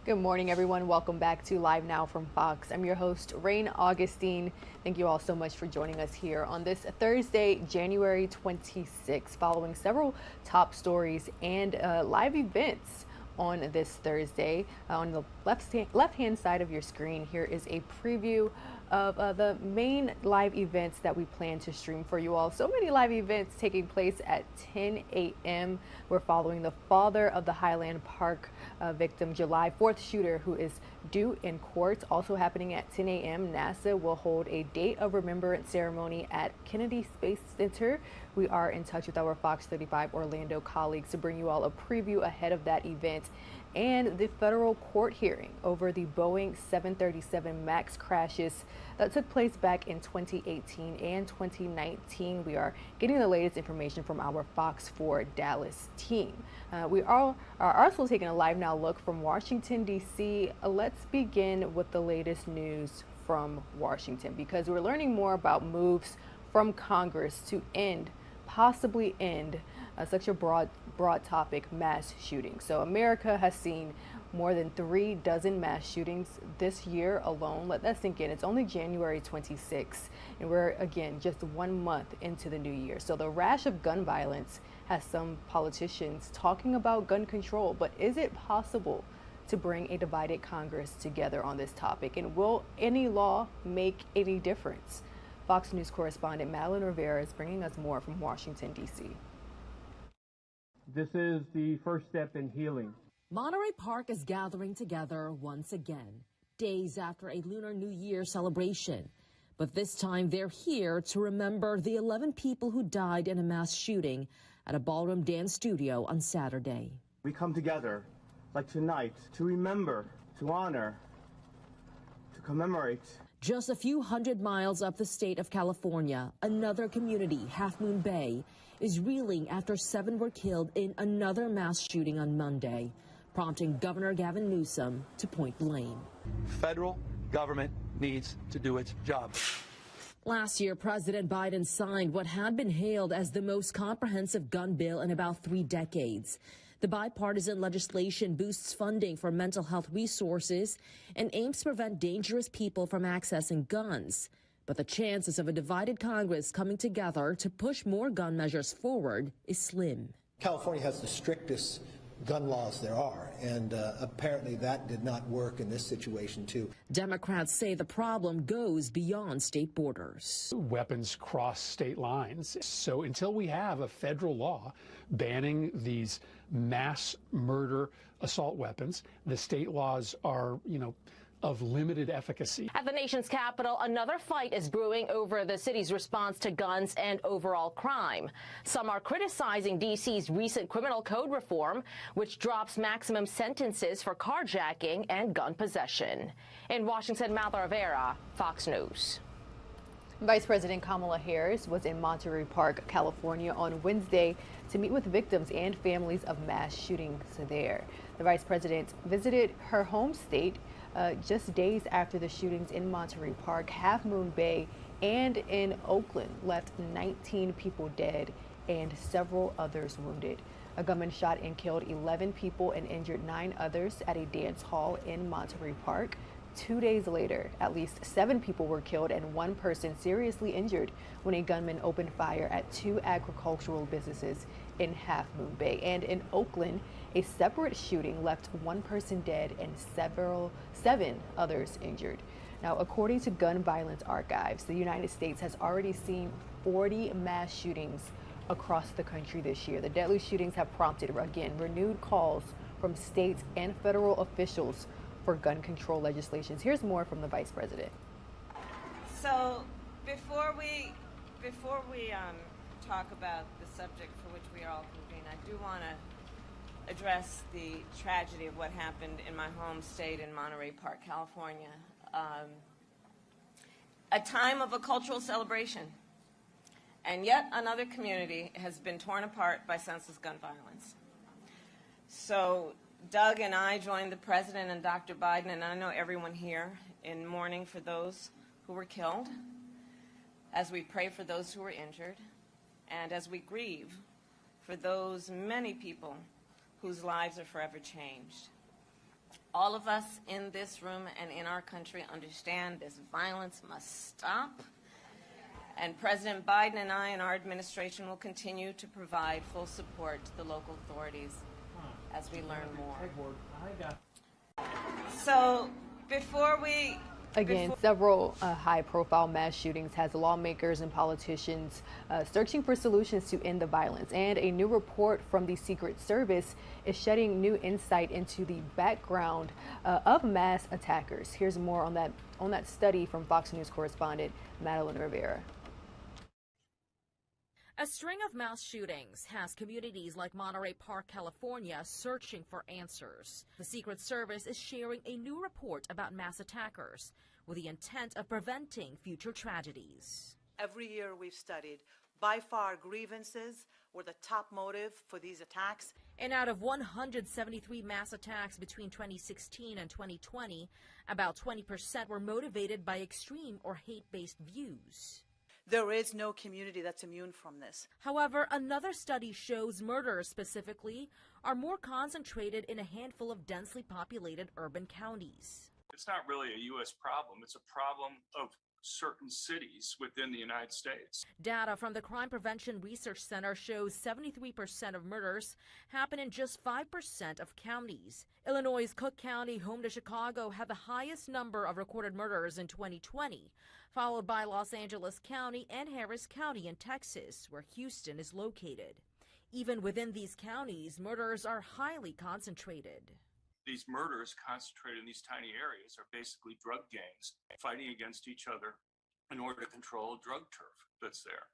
Good morning, everyone. Welcome back to Live Now from Fox. I'm your host, Rain Augustine. Thank you all so much for joining us here on this Thursday, January 26th, following several top stories and live events on this Thursday. On the left-hand side of your screen, here is a preview of the main live events that we plan to stream for you all. So many live events taking place at 10 a.m. We're following the father of the Highland Park victim, July 4th shooter, who is due in court. Also happening at 10 a.m., NASA will hold a date of remembrance ceremony at Kennedy Space Center. We are in touch with our Fox 35 Orlando colleagues to bring you all a preview ahead of that event and the federal court hearing over the Boeing 737 MAX crashes that took place back in 2018 and 2019. We are getting the latest information from our Fox 4 Dallas team. We are also taking a live now look from Washington, D.C. Let's begin with the latest news from Washington, because we're learning more about moves from Congress to possibly end such a broad topic, mass shootings. So America has seen more than 36 mass shootings this year alone. Let that sink in. It's only January 26th, and we're again just 1 month into the new year. So the rash of gun violence has some politicians talking about gun control, but is it possible to bring a divided Congress together on this topic? And will any law make any difference? Fox News correspondent Madeline Rivera is bringing us more from Washington, D.C. This is the first step in healing. Monterey Park is gathering together once again, days after a Lunar New Year celebration. But this time they're here to remember the 11 people who died in a mass shooting at a ballroom dance studio on Saturday. We come together, like tonight, to remember, to honor, to commemorate. Just a few hundred miles up the state of California, another community, Half Moon Bay, is reeling after 7 were killed in another mass shooting on Monday, prompting Governor Gavin Newsom to point blame. Federal government needs to do its job. Last year, President Biden signed what had been hailed as the most comprehensive gun bill in about 3 decades. The bipartisan legislation boosts funding for mental health resources and aims to prevent dangerous people from accessing guns. But the chances of a divided Congress coming together to push more gun measures forward is slim. California has the strictest gun laws there are, and apparently that did not work in this situation, too. Democrats say the problem goes beyond state borders. Weapons cross state lines. So until we have a federal law banning these mass murder assault weapons, the state laws are, of limited efficacy. At the nation's capital, another fight is brewing over the city's response to guns and overall crime. Some are criticizing D.C.'s recent criminal code reform, which drops maximum sentences for carjacking and gun possession. In Washington, Madeline Rivera, Fox News. Vice President Kamala Harris was in Monterey Park, California on Wednesday to meet with victims and families of mass shootings there. The vice president visited her home state just days after the shootings in Monterey Park, Half Moon Bay, and in Oakland left 19 people dead and several others wounded. A gunman shot and killed 11 people and injured 9 others at a dance hall in Monterey Park. 2 days later, at least 7 people were killed and 1 person seriously injured when a gunman opened fire at 2 agricultural businesses in Half Moon Bay. And in Oakland, a separate shooting left 1 person dead and 7 others injured. Now, according to Gun Violence Archives, the United States has already seen 40 mass shootings across the country this year. The deadly shootings have prompted, again, renewed calls from state and federal officials for gun control legislations. Here's more from the vice president. So before we talk about the subject for which we are all convened, I do want to address the tragedy of what happened in my home state in Monterey Park, California. A time of a cultural celebration, and yet another community has been torn apart by senseless gun violence. So Doug and I joined the President and Dr. Biden, and I know everyone here, in mourning for those who were killed, as we pray for those who were injured, and as we grieve for those many people whose lives are forever changed. All of us in this room and in our country understand this violence must stop. And President Biden and I and our administration will continue to provide full support to the local authorities as we learn more. So before we... Again, several high-profile mass shootings has lawmakers and politicians searching for solutions to end the violence. And a new report from the Secret Service is shedding new insight into the background of mass attackers. Here's more on that study from Fox News correspondent Madeline Rivera. A string of mass shootings has communities like Monterey Park, California, searching for answers. The Secret Service is sharing a new report about mass attackers with the intent of preventing future tragedies. Every year we've studied, by far grievances were the top motive for these attacks. And out of 173 mass attacks between 2016 and 2020, about 20% were motivated by extreme or hate-based views. There is no community that's immune from this. However, another study shows murders specifically are more concentrated in a handful of densely populated urban counties. It's not really a U.S. problem. It's a problem of certain cities within the United States. Data from the Crime Prevention Research Center shows 73% of murders happen in just 5% of counties. Illinois' Cook County, home to Chicago, had the highest number of recorded murders in 2020, followed by Los Angeles County and Harris County in Texas, where Houston is located. Even within these counties, murders are highly concentrated. These murders concentrated in these tiny areas are basically drug gangs fighting against each other in order to control a drug turf that's there.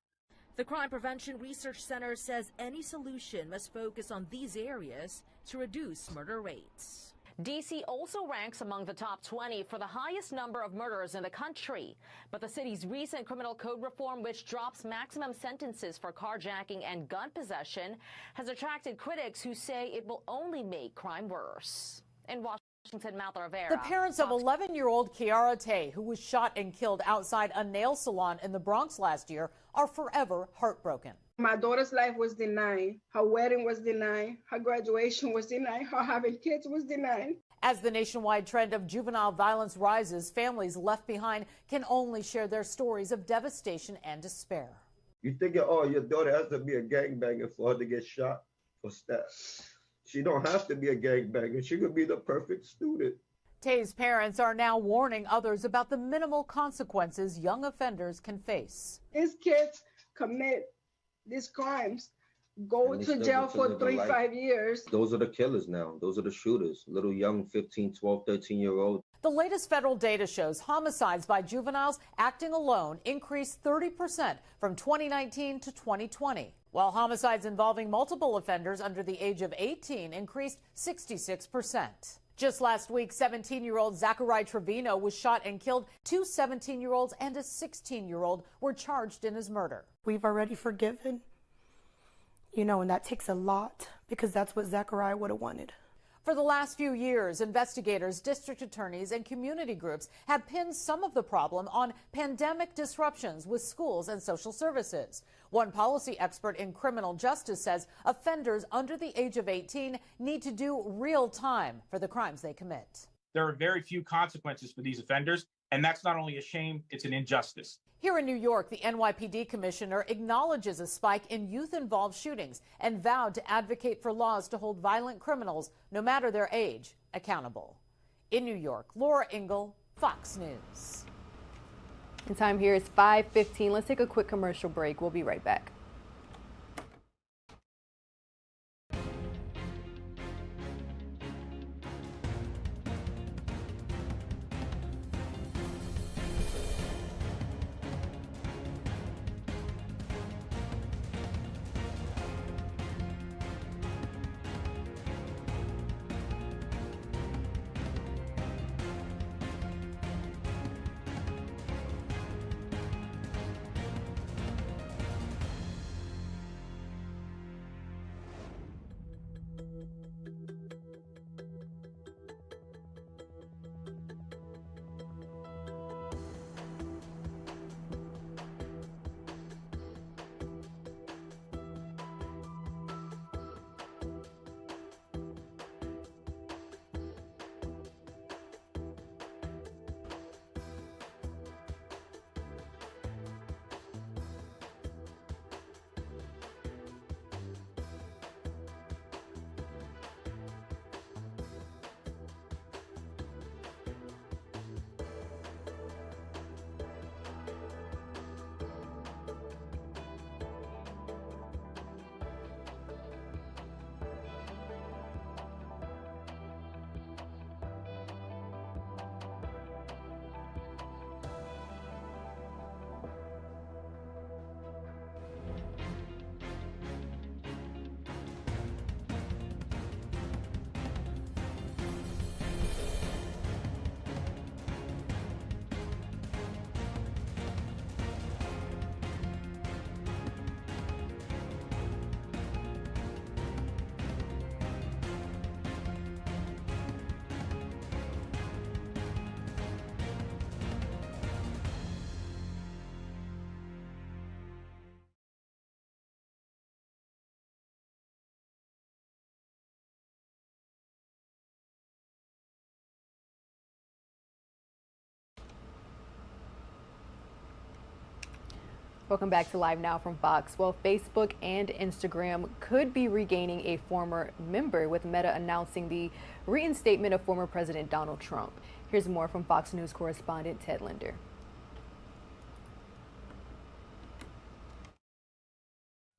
The Crime Prevention Research Center says any solution must focus on these areas to reduce murder rates. D.C. also ranks among the top 20 for the highest number of murders in the country. But the city's recent criminal code reform, which drops maximum sentences for carjacking and gun possession, has attracted critics who say it will only make crime worse. In Washington, Madeline Rivera. The parents of 11-year-old Kiara Tay, who was shot and killed outside a nail salon in the Bronx last year, are forever heartbroken. My daughter's life was denied. Her wedding was denied. Her graduation was denied. Her having kids was denied. As the nationwide trend of juvenile violence rises, families left behind can only share their stories of devastation and despair. You think, oh, your daughter has to be a gangbanger for her to get shot or stabbed. She don't have to be a gangbanger. She could be the perfect student. Tay's parents are now warning others about the minimal consequences young offenders can face. These kids commit these crimes, go to jail for 3-5 years. Those are the killers now. Those are the shooters. Little young 15, 12, 13-year-olds. The latest federal data shows homicides by juveniles acting alone increased 30% from 2019 to 2020, while homicides involving multiple offenders under the age of 18 increased 66%. Just last week, 17-year-old Zachary Trevino was shot and killed. 2 17-year-olds and a 16-year-old were charged in his murder. We've already forgiven, and that takes a lot because that's what Zachary would have wanted. For the last few years, investigators, district attorneys, and community groups have pinned some of the problem on pandemic disruptions with schools and social services. One policy expert in criminal justice says offenders under the age of 18 need to do real time for the crimes they commit. There are very few consequences for these offenders, and that's not only a shame, it's an injustice. Here in New York, the NYPD commissioner acknowledges a spike in youth-involved shootings and vowed to advocate for laws to hold violent criminals, no matter their age, accountable. In New York, Laura Ingle, Fox News. And time here is 5:15. Let's take a quick commercial break. We'll be right back. Welcome back to Live Now from Fox. Well, Facebook and Instagram could be regaining a former member, with Meta announcing the reinstatement of former President Donald Trump. Here's more from Fox News correspondent Ted Linder.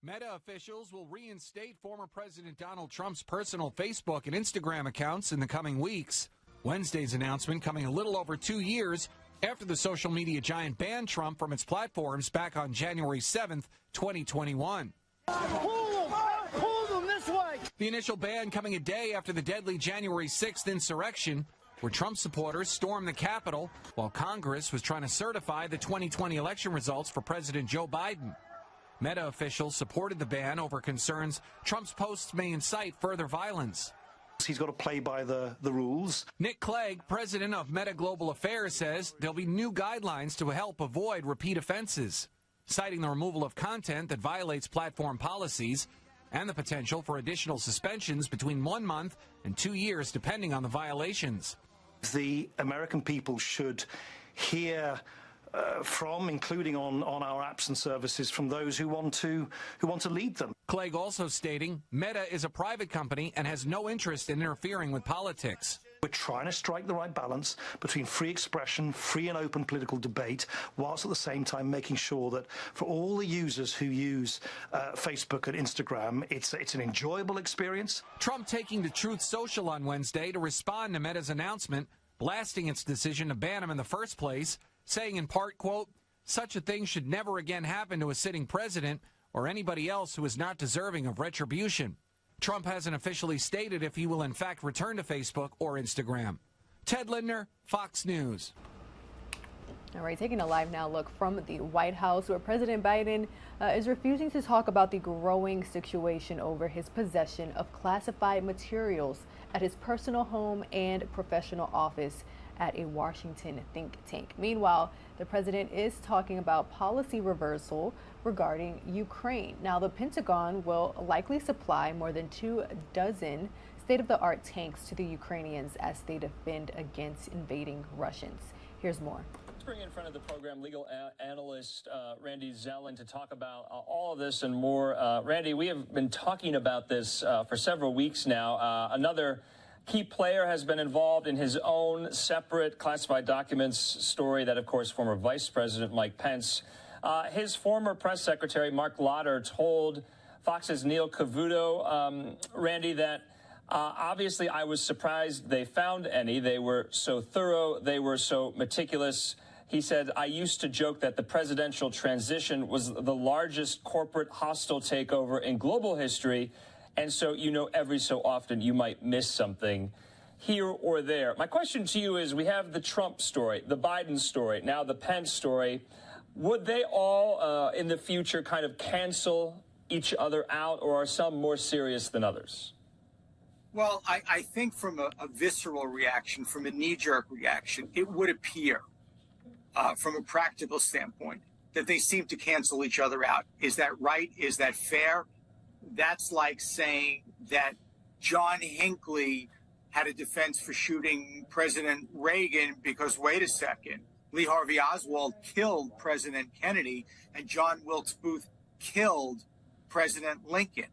Meta officials will reinstate former President Donald Trump's personal Facebook and Instagram accounts in the coming weeks. Wednesday's announcement coming a little over 2 years after the social media giant banned Trump from its platforms back on January 7th, 2021. Pull them this way. The initial ban coming a day after the deadly January 6th insurrection, where Trump supporters stormed the Capitol while Congress was trying to certify the 2020 election results for President Joe Biden. Meta officials supported the ban over concerns Trump's posts may incite further violence. He's got to play by the rules. Nick Clegg, president of Meta Global Affairs, says there'll be new guidelines to help avoid repeat offenses, citing the removal of content that violates platform policies and the potential for additional suspensions between 1 month and 2 years, depending on the violations. The American people should hear from, including on our apps and services, from those who want to lead them. Clegg also stating Meta is a private company and has no interest in interfering with politics. We're trying to strike the right balance between free expression, free and open political debate, whilst at the same time making sure that for all the users who use Facebook and Instagram, it's an enjoyable experience. Trump taking to Truth Social on Wednesday to respond to Meta's announcement, blasting its decision to ban him in the first place, saying in part, quote, "Such a thing should never again happen to a sitting president or anybody else who is not deserving of retribution." Trump hasn't officially stated if he will in fact return to Facebook or Instagram. Ted Linder, Fox News. All right, taking a Live Now look from the White House, where President Biden is refusing to talk about the growing situation over his possession of classified materials at his personal home and professional office at a Washington think tank. Meanwhile, the president is talking about policy reversal regarding Ukraine. Now, the Pentagon will likely supply more than 24 state-of-the-art tanks to the Ukrainians as they defend against invading Russians. Here's more. Let's bring in front of the program legal analyst Randy Zellin to talk about all of this and more. Randy, we have been talking about this for several weeks now. Another key player has been involved in his own separate classified documents story, that, of course, former Vice President Mike Pence. His former press secretary, Mark Lauder, told Fox's Neil Cavuto, Randy, that obviously I was surprised they found any. They were so thorough. They were so meticulous. He said, "I used to joke that the presidential transition was the largest corporate hostile takeover in global history. And so, every so often you might miss something here or there." My question to you is, we have the Trump story, the Biden story, now the Pence story. Would they all in the future kind of cancel each other out, or are some more serious than others? Well, I think from a visceral reaction, from a knee-jerk reaction, it would appear from a practical standpoint that they seem to cancel each other out. Is that right? Is that fair? That's like saying that John Hinckley had a defense for shooting President Reagan because, wait a second, Lee Harvey Oswald killed President Kennedy and John Wilkes Booth killed President Lincoln.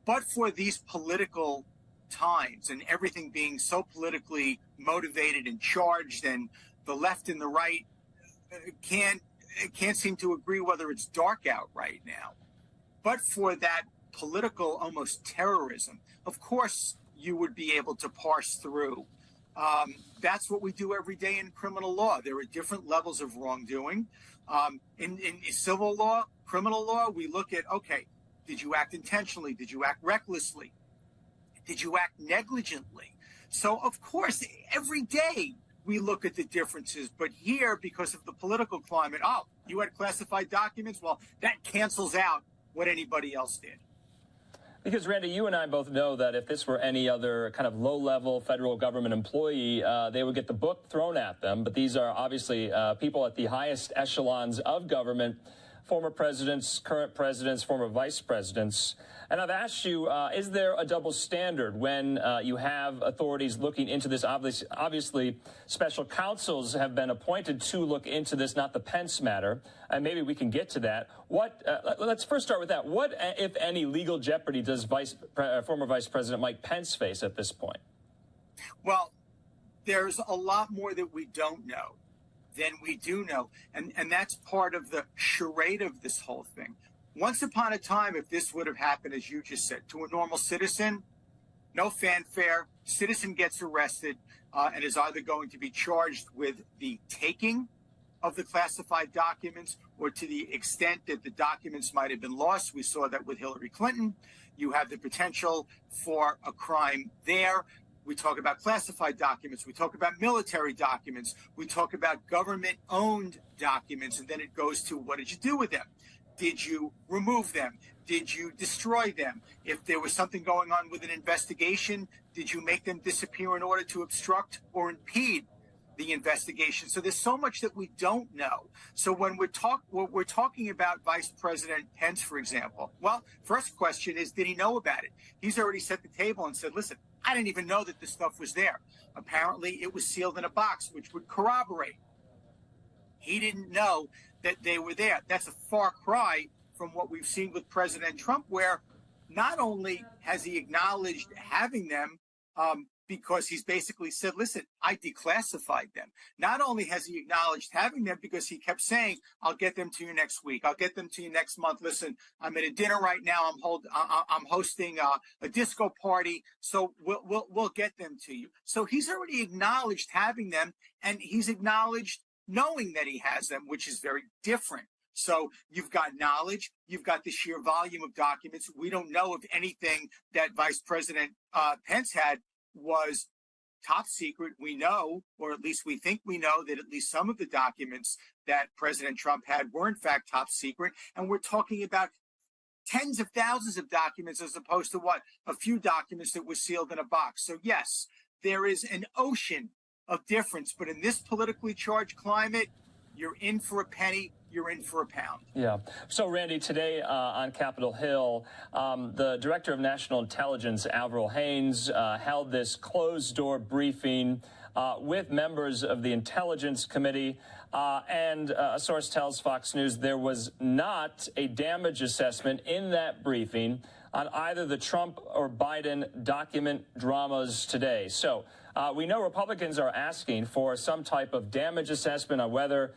But for these political times and everything being so politically motivated and charged, and the left and the right can't seem to agree whether it's dark out right now. But for that political almost terrorism, of course you would be able to parse through. That's what we do every day in criminal law. There are different levels of wrongdoing. In civil law, criminal law, we look at, okay, did you act intentionally? Did you act recklessly? Did you act negligently? So, of course, every day we look at the differences. But here, because of the political climate, you had classified documents? Well, that cancels out what anybody else did. Because, Randy, you and I both know that if this were any other kind of low-level federal government employee, they would get the book thrown at them. But these are obviously people at the highest echelons of government. former presidents, current presidents, former vice presidents. And I've asked you, is there a double standard when you have authorities looking into this? Obviously, special counsels have been appointed to look into this, not the Pence matter. And maybe we can get to that. Let's first start with that. What, if any, legal jeopardy does former Vice President Mike Pence face at this point? Well, there's a lot more that we don't know than we do know. And that's part of the charade of this whole thing. Once upon a time, if this would have happened, as you just said, to a normal citizen, no fanfare, citizen gets arrested and is either going to be charged with the taking of the classified documents, or to the extent that the documents might have been lost. We saw that with Hillary Clinton. You have the potential for a crime there. We talk about classified documents. We talk about military documents. We talk about government-owned documents. And then it goes to, what did you do with them? Did you remove them? Did you destroy them? If there was something going on with an investigation, did you make them disappear in order to obstruct or impede the investigation? So there's so much that we don't know. So when we're talking about Vice President Pence, for example, well, first question is, did he know about it? He's already set the table and said, listen, I didn't even know that this stuff was there. Apparently, it was sealed in a box, which would corroborate. He didn't know that they were there. That's a far cry from what we've seen with President Trump, where not only has he acknowledged having them, because he's basically said, listen, I declassified them. Not only has he acknowledged having them, because he kept saying, I'll get them to you next week. I'll get them to you next month. Listen, I'm at a dinner right now. I'm hosting a disco party. So we'll get them to you. So he's already acknowledged having them, and he's acknowledged knowing that he has them, which is very different. So you've got knowledge, you've got the sheer volume of documents. We don't know if anything that Vice President Pence had was top secret. We know, or at least we think we know, that at least some of the documents that President Trump had were in fact top secret. And we're talking about tens of thousands of documents as opposed to a few documents that were sealed in a box. So yes, there is an ocean of difference, but in this politically charged climate, you're in for a penny, you're in for a pound. Yeah. So, Randy, today on Capitol Hill, the Director of National Intelligence, Avril Haines, held this closed-door briefing with members of the Intelligence Committee. And a source tells Fox News there was not a damage assessment in that briefing on either the Trump or Biden document dramas today. So we know Republicans are asking for some type of damage assessment on whether,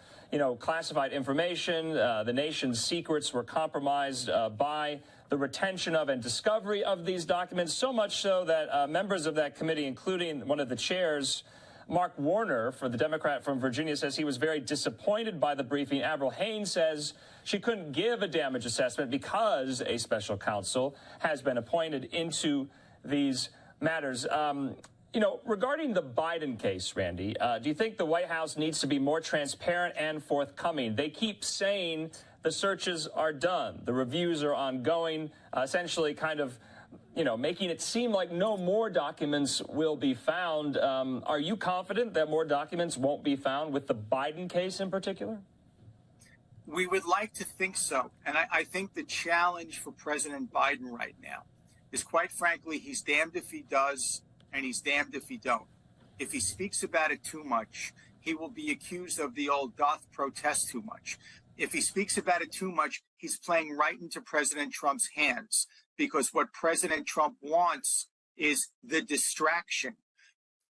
classified information, the nation's secrets were compromised by the retention of and discovery of these documents, so much so that members of that committee, including one of the chairs, Mark Warner, for the Democrat from Virginia, says he was very disappointed by the briefing. Avril Haines says she couldn't give a damage assessment because a special counsel has been appointed into these matters. Regarding the Biden case, Randy, do you think the White House needs to be more transparent and forthcoming? They keep saying the searches are done, the reviews are ongoing, essentially kind of making it seem like no more documents will be found. Are you confident that more documents won't be found with the Biden case in particular? We would like to think so. And I think the challenge for President Biden right now is, quite frankly, he's damned if he does and he's damned if he don't. If he speaks about it too much, he will be accused of the old doth protest too much. If he speaks about it too much, he's playing right into President Trump's hands, because what President Trump wants is the distraction.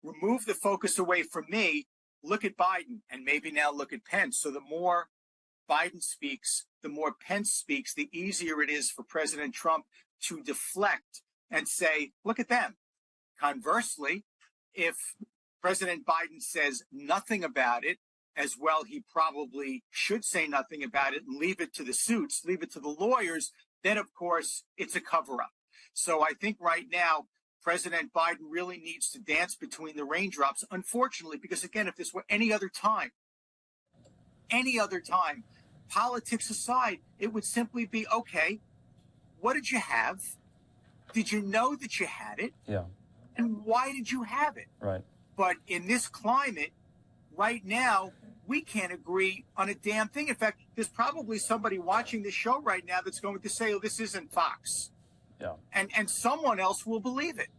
Remove the focus away from me, look at Biden, and maybe now look at Pence. So the more Biden speaks, the more Pence speaks, the easier it is for President Trump to deflect and say, look at them. Conversely, if President Biden says nothing about it, as well, he probably should say nothing about it and leave it to the suits, leave it to the lawyers, then, of course, it's a cover-up. So I think right now, President Biden really needs to dance between the raindrops, unfortunately, because, again, if this were any other time, politics aside, it would simply be, okay, what did you have? Did you know that you had it? Yeah. And why did you have it? Right. But in this climate, right now, we can't agree on a damn thing. In fact, there's probably somebody watching this show right now that's going to say, oh, this isn't Fox. Yeah. And someone else will believe it.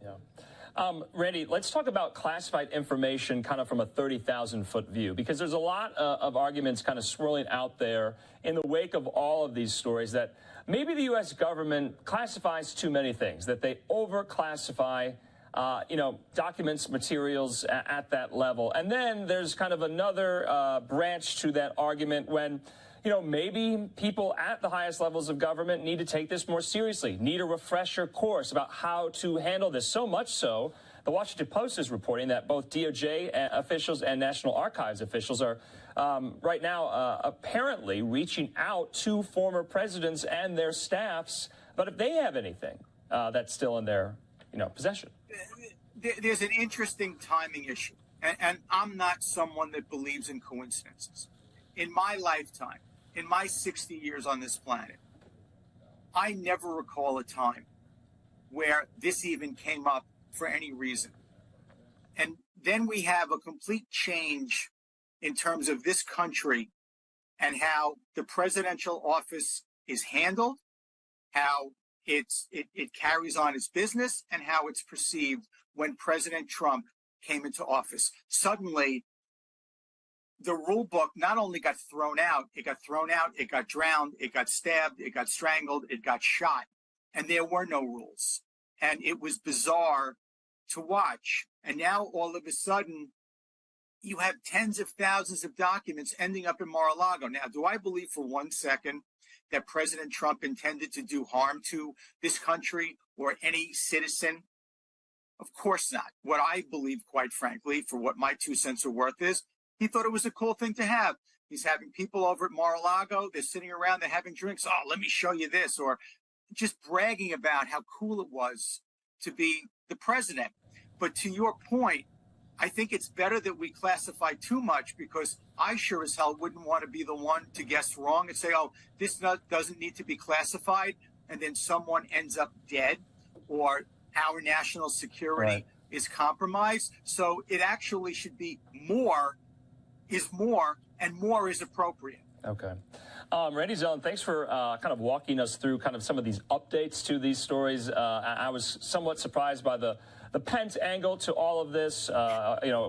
Yeah. Randy, let's talk about classified information kind of from a 30,000-foot view, because there's a lot of arguments kind of swirling out there in the wake of all of these stories that maybe the U.S. government classifies too many things, that they over-classify documents, materials at that level. And then there's kind of another branch to that argument when, maybe people at the highest levels of government need to take this more seriously, need a refresher course about how to handle this. So much so, the Washington Post is reporting that both DOJ officials and National Archives officials are right now apparently reaching out to former presidents and their staffs about if they have anything that's still in their possession. There's an interesting timing issue, and I'm not someone that believes in coincidences. In my lifetime, in my 60 years on this planet, I never recall a time where this even came up for any reason. And then we have a complete change in terms of this country and how the presidential office is handled, how it carries on its business, and how it's perceived when President Trump came into office. Suddenly, the rule book not only got thrown out, it got drowned, it got stabbed, it got strangled, it got shot, and there were no rules. And it was bizarre to watch. And now all of a sudden, you have tens of thousands of documents ending up in Mar-a-Lago. Now, do I believe for 1 second that President Trump intended to do harm to this country or any citizen? Of course not. What I believe, quite frankly, for what my 2 cents are worth is, he thought it was a cool thing to have. He's having people over at Mar-a-Lago. They're sitting around, they're having drinks. Oh, let me show you this. Or just bragging about how cool it was to be the president. But to your point, I think it's better that we classify too much, because I sure as hell wouldn't want to be the one to guess wrong and say, oh, this doesn't need to be classified, and then someone ends up dead or our national security is compromised. So it actually should be more is more, and more is appropriate. Okay. Randy Zellin, thanks for kind of walking us through kind of some of these updates to these stories. I was somewhat surprised by the Pence angle to all of this.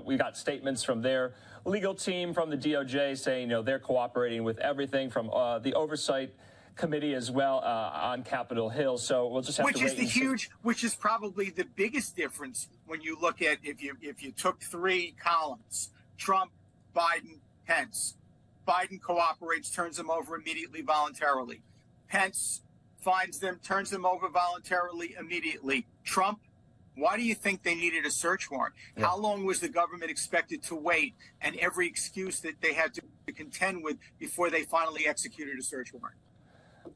We got statements from their legal team, from the DOJ, saying, they're cooperating with everything, from the Oversight Committee as well on Capitol Hill. So we'll just have to wait and see. Which is probably the biggest difference when you look at, if you took 3 columns, Trump, Biden, Pence. Biden cooperates, turns them over immediately, voluntarily. Pence finds them, turns them over voluntarily, immediately. Trump, why do you think they needed a search warrant? Yeah. How long was the government expected to wait, and every excuse that they had to contend with before they finally executed a search warrant?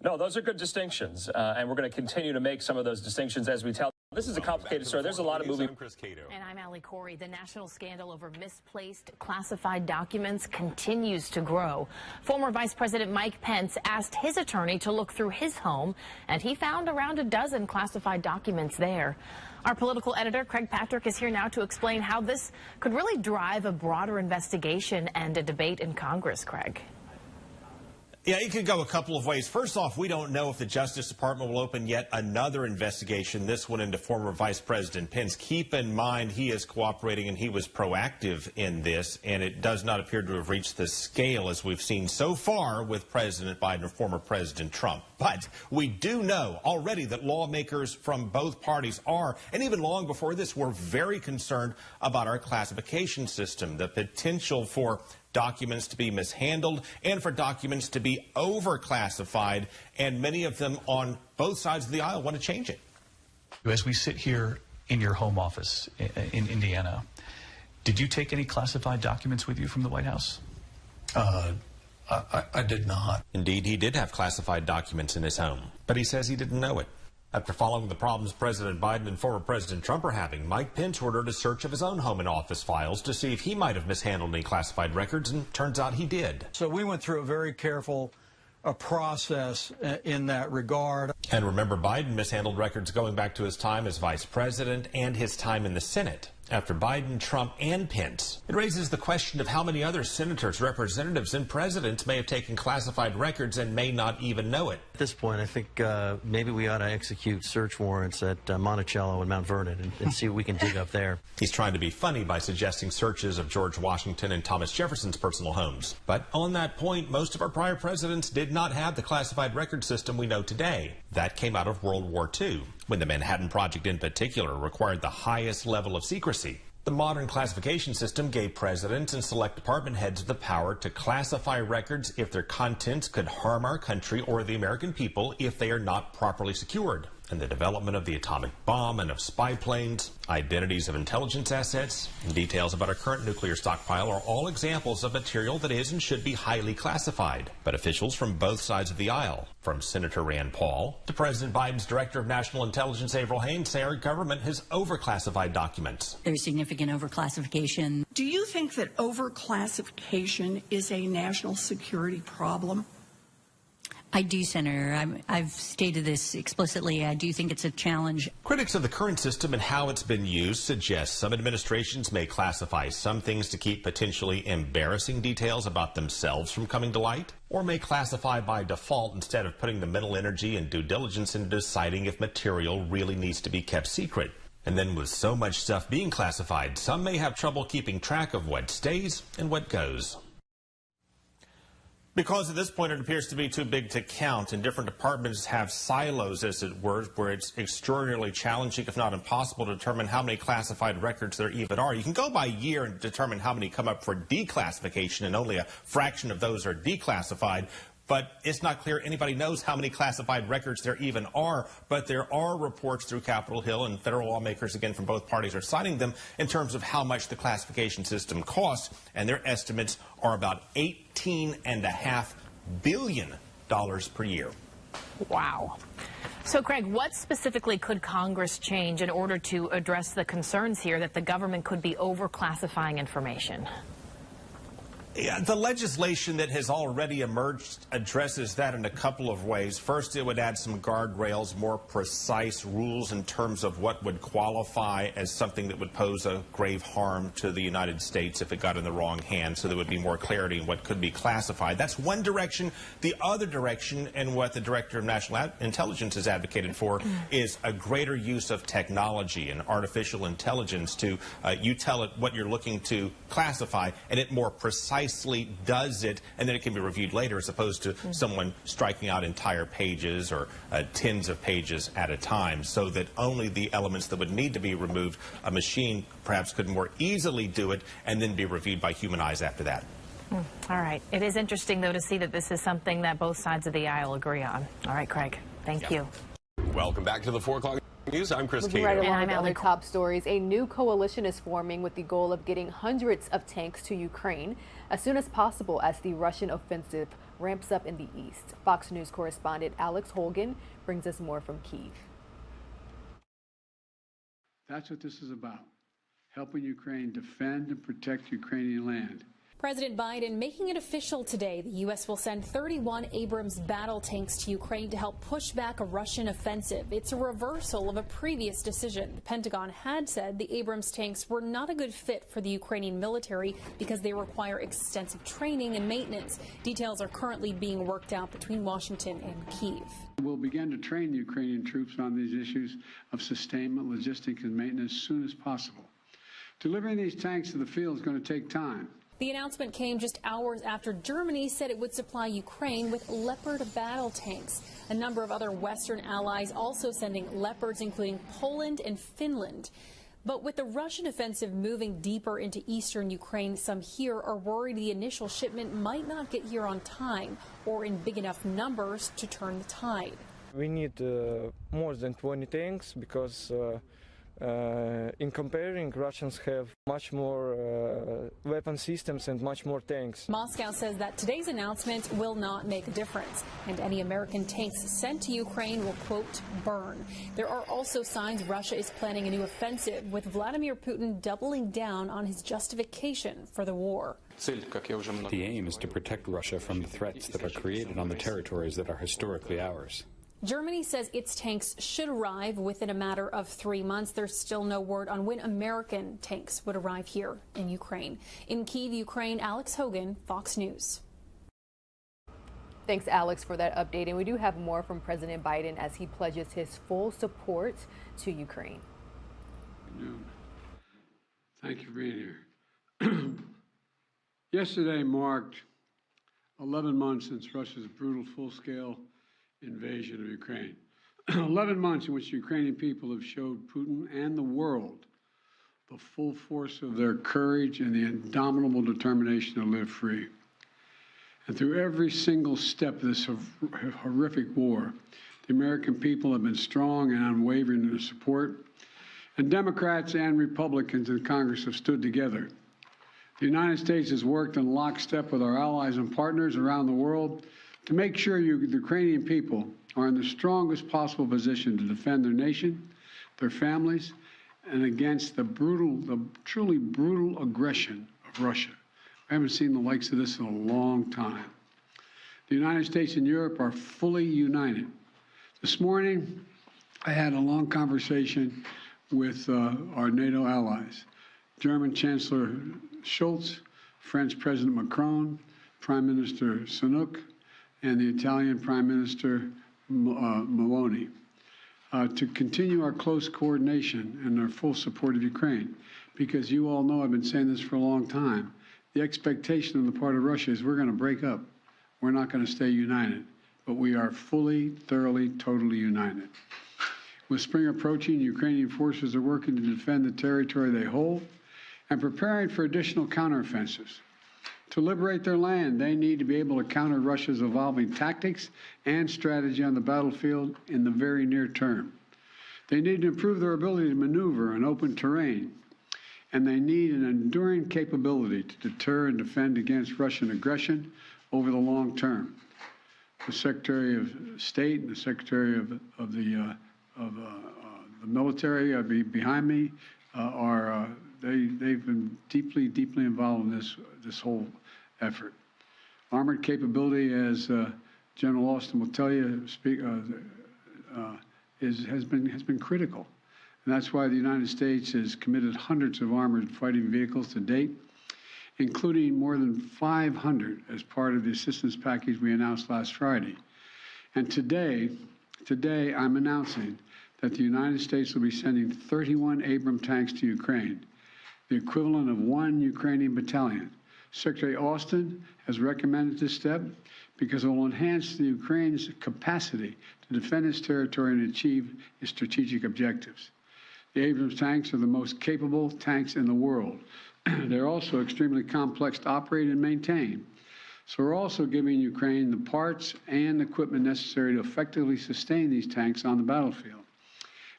No, those are good distinctions, and we're going to continue to make some of those distinctions as we tell. This is a complicated story. There's a lot of moving. And I'm Allie Corey. The national scandal over misplaced classified documents continues to grow. Former Vice President Mike Pence asked his attorney to look through his home, and he found around a dozen classified documents there. Our political editor, Craig Patrick, is here now to explain how this could really drive a broader investigation and a debate in Congress, Craig. Yeah, it could go a couple of ways. First off, we don't know if the Justice Department will open yet another investigation, this one into former Vice President Pence. Keep in mind, he is cooperating and he was proactive in this, and it does not appear to have reached the scale as we've seen so far with President Biden or former President Trump. But we do know already that lawmakers from both parties are, and even long before this, were very concerned about our classification system, the potential for documents to be mishandled and for documents to be overclassified, and many of them on both sides of the aisle want to change it. As we sit here in your home office in Indiana, did you take any classified documents with you from the White House? I did not. Indeed, he did have classified documents in his home, but he says he didn't know it. After following the problems President Biden and former President Trump are having, Mike Pence ordered a search of his own home and office files to see if he might have mishandled any classified records, and turns out he did. So we went through a very careful process in that regard. And remember, Biden mishandled records going back to his time as vice president and his time in the Senate. after Biden, Trump, and Pence. It raises the question of how many other senators, representatives, and presidents may have taken classified records and may not even know it. At this point, I think maybe we ought to execute search warrants at Monticello and Mount Vernon and see what we can dig up there. He's trying to be funny by suggesting searches of George Washington and Thomas Jefferson's personal homes. But on that point, most of our prior presidents did not have the classified record system we know today. That came out of World War II, when the Manhattan Project in particular required the highest level of secrecy. The modern classification system gave presidents and select department heads the power to classify records if their contents could harm our country or the American people if they are not properly secured. And the development of the atomic bomb and of spy planes, identities of intelligence assets, and details about our current nuclear stockpile are all examples of material that is and should be highly classified. But officials from both sides of the aisle, from Senator Rand Paul to President Biden's Director of National Intelligence, Avril Haines, say our government has overclassified documents. There's significant overclassification. Do you think that overclassification is a national security problem? I do, Senator. I've stated this explicitly. I do think it's a challenge. Critics of the current system and how it's been used suggest some administrations may classify some things to keep potentially embarrassing details about themselves from coming to light, or may classify by default instead of putting the mental energy and due diligence into deciding if material really needs to be kept secret. And then with so much stuff being classified, some may have trouble keeping track of what stays and what goes. Because at this point it appears to be too big to count, and different departments have silos, as it were, where it's extraordinarily challenging, if not impossible, to determine how many classified records there even are. You can go by year and determine how many come up for declassification, and only a fraction of those are declassified. But it's not clear anybody knows how many classified records there even are. But there are reports through Capitol Hill, and federal lawmakers, again, from both parties are citing them in terms of how much the classification system costs. And their estimates are about $18.5 billion per year. Wow. So, Craig, what specifically could Congress change in order to address the concerns here that the government could be overclassifying information? Yeah, the legislation that has already emerged addresses that in a couple of ways. First, it would add some guardrails, more precise rules in terms of what would qualify as something that would pose a grave harm to the United States if it got in the wrong hands, so there would be more clarity in what could be classified. That's one direction. The other direction, and what the Director of National Intelligence has advocated for, is a greater use of technology and artificial intelligence to, you tell it what you're looking to classify, and it more precisely does it, and then it can be reviewed later, as opposed to someone striking out entire pages or tens of pages at a time, so that only the elements that would need to be removed, a machine perhaps could more easily do it, and then be reviewed by human eyes after that. All right. It is interesting, though, to see that this is something that both sides of the aisle agree on. All right, Craig. Thank you. Welcome back to the 4 o'clock news. I'm Chris Moving Cato. right along with other top stories. A new coalition is forming with the goal of getting hundreds of tanks to Ukraine as soon as possible as the Russian offensive ramps up in the east. Fox News correspondent Alex Holgan brings us more from Kyiv. That's what this is about, helping Ukraine defend and protect Ukrainian land. President Biden making it official today. The U.S. will send 31 Abrams battle tanks to Ukraine to help push back a Russian offensive. It's a reversal of a previous decision. The Pentagon had said the Abrams tanks were not a good fit for the Ukrainian military because they require extensive training and maintenance. Details are currently being worked out between Washington and Kyiv. We'll begin to train the Ukrainian troops on these issues of sustainment, logistics, and maintenance as soon as possible. Delivering these tanks to the field is going to take time. The announcement came just hours after Germany said it would supply Ukraine with Leopard battle tanks. A number of other Western allies also sending Leopards, including Poland and Finland. But with the Russian offensive moving deeper into eastern Ukraine, some here are worried the initial shipment might not get here on time or in big enough numbers to turn the tide. We need more than 20 tanks because in comparing, Russians have much more weapon systems and much more tanks. Moscow says that today's announcement will not make a difference, and any American tanks sent to Ukraine will, quote, burn. There are also signs Russia is planning a new offensive, with Vladimir Putin doubling down on his justification for the war. The aim is to protect Russia from the threats that are created on the territories that are historically ours. Germany says its tanks should arrive within a matter of 3 months. There's still no word on when American tanks would arrive here in Ukraine. In Kyiv, Ukraine, Alex Hogan, Fox News. Thanks, Alex, for that update. And we do have more from President Biden as he pledges his full support to Ukraine. Thank you for being here. Yesterday marked 11 months since Russia's brutal full-scale invasion of Ukraine. 11 months in which the Ukrainian people have showed Putin and the world the full force of their courage and the indomitable determination to live free. And through every single step of this horrific war, the American people have been strong and unwavering in their support, and Democrats and Republicans in Congress have stood together. The United States has worked in lockstep with our allies and partners around the world to make sure the Ukrainian people are in the strongest possible position to defend their nation, their families, and against the truly brutal aggression of Russia. I haven't seen the likes of this in a long time. The United States and Europe are fully united. This morning, I had a long conversation with our NATO allies, German Chancellor Scholz, French President Macron, Prime Minister Sunak, and the Italian Prime Minister Meloni, to continue our close coordination and our full support of Ukraine. Because you all know I've been saying this for a long time. The expectation on the part of Russia is we're going to break up. We're not going to stay united. But we are fully, thoroughly, totally united. With spring approaching, Ukrainian forces are working to defend the territory they hold and preparing for additional counteroffensives. To liberate their land, they need to be able to counter Russia's evolving tactics and strategy on the battlefield in the very near term. They need to improve their ability to maneuver in open terrain, and they need an enduring capability to deter and defend against Russian aggression over the long term. The Secretary of State and the Secretary of the military behind me they've been deeply, deeply involved in this whole effort. Armored capability, as General Austin will tell you, has been critical. And that's why the United States has committed hundreds of armored fighting vehicles to date, including more than 500 as part of the assistance package we announced last Friday. And today I'm announcing that the United States will be sending 31 Abrams tanks to Ukraine, the equivalent of 1 Ukrainian battalion. Secretary Austin has recommended this step because it will enhance the Ukraine's capacity to defend its territory and achieve its strategic objectives. The Abrams tanks are the most capable tanks in the world. They're also extremely complex to operate and maintain. So we're also giving Ukraine the parts and equipment necessary to effectively sustain these tanks on the battlefield.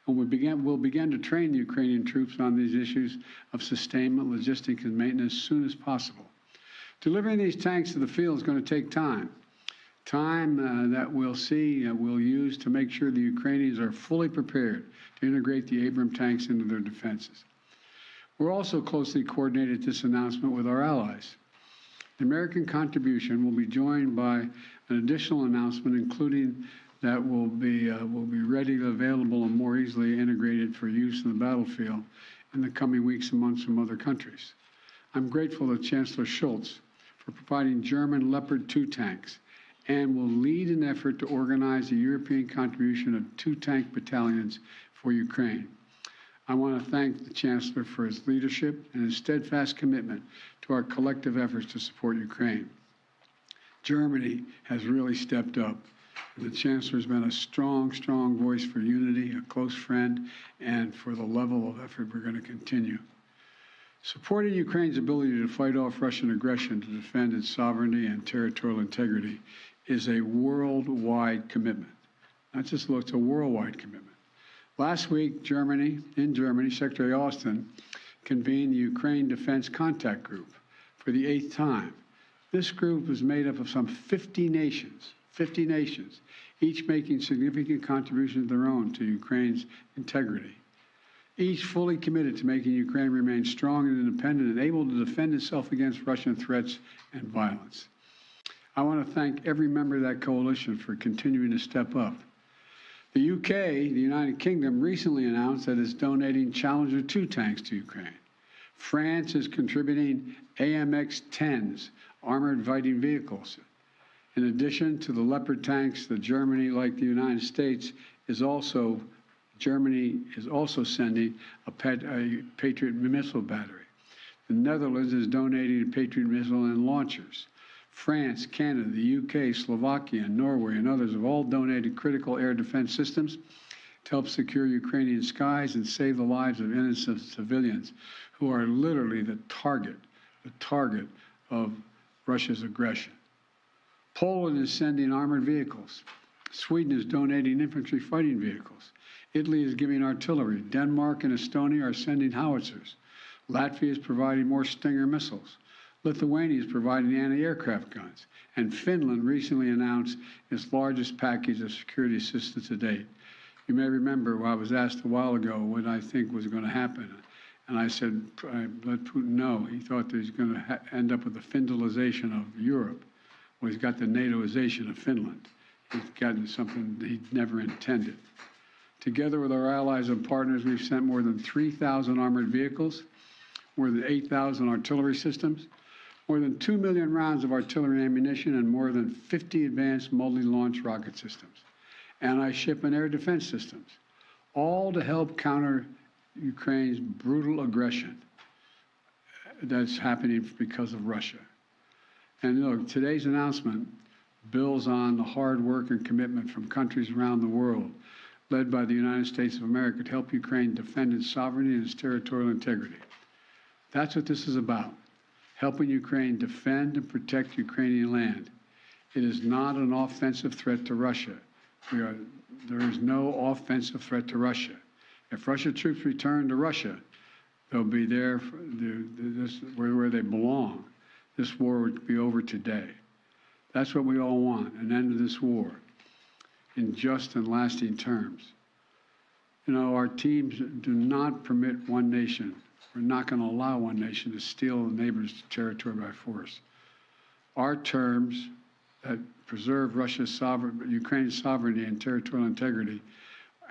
And we'll begin to train the Ukrainian troops on these issues of sustainment, logistics, and maintenance as soon as possible. Delivering these tanks to the field is going to take time. Time that we'll use to make sure the Ukrainians are fully prepared to integrate the Abrams tanks into their defenses. We're also closely coordinated this announcement with our allies. The American contribution will be joined by an additional announcement, including that will be readily available and more easily integrated for use in the battlefield in the coming weeks and months from other countries. I'm grateful to Chancellor Scholz for providing German Leopard 2 tanks and will lead an effort to organize a European contribution of 2 tank battalions for Ukraine. I want to thank the Chancellor for his leadership and his steadfast commitment to our collective efforts to support Ukraine. Germany has really stepped up. The Chancellor has been a strong, strong voice for unity, a close friend, and for the level of effort we're going to continue. Supporting Ukraine's ability to fight off Russian aggression to defend its sovereignty and territorial integrity is a worldwide commitment. Not just it's a worldwide commitment. Last week, in Germany, Secretary Austin convened the Ukraine Defense Contact Group for the 8th time. This group is made up of some 50 nations, each making significant contributions of their own to Ukraine's integrity, each fully committed to making Ukraine remain strong and independent and able to defend itself against Russian threats and violence. I want to thank every member of that coalition for continuing to step up. The UK, the United Kingdom, recently announced that it's donating Challenger 2 tanks to Ukraine. France is contributing AMX-10s, armored fighting vehicles. In addition to the Leopard tanks, Germany, like the United States, Germany is also sending a Patriot missile battery. The Netherlands is donating a Patriot missile and launchers. France, Canada, the UK, Slovakia, Norway, and others have all donated critical air defense systems to help secure Ukrainian skies and save the lives of innocent civilians who are literally the target of Russia's aggression. Poland is sending armored vehicles. Sweden is donating infantry fighting vehicles. Italy is giving artillery. Denmark and Estonia are sending howitzers. Latvia is providing more Stinger missiles. Lithuania is providing anti-aircraft guns. And Finland recently announced its largest package of security assistance to date. You may remember I was asked a while ago what I think was going to happen. And I said, I let Putin know. He thought that he was going to end up with the Finlandization of Europe. Well, he's got the NATOization of Finland. He's gotten something he never intended. Together with our allies and partners, we've sent more than 3,000 armored vehicles, more than 8,000 artillery systems, more than 2 million rounds of artillery ammunition, and more than 50 advanced multi-launch rocket systems, anti-ship and air defense systems, all to help counter Ukraine's brutal aggression that's happening because of Russia. And look, today's announcement builds on the hard work and commitment from countries around the world, led by the United States of America, to help Ukraine defend its sovereignty and its territorial integrity. That's what this is about, helping Ukraine defend and protect Ukrainian land. It is not an offensive threat to Russia. There is no offensive threat to Russia. If Russian troops return to Russia, they'll be there where they belong. This war would be over today. That's what we all want, an end to this war in just and lasting terms. You know, our teams do not permit one nation. We're not going to allow one nation to steal a neighbor's territory by force. Our terms that preserve Ukraine's sovereignty and territorial integrity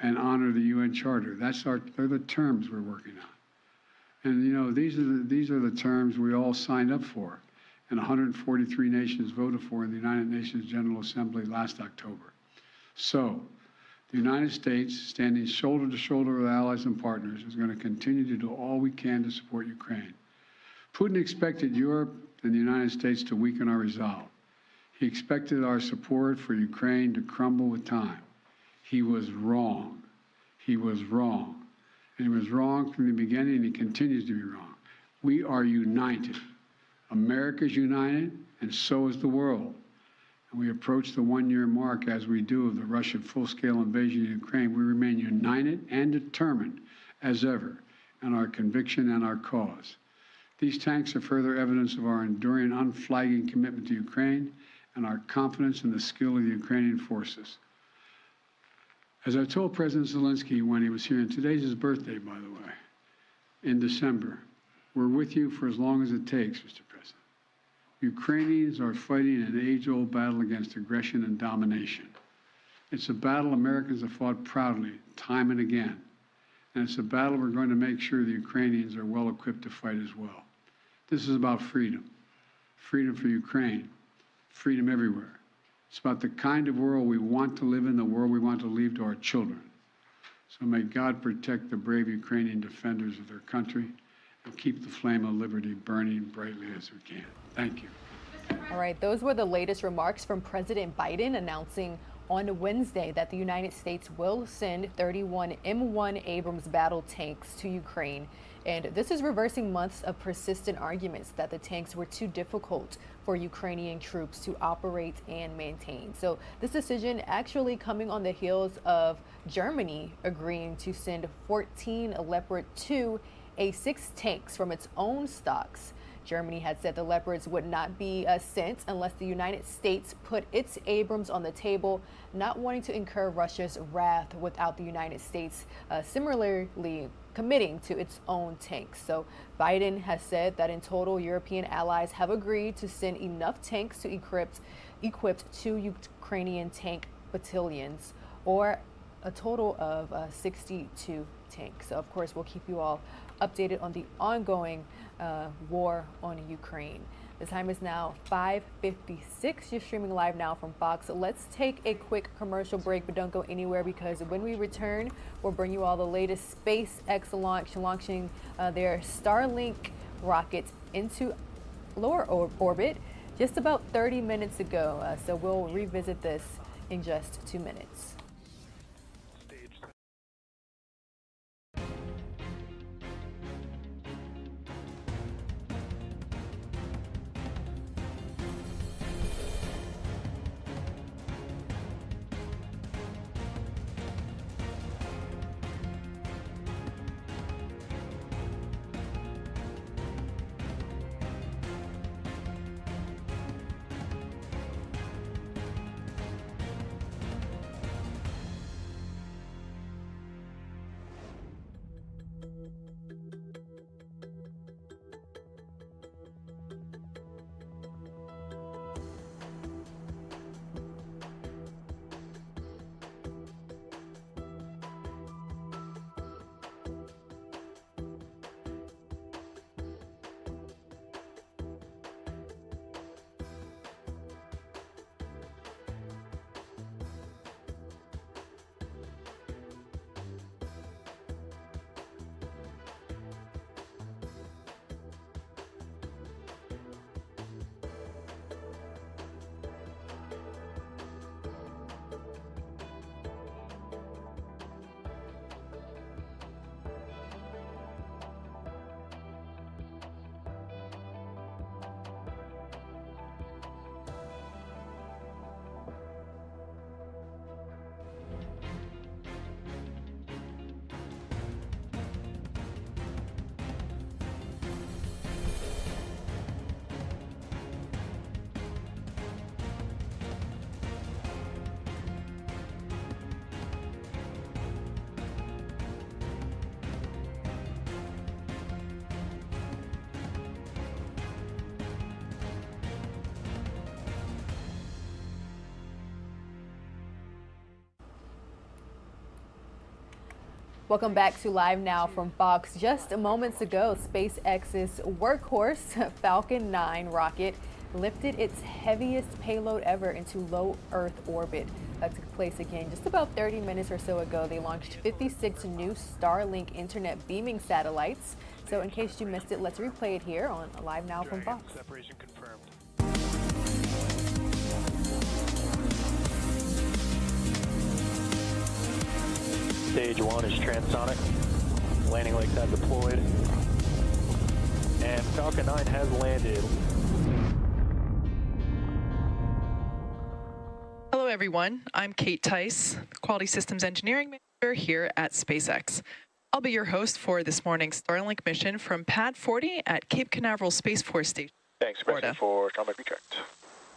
and honor the UN Charter, they're the terms we're working on. And you know, these are the terms we all signed up for, and 143 nations voted for in the United Nations General Assembly last October. So, the United States, standing shoulder to shoulder with allies and partners, is going to continue to do all we can to support Ukraine. Putin expected Europe and the United States to weaken our resolve. He expected our support for Ukraine to crumble with time. He was wrong. He was wrong. And he was wrong from the beginning, and he continues to be wrong. We are united. America's united, and so is the world. And we approach the one-year mark, as we do, of the Russian full-scale invasion of Ukraine. We remain united and determined as ever in our conviction and our cause. These tanks are further evidence of our enduring, unflagging commitment to Ukraine and our confidence in the skill of the Ukrainian forces. As I told President Zelensky when he was here, and today's his birthday, by the way, in December, we're with you for as long as it takes, Mr. President. Ukrainians are fighting an age-old battle against aggression and domination. It's a battle Americans have fought proudly, time and again. And it's a battle we're going to make sure the Ukrainians are well equipped to fight as well. This is about freedom. Freedom for Ukraine. Freedom everywhere. It's about the kind of world we want to live in, the world we want to leave to our children. So may God protect the brave Ukrainian defenders of their country and keep the flame of liberty burning brightly as we can. Thank you. All right, those were the latest remarks from President Biden announcing on Wednesday that the United States will send 31 M1 Abrams battle tanks to Ukraine. And this is reversing months of persistent arguments that the tanks were too difficult for Ukrainian troops to operate and maintain. So this decision actually coming on the heels of Germany agreeing to send 14 Leopard 2 A6 tanks from its own stocks. Germany had said the Leopards would not be sent unless the United States put its Abrams on the table, not wanting to incur Russia's wrath without the United States similarly committing to its own tanks. So Biden has said that in total, European allies have agreed to send enough tanks to equip 2 Ukrainian tank battalions, or a total of 62 tanks. So of course, we'll keep you all updated on the ongoing war on Ukraine. The time is now 5:56. You're streaming live now from Fox. Let's take a quick commercial break, but don't go anywhere, because when we return, we'll bring you all the latest SpaceX launching their Starlink rocket into lower orbit just about 30 minutes ago. So we'll revisit this in just 2 minutes. Welcome back to Live Now from Fox. Just moments ago, SpaceX's workhorse Falcon 9 rocket lifted its heaviest payload ever into low Earth orbit. That took place again just about 30 minutes or so ago. They launched 56 new Starlink internet beaming satellites. So in case you missed it, let's replay it here on Live Now from Fox. Separation confirmed. Stage 1 is transonic. Landing legs have deployed. And Falcon 9 has landed. Hello everyone, I'm Kate Tice, Quality Systems Engineering Manager here at SpaceX. I'll be your host for this morning's Starlink mission from Pad 40 at Cape Canaveral Space Force Station, Thanks, Florida. for Starlink rechecked.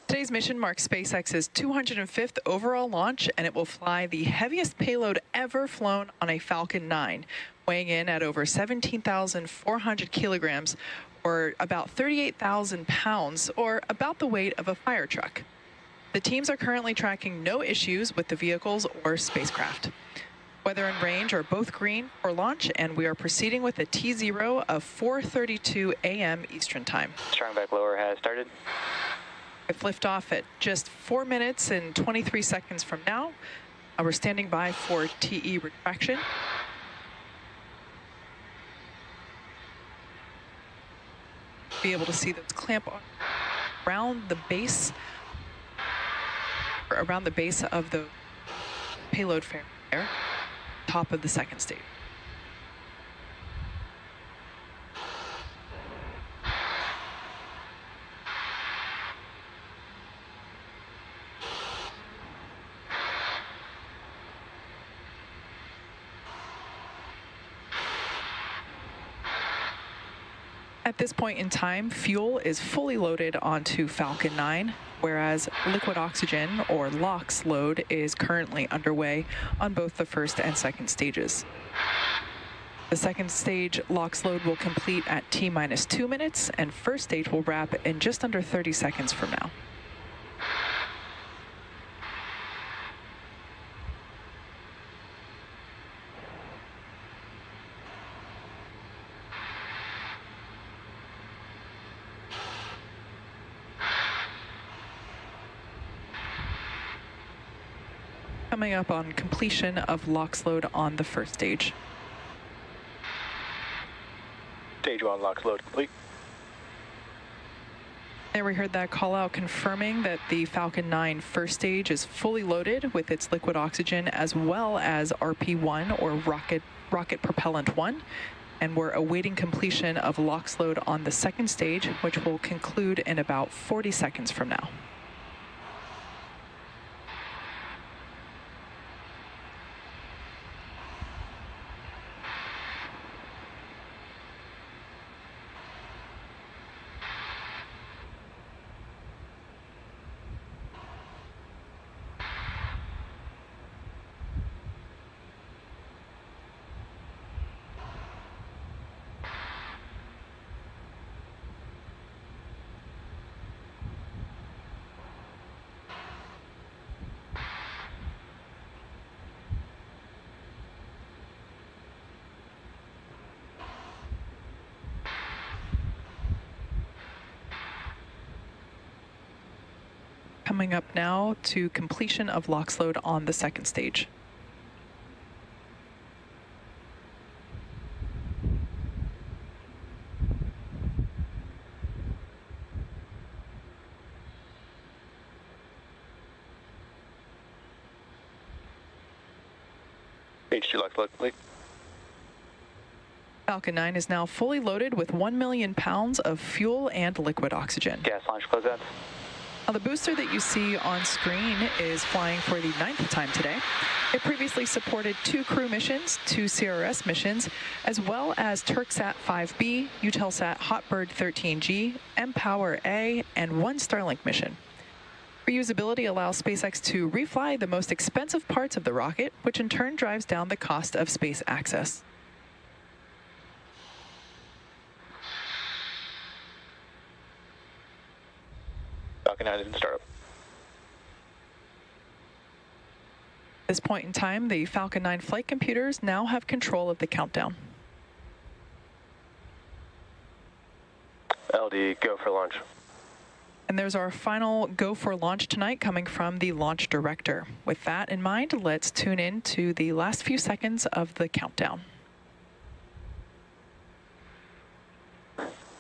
Today's mission marks SpaceX's 205th overall launch, and it will fly the heaviest payload ever flown on a Falcon 9, weighing in at over 17,400 kilograms, or about 38,000 pounds, or about the weight of a fire truck. The teams are currently tracking no issues with the vehicles or spacecraft. Weather and range are both green for launch, and we are proceeding with a T0 of 4:32 a.m. Eastern Time. Strong back lower has started. If liftoff at just 4 minutes and 23 seconds from now. We're standing by for TE retraction. Be able to see those clamp around the base of the payload fair, top of the second stage. At this point in time, fuel is fully loaded onto Falcon 9, whereas liquid oxygen, or LOX load, is currently underway on both the first and second stages. The second stage LOX load will complete at T-minus 2 minutes, and first stage will wrap in just under 30 seconds from now. coming up on completion of LOX load on the first stage. Stage 1 LOX load complete. There we heard that call out confirming that the Falcon 9 first stage is fully loaded with its liquid oxygen as well as RP1 or rocket propellant 1. And we're awaiting completion of LOX load on the second stage, which will conclude in about 40 seconds from now. Coming up now to completion of LOX load on the second stage. Stage 2 LOX load complete. Falcon 9 is now fully loaded with 1 million pounds of fuel and liquid oxygen. Gas launch closeouts. Now, the booster that you see on screen is flying for the 9th time today. It previously supported 2 crew missions, 2 CRS missions, as well as Turksat 5B, Eutelsat Hotbird 13G, mPOWER A, and 1 Starlink mission. Reusability allows SpaceX to refly the most expensive parts of the rocket, which in turn drives down the cost of space access. Falcon 9 didn't start up. At this point in time, the Falcon 9 flight computers now have control of the countdown. LD, go for launch. And there's our final go for launch tonight coming from the launch director. With that in mind, let's tune in to the last few seconds of the countdown.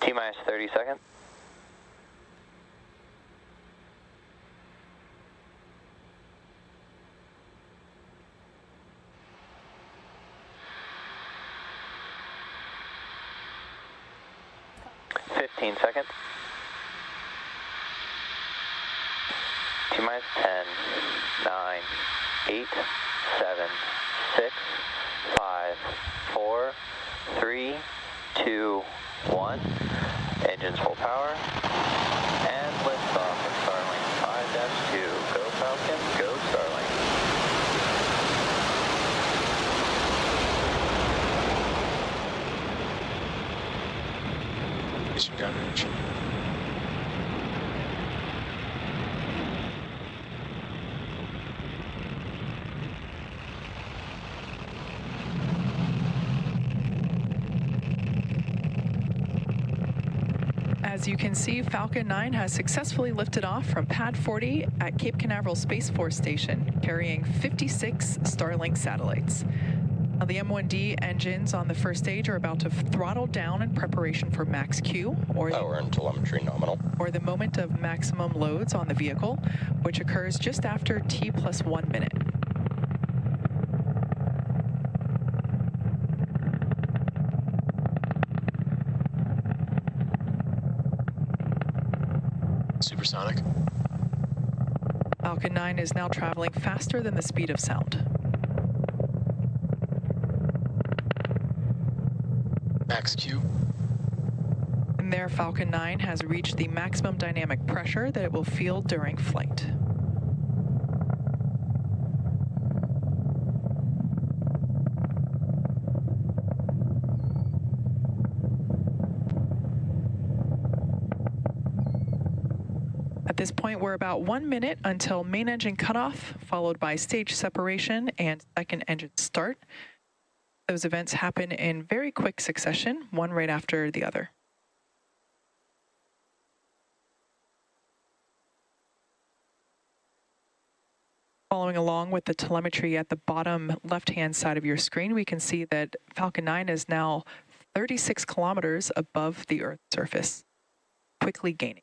T-minus 30 seconds. Seconds. T-minus 10, 9, 8, 7, 6, 5, 4, 3, 2, 1. Engines full power. And liftoff of Starlink 5-2. Go Falcon, go Starlink. Mission coverage. As you can see, Falcon 9 has successfully lifted off from Pad 40 at Cape Canaveral Space Force Station, carrying 56 Starlink satellites. Now, the M1D engines on the first stage are about to throttle down in preparation for max Q, or Power and telemetry nominal. Or the moment of maximum loads on the vehicle, which occurs just after T+1 minute. Supersonic. Falcon 9 is now traveling faster than the speed of sound. Max Q. And there, Falcon 9 has reached the maximum dynamic pressure that it will feel during flight. At this point, we're about 1 minute until main engine cutoff, followed by stage separation and second engine start. Those events happen in very quick succession, one right after the other. Following along with the telemetry at the bottom left-hand side of your screen, we can see that Falcon 9 is now 36 kilometers above the Earth's surface, quickly gaining.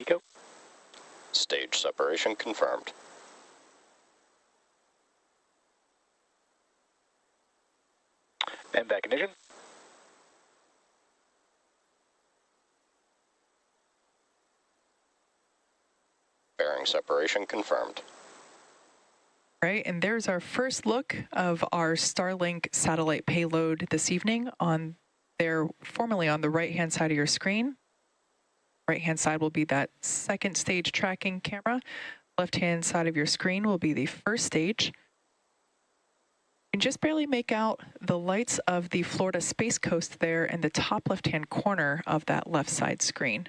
Go. Stage separation confirmed. And back ignition. Bearing separation confirmed. Right, and there's our first look of our Starlink satellite payload this evening on there, formerly on the right-hand side of your screen. Right-hand side will be that second stage tracking camera. Left-hand side of your screen will be the first stage. You can just barely make out the lights of the Florida Space Coast there in the top left-hand corner of that left side screen.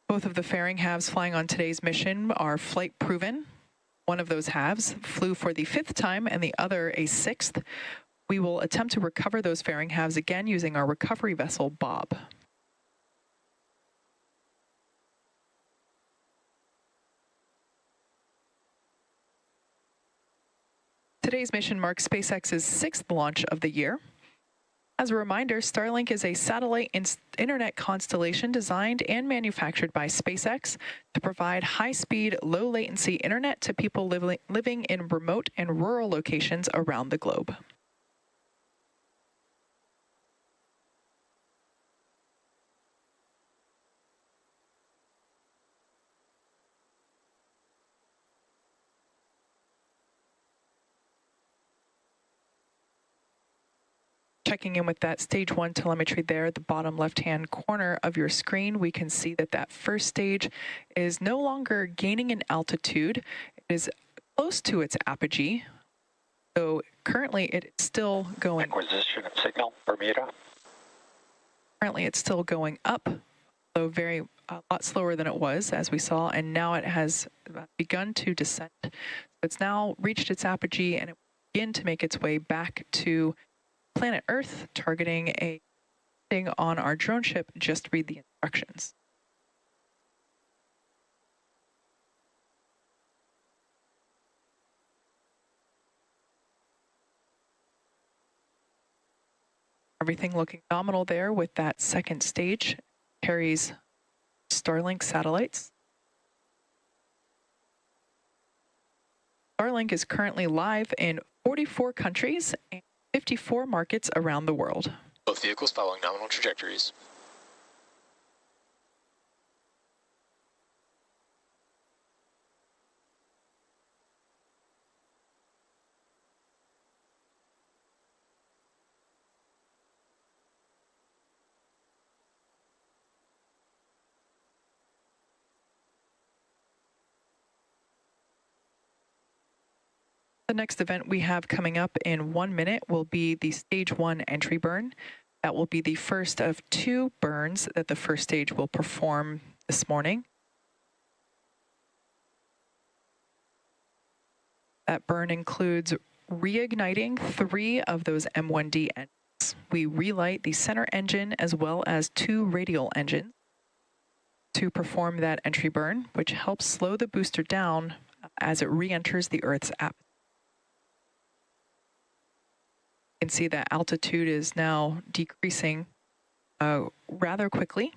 Both of the fairing halves flying on today's mission are flight proven. One of those halves flew for the 5th time and the other a 6th. We will attempt to recover those fairing halves again using our recovery vessel, Bob. Today's mission marks SpaceX's 6th launch of the year. As a reminder, Starlink is a satellite internet constellation designed and manufactured by SpaceX to provide high-speed, low-latency internet to people living in remote and rural locations around the globe. Checking in with that stage 1 telemetry there at the bottom left-hand corner of your screen, we can see that that first stage is no longer gaining in altitude. It is close to its apogee. So currently it's still going... Acquisition of signal, Bermuda. Currently it's still going up, though a lot slower than it was, as we saw, and now it has begun to descend. So it's now reached its apogee and it will begin to make its way back to planet Earth, targeting a thing on our drone ship. Just read the instructions. Everything looking nominal there with that second stage. Carries Starlink satellites. Starlink is currently live in 44 countries and 54 markets around the world. Both vehicles following nominal trajectories. The next event we have coming up in 1 minute will be the stage 1 entry burn. That will be the first of 2 burns that the first stage will perform this morning. That burn includes reigniting 3 of those M1D engines. We relight the center engine as well as 2 radial engines to perform that entry burn, which helps slow the booster down as it re-enters the Earth's atmosphere. You can see that altitude is now decreasing rather quickly.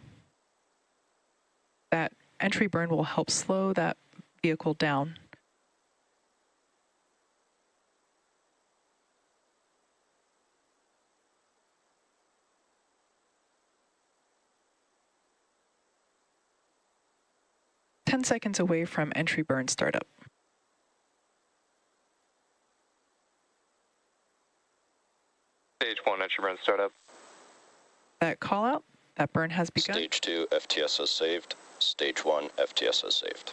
That entry burn will help slow that vehicle down. Ten seconds away from entry burn startup. Stage 1 entry burn startup. That call out That burn has begun. Stage 2 FTS is saved. Stage 1 FTS is saved.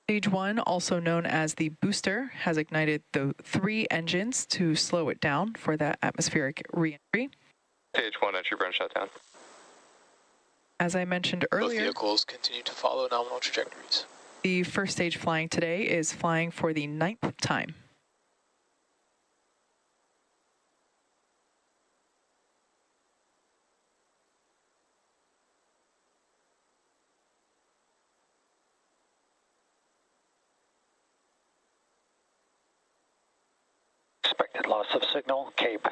Stage 1, also known as the booster, has ignited the 3 engines to slow it down for that atmospheric re-entry. Stage 1 entry burn shutdown. As I mentioned earlier, Both vehicles continue to follow nominal trajectories. The first stage flying today is flying for the 9th time. Expected loss of signal, Cape.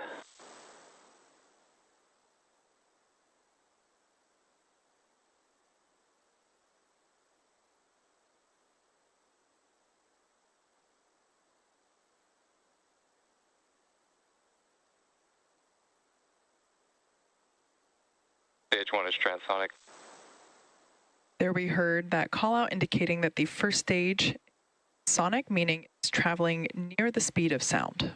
Stage 1 is transonic. There we heard that call out indicating that the first stage is sonic, meaning it's traveling near the speed of sound.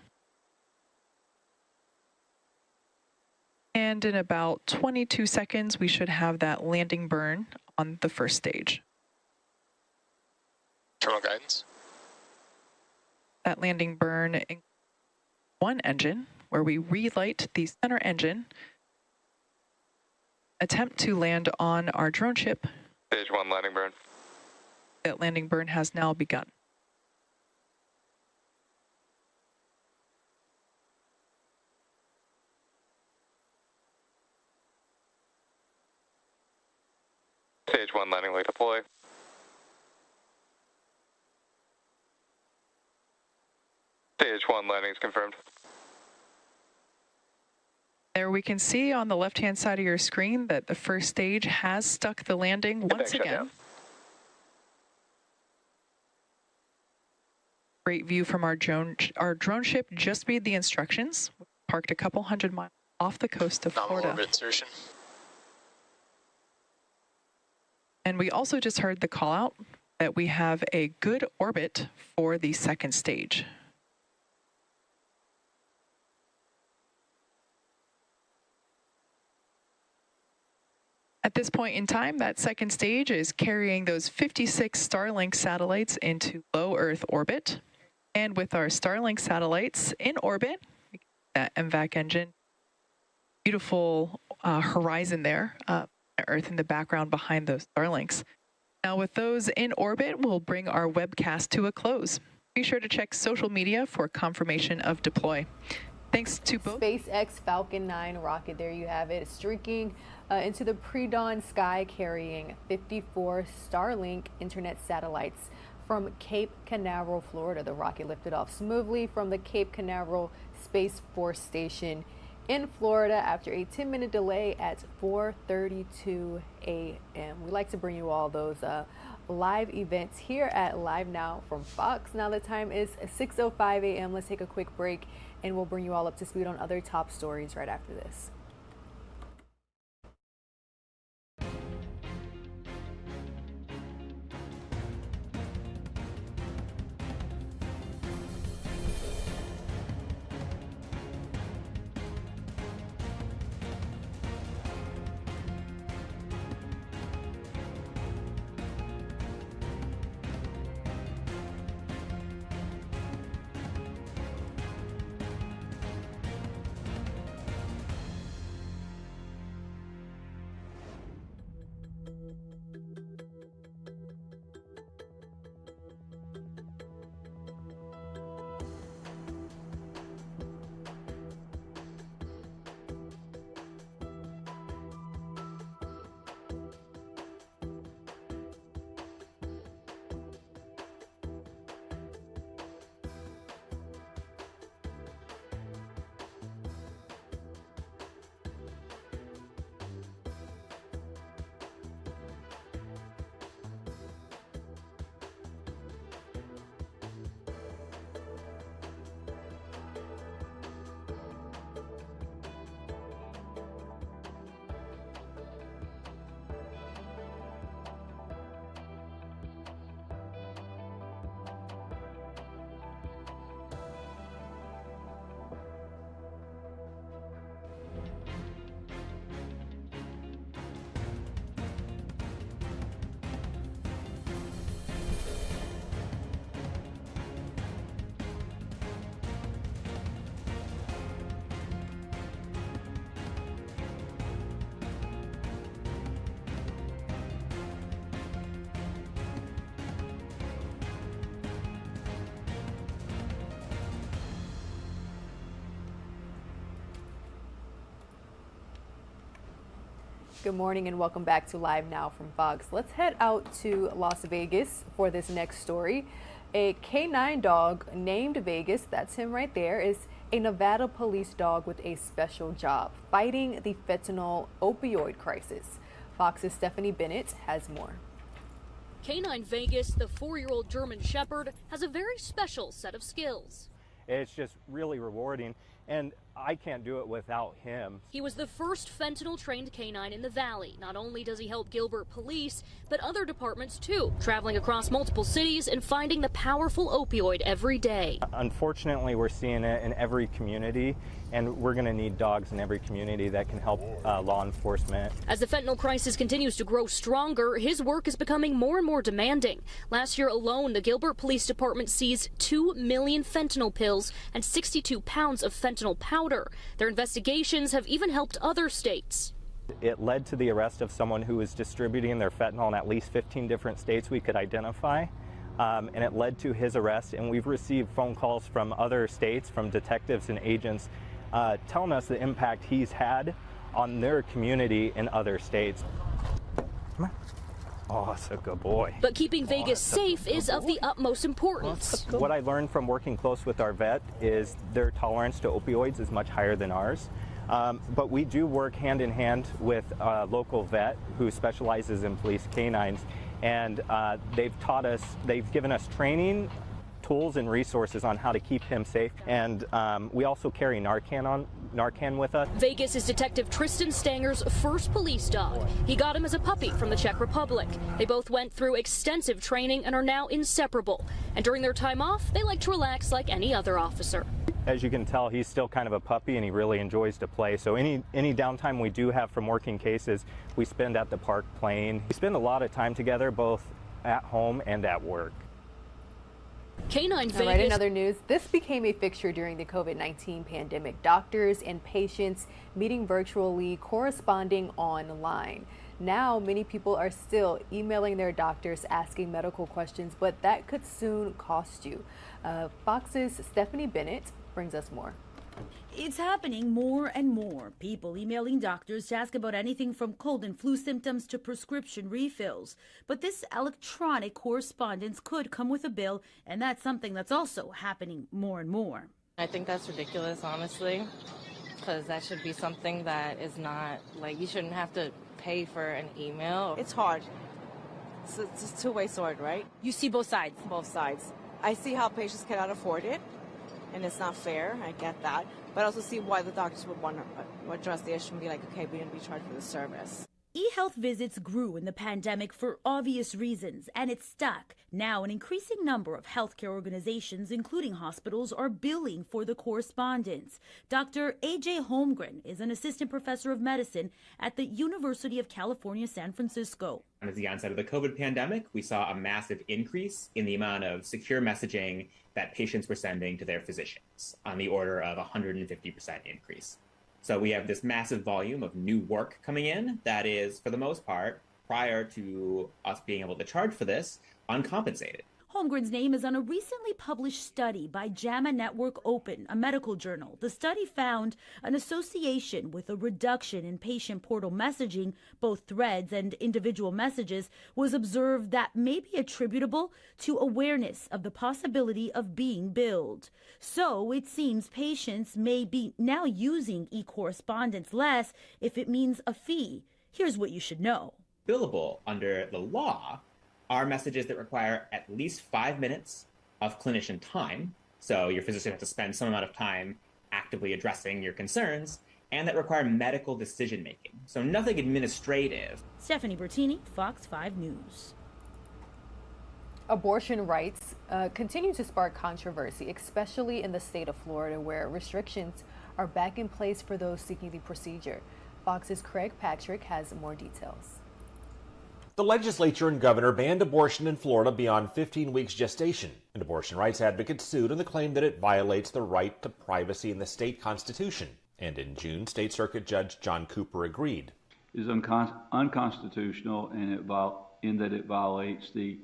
And in about 22 seconds, we should have that landing burn on the first stage. Terminal guidance. That landing burn includes one engine, where we relight the center engine, attempt to land on our drone ship. Stage 1 landing burn. That landing burn has now begun. Stage 1 landing light deploy. Stage 1 landing is confirmed. There we can see on the left-hand side of your screen that the first stage has stuck the landing once again. Great view from our drone ship just made the instructions. Parked a couple hundred miles off the coast of Florida. Orbit insertion. And we also just heard the call out that we have a good orbit for the second stage. At this point in time, that second stage is carrying those 56 Starlink satellites into low Earth orbit. And with our Starlink satellites in orbit, that MVAC engine, beautiful horizon there, Earth in the background behind those Starlinks. Now with those in orbit, we'll bring our webcast to a close. Be sure to check social media for confirmation of deploy. Thanks to both. SpaceX Falcon 9 rocket, there you have it, streaking into the pre-dawn sky, carrying 54 Starlink internet satellites from Cape Canaveral, Florida. The rocket lifted off smoothly from the Cape Canaveral Space Force Station in Florida after a 10-minute delay at 4:32 a.m. We like to bring you all those live events here at LiveNOW from Fox. Now the time is 6:05 a.m. Let's take a quick break and we'll bring you all up to speed on other top stories right after this. Good morning and welcome back to Live Now from Fox. Let's head out to Las Vegas for this next story. A canine dog named Vegas, that's him right there, is a Nevada police dog with a special job, fighting the fentanyl opioid crisis. Fox's Stephanie Bennett has more. Canine Vegas, the 4-year-old German Shepherd, has a very special set of skills. It's just really rewarding, and I can't do it without him. He was the first fentanyl-trained canine in the Valley. Not only does he help Gilbert police, but other departments too, traveling across multiple cities and finding the powerful opioid every day. Unfortunately, we're seeing it in every community, and we're going to need dogs in every community that can help law enforcement. As the fentanyl crisis continues to grow stronger, his work is becoming more and more demanding. Last year alone, the Gilbert Police Department seized 2 million fentanyl pills and 62 pounds of fentanyl powder. Their investigations have even helped other states. It led to the arrest of someone who was distributing their fentanyl in at least 15 different states we could identify. And it led to his arrest, and we've received phone calls from other states, from detectives and agents, telling us the impact he's had on their community in other states. Come on. Oh, that's a good boy. But keeping Vegas safe is of the utmost importance. What I learned from working close with our vet is their tolerance to opioids is much higher than ours. But we do work hand in hand with a local vet who specializes in police canines, and they've given us training, tools and resources on how to keep him safe. And we also carry Narcan with us. Vegas is Detective Tristan Stanger's first police dog. He got him as a puppy from the Czech Republic. They both went through extensive training and are now inseparable. And during their time off, they like to relax like any other officer. As you can tell, he's still kind of a puppy, and he really enjoys to play. So any downtime we do have from working cases, we spend at the park playing. We spend a lot of time together, both at home and at work. Canine Vegas. All right, in other news, this became a fixture during the COVID-19 pandemic. Doctors and patients meeting virtually, corresponding online. Now, many people are still emailing their doctors asking medical questions, but that could soon cost you. Fox's Stephanie Bennett brings us more. It's happening more and more. People emailing doctors to ask about anything from cold and flu symptoms to prescription refills. But this electronic correspondence could come with a bill, and that's something that's also happening more and more. I think that's ridiculous, honestly, because that should be something that is not, like, you shouldn't have to pay for an email. It's hard. It's a two-way sword, right? You see both sides? Both sides. I see how patients cannot afford it, and it's not fair. I get that. But I also see why the doctors would want to address the issue and be like, okay, we didn't be charged for the service. E-health visits grew in the pandemic for obvious reasons, and it's stuck. Now, an increasing number of healthcare organizations, including hospitals, are billing for the correspondence. Dr. A.J. Holmgren is an assistant professor of medicine at the University of California, San Francisco. At the onset of the COVID pandemic, we saw a massive increase in the amount of secure messaging that patients were sending to their physicians, on the order of 150% increase. So we have this massive volume of new work coming in that is, for the most part, prior to us being able to charge for this, uncompensated. Holmgren's name is on a recently published study by JAMA Network Open, a medical journal. The study found an association with a reduction in patient portal messaging, both threads and individual messages, was observed that may be attributable to awareness of the possibility of being billed. So it seems patients may be now using e-correspondence less if it means a fee. Here's what you should know. Billable under the law are messages that require at least 5 minutes of clinician time. So your physician has to spend some amount of time actively addressing your concerns, and that require medical decision-making. So nothing administrative. Stephanie Bertini, Fox 5 News. Abortion rights continue to spark controversy, especially in the state of Florida, where restrictions are back in place for those seeking the procedure. Fox's Craig Patrick has more details. The legislature and governor banned abortion in Florida beyond 15 weeks gestation, and abortion rights advocates sued on the claim that it violates the right to privacy in the state constitution. And in June, State Circuit Judge John Cooper agreed. It is unconstitutional in that it violates the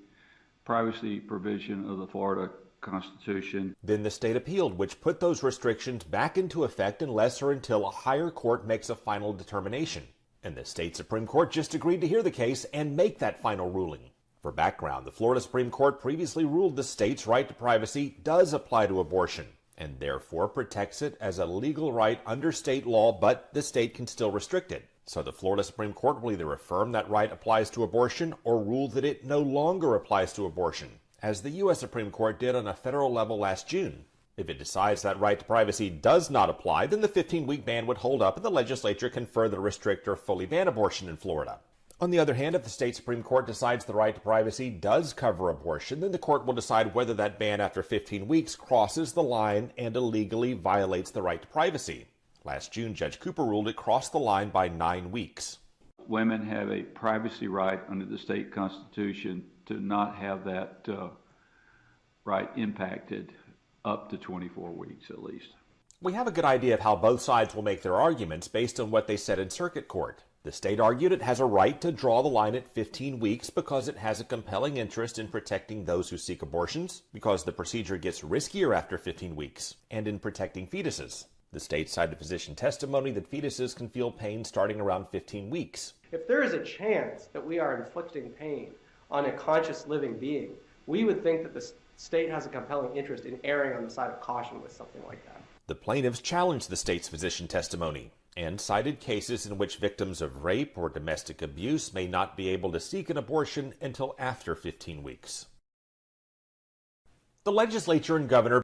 privacy provision of the Florida Constitution. Then the state appealed, which put those restrictions back into effect unless or until a higher court makes a final determination. And the state Supreme Court just agreed to hear the case and make that final ruling. For background, the Florida Supreme Court previously ruled the state's right to privacy does apply to abortion and therefore protects it as a legal right under state law, but the state can still restrict it. So the Florida Supreme Court will either affirm that right applies to abortion or rule that it no longer applies to abortion, as the U.S. Supreme Court did on a federal level last June. If it decides that right to privacy does not apply, then the 15-week ban would hold up and the legislature can further restrict or fully ban abortion in Florida. On the other hand, if the state Supreme Court decides the right to privacy does cover abortion, then the court will decide whether that ban after 15 weeks crosses the line and illegally violates the right to privacy. Last June, Judge Cooper ruled it crossed the line by 9 weeks. Women have a privacy right under the state constitution to not have that right impacted up to 24 weeks at least. We have a good idea of how both sides will make their arguments based on what they said in circuit court. The state argued it has a right to draw the line at 15 weeks because it has a compelling interest in protecting those who seek abortions, because the procedure gets riskier after 15 weeks, and in protecting fetuses. The state cited physician testimony that fetuses can feel pain starting around 15 weeks. If there is a chance that we are inflicting pain on a conscious living being, we would think that the state has a compelling interest in erring on the side of caution with something like that. The plaintiffs challenged the state's physician testimony and cited cases in which victims of rape or domestic abuse may not be able to seek an abortion until after 15 weeks. The legislature and governor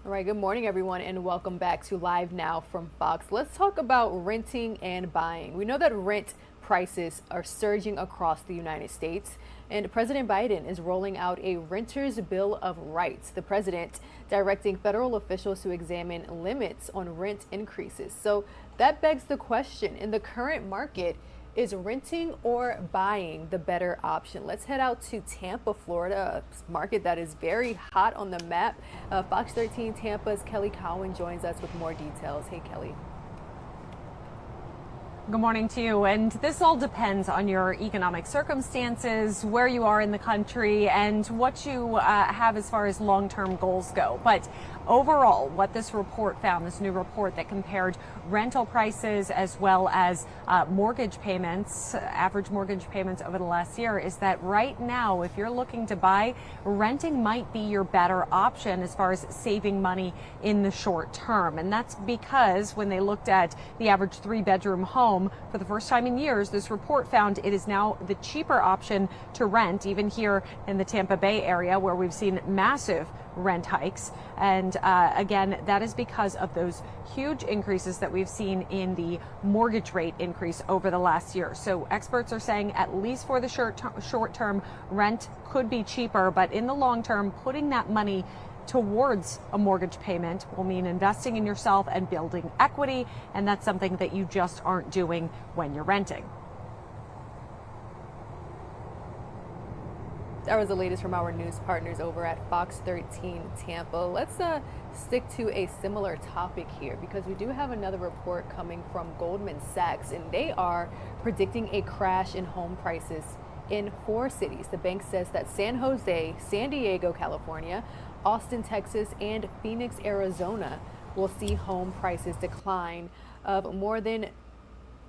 All right, good morning, everyone, and welcome back to Live Now from Fox. Let's talk about renting and buying. We know that rent prices are surging across the United States, and President Biden is rolling out a renter's bill of rights. The president directing federal officials to examine limits on rent increases. So that begs the question, in the current market, is renting or buying the better option? Let's head out to Tampa, Florida, a market that is very hot on the map. Fox 13 Tampa's Kelly Cowan joins us with more details. Hey, Kelly. Good morning to you. And this all depends on your economic circumstances, where you are in the country, and what you have as far as long-term goals go. But overall, what this report found, this new report that compared rental prices as well as mortgage payments, average mortgage payments over the last year, is that right now, if you're looking to buy, renting might be your better option as far as saving money in the short term. And that's because when they looked at the average 3-bedroom home home. For the first time in years, this report found it is now the cheaper option to rent, even here in the Tampa Bay area, where we've seen massive rent hikes. And again, that is because of those huge increases that we've seen in the mortgage rate increase over the last year. So experts are saying at least for the short term, rent could be cheaper, but in the long term, putting that money towards a mortgage payment will mean investing in yourself and building equity, and that's something that you just aren't doing when you're renting. That was the latest from our news partners over at Fox 13 Tampa. Let's stick to a similar topic here, because we do have another report coming from Goldman Sachs, and they are predicting a crash in home prices in 4 cities. The bank says that San Jose, San Diego, California, Austin, Texas, and Phoenix, Arizona will see home prices decline of more than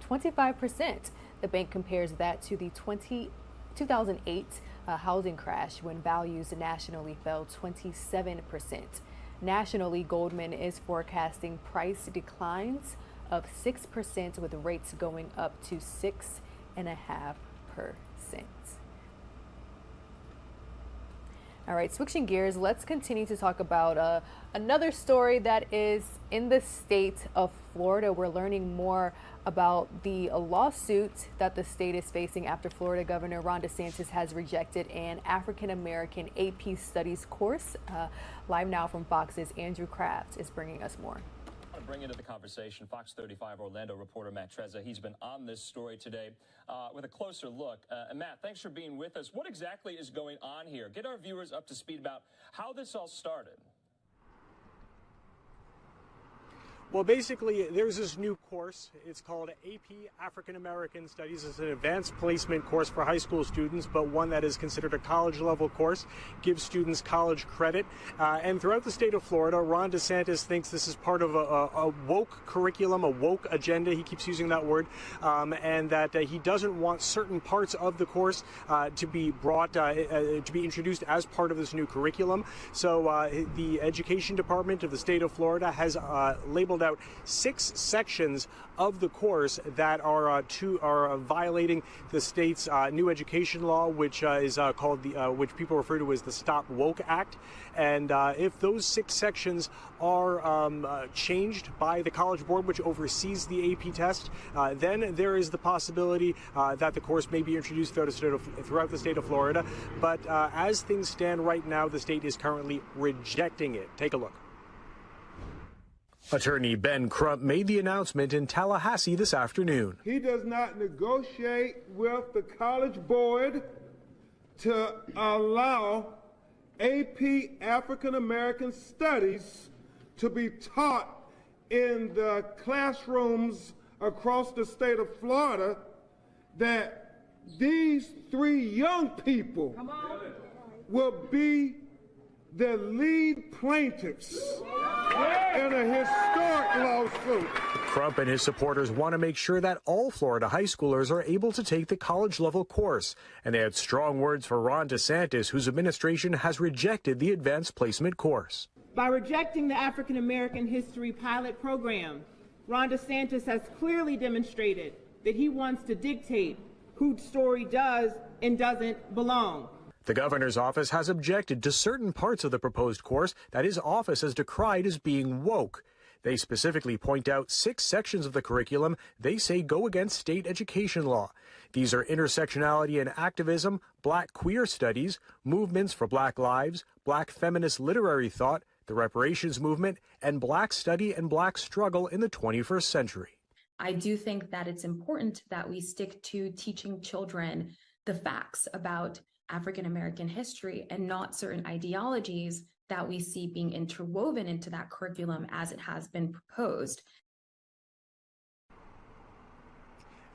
25%. The bank compares that to the 2008 housing crash, when values nationally fell 27%. Nationally, Goldman is forecasting price declines of 6%, with rates going up to 6.5%. All right, switching gears, let's continue to talk about another story that is in the state of Florida. We're learning more about the lawsuit that the state is facing after Florida Governor Ron DeSantis has rejected an African-American AP Studies course. Live now from Fox's Andrew Kraft is bringing us more. I want to bring into the conversation Fox 35 Orlando reporter Matt Trezza. He's been on this story today with a closer look. And Matt, thanks for being with us. What exactly is going on here? Get our viewers up to speed about how this all started. Well, basically, there's this new course. It's called AP African American Studies. It's an advanced placement course for high school students, but one that is considered a college-level course, gives students college credit. And throughout the state of Florida, Ron DeSantis thinks this is part of a woke curriculum, a woke agenda. He keeps using that word, and that he doesn't want certain parts of the course to be brought, to be introduced as part of this new curriculum. So the Education Department of the state of Florida has labeled out 6 sections of the course that are violating the state's new education law, which is called which people refer to as the Stop Woke Act. And if those 6 sections are changed by the College Board, which oversees the AP test, then there is the possibility that the course may be introduced throughout the state of Florida. But as things stand right now, the state is currently rejecting it. Take a look. Attorney Ben Crump made the announcement in Tallahassee this afternoon. He does not negotiate with the College Board to allow AP African American Studies to be taught in the classrooms across the state of Florida, that these 3 young people will be the lead plaintiffs in a historic lawsuit. Crump and his supporters want to make sure that all Florida high schoolers are able to take the college-level course, and they had strong words for Ron DeSantis, whose administration has rejected the advanced placement course. By rejecting the African American History Pilot Program, Ron DeSantis has clearly demonstrated that he wants to dictate whose story does and doesn't belong. The governor's office has objected to certain parts of the proposed course that his office has decried as being woke. They specifically point out 6 sections of the curriculum they say go against state education law. These are intersectionality and activism, black queer studies, movements for black lives, black feminist literary thought, the reparations movement, and black study and black struggle in the 21st century. I do think that it's important that we stick to teaching children the facts about African American history and not certain ideologies that we see being interwoven into that curriculum as it has been proposed.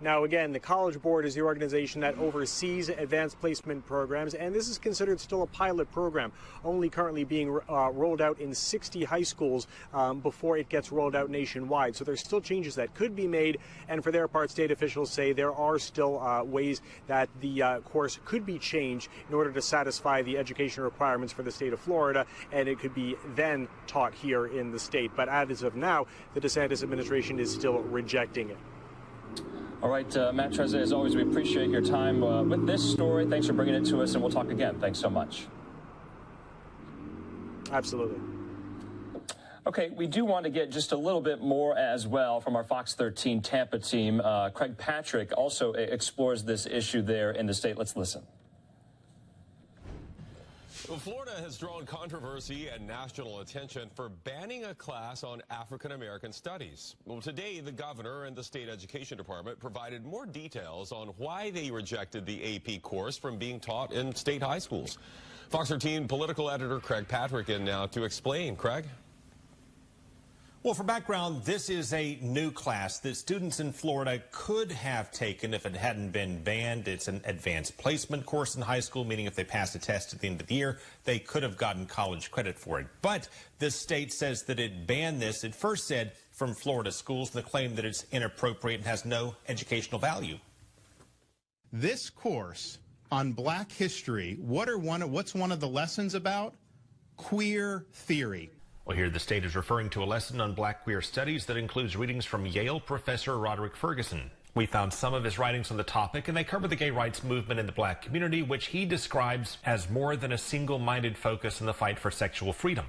Now, again, the College Board is the organization that oversees advanced placement programs, and this is considered still a pilot program, only currently being rolled out in 60 high schools before it gets rolled out nationwide. So there's still changes that could be made, and for their part, state officials say there are still ways that the course could be changed in order to satisfy the education requirements for the state of Florida, and it could be then taught here in the state. But as of now, the DeSantis administration is still rejecting it. All right, Matt Trezza, as always, we appreciate your time with this story. Thanks for bringing it to us, and we'll talk again. Thanks so much. Absolutely. Okay, we do want to get just a little bit more as well from our Fox 13 Tampa team. Craig Patrick also explores this issue there in the state. Let's listen. Florida has drawn controversy and national attention for banning a class on African American studies. Well, today, the governor and the state education department provided more details on why they rejected the AP course from being taught in state high schools. Fox 13 political editor Craig Patrick in now to explain. Craig? Well, for background, this is a new class that students in Florida could have taken if it hadn't been banned. It's an advanced placement course in high school, meaning if they passed a test at the end of the year, they could have gotten college credit for it. But the state says that it banned this. It first said from Florida schools, the claim that it's inappropriate and has no educational value. This course on Black history, what's one of the lessons about? Queer theory. Well, here the state is referring to a lesson on Black queer studies that includes readings from Yale professor Roderick Ferguson. We found some of his writings on the topic, and they cover the gay rights movement in the Black community, which he describes as more than a single-minded focus in the fight for sexual freedom.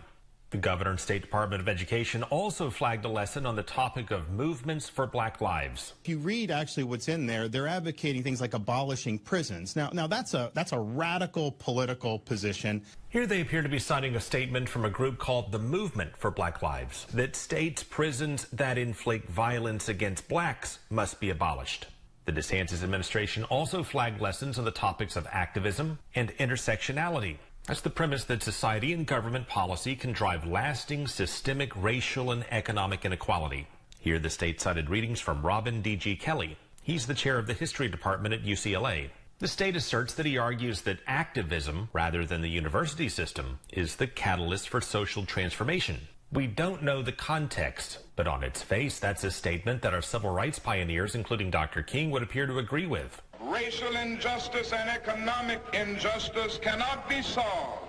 The governor and State Department of Education also flagged a lesson on the topic of movements for Black lives. If you read actually what's in there, they're advocating things like abolishing prisons. Now that's a radical political position. Here they appear to be citing a statement from a group called the Movement for Black Lives that states prisons that inflict violence against blacks must be abolished. The DeSantis administration also flagged lessons on the topics of activism and intersectionality. That's the premise that society and government policy can drive lasting systemic racial and economic inequality. Here the state cited readings from Robin D.G. Kelly. He's the chair of the history department at UCLA. The state asserts that he argues that activism, rather than the university system, is the catalyst for social transformation. We don't know the context, but on its face, that's a statement that our civil rights pioneers, including Dr. King, would appear to agree with. Racial injustice and economic injustice cannot be solved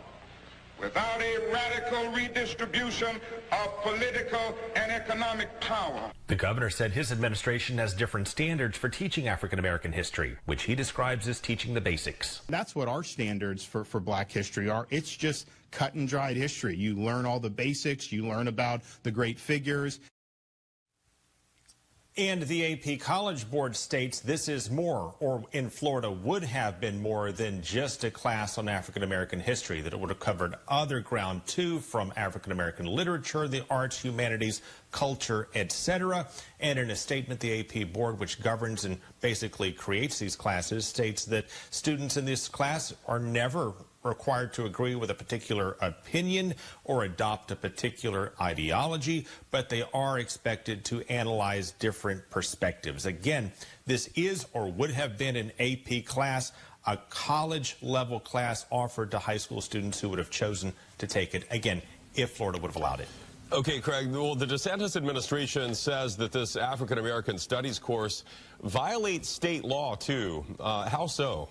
without a radical redistribution of political and economic power. The governor said his administration has different standards for teaching African American history, which he describes as teaching the basics. That's what our standards for Black history are. It's just cut and dried history. You learn all the basics, you learn about the great figures. And the AP College Board states this is more, or in Florida would have been more than just a class on African American history, that it would have covered other ground too, from African American literature, the arts, humanities, culture, etc. And in a statement, the AP Board, which governs and basically creates these classes, states that students in this class are never required to agree with a particular opinion or adopt a particular ideology, but they are expected to analyze different perspectives. Again, this is or would have been an AP class, a college-level class offered to high school students who would have chosen to take it, again, if Florida would have allowed it. Okay, Craig, well, the DeSantis administration says that this African American Studies course violates state law, too. How so?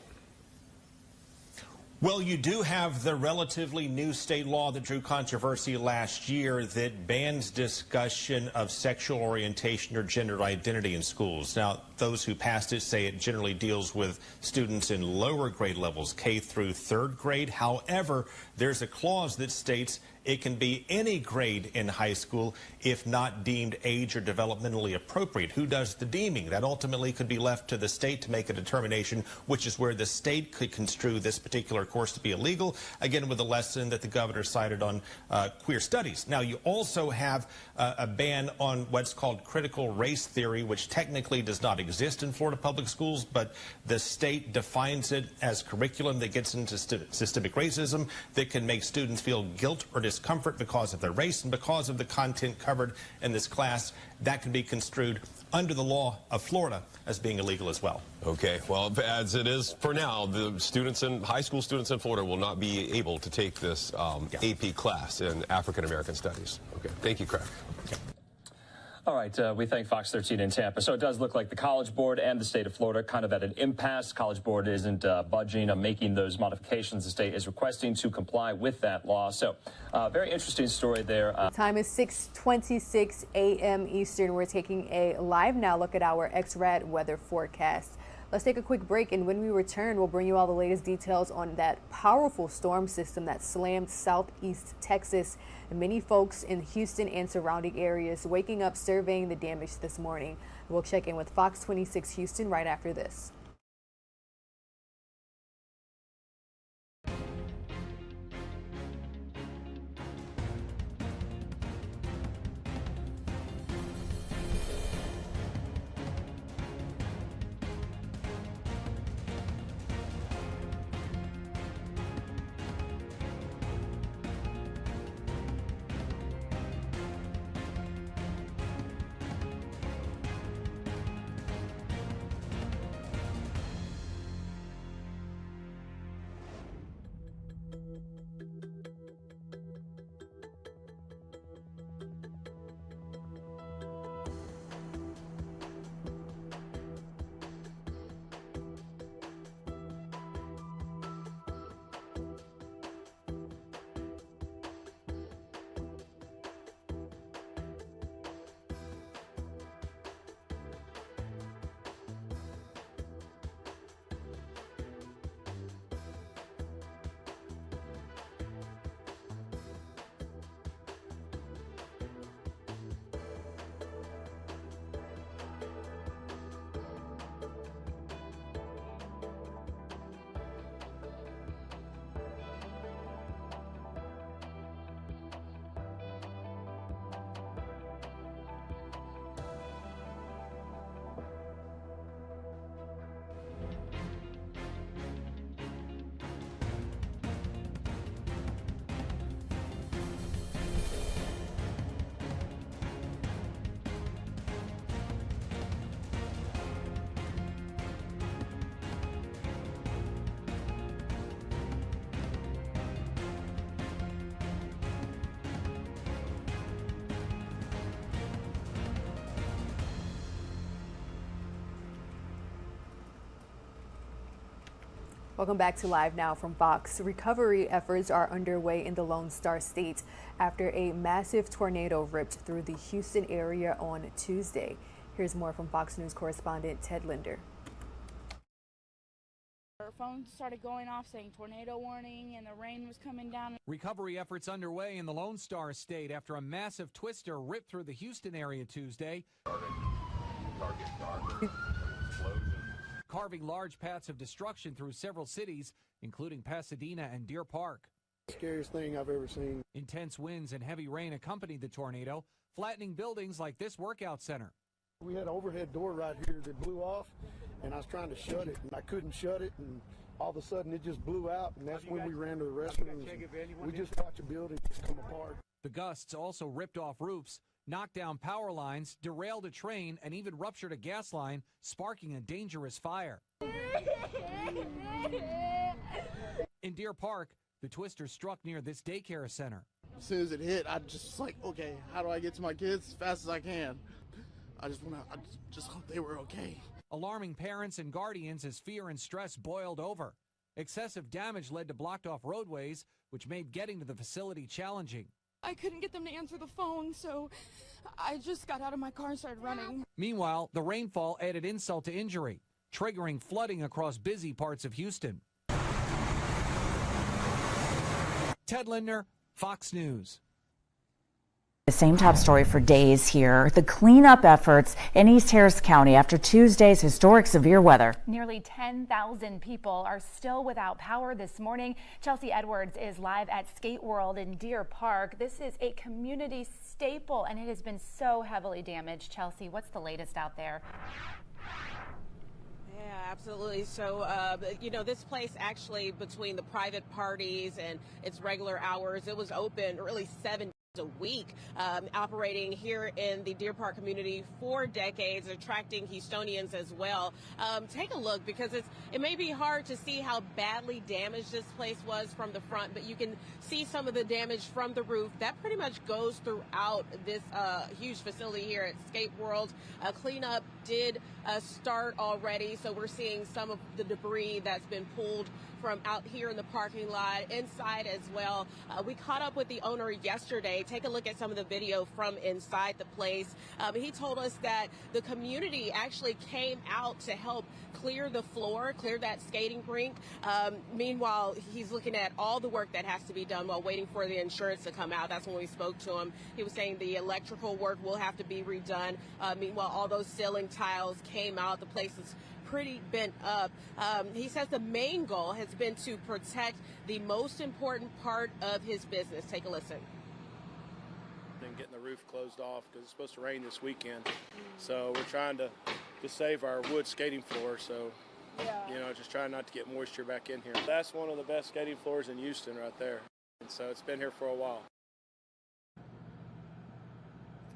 Well, you do have the relatively new state law that drew controversy last year that bans discussion of sexual orientation or gender identity in schools. Now, those who passed it say it generally deals with students in lower grade levels, K through third grade. However, there's a clause that states it can be any grade in high school if not deemed age or developmentally appropriate. Who does the deeming? That ultimately could be left to the state to make a determination, which is where the state could construe this particular course to be illegal, again with a lesson that the governor cited on queer studies. Now, you also have a ban on what's called critical race theory, which technically does not exist in Florida public schools, but the state defines it as curriculum that gets into systemic racism that can make students feel guilt or discomfort because of their race and because of the content covered in this class. That can be construed under the law of Florida as being illegal as well. Okay, well, as it is for now, the students in high school students in Florida will not be able to take this AP class in African American Studies. Okay, thank you, Craig. Okay. All right, we thank Fox 13 in Tampa. So it does look like the College Board and the state of Florida kind of at an impasse. College Board isn't budging on making those modifications. The state is requesting to comply with that law. So very interesting story there. Time is 6:26 a.m. Eastern. We're taking a live now look at our XRAD weather forecast. Let's take a quick break, and when we return, we'll bring you all the latest details on that powerful storm system that slammed southeast Texas. And many folks in Houston and surrounding areas waking up surveying the damage this morning. We'll check in with Fox 26 Houston right after this. Welcome back to Live Now from Fox. Recovery efforts are underway in the Lone Star State after a massive tornado ripped through the Houston area on Tuesday. Here's more from Fox News correspondent Ted Linder. Our phone started going off saying tornado warning and the rain was coming down. Recovery efforts underway in the Lone Star State after a massive twister ripped through the Houston area Tuesday, carving large paths of destruction through several cities, including Pasadena and Deer Park. Scariest thing I've ever seen. Intense winds and heavy rain accompanied the tornado, flattening buildings like this workout center. We had an overhead door right here that blew off, and I was trying to shut it, and I couldn't shut it, and all of a sudden it just blew out, and that's when we ran to the restrooms. We just watched a building just come apart. The gusts also ripped off roofs, knocked down power lines, derailed a train, and even ruptured a gas line, sparking a dangerous fire. In Deer Park, the twister struck near this daycare center. As soon as it hit, I just like, okay, how do I get to my kids as fast as I can? I just hope they were okay. Alarming parents and guardians as fear and stress boiled over. Excessive damage led to blocked off roadways, which made getting to the facility challenging. I couldn't get them to answer the phone, so I just got out of my car and started running. Meanwhile, the rainfall added insult to injury, triggering flooding across busy parts of Houston. Ted Linder, Fox News. The same top story for days here. The cleanup efforts in East Harris County after Tuesday's historic severe weather. Nearly 10,000 people are still without power this morning. Chelsea Edwards is live at Skate World in Deer Park. This is a community staple and it has been so heavily damaged. Chelsea, what's the latest out there? Yeah, absolutely. So, this place actually between the private parties and its regular hours, it was open really 7 days a week, operating here in the Deer Park community for decades, attracting Houstonians as well. Take a look, because it may be hard to see how badly damaged this place was from the front, but you can see some of the damage from the roof. That pretty much goes throughout this huge facility here at Skate World. Cleanup did start already, so we're seeing some of the debris that's been pulled from out here in the parking lot, inside as well. We caught up with the owner yesterday. Take a look at some of the video from inside the place. He told us that the community actually came out to help clear the floor, clear that skating rink. Meanwhile, he's looking at all the work that has to be done while waiting for the insurance to come out. That's when we spoke to him. He was saying the electrical work will have to be redone. Meanwhile, all those ceiling tiles came out. The place is pretty bent up. He says the main goal has been to protect the most important part of his business. Take a listen. And getting the roof closed off because it's supposed to rain this weekend. So we're trying to save our wood skating floor. So, just trying not to get moisture back in here. That's one of the best skating floors in Houston right there. And so it's been here for a while.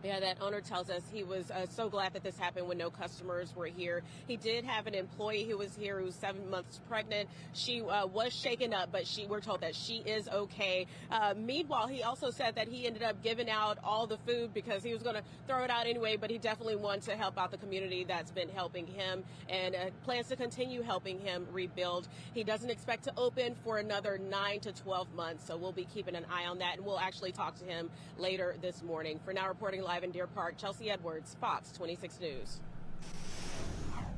Yeah, that owner tells us he was so glad that this happened when no customers were here. He did have an employee who was here who was 7 months pregnant. She was shaken up, but we're told that she is okay. Meanwhile, he also said that he ended up giving out all the food because he was going to throw it out anyway, but he definitely wanted to help out the community that's been helping him and plans to continue helping him rebuild. He doesn't expect to open for another 9 to 12 months, so we'll be keeping an eye on that, and we'll actually talk to him later this morning. For now, reporting live in Deer Park, Chelsea Edwards, Fox 26 News.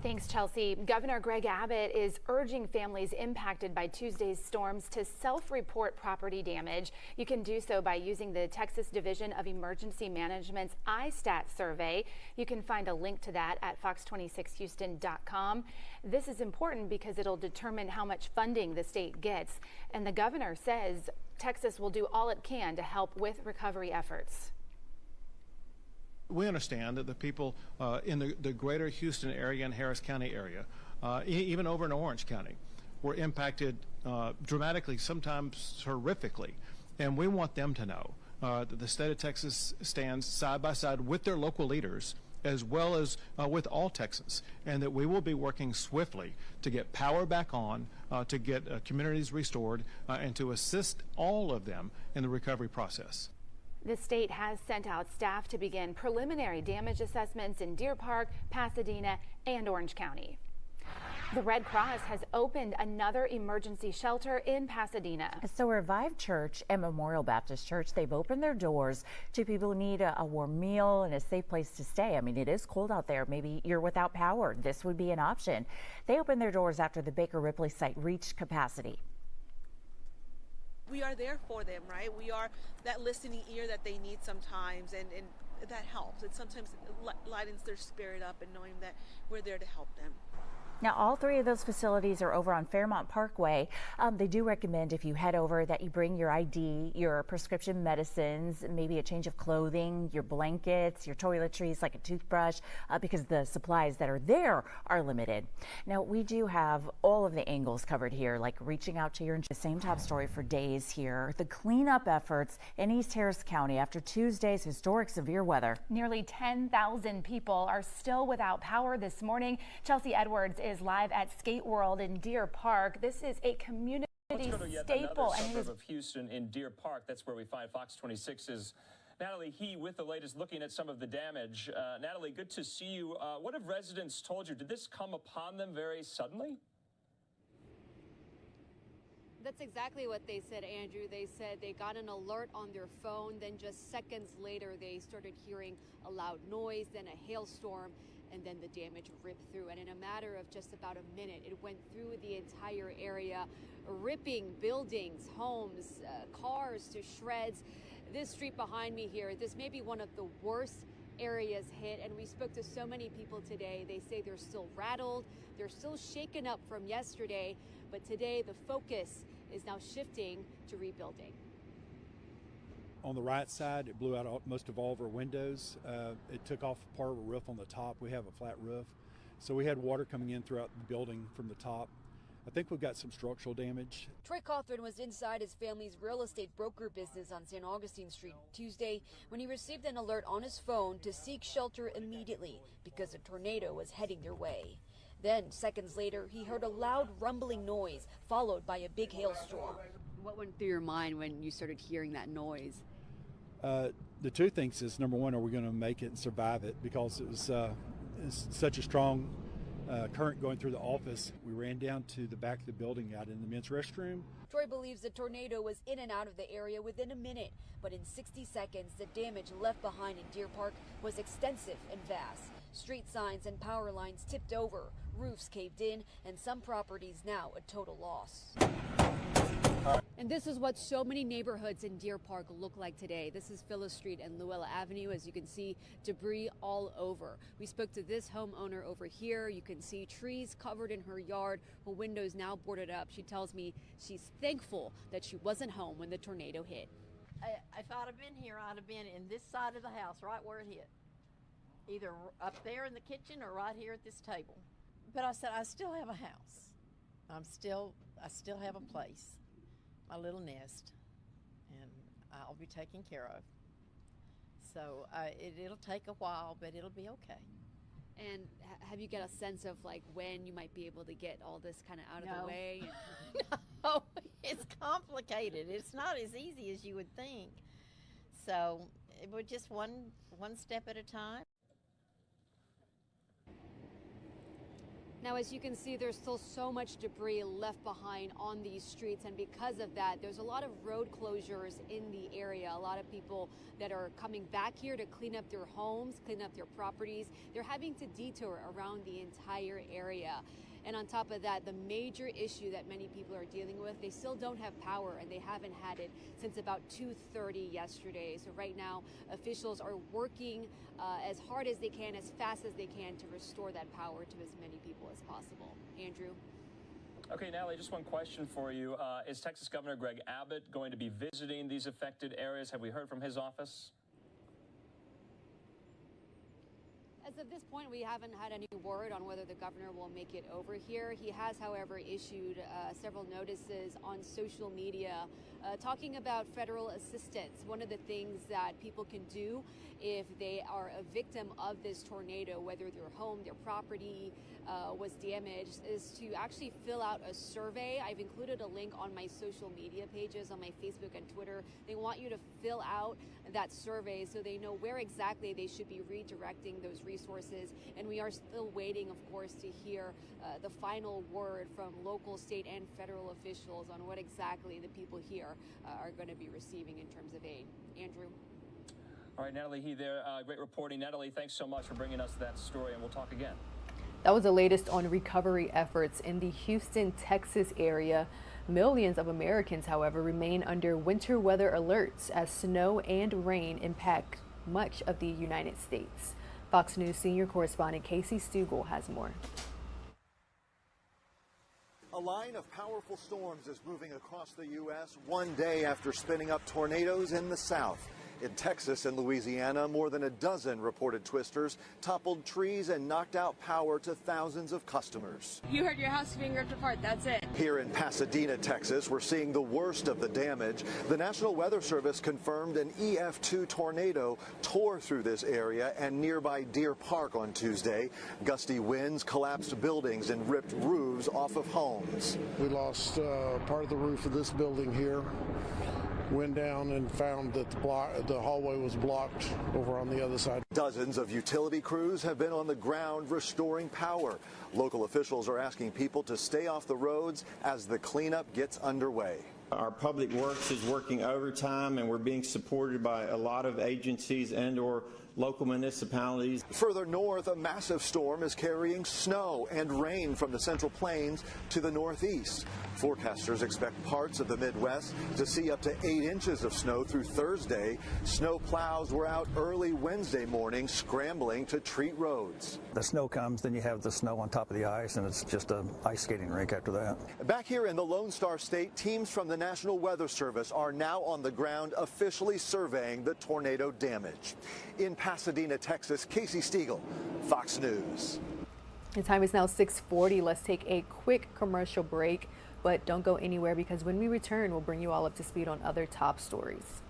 Thanks, Chelsea. Governor Greg Abbott is urging families impacted by Tuesday's storms to self-report property damage. You can do so by using the Texas Division of Emergency Management's iStat survey. You can find a link to that at fox26houston.com. This is important because it'll determine how much funding the state gets. And the governor says Texas will do all it can to help with recovery efforts. We understand that the people in the greater Houston area and Harris County area, even over in Orange County, were impacted dramatically, sometimes horrifically. And we want them to know that the state of Texas stands side by side with their local leaders, as well as with all Texans, and that we will be working swiftly to get power back on, to get communities restored, and to assist all of them in the recovery process. The state has sent out staff to begin preliminary damage assessments in Deer Park, Pasadena, and Orange County. The Red Cross has opened another emergency shelter in Pasadena. So Revive Church and Memorial Baptist Church, they've opened their doors to people who need a warm meal and a safe place to stay. I mean, it is cold out there. Maybe you're without power. This would be an option. They opened their doors after the Baker Ripley site reached capacity. We are there for them, right? We are that listening ear that they need sometimes, and that helps. It sometimes lightens their spirit up, and knowing that we're there to help them. Now, all three of those facilities are over on Fairmont Parkway. They do recommend if you head over that you bring your ID, your prescription medicines, maybe a change of clothing, your blankets, your toiletries, like a toothbrush, because the supplies that are there are limited. Now, we do have all of the angles covered here, like reaching out to your the same top story for days here. The cleanup efforts in East Harris County after Tuesday's historic severe weather. Nearly 10,000 people are still without power this morning. Chelsea Edwards is live at Skate World in Deer Park. This is a community staple. And suburb of Houston in Deer Park. That's where we find Fox 26's Natalie He with the latest, looking at some of the damage. Natalie, good to see you. What have residents told you? Did this come upon them very suddenly? That's exactly what they said, Andrew. They said they got an alert on their phone. Then just seconds later, they started hearing a loud noise, then a hailstorm, and then the damage ripped through. And in a matter of just about a minute, it went through the entire area, ripping buildings, homes, cars to shreds. This street behind me here, this may be one of the worst areas hit, and we spoke to so many people today. They say they're still rattled, they're still shaken up from yesterday, but today the focus is now shifting to rebuilding. On the right side, it blew out most of all of our windows. It took off part of a roof on the top. We have a flat roof. So we had water coming in throughout the building from the top. I think we've got some structural damage. Troy Cothran was inside his family's real estate broker business on St. Augustine Street Tuesday when he received an alert on his phone to seek shelter immediately because a tornado was heading their way. Then, seconds later, he heard a loud rumbling noise followed by a big hailstorm. What went through your mind when you started hearing that noise? The two things is, number one, are we going to make it and survive it? Because it was it's such a strong current going through the office. We ran down to the back of the building out in the men's restroom. Troy believes the tornado was in and out of the area within a minute, but in 60 seconds, the damage left behind in Deer Park was extensive and vast. Street signs and power lines tipped over, roofs caved in, and some properties now a total loss. And this is what so many neighborhoods in Deer Park look like today. This is Phyllis Street and Luella Avenue. As you can see, debris all over. We spoke to this homeowner over here. You can see trees covered in her yard, her windows now boarded up. She tells me she's thankful that she wasn't home when the tornado hit. If I'd have been here, I'd have been in this side of the house, right where it hit. Either up there in the kitchen or right here at this table. But I said, I still have a house. I still have a place, my little nest, and I'll be taken care of. So it'll take a while, but it'll be okay. And have you got a sense of like when you might be able to get all this kind of out of the way? No, it's complicated. It's not as easy as you would think. So we're just one step at a time. Now, as you can see, there's still so much debris left behind on these streets, and because of that, there's a lot of road closures in the area. A lot of people that are coming back here to clean up their homes, clean up their properties, they're having to detour around the entire area. And on top of that, the major issue that many people are dealing with, they still don't have power, and they haven't had it since about 2:30 yesterday. So right now, officials are working as hard as they can, as fast as they can to restore that power to as many people as possible. Andrew? Okay, Natalie, just one question for you. Is Texas Governor Greg Abbott going to be visiting these affected areas? Have we heard from his office? As of this point, we haven't had any word on whether the governor will make it over here. He has, however, issued several notices on social media talking about federal assistance. One of the things that people can do if they are a victim of this tornado, whether their home, their property was damaged, is to actually fill out a survey. I've included a link on my social media pages, on my Facebook and Twitter. They want you to fill out that survey so they know where exactly they should be redirecting those resources. And we are still waiting, of course, to hear the final word from local, state, and federal officials on what exactly the people here are going to be receiving in terms of aid. Andrew? All right, Natalie He there. Great reporting. Natalie, thanks so much for bringing us that story, and we'll talk again. That was the latest on recovery efforts in the Houston, Texas area. Millions of Americans, however, remain under winter weather alerts as snow and rain impact much of the United States. Fox News senior correspondent Casey Stugel has more. A line of powerful storms is moving across the U.S. one day after spinning up tornadoes in the south. In Texas and Louisiana, more than a dozen reported twisters toppled trees and knocked out power to thousands of customers. You heard your house being ripped apart, that's it. Here in Pasadena, Texas, we're seeing the worst of the damage. The National Weather Service confirmed an EF2 tornado tore through this area and nearby Deer Park on Tuesday. Gusty winds collapsed buildings and ripped roofs off of homes. We lost part of the roof of this building here. Went down and found that the hallway was blocked over on the other side. Dozens of utility crews have been on the ground restoring power. Local officials are asking people to stay off the roads as the cleanup gets underway. Our public works is working overtime, and we're being supported by a lot of agencies and/or local municipalities. Further north, a massive storm is carrying snow and rain from the Central Plains to the northeast. Forecasters expect parts of the Midwest to see up to 8 inches of snow through Thursday. Snow plows were out early Wednesday morning, scrambling to treat roads. The snow comes, then you have the snow on top of the ice, and it's just an ice skating rink after that. Back here in the Lone Star State, teams from the National Weather Service are now on the ground officially surveying the tornado damage. In Pasadena, Texas, Casey Stugel, Fox News. The time is now 6:40. Let's take a quick commercial break, but don't go anywhere because when we return, we'll bring you all up to speed on other top stories.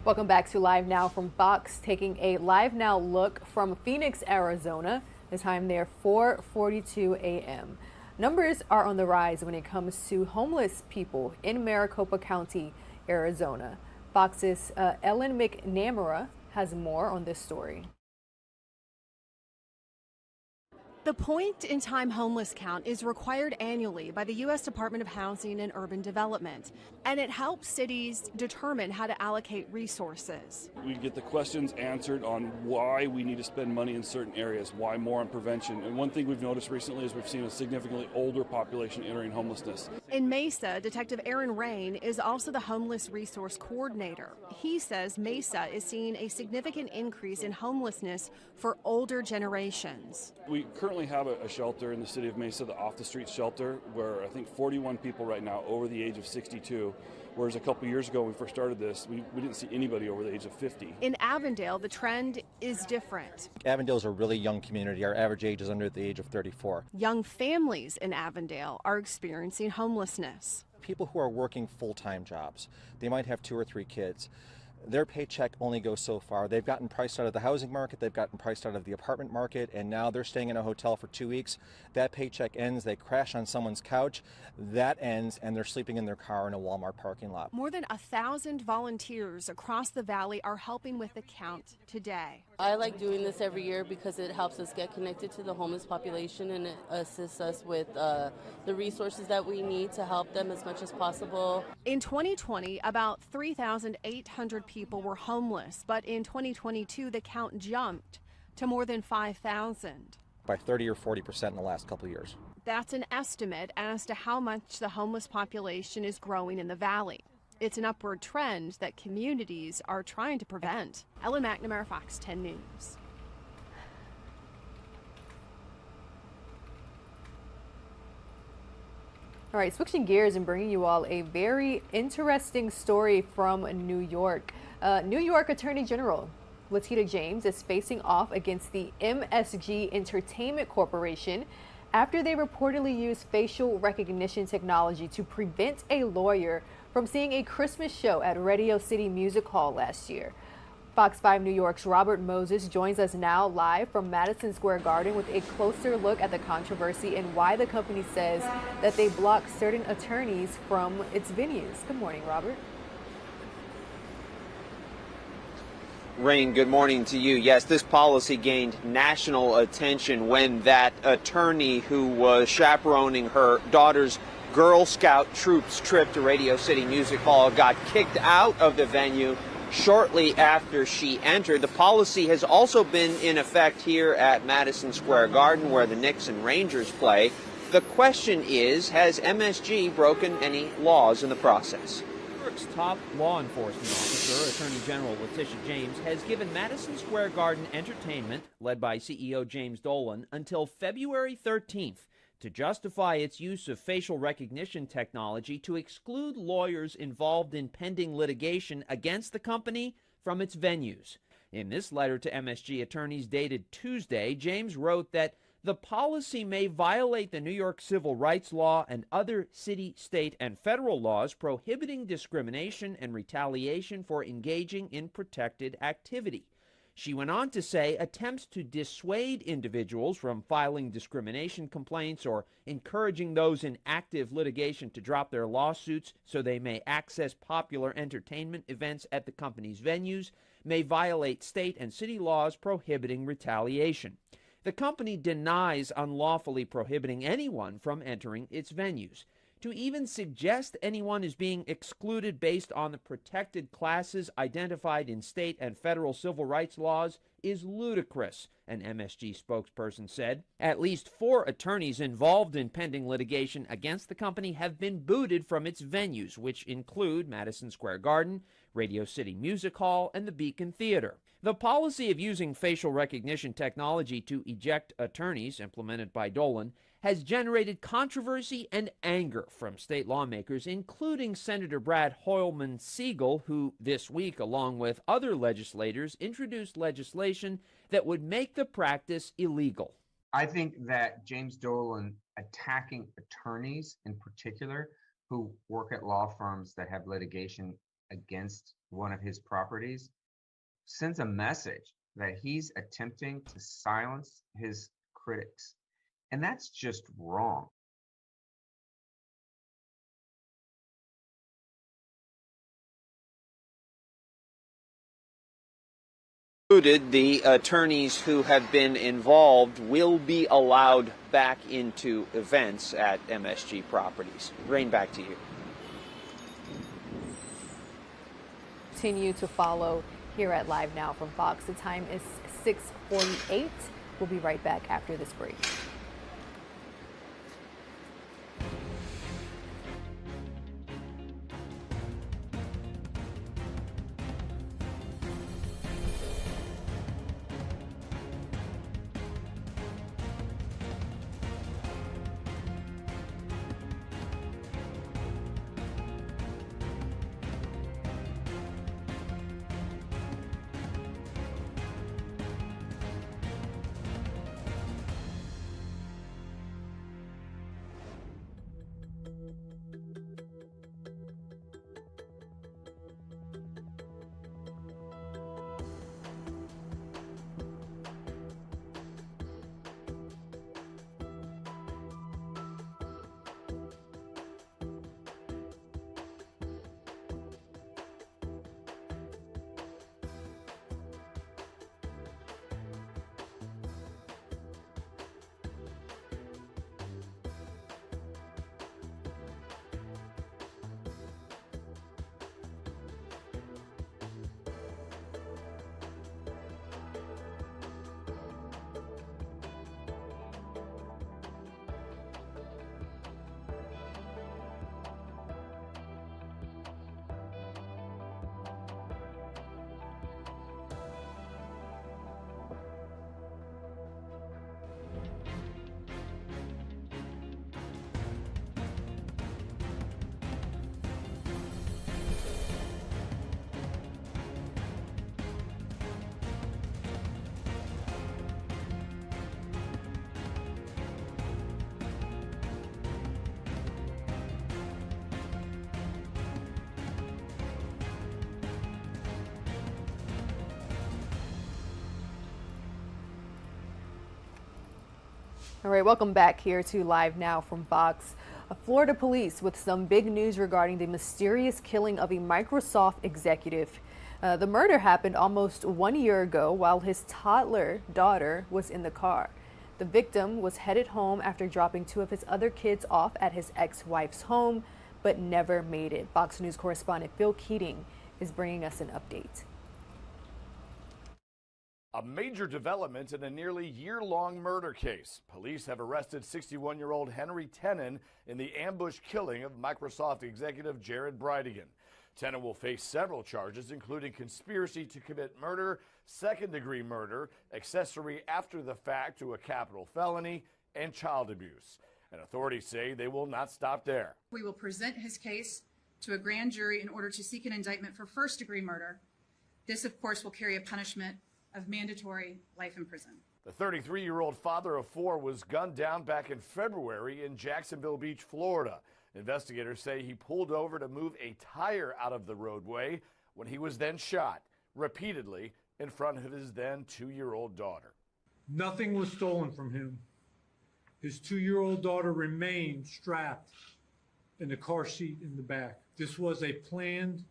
Welcome back to Live Now from Fox, taking a Live Now look from Phoenix, Arizona. The time there, 4:42 a.m. Numbers are on the rise when it comes to homeless people in Maricopa County, Arizona. Fox's Ellen McNamara has more on this story. The point-in-time homeless count is required annually by the U.S. Department of Housing and Urban Development, and it helps cities determine how to allocate resources. We get the questions answered on why we need to spend money in certain areas, why more on prevention. And one thing we've noticed recently is we've seen a significantly older population entering homelessness. In Mesa, Detective Aaron Rain is also the homeless resource coordinator. He says Mesa is seeing a significant increase in homelessness for older generations. We currently have a shelter in the city of Mesa, the Off the Street shelter, where I think 41 people right now over the age of 62, whereas a couple years ago when we first started this, we didn't see anybody over the age of 50. In Avondale, the trend is different. Avondale is a really young community. Our average age is under the age of 34. Young families in Avondale are experiencing homelessness. People who are working full-time jobs, they might have 2 or 3 kids. Their paycheck only goes so far. They've gotten priced out of the housing market, they've gotten priced out of the apartment market, and now they're staying in a hotel for 2 weeks. That paycheck ends, they crash on someone's couch, that ends, and they're sleeping in their car in a Walmart parking lot. More than 1,000 volunteers across the valley are helping with the count today. I like doing this every year because it helps us get connected to the homeless population, and it assists us with the resources that we need to help them as much as possible. In 2020, about 3,800 people were homeless, but in 2022, the count jumped to more than 5,000. By 30 or 40% in the last couple of years. That's an estimate as to how much the homeless population is growing in the valley. It's an upward trend that communities are trying to prevent. Ellen McNamara, Fox 10 News. All right, switching gears and bringing you all a very interesting story from New York. New York Attorney General Letitia James is facing off against the MSG Entertainment Corporation after they reportedly used facial recognition technology to prevent a lawyer from seeing a Christmas show at Radio City Music Hall last year. Fox 5 New York's Robert Moses joins us now live from Madison Square Garden with a closer look at the controversy and why the company says that they blocked certain attorneys from its venues. Good morning, Robert. Rain, good morning to you. Yes, this policy gained national attention when that attorney who was chaperoning her daughter's Girl Scout troops trip to Radio City Music Hall got kicked out of the venue shortly after she entered. The policy has also been in effect here at Madison Square Garden, where the Knicks and Rangers play. The question is, has MSG broken any laws in the process? New York's top law enforcement officer, Attorney General Letitia James, has given Madison Square Garden Entertainment, led by CEO James Dolan, until February 13th to justify its use of facial recognition technology to exclude lawyers involved in pending litigation against the company from its venues. In this letter to MSG attorneys dated Tuesday, James wrote that the policy may violate the New York civil rights law and other city, state, and federal laws prohibiting discrimination and retaliation for engaging in protected activity. She went on to say attempts to dissuade individuals from filing discrimination complaints or encouraging those in active litigation to drop their lawsuits so they may access popular entertainment events at the company's venues may violate state and city laws prohibiting retaliation. The company denies unlawfully prohibiting anyone from entering its venues. To even suggest anyone is being excluded based on the protected classes identified in state and federal civil rights laws is ludicrous, an MSG spokesperson said. At least 4 attorneys involved in pending litigation against the company have been booted from its venues, which include Madison Square Garden, Radio City Music Hall, and the Beacon Theater. The policy of using facial recognition technology to eject attorneys, implemented by Dolan, has generated controversy and anger from state lawmakers, including Senator Brad Hoylman-Siegel, who this week, along with other legislators, introduced legislation that would make the practice illegal. I think that James Dolan attacking attorneys in particular who work at law firms that have litigation against one of his properties sends a message that he's attempting to silence his critics. And that's just wrong. The attorneys who have been involved will be allowed back into events at MSG properties. Rain, back to you. Continue to follow here at Live Now from Fox. The time is 6:48. We'll be right back after this break. All right, welcome back here to Live Now from Fox. Florida police with some big news regarding the mysterious killing of a Microsoft executive. The murder happened almost 1 year ago while his toddler daughter was in the car. The victim was headed home after dropping 2 of his other kids off at his ex-wife's home, but never made it. Fox News correspondent Phil Keating is bringing us an update. A major development in a nearly year-long murder case. Police have arrested 61-year-old Henry Tenen in the ambush killing of Microsoft executive Jared Bridegan. Tenen will face several charges, including conspiracy to commit murder, second-degree murder, accessory after the fact to a capital felony, and child abuse. And authorities say they will not stop there. We will present his case to a grand jury in order to seek an indictment for first-degree murder. This, of course, will carry a punishment of mandatory life in prison. The 33-year-old father of 4 was gunned down back in February in Jacksonville Beach, Florida. Investigators say he pulled over to move a tire out of the roadway when he was then shot repeatedly in front of his then 2-year-old daughter. Nothing was stolen from him. His 2-year-old daughter remained strapped in the car seat in the back. This was a planned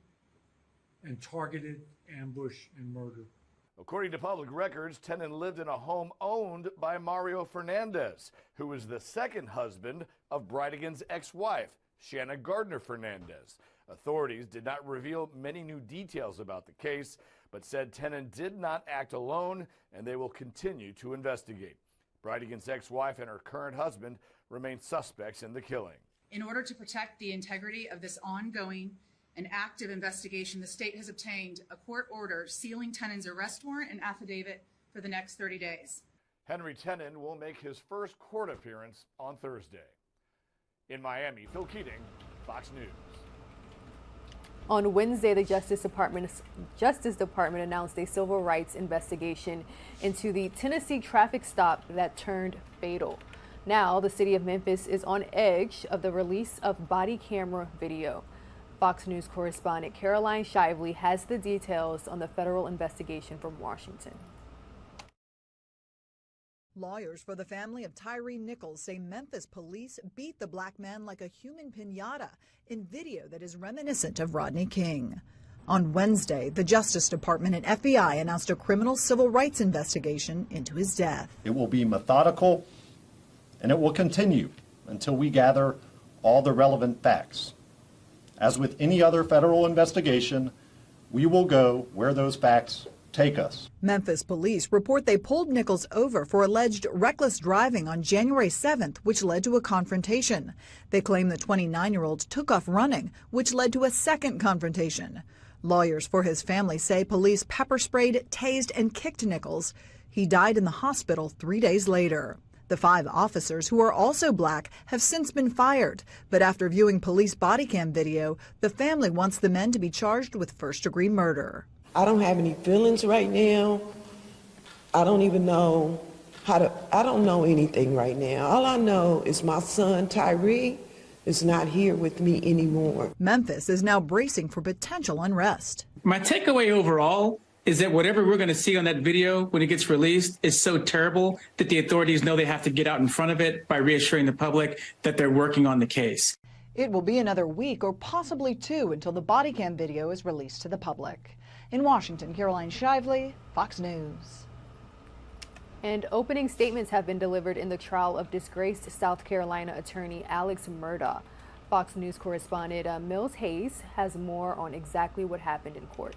and targeted ambush and murder. According to public records, Tenen lived in a home owned by Mario Fernandez, who was the second husband of Bridegan's ex-wife, Shanna Gardner Fernandez. Authorities did not reveal many new details about the case, but said Tenen did not act alone, and they will continue to investigate. Bridegan's ex-wife and her current husband remain suspects in the killing. In order to protect the integrity of this ongoing and active investigation, the state has obtained a court order sealing Tenen's arrest warrant and affidavit for the next 30 days. Henry Tenen will make his first court appearance on Thursday. In Miami, Phil Keating, Fox News. On Wednesday, the Justice Department announced a civil rights investigation into the Tennessee traffic stop that turned fatal. Now, the city of Memphis is on edge of the release of body camera video. Fox News correspondent Caroline Shively has the details on the federal investigation from Washington. Lawyers for the family of Tyree Nichols say Memphis police beat the black man like a human piñata in video that is reminiscent of Rodney King. On Wednesday, the Justice Department and FBI announced a criminal civil rights investigation into his death. It will be methodical, and it will continue until we gather all the relevant facts. As with any other federal investigation, we will go where those facts take us. Memphis police report they pulled Nichols over for alleged reckless driving on January 7th, which led to a confrontation. They claim the 29-year-old took off running, which led to a second confrontation. Lawyers for his family say police pepper sprayed, tased, and kicked Nichols. He died in the hospital 3 days later. The 5 officers, who are also black, have since been fired. But after viewing police body cam video, the family wants the men to be charged with first-degree murder. I don't have any feelings right now. I don't even know I don't know anything right now. All I know is my son, Tyree, is not here with me anymore. Memphis is now bracing for potential unrest. My takeaway overall is that whatever we're going to see on that video when it gets released is so terrible that the authorities know they have to get out in front of it by reassuring the public that they're working on the case. It will be another week or possibly 2 until the body cam video is released to the public. In Washington, Caroline Shively, Fox News. And opening statements have been delivered in the trial of disgraced South Carolina attorney Alex Murdaugh. Fox News correspondent Mills Hayes has more on exactly what happened in court.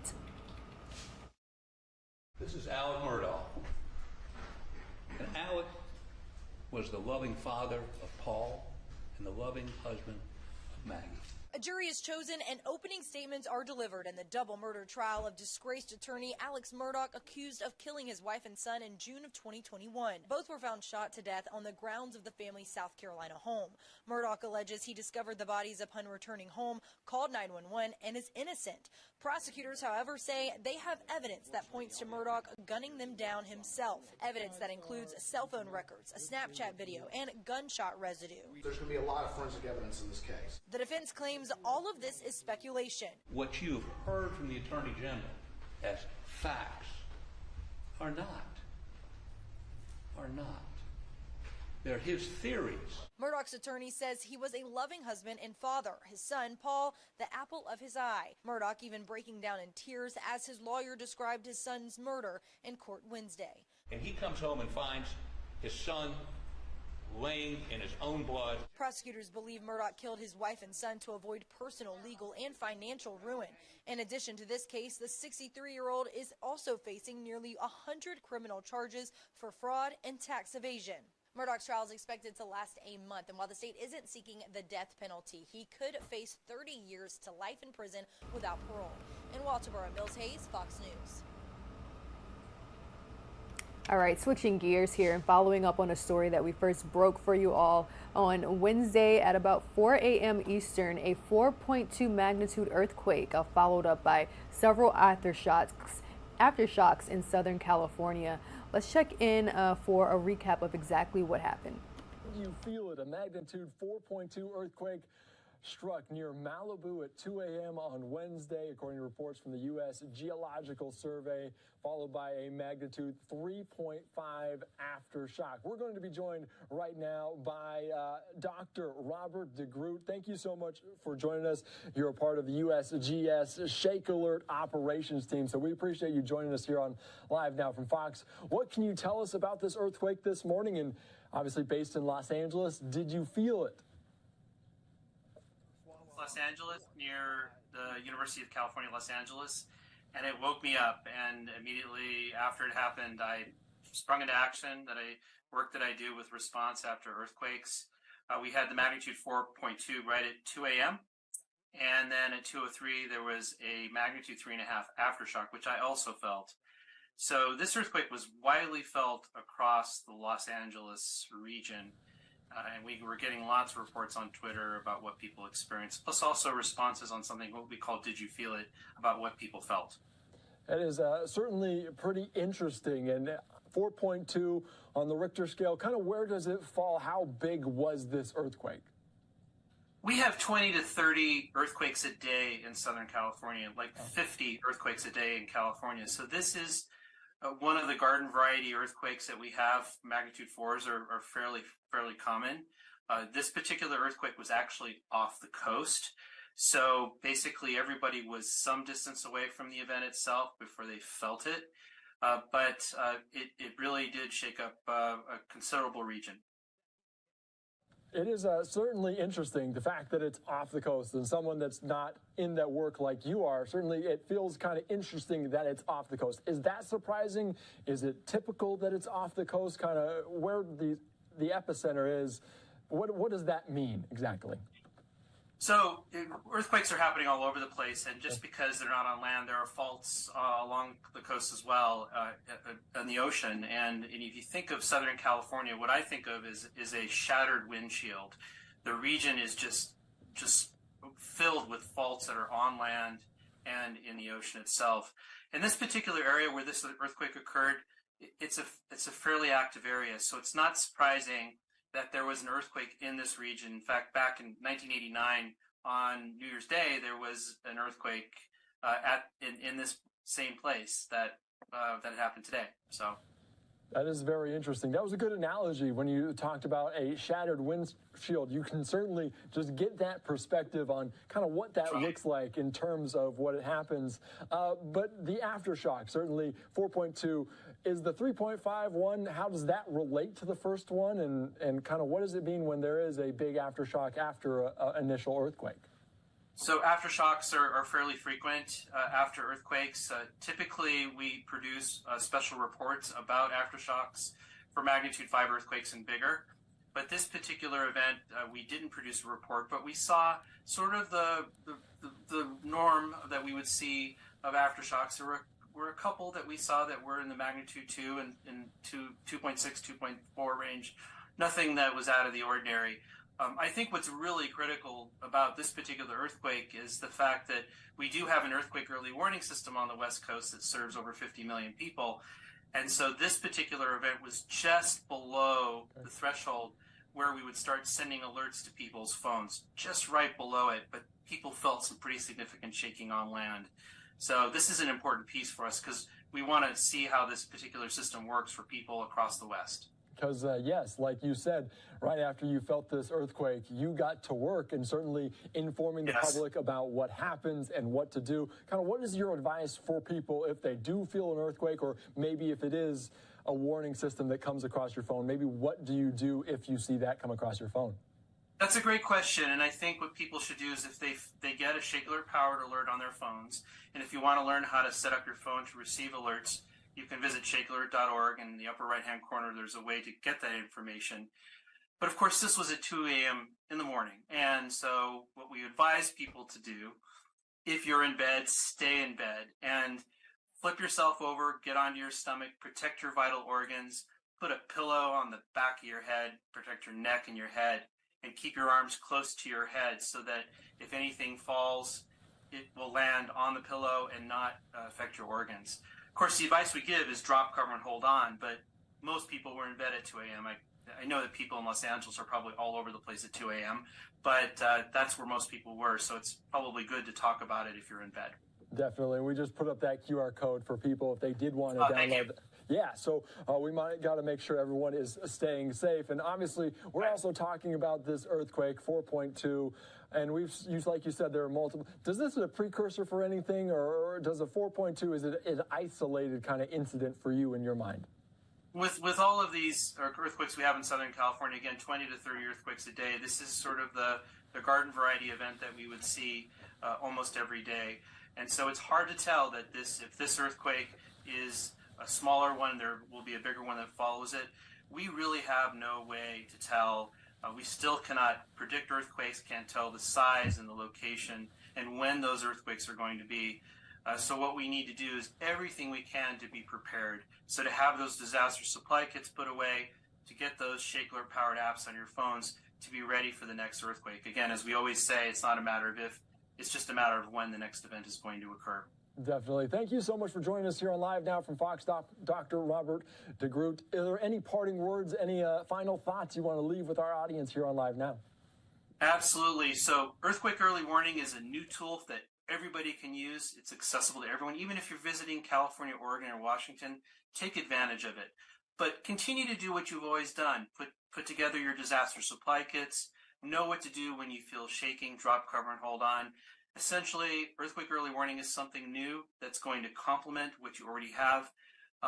This is Alex Murdaugh. And Alex was the loving father of Paul and the loving husband of Maggie. A jury is chosen and opening statements are delivered in the double murder trial of disgraced attorney Alex Murdaugh, accused of killing his wife and son in June of 2021. Both were found shot to death on the grounds of the family's South Carolina home. Murdaugh alleges he discovered the bodies upon returning home, called 911, and is innocent. Prosecutors, however, say they have evidence that points to Murdaugh gunning them down himself. Evidence that includes cell phone records, a Snapchat video, and gunshot residue. There's going to be a lot of forensic evidence in this case. The defense claims all of this is speculation. What you've heard from the Attorney General as facts are not They're his theories. Murdaugh's attorney says he was a loving husband and father. His son, Paul, the apple of his eye. Murdaugh even breaking down in tears as his lawyer described his son's murder in court Wednesday. And he comes home and finds his son laying in his own blood. Prosecutors believe Murdaugh killed his wife and son to avoid personal, legal, and financial ruin. In addition to this case, the 63-year-old is also facing nearly 100 criminal charges for fraud and tax evasion. Murdaugh's trial is expected to last a month, and while the state isn't seeking the death penalty, he could face 30 years to life in prison without parole. In Walterboro, Mills Hayes, Fox News. All right, switching gears here and following up on a story that we first broke for you all on Wednesday at about 4 a.m. Eastern. A 4.2 magnitude earthquake followed up by several aftershocks in Southern California. Let's check in for a recap of exactly what happened. You feel it. A magnitude 4.2 earthquake struck near Malibu at 2 a.m. on Wednesday, according to reports from the U.S. Geological Survey, followed by a magnitude 3.5 aftershock. We're going to be joined right now by Dr. Robert DeGroot. Thank you so much for joining us. You're a part of the USGS Shake Alert operations team, so we appreciate you joining us here on Live Now from Fox. What can you tell us about this earthquake this morning? And obviously based in Los Angeles, did you feel it? Los Angeles, near the University of California, Los Angeles, and it woke me up. And immediately after it happened, I sprung into action. That I do with response after earthquakes. We had the magnitude 4.2 right at 2 a.m. And then at 2:03 there was a magnitude 3.5 aftershock, which I also felt. So this earthquake was widely felt across the Los Angeles region. And we were getting lots of reports on Twitter about what people experienced, plus also responses on something what we call Did You Feel It, about what people felt. That is certainly pretty interesting. And 4.2 on the Richter scale, kind of where does it fall? How big was this earthquake? We have 20 to 30 earthquakes a day in Southern California, like 50 earthquakes a day in California. So this is one of the garden variety earthquakes that we have. Magnitude 4s are fairly common. This particular earthquake was actually off the coast. So basically everybody was some distance away from the event itself before they felt it. But it really did shake up a considerable region. It is certainly interesting, the fact that it's off the coast, and someone that's not in that work like you are, certainly it feels kind of interesting that it's off the coast. Is that surprising? Is it typical that it's off the coast, kind of where the epicenter is? What does that mean exactly? So earthquakes are happening all over the place, and just because they're not on land, there are faults along the coast as well, in the ocean. And if you think of Southern California, what I think of is a shattered windshield. The region is just filled with faults that are on land and in the ocean itself. In this particular area where this earthquake occurred, it's a fairly active area, so it's not surprising that there was an earthquake in this region. In fact, back in 1989, on New Year's Day, there was an earthquake in this same place that happened today. So that is very interesting. That was a good analogy when you talked about a shattered windshield. You can certainly just get that perspective on kind of what that looks like in terms of what it happens. But the aftershock, certainly 4.2. Is the 3.5 one, how does that relate to the first one? And kind of what does it mean when there is a big aftershock after an initial earthquake? So aftershocks are fairly frequent after earthquakes. Typically, we produce special reports about aftershocks for magnitude 5 earthquakes and bigger. But this particular event, we didn't produce a report, but we saw sort of the norm that we would see of aftershocks. There were a couple that we saw that were in the magnitude 2 and 2.6, 2.4 range. Nothing that was out of the ordinary. I think what's really critical about this particular earthquake is the fact that we do have an earthquake early warning system on the West Coast that serves over 50 million people. And so this particular event was just below the threshold where we would start sending alerts to people's phones, just right below it. But people felt some pretty significant shaking on land. So this is an important piece for us because we want to see how this particular system works for people across the West. Because, yes, like you said, right after you felt this earthquake, you got to work and certainly informing the public about what happens and what to do. Kind of what is your advice for people if they do feel an earthquake, or maybe if it is a warning system that comes across your phone? Maybe what do you do if you see that come across your phone? That's a great question, and I think what people should do is if they get a Shake Alert powered alert on their phones, and if you want to learn how to set up your phone to receive alerts, you can visit shakealert.org, and in the upper right-hand corner, there's a way to get that information. But of course, this was at 2 a.m. in the morning, and so what we advise people to do, if you're in bed, stay in bed, and flip yourself over, get onto your stomach, protect your vital organs, put a pillow on the back of your head, protect your neck and your head, and keep your arms close to your head so that if anything falls, it will land on the pillow and not affect your organs. Of course, the advice we give is drop, cover, and hold on, but most people were in bed at 2 a.m. I know that people in Los Angeles are probably all over the place at 2 a.m., but that's where most people were, so it's probably good to talk about it if you're in bed. Definitely. We just put up that QR code for people if they did want to download. Yeah, so we might got to make sure everyone is staying safe. And obviously, we're also talking about this earthquake, 4.2. And we've used, like you said, there are multiple. Does this a precursor for anything, or does a 4.2, is it an isolated kind of incident for you in your mind? With all of these earthquakes we have in Southern California, again, 20 to 30 earthquakes a day, this is sort of the garden variety event that we would see almost every day. And so it's hard to tell that if this earthquake is a smaller one, there will be a bigger one that follows it. We really have no way to tell. We still cannot predict earthquakes, can't tell the size and the location and when those earthquakes are going to be. So what we need to do is everything we can to be prepared. So to have those disaster supply kits put away, to get those Shake Alert powered apps on your phones, to be ready for the next earthquake. Again, as we always say, it's not a matter of if, it's just a matter of when the next event is going to occur. Definitely. Thank you so much for joining us here on Live Now from Fox, Dr. Robert DeGroot. Are there any parting words, any final thoughts you want to leave with our audience here on Live Now? Absolutely. So earthquake early warning is a new tool that everybody can use. It's accessible to everyone. Even if you're visiting California, Oregon, or Washington, take advantage of it. But continue to do what you've always done. Put together your disaster supply kits. Know what to do when you feel shaking, drop, cover, and hold on. Essentially, earthquake early warning is something new that's going to complement what you already have,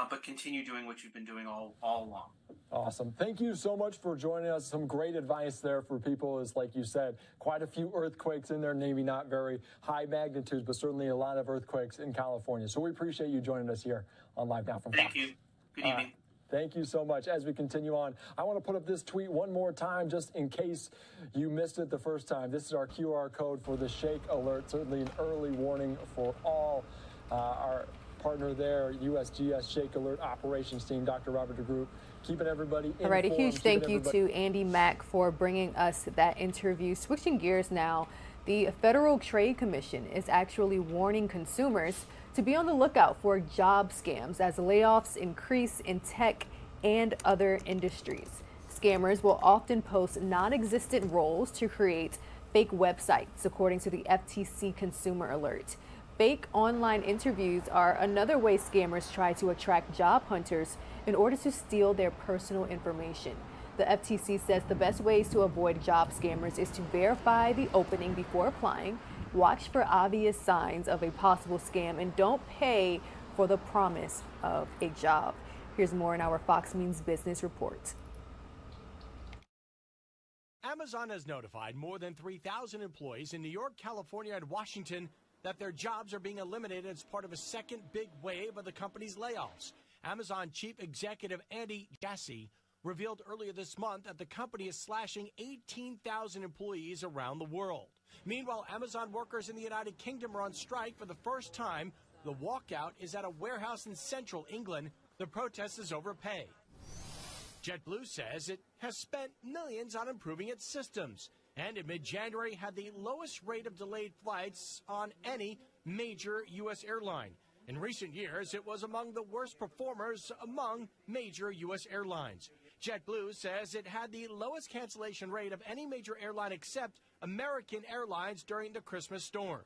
but continue doing what you've been doing all along. Awesome. Thank you so much for joining us. Some great advice there for people is, like you said, quite a few earthquakes in there, maybe not very high magnitudes, but certainly a lot of earthquakes in California. So we appreciate you joining us here on Live Now from Fox. Thank you. Good evening. Thank you so much. As we continue on, I want to put up this tweet one more time just in case you missed it the first time. This is our QR code for the Shake Alert, certainly an early warning for all. Our partner there, USGS Shake Alert Operations Team, Dr. Robert DeGroot, keeping everybody informed. All right, a huge thank you to Andy Mack for bringing us that interview. Switching gears now, the Federal Trade Commission is actually warning consumers to be on the lookout for job scams as layoffs increase in tech and other industries. Scammers will often post non-existent roles to create fake websites, according to the FTC Consumer Alert. Fake online interviews are another way scammers try to attract job hunters in order to steal their personal information. The FTC says the best ways to avoid job scammers is to verify the opening before applying, watch for obvious signs of a possible scam, and don't pay for the promise of a job. Here's more in our Fox Means Business report. Amazon has notified more than 3,000 employees in New York, California, and Washington that their jobs are being eliminated as part of a second big wave of the company's layoffs. Amazon Chief Executive Andy Jassy revealed earlier this month that the company is slashing 18,000 employees around the world. Meanwhile, Amazon workers in the United Kingdom are on strike for the first time. The walkout is at a warehouse in central England. The protest is over pay. JetBlue says it has spent millions on improving its systems, and in mid-January had the lowest rate of delayed flights on any major U.S. airline. In recent years, it was among the worst performers among major U.S. airlines. JetBlue says it had the lowest cancellation rate of any major airline except American Airlines during the Christmas storms.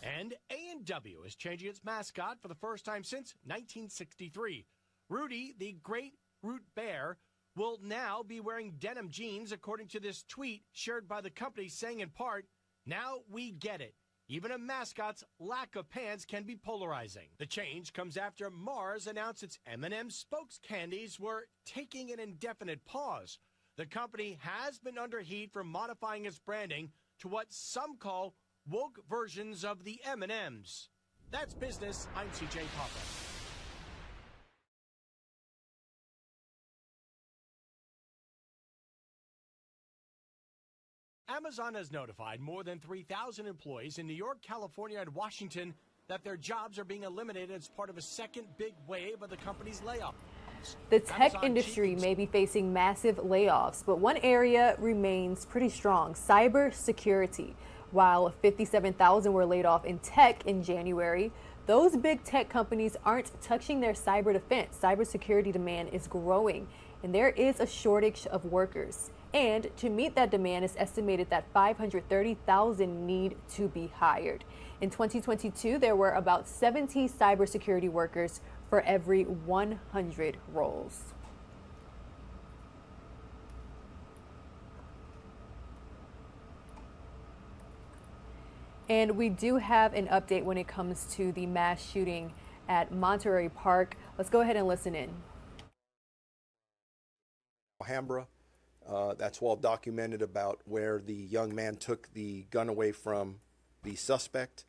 And A&W is changing its mascot for the first time since 1963. Rudy, the Great Root Bear, will now be wearing denim jeans, according to this tweet shared by the company saying in part, "Now we get it. Even a mascot's lack of pants can be polarizing." The change comes after Mars announced its M&M spokes candies were taking an indefinite pause. The company has been under heat for modifying its branding to what some call woke versions of the M&Ms. That's business. I'm CJ Papa. Amazon has notified more than 3,000 employees in New York, California, and Washington that their jobs are being eliminated as part of a second big wave of the company's layoffs. The tech industry may be facing massive layoffs, but one area remains pretty strong: cyber security. While 57,000 were laid off in tech in January, those big tech companies aren't touching their cyber defense. Cybersecurity demand is growing, and there is a shortage of workers. And to meet that demand, it's estimated that 530,000 need to be hired. In 2022, there were about 70 cybersecurity workers for every 100 roles. And we do have an update when it comes to the mass shooting at Monterey Park. Let's go ahead and listen in. Alhambra. That's well documented about where the young man took the gun away from the suspect.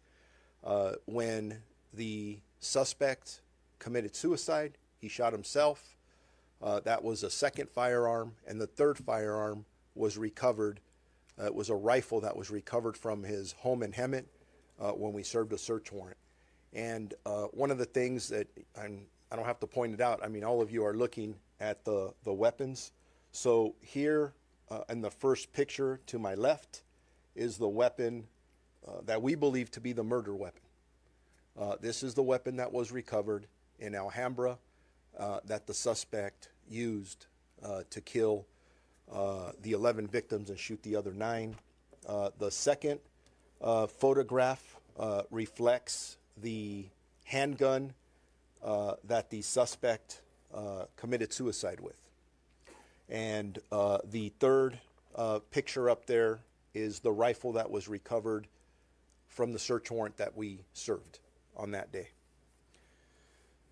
When the suspect committed suicide, he shot himself. That was a second firearm, and the third firearm was recovered. It was a rifle that was recovered from his home in Hemet when we served a search warrant. And one of the things that, I don't have to point it out, I mean, all of you are looking at the weapons. So here in the first picture to my left is the weapon that we believe to be the murder weapon. This is the weapon that was recovered in Alhambra that the suspect used to kill the 11 victims and shoot the other 9. The second photograph reflects the handgun that the suspect committed suicide with. And the third picture up there is the rifle that was recovered from the search warrant that we served on that day.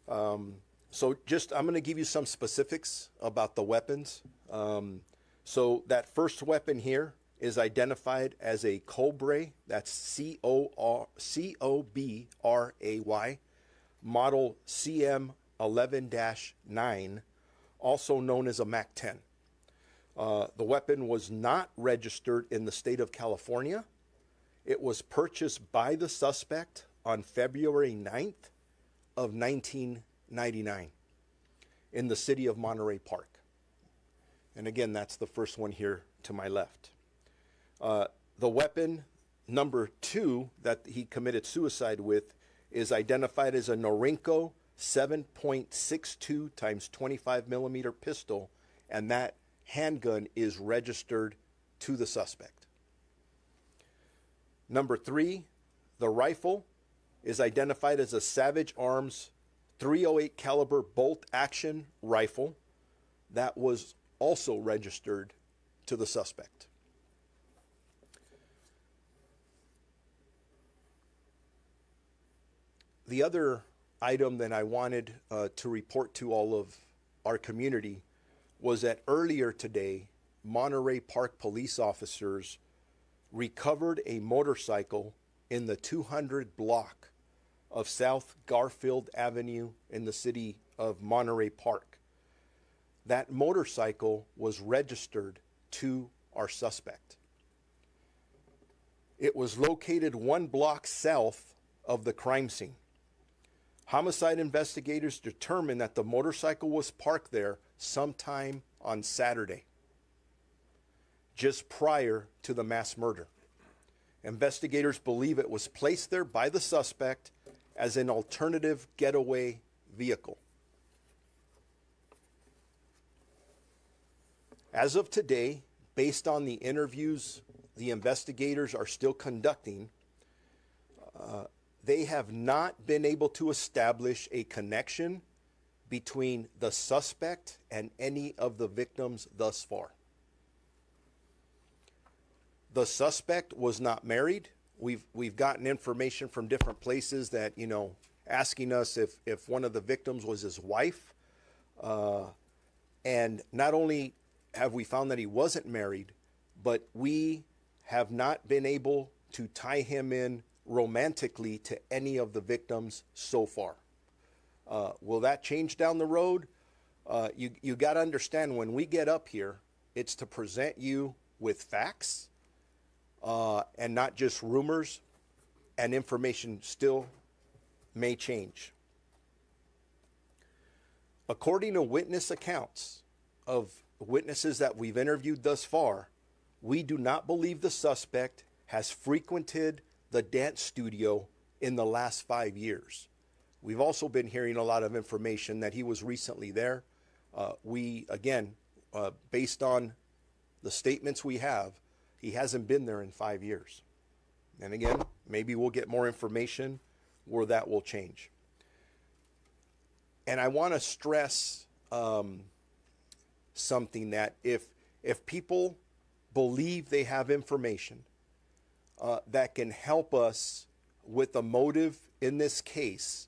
So I'm going to give you some specifics about the weapons. So that first weapon here is identified as a Cobray, that's C-O-B-R-A-Y, model CM11-9, also known as a MAC-10. The weapon was not registered in the state of California. It was purchased by the suspect on February 9th of 1999 in the city of Monterey Park. And again, that's the first one here to my left. The weapon number 2 that he committed suicide with is identified as a Norinco 7.62 times 25 millimeter pistol, and that handgun is registered to the suspect. Number 3, the rifle is identified as a Savage Arms .308 caliber bolt action rifle that was also registered to the suspect. The other item that I wanted to report to all of our community was that earlier today, Monterey Park police officers recovered a motorcycle in the 200 block of South Garfield Avenue in the city of Monterey Park. That motorcycle was registered to our suspect. It was located 1 block south of the crime scene. Homicide investigators determined that the motorcycle was parked there sometime on Saturday, just prior to the mass murder. Investigators believe it was placed there by the suspect as an alternative getaway vehicle. As of today, based on the interviews the investigators are still conducting, they have not been able to establish a connection between the suspect and any of the victims thus far. The suspect was not married. We've gotten information from different places that, asking us if one of the victims was his wife. And not only have we found that he wasn't married, but we have not been able to tie him in romantically to any of the victims so far. Will that change down the road? You got to understand, when we get up here, it's to present you with facts and not just rumors, and information still may change. According to witness accounts of witnesses that we've interviewed thus far, we do not believe the suspect has frequented the dance studio in the last 5 years. We've also been hearing a lot of information that he was recently there. Based on the statements we have, he hasn't been there in 5 years. And again, maybe we'll get more information where that will change. And I want to stress something, that if people believe they have information that can help us with a motive in this case,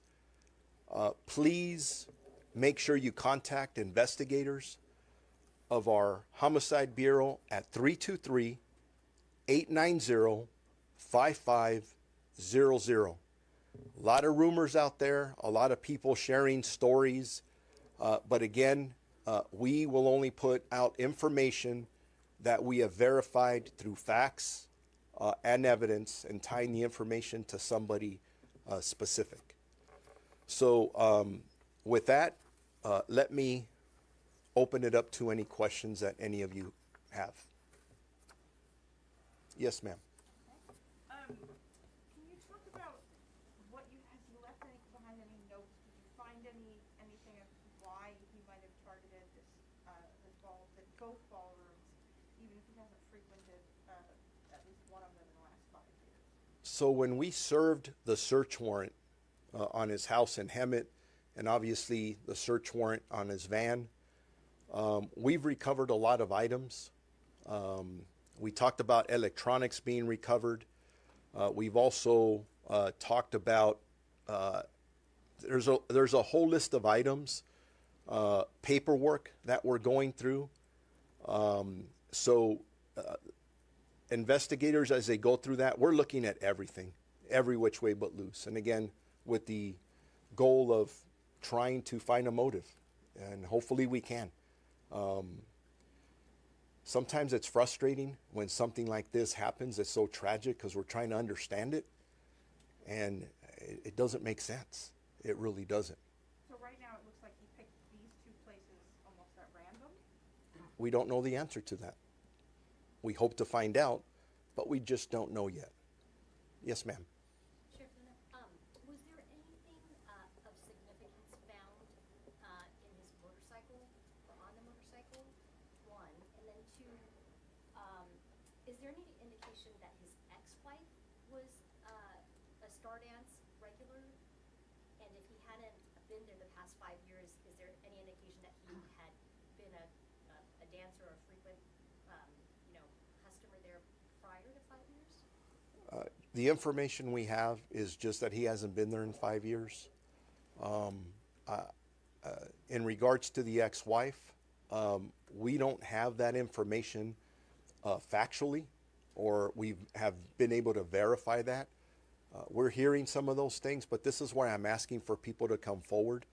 please make sure you contact investigators of our Homicide Bureau at 323-890-5500. A lot of rumors out there, a lot of people sharing stories, but again, we will only put out information that we have verified through facts and evidence, and tying the information to somebody specific. So with that, let me open it up to any questions that any of you have. Yes, ma'am. Can you talk about what has you left behind any notes? Did you find anything of why he might have targeted both ballrooms, even if he hasn't frequented at least one of them in the last 5 years? So when we served the search warrant on his house in Hemet, and obviously the search warrant on his van, we've recovered a lot of items. We talked about electronics being recovered. We've also talked about there's a whole list of items, paperwork that we're going through. Investigators, as they go through that, we're looking at everything, every which way but loose. And again, with the goal of trying to find a motive, and hopefully we can. Sometimes it's frustrating when something like this happens. It's so tragic because we're trying to understand it, and it doesn't make sense. It really doesn't. So right now it looks like he picked these two places almost at random? We don't know the answer to that. We hope to find out, but we just don't know yet. Yes, ma'am. Was there anything of significance found in his motorcycle or on the motorcycle? One, and then two, is there any indication that his ex-wife was a star dance regular? And if he hadn't been there the past 5 years, is there any indication that he had been a dancer or a frequent customer there prior to 5 years? The information we have is just that he hasn't been there in 5 years. In regards to the ex-wife, we don't have that information factually, or we have been able to verify that. We're hearing some of those things, but this is why I'm asking for people to come forward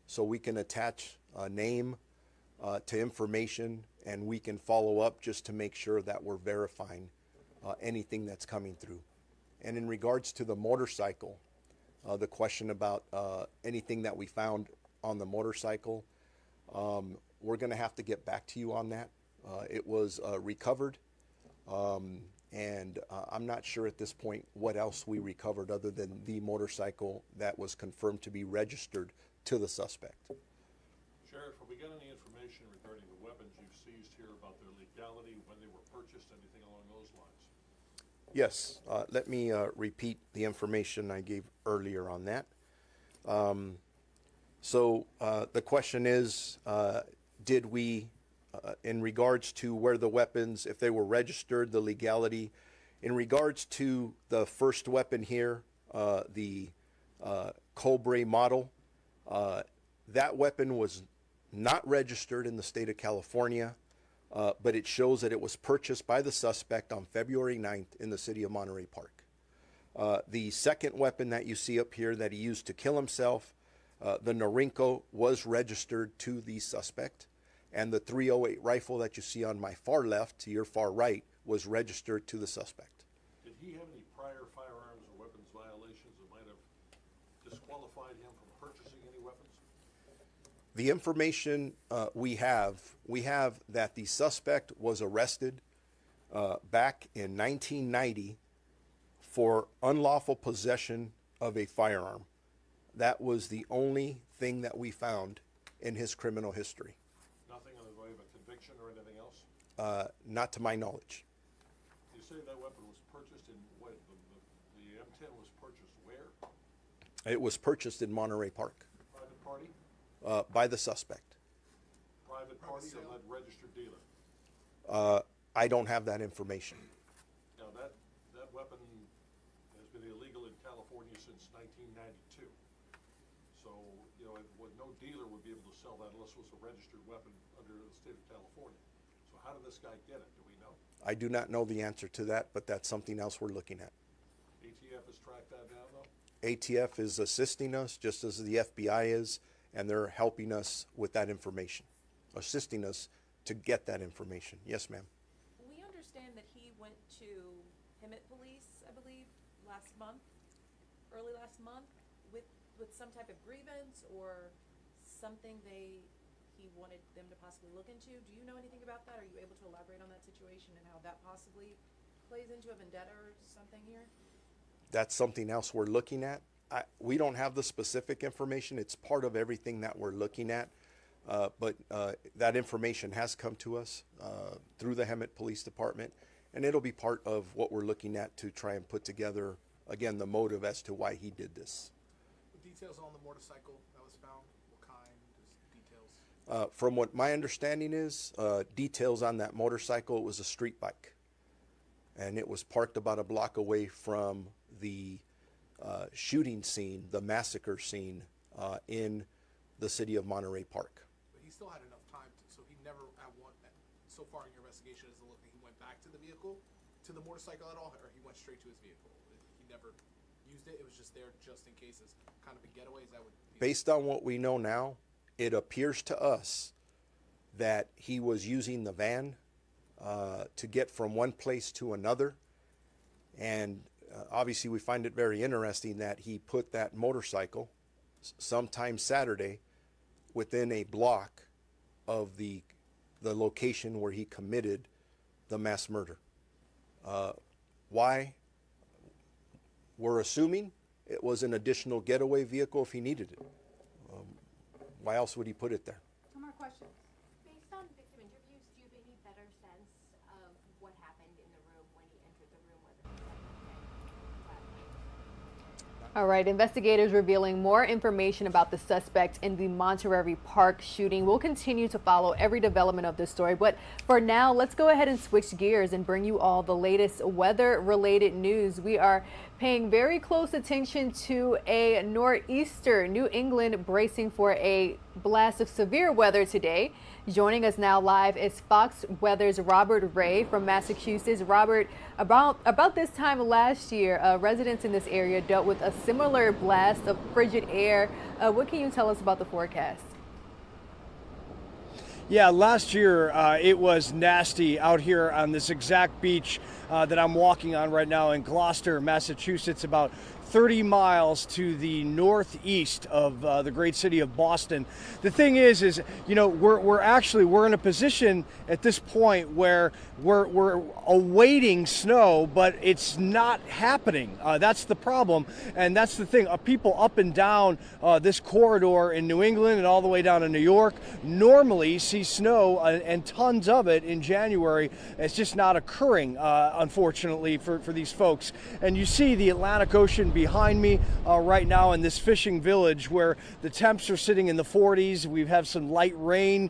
so we can attach a name to information, and we can follow up just to make sure that we're verifying anything that's coming through. And in regards to the motorcycle, the question about anything that we found on the motorcycle, we're going to have to get back to you on that. It was recovered, and I'm not sure at this point what else we recovered other than the motorcycle that was confirmed to be registered to the suspect. Sheriff, have we got any information regarding the weapons you've seized here about their legality, when they were purchased, anything along those lines? Yes, let me repeat the information I gave earlier on that. So the question is, did we, in regards to where the weapons, if they were registered, the legality, in regards to the first weapon here, the Cobra model, that weapon was not registered in the state of California, but it shows that it was purchased by the suspect on February 9th in the city of Monterey Park. The second weapon that you see up here that he used to kill himself, the Norinco, was registered to the suspect, and the .308 rifle that you see on my far left to your far right was registered to the suspect. Did he have any prior firearms or weapons violations that might have disqualified him from purchasing any weapons? The information we have that the suspect was arrested back in 1990 for unlawful possession of a firearm. That was the only thing that we found in his criminal history. Nothing in the way of a conviction or anything else? Not to my knowledge. You say that weapon was purchased in what? The M10 was purchased where? It was purchased in Monterey Park. Private party? By the suspect. Private party or lead registered dealer? I don't have that information. Now that weapon has been illegal in California since 1992. So, you know, no dealer would be able to sell that unless it was a registered weapon under the state of California. So how did this guy get it? Do we know? I do not know the answer to that, but that's something else we're looking at. ATF has tracked that down, though? ATF is assisting us just as the FBI is, and they're helping us with that information, assisting us to get that information. Yes, ma'am. We understand that he went to Hemet Police, I believe, early last month, with some type of grievance or something he wanted them to possibly look into. Do you know anything about that? Are you able to elaborate on that situation and how that possibly plays into a vendetta or something here? That's something else we're looking at. We don't have the specific information. It's part of everything that we're looking at. But that information has come to us through the Hemet Police Department, and it'll be part of what we're looking at to try and put together, again, the motive as to why he did this. The details on the motorcycle that was found, what kind, just details? From what my understanding is, details on that motorcycle, it was a street bike. And it was parked about a block away from the shooting scene, the massacre scene in the city of Monterey Park. But he still had enough time, so he never, so far in your investigation, does it look like he went back to the vehicle, to the motorcycle at all, or he went straight to his vehicle? He never used it, it was just there just in case as kind of a getaway? Is that what? Based on what we know now, it appears to us that he was using the van to get from one place to another. And obviously we find it very interesting that he put that motorcycle sometime Saturday within a block of the location where he committed the mass murder. Why? We're assuming it was an additional getaway vehicle if he needed it. Why else would he put it there? Two more questions. Based on victim interviews, do you have any better sense of what happened in the room when he entered the room? All right, investigators revealing more information about the suspect in the Monterey Park shooting. We'll continue to follow every development of this story, but for now, let's go ahead and switch gears and bring you all the latest weather-related news. We are paying very close attention to a nor'easter. New England bracing for a blast of severe weather today. Joining us now live is Fox Weather's Robert Ray from Massachusetts. Robert, about this time last year, residents in this area dealt with a similar blast of frigid air. What can you tell us about the forecast? Yeah, last year it was nasty out here on this exact beach that I'm walking on right now in Gloucester, Massachusetts, about 30 miles to the northeast of the great city of Boston. The thing is you know, we're in a position at this point where we're awaiting snow, but it's not happening. That's the problem, and that's the thing. People up and down this corridor in New England and all the way down to New York normally see snow and tons of it in January. It's just not occurring, unfortunately, for these folks. And you see the Atlantic Ocean behind me right now in this fishing village where the temps are sitting in the 40s. We have some light rain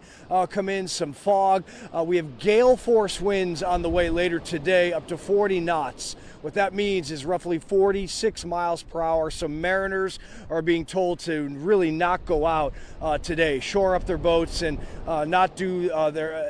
come in, some fog. We have gale force winds on the way later today, up to 40 knots. What that means is roughly 46 miles per hour. So mariners are being told to really not go out today, shore up their boats and not do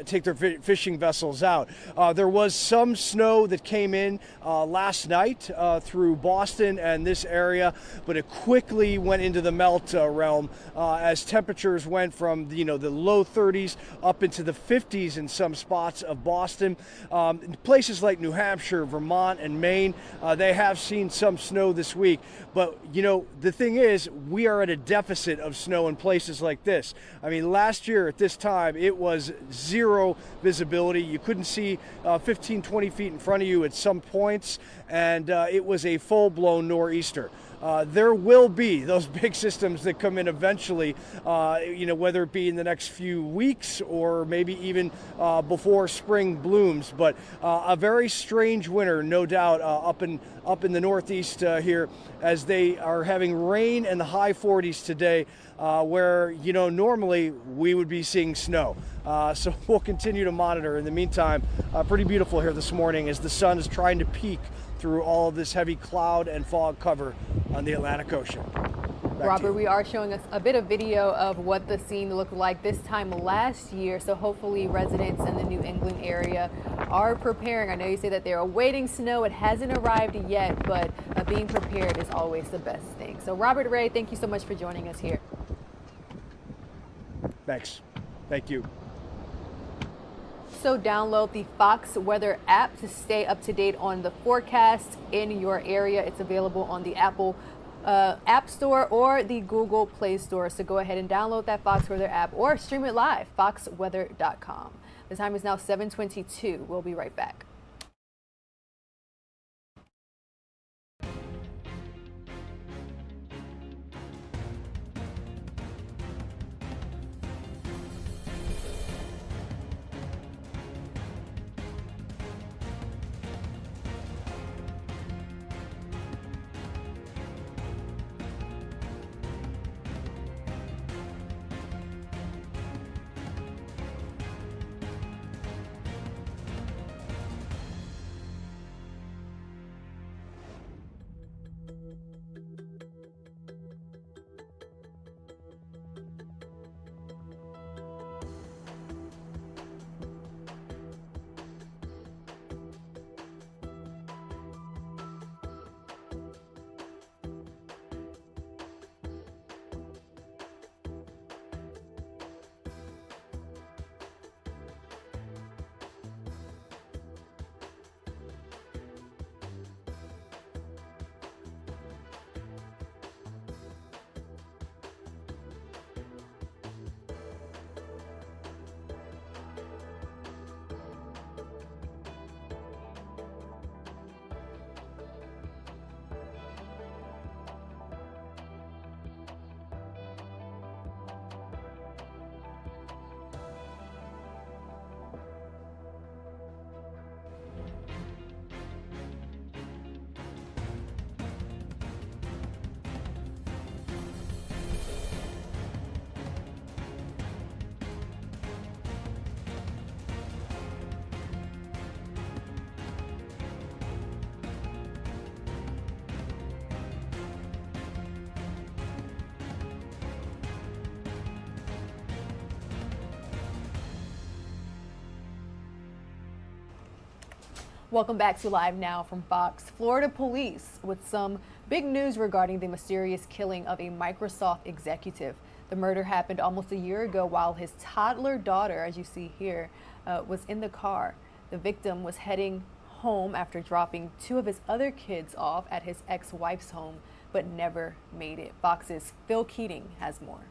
take their fishing vessels out. There was some snow that came in last night through Boston and this area, but it quickly went into the melt realm as temperatures went from the low 30s up into the 50s in some spots of Boston. Places like New Hampshire, Vermont, and Maine, they have seen some snow this week. But the thing is, we are at a deficit of snow in places like this. I mean, last year at this time, it was zero visibility. You couldn't see 15, 20 feet in front of you at some points, and it was a full-blown nor'easter. There will be those big systems that come in eventually, whether it be in the next few weeks or maybe even before spring blooms. But a very strange winter, no doubt, up in the Northeast here, as they are having rain in the high 40s today, where normally we would be seeing snow. So we'll continue to monitor. In the meantime, pretty beautiful here this morning as the sun is trying to peek through all of this heavy cloud and fog cover on the Atlantic Ocean. Robert, we are showing us a bit of video of what the scene looked like this time last year, so hopefully residents in the New England area are preparing. I know you say that they're awaiting snow. It hasn't arrived yet, but being prepared is always the best thing. So Robert Ray, thank you so much for joining us here. Thanks. Thank you. So download the Fox Weather app to stay up to date on the forecast in your area. It's available on the Apple App Store or the Google Play Store. So go ahead and download that Fox Weather app or stream it live, foxweather.com. The time is now 7:22. We'll be right back. Welcome back to Live Now from Fox. Florida police with some big news regarding the mysterious killing of a Microsoft executive. The murder happened almost a year ago while his toddler daughter, as you see here, was in the car. The victim was heading home after dropping two of his other kids off at his ex-wife's home, but never made it. Fox's Phil Keating has more.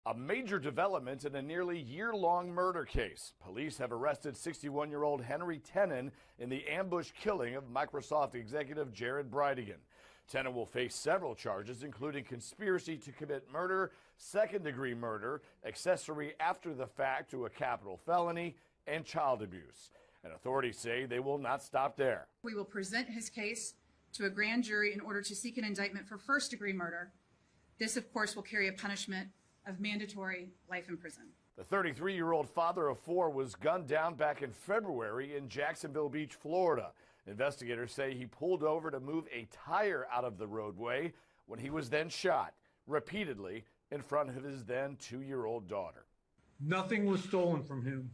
A major development in a nearly year-long murder case. Police have arrested 61-year-old Henry Tenen in the ambush killing of Microsoft executive Jared Bridegan. Tenen will face several charges, including conspiracy to commit murder, second-degree murder, accessory after the fact to a capital felony, and child abuse. And authorities say they will not stop there. We will present his case to a grand jury in order to seek an indictment for first-degree murder. This, of course, will carry a punishment of mandatory life in prison. The 33-year-old father of four was gunned down back in February in Jacksonville Beach, Florida. Investigators say he pulled over to move a tire out of the roadway when he was then shot repeatedly in front of his then 2-year-old daughter. Nothing was stolen from him.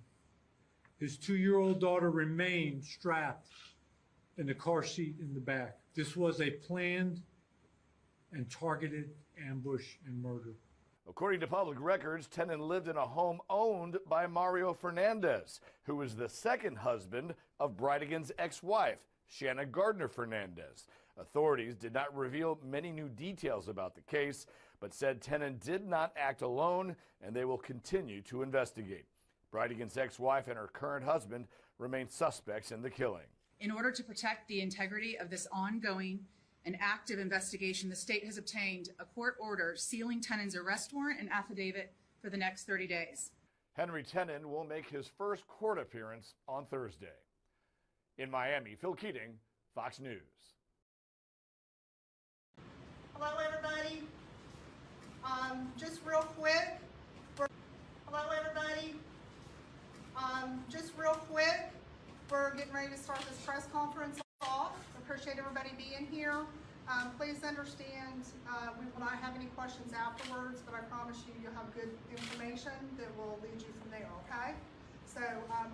His 2-year-old daughter remained strapped in the car seat in the back. This was a planned and targeted ambush and murder. According to public records, Tenen lived in a home owned by Mario Fernandez, who was the second husband of Bridegan's ex-wife, Shanna Gardner Fernandez. Authorities did not reveal many new details about the case, but said Tenen did not act alone, and they will continue to investigate. Bridegan's ex-wife and her current husband remain suspects in the killing. In order to protect the integrity of this ongoing and active investigation, the state has obtained a court order sealing Tenen's arrest warrant and affidavit for the next 30 days. Henry Tenen will make his first court appearance on Thursday. In Miami, Phil Keating, Fox News. Hello, everybody. Just real quick. Hello, everybody. Just real quick. We're getting ready to start this press conference off. Appreciate everybody being here. Please understand we will not have any questions afterwards, but I promise you you'll have good information that will lead you from there, okay? So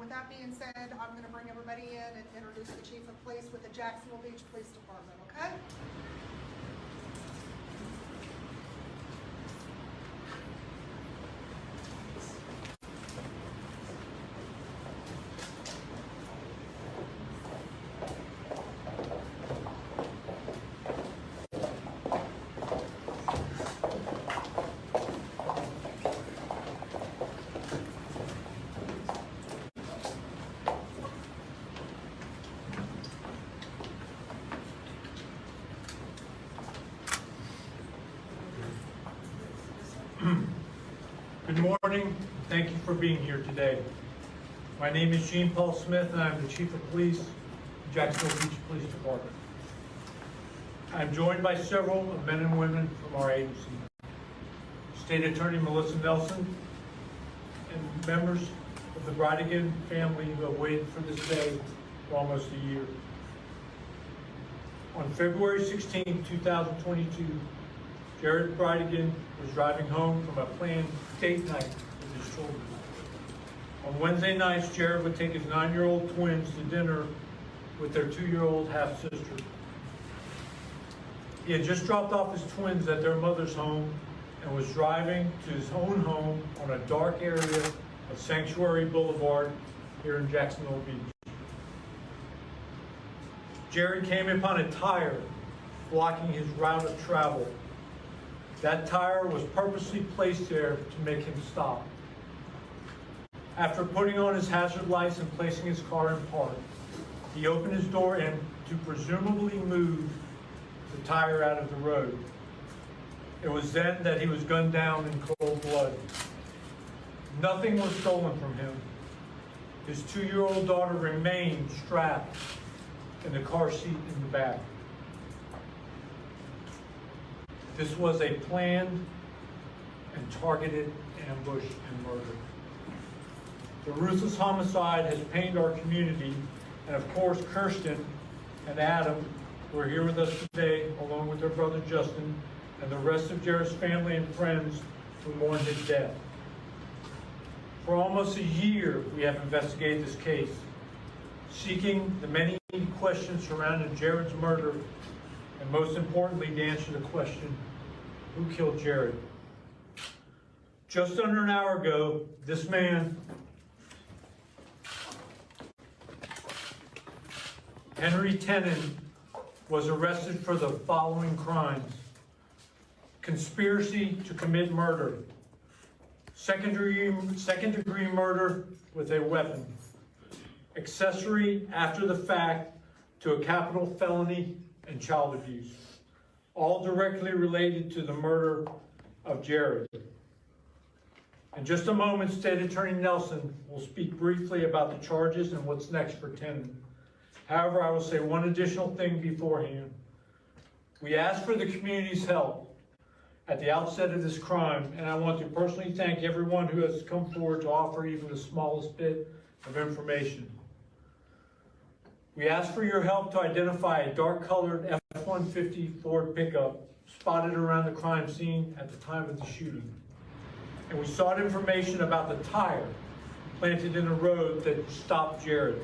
with that being said, I'm going to bring everybody in and introduce the Chief of Police with the Jacksonville Beach Police Department, okay? Good morning. Thank you for being here today. My name is Gene Paul Smith, and I'm the Chief of Police, Jacksonville Beach Police Department. I'm joined by several men and women from our agency. State Attorney Melissa Nelson and members of the Bridegan family who have waited for this day for almost a year. On February 16, 2022, Jared Bridegan was driving home from a planned date night with his children. On Wednesday nights, Jared would take his 9-year-old twins to dinner with their 2-year-old half-sister. He had just dropped off his twins at their mother's home and was driving to his own home on a dark area of Sanctuary Boulevard here in Jacksonville Beach. Jared came upon a tire blocking his route of travel. That tire was purposely placed there to make him stop. After putting on his hazard lights and placing his car in park, he opened his door in to presumably move the tire out of the road. It was then that he was gunned down in cold blood. Nothing was stolen from him. His 2-year-old daughter remained strapped in the car seat in the back. This was a planned and targeted ambush and murder. The ruthless homicide has pained our community, and of course Kirsten and Adam, who are here with us today, along with their brother Justin, and the rest of Jared's family and friends who mourn his death. For almost a year, we have investigated this case, seeking the many questions surrounding Jared's murder, and most importantly, to answer the question, who killed Jared? Just under an hour ago, this man, Henry Tenen, was arrested for the following crimes: conspiracy to commit murder, second degree murder with a weapon, accessory after the fact to a capital felony, and child abuse, all directly related to the murder of Jared. In just a moment, State Attorney Nelson will speak briefly about the charges and what's next for Tenon. However, I will say one additional thing beforehand. We asked for the community's help at the outset of this crime, and I want to personally thank everyone who has come forward to offer even the smallest bit of information. We asked for your help to identify a dark-colored F-150 Ford pickup spotted around the crime scene at the time of the shooting. And we sought information about the tire planted in a road that stopped Jared.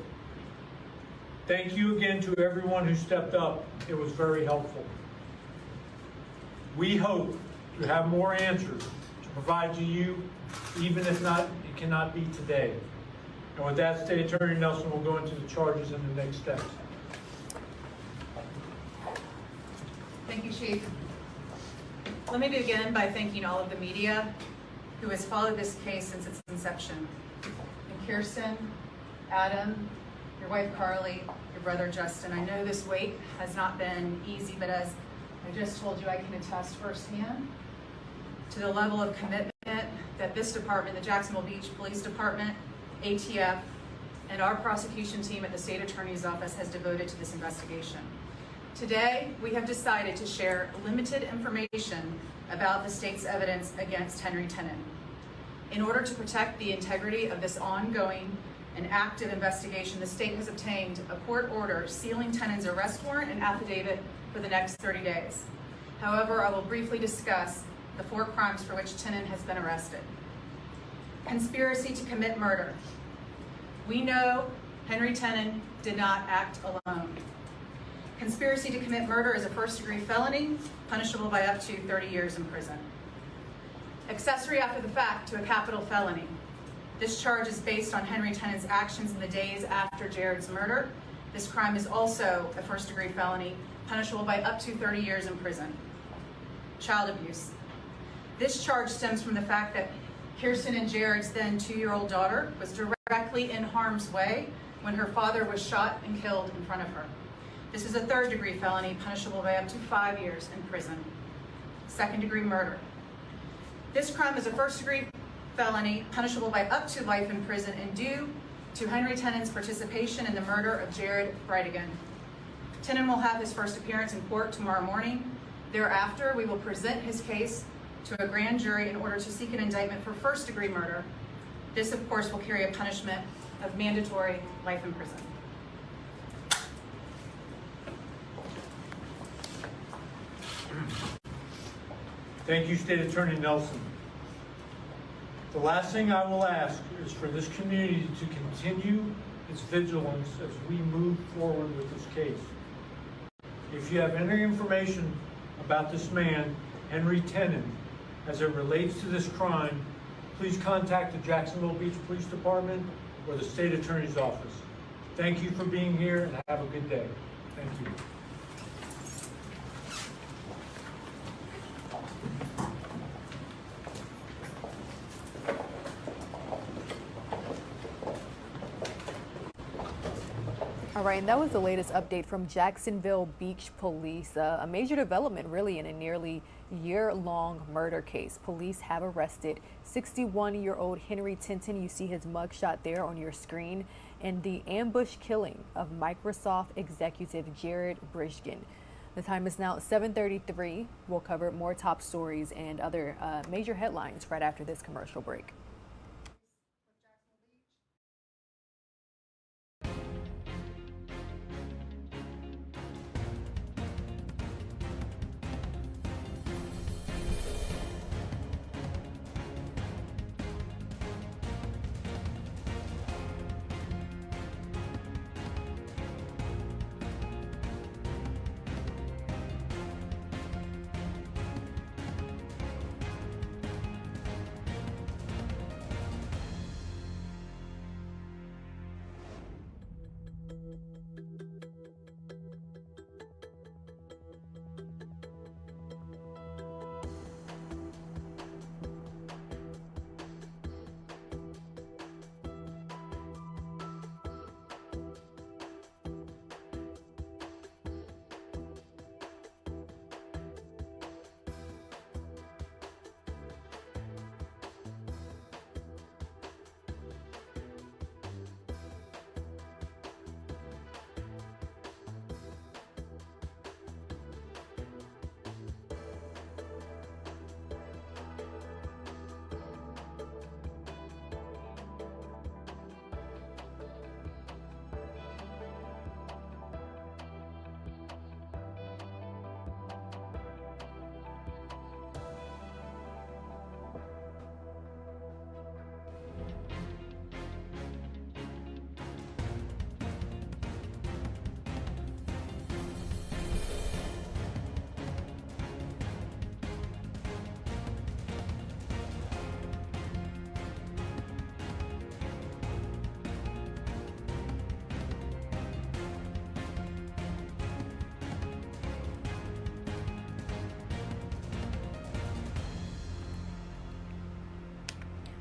Thank you again to everyone who stepped up. It was very helpful. We hope to have more answers to provide to you, even if not, it cannot be today. And with that, State Attorney Nelson will go into the charges and the next steps. Thank you, Chief. Let me begin by thanking all of the media who has followed this case since its inception. And Kirsten, Adam, your wife Carly, your brother Justin. I know this wait has not been easy, but as I just told you, I can attest firsthand to the level of commitment that this department, the Jacksonville Beach Police Department, ATF, and our prosecution team at the State Attorney's Office has devoted to this investigation. Today, we have decided to share limited information about the state's evidence against Henry Tenon. In order to protect the integrity of this ongoing and active investigation, the state has obtained a court order sealing Tenon's arrest warrant and affidavit for the next 30 days. However, I will briefly discuss the 4 crimes for which Tenon has been arrested. Conspiracy to commit murder. We know Henry Tenon did not act alone. Conspiracy to commit murder is a first-degree felony, punishable by up to 30 years in prison. Accessory after the fact to a capital felony. This charge is based on Henry Tenon's actions in the days after Jared's murder. This crime is also a first-degree felony, punishable by up to 30 years in prison. Child abuse. This charge stems from the fact that Kirsten and Jared's then 2-year-old daughter was directly in harm's way when her father was shot and killed in front of her. This is a 3rd-degree felony, punishable by up to 5 years in prison. 2nd-degree murder. This crime is a 1st-degree felony, punishable by up to life in prison and due to Henry Tenon's participation in the murder of Jared Brightigan. Tenon will have his first appearance in court tomorrow morning. Thereafter, we will present his case to a grand jury in order to seek an indictment for 1st-degree murder. This, of course, will carry a punishment of mandatory life in prison. Thank you, State Attorney Nelson. The last thing I will ask is for this community to continue its vigilance as we move forward with this case. If you have any information about this man, Henry Tenon, as it relates to this crime, please contact the Jacksonville Beach Police Department or the State Attorney's Office. Thank you for being here and have a good day. Thank you. All right, and that was the latest update from Jacksonville Beach Police. A major development really in a nearly year-long murder case. Police have arrested 61-year-old Henry Tenon. You see his mugshot there on your screen, and the ambush killing of Microsoft executive Jared Brightigan. The time is now 7:33. We'll cover more top stories and other major headlines right after this commercial break.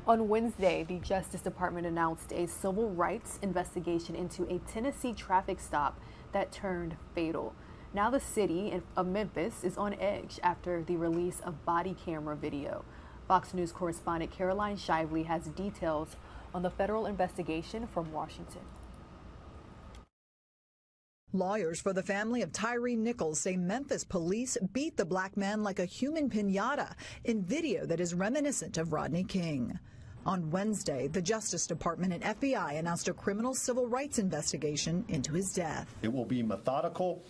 On Wednesday, the Justice Department announced a civil rights investigation into a Tennessee traffic stop that turned fatal. Now the city of Memphis is on edge after the release of body camera video. Fox News correspondent Caroline Shively has details on the federal investigation from Washington. Lawyers for the family of Tyree Nichols say Memphis police beat the black man like a human piñata in video that is reminiscent of Rodney King. On Wednesday, the Justice Department and FBI announced a criminal civil rights investigation into his death. It will be methodical,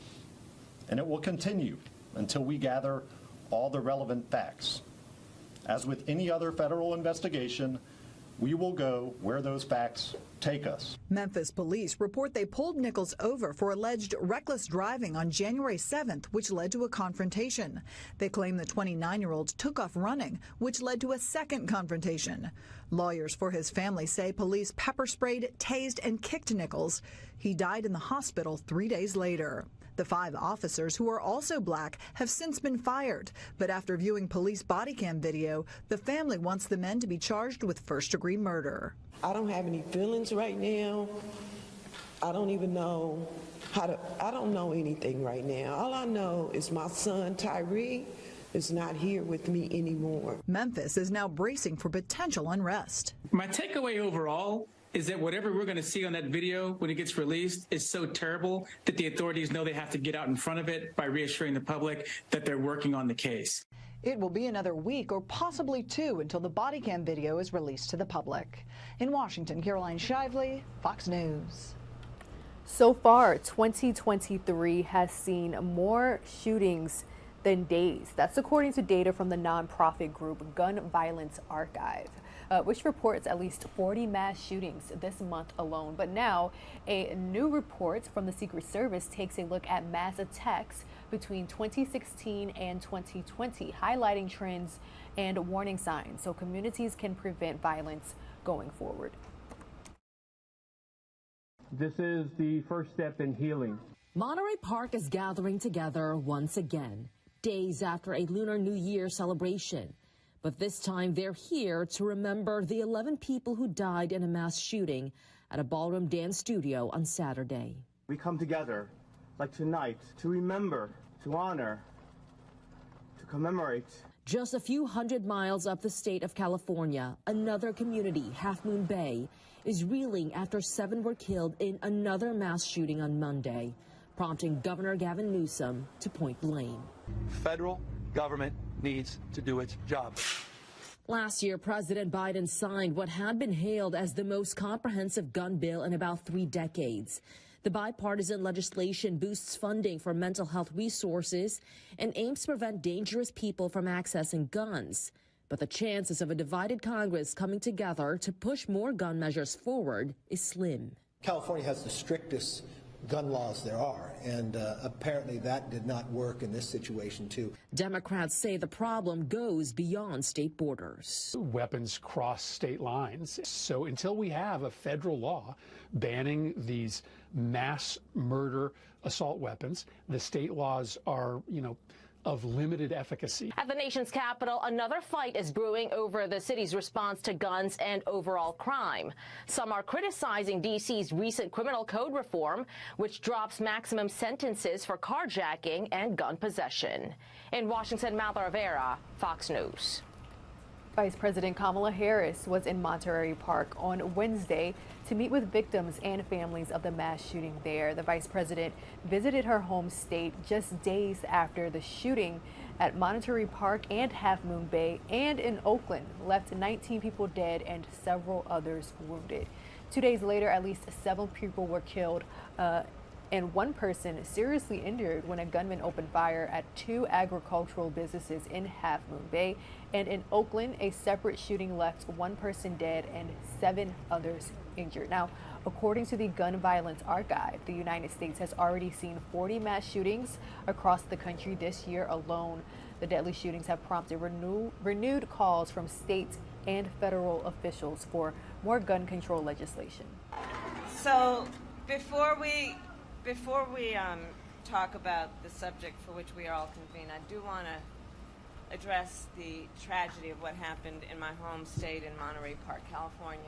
and it will continue until we gather all the relevant facts. As with any other federal investigation, we will go where those facts take us. Memphis police report they pulled Nichols over for alleged reckless driving on January 7th, which led to a confrontation. They claim the 29-year-old took off running, which led to a second confrontation. Lawyers for his family say police pepper sprayed, tased, and kicked Nichols. He died in the hospital 3 days later. The 5 officers, who are also black, have since been fired. But after viewing police body cam video, the family wants the men to be charged with first-degree murder. I don't have any feelings right now. I don't even know I don't know anything right now. All I know is my son, Tyree, is not here with me anymore. Memphis is now bracing for potential unrest. My takeaway overall is that whatever we're going to see on that video when it gets released is so terrible that the authorities know they have to get out in front of it by reassuring the public that they're working on the case. It will be another week or possibly 2 until the body cam video is released to the public. In Washington, Caroline Shively, Fox News. So far, 2023 has seen more shootings than days. That's according to data from the nonprofit group Gun Violence Archive, which reports at least 40 mass shootings this month alone. But now, a new report from the Secret Service takes a look at mass attacks between 2016 and 2020, highlighting trends and warning signs so communities can prevent violence going forward. This is the first step in healing. Monterey Park is gathering together once again, days after a Lunar New Year celebration. But this time they're here to remember the 11 people who died in a mass shooting at a ballroom dance studio on Saturday. We come together, like tonight, to remember, to honor, to commemorate. Just a few hundred miles up the state of California, another community, Half Moon Bay, is reeling after 7 were killed in another mass shooting on Monday, prompting Governor Gavin Newsom to point blame. Federal government needs to do its job. Last year, President Biden signed what had been hailed as the most comprehensive gun bill in about 3 decades. The bipartisan legislation boosts funding for mental health resources and aims to prevent dangerous people from accessing guns. But the chances of a divided Congress coming together to push more gun measures forward is slim. California has the strictest gun laws there are, and apparently that did not work in this situation too. Democrats say the problem goes beyond state borders. Weapons cross state lines. So until we have a federal law banning these mass murder assault weapons, the state laws are, of limited efficacy. At the nation's capital, another fight is brewing over the city's response to guns and overall crime. Some are criticizing D.C.'s recent criminal code reform, which drops maximum sentences for carjacking and gun possession. In Washington, Malta Rivera, Fox News. Vice President Kamala Harris was in Monterey Park on Wednesday to meet with victims and families of the mass shooting there. The vice president visited her home state just days after the shooting at Monterey Park and Half Moon Bay and in Oakland left 19 people dead and several others wounded. 2 days later, at least 7 people were killed and 1 person seriously injured when a gunman opened fire at 2 agricultural businesses in Half Moon Bay. And in Oakland, a separate shooting left 1 person dead and 7 others injured. Now, according to the Gun Violence Archive, the United States has already seen 40 mass shootings across the country this year alone. The deadly shootings have prompted renewed calls from state and federal officials for more gun control legislation. So before we talk about the subject for which we are all convened, I do want to address the tragedy of what happened in my home state in Monterey Park, California.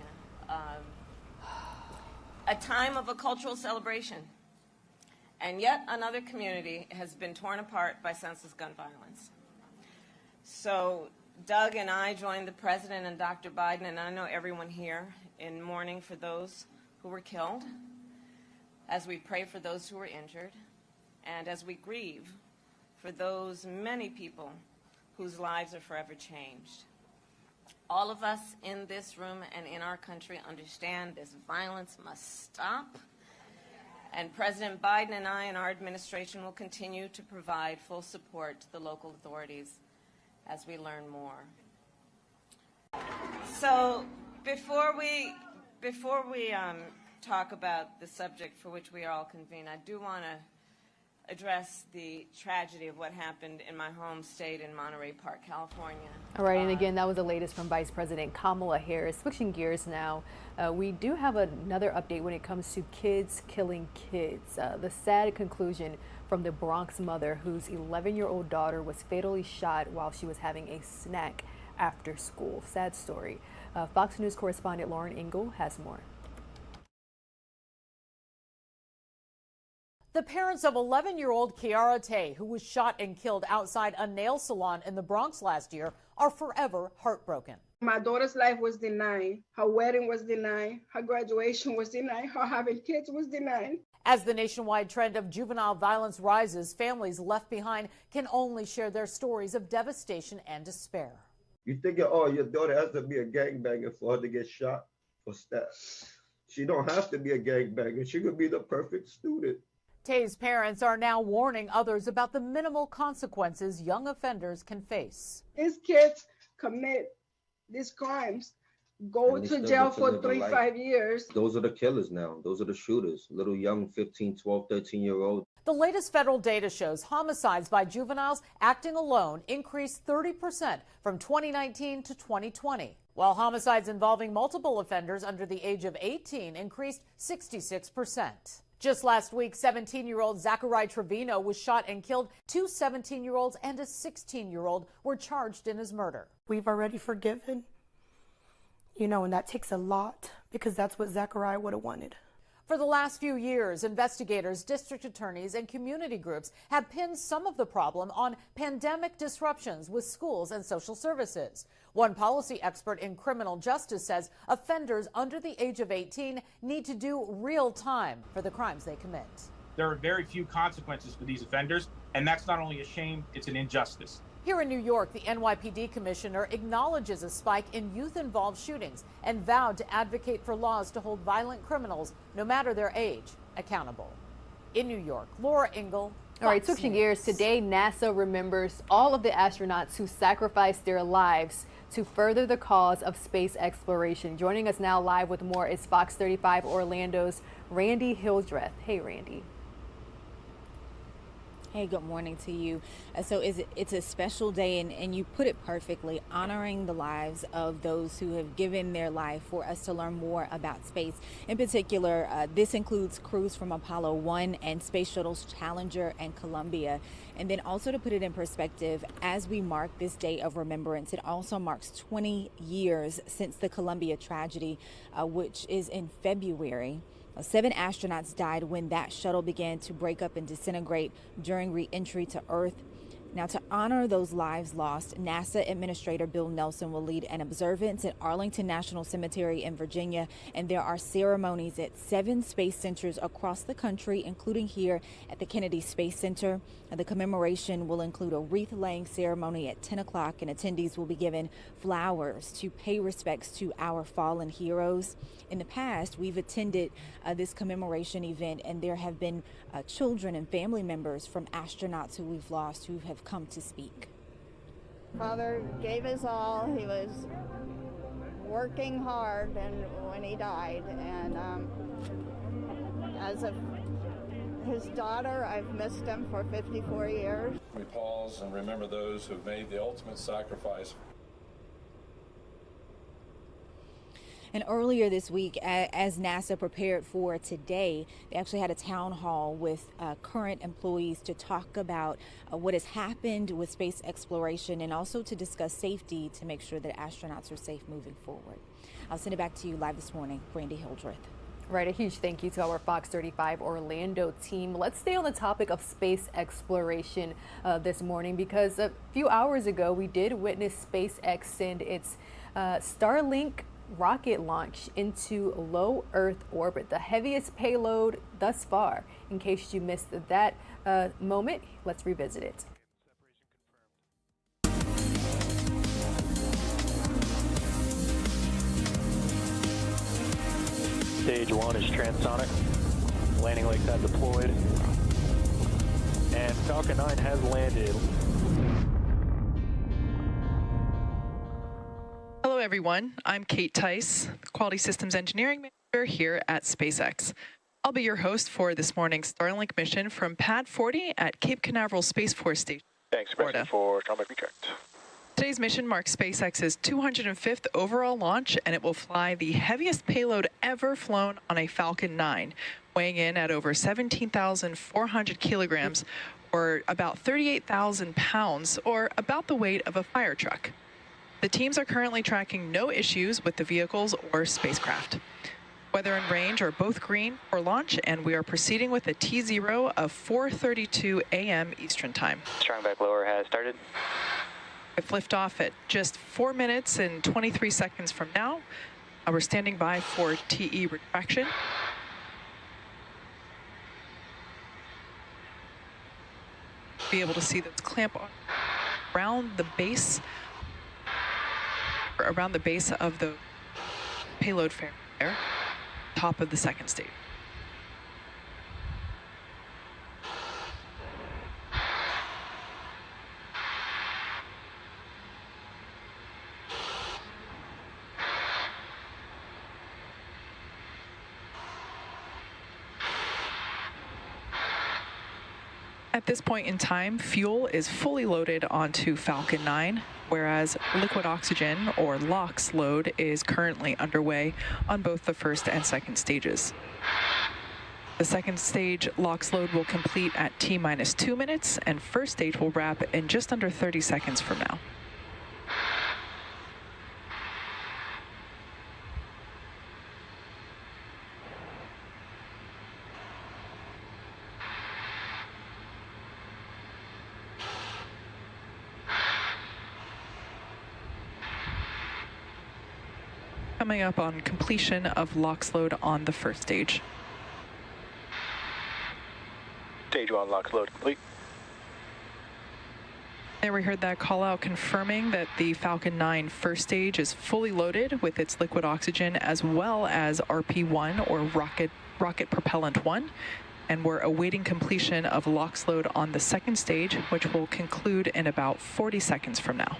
A time of a cultural celebration. And yet another community has been torn apart by senseless gun violence. So Doug and I joined the President and Dr. Biden, and I know everyone here, in mourning for those who were killed, as we pray for those who were injured, and as we grieve for those many people whose lives are forever changed. All of us in this room and in our country understand this violence must stop, and President Biden and I and our administration will continue to provide full support to the local authorities as we learn more. So before we talk about the subject for which we are all convened, I do want to address the tragedy of what happened in my home state in Monterey Park, California. All right, and again, that was the latest from Vice President Kamala Harris. Switching gears now, we do have another update when it comes to kids killing kids. The sad conclusion from the Bronx mother whose 11-year-old daughter was fatally shot while she was having a snack after school. Sad story. Fox News correspondent Lauren Engel has more. The parents of 11-year-old Kiara Tay, who was shot and killed outside a nail salon in the Bronx last year, are forever heartbroken. My daughter's life was denied. Her wedding was denied. Her graduation was denied. Her having kids was denied. As the nationwide trend of juvenile violence rises, families left behind can only share their stories of devastation and despair. You think, oh, your daughter has to be a gangbanger for her to get shot or stabbed. She don't have to be a gangbanger. She could be the perfect student. Tay's parents are now warning others about the minimal consequences young offenders can face. These kids commit these crimes, go to jail for 3-5 years. Those are the killers now. Those are the shooters. Little young 15, 12, 13-year-olds. The latest federal data shows homicides by juveniles acting alone increased 30% from 2019 to 2020, while homicides involving multiple offenders under the age of 18 increased 66%. Just last week, 17-year-old Zachary Trevino was shot and killed. 2 17-year-olds and a 16-year-old were charged in his murder. We've already forgiven, and that takes a lot because that's what Zachary would have wanted. For the last few years, investigators, district attorneys, and community groups have pinned some of the problem on pandemic disruptions with schools and social services. One policy expert in criminal justice says offenders under the age of 18 need to do real time for the crimes they commit. There are very few consequences for these offenders, and that's not only a shame, it's an injustice. Here in New York, the NYPD commissioner acknowledges a spike in youth-involved shootings and vowed to advocate for laws to hold violent criminals, no matter their age, accountable. In New York, Laura Engel. All right, switching gears, today NASA remembers all of the astronauts who sacrificed their lives to further the cause of space exploration. Joining us now live with more is Fox 35 Orlando's Randy Hildreth. Hey, Randy. Hey, good morning to you. So it's a special day, and you put it perfectly, honoring the lives of those who have given their life for us to learn more about space. In particular, this includes crews from Apollo 1 and Space Shuttles Challenger and Columbia. And then also to put it in perspective, as we mark this day of remembrance, it also marks 20 years since the Columbia tragedy, which is in February. 7 astronauts died when that shuttle began to break up and disintegrate during re-entry to Earth. Now, to honor those lives lost, NASA Administrator Bill Nelson will lead an observance at Arlington National Cemetery in Virginia, and there are ceremonies at 7 space centers across the country, including here at the Kennedy Space Center. The commemoration will include a wreath-laying ceremony at 10 o'clock, and attendees will be given flowers to pay respects to our fallen heroes. In the past, we've attended this commemoration event, and there have been children and family members from astronauts who we've lost who have come to speak. Father gave his all. He was working hard and when he died, and as his daughter, I've missed him for 54 years. We pause and remember those who've made the ultimate sacrifice. And earlier this week, as NASA prepared for today, they actually had a town hall with current employees to talk about what has happened with space exploration and also to discuss safety to make sure that astronauts are safe moving forward. I'll send it back to you live this morning, Brandy Hildreth. Right, a huge thank you to our Fox 35 Orlando team. Let's stay on the topic of space exploration this morning, because a few hours ago we did witness SpaceX send its Starlink rocket launch into low Earth orbit, the heaviest payload thus far. In case you missed that moment, let's revisit it. Stage 1 is transonic. Landing legs have deployed. And Falcon 9 has landed. Hello everyone, I'm Kate Tice, Quality Systems Engineering Manager here at SpaceX. I'll be your host for this morning's Starlink mission from Pad 40 at Cape Canaveral Space Force Station, Florida. For Starlink rechecked. Today's mission marks SpaceX's 205th overall launch, and it will fly the heaviest payload ever flown on a Falcon 9, weighing in at over 17,400 kilograms, or about 38,000 pounds, or about the weight of a fire truck. The teams are currently tracking no issues with the vehicles or spacecraft. Weather and range are both green for launch, and we are proceeding with a T0 of 4:32 a.m. Eastern Time. Strong back lower has started. If liftoff at just 4 minutes and 23 seconds from now, we're standing by for TE retraction. Be able to see this clamp around the base of the payload fairing there, top of the second stage. At this point in time, fuel is fully loaded onto Falcon 9, whereas liquid oxygen, or LOX load, is currently underway on both the first and second stages. The second stage LOX load will complete at T-minus 2 minutes, and first stage will wrap in just under 30 seconds from now. Coming up on completion of LOX load on the first stage. Stage 1 LOX load complete. There we heard that call out confirming that the Falcon 9 first stage is fully loaded with its liquid oxygen as well as RP1, or rocket propellant 1. And we're awaiting completion of LOX load on the second stage, which will conclude in about 40 seconds from now.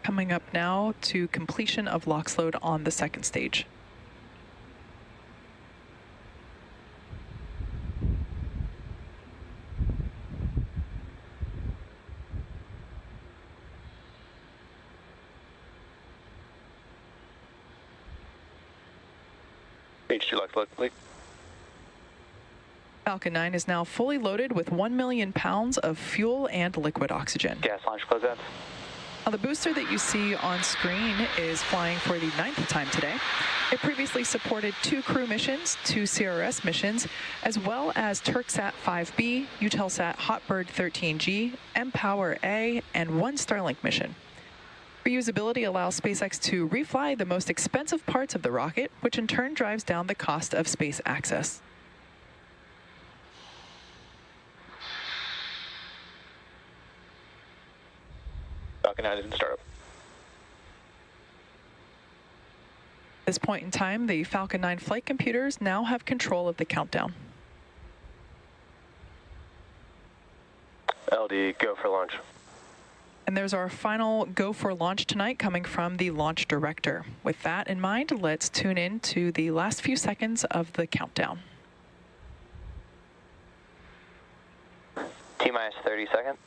Coming up now to completion of LOX load on the second stage. Stage 2 LOX load complete. Falcon 9 is now fully loaded with 1 million pounds of fuel and liquid oxygen. Gas launch closeouts. Now, the booster that you see on screen is flying for the 9th time today. It previously supported 2 crew missions, 2 CRS missions, as well as Turksat 5B, Eutelsat Hotbird 13G, mPower A, and 1 Starlink mission. Reusability allows SpaceX to refly the most expensive parts of the rocket, which in turn drives down the cost of space access. Falcon 9 engine startup. At this point in time, the Falcon 9 flight computers now have control of the countdown. LD, go for launch. And there's our final go for launch tonight coming from the launch director. With that in mind, let's tune in to the last few seconds of the countdown. T-minus 30 seconds.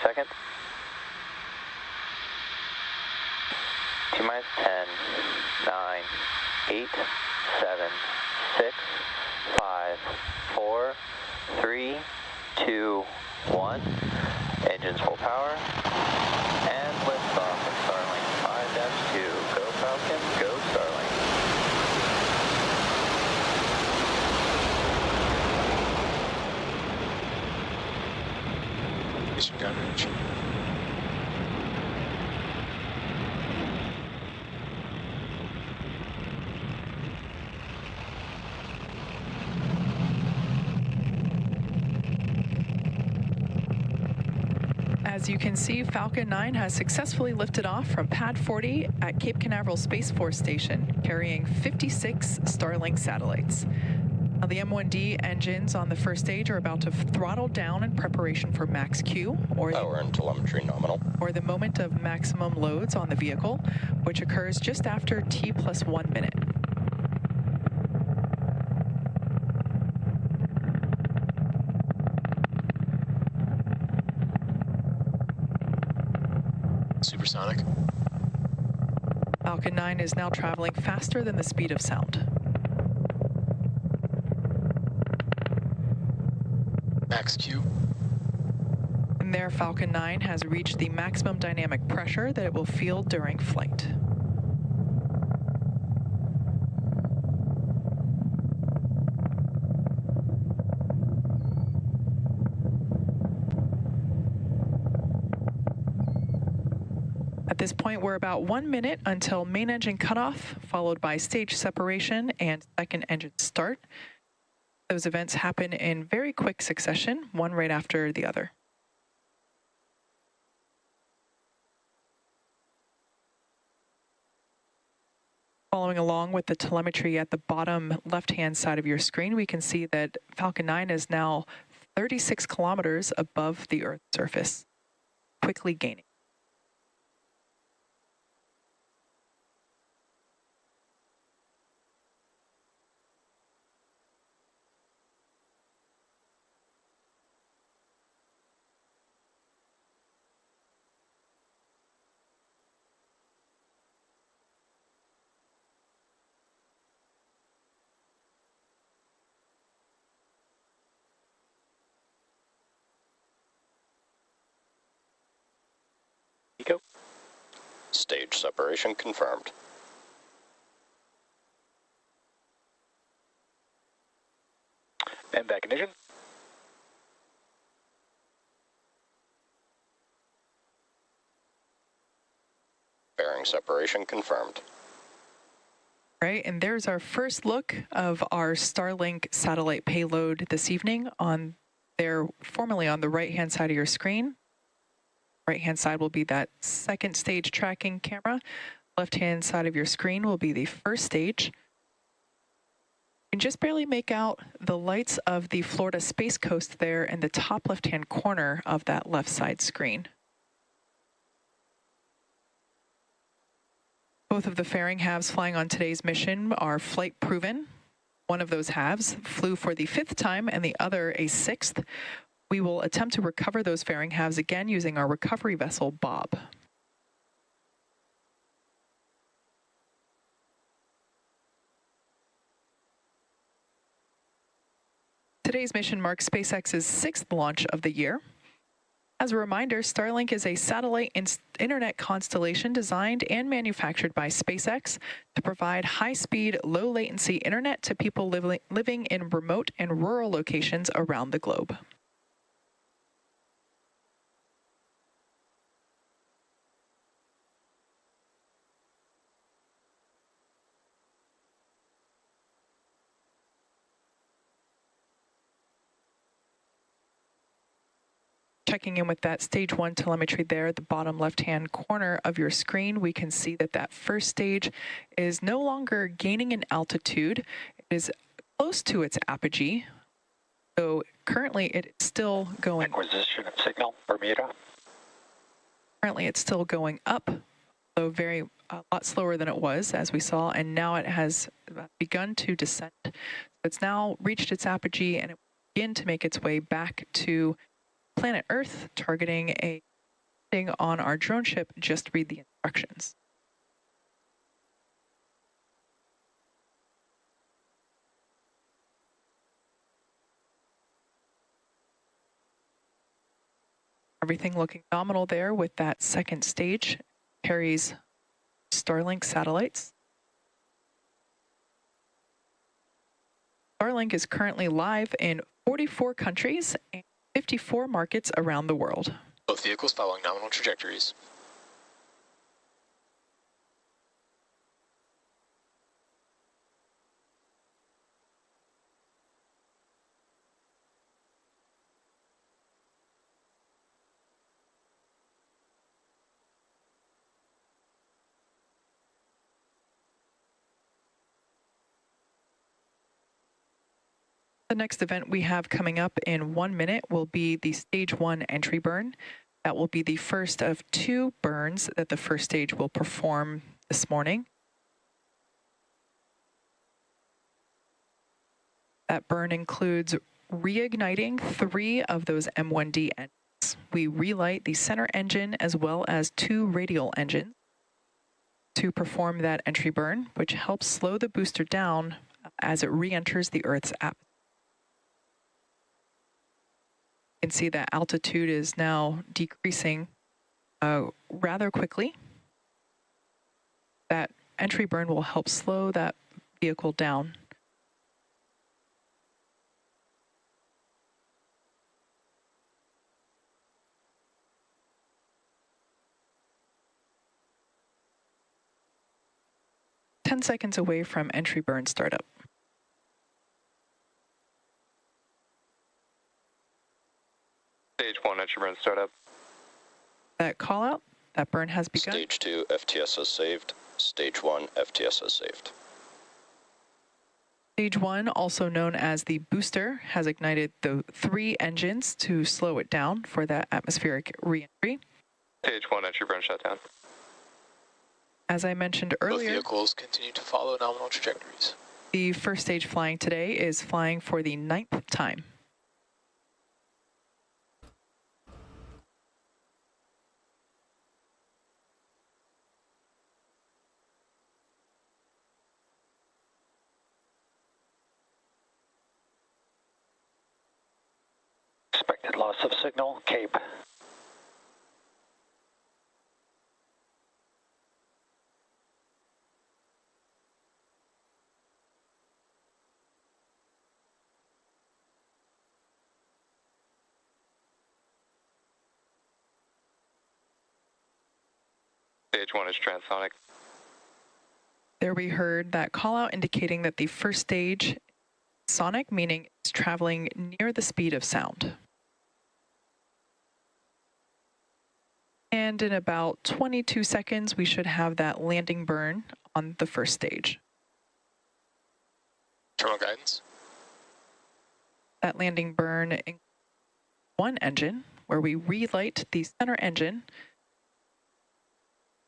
Seconds. T-minus 10, 9, 8, 7, 6, 5, 4, 3, 2, 1. Engines full power. And liftoff of Starlink 5-2. Go Falcon, go Starlink. Downrange. As you can see, Falcon 9 has successfully lifted off from Pad 40 at Cape Canaveral Space Force Station, carrying 56 Starlink satellites. Now, the M1D engines on the first stage are about to throttle down in preparation for max Q, or Power and telemetry nominal. Or the moment of maximum loads on the vehicle, which occurs just after T plus 1 minute. Supersonic. Falcon 9 is now traveling faster than the speed of sound. Max Q. And there, Falcon 9 has reached the maximum dynamic pressure that it will feel during flight. At this point, we're about 1 minute until main engine cutoff, followed by stage separation and second engine start. Those events happen in very quick succession, one right after the other. Following along with the telemetry at the bottom left-hand side of your screen, we can see that Falcon 9 is now 36 kilometers above the Earth's surface, quickly gaining. Eco. Stage separation confirmed. And back ignition. Bearing separation confirmed. Right, and there's our first look of our Starlink satellite payload this evening on there, formerly on the right-hand side of your screen. Right-hand side will be that second stage tracking camera. Left-hand side of your screen will be the first stage. You can just barely make out the lights of the Florida Space Coast there in the top left-hand corner of that left side screen. Both of the fairing halves flying on today's mission are flight proven. One of those halves flew for the 5th time and the other a 6th. We will attempt to recover those fairing halves again using our recovery vessel, Bob. Today's mission marks SpaceX's 6th launch of the year. As a reminder, Starlink is a satellite internet constellation designed and manufactured by SpaceX to provide high-speed, low-latency internet to people living in remote and rural locations around the globe. Checking in with that stage 1 telemetry there at the bottom left-hand corner of your screen, we can see that that first stage is no longer gaining in altitude. It is close to its apogee. So currently it's still going... Acquisition of signal, Bermuda. Currently it's still going up, so a lot slower than it was, as we saw, and now it has begun to descend. So it's now reached its apogee, and it will begin to make its way back to planet Earth, targeting a thing on our drone ship. Just read the instructions. Everything looking nominal there with that second stage. Carries Starlink satellites. Starlink is currently live in 44 countries and 54 markets around the world. Both vehicles following nominal trajectories. The next event we have coming up in 1 minute will be the stage 1 entry burn. That will be the first of 2 burns that the first stage will perform this morning. That burn includes reigniting 3 of those M1D engines. We relight the center engine as well as 2 radial engines to perform that entry burn, which helps slow the booster down as it re-enters the Earth's atmosphere. You can see that altitude is now decreasing rather quickly. That entry burn will help slow that vehicle down. Ten seconds away from entry burn startup. Stage 1 entry burn startup. That call out, that burn has begun. Stage 2 FTS has saved. Stage 1 FTS has saved. Stage 1, also known as the booster, has ignited the 3 engines to slow it down for that atmospheric re-entry. Stage 1 entry burn shutdown. As I mentioned earlier, Both vehicles continue to follow nominal trajectories. The first stage flying today is flying for the 9th time. Expected loss of signal, Cape. Stage 1 is transonic. There we heard that call out indicating that the first stage is sonic, meaning it's traveling near the speed of sound. And in about 22 seconds, we should have that landing burn on the first stage. Terminal guidance. That landing burn includes 1 engine, where we relight the center engine,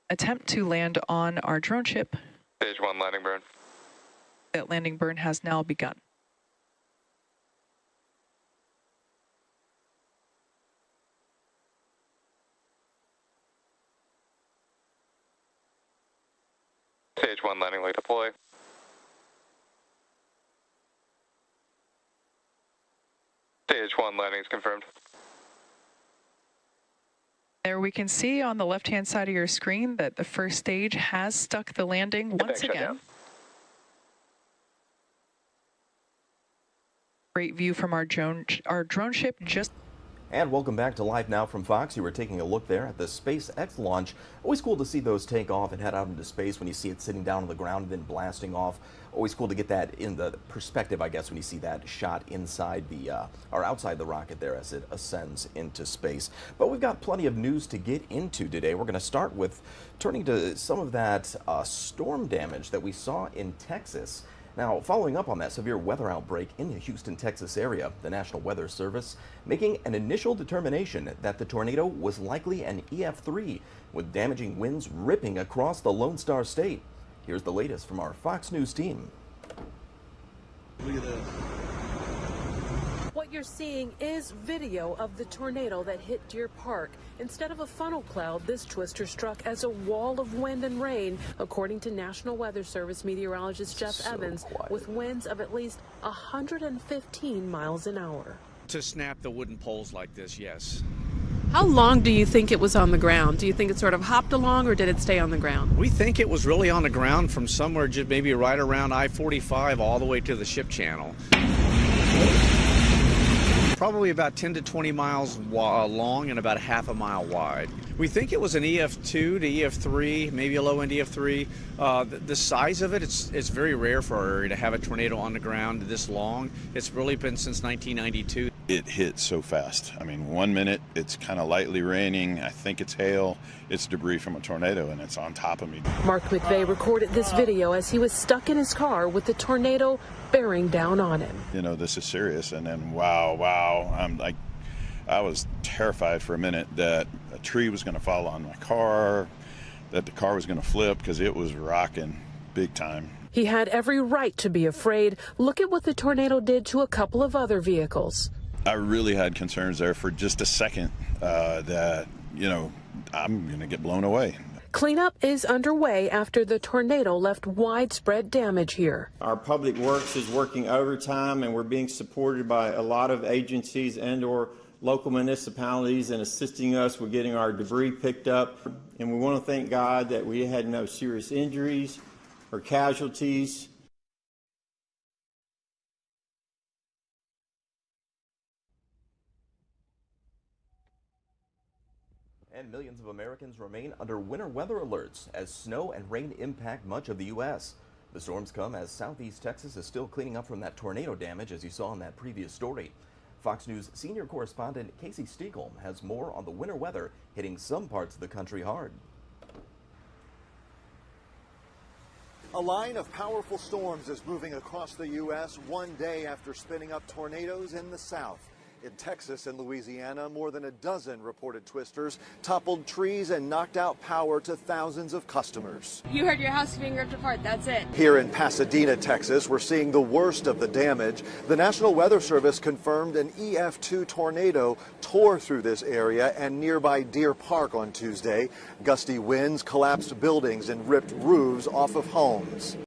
attempt to land on our drone ship. Stage 1 landing burn. That landing burn has now begun. Stage 1 landing leg deploy. Stage 1 landing is confirmed. There we can see on the left-hand side of your screen that the first stage has stuck the landing once again. Great view from our drone ship just. And welcome back to Live Now from Fox. You were taking a look there at the SpaceX launch. Always cool to see those take off and head out into space when you see it sitting down on the ground and then blasting off. Always cool to get that in the perspective, I guess, when you see that shot inside the or outside the rocket there as it ascends into space. But we've got plenty of news to get into today. We're going to start with turning to some of that storm damage that we saw in Texas. Now, following up on that severe weather outbreak in the Houston, Texas area, the National Weather Service making an initial determination that the tornado was likely an EF3, with damaging winds ripping across the Lone Star State. Here's the latest from our Fox News team. Look at this. What you're seeing is video of the tornado that hit Deer Park. Instead of a funnel cloud, this twister struck as a wall of wind and rain, according to National Weather Service meteorologist Jeff Evans, with winds of at least 115 miles an hour. To snap the wooden poles like this, yes. How long do you think it was on the ground? Do you think it sort of hopped along, or did it stay on the ground? We think it was really on the ground from somewhere just maybe right around I-45 all the way to the ship channel. Probably about 10 to 20 miles long and about half a mile wide. We think it was an EF2 to EF3, maybe a low-end EF3. The size of it, it's very rare for our area to have a tornado on the ground this long. It's really been since 1992. It hit so fast. I mean, 1 minute it's kind of lightly raining. I think it's hail. It's debris from a tornado, and it's on top of me. Mark McVeigh recorded this video as he was stuck in his car with the tornado bearing down on him. You know, this is serious. And then, wow, I was terrified for a minute that a tree was going to fall on my car, that the car was going to flip because it was rocking big time. He had every right to be afraid. Look at what the tornado did to a couple of other vehicles. I really had concerns there for just a second that, you know, I'm going to get blown away. Cleanup is underway after the tornado left widespread damage here. Our public works is working overtime, and we're being supported by a lot of agencies and/or local municipalities in assisting us with getting our debris picked up. And we want to thank God that we had no serious injuries or casualties. And millions of Americans remain under winter weather alerts as snow and rain impact much of the U.S. The storms come as southeast Texas is still cleaning up from that tornado damage, as you saw in that previous story. Fox News senior correspondent Casey Stiegel has more on the winter weather hitting some parts of the country hard. A line of powerful storms is moving across the U.S. one day after spinning up tornadoes in the south. In Texas and Louisiana, more than a dozen reported twisters toppled trees and knocked out power to thousands of customers. You heard your house being ripped apart, that's it. Here in Pasadena, Texas, we're seeing the worst of the damage. The National Weather Service confirmed an EF2 tornado tore through this area and nearby Deer Park on Tuesday. Gusty winds collapsed buildings and ripped roofs off of homes.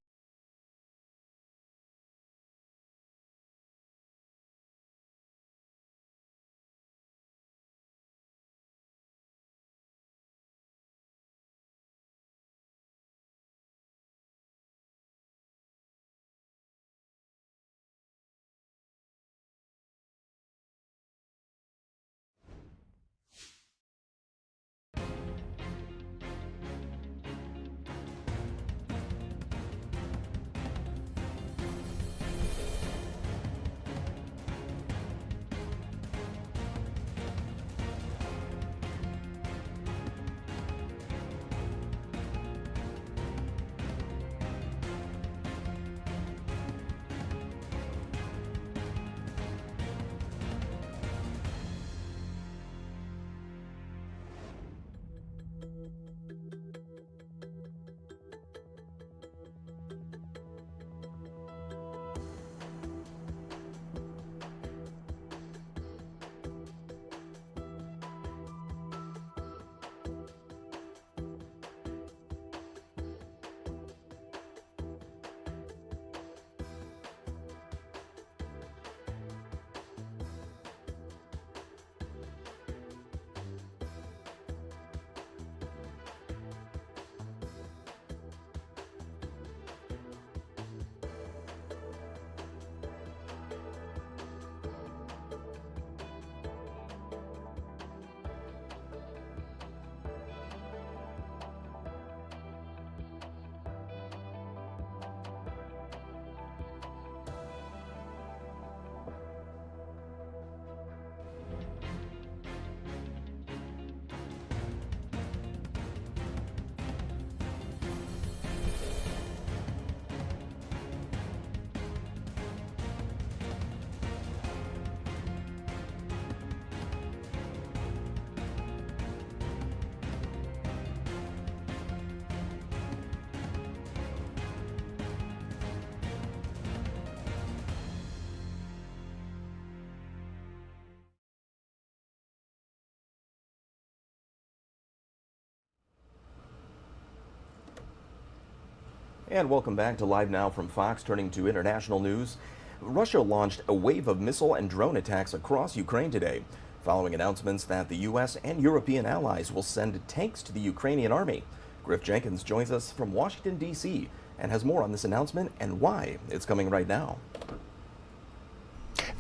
And welcome back to Live Now from Fox. Turning to international news, Russia launched a wave of missile and drone attacks across Ukraine today, following announcements that the U.S. and European allies will send tanks to the Ukrainian army. Griff Jenkins joins us from Washington, D.C. and has more on this announcement and why it's coming right now.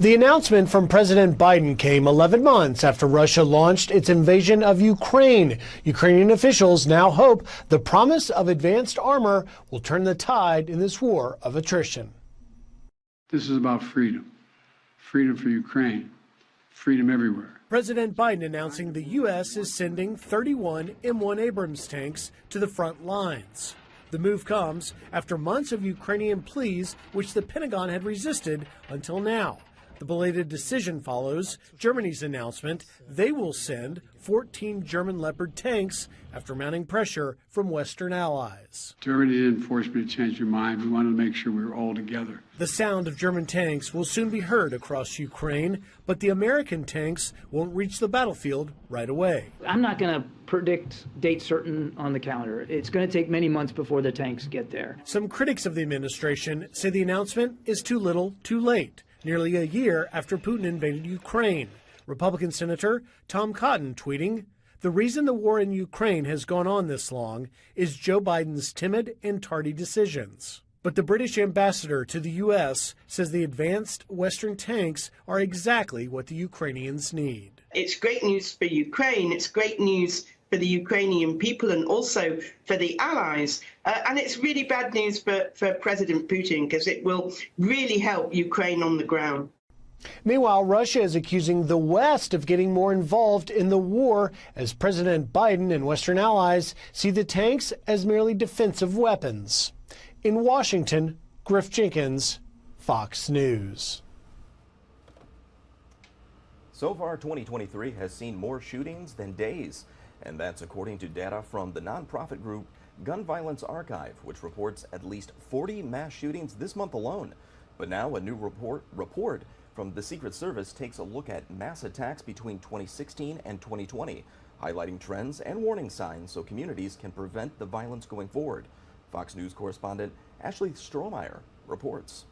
The announcement from President Biden came 11 months after Russia launched its invasion of Ukraine. Ukrainian officials now hope the promise of advanced armor will turn the tide in this war of attrition. This is about freedom. Freedom for Ukraine. Freedom everywhere. President Biden announcing the U.S. is sending 31 M1 Abrams tanks to the front lines. The move comes after months of Ukrainian pleas, which the Pentagon had resisted until now. The belated decision follows Germany's announcement they will send 14 German Leopard tanks after mounting pressure from Western allies. Germany didn't force me to change my mind. We wanted to make sure we were all together. The sound of German tanks will soon be heard across Ukraine, but the American tanks won't reach the battlefield right away. I'm not going to predict date certain on the calendar. It's going to take many months before the tanks get there. Some critics of the administration say the announcement is too little, too late, nearly a year after Putin invaded Ukraine. Republican Senator Tom Cotton tweeting, "The reason the war in Ukraine has gone on this long is Joe Biden's timid and tardy decisions." But the British ambassador to the U.S. says the advanced Western tanks are exactly what the Ukrainians need. It's great news for Ukraine. It's great news for the Ukrainian people and also for the allies. And it's really bad news for President Putin because it will really help Ukraine on the ground. Meanwhile, Russia is accusing the West of getting more involved in the war as President Biden and Western allies see the tanks as merely defensive weapons. In Washington, Griff Jenkins, Fox News. So far, 2023 has seen more shootings than days, and that's according to data from the nonprofit group Gun Violence Archive, which reports at least 40 mass shootings this month alone. But now a new report from the Secret Service takes a look at mass attacks between 2016 and 2020, highlighting trends and warning signs so communities can prevent the violence going forward. Fox News correspondent Ashley Strohmeyer reports.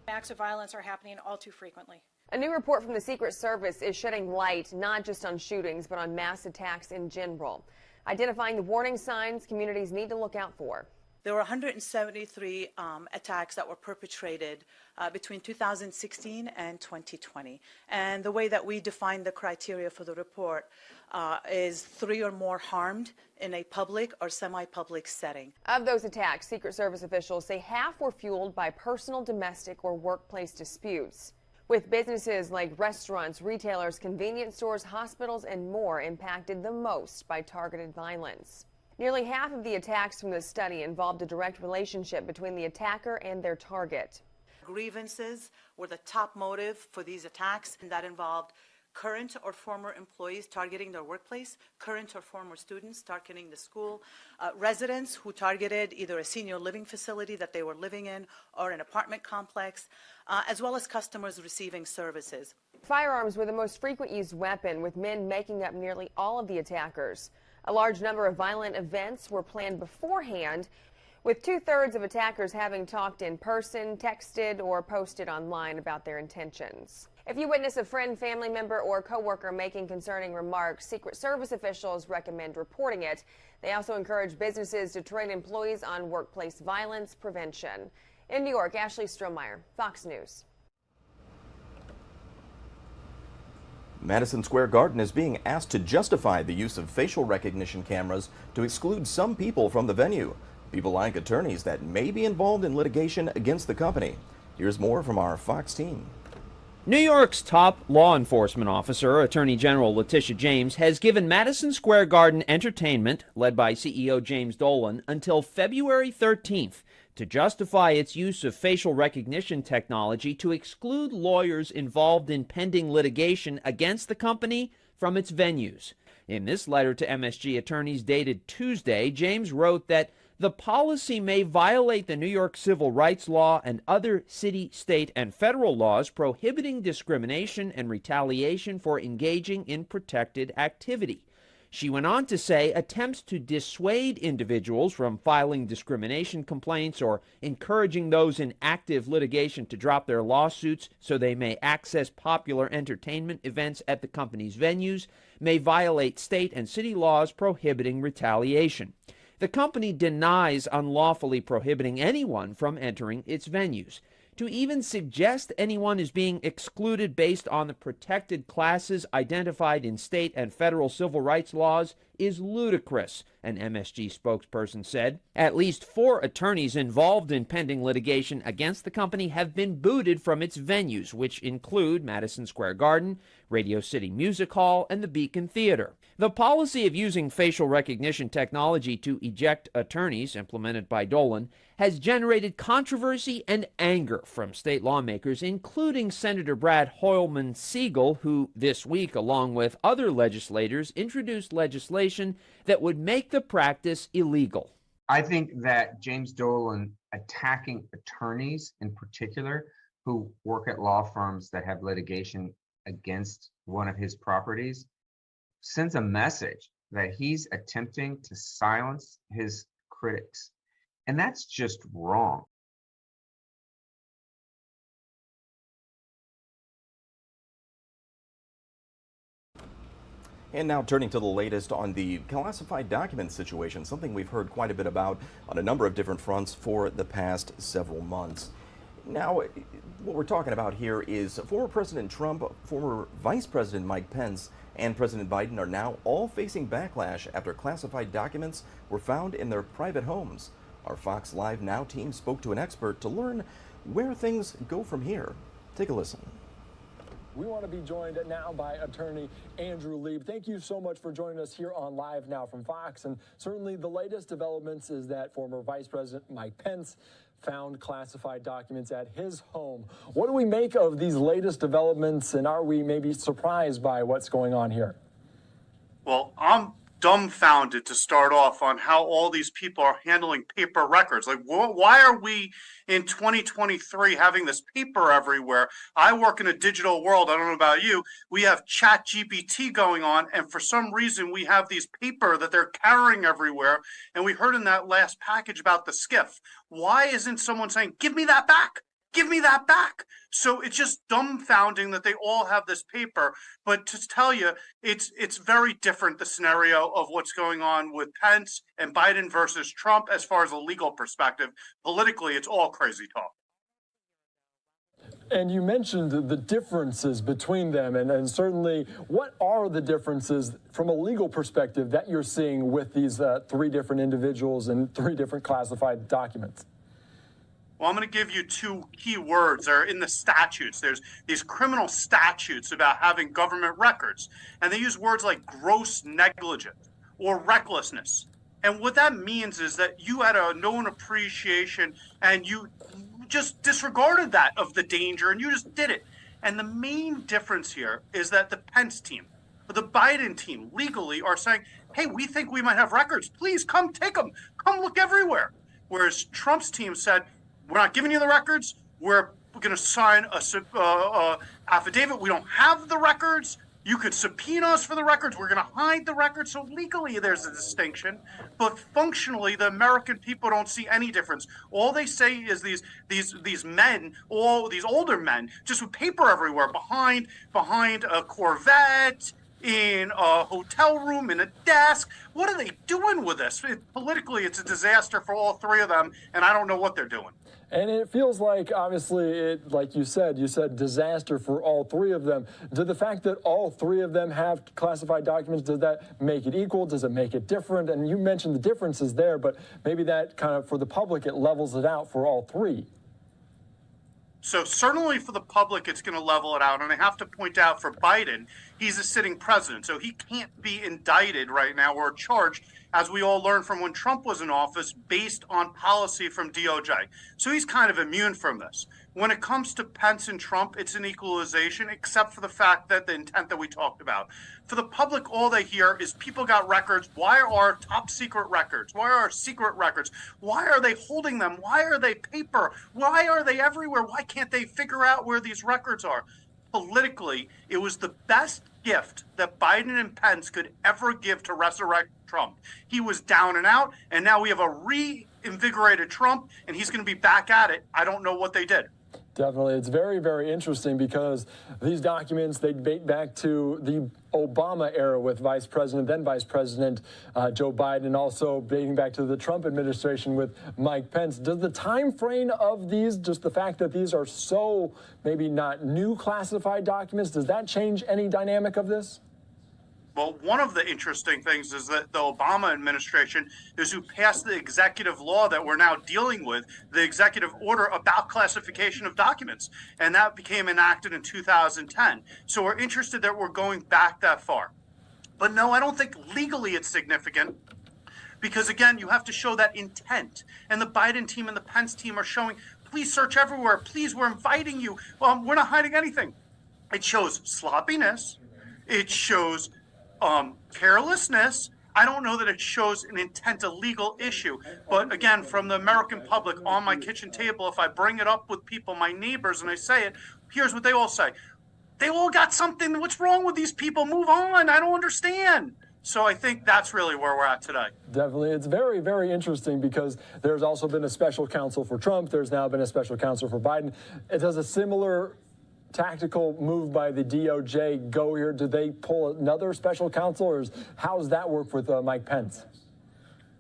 Acts of violence are happening all too frequently. A new report from the Secret Service is shedding light not just on shootings, but on mass attacks in general, identifying the warning signs communities need to look out for. There were 173 attacks that were perpetrated between 2016 and 2020. And the way that we define the criteria for the report is 3 or more harmed in a public or semi-public setting. Of those attacks, Secret Service officials say half were fueled by personal, domestic, or workplace disputes, with businesses like restaurants, retailers, convenience stores, hospitals, and more impacted the most by targeted violence. Nearly half of the attacks from this study involved a direct relationship between the attacker and their target. Grievances were the top motive for these attacks, and that involved current or former employees targeting their workplace, current or former students targeting the school, residents who targeted either a senior living facility that they were living in or an apartment complex, as well as customers receiving services. Firearms were the most frequent used weapon, with men making up nearly all of the attackers. A large number of violent events were planned beforehand, with 2/3 of attackers having talked in person, texted, or posted online about their intentions. If you witness a friend, family member, or coworker making concerning remarks, Secret Service officials recommend reporting it. They also encourage businesses to train employees on workplace violence prevention. In New York, Ashley Strohmeyer, Fox News. Madison Square Garden is being asked to justify the use of facial recognition cameras to exclude some people from the venue. People like attorneys that may be involved in litigation against the company. Here's more from our Fox team. New York's top law enforcement officer, Attorney General Letitia James, has given Madison Square Garden Entertainment, led by CEO James Dolan, until February 13th to justify its use of facial recognition technology to exclude lawyers involved in pending litigation against the company from its venues. In this letter to MSG attorneys dated Tuesday, James wrote that the policy may violate the New York civil rights law and other city, state, and federal laws prohibiting discrimination and retaliation for engaging in protected activity. She went on to say attempts to dissuade individuals from filing discrimination complaints or encouraging those in active litigation to drop their lawsuits so they may access popular entertainment events at the company's venues may violate state and city laws prohibiting retaliation. The company denies unlawfully prohibiting anyone from entering its venues. To even suggest anyone is being excluded based on the protected classes identified in state and federal civil rights laws is ludicrous, an MSG spokesperson said. At least 4 attorneys involved in pending litigation against the company have been booted from its venues, which include Madison Square Garden, Radio City Music Hall, and the Beacon Theater. The policy of using facial recognition technology to eject attorneys, implemented by Dolan, has generated controversy and anger from state lawmakers, including Senator Brad Hoylman-Siegel, who this week, along with other legislators, introduced legislation that would make the practice illegal. I think that James Dolan attacking attorneys in particular who work at law firms that have litigation against one of his properties sends a message that he's attempting to silence his critics. And that's just wrong. And now turning to the latest on the classified document situation, something we've heard quite a bit about on a number of different fronts for the past several months. Now, what we're talking about here is former President Trump, former Vice President Mike Pence, and President Biden are now all facing backlash after classified documents were found in their private homes. Our Fox Live Now team spoke to an expert to learn where things go from here. Take a listen. We want to be joined now by attorney Andrew Lieb. Thank you so much for joining us here on Live Now from Fox. And certainly the latest developments is that former Vice President Mike Pence found classified documents at his home. What do we make of these latest developments, and are we maybe surprised by what's going on here? Well, I'm dumbfounded to start off on how all these people are handling paper records. Like, why are we in 2023 having this paper everywhere? I work in a digital world. I don't know about you. We have ChatGPT going on, and for some reason we have these paper that they're carrying everywhere. And we heard in that last package about the skiff. Why isn't someone saying, give me that back? Give me that back. So it's just dumbfounding that they all have this paper. But to tell you, it's very different, the scenario of what's going on with Pence and Biden versus Trump as far as a legal perspective. Politically, it's all crazy talk. And you mentioned the differences between them, and certainly what are the differences from a legal perspective that you're seeing with these 3 different individuals and 3 different classified documents? Well, I'm going to give you 2 key words that are in the statutes. There's these criminal statutes about having government records, and they use words like gross negligence or recklessness. And what that means is that you had a known appreciation and you just disregarded that of the danger and you just did it. And the main difference here is that the Pence team, the Biden team legally are saying, hey, we think we might have records. Please come take them. Come look everywhere. Whereas Trump's team said, we're not giving you the records. We're going to sign a affidavit. We don't have the records. You could subpoena us for the records. We're going to hide the records. So legally, there's a distinction, but functionally, the American people don't see any difference. All they say is these men, all these older men, just with paper everywhere, behind a Corvette, in a hotel room, in a desk. What are they doing with this? Politically, it's a disaster for all 3 of them, and I don't know what they're doing. And it feels like, obviously, like you said disaster for all 3 of them. Does the fact that all 3 of them have classified documents, does that make it equal? Does it make it different? And you mentioned the differences there, but maybe that kind of, for the public, it levels it out for all 3. So certainly for the public, it's going to level it out. And I have to point out for Biden, he's a sitting president, so he can't be indicted right now or charged, as we all learned from when Trump was in office, based on policy from DOJ. So he's kind of immune from this. When it comes to Pence and Trump, it's an equalization, except for the fact that the intent that we talked about. For the public, all they hear is people got records. Why are top secret records? Why are secret records? Why are they holding them? Why are they paper? Why are they everywhere? Why can't they figure out where these records are? politically, it was the best gift that Biden and Pence could ever give to resurrect Trump. He was down and out, and now we have a reinvigorated Trump, and he's going to be back at it. I don't know what they did. Definitely. It's very, very interesting because these documents, they date back to the Obama era with then Vice President Joe Biden, and also dating back to the Trump administration with Mike Pence. Does the time frame of these, just the fact that these are so maybe not new classified documents, does that change any dynamic of this? Well, one of the interesting things is that the Obama administration is who passed the executive law that we're now dealing with, the executive order about classification of documents. And that became enacted in 2010. So we're interested that we're going back that far. But no, I don't think legally it's significant. Because again, you have to show that intent. And the Biden team and the Pence team are showing, please search everywhere. Please, we're inviting you. Well, we're not hiding anything. It shows sloppiness. It shows carelessness. I don't know that it shows an intent, a legal issue. But again, from the American public on my kitchen table, if I bring it up with people, my neighbors, and I say it, here's what they all say. They all got something. What's wrong with these people? Move on. I don't understand. So I think that's really where we're at today. Definitely. It's very, very interesting because there's also been a special counsel for Trump. There's now been a special counsel for Biden. It does a similar tactical move by the DOJ go here? Do they pull another special counsel, or how does that work with Mike Pence?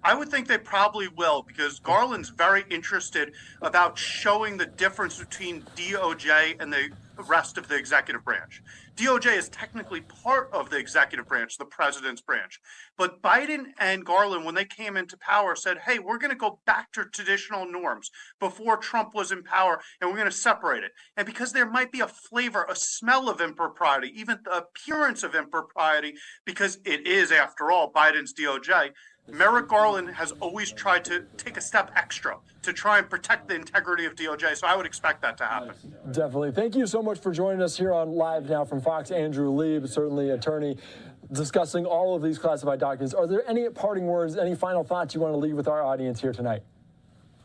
I would think they probably will, because Garland's very interested about showing the difference between DOJ and the rest of the executive branch. DOJ is technically part of the executive branch, the president's branch. But Biden and Garland, when they came into power, said, hey, we're going to go back to traditional norms before Trump was in power, and we're going to separate it. And because there might be a flavor, a smell of impropriety, even the appearance of impropriety, because it is, after all, Biden's DOJ, Merrick Garland has always tried to take a step extra to try and protect the integrity of DOJ, so I would expect that to happen. Definitely. Thank you so much for joining us here on Live Now from Fox. Andrew Lieb, certainly attorney, discussing all of these classified documents. Are there any parting words, any final thoughts you want to leave with our audience here tonight?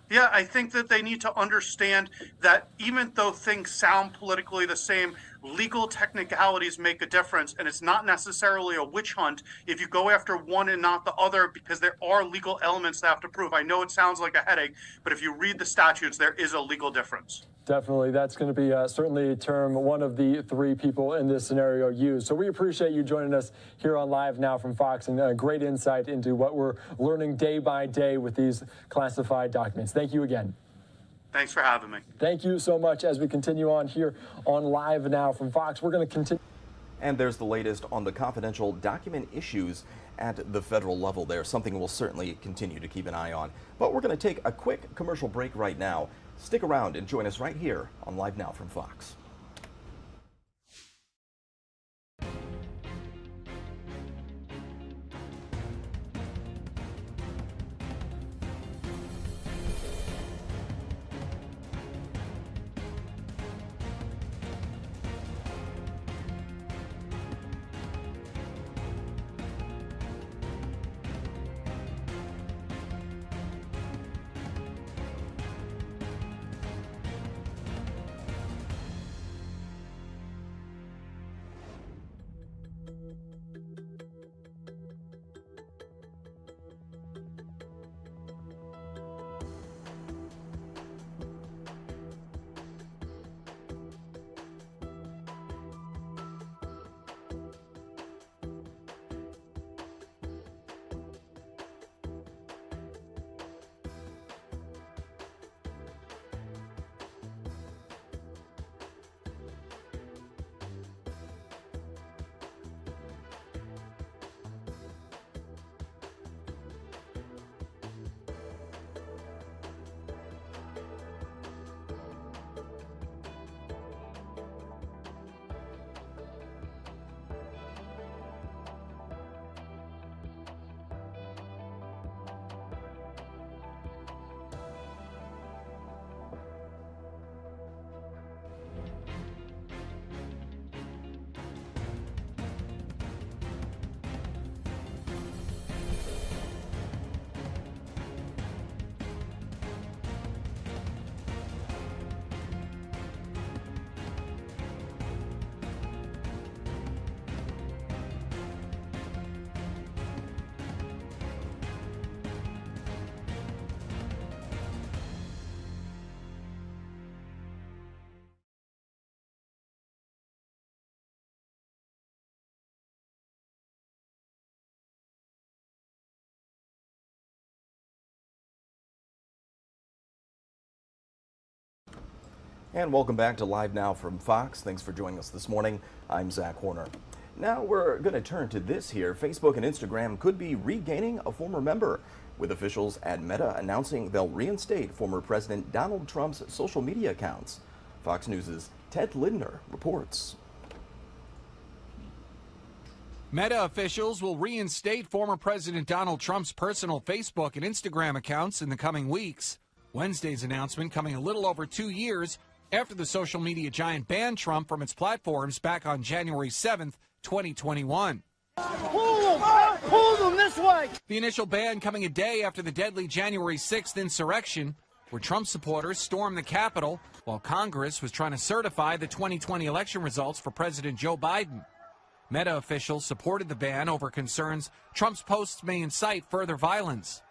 Yeah, I think that they need to understand that even though things sound politically the same, legal technicalities make a difference, and it's not necessarily a witch hunt if you go after one and not the other, because there are legal elements that have to prove. I know it sounds like a headache, but if you read the statutes, there is a legal difference. Definitely. That's going to be certainly a term one of the three people in this scenario use. So we appreciate you joining us here on Live Now from Fox, and great insight into what we're learning day by day with these classified documents. Thank you again. Thanks for having me. Thank you so much. As we continue on here on Live Now from Fox, we're going to continue. And there's the latest on the confidential document issues at the federal level there, something we'll certainly continue to keep an eye on. But we're going to take a quick commercial break right now. Stick around and join us right here on Live Now from Fox. And welcome back to Live Now from Fox. Thanks for joining us this morning. I'm Zach Horner. Now we're going to turn to this here. Facebook and Instagram could be regaining a former member, with officials at Meta announcing they'll reinstate former President Donald Trump's social media accounts. Fox News' Ted Lindner reports. Meta officials will reinstate former President Donald Trump's personal Facebook and Instagram accounts in the coming weeks. Wednesday's announcement coming a little over 2 years after the social media giant banned Trump from its platforms back on January 7th, 2021. Pull them this way! The initial ban coming a day after the deadly January 6th insurrection, where Trump supporters stormed the Capitol while Congress was trying to certify the 2020 election results for President Joe Biden. Meta officials supported the ban over concerns Trump's posts may incite further violence.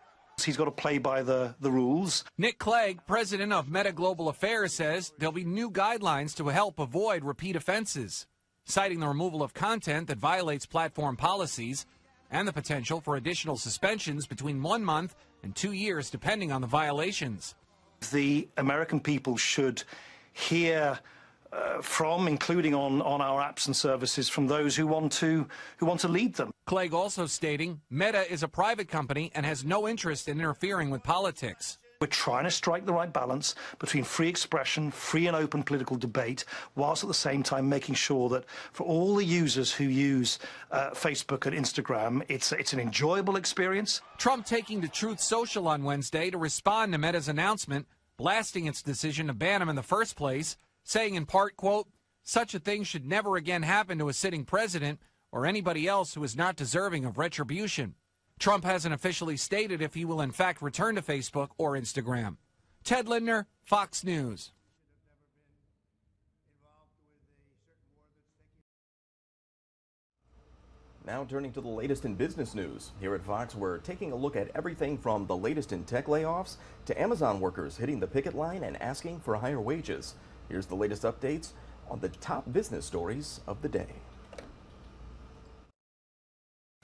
He's got to play by the rules. Nick Clegg, president of Meta Global Affairs, says there'll be new guidelines to help avoid repeat offenses, citing the removal of content that violates platform policies and the potential for additional suspensions between 1 month and 2 years, depending on the violations. The American people should hear from, including on our apps and services, from those who want to lead them. Clegg also stating Meta is a private company and has no interest in interfering with politics. We're trying to strike the right balance between free expression, free and open political debate, whilst at the same time making sure that for all the users who use Facebook and Instagram, it's an enjoyable experience. Trump taking to Truth Social on Wednesday to respond to Meta's announcement, blasting its decision to ban him in the first place, saying in part, quote, "Such a thing should never again happen to a sitting president or anybody else who is not deserving of retribution." Trump hasn't officially stated if he will in fact return to Facebook or Instagram. Ted Lindner, Fox News. Now turning to the latest in business news. Here at Fox, we're taking a look at everything from the latest in tech layoffs to Amazon workers hitting the picket line and asking for higher wages. Here's the latest updates on the top business stories of the day.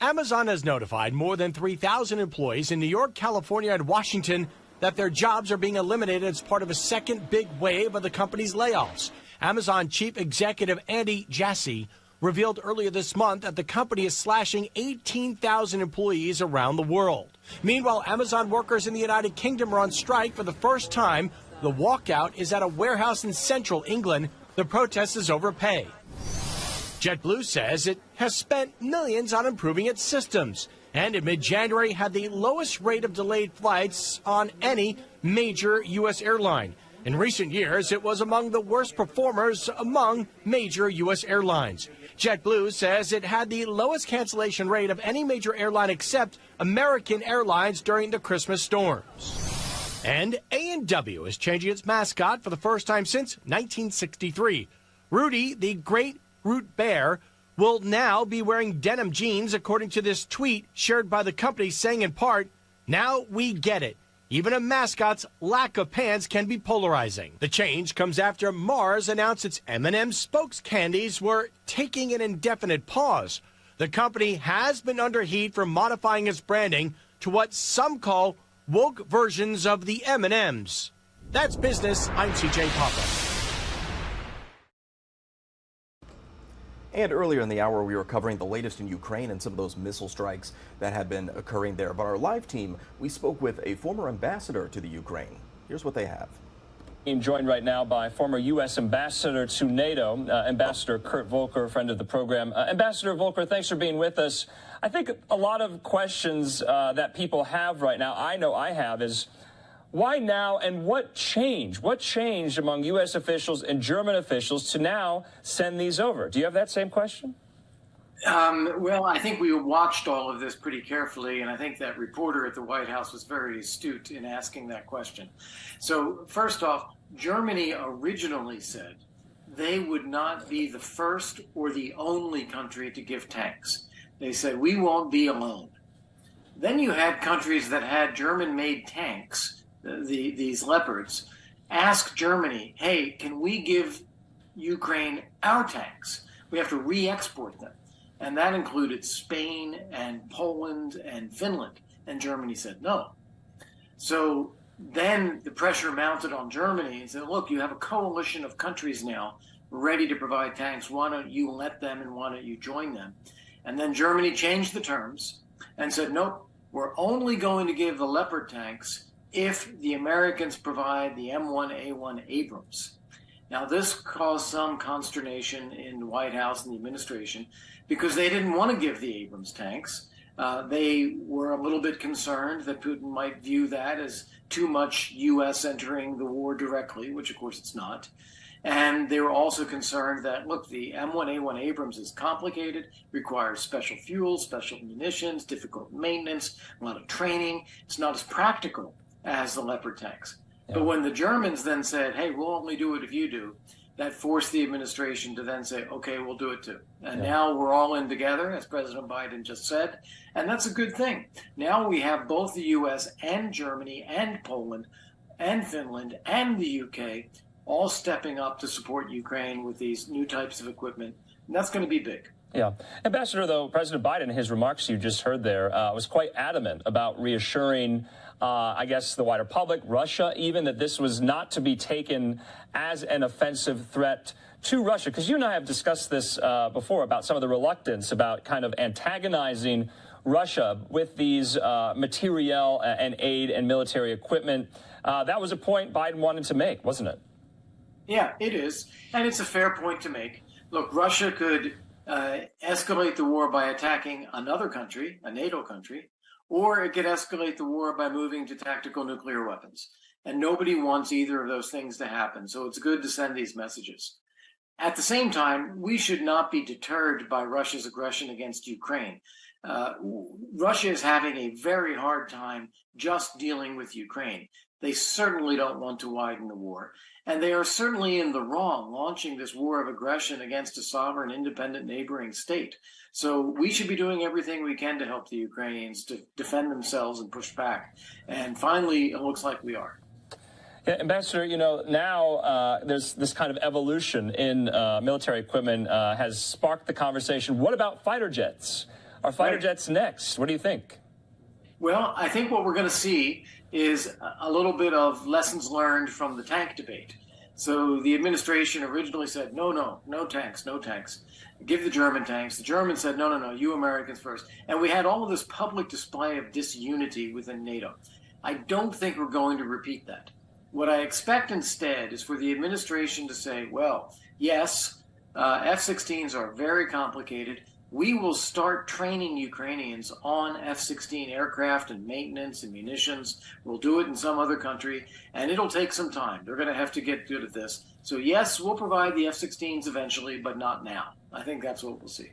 Amazon has notified more than 3,000 employees in New York, California, and Washington that their jobs are being eliminated as part of a second big wave of the company's layoffs. Amazon Chief Executive Andy Jassy revealed earlier this month that the company is slashing 18,000 employees around the world. Meanwhile, Amazon workers in the United Kingdom are on strike for the first time. The walkout is at a warehouse in central England. The protest is over pay. JetBlue says it has spent millions on improving its systems, and in mid-January had the lowest rate of delayed flights on any major U.S. airline. In recent years, it was among the worst performers among major U.S. airlines. JetBlue says it had the lowest cancellation rate of any major airline except American Airlines during the Christmas storms. And A&W is changing its mascot for the first time since 1963. Rudy, the Great Root Bear, will now be wearing denim jeans, according to this tweet shared by the company, saying in part, "Now we get it. Even a mascot's lack of pants can be polarizing." The change comes after Mars announced its M&M spokes candies were taking an indefinite pause. The company has been under heat for modifying its branding to what some call woke versions of the M&Ms. That's business. I'm CJ Papa. And earlier in the hour, we were covering the latest in Ukraine and some of those missile strikes that have been occurring there. But our live team, we spoke with a former ambassador to the Ukraine. Here's what they have. I'm joined right now by former U.S. Ambassador to NATO, Ambassador Kurt Volker, friend of the program. Ambassador Volker, thanks for being with us. I think a lot of questions that people have right now, I know I have, is why now and what changed? What changed among U.S. officials and German officials to now send these over? Do you have that same question? Well, I think we watched all of this pretty carefully, and I think that reporter at the White House was very astute in asking that question. So first off, Germany originally said they would not be the first or the only country to give tanks. They said, we won't be alone. Then you had countries that had German-made tanks, these Leopards, ask Germany, hey, can we give Ukraine our tanks? We have to re-export them. And that included Spain and Poland and Finland. And Germany said no. So Then the pressure mounted on Germany and said, look, you have a coalition of countries now ready to provide tanks. Why don't you let them and why don't you join them? And then Germany changed the terms and said, nope, we're only going to give the Leopard tanks if the Americans provide the M1A1 Abrams. Now, this caused some consternation in the White House and the administration because they didn't want to give the Abrams tanks. They were a little bit concerned that Putin might view that as too much U.S. entering the war directly, which of course it's not. And they were also concerned that, look, the M1A1 Abrams is complicated, requires special fuel, special munitions, difficult maintenance, a lot of training. It's not as practical as the Leopard tanks. Yeah. But when the Germans then said, hey, we'll only do it if you do, that forced the administration to then say, okay, we'll do it too. And now we're all in together, as President Biden just said, and that's a good thing. Now we have both the U.S. and Germany and Poland and Finland and the UK all stepping up to support Ukraine with these new types of equipment, and that's going to be big. Yeah. Ambassador, though, President Biden, in his remarks you just heard there, was quite adamant about reassuring, I guess, the wider public, Russia even, that this was not to be taken as an offensive threat to Russia. Because you and I have discussed this before about some of the reluctance about kind of antagonizing Russia with these materiel and aid and military equipment. That was a point Biden wanted to make, wasn't it? Yeah, it is. And it's a fair point to make. Look, Russia could escalate the war by attacking another country, a NATO country, or it could escalate the war by moving to tactical nuclear weapons. And nobody wants either of those things to happen. So it's good to send these messages. At the same time, we should not be deterred by Russia's aggression against Ukraine. Russia is having a very hard time just dealing with Ukraine. They certainly don't want to widen the war. And they are certainly in the wrong launching this war of aggression against a sovereign, independent neighboring state. So we should be doing everything we can to help the Ukrainians to defend themselves and push back. And finally, it looks like we are. Yeah, Ambassador, you know, now there's this kind of evolution in military equipment has sparked the conversation. What about fighter jets? Are fighter jets next? What do you think? Well, I think what we're going to see is a little bit of lessons learned from the tank debate. So the administration originally said, no tanks, no tanks. Give the German tanks. The Germans said, no, you Americans first. And we had all of this public display of disunity within NATO. I don't think we're going to repeat that. What I expect instead is for the administration to say, well, yes, F-16s are very complicated. We will start training Ukrainians on F-16 aircraft and maintenance and munitions. We'll do it in some other country, and it'll take some time. They're going to have to get good at this. So, yes, we'll provide the F-16s eventually, but not now. I think that's what we'll see.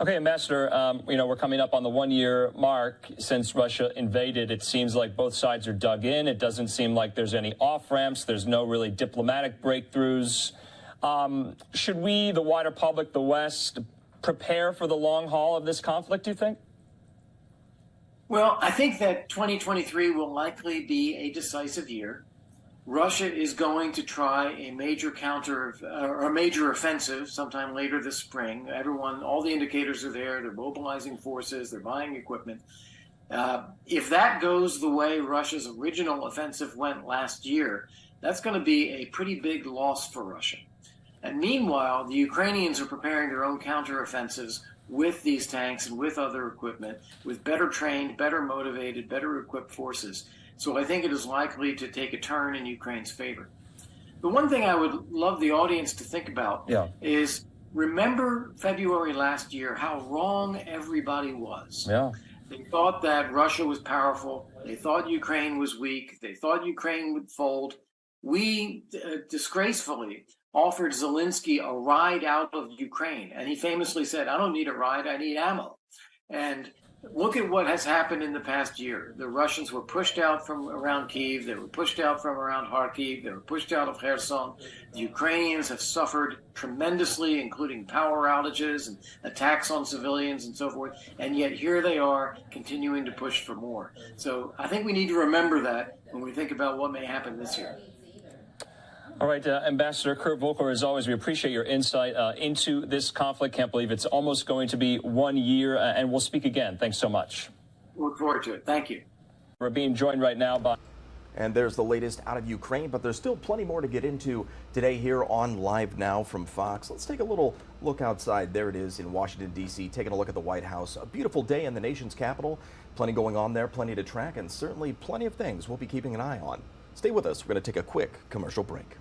Okay, Ambassador, you know, we're coming up on the one-year mark since Russia invaded. It seems like both sides are dug in. It doesn't seem like there's any off-ramps. There's no really diplomatic breakthroughs. Should we, the wider public, the West, prepare for the long haul of this conflict, do you think? Well, I think that 2023 will likely be a decisive year. Russia is going to try a major offensive sometime later this spring. All the indicators are there. They're mobilizing forces. They're buying equipment. If that goes the way Russia's original offensive went last year, that's going to be a pretty big loss for Russia. And meanwhile, the Ukrainians are preparing their own counteroffensives with these tanks and with other equipment, with better trained, better motivated, better equipped forces. So I think it is likely to take a turn in Ukraine's favor. The one thing I would love the audience to think about is remember February last year, how wrong everybody was. Yeah. They thought that Russia was powerful. They thought Ukraine was weak. They thought Ukraine would fold. We disgracefully offered Zelensky a ride out of Ukraine. And he famously said, I don't need a ride, I need ammo. And look at what has happened in the past year. The Russians were pushed out from around Kyiv. They were pushed out from around Kharkiv. They were pushed out of Kherson. The Ukrainians have suffered tremendously, including power outages and attacks on civilians and so forth. And yet here they are continuing to push for more. So I think we need to remember that when we think about what may happen this year. All right, Ambassador Kurt Volker, as always, we appreciate your insight into this conflict. Can't believe it's almost going to be 1 year, and we'll speak again. Thanks so much. Look forward to it. Thank you. We're being joined right now by And there's the latest out of Ukraine, but there's still plenty more to get into today here on Live Now from Fox. Let's take a little look outside. There it is in Washington, D.C., taking a look at the White House. A beautiful day in the nation's capital. Plenty going on there, plenty to track, and certainly plenty of things we'll be keeping an eye on. Stay with us. We're going to take a quick commercial break.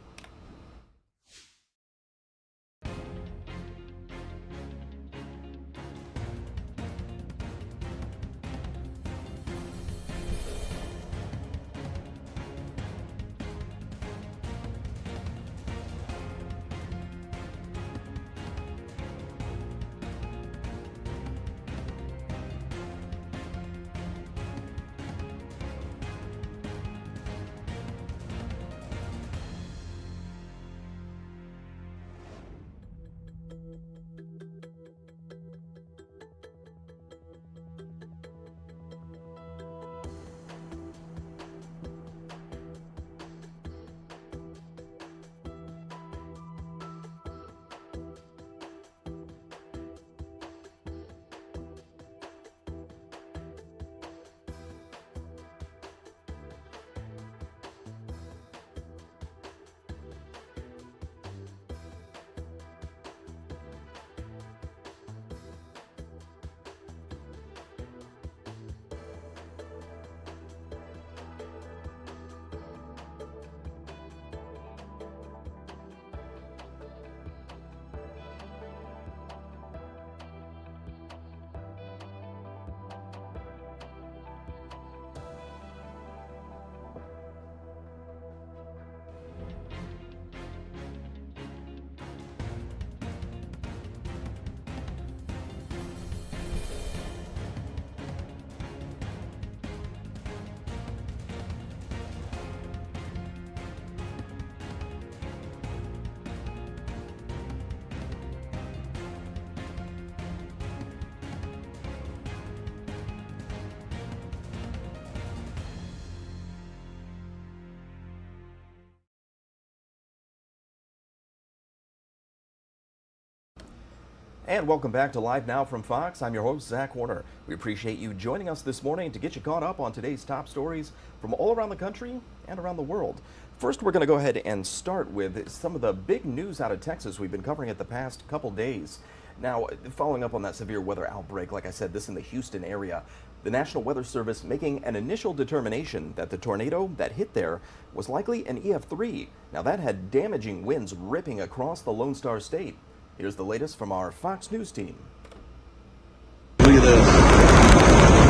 And welcome back to Live Now from Fox. I'm your host, Zach Warner. We appreciate you joining us this morning to get you caught up on today's top stories from all around the country and around the world. First, we're going to go ahead and start with some of the big news out of Texas we've been covering it the past couple days. Now, following up on that severe weather outbreak, like I said, this in the Houston area, the National Weather Service making an initial determination that the tornado that hit there was likely an EF3. Now, that had damaging winds ripping across the Lone Star State. Here's the latest from our Fox News team. Look at this.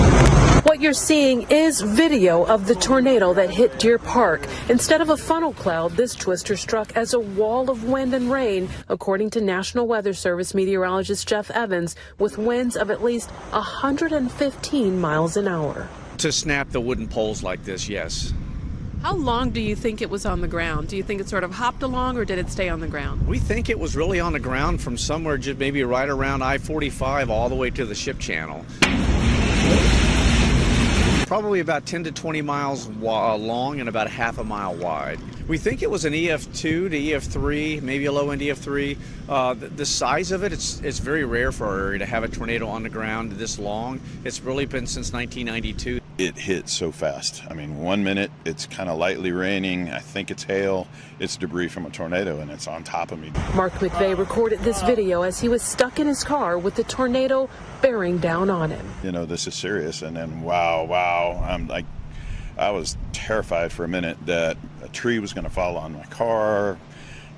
What you're seeing is video of the tornado that hit Deer Park. Instead of a funnel cloud, this twister struck as a wall of wind and rain, according to National Weather Service meteorologist Jeff Evans, with winds of at least 115 miles an hour. To snap the wooden poles like this, yes. How long do you think it was on the ground? Do you think it sort of hopped along, or did it stay on the ground? We think it was really on the ground from somewhere just maybe right around I-45 all the way to the ship channel. Probably about 10 to 20 miles long and about half a mile wide. We think it was an EF2 to EF3, maybe a low-end EF3. The size of it, it's very rare for our area to have a tornado on the ground this long. It's really been since 1992. It hit so fast. I mean, 1 minute it's kind of lightly raining. I think it's hail. It's debris from a tornado, and it's on top of me. Mark McVeigh recorded this video as he was stuck in his car with the tornado bearing down on him. You know, this is serious. And then, wow. I was terrified for a minute that a tree was going to fall on my car,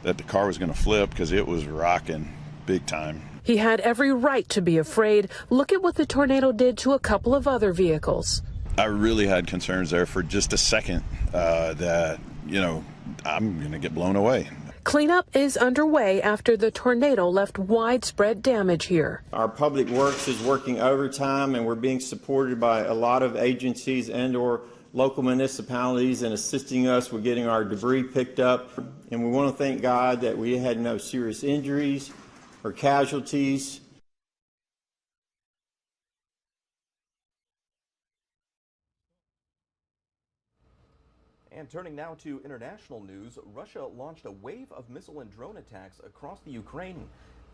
that the car was going to flip because it was rocking big time. He had every right to be afraid. Look at what the tornado did to a couple of other vehicles. I really had concerns there for just a second that, you know, I'm going to get blown away. Cleanup is underway after the tornado left widespread damage here. Our public works is working overtime, and we're being supported by a lot of agencies and/or local municipalities in assisting us with getting our debris picked up. And we want to thank God that we had no serious injuries or casualties. And turning now to international news, Russia launched a wave of missile and drone attacks across the Ukraine,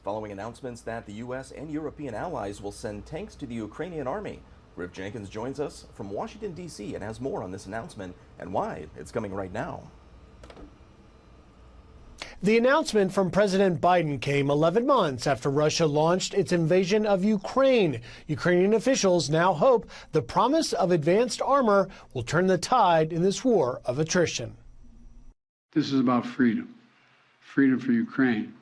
following announcements that the U.S. and European allies will send tanks to the Ukrainian army. Griff Jenkins joins us from Washington, D.C. and has more on this announcement and why it's coming right now. The announcement from President Biden came 11 months after Russia launched its invasion of Ukraine. Ukrainian officials now hope the promise of advanced armor will turn the tide in this war of attrition. This is about freedom. Freedom for Ukraine.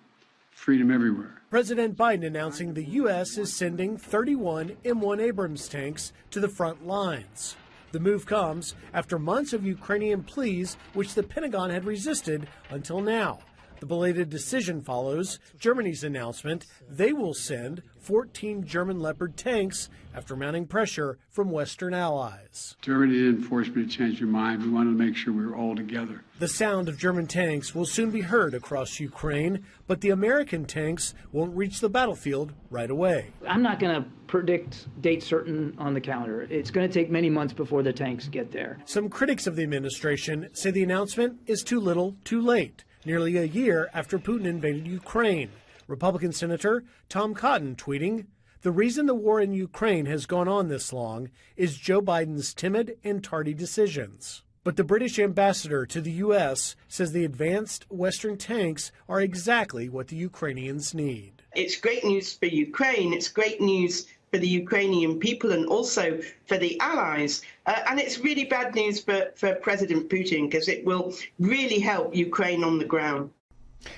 Freedom everywhere. President Biden announcing the U.S. is sending 31 M1 Abrams tanks to the front lines. The move comes after months of Ukrainian pleas, which the Pentagon had resisted until now. The belated decision follows Germany's announcement they will send 14 German Leopard tanks after mounting pressure from Western allies. Germany didn't force me to change your mind. We wanted to make sure we were all together. The sound of German tanks will soon be heard across Ukraine, but the American tanks won't reach the battlefield right away. I'm not going to predict date certain on the calendar. It's going to take many months before the tanks get there. Some critics of the administration say the announcement is too little, too late, nearly a year after Putin invaded Ukraine. Republican Senator Tom Cotton tweeting, "The reason the war in Ukraine has gone on this long is Joe Biden's timid and tardy decisions." But the British ambassador to the U.S. says the advanced Western tanks are exactly what the Ukrainians need. It's great news for Ukraine. It's great news for the Ukrainian people and also for the allies. And it's really bad news for President Putin because it will really help Ukraine on the ground.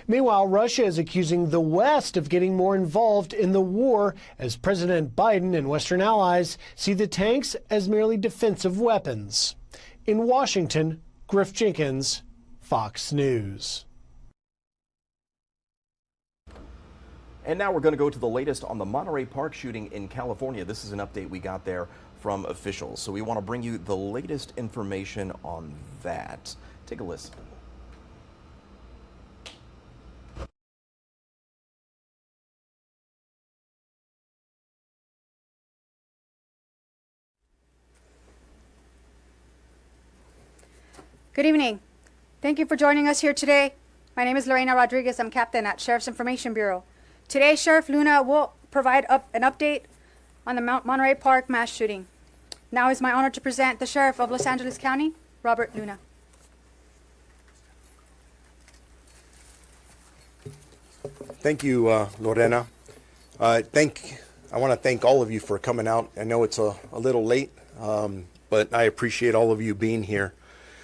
Meanwhile, Russia is accusing the West of getting more involved in the war as President Biden and Western allies see the tanks as merely defensive weapons. In Washington, Griff Jenkins, Fox News. And now we're going to go to the latest on the Monterey Park shooting in California. This is an update we got there from officials. So we want to bring you the latest information on that. Take a listen. Good evening. Thank you for joining us here today. My name is Lorena Rodriguez. I'm captain at Sheriff's Information Bureau. Today, Sheriff Luna will provide an update on the Monterey Park mass shooting. Now it's my honor to present the Sheriff of Los Angeles County, Robert Luna. Thank you, Lorena. I want to thank all of you for coming out. I know it's a little late, but I appreciate all of you being here.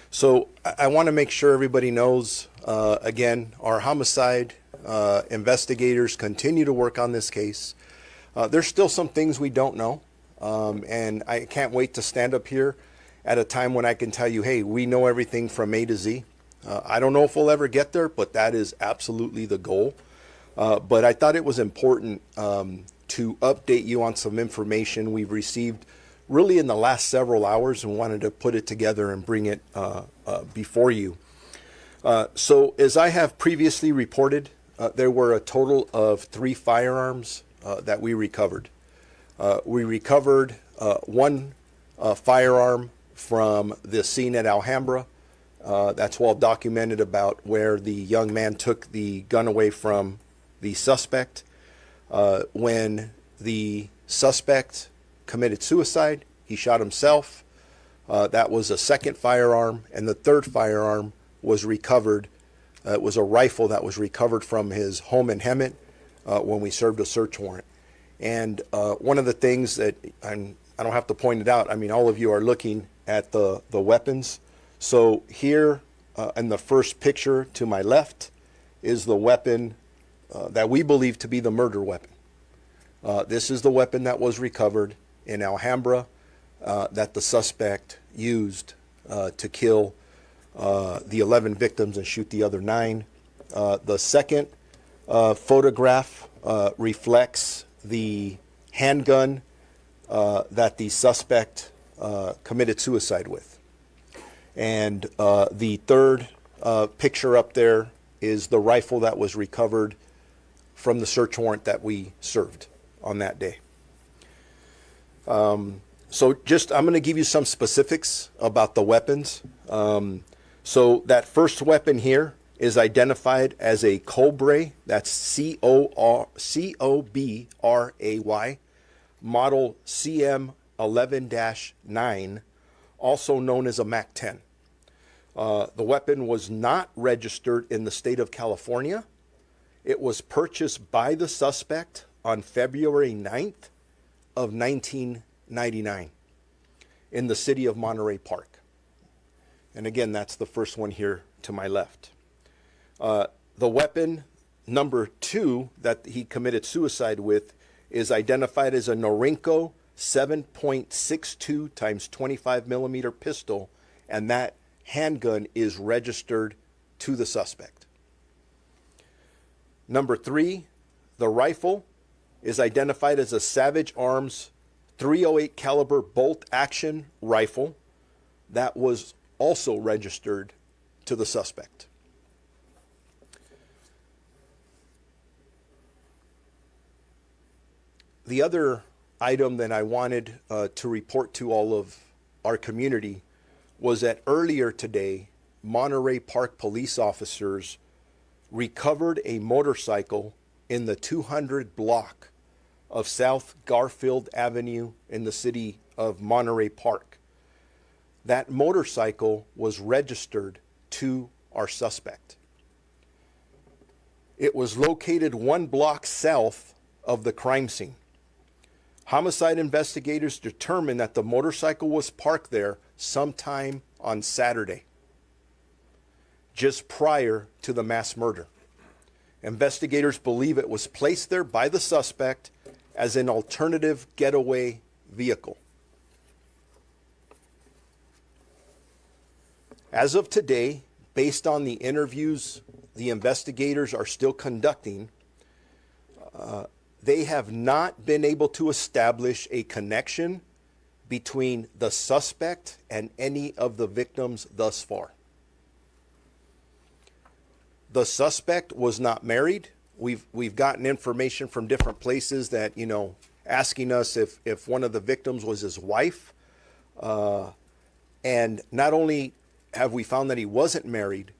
So I want to make sure everybody knows, again, our homicide investigators continue to work on this case. There's still some things we don't know, and I can't wait to stand up here at a time when I can tell you, hey, we know everything from A to Z. I don't know if we'll ever get there, but that is absolutely the goal. But I thought it was important to update you on some information we've received really in the last several hours and wanted to put it together and bring it before you. So as I have previously reported, there were a total of 3 firearms that we recovered. We recovered one firearm from the scene at Alhambra. That's well documented about where the young man took the gun away from the suspect. When the suspect committed suicide, he shot himself. That was a second firearm, and the third firearm was recovered. It was a rifle that was recovered from his home in Hemet when we served a search warrant. And one of the things that, I don't have to point it out, I mean, all of you are looking at the weapons. So here in the first picture to my left is the weapon that we believe to be the murder weapon. This is the weapon that was recovered in Alhambra that the suspect used to kill the 11 victims and shoot the other 9. The second photograph reflects the handgun that the suspect committed suicide with. And the third picture up there is the rifle that was recovered from the search warrant that we served on that day. So I'm going to give you some specifics about the weapons. So that first weapon here is identified as a Cobray, that's C-O-B-R-A-Y, model CM 11-9, also known as a MAC-10. The weapon was not registered in the state of California. It was purchased by the suspect on February 9th of 1999 in the city of Monterey Park. And again, that's the first one here to my left. The weapon number 2 that he committed suicide with is identified as a Norinco 7.62 times 25 millimeter pistol, and that handgun is registered to the suspect. Number 3, the rifle is identified as a Savage Arms .308 caliber bolt action rifle that was also registered to the suspect. The other item that I wanted to report to all of our community was that earlier today, Monterey Park police officers recovered a motorcycle in the 200 block of South Garfield Avenue in the city of Monterey Park. That motorcycle was registered to our suspect. It was located 1 block south of the crime scene. Homicide investigators determined that the motorcycle was parked there sometime on Saturday, just prior to the mass murder. Investigators believe it was placed there by the suspect as an alternative getaway vehicle. As of today, based on the interviews the investigators are still conducting, they have not been able to establish a connection between the suspect and any of the victims thus far. The suspect was not married. We've gotten information from different places that, asking us if one of the victims was his wife. And not only have we found that he wasn't married,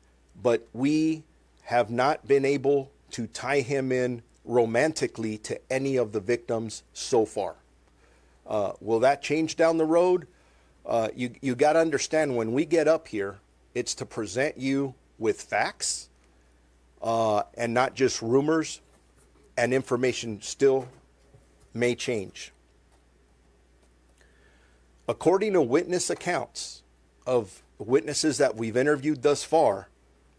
but we have not been able to tie him in romantically to any of the victims so far. Will that change down the road? You got to understand, when we get up here, it's to present you with facts and not just rumors, and information still may change. According to witness accounts of witnesses that we've interviewed thus far,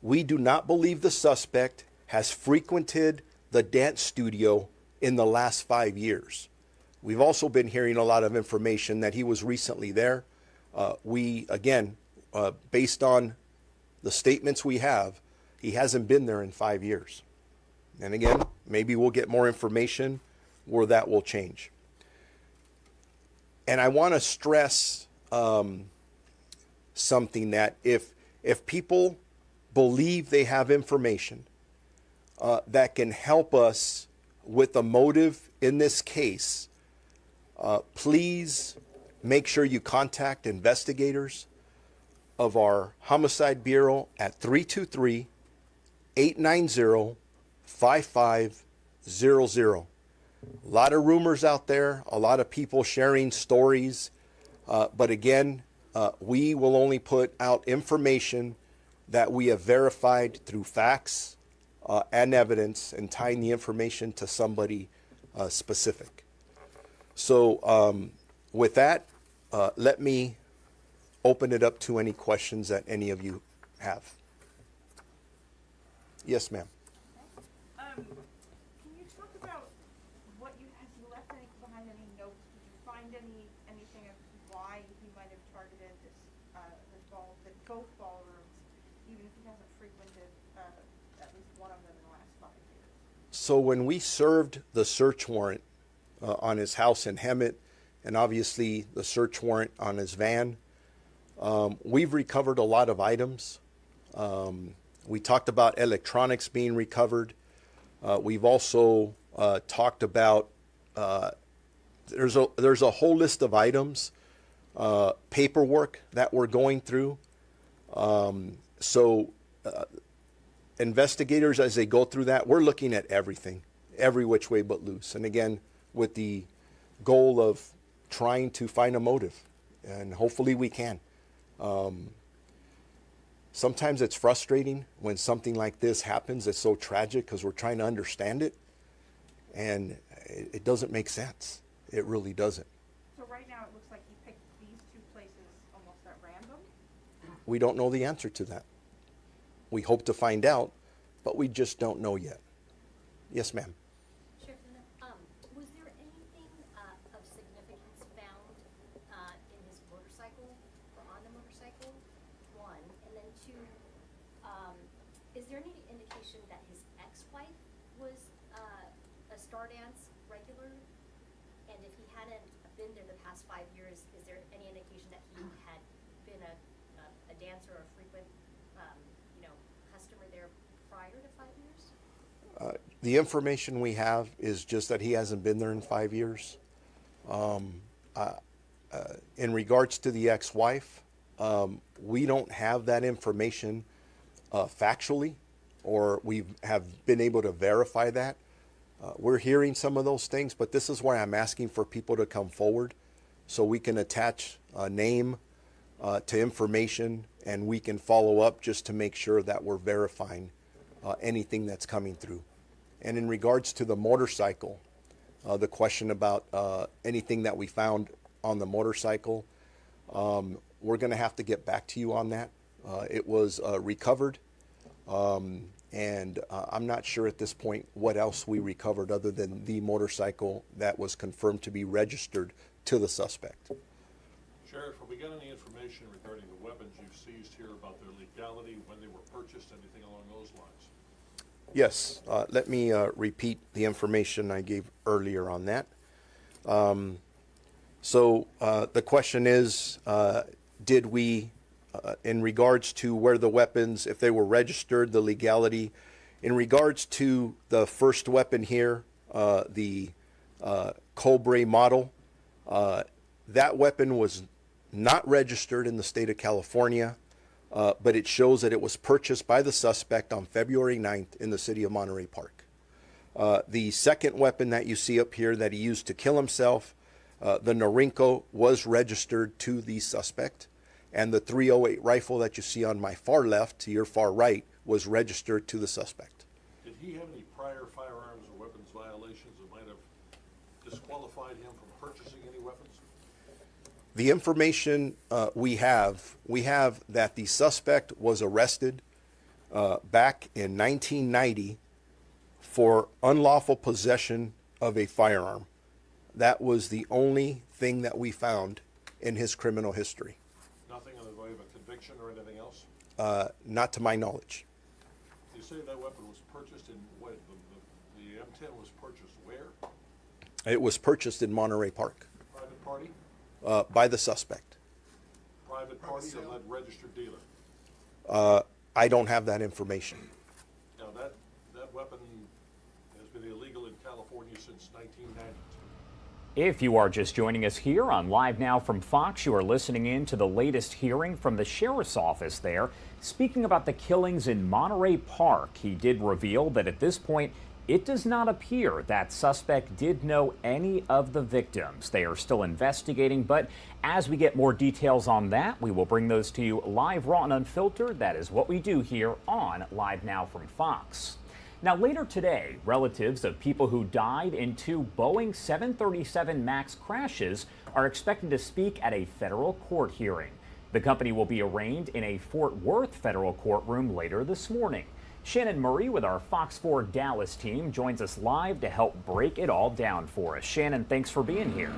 we do not believe the suspect has frequented the dance studio in the last 5 years. We've also been hearing a lot of information that he was recently there. Based on the statements we have, he hasn't been there in 5 years. And again, maybe we'll get more information where that will change. And I want to stress something, that if people believe they have information that can help us with a motive in this case, please make sure you contact investigators of our Homicide Bureau at 323-890-5500. A lot of rumors out there, a lot of people sharing stories, but again, we will only put out information that we have verified through facts and evidence, and tying the information to somebody specific. So with that, let me open it up to any questions that any of you have. Yes, ma'am. Can you talk about have you left behind any notes? Did you find anything of why he might have targeted the both ballrooms, even if he hasn't frequented at least one of them in the last 5 years? So when we served the search warrant on his house in Hemet, and obviously the search warrant on his van, we've recovered a lot of items. We talked about electronics being recovered. We've also talked about there's a whole list of items, paperwork that we're going through. Investigators, as they go through that, we're looking at everything, every which way but loose. And again, with the goal of trying to find a motive, and hopefully we can. Sometimes it's frustrating when something like this happens. It's so tragic because we're trying to understand it, and it doesn't make sense. It really doesn't. So right now it looks like he picked these two places almost at random? We don't know the answer to that. We hope to find out, but we just don't know yet. Yes, ma'am. Was there anything of significance found in his motorcycle or on the motorcycle? One, and then two, is there any indication that his ex-wife was a Stardance regular? And if he hadn't been there the past 5 years, is there any indication that he had been a dancer or a frequent, customer there prior to 5 years? The information we have is just that he hasn't been there in 5 years. In regards to the ex-wife, we don't have that information factually, or we have been able to verify that. We're hearing some of those things, but this is why I'm asking for people to come forward so we can attach a name to information, and we can follow up just to make sure that we're verifying anything that's coming through. And in regards to the motorcycle, the question about anything that we found on the motorcycle, we're going to have to get back to you on that. It was recovered, and I'm not sure at this point what else we recovered other than the motorcycle that was confirmed to be registered to the suspect. Sheriff, have we got any information regarding the weapons you've seized here about their legality, when they were purchased, anything along those lines? Yes, let me repeat the information I gave earlier on that. So the question is, did we, in regards to where the weapons, if they were registered, the legality, in regards to the first weapon here, the Cobra model, that weapon was not registered in the state of California, but it shows that it was purchased by the suspect on February 9th in the city of Monterey Park. The second weapon that you see up here that he used to kill himself, the Norinco, was registered to the suspect, and the .308 rifle that you see on my far left to your far right was registered to the suspect. Did he have any prior firearms or weapons violations that might have disqualified him from purchasing any weapons? The information we have that the suspect was arrested back in 1990 for unlawful possession of a firearm. That was the only thing that we found in his criminal history. Nothing in the way of a conviction or anything else? Not to my knowledge. You say that weapon was purchased in what? The M10 was purchased where? It was purchased in Monterey Park. Private party? By the suspect. Private party or that registered dealer? I don't have that information. Now that weapon has been illegal in California since 1990. If you are just joining us here on Live Now from Fox, you are listening in to the latest hearing from the sheriff's office there. Speaking about the killings in Monterey Park, he did reveal that at this point, it does not appear that suspect did know any of the victims. They are still investigating, but as we get more details on that, we will bring those to you live, raw, and unfiltered. That is what we do here on Live Now from Fox. Now, later today, relatives of people who died in two Boeing 737 MAX crashes are expected to speak at a federal court hearing. The company will be arraigned in a Fort Worth federal courtroom later this morning. Shannon Murray with our Fox 4 Dallas team joins us live to help break it all down for us. Shannon, thanks for being here.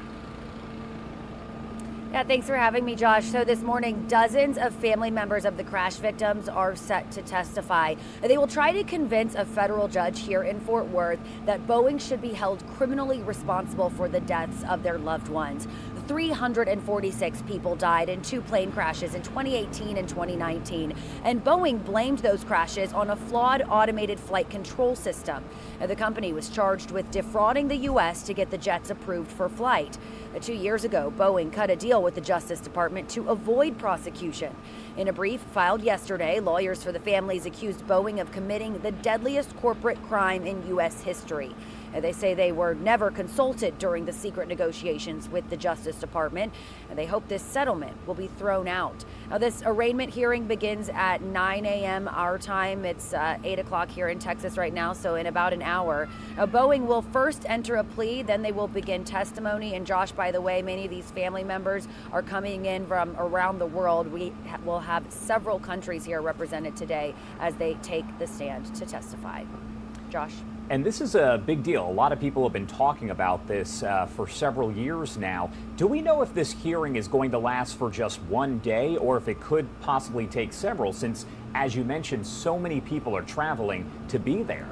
Yeah, thanks for having me, Josh. So this morning, dozens of family members of the crash victims are set to testify. They will try to convince a federal judge here in Fort Worth that Boeing should be held criminally responsible for the deaths of their loved ones. 346 people died in two plane crashes in 2018 and 2019, and Boeing blamed those crashes on a flawed automated flight control system. The company was charged with defrauding the U.S. to get the jets approved for flight. 2 years ago, Boeing cut a deal with the Justice Department to avoid prosecution. In a brief filed yesterday, lawyers for the families accused Boeing of committing the deadliest corporate crime in U.S. history. They say they were never consulted during the secret negotiations with the Justice Department, and they hope this settlement will be thrown out. Now, this arraignment hearing begins at 9 a.m. our time. It's 8 o'clock here in Texas right now, so in about an hour. Now, Boeing will first enter a plea, then they will begin testimony. And Josh, by the way, many of these family members are coming in from around the world. We will have several countries here represented today as they take the stand to testify. Josh? And this is a big deal. A lot of people have been talking about this for several years now. Do we know if this hearing is going to last for just one day or if it could possibly take several, since, as you mentioned, so many people are traveling to be there?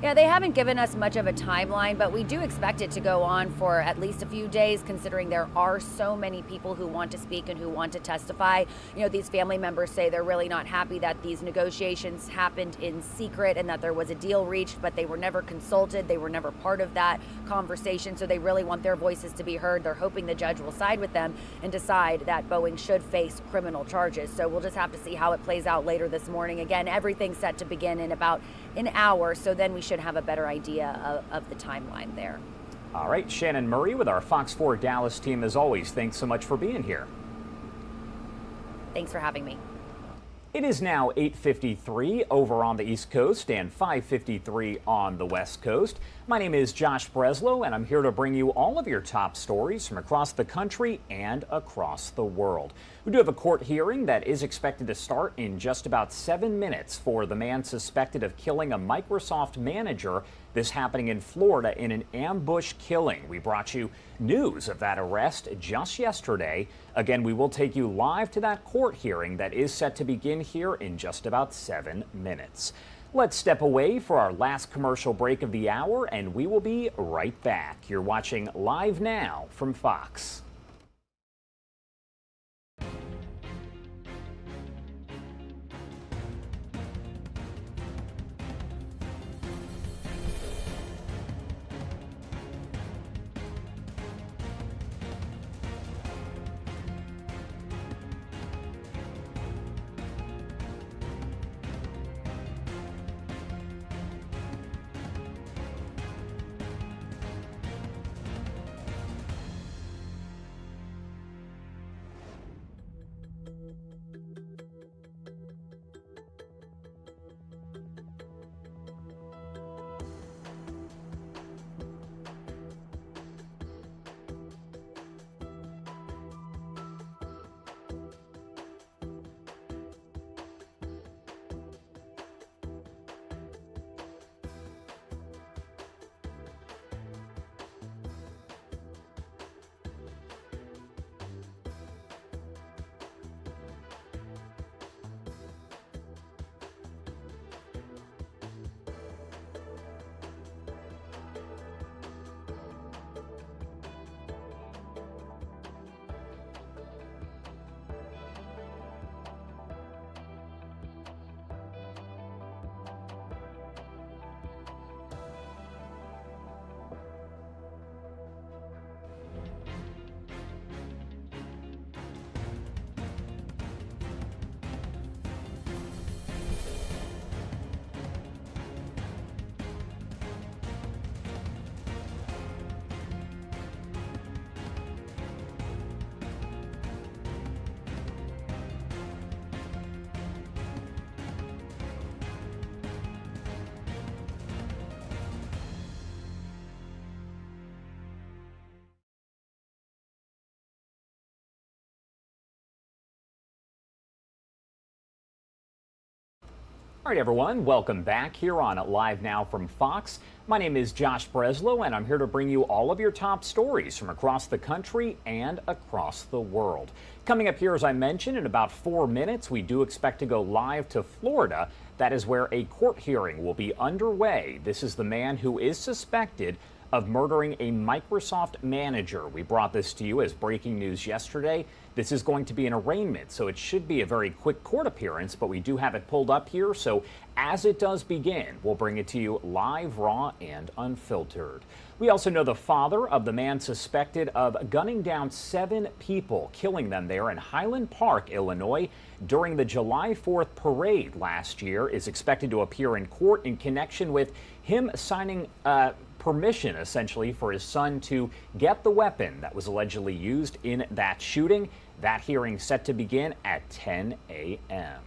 Yeah, they haven't given us much of a timeline, but we do expect it to go on for at least a few days, considering there are so many people who want to speak and who want to testify. You know, these family members say they're really not happy that these negotiations happened in secret and that there was a deal reached, but they were never consulted. They were never part of that conversation, so they really want their voices to be heard. They're hoping the judge will side with them and decide that Boeing should face criminal charges. So we'll just have to see how it plays out later this morning. Again, everything's set to begin in about an hour, so then we should have a better idea of the timeline there. All right, Shannon Murray with our Fox 4 Dallas team, as always. Thanks so much for being here. Thanks for having me. It is now 8:53 over on the East Coast and 5:53 on the West Coast. My name is Josh Breslow, and I'm here to bring you all of your top stories from across the country and across the world. We do have a court hearing that is expected to start in just about 7 minutes for the man suspected of killing a Microsoft manager. This happening in Florida in an ambush killing. We brought you news of that arrest just yesterday. Again, we will take you live to that court hearing that is set to begin here in just about 7 minutes. Let's step away for our last commercial break of the hour, and we will be right back. You're watching Live Now from Fox. All right, everyone, welcome back here on Live Now from Fox. My name is Josh Breslow, and I'm here to bring you all of your top stories from across the country and across the world. Coming up here, as I mentioned, in about 4 minutes, we do expect to go live to Florida. That is where a court hearing will be underway. This is the man who is suspected of murdering a Microsoft manager. We brought this to you as breaking news yesterday. This is going to be an arraignment, so it should be a very quick court appearance, but we do have it pulled up here, so as it does begin, we'll bring it to you live, raw, and unfiltered. We also know the father of the man suspected of gunning down 7 people, killing them there in Highland Park, Illinois, during the July 4th parade last year, is expected to appear in court in connection with him signing permission, essentially, for his son to get the weapon that was allegedly used in that shooting. That hearing set to begin at 10 a.m.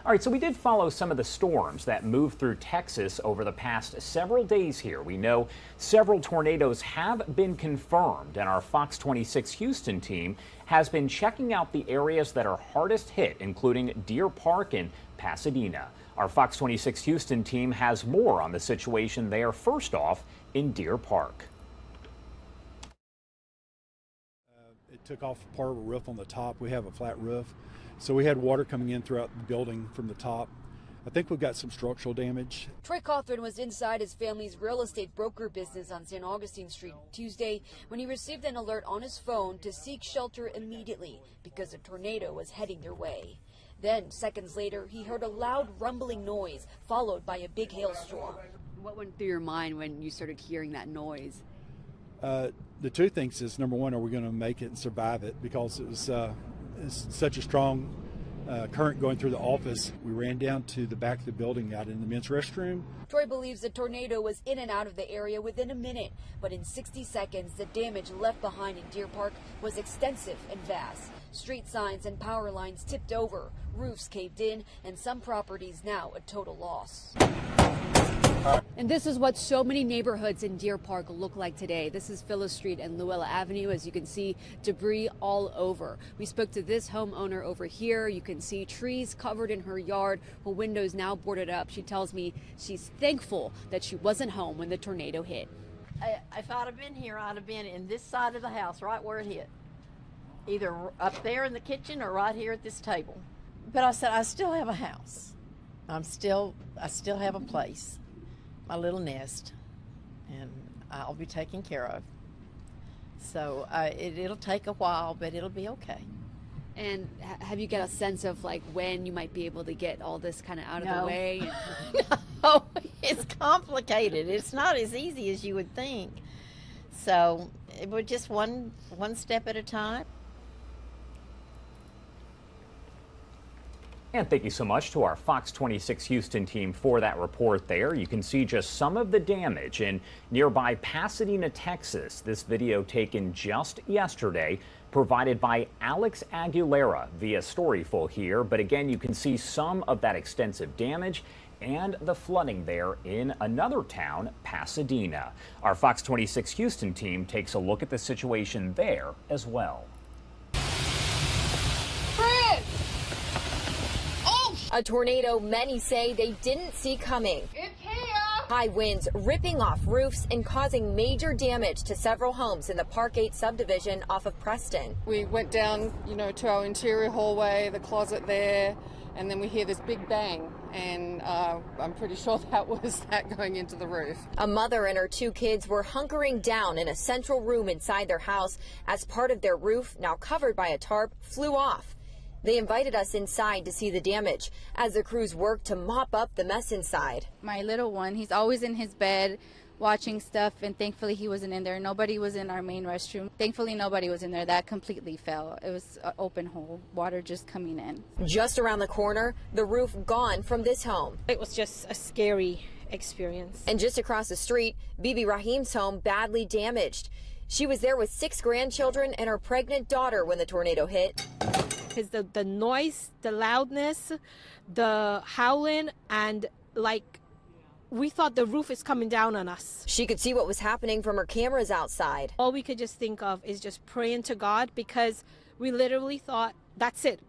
All right, so we did follow some of the storms that moved through Texas over the past several days here. We know several tornadoes have been confirmed, and our Fox 26 Houston team has been checking out the areas that are hardest hit, including Deer Park and Pasadena. Our Fox 26 Houston team has more on the situation there. First off, in Deer Park. It took off part of a roof on the top. We have a flat roof, so we had water coming in throughout the building from the top. I think we've got some structural damage. Troy Cothran was inside his family's real estate broker business on St. Augustine Street Tuesday when he received an alert on his phone to seek shelter immediately because a tornado was heading their way. Then, seconds later, he heard a loud rumbling noise followed by a big hailstorm. What went through your mind when you started hearing that noise? The two things is, number one, are we going to make it and survive it? Because it was it's such a strong current going through the office. We ran down to the back of the building, out in the men's restroom. Troy believes the tornado was in and out of the area within a minute, but in 60 seconds, the damage left behind in Deer Park was extensive and vast. Street signs and power lines tipped over, roofs caved in, and some properties now a total loss. And this is what so many neighborhoods in Deer Park look like today. This is Phyllis Street and Luella Avenue. As you can see, debris all over. We spoke to this homeowner over here. You can see trees covered in her yard, her windows now boarded up. She tells me she's thankful that she wasn't home when the tornado hit. If I'd have been here, I'd have been in this side of the house, right where it hit. Either up there in the kitchen or right here at this table. But I said, I still have a house. I still have a place, my little nest, and I'll be taken care of. So it'll take a while, but it'll be okay. And have you got a sense of like when you might be able to get all this kind of out of the way? No, it's complicated. It's not as easy as you would think. So we're just one step at a time. And thank you so much to our Fox 26 Houston team for that report there. You can see just some of the damage in nearby Pasadena, Texas. This video taken just yesterday, provided by Alex Aguilera via Storyful here. But again, you can see some of that extensive damage and the flooding there in another town, Pasadena. Our Fox 26 Houston team takes a look at the situation there as well. A tornado many say they didn't see coming. It's here! High winds ripping off roofs and causing major damage to several homes in the Park 8 subdivision off of Preston. We went down, to our interior hallway, the closet there, and then we hear this big bang, and I'm pretty sure that was that going into the roof. A mother and her 2 kids were hunkering down in a central room inside their house as part of their roof, now covered by a tarp, flew off. They invited us inside to see the damage as the crews worked to mop up the mess inside. My little one, he's always in his bed watching stuff, and thankfully he wasn't in there. Nobody was in our main restroom. Thankfully nobody was in there. That completely fell. It was an open hole, water just coming in. Just around the corner, the roof gone from this home. It was just a scary experience. And just across the street, Bibi Rahim's home badly damaged. She was there with 6 grandchildren and her pregnant daughter when the tornado hit. Because the noise, the loudness, the howling, and we thought the roof is coming down on us. She could see what was happening from her cameras outside. All we could just think of is just praying to God, because we literally thought, that's it.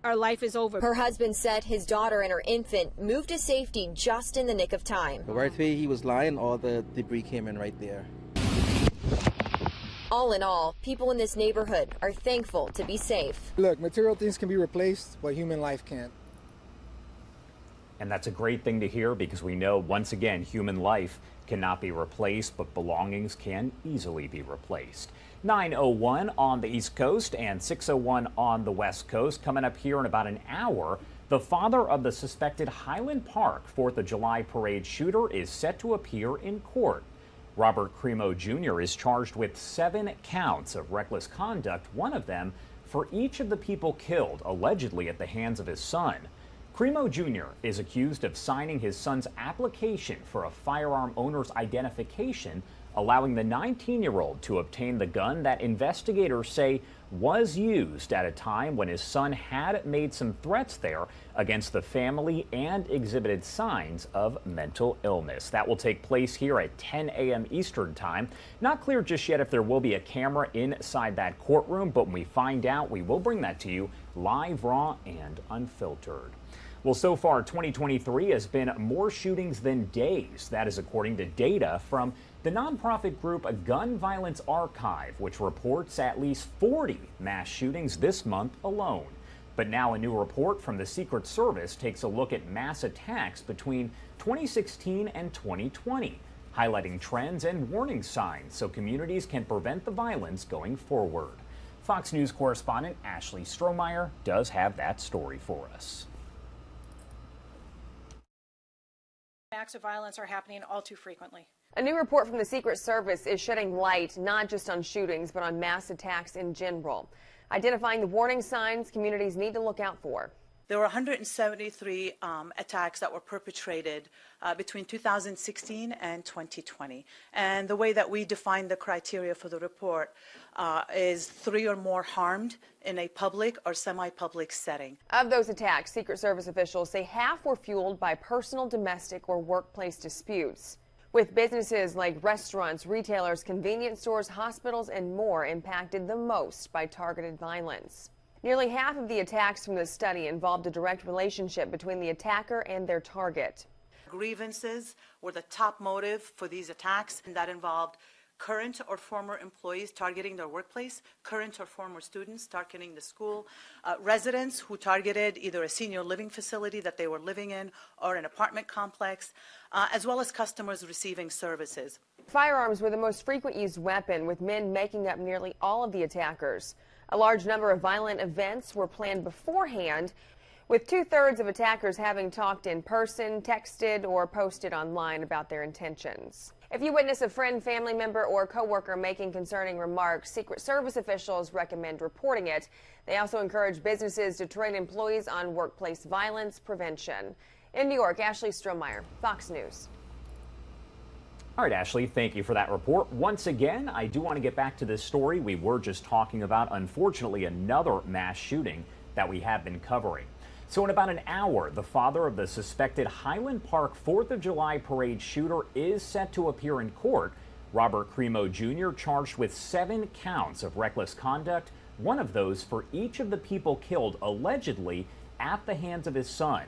Our life is over. Her husband said his daughter and her infant moved to safety just in the nick of time. Right where he was lying, all the debris came in right there. All in all, people in this neighborhood are thankful to be safe. Look, material things can be replaced, but human life can't. And that's a great thing to hear, because we know, once again, human life cannot be replaced, but belongings can easily be replaced. 9:01 on the East Coast and 6:01 on the West Coast. Coming up here in about an hour, the father of the suspected Highland Park 4th of July parade shooter is set to appear in court. Robert Cremo Jr. is charged with 7 counts of reckless conduct, one of them for each of the people killed, allegedly at the hands of his son. Cremo Jr. is accused of signing his son's application for a firearm owner's identification, allowing the 19-year-old to obtain the gun that investigators say was used at a time when his son had made some threats there against the family and exhibited signs of mental illness. That will take place here at 10 a.m. Eastern Time. Not clear just yet if there will be a camera inside that courtroom, but when we find out, we will bring that to you live, raw, and unfiltered. Well, so far, 2023 has been more shootings than days. That is according to data from the nonprofit group Gun Violence Archive, which reports at least 40 mass shootings this month alone. But now a new report from the Secret Service takes a look at mass attacks between 2016 and 2020, highlighting trends and warning signs so communities can prevent the violence going forward. Fox News correspondent Ashley Strohmeyer does have that story for us. Acts of violence are happening all too frequently. A new report from the Secret Service is shedding light not just on shootings, but on mass attacks in general, identifying the warning signs communities need to look out for. There were 173 attacks that were perpetrated between 2016 and 2020. And the way that we define the criteria for the report is 3 or more harmed in a public or semi-public setting. Of those attacks, Secret Service officials say half were fueled by personal, domestic, or workplace disputes, with businesses like restaurants, retailers, convenience stores, hospitals, and more impacted the most by targeted violence. Nearly half of the attacks from this study involved a direct relationship between the attacker and their target. Grievances were the top motive for these attacks, and that involved current or former employees targeting their workplace, current or former students targeting the school, residents who targeted either a senior living facility that they were living in or an apartment complex, as well as customers receiving services. Firearms were the most frequent used weapon, with men making up nearly all of the attackers. A large number of violent events were planned beforehand, with 2/3 of attackers having talked in person, texted, or posted online about their intentions. If you witness a friend, family member, or coworker making concerning remarks, Secret Service officials recommend reporting it. They also encourage businesses to train employees on workplace violence prevention. In New York, Ashley Strohmeyer, Fox News. All right, Ashley, thank you for that report. Once again, I do want to get back to this story we were just talking about. Unfortunately, another mass shooting that we have been covering. So in about an hour, the father of the suspected Highland Park 4th of July parade shooter is set to appear in court. Robert Cremo Jr. charged with 7 counts of reckless conduct, one of those for each of the people killed allegedly at the hands of his son.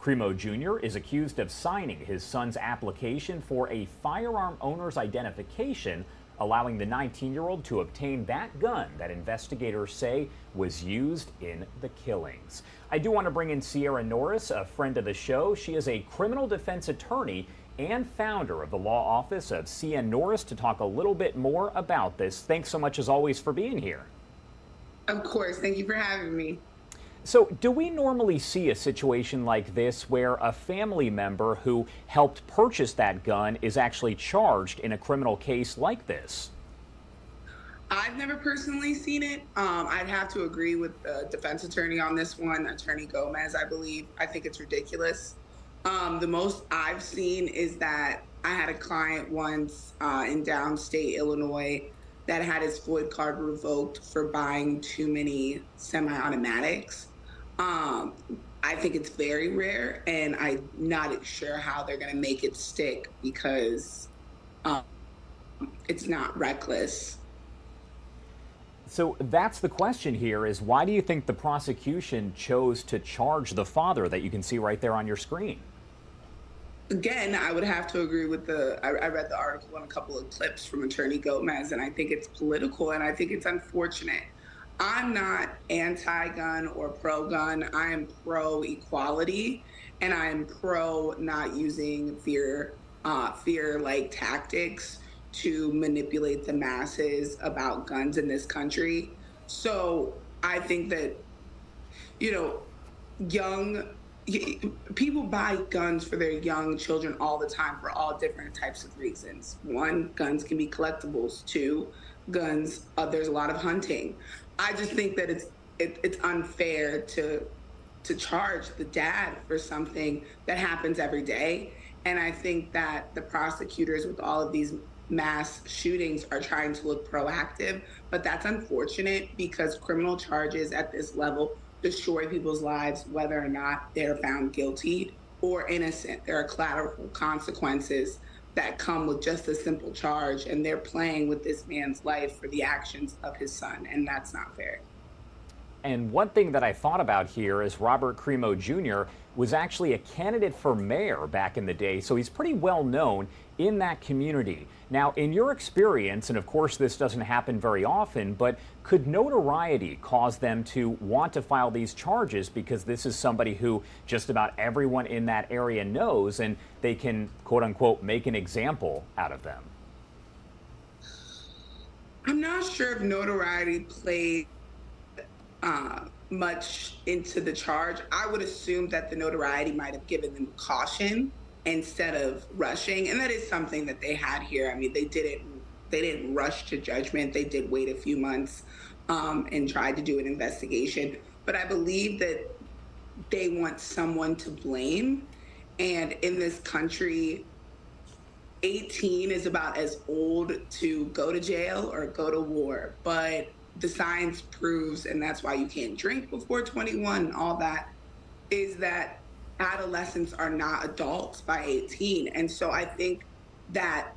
Cremo Jr. is accused of signing his son's application for a firearm owner's identification, allowing the 19-year-old to obtain that gun that investigators say was used in the killings. I do want to bring in Sierra Norris, a friend of the show. She is a criminal defense attorney and founder of the law office of C.N. Norris, to talk a little bit more about this. Thanks so much, as always, for being here. Of course. Thank you for having me. So do we normally see a situation like this where a family member who helped purchase that gun is actually charged in a criminal case like this? I've never personally seen it. I'd have to agree with the defense attorney on this one, Attorney Gomez, I believe. I think it's ridiculous. The most I've seen is that I had a client once in downstate Illinois that had his FOID card revoked for buying too many semi-automatics. I think it's very rare, and I'm not sure how they're going to make it stick because it's not reckless. So that's the question here, is why do you think the prosecution chose to charge the father that you can see right there on your screen? Again, I would have to agree with I read the article and a couple of clips from Attorney Gomez, and I think it's political, and I think it's unfortunate. I'm not anti-gun or pro-gun. I am pro-equality, and I am pro not using fear-like tactics to manipulate the masses about guns in this country. So I think that, you know, young people buy guns for their young children all the time for all different types of reasons. One, guns can be collectibles. Two, guns, there's a lot of hunting. I just think that it's unfair to charge the dad for something that happens every day. And I think that the prosecutors with all of these mass shootings are trying to look proactive, but that's unfortunate because criminal charges at this level destroy people's lives, whether or not they're found guilty or innocent. There are collateral consequences that come with just a simple charge, and they're playing with this man's life for the actions of his son, and that's not fair. And one thing that I thought about here is Robert Crimo Jr. was actually a candidate for mayor back in the day, so he's pretty well known in that community. Now, in your experience, and of course this doesn't happen very often, but could notoriety cause them to want to file these charges because this is somebody who just about everyone in that area knows and they can, quote unquote, make an example out of them? I'm not sure if notoriety played much into the charge. I would assume that the notoriety might have given them caution instead of rushing, and that is something that they had here. I mean, they didn't rush to judgment. They did wait a few months and tried to do an investigation. But I believe that they want someone to blame, and in this country, 18 is about as old to go to jail or go to war, but the science proves, and that's why you can't drink before 21 and all that, is that adolescents are not adults by 18. And so I think that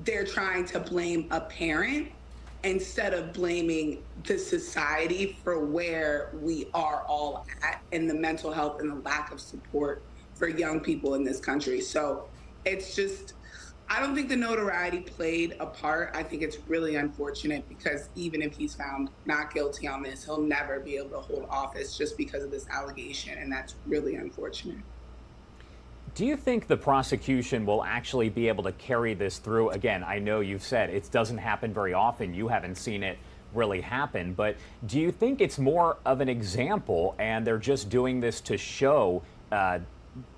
they're trying to blame a parent instead of blaming the society for where we are all at and the mental health and the lack of support for young people in this country. So it's just, I don't think the notoriety played a part. I think it's really unfortunate because even if he's found not guilty on this, he'll never be able to hold office just because of this allegation, and that's really unfortunate. Do you think the prosecution will actually be able to carry this through? Again, I know you've said it doesn't happen very often. You haven't seen it really happen, but do you think it's more of an example and they're just doing this to show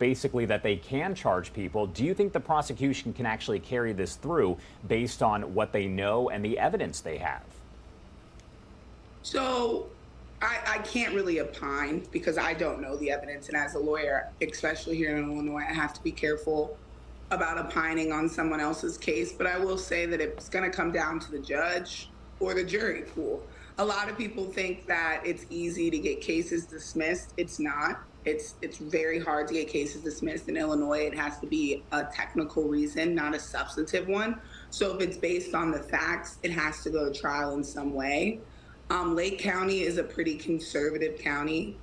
basically that they can charge people? Do you think the prosecution can actually carry this through based on what they know and the evidence they have? So I can't really opine because I don't know the evidence. And as a lawyer, especially here in Illinois, I have to be careful about opining on someone else's case. But I will say that it's going to come down to the judge or the jury pool. A lot of people think that it's easy to get cases dismissed. It's not. It's very hard to get cases dismissed in Illinois. It has to be a technical reason, not a substantive one. So if it's based on the facts, it has to go to trial in some way. Lake County is a pretty conservative county.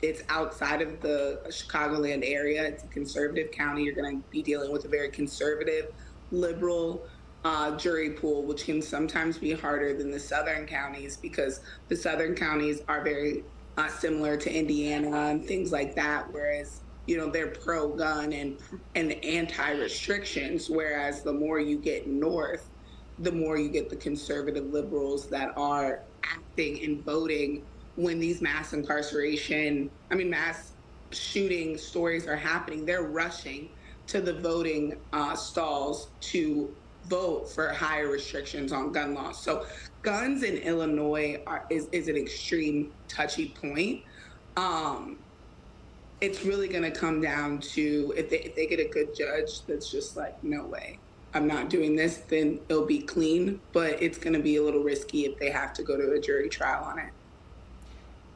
It's outside of the Chicagoland area. It's a conservative county. You're going to be dealing with a very conservative, liberal jury pool, which can sometimes be harder than the southern counties because the southern counties are very similar to Indiana and things like that, whereas, you know, they're pro-gun and anti-restrictions, whereas the more you get north, the more you get the conservative liberals that are acting and voting when these mass shooting stories are happening. They're rushing to the voting stalls to vote for higher restrictions on gun laws. So guns in Illinois is an extreme touchy point. It's really going to come down to if they get a good judge that's just like, no way, I'm not doing this, then it'll be clean. But it's going to be a little risky if they have to go to a jury trial on it.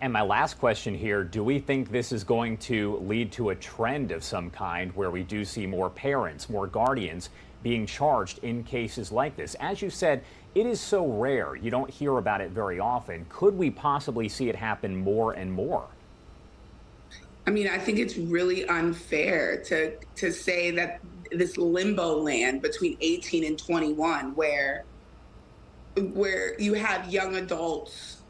And my last question here, do we think this is going to lead to a trend of some kind where we do see more parents, more guardians being charged in cases like this? As you said, it is so rare. You don't hear about it very often. Could we possibly see it happen more and more? I mean, I think it's really unfair to say that this limbo land between 18 and 21 where you have young adults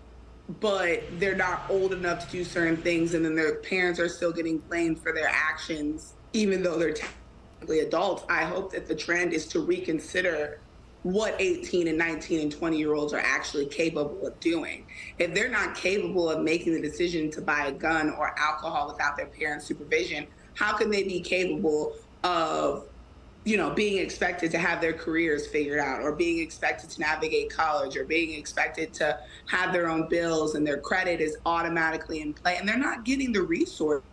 but they're not old enough to do certain things, and then their parents are still getting blamed for their actions, even though they're technically adults. I hope that the trend is to reconsider what 18 and 19 and 20-year-olds are actually capable of doing. If they're not capable of making the decision to buy a gun or alcohol without their parents' supervision, how can they be capable of, being expected to have their careers figured out, or being expected to navigate college, or being expected to have their own bills and their credit is automatically in play? And they're not getting the resources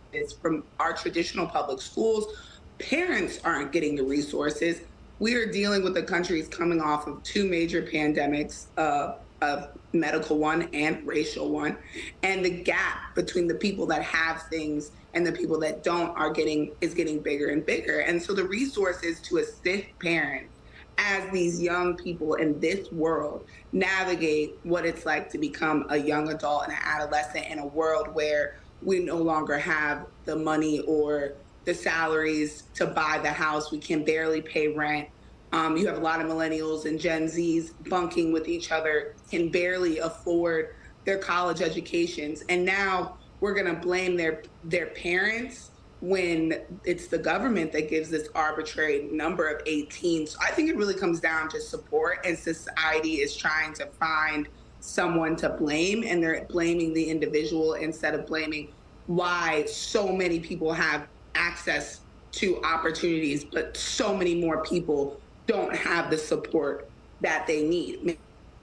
from our traditional public schools. Parents aren't getting the resources. We are dealing with the country's coming off of two major pandemics, a medical one and racial one, and the gap between the people that have things and the people that don't is getting bigger and bigger. And so the resources to assist parents as these young people in this world navigate what it's like to become a young adult and an adolescent in a world where we no longer have the money or the salaries to buy the house. We can barely pay rent. You have a lot of millennials and Gen Zs bunking with each other, can barely afford their college educations. And now we're going to blame their parents when it's the government that gives this arbitrary number of 18. So I think it really comes down to support, and society is trying to find someone to blame, and they're blaming the individual instead of blaming why so many people have access to opportunities, but so many more people don't have the support that they need.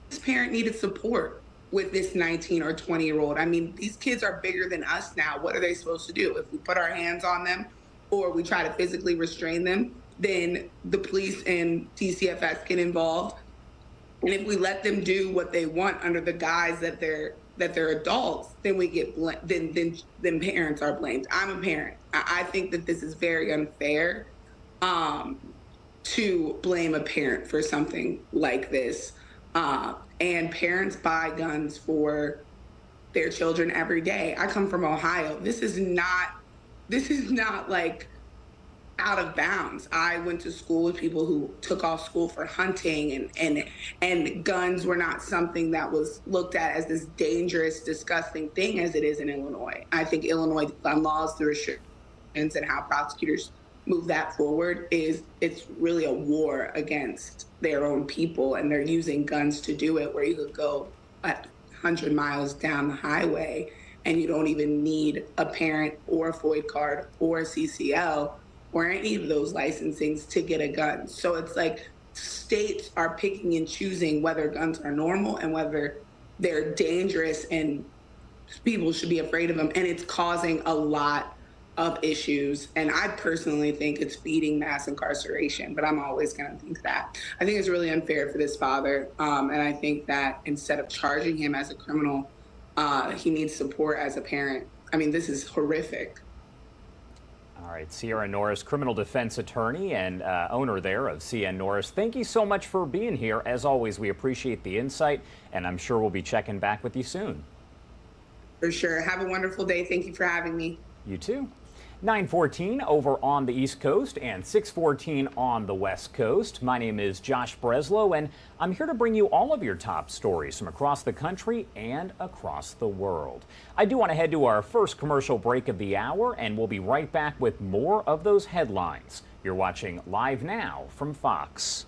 This parent needed support with this 19 or 20-year-old. I mean, these kids are bigger than us now. What are they supposed to do? If we put our hands on them or we try to physically restrain them, then the police and DCFS get involved. And if we let them do what they want under the guise that they're adults, then we get then parents are blamed. I'm a parent. I think that this is very unfair to blame a parent for something like this. And parents buy guns for their children every day. I come from Ohio. This is not like out of bounds. I went to school with people who took off school for hunting, and guns were not something that was looked at as this dangerous, disgusting thing as it is in Illinois. I think Illinois gun laws, the restrictions, and how prosecutors move that forward it's really a war against their own people, and they're using guns to do it, where you could go 100 miles down the highway and you don't even need a parent or a FOID card or a CCL or any of those licensings to get a gun. So it's like states are picking and choosing whether guns are normal and whether they're dangerous and people should be afraid of them, and it's causing a lot of issues. And I personally think it's feeding mass incarceration, but I'm always going to think that. I think it's really unfair for this father, and I think that instead of charging him as a criminal, he needs support as a parent. I mean, this is horrific. All right, Sierra Norris, criminal defense attorney and owner there of CN Norris. Thank you so much for being here. As always, we appreciate the insight, and I'm sure we'll be checking back with you soon. For sure. Have a wonderful day. Thank you for having me. You too. 9:14 over on the East Coast and 6:14 on the West Coast. My name is Josh Breslow, and I'm here to bring you all of your top stories from across the country and across the world. I do want to head to our first commercial break of the hour, and we'll be right back with more of those headlines. You're watching Live Now from Fox.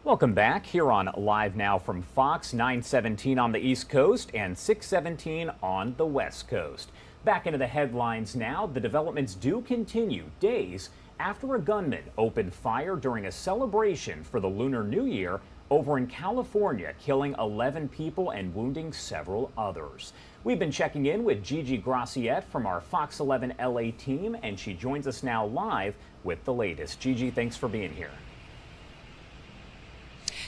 Welcome back here on Live Now from Fox, 9:17 on the East Coast and 6:17 on the West Coast. Back into the headlines now. The developments do continue days after a gunman opened fire during a celebration for the Lunar New Year over in California, killing 11 people and wounding several others. We've been checking in with Gigi Graciette from our Fox 11 LA team, and she joins us now live with the latest. Gigi, thanks for being here.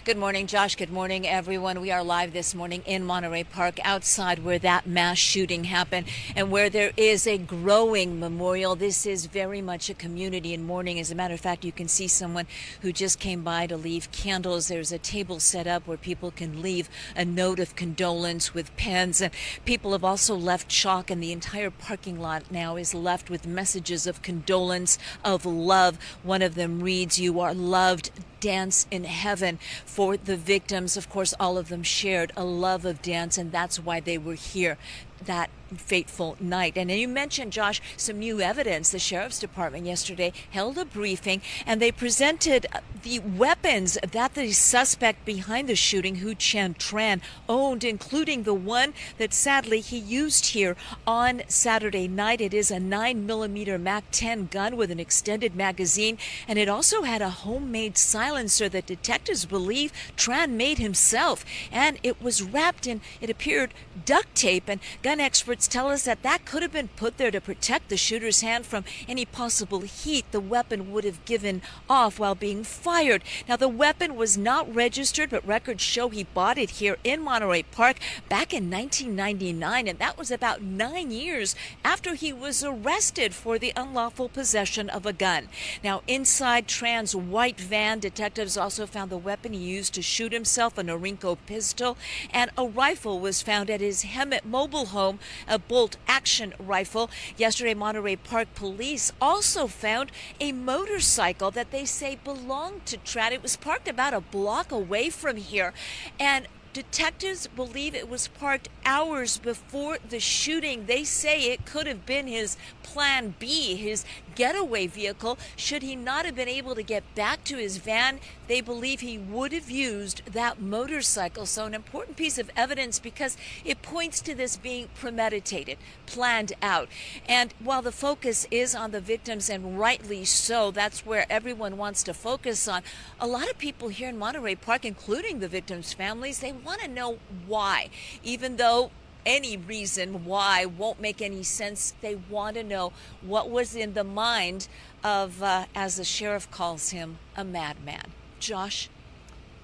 Good morning, Josh. Good morning, everyone. We are live this morning in Monterey Park, outside where that mass shooting happened and where there is a growing memorial. This is very much a community in mourning. As a matter of fact, you can see someone who just came by to leave candles. There's a table set up where people can leave a note of condolence with pens. And people have also left chalk, and the entire parking lot now is left with messages of condolence, of love. One of them reads, "You are loved. Dance in heaven." For the victims, of course, all of them shared a love of dance, and that's why they were here that fateful night. And you mentioned, Josh, some new evidence. The Sheriff's Department yesterday held a briefing, and they presented the weapons that the suspect behind the shooting, Hu Chan Tran, owned, including the one that sadly he used here on Saturday night. It is a 9mm MAC-10 gun with an extended magazine, and it also had a homemade silencer that detectives believe Tran made himself, and it was wrapped in, it appeared, duct tape. And gun experts tell us that that could have been put there to protect the shooter's hand from any possible heat the weapon would have given off while being fired. Now, the weapon was not registered, but records show he bought it here in Monterey Park back in 1999, and that was about 9 years after he was arrested for the unlawful possession of a gun. Now, inside Tran's white van, detectives also found the weapon he used to shoot himself, a Norinco pistol, and a rifle was found at his Hemet mobile home, a bolt-action rifle. Yesterday, Monterey Park police also found a motorcycle that they say belonged to Tran. It was parked about a block away from here, and detectives believe it was parked hours before the shooting. They say it could have been his plan B, his getaway vehicle. Should he not have been able to get back to his van, they believe he would have used that motorcycle. So an important piece of evidence, because it points to this being premeditated, planned out. And while the focus is on the victims, and rightly so, that's where everyone wants to focus on, a lot of people here in Monterey Park, including the victims' families, they want to know why. Even though any reason why won't make any sense, they want to know what was in the mind of, as the sheriff calls him, a madman. Josh?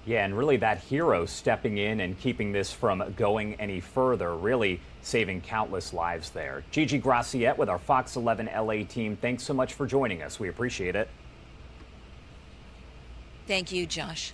Yeah, and really that hero stepping in and keeping this from going any further, really saving countless lives there. Gigi Graciette with our Fox 11 LA team, thanks so much for joining us. We appreciate it. Thank you, Josh.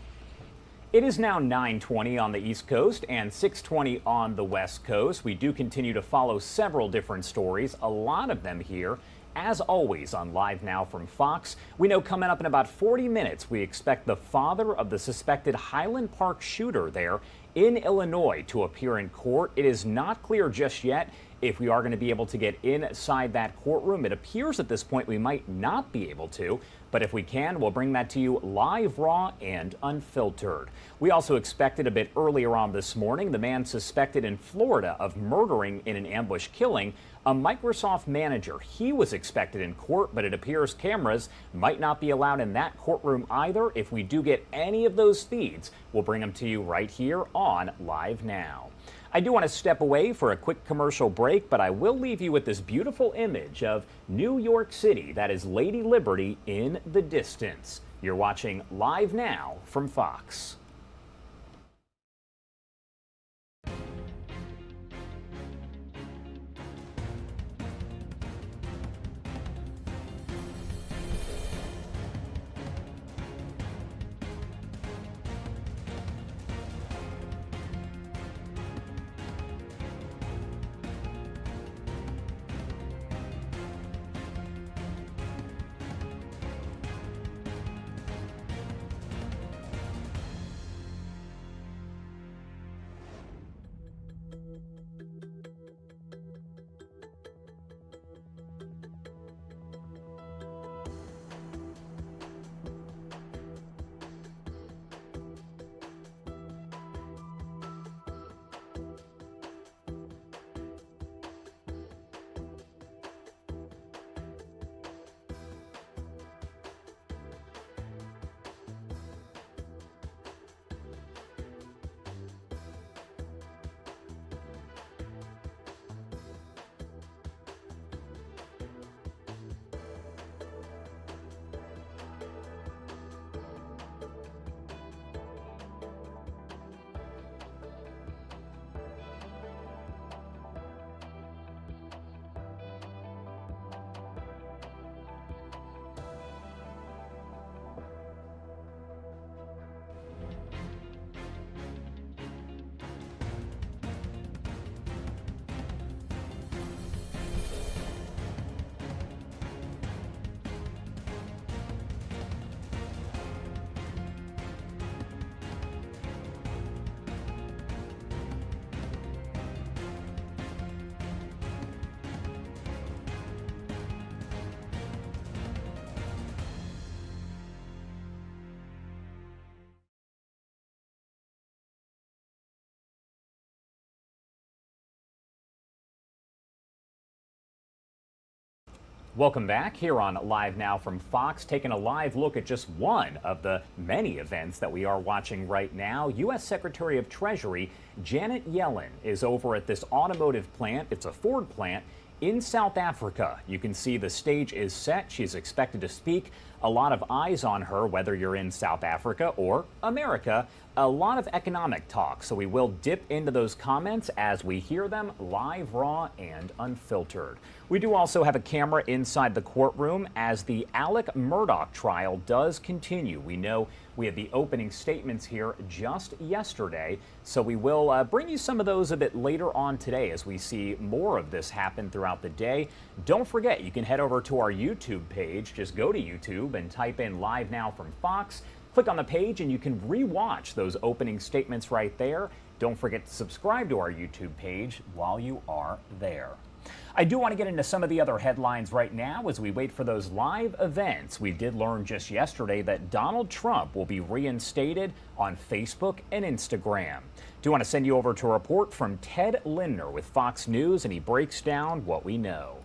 It is now 9:20 on the East Coast and 6:20 on the West Coast. We do continue to follow several different stories, a lot of them here, as always, on Live Now from Fox. We know coming up in about 40 minutes, we expect the father of the suspected Highland Park shooter there in Illinois to appear in court. It is not clear just yet if we are going to be able to get inside that courtroom. It appears at this point we might not be able to, but if we can, we'll bring that to you live, raw, and unfiltered. We also expected a bit earlier on this morning the man suspected in Florida of murdering in an ambush killing a Microsoft manager. He was expected in court, but it appears cameras might not be allowed in that courtroom either. If we do get any of those feeds, we'll bring them to you right here on Live Now. I do want to step away for a quick commercial break, but I will leave you with this beautiful image of New York City. That is Lady Liberty in the distance. You're watching Live Now from Fox. Welcome back here on Live Now from Fox, taking a live look at just one of the many events that we are watching right now. U.S. Secretary of Treasury Janet Yellen is over at this automotive plant. It's a Ford plant in South Africa. You can see the stage is set. She's expected to speak. A lot of eyes on her, whether you're in South Africa or America. A lot of economic talk, so we will dip into those comments as we hear them live, raw, and unfiltered. We do also have a camera inside the courtroom as the Alex Murdaugh trial does continue. We know we had the opening statements here just yesterday, so we will bring you some of those a bit later on today as we see more of this happen throughout the day. Don't forget, you can head over to our YouTube page. Just go to YouTube and type in Live Now from Fox. Click on the page and you can re-watch those opening statements right there. Don't forget to subscribe to our YouTube page while you are there. I do want to get into some of the other headlines right now as we wait for those live events. We did learn just yesterday that Donald Trump will be reinstated on Facebook and Instagram. Do want to send you over to a report from Ted Lindner with Fox News, and he breaks down what we know.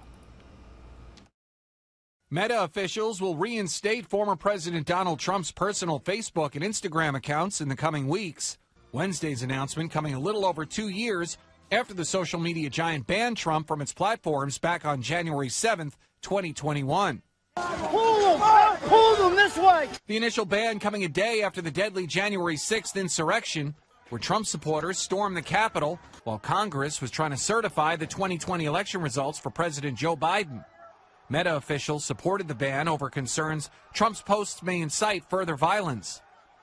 Meta officials will reinstate former President Donald Trump's personal Facebook and Instagram accounts in the coming weeks. Wednesday's announcement coming a little over 2 years after the social media giant banned Trump from its platforms back on January 7th, 2021. Pull them this way! The initial ban coming a day after the deadly January 6th insurrection, where Trump supporters stormed the Capitol while Congress was trying to certify the 2020 election results for President Joe Biden. Meta officials supported the ban over concerns Trump's posts may incite further violence.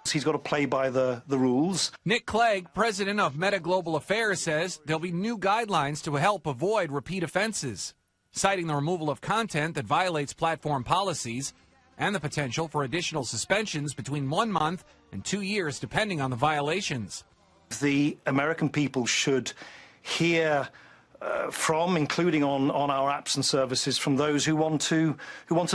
He's got to play by the rules. Nick Clegg, president of Meta Global Affairs, says there'll be new guidelines to help avoid repeat offenses, citing the removal of content that violates platform policies and the potential for additional suspensions between 1 month and 2 years, depending on the violations. The American people should hear from, including on our apps and services, from those who want to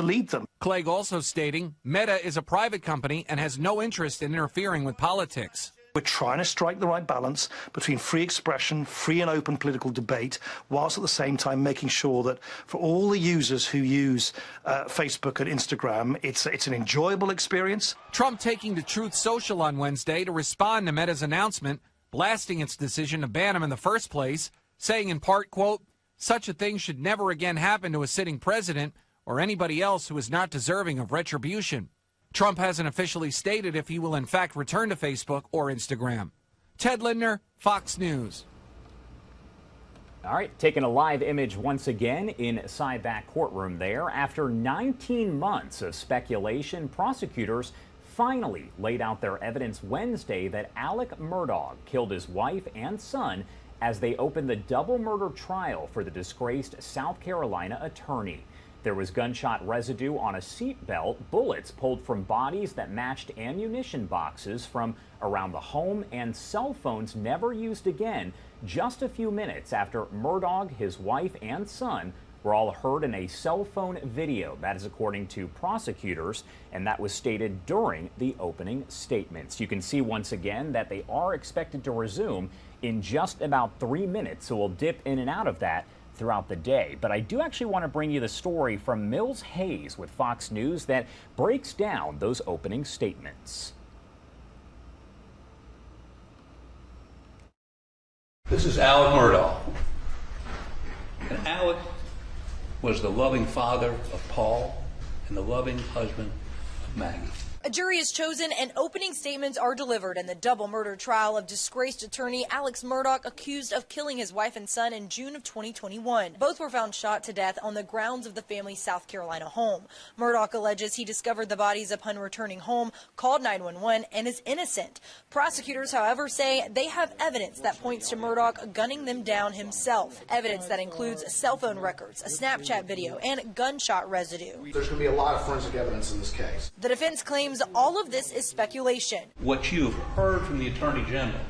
lead them. Clegg also stating Meta is a private company and has no interest in interfering with politics. We're trying to strike the right balance between free expression, free and open political debate, whilst at the same time making sure that for all the users who use Facebook and Instagram, it's an enjoyable experience. Trump taking to Truth Social on Wednesday to respond to Meta's announcement, blasting its decision to ban him in the first place, saying in part, quote, "Such a thing should never again happen to a sitting president or anybody else who is not deserving of retribution." Trump hasn't officially stated if he will in fact return to Facebook or Instagram. Ted Lindner, Fox News. All right, taking a live image once again inside that courtroom there. After 19 months of speculation, prosecutors finally laid out their evidence Wednesday that Alex Murdaugh killed his wife and son as they opened the double murder trial for the disgraced South Carolina attorney. There was gunshot residue on a seatbelt, bullets pulled from bodies that matched ammunition boxes from around the home, and cell phones never used again just a few minutes after Murdaugh, his wife, and son were all heard in a cell phone video. That is according to prosecutors, and that was stated during the opening statements. You can see once again that they are expected to resume in just about 3 minutes, so we'll dip in and out of that throughout the day. But I do actually want to bring you the story from Mills Hayes with Fox News that breaks down those opening statements. This is Alex Murdaugh. And Alex was the loving father of Paul and the loving husband of Maggie. A jury is chosen and opening statements are delivered in the double murder trial of disgraced attorney Alex Murdaugh, accused of killing his wife and son in June of 2021. Both were found shot to death on the grounds of the family's South Carolina home. Murdaugh alleges he discovered the bodies upon returning home, called 911, and is innocent. Prosecutors, however, say they have evidence that points to Murdaugh gunning them down himself. Evidence that includes cell phone records, a Snapchat video, and gunshot residue. There's going to be a lot of forensic evidence in this case. The defense claims all of this is speculation. What you've heard from the Attorney General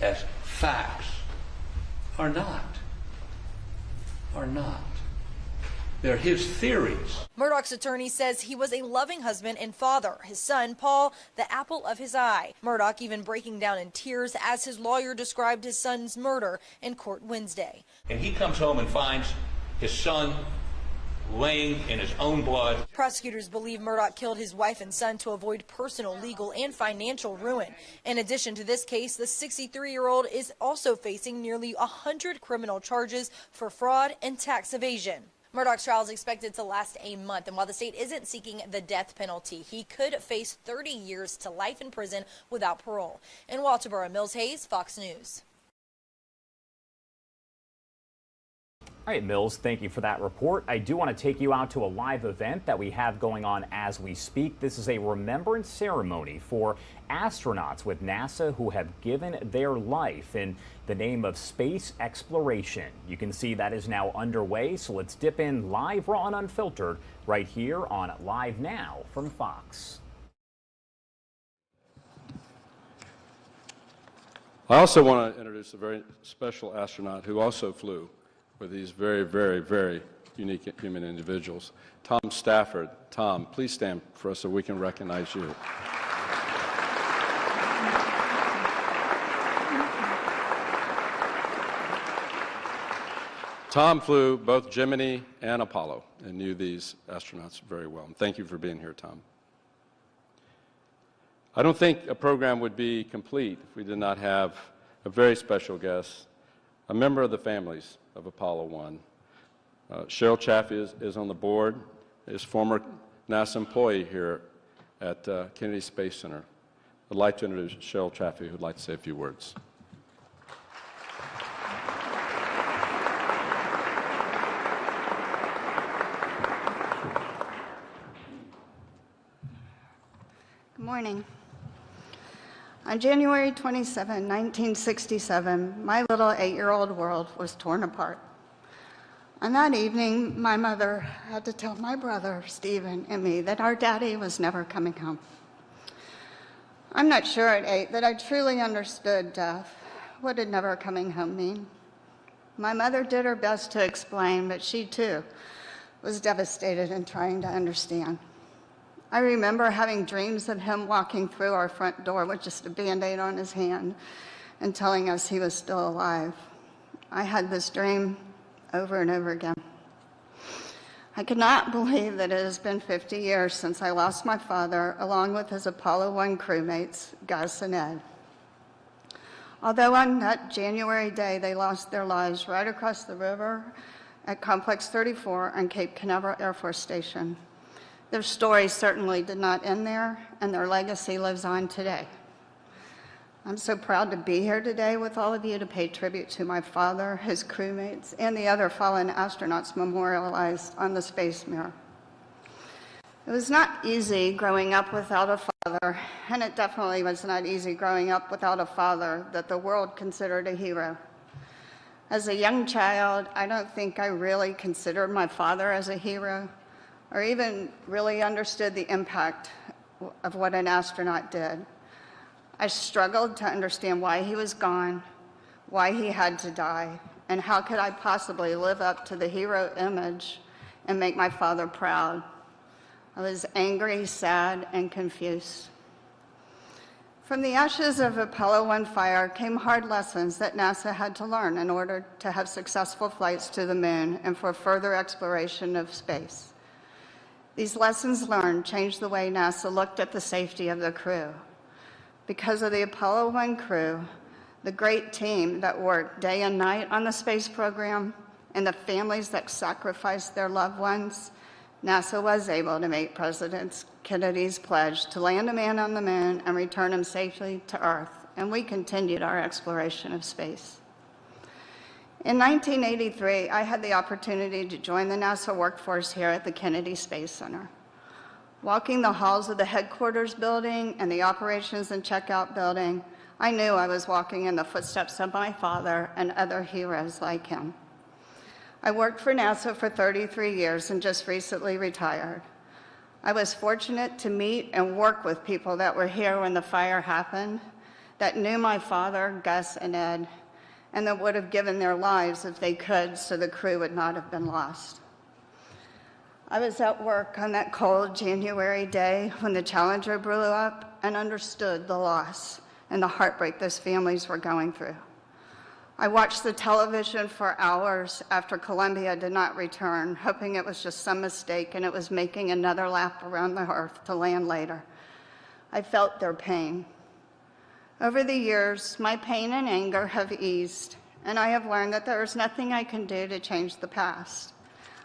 as facts are not. They're his theories. Murdaugh's attorney says he was a loving husband and father. His son, Paul, the apple of his eye. Murdaugh even breaking down in tears as his lawyer described his son's murder in court Wednesday. And he comes home and finds his son laying in his own blood. Prosecutors believe Murdaugh killed his wife and son to avoid personal, legal, and financial ruin. In addition to this case, the 63-year-old is also facing nearly 100 criminal charges for fraud and tax evasion. Murdaugh's trial is expected to last a month, and while the state isn't seeking the death penalty, he could face 30 years to life in prison without parole. In Walterboro, Mills Hayes, Fox News. All right, Mills, thank you for that report. I do want to take you out to a live event that we have going on as we speak. This is a remembrance ceremony for astronauts with NASA who have given their life in the name of space exploration. You can see that is now underway, so let's dip in live, raw, and unfiltered right here on Live Now from Fox. I also want to introduce a very special astronaut who also flew with these very, very, very unique human individuals. Tom Stafford. Tom, please stand for us so we can recognize you. Tom flew both Gemini and Apollo and knew these astronauts very well. And thank you for being here, Tom. I don't think a program would be complete if we did not have a very special guest, a member of the families of Apollo 1. Cheryl Chaffee is on the board, is former NASA employee here at Kennedy Space Center. I'd like to introduce Cheryl Chaffee, who'd like to say a few words. Good morning. On January 27, 1967, my little 8-year-old world was torn apart. On that evening, my mother had to tell my brother, Stephen, and me that our daddy was never coming home. I'm not sure at 8 that I truly understood death. What did never coming home mean? My mother did her best to explain, but she too was devastated and trying to understand. I remember having dreams of him walking through our front door with just a Band-Aid on his hand and telling us he was still alive. I had this dream over and over again. I could not believe that it has been 50 years since I lost my father, along with his Apollo 1 crewmates, Gus and Ed. Although on that January day they lost their lives right across the river at Complex 34 on Cape Canaveral Air Force Station, their story certainly did not end there, and their legacy lives on today. I'm so proud to be here today with all of you to pay tribute to my father, his crewmates, and the other fallen astronauts memorialized on the Space Mirror. It was not easy growing up without a father, and it definitely was not easy growing up without a father that the world considered a hero. As a young child, I don't think I really considered my father as a hero, or even really understood the impact of what an astronaut did. I struggled to understand why he was gone, why he had to die, and how could I possibly live up to the hero image and make my father proud. I was angry, sad, and confused. From the ashes of Apollo 1 fire came hard lessons that NASA had to learn in order to have successful flights to the moon and for further exploration of space. These lessons learned changed the way NASA looked at the safety of the crew. Because of the Apollo 1 crew, the great team that worked day and night on the space program, and the families that sacrificed their loved ones, NASA was able to make President Kennedy's pledge to land a man on the moon and return him safely to Earth, and we continued our exploration of space. In 1983, I had the opportunity to join the NASA workforce here at the Kennedy Space Center. Walking the halls of the headquarters building and the operations and checkout building, I knew I was walking in the footsteps of my father and other heroes like him. I worked for NASA for 33 years and just recently retired. I was fortunate to meet and work with people that were here when the fire happened, that knew my father, Gus and Ed, and that would have given their lives if they could so the crew would not have been lost. I was at work on that cold January day when the Challenger blew up and understood the loss and the heartbreak those families were going through. I watched the television for hours after Columbia did not return, hoping it was just some mistake and it was making another lap around the earth to land later. I felt their pain. Over the years, my pain and anger have eased, and I have learned that there is nothing I can do to change the past.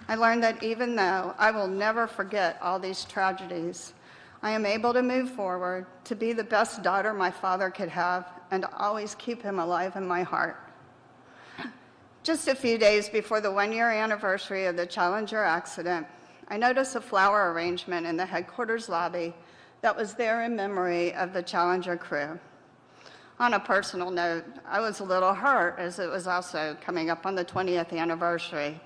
I learned that even though I will never forget all these tragedies, I am able to move forward, to be the best daughter my father could have, and to always keep him alive in my heart. Just a few days before the one-year anniversary of the Challenger accident, I noticed a flower arrangement in the headquarters lobby that was there in memory of the Challenger crew. On a personal note, I was a little hurt as it was also coming up on the 20th anniversary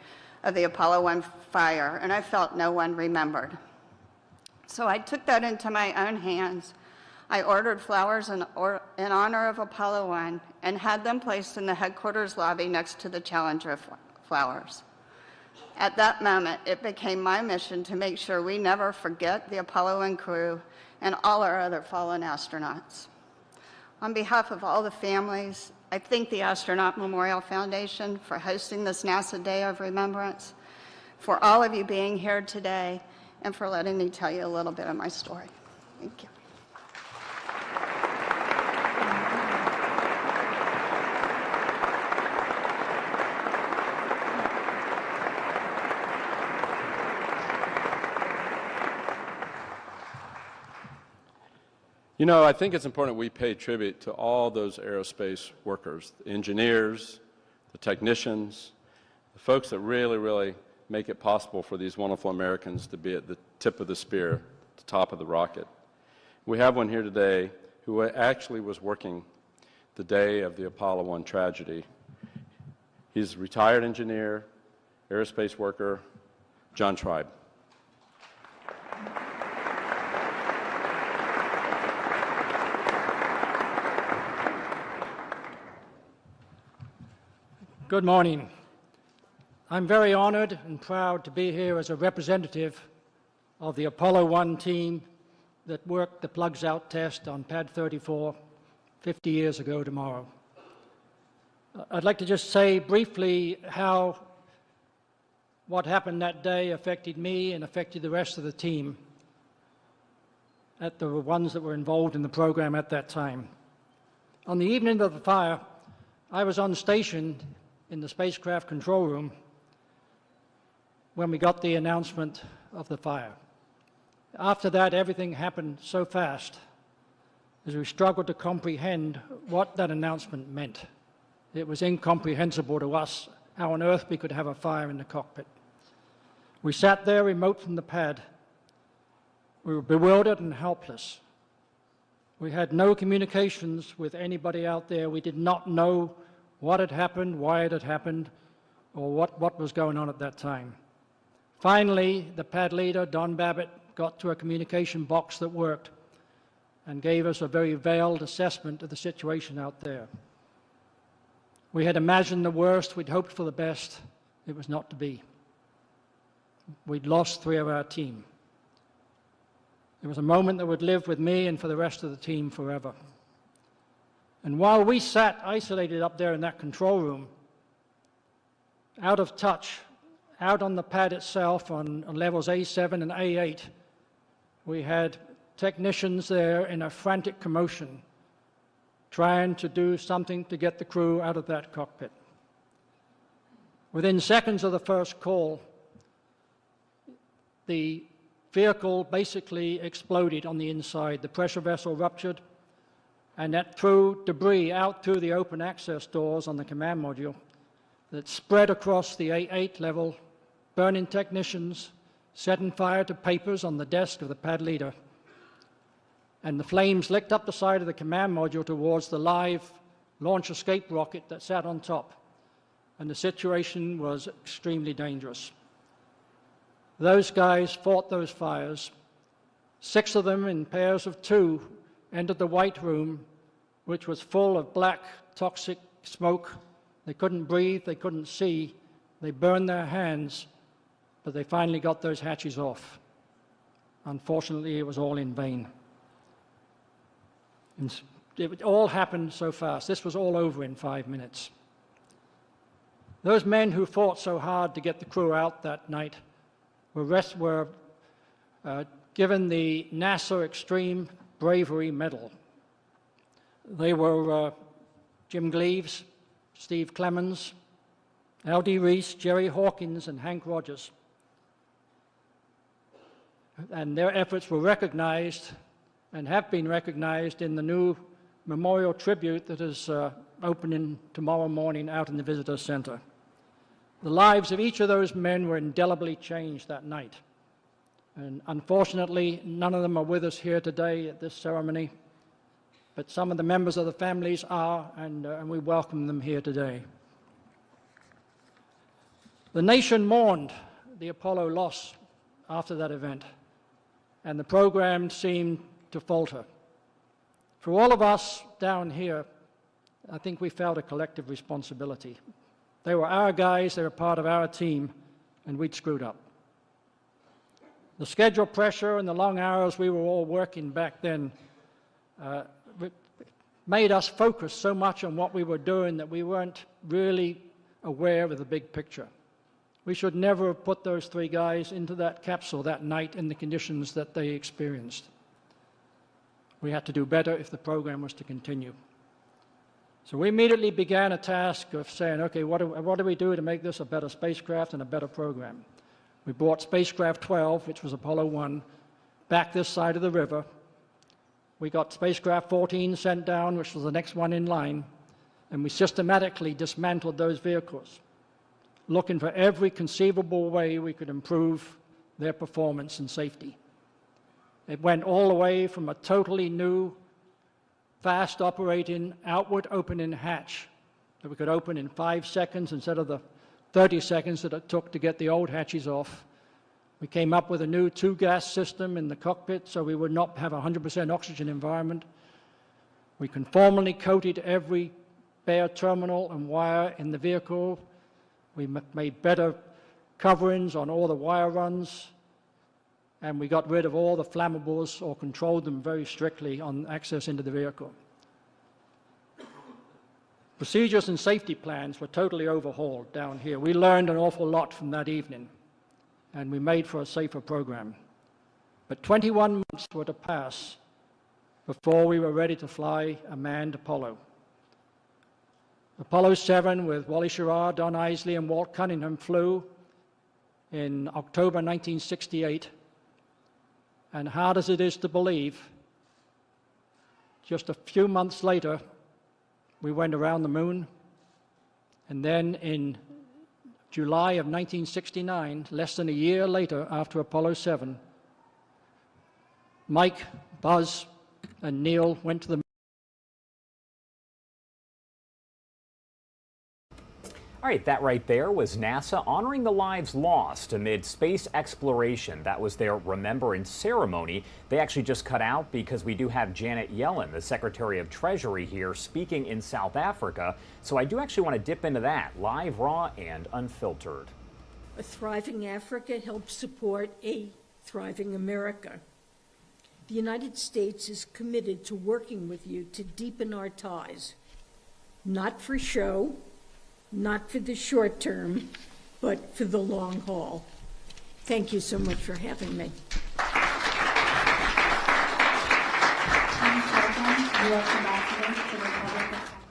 of the Apollo 1 fire, and I felt no one remembered. So I took that into my own hands. I ordered flowers in honor of Apollo 1 and had them placed in the headquarters lobby next to the Challenger flowers. At that moment, it became my mission to make sure we never forget the Apollo 1 crew and all our other fallen astronauts. On behalf of all the families, I thank the Astronaut Memorial Foundation for hosting this NASA Day of Remembrance, for all of you being here today, and for letting me tell you a little bit of my story. Thank you. You know, I think it's important we pay tribute to all those aerospace workers, the engineers, the technicians, the folks that really make it possible for these wonderful Americans to be at the tip of the spear, the top of the rocket. We have one here today who actually was working the day of the Apollo 1 tragedy. He's a retired engineer, aerospace worker, John Tribe. Good morning. I'm very honored and proud to be here as a representative of the Apollo 1 team that worked the plugs out test on pad 34 50 years ago tomorrow. I'd like to just say briefly how what happened that day affected me and affected the rest of the team, the ones that were involved in the program at that time. On the evening of the fire, I was on station in the spacecraft control room when we got the announcement of the fire. After that, everything happened so fast as we struggled to comprehend what that announcement meant. It was incomprehensible to us how on earth we could have a fire in the cockpit. We sat there remote from the pad. We were bewildered and helpless. We had no communications with anybody out there. We did not know what had happened, why it had happened, or what was going on at that time. Finally, the pad leader, Don Babbitt, got to a communication box that worked and gave us a very veiled assessment of the situation out there. We had imagined the worst, we'd hoped for the best. It was not to be. We'd lost 3 of our team. It was a moment that would live with me and for the rest of the team forever. And while we sat isolated up there in that control room, out of touch, out on the pad itself on levels A7 and A8, we had technicians there in a frantic commotion, trying to do something to get the crew out of that cockpit. Within seconds of the first call, the vehicle basically exploded on the inside. The pressure vessel ruptured, and that threw debris out through the open access doors on the command module that spread across the A8 level, burning technicians, setting fire to papers on the desk of the pad leader. And the flames licked up the side of the command module towards the live launch escape rocket that sat on top. And the situation was extremely dangerous. Those guys fought those fires. 6 of them in pairs of 2 entered the white room, which was full of black, toxic smoke. They couldn't breathe, they couldn't see, they burned their hands, but they finally got those hatches off. Unfortunately, it was all in vain. And it all happened so fast. This was all over in 5 minutes. Those men who fought so hard to get the crew out that night were given the NASA Extreme Bravery Medal. They were Jim Gleaves, Steve Clemens, L.D. Reese, Jerry Hawkins, and Hank Rogers. And their efforts were recognized and have been recognized in the new memorial tribute that is opening tomorrow morning out in the Visitor Center. The lives of each of those men were indelibly changed that night. And unfortunately, none of them are with us here today at this ceremony, but some of the members of the families are, and we welcome them here today. The nation mourned the Apollo loss after that event, and the program seemed to falter. For all of us down here, I think we felt a collective responsibility. They were our guys, they were part of our team, and we'd screwed up. The schedule pressure and the long hours we were all working back then made us focus so much on what we were doing that we weren't really aware of the big picture. We should never have put those three guys into that capsule that night in the conditions that they experienced. We had to do better if the program was to continue. So we immediately began a task of saying, okay, what do we do to make this a better spacecraft and a better program? We brought spacecraft 12, which was Apollo 1, back this side of the river. We got spacecraft 14 sent down, which was the next one in line, and we systematically dismantled those vehicles, looking for every conceivable way we could improve their performance and safety. It went all the way from a totally new, fast-operating, outward-opening hatch that we could open in 5 seconds instead of the 30 seconds that it took to get the old hatches off. We came up with a new two-gas system in the cockpit so we would not have a 100% oxygen environment. We conformally coated every bare terminal and wire in the vehicle. We made better coverings on all the wire runs, and we got rid of all the flammables or controlled them very strictly on access into the vehicle. Procedures and safety plans were totally overhauled down here. We learned an awful lot from that evening, and we made for a safer program. But 21 months were to pass before we were ready to fly a manned Apollo. Apollo 7 with Wally Schirra, Don Isley, and Walt Cunningham flew in October 1968. And hard as it is to believe, just a few months later, we went around the moon. And then in July of 1969, less than a year later after Apollo 7, Mike, Buzz, and Neil went to the moon. All right, that right there was NASA honoring the lives lost amid space exploration. That was their remembrance ceremony. They actually just cut out because we do have Janet Yellen, the Secretary of Treasury, here speaking in South Africa. So I do actually want to dip into that, live, raw, and unfiltered. A thriving Africa helps support a thriving America. The United States is committed to working with you to deepen our ties, not for show, not for the short term, but for the long haul. Thank you so much for having me.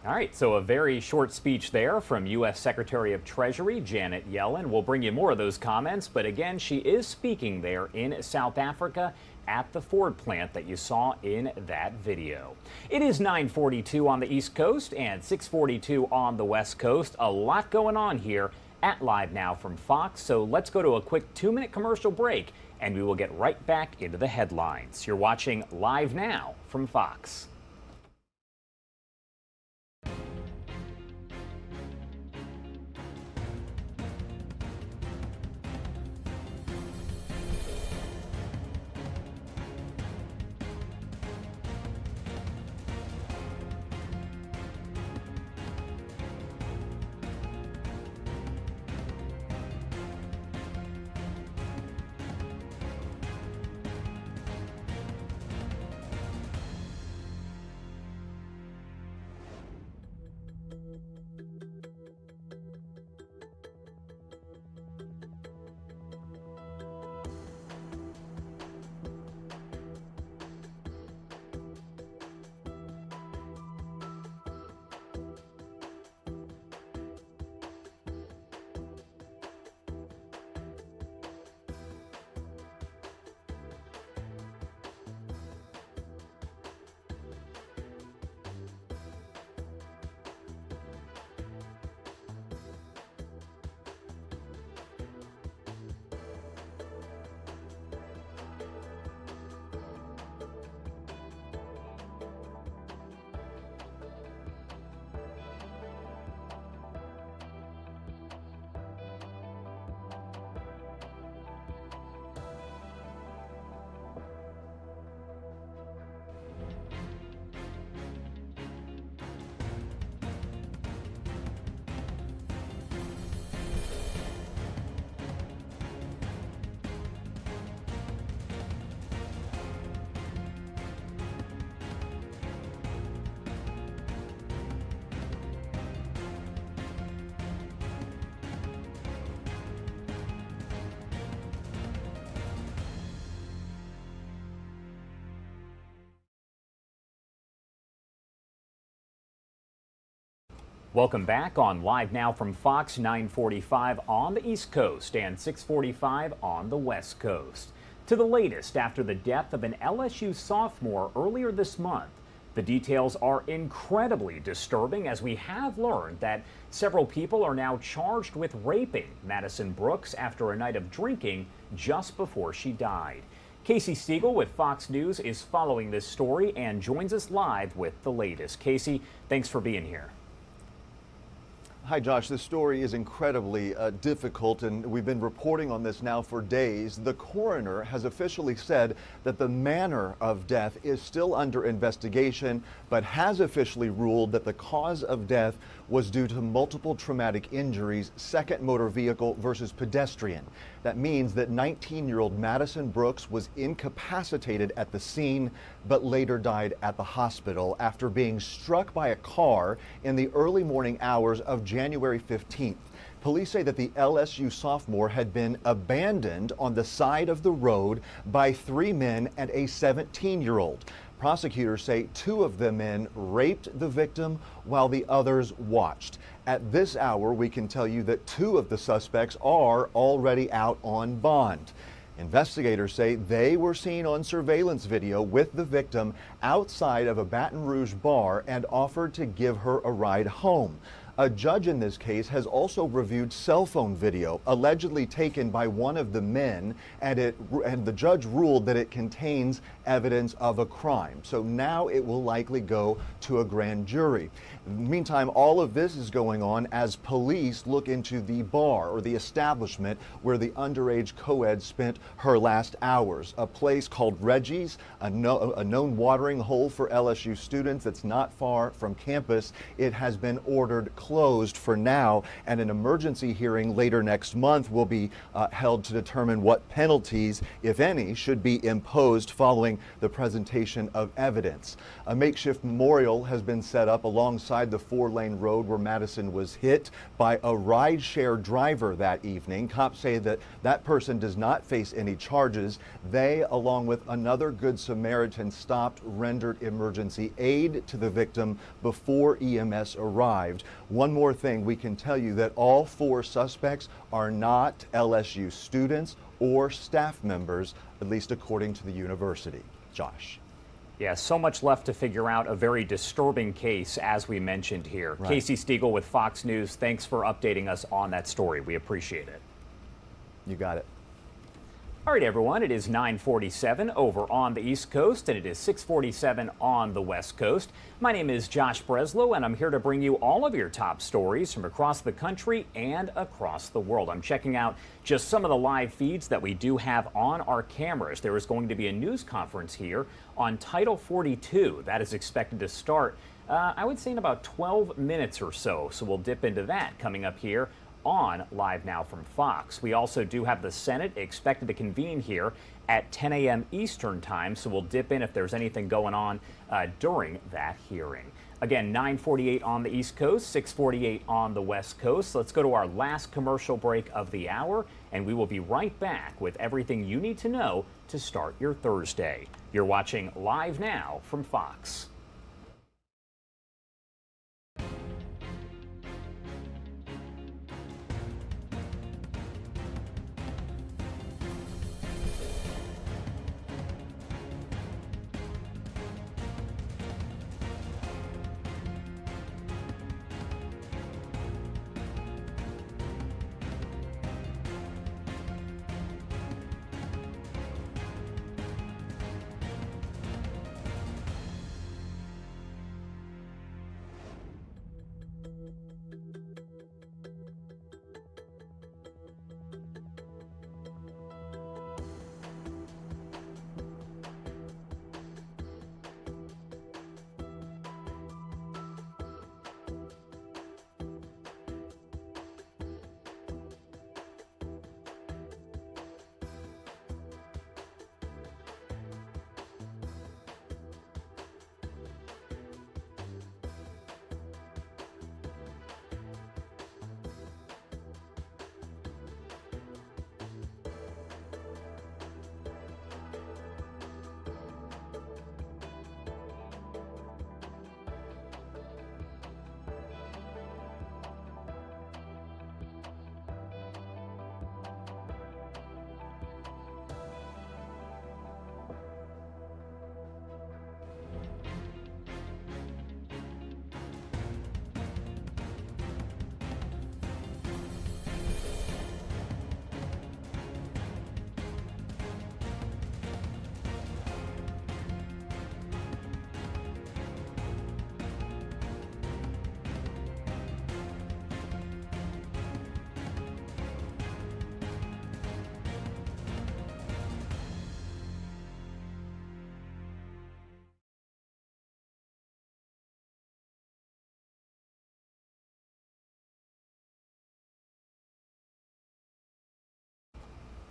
All right, so a very short speech there from U.S. Secretary of Treasury Janet Yellen. We'll bring you more of those comments, but again, she is speaking there in South Africa at the Ford plant that you saw in that video. It is 9:42 on the East Coast and 6:42 on the West Coast. A lot going on here at Live Now from Fox, so let's go to a quick 2-minute commercial break and we will get right back into the headlines. You're watching Live Now from Fox. Welcome back on Live Now from Fox, 9:45 on the East Coast and 6:45 on the West Coast. To the latest after the death of an LSU sophomore earlier this month. The details are incredibly disturbing as we have learned that several people are now charged with raping Madison Brooks after a night of drinking just before she died. Casey Stiegel with Fox News is following this story and joins us live with the latest. Casey, thanks for being here. Hi, Josh. This story is incredibly difficult, and we've been reporting on this now for days. The coroner has officially said that the manner of death is still under investigation, but has officially ruled that the cause of death was due to multiple traumatic injuries, second motor vehicle versus pedestrian. That means that 19-year-old Madison Brooks was incapacitated at the scene, but later died at the hospital after being struck by a car in the early morning hours of January 15th. Police say that the LSU sophomore had been abandoned on the side of the road by 3 men and a 17-year-old. Prosecutors say 2 of the men raped the victim while the others watched. At this hour, we can tell you that 2 of the suspects are already out on bond. Investigators say they were seen on surveillance video with the victim outside of a Baton Rouge bar and offered to give her a ride home. A judge in this case has also reviewed cell phone video allegedly taken by one of the men, and the judge ruled that it contains evidence of a crime. So now it will likely go to a grand jury. Meantime, all of this is going on as police look into the bar or the establishment where the underage co-ed spent her last hours. A place called Reggie's, a known watering hole for LSU students that's not far from campus. It has been ordered closed for now, and an emergency hearing later next month will be held to determine what penalties, if any, should be imposed following the presentation of evidence. A makeshift memorial has been set up alongside the 4-lane road where Madison was hit by a rideshare driver that evening. Cops say that that person does not face any charges. They, along with another Good Samaritan, stopped, rendered emergency aid to the victim before EMS arrived. One more thing, we can tell you that all 4 suspects are not LSU students or staff members, at least according to the university. Josh. Yeah, so much left to figure out. A very disturbing case, as we mentioned here. Right. Casey Stiegel with Fox News, thanks for updating us on that story. We appreciate it. You got it. All right, everyone, it is 9:47 over on the East Coast, and it is 6:47 on the West Coast. My name is Josh Breslow, and I'm here to bring you all of your top stories from across the country and across the world. I'm checking out just some of the live feeds that we do have on our cameras. There is going to be a news conference here on Title 42. That is expected to start, I would say, in about 12 minutes or so. So we'll dip into that coming up here on Live Now from Fox. We also do have the Senate expected to convene here at 10 a.m. Eastern time, so we'll dip in if there's anything going on during that hearing. Again, 9:48 on the East Coast, 6:48 on the West Coast. Let's go to our last commercial break of the hour, and we will be right back with everything you need to know to start your Thursday. You're watching Live Now from Fox.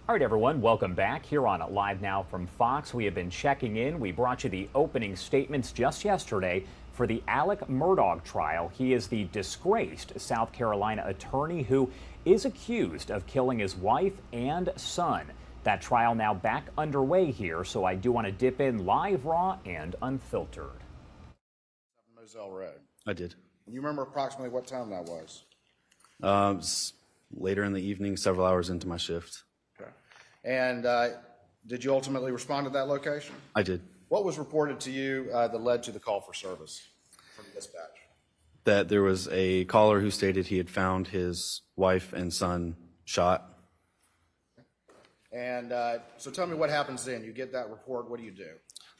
All right, everyone, welcome back here on Live Now from Fox. We have been checking in. We brought you the opening statements just yesterday for the Murdaugh trial. He is the disgraced South Carolina attorney who is accused of killing his wife and son. That trial now back underway here, so I do want to dip in live, raw, and unfiltered. Moselle Road. I did. You remember approximately what time that was? It was later in the evening, several hours into my shift. Okay. And did you ultimately respond to that location? I did. What was reported to you that led to the call for service from dispatch? That there was a caller who stated he had found his wife and son shot. And so tell me what happens then. You get that report, what do you do?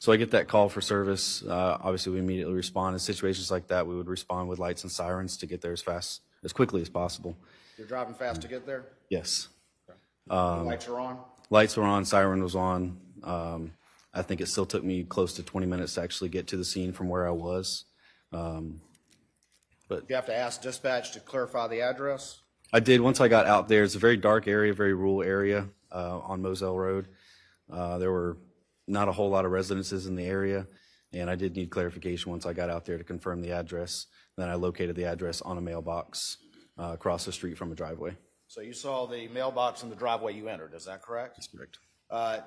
So I get that call for service. Obviously, we immediately respond. In situations like that, we would respond with lights and sirens to get there as quickly as possible. You're driving fast to get there? Yes. Lights are on? Lights were on, siren was on. I think it still took me close to 20 minutes to actually get to the scene from where I was. But You have to ask dispatch to clarify the address? I did. Once I got out there, it's a very dark area, very rural area on Moselle Road. There were not a whole lot of residences in the area, and I did need clarification once I got out there to confirm the address. Then I located the address on a mailbox across the street from a driveway. So you saw the mailbox in the driveway you entered, is that correct? That's correct.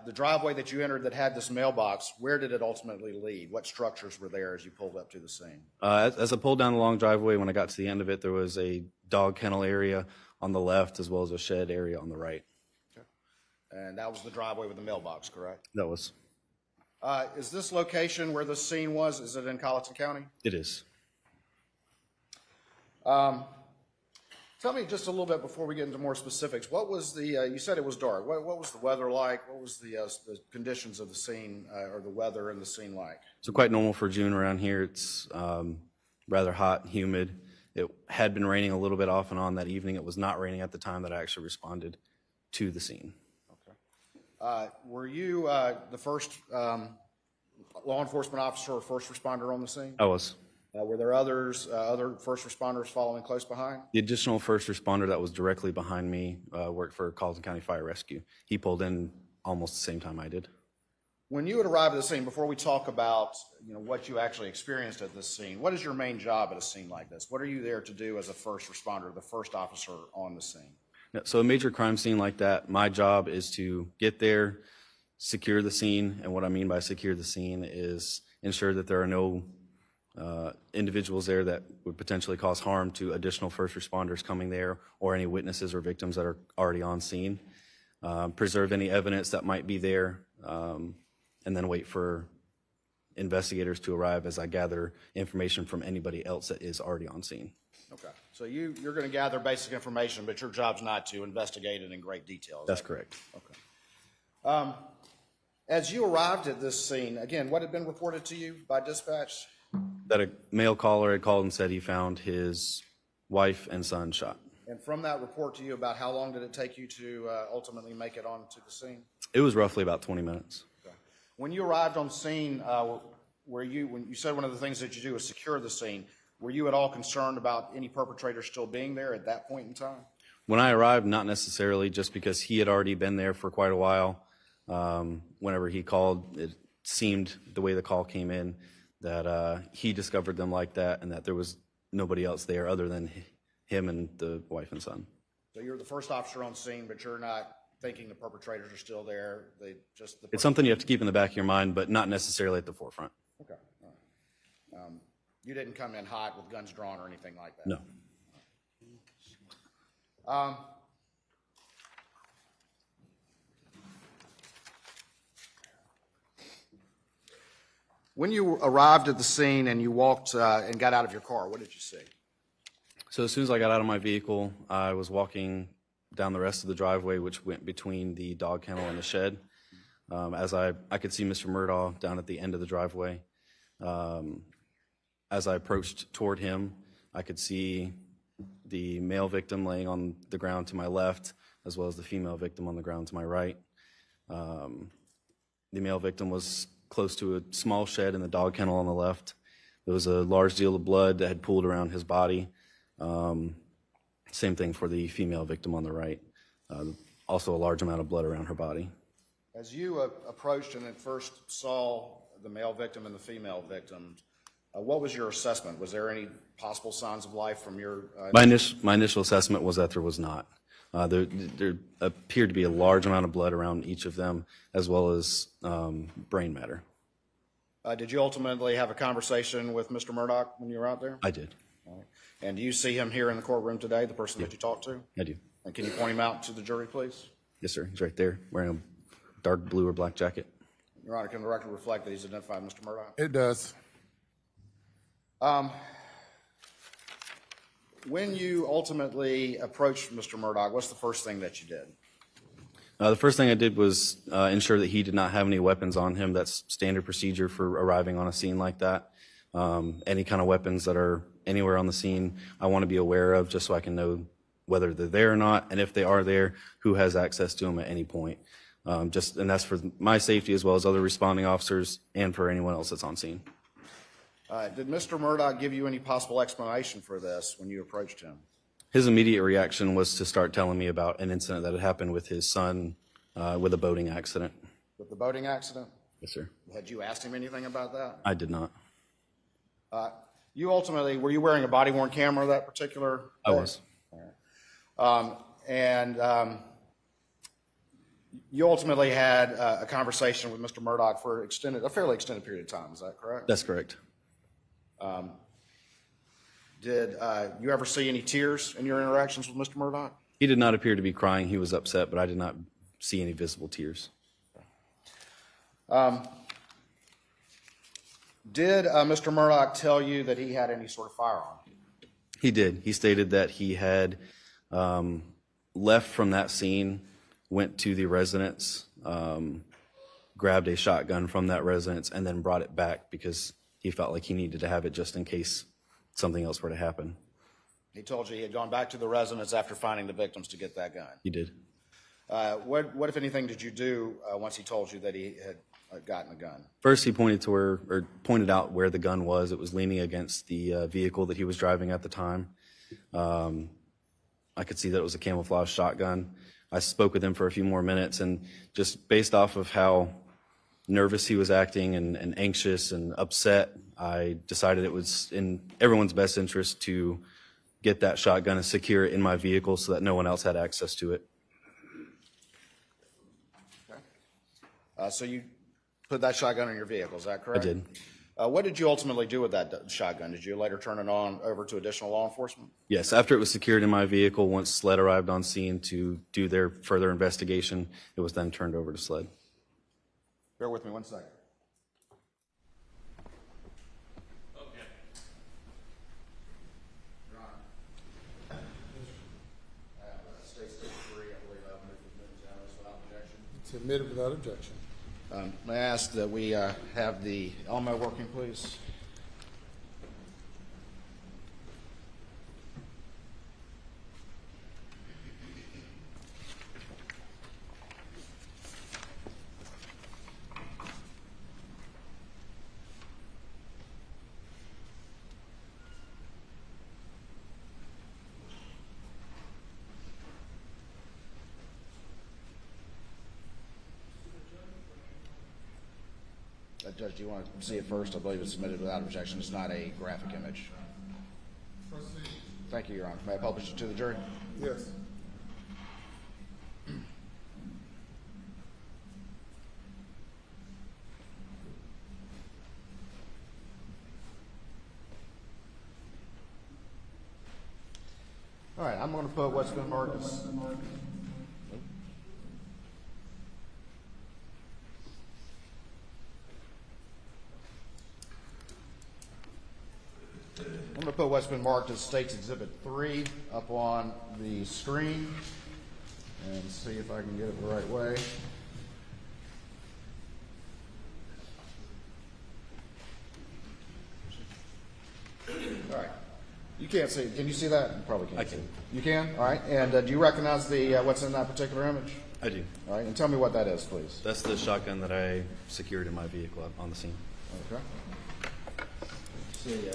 The driveway that you entered that had this mailbox, where did it ultimately lead? What structures were there as you pulled up to the scene? As I pulled down the long driveway, when I got to the end of it, there was a dog kennel area on the left as well as a shed area on the right. Okay. And that was the driveway with the mailbox, correct? That was. Is this location where the scene was, is it in Colleton County? It is. Tell me just a little bit before we get into more specifics. What was the, you said it was dark. What was the weather like? What was the conditions of the scene or the weather in the scene like? So quite normal for June around here. It's rather hot and humid. It had been raining a little bit off and on that evening. It was not raining at the time that I actually responded to the scene. Okay. Were you the first law enforcement officer or first responder on the scene? I was. Were there others, other first responders following close behind? The additional first responder that was directly behind me worked for Colleton County Fire Rescue. He pulled in almost the same time I did. When you would arrive at the scene, before we talk about what you actually experienced at this scene, what is your main job at a scene like this? What are you there to do as a first responder, the first officer on the scene? So a major crime scene like that, my job is to get there, secure the scene, and what I mean by secure the scene is ensure that there are no individuals there that would potentially cause harm to additional first responders coming there or any witnesses or victims that are already on scene. Preserve any evidence that might be there, and then wait for investigators to arrive as I gather information from anybody else that is already on scene. Okay. So you're going to gather basic information, but your job's not to investigate it in great detail. That's correct. Okay. As you arrived at this scene, again, what had been reported to you by dispatch? That a male caller had called and said he found his wife and son shot. And from that report to you, about how long did it take you to ultimately make it onto the scene? It was roughly about 20 minutes. Okay. When you arrived on scene, when you said one of the things that you do is secure the scene, were you at all concerned about any perpetrator still being there at that point in time? When I arrived, not necessarily, just because he had already been there for quite a while. Whenever he called, it seemed, the way the call came in, that he discovered them like that and that there was nobody else there other than him and the wife and son. So you're the first officer on scene, but you're not thinking the perpetrators are still there? It's something you have to keep in the back of your mind, but not necessarily at the forefront. Okay. All right. You didn't come in hot with guns drawn or anything like that? No. When you arrived at the scene and you walked and got out of your car, what did you see? So as soon as I got out of my vehicle, I was walking down the rest of the driveway, which went between the dog kennel and the shed. As I could see Mr. Murdaugh down at the end of the driveway. As I approached toward him, I could see the male victim laying on the ground to my left, as well as the female victim on the ground to my right. The male victim was close to a small shed in the dog kennel on the left. There was a large deal of blood that had pooled around his body. Same thing for the female victim on the right. also a large amount of blood around her body. As you approached and at first saw the male victim and the female victim, what was your assessment? Was there any possible signs of life from your... My initial assessment was that there was not. There appeared to be a large amount of blood around each of them, as well as brain matter. Did you ultimately have a conversation with Mr. Murdaugh when you were out there? I did. All right. And do you see him here in the courtroom today, the person that you talked to? I do. And can you point him out to the jury, please? Yes, sir. He's right there, wearing a dark blue or black jacket. Your Honor, can the record reflect that he's identified Mr. Murdaugh? It does. When you ultimately approached Mr. Murdaugh, what's the first thing that you did? The first thing I did was ensure that he did not have any weapons on him. That's standard procedure for arriving on a scene like that. Any kind of weapons that are anywhere on the scene, I want to be aware of just so I can know whether they're there or not, and if they are there, who has access to them at any point. And that's for my safety as well as other responding officers and for anyone else that's on scene. Did Mr. Murdaugh give you any possible explanation for this when you approached him? His immediate reaction was to start telling me about an incident that had happened with his son with a boating accident. With the boating accident? Yes, sir. Had you asked him anything about that? I did not. You ultimately, were you wearing a body-worn camera that particular day? I was. You ultimately had a conversation with Mr. Murdaugh for a fairly extended period of time, is that correct? That's correct. Did you ever see any tears in your interactions with Mr. Murdaugh? He did not appear to be crying. He was upset, but I did not see any visible tears. Did Mr. Murdaugh tell you that he had any sort of firearm? He did. He stated that he had left from that scene, went to the residence, grabbed a shotgun from that residence, and then brought it back because he felt like he needed to have it just in case something else were to happen. He told you he had gone back to the residence after finding the victims to get that gun? He did. What, if anything, did you do once he told you that he had gotten a gun? First, he pointed out where the gun was. It was leaning against the vehicle that he was driving at the time. I could see that it was a camouflage shotgun. I spoke with him for a few more minutes, and just based off of how nervous he was acting and anxious and upset, I decided it was in everyone's best interest to get that shotgun and secure it in my vehicle so that no one else had access to it. Okay. So you put that shotgun in your vehicle, is that correct? I did. What did you ultimately do with that shotgun? Did you later turn it over to additional law enforcement? Yes, after it was secured in my vehicle, once SLED arrived on scene to do their further investigation, it was then turned over to SLED. Bear with me 1 second. Okay. Your Honor. I have State 3, I believe I've moved without objection. It's admitted without objection. May I ask that we have the Elmo working, please? Judge, do you want to see it first? I believe it's submitted without objection. It's not a graphic image. Proceed. Thank you, Your Honor. May I publish it to the jury? Yes. All right, I'm going to put what's been marked as... I'm going to put what's been marked as State's Exhibit 3 up on the screen and see if I can get it the right way. All right. You can't see it. Can you see that? You probably can't. I can. See it. You can? All right. And do you recognize the what's in that particular image? I do. All right. And tell me what that is, please. That's the shotgun that I secured in my vehicle on the scene. Okay. See,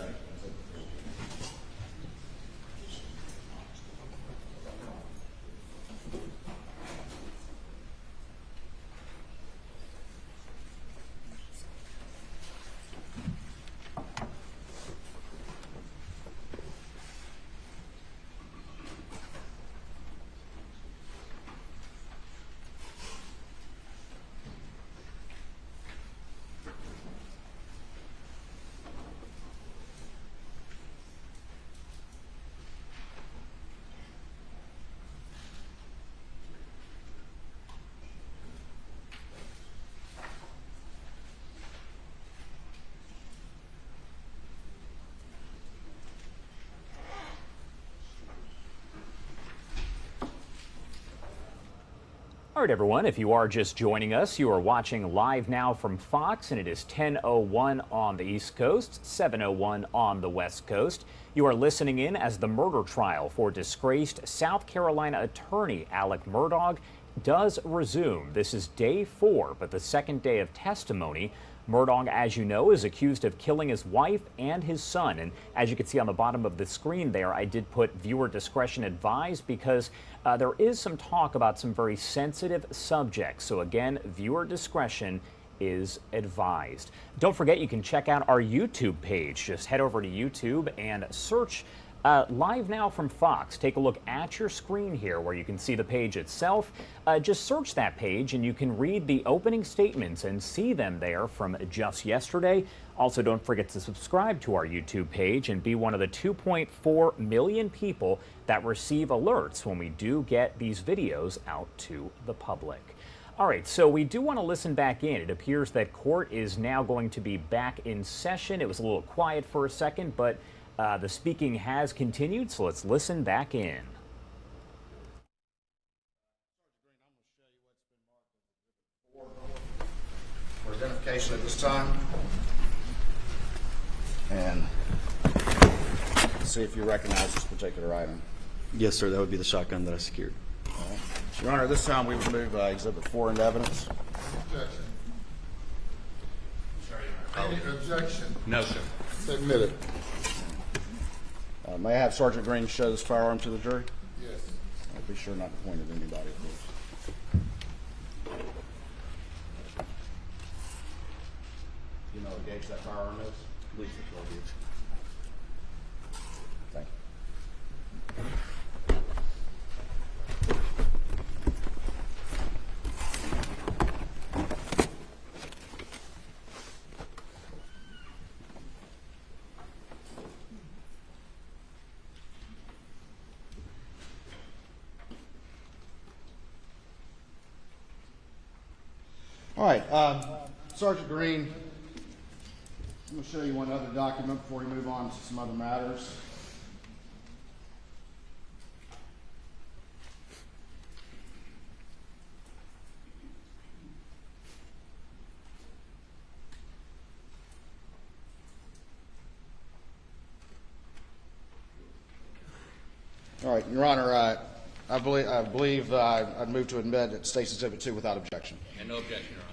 All right, everyone, if you are just joining us, you are watching Live Now from Fox, and it is 10:01 on the East Coast, 7:01 on the West Coast. You are listening in as the murder trial for disgraced South Carolina attorney Alex Murdaugh does resume. This is day 4, but the second day of testimony. Murdaugh, as you know, is accused of killing his wife and his son. And as you can see on the bottom of the screen there, I did put viewer discretion advised because there is some talk about some very sensitive subjects. So again, viewer discretion is advised. Don't forget, you can check out our YouTube page. Just head over to YouTube and search Live Now from Fox. Take a look at your screen here where you can see the page itself. Just search that page and you can read the opening statements and see them there from just yesterday. Also, don't forget to subscribe to our YouTube page and be one of the 2.4 million people that receive alerts when we do get these videos out to the public. All right, so we do want to listen back in. It appears that court is now going to be back in session. It was a little quiet for a second, but the speaking has continued, so let's listen back in. For identification at this time. And see if you recognize this particular item. Yes, sir. That would be the shotgun that I secured. All right. Your Honor, this time we would move Exhibit 4 into evidence. Objection. Any objection? No, sir. Admitted. May I have Sergeant Green show this firearm to the jury? Yes. I'll be sure not to point at anybody, please. Do you know what gauge that firearm is? At least a 12 gauge. Thank you. All right, Sergeant Green, I'm going to show you one other document before we move on to some other matters. All right, Your Honor, I believe I'd move to admit that State's Exhibit 2 without objection. And no objection, Your Honor.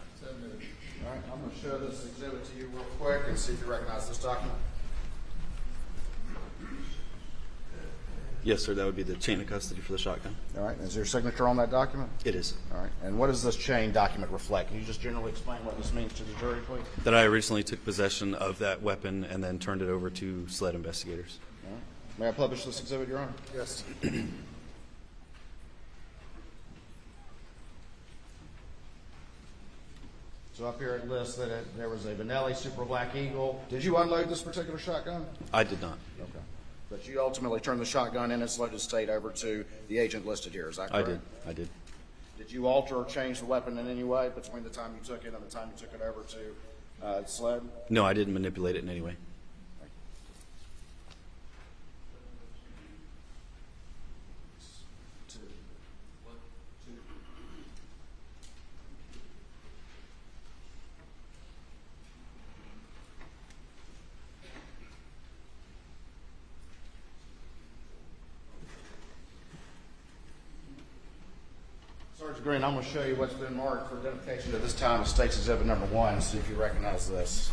All right, I'm going to show this exhibit to you real quick and see if you recognize this document. Yes, sir. That would be the chain of custody for the shotgun. All right, is there a signature on that document? It is. All right, and what does this chain document reflect? Can you just generally explain what this means to the jury, please? That I originally took possession of that weapon and then turned it over to SLED investigators. All right. May I publish this exhibit, Your Honor? Yes. So up here it lists that there was a Benelli Super Black Eagle. Did you unload this particular shotgun? I did not. Okay. But you ultimately turned the shotgun in its loaded state over to the agent listed here, is that correct? I did. Did you alter or change the weapon in any way between the time you took it and the time you took it over to SLED? No, I didn't manipulate it in any way. Sergeant Green, I'm going to show you what's been marked for identification at this time as State's Exhibit number 1, see if you recognize this.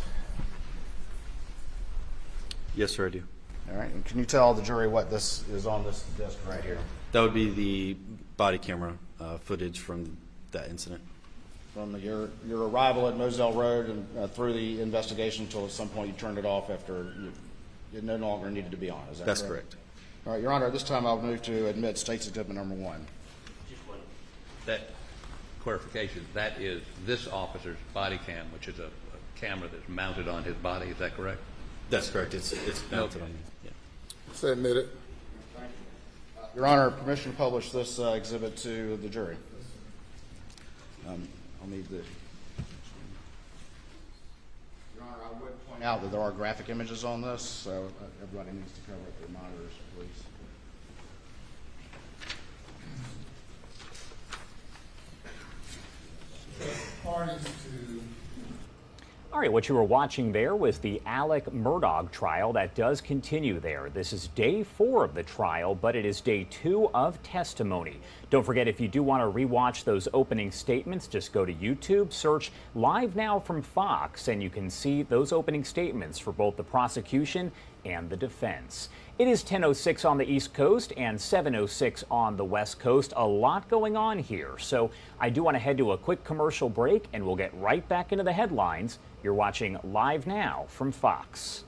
Yes, sir, I do. All right, and can you tell the jury what this is on this disc right here? That would be the body camera footage from that incident. From your arrival at Moselle Road and through the investigation until at some point you turned it off after it no longer needed to be on, is that That's correct? correct. All right, Your Honor, at this time I'll move to admit State's Exhibit number 1. That clarification, that is this officer's body cam, which is a camera that's mounted on his body. Is that correct? That's correct. It's mounted on me. Yeah. So admitted. Your Honor, permission to publish this exhibit to the jury. I'll need the. Your Honor, I would point out that there are graphic images on this, so everybody needs to cover up their monitors, please. parties to. All right, what you were watching there was the Alec Murdaugh trial that does continue there. This is day 4 of the trial, but it is day 2 of testimony. Don't forget, if you do want to rewatch those opening statements, just go to YouTube, search Live Now from Fox, and you can see those opening statements for both the prosecution and the defense. It is 10:06 on the East Coast and 7:06 on the West Coast. A lot going on here, so I do want to head to a quick commercial break, and we'll get right back into the headlines. You're watching Live Now from Fox.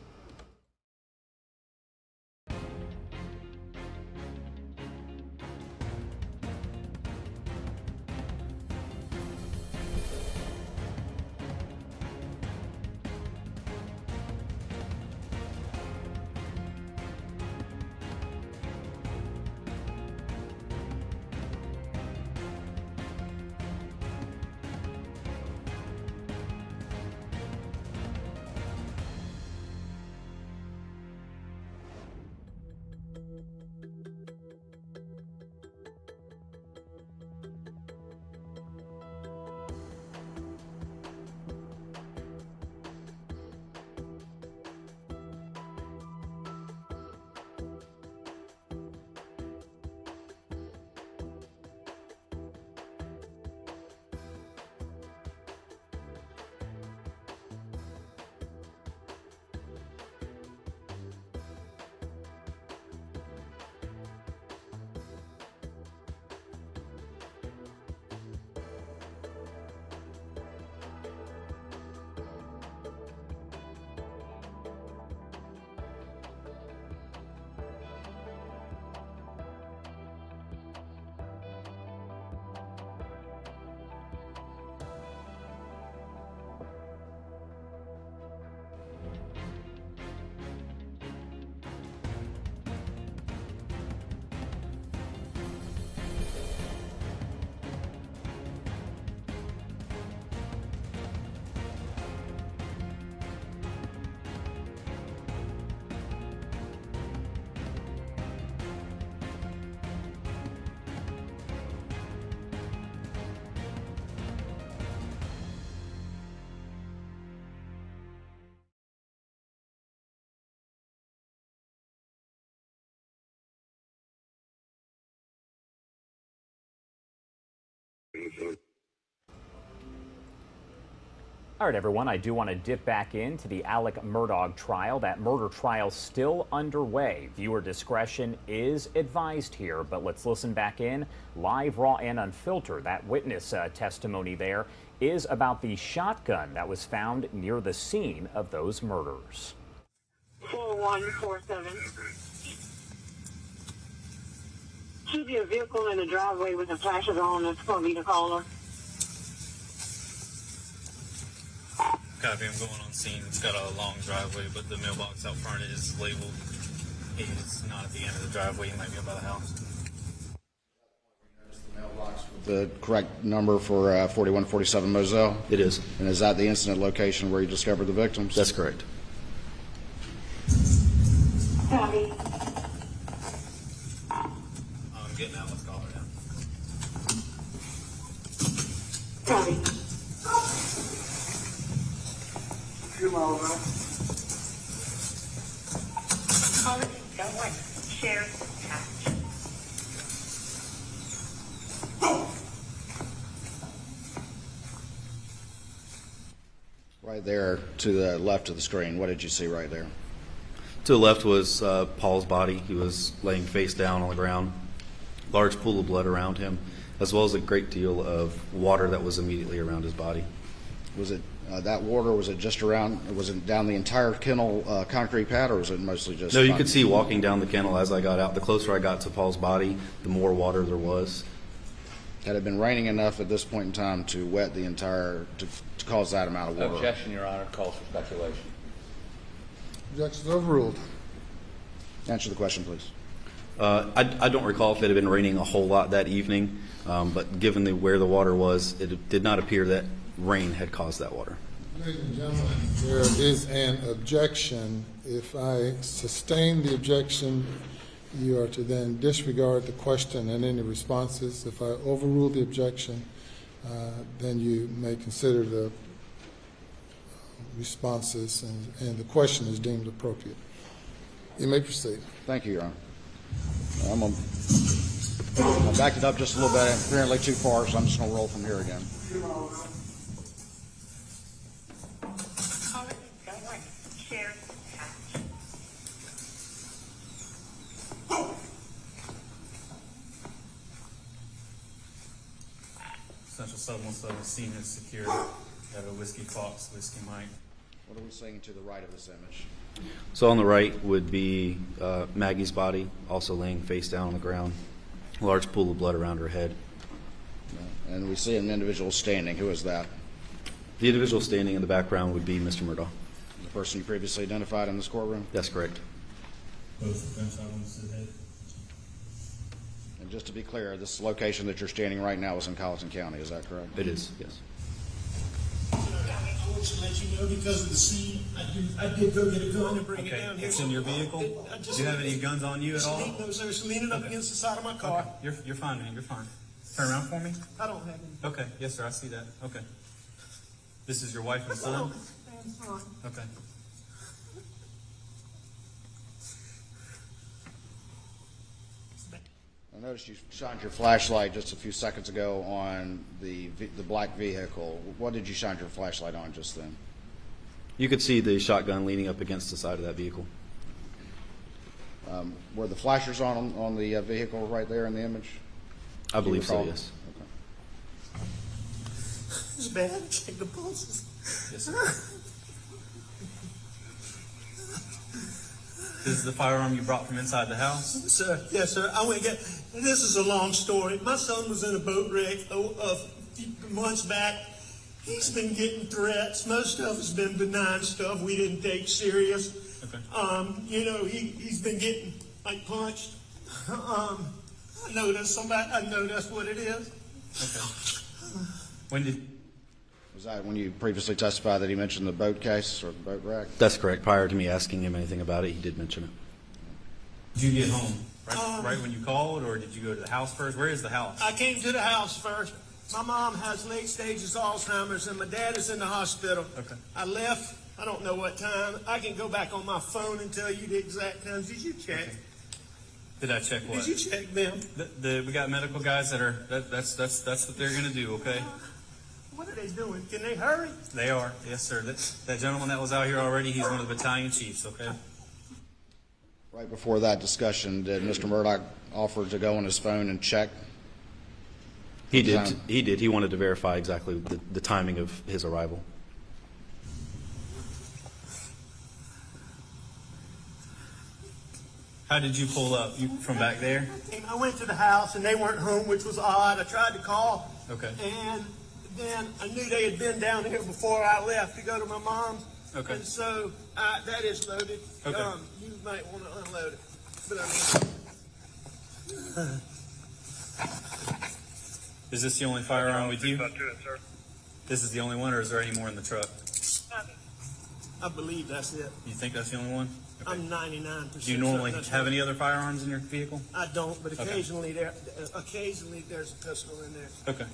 All right, everyone, I do want to dip back into the Alec Murdaugh trial. That murder trial still underway. Viewer discretion is advised here, but let's listen back in. Live, raw, and unfiltered. That witness testimony there is about the shotgun that was found near the scene of those murders. 4147. Keep your vehicle in the driveway with the flashes on. That's going to be the caller. Copy, I'm going on scene. It's got a long driveway, but the mailbox out front is labeled. It's not at the end of the driveway. It might be by the house. The correct number for 4147 Moselle? It is. And is that the incident location where you discovered the victims? That's correct. Copy. I'm getting out. Let's call her now. Copy. Few miles out. Caller, don't want share attached. Right there to the left of the screen, what did you see right there? To the left was Paul's body. He was laying face down on the ground. Large pool of blood around him, as well as a great deal of water that was immediately around his body. Was it that water, was it just around, was it down the entire kennel concrete pad, or was it mostly just... No, you could see walking down the kennel as I got out. The closer I got to Paul's body, the more water there was. Had it been raining enough at this point in time to wet the entire, to cause that amount of water? Objection, Your Honor. Calls for speculation. Objection overruled. Answer the question, please. I don't recall if it had been raining a whole lot that evening, but given where the water was, it did not appear that rain had caused that water. Ladies and gentlemen, there is an objection. If I sustain the objection, you are to then disregard the question and any responses. If I overrule the objection, then you may consider the responses, and the question is deemed appropriate. You may proceed. Thank you, Your Honor. I backed it up just a little bit, apparently too far, so I'm just going to roll from here again. Central Sub 17 scene is secure. We have a Whiskey Fox, Whiskey Mike. What are we seeing to the right of this image? So on the right would be Maggie's body, also laying face down on the ground. A large pool of blood around her head. And we see an individual standing. Who is that? The individual standing in the background would be Mr. Murdaugh. The person you previously identified in this courtroom? That's correct. Both gunshot wounds to the head. And just to be clear, this location that you're standing right now is in Colleton County, is that correct? It is, yes. I want to let you know, because of the scene, I did go get a gun and bring it down here. It's in your vehicle? Do you have any guns on you at all? No, sir. It's leaning up against the side of my car. Okay. You're fine, man. You're fine. Turn around for me. I don't have any. Okay. Yes, sir. I see that. Okay. This is your wife and son? Okay. I noticed you shined your flashlight just a few seconds ago on the black vehicle. What did you shine your flashlight on just then? You could see the shotgun leaning up against the side of that vehicle. Were the flashers on the vehicle right there in the image? I believe so, yes. Okay. It's bad. Check the pulses. Yes, sir. This is the firearm you brought from inside the house? Sir, yes, sir. I went and got. This is a long story. My son was in a boat wreck a few months back. He's been getting threats. Most of it's been benign stuff we didn't take serious. Okay. You know, he's been getting like punched. I know that's somebody. I know that's what it is. Okay. When did? Was that when you previously testified that he mentioned the boat case or the boat wreck? That's correct. Prior to me asking him anything about it, he did mention it. Did you get home right when you called, or did you go to the house first? Where is the house? I came to the house first. My mom has late stages Alzheimer's, and my dad is in the hospital. Okay. I left. I don't know what time. I can go back on my phone and tell you the exact times. Did you check? Okay. Did I check what? Did you check them? We got medical guys that are. That's what they're gonna do. Okay. What are they doing? Can they hurry? They are. Yes, sir. That gentleman that was out here already, he's one of the battalion chiefs. Okay. Right before that discussion, did Mr. Murdaugh offer to go on his phone and check? He did. He did. He wanted to verify exactly the timing of his arrival. How did you pull up? You from back there? I went to the house and they weren't home, which was odd. I tried to call. Okay. And then I knew they had been down here before I left to go to my mom's. Okay. And so that is loaded. Okay. You might want to unload it. But Is this the only firearm with you? This is the only one, or is there any more in the truck? I believe that's it. You think that's the only one? Okay. I'm 99%. Do you normally certain that's have right. any other firearms in your vehicle? I don't, but Okay. occasionally there's a pistol in there. Okay.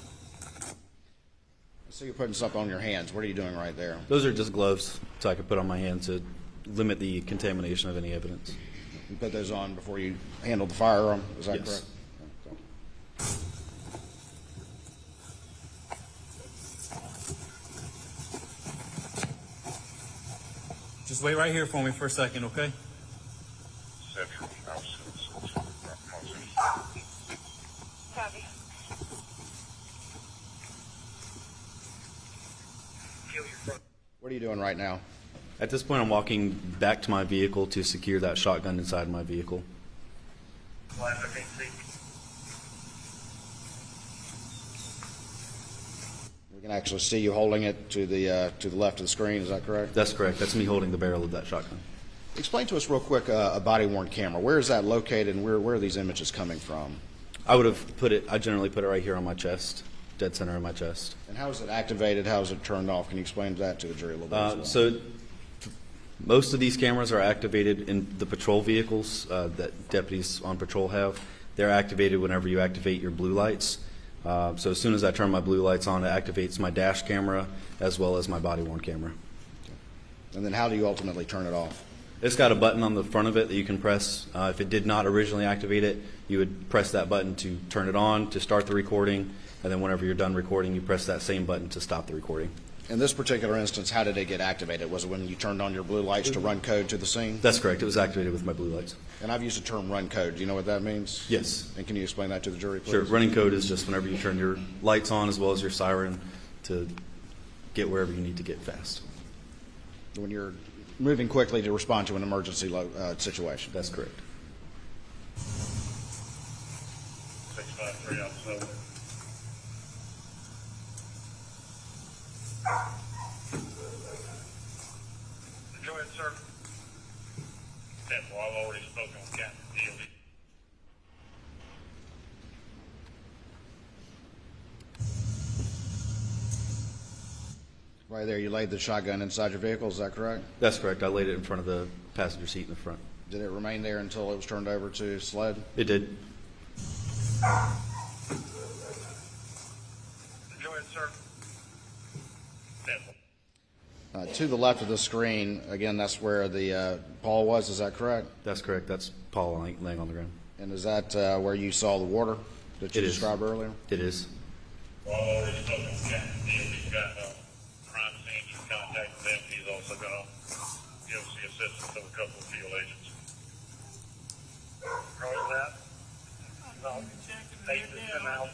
So you're putting something on your hands. What are you doing right there? Those are just gloves, so I could put on my hand to limit the contamination of any evidence. You put those on before you handle the firearm. Is that Yes. correct? Just wait right here for me for a second, okay? What are you doing right now? At this point, I'm walking back to my vehicle to secure that shotgun inside my vehicle. We can actually see you holding it to the left of the screen. Is that correct? That's correct. That's me holding the barrel of that shotgun. Explain to us real quick a body-worn camera. Where is that located, and where are these images coming from? I would have put it. I generally put it right here on my chest, dead center of my chest. And how is it activated? How is it turned off? Can you explain that to the jury a little bit? As well? So most of these cameras are activated in the patrol vehicles that deputies on patrol have. They're activated whenever you activate your blue lights. So as soon as I turn my blue lights on, it activates my dash camera as well as my body-worn camera. And then how do you ultimately turn it off? It's got a button on the front of it that you can press. If it did not originally activate it, you would press that button to turn it on, to start the recording, and then whenever you're done recording, you press that same button to stop the recording. In this particular instance, how did it get activated? Was it when you turned on your blue lights to run code to the scene? That's correct. It was activated with my blue lights. And I've used the term run code. Do you know what that means? Yes. And can you explain that to the jury, please? Sure. Running code is just whenever you turn your lights on as well as your siren to get wherever you need to get fast. When you're moving quickly to respond to an emergency situation. That's correct. 653 outside. Go ahead, sir. Well, I've already spoken with Captain Dealey. Right there, you laid the shotgun inside your vehicle, is that correct? That's correct. I laid it in front of the passenger seat in the front. Did it remain there until it was turned over to SLED? It did. Go ahead, sir. To the left of the screen, again, that's where the Paul was, is that correct? That's correct. That's Paul laying on the ground. And is that where you saw the water that you described earlier? It is. Well, I've already spoken with Captain Dealey. He's got crime scene. He's contacted them. He's also going to give us the assistance of a couple of field agents. Roger that. No, 8 to 10 out.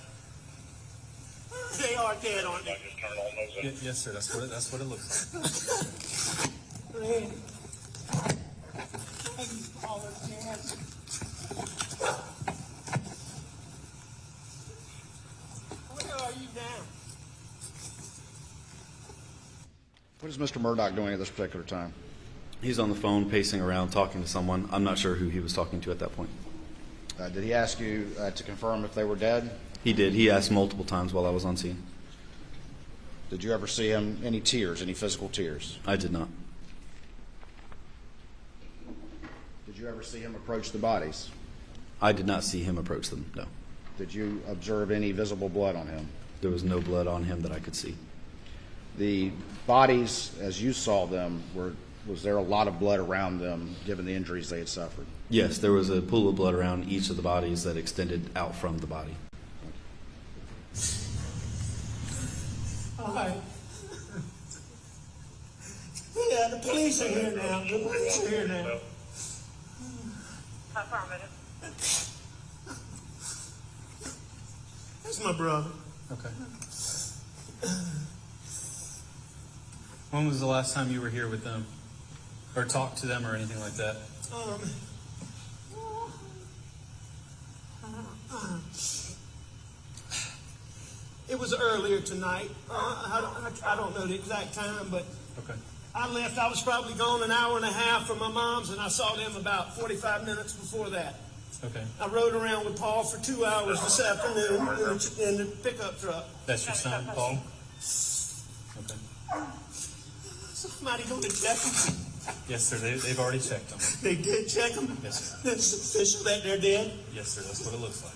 They are dead, aren't they? I just turned on those. Yes, sir. That's what it looks like. Randy. All of them. Where are you now? What is Mr. Murdaugh doing at this particular time? He's on the phone pacing around talking to someone. I'm not sure who he was talking to at that point. Did he ask you to confirm if they were dead? He did. He asked multiple times while I was on scene. Did you ever see him, any tears, any physical tears? I did not. Did you ever see him approach the bodies? I did not see him approach them, no. Did you observe any visible blood on him? There was no blood on him that I could see. The bodies, as you saw them, was there a lot of blood around them given the injuries they had suffered? Yes, there was a pool of blood around each of the bodies that extended out from the body. All right. Yeah, the police are here now. The police are here now. Affirmative. That's my brother. Okay. When was the last time you were here with them? Or talked to them or anything like that? It was earlier tonight. I don't know the exact time, but Okay. I left. I was probably gone an hour and a half from my mom's, and I saw them about 45 minutes before that. Okay. I rode around with Paul for 2 hours this afternoon in the pickup truck. That's your son, Paul? Okay. Somebody going to check him? Yes, sir. They've already checked them. They did check him? Yes, sir. It's official that they're dead? Yes, sir. That's what it looks like.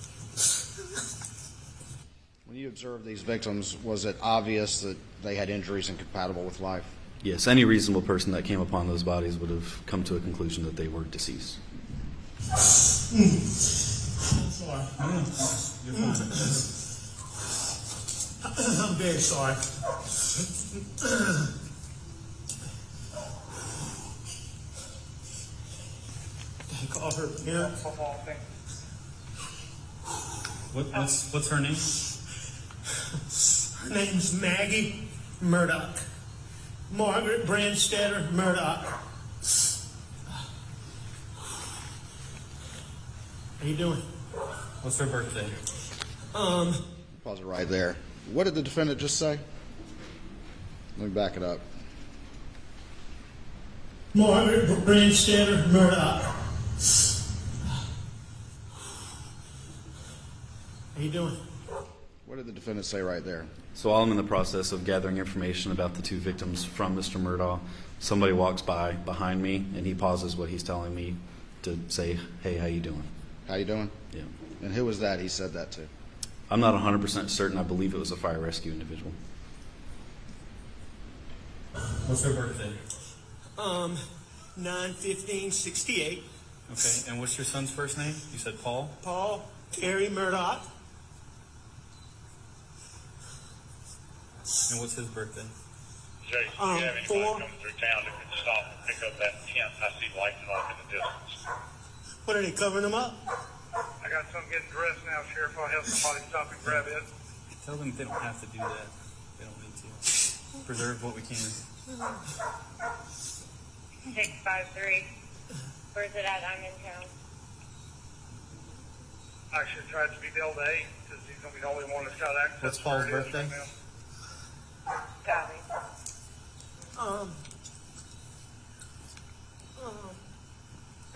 When you observed these victims, was it obvious that they had injuries incompatible with life? Yes, any reasonable person that came upon those bodies would have come to a conclusion that they were deceased. I'm sorry. You're fine. I'm very sorry. I call her here. What's her name? Her name's Maggie Murdaugh. Margaret Brandstetter Murdaugh. How you doing? What's her birthday? Pause it right there. What did the defendant just say? Let me back it up. Margaret Brandstetter Murdaugh. How you doing? What did the defendant say right there? So while I'm in the process of gathering information about the two victims from Mr. Murdaugh, somebody walks by behind me, and he pauses what he's telling me to say, "Hey, how you doing?" How you doing? Yeah. And who was that he said that to? I'm not 100% certain. I believe it was a fire rescue individual. What's her birthday? 9/15/68. Okay, and what's your son's first name? You said Paul? Paul Terry Murdaugh. And what's his birthday? Jason, do you have anybody coming through town that can stop and pick up that tent? I see lights off in the distance. What, are they covering them up? I got some getting dressed now, Sheriff. I'll have somebody stop and grab it. Tell them they don't have to do that. They don't need to. Preserve what we can. 653. Where's it at? I'm in town. I should try to be Delta 8 because he's going to be the only one that's got access. What's Paul's birthday? Got me.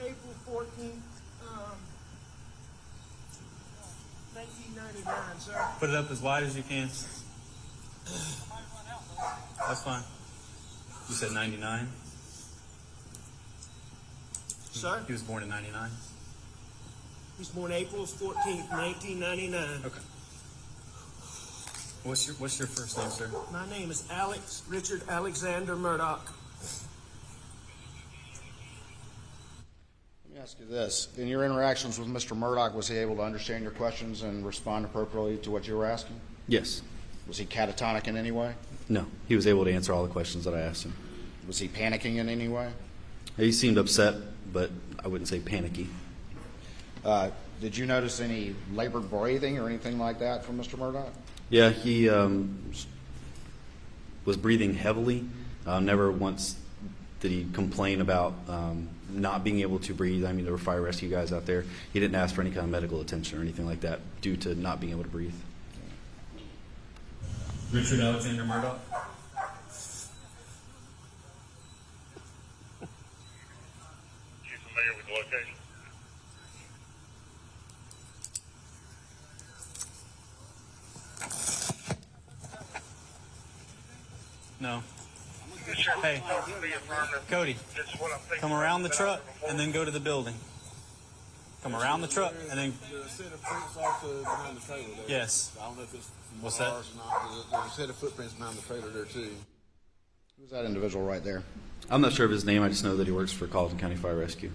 April 14th, 1999, sir. Put it up as wide as you can. That's fine. You said 99? Sir? He was born in 99? He was born April 14th, 1999. Okay. What's your first name, sir? My name is Alex Richard Alexander Murdaugh. Let me ask you this. In your interactions with Mr. Murdaugh, was he able to understand your questions and respond appropriately to what you were asking? Yes. Was he catatonic in any way? No. He was able to answer all the questions that I asked him. Was he panicking in any way? He seemed upset, but I wouldn't say panicky. Did you notice any labored breathing or anything like that from Mr. Murdaugh? Yeah, he was breathing heavily. Never once did he complain about not being able to breathe. I mean, there were fire rescue guys out there. He didn't ask for any kind of medical attention or anything like that due to not being able to breathe. Richard Alexander Murdaugh? You familiar with the location? No. Hey, Cody, come around the truck and then go to the building. Come around the truck and then. There's a set of prints off behind the trailer there. Yes. I don't know if it's What's that? ours or not. There's a set of footprints behind the trailer there too. Who's that individual right there? I'm not sure of his name. I just know that he works for Carleton County Fire Rescue.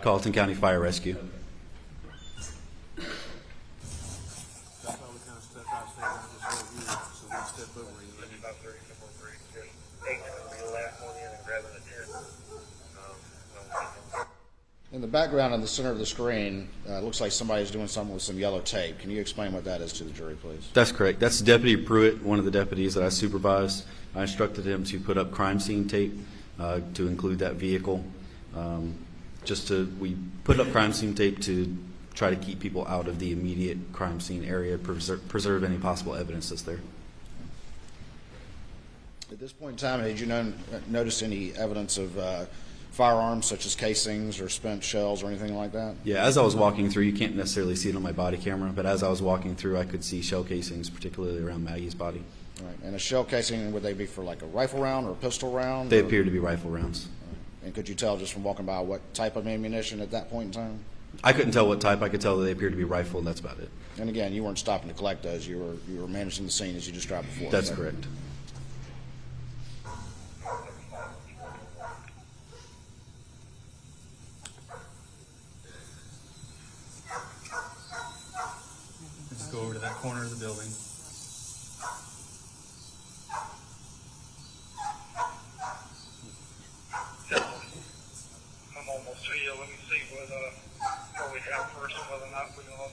Carleton County Fire Rescue. That's how we kind of step out, stay around this whole view, so we step over and then About 30, 3. Just 8's going to be the last one in and grabbing the tent. In the background in the center of the screen, looks like somebody's doing something with some yellow tape. Can you explain what that is to the jury, please? That's correct. That's Deputy Pruitt, one of the deputies that I supervise. I instructed him to put up crime scene tape to include that vehicle. We put up crime scene tape to try to keep people out of the immediate crime scene area, preserve any possible evidence that's there. At this point in time, did you notice any evidence of firearms such as casings or spent shells or anything like that? Yeah, as I was walking through, you can't necessarily see it on my body camera, but as I was walking through, I could see shell casings, particularly around Maggie's body. Right. And a shell casing, would they be for like a rifle round or a pistol round? They appear to be rifle rounds. Right. And could you tell just from walking by what type of ammunition at that point in time? I couldn't tell what type. I could tell that they appeared to be rifle, and that's about it. And again, you weren't stopping to collect those. You were managing the scene as you described before. That's correct. Just go over to that corner of the building. I'm almost to you. Let me see what we have first and whether or not we're going to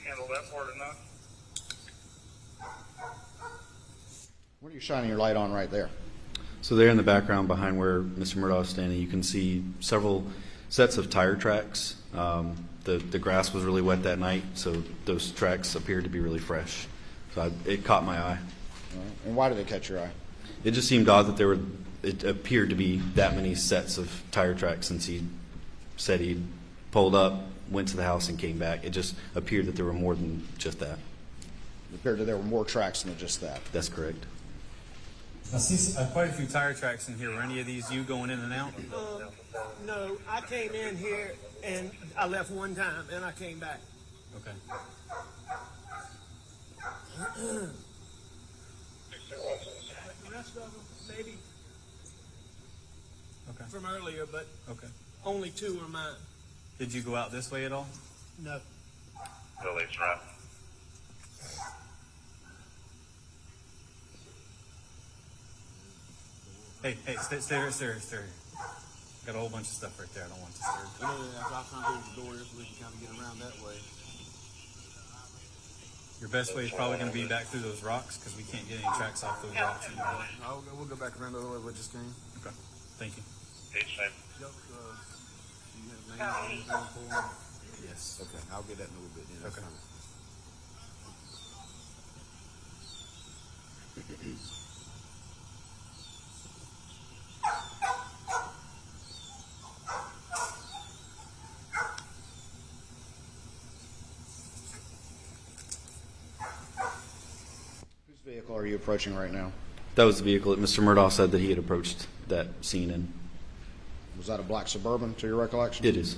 handle that part or not. What are you shining your light on right there? So there in the background behind where Mr. Murdaugh is standing, you can see several sets of tire tracks. The grass was really wet that night, so those tracks appeared to be really fresh. So it caught my eye. And why did it catch your eye? It just seemed odd that it appeared to be that many sets of tire tracks since he said he pulled up, went to the house, and came back. It just appeared that there were more than just that. It appeared that there were more tracks than just that. That's correct. I see quite a few tire tracks in here. Were any of these you going in and out? No, I came in here and I left one time and I came back. Okay. The rest of them, maybe Okay. from earlier, but Okay. only 2 are mine. Did you go out this way at all? No. Billy's right. Hey, stay here. Got a whole bunch of stuff right there. I don't want to disturb. I know that I was trying to go to the door here so we can kind of get around that way. Your best way is probably going to be back through those rocks because we can't get any tracks off those rocks anymore. We'll go back around the other way we just came. Okay. Thank you. H-shape. Yep. Do you have names or anything for them? Yes. Okay, I'll get that in a little bit. Then. That's Okay. fine. Whose vehicle are you approaching right now? That was the vehicle that Mr. Murdaugh said that he had approached that scene in. Was that a black Suburban, to your recollection? It is.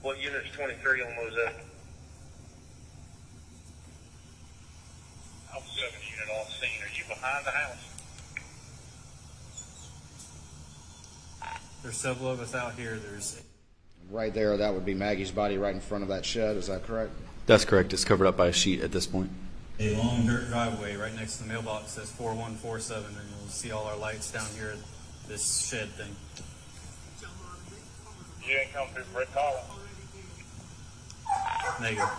What unit's 23 on Mosaic? I'm 7 unit on scene. Are you behind the house? There's several of us out here. There's Right there, that would be Maggie's body right in front of that shed. Is that correct? That's correct. It's covered up by a sheet at this point. a long dirt driveway right next to the mailbox that says 4147, and you'll see all our lights down here at this shed thing. You ain't come through Brick Hollow. Negative.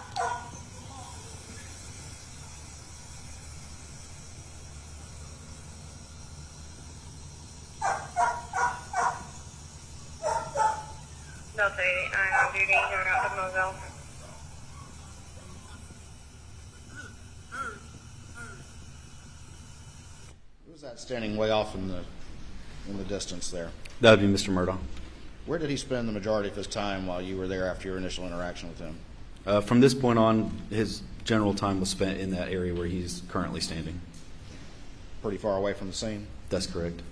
Delta 89 on duty, going out to Moselle. Who's that standing way off in the distance there? That would be Mr. Murdaugh. Where did he spend the majority of his time while you were there after your initial interaction with him? From this point on, his general time was spent in that area where he's currently standing. Pretty far away from the scene? That's correct.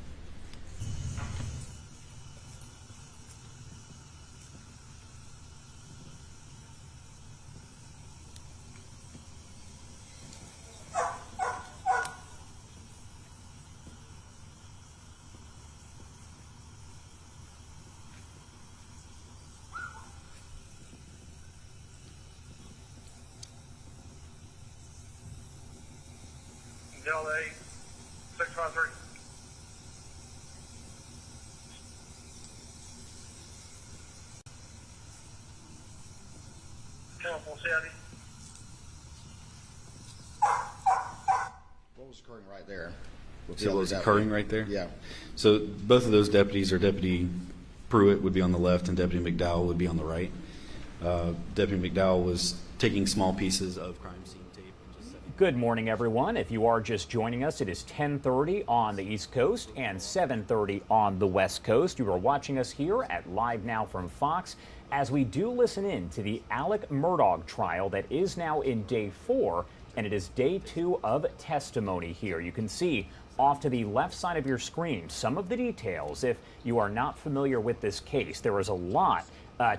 Delta 8, 653. Telephone Saudi. What was occurring right there? So what was occurring right there? Yeah. So both of those deputies, or Deputy Pruitt would be on the left and Deputy McDowell would be on the right. Deputy McDowell was taking small pieces of crime scene tape. Good morning, everyone. If you are just joining us, it is 10:30 on the East Coast and 7:30 on the West Coast. You are watching us here at Live Now from Fox as we do listen in to the Alec Murdaugh trial that is now in day 4, and it is day 2 of testimony here. You can see off to the left side of your screen some of the details if you are not familiar with this case. There is a lot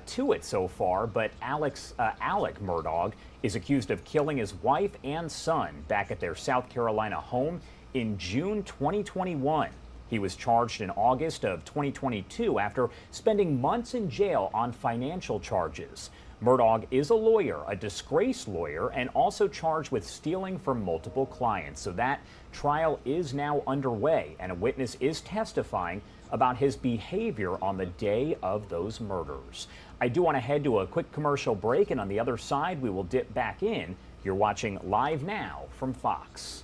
to it so far, but Alec Murdaugh is accused of killing his wife and son back at their South Carolina home in June 2021. He was charged in August of 2022 after spending months in jail on financial charges. Murdaugh is a lawyer, a disgraced lawyer, and also charged with stealing from multiple clients. So that trial is now underway, and a witness is testifying about his behavior on the day of those murders. I do want to head to a quick commercial break, and on the other side, we will dip back in. You're watching Live Now from Fox.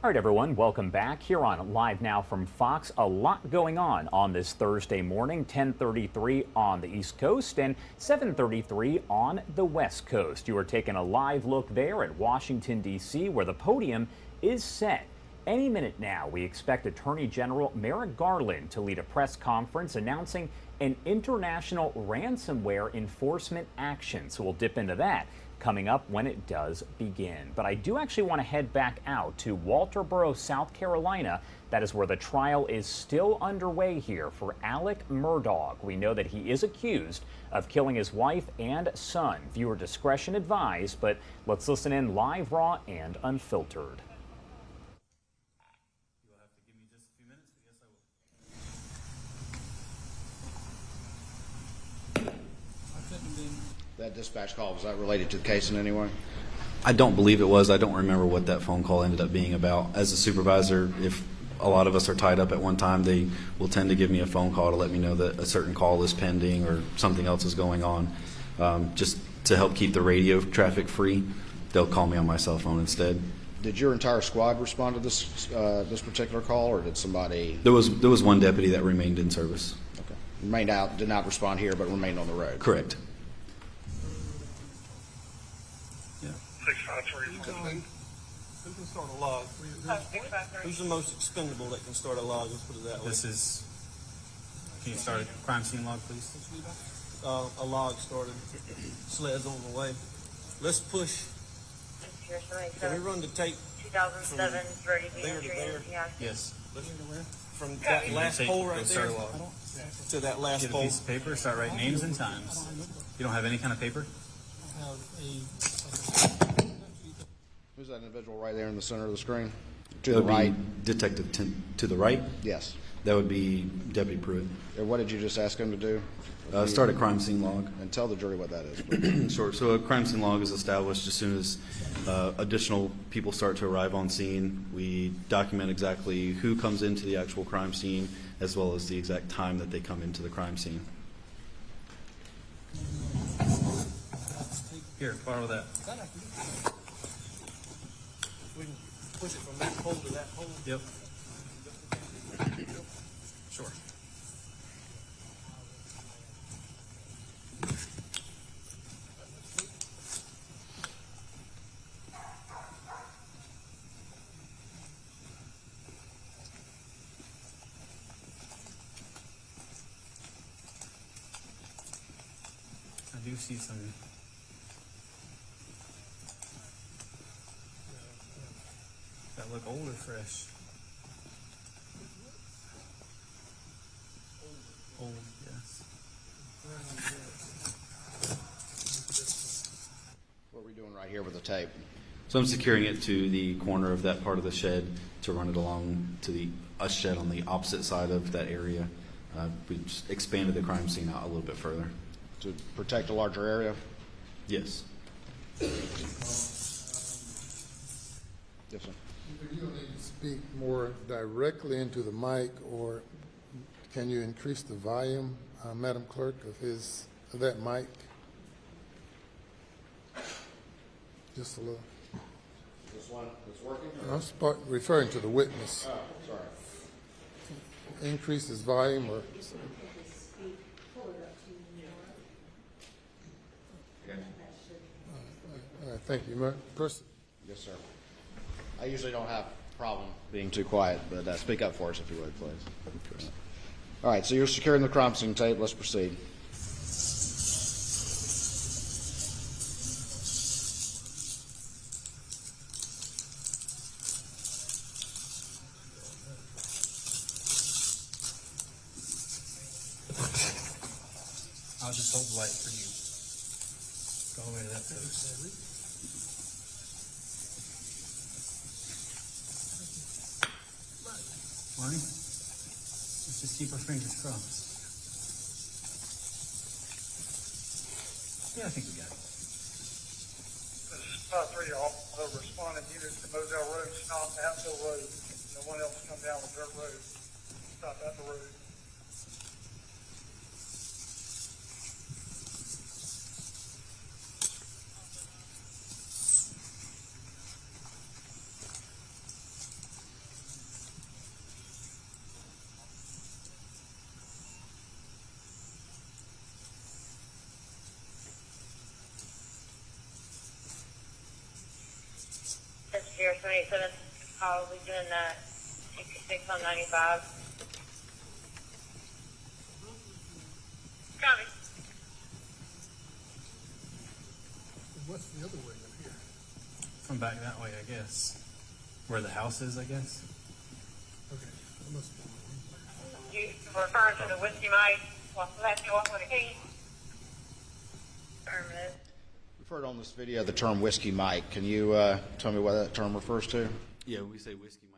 All right, everyone, welcome back here on Live Now from Fox. A lot going on this Thursday morning, 10:33 on the East Coast and 7:33 on the West Coast. You are taking a live look there at Washington, D.C., where the podium is set. Any minute now, we expect Attorney General Merrick Garland to lead a press conference announcing an international ransomware enforcement action. So we'll dip into that coming up when it does begin. But I do actually want to head back out to Walterboro, South Carolina. That is where the trial is still underway here for Alec Murdaugh. We know that he is accused of killing his wife and son. Viewer discretion advised, but let's listen in live, raw, and unfiltered. That dispatch call, was that related to the case in any way? I don't believe it was. I don't remember what that phone call ended up being about. As a supervisor, if a lot of us are tied up at one time, they will tend to give me a phone call to let me know that a certain call is pending or something else is going on. Just to help keep the radio traffic free, they'll call me on my cell phone instead. Did your entire squad respond to this this particular call, or did somebody? There was one deputy that remained in service. Okay. Remained out, did not respond here, but remained on the road. Correct. 653. Who can start a log? Who's the most expendable that can start a log? Let's put it that way. This is. Can you start a crime scene log, please? A log started. Sled's on the way. Let's push. Can we run the tape? 2007 Brady there to there? Yes. From that last pole right there to that last Get a pole. piece of paper, start writing names and times. You don't have any kind of paper? Who's that individual right there in the center of the screen? To That the would be right? Detective to the right? Yes. That would be Deputy Pruitt. And what did you just ask him to do? Start a crime scene log. And tell the jury what that is. Sure. So a crime scene log is established as soon as additional people start to arrive on scene. We document exactly who comes into the actual crime scene as well as the exact time that they come into the crime scene. Here, borrow that. We can push it from that pole to that pole. Yep. Sure. I do see some. That look old or fresh? Old, yes. What are we doing right here with the tape? So I'm securing it to the corner of that part of the shed to run it along to a shed on the opposite side of that area. We just expanded the crime scene out a little bit further. To protect a larger area? Yes. Yes, sir. You don't need to speak more directly into the mic, or can you increase the volume, Madam Clerk, of that mic? Just a little. This one that's working? I'm referring to the witness. Oh, sorry. Increase his volume, or thank you, Person. Yes, sir. I usually don't have a problem being too quiet, but speak up for us if you would, please. All right, so you're securing the crime scene tape. Let's proceed. I'll just hold the light for you. Go all the way to that post. Marty, let's just keep our fingers crossed. Yeah, I think we got it. This is 5-3, all responding units to Moselle Road, stop at the road. No one else come down the dirt road. Stop at the road. 28-7, call Legion 66 on 95. Copy. What's the other way up here? From back that way, I guess. Where the house is, I guess. Okay, that must be. You referring to the Whiskey Mike? Last you walk with a key? Affirmative. We've heard on this video the term Whiskey Mike. Can you tell me what that term refers to? Yeah, we say whiskey, Mike.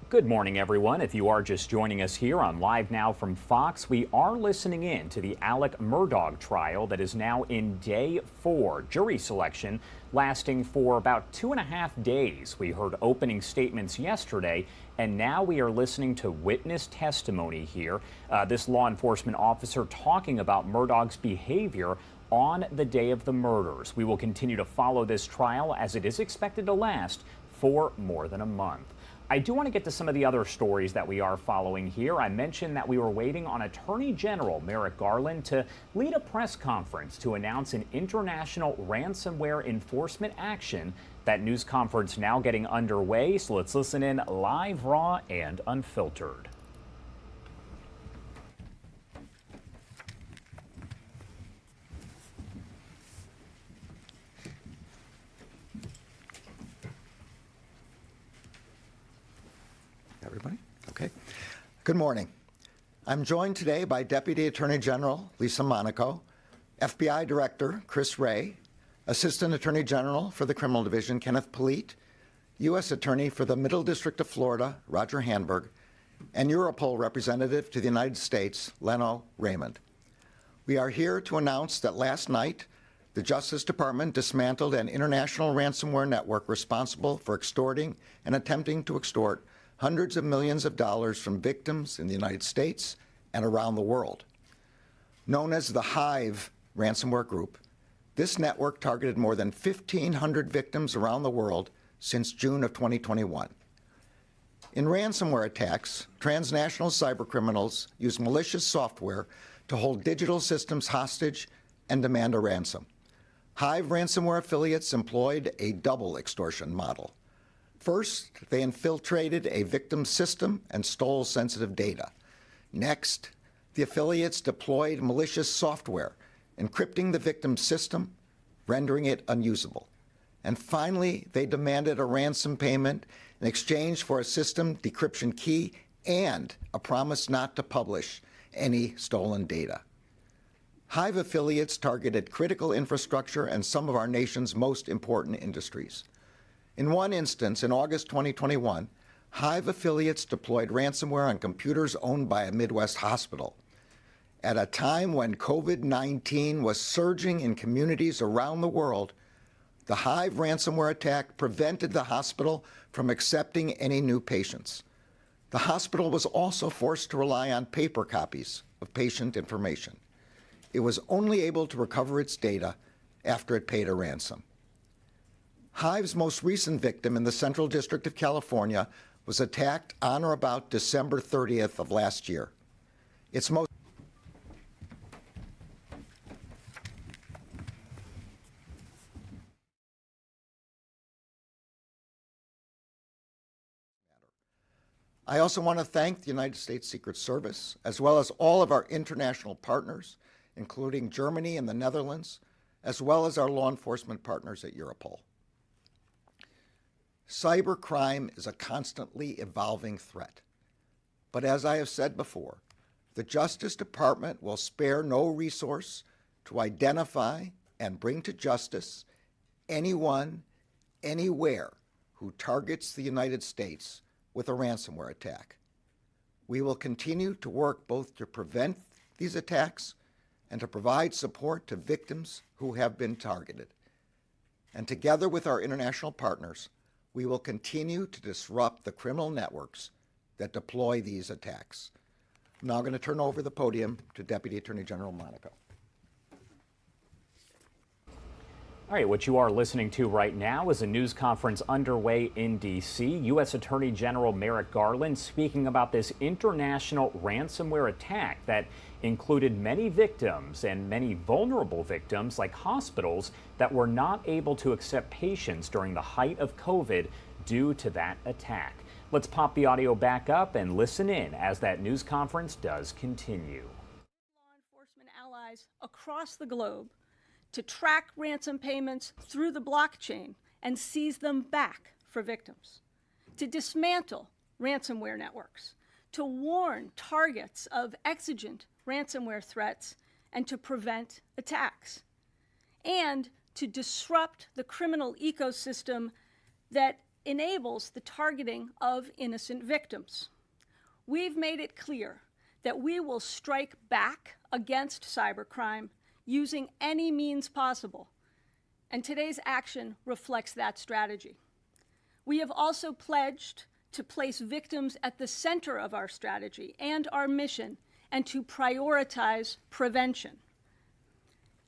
Good morning, everyone. If you are just joining us here on Live Now from Fox, we are listening in to the Alec Murdaugh trial that is now in day 4. Jury selection lasting for about 2.5 days. We heard opening statements yesterday, and now we are listening to witness testimony here. This law enforcement officer talking about Murdaugh's behavior on the day of the murders. We will continue to follow this trial as it is expected to last for more than a month. I do want to get to some of the other stories that we are following here. I mentioned that we were waiting on Attorney General Merrick Garland to lead a press conference to announce an international ransomware enforcement action. That news conference now getting underway, so let's listen in live, raw, and unfiltered. Everybody? Okay. Good morning. I'm joined today by Deputy Attorney General Lisa Monaco, FBI Director Chris Wray, Assistant Attorney General for the Criminal Division Kenneth Polite, U.S. Attorney for the Middle District of Florida Roger Handberg, and Europol Representative to the United States Leno Raymond. We are here to announce that last night the Justice Department dismantled an international ransomware network responsible for extorting and attempting to extort hundreds of millions of dollars from victims in the United States and around the world. Known as the Hive ransomware group, this network targeted more than 1,500 victims around the world since June of 2021. In ransomware attacks, transnational cybercriminals use malicious software to hold digital systems hostage and demand a ransom. Hive ransomware affiliates employed a double extortion model. First, they infiltrated a victim's system and stole sensitive data. Next, the affiliates deployed malicious software, encrypting the victim's system, rendering it unusable. And finally, they demanded a ransom payment in exchange for a system decryption key and a promise not to publish any stolen data. Hive affiliates targeted critical infrastructure and some of our nation's most important industries. In one instance, in August 2021, Hive affiliates deployed ransomware on computers owned by a Midwest hospital. At a time when COVID-19 was surging in communities around the world, the Hive ransomware attack prevented the hospital from accepting any new patients. The hospital was also forced to rely on paper copies of patient information. It was only able to recover its data after it paid a ransom. Hive's most recent victim in the Central District of California was attacked on or about December 30th of last year. Its most I also want to thank the United States Secret Service, as well as all of our international partners, including Germany and the Netherlands, as well as our law enforcement partners at Europol. Cybercrime is a constantly evolving threat. But as I have said before, the Justice Department will spare no resource to identify and bring to justice anyone, anywhere, who targets the United States with a ransomware attack. We will continue to work both to prevent these attacks and to provide support to victims who have been targeted. And together with our international partners, we will continue to disrupt the criminal networks that deploy these attacks. I'm now going to turn over the podium to Deputy Attorney General Monaco. All right, what you are listening to right now is a news conference underway in D.C. U.S. Attorney General Merrick Garland speaking about this international ransomware attack that included many victims and many vulnerable victims, like hospitals that were not able to accept patients during the height of COVID due to that attack. Let's pop the audio back up and listen in as that news conference does continue. Law enforcement allies across the globe to track ransom payments through the blockchain and seize them back for victims, to dismantle ransomware networks, to warn targets of exigent ransomware threats and to prevent attacks, and to disrupt the criminal ecosystem that enables the targeting of innocent victims. We've made it clear that we will strike back against cybercrime using any means possible, and today's action reflects that strategy. We have also pledged to place victims at the center of our strategy and our mission, and to prioritize prevention.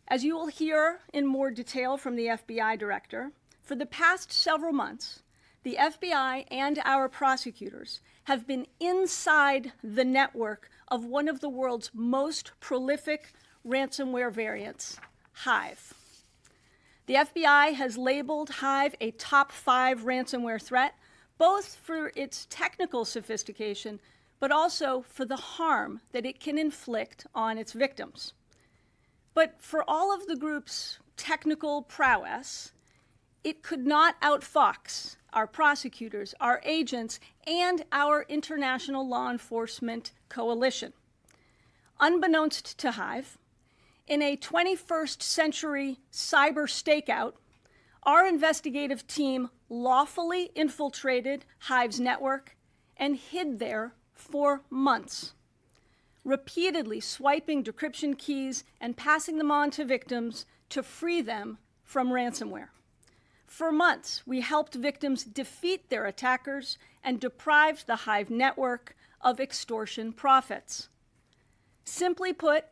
As you will hear in more detail from the FBI director, for the past several months, the FBI and our prosecutors have been inside the network of one of the world's most prolific ransomware variants, Hive. The FBI has labeled Hive a top 5 ransomware threat, both for its technical sophistication, but also for the harm that it can inflict on its victims. But for all of the group's technical prowess, it could not outfox our prosecutors, our agents, and our international law enforcement coalition. Unbeknownst to Hive, in a 21st century cyber stakeout, our investigative team lawfully infiltrated Hive's network and hid there for months, repeatedly swiping decryption keys and passing them on to victims to free them from ransomware. For months, we helped victims defeat their attackers and deprived the Hive network of extortion profits. Simply put,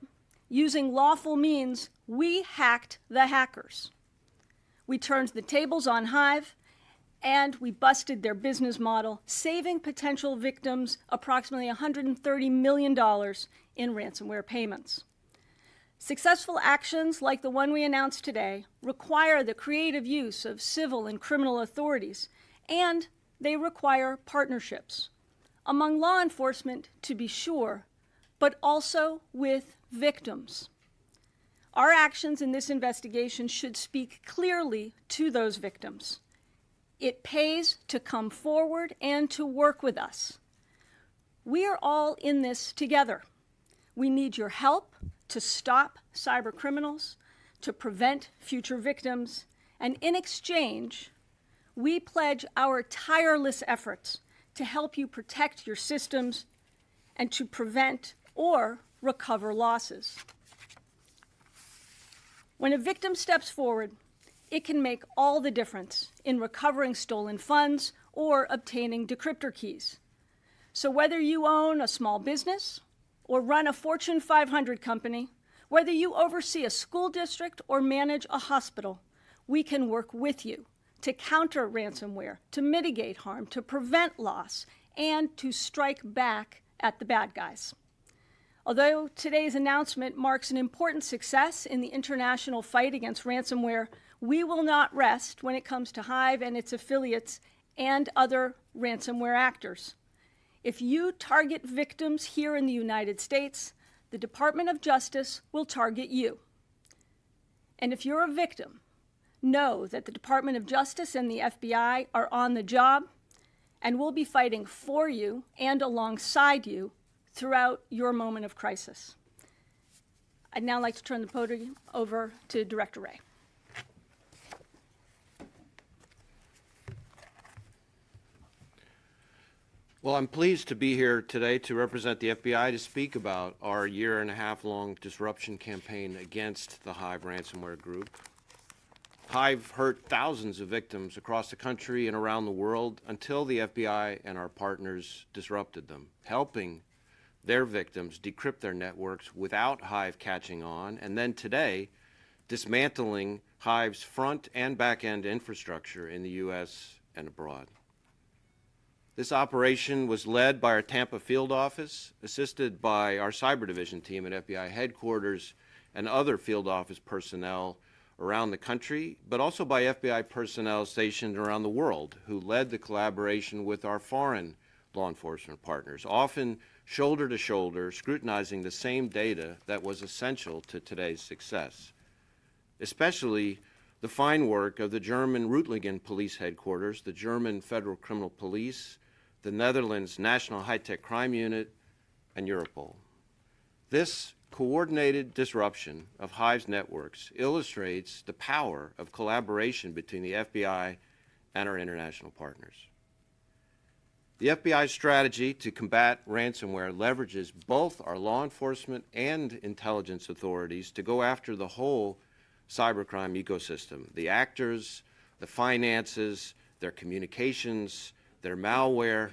using lawful means, we hacked the hackers. We turned the tables on Hive, and we busted their business model, saving potential victims approximately $130 million in ransomware payments. Successful actions like the one we announced today require the creative use of civil and criminal authorities, and they require partnerships among law enforcement, to be sure, but also with victims. Our actions in this investigation should speak clearly to those victims. It pays to come forward and to work with us. We are all in this together. We need your help to stop cyber criminals, to prevent future victims, and in exchange, we pledge our tireless efforts to help you protect your systems and to prevent or recover losses. When a victim steps forward, it can make all the difference in recovering stolen funds or obtaining decryptor keys. So whether you own a small business or run a Fortune 500 company, whether you oversee a school district or manage a hospital, we can work with you to counter ransomware, to mitigate harm, to prevent loss, and to strike back at the bad guys. Although today's announcement marks an important success in the international fight against ransomware, we will not rest when it comes to Hive and its affiliates and other ransomware actors. If you target victims here in the United States, the Department of Justice will target you. And if you're a victim, know that the Department of Justice and the FBI are on the job and will be fighting for you and alongside you throughout your moment of crisis. I'd now like to turn the podium over to Director Wray. Well, I'm pleased to be here today to represent the FBI to speak about our year-and-a-half-long disruption campaign against the Hive ransomware group. Hive hurt thousands of victims across the country and around the world until the FBI and our partners disrupted them, helping their victims decrypt their networks without Hive catching on, and then today, dismantling Hive's front and back-end infrastructure in the U.S. and abroad. This operation was led by our Tampa field office, assisted by our cyber division team at FBI headquarters and other field office personnel around the country, but also by FBI personnel stationed around the world who led the collaboration with our foreign law enforcement partners, often shoulder to shoulder, scrutinizing the same data that was essential to today's success. Especially the fine work of the German Reutlingen Police Headquarters, the German Federal Criminal Police, the Netherlands National High-Tech Crime Unit, and Europol. This coordinated disruption of Hive's networks illustrates the power of collaboration between the FBI and our international partners. The FBI's strategy to combat ransomware leverages both our law enforcement and intelligence authorities to go after the whole cybercrime ecosystem, the actors, the finances, their communications, their malware,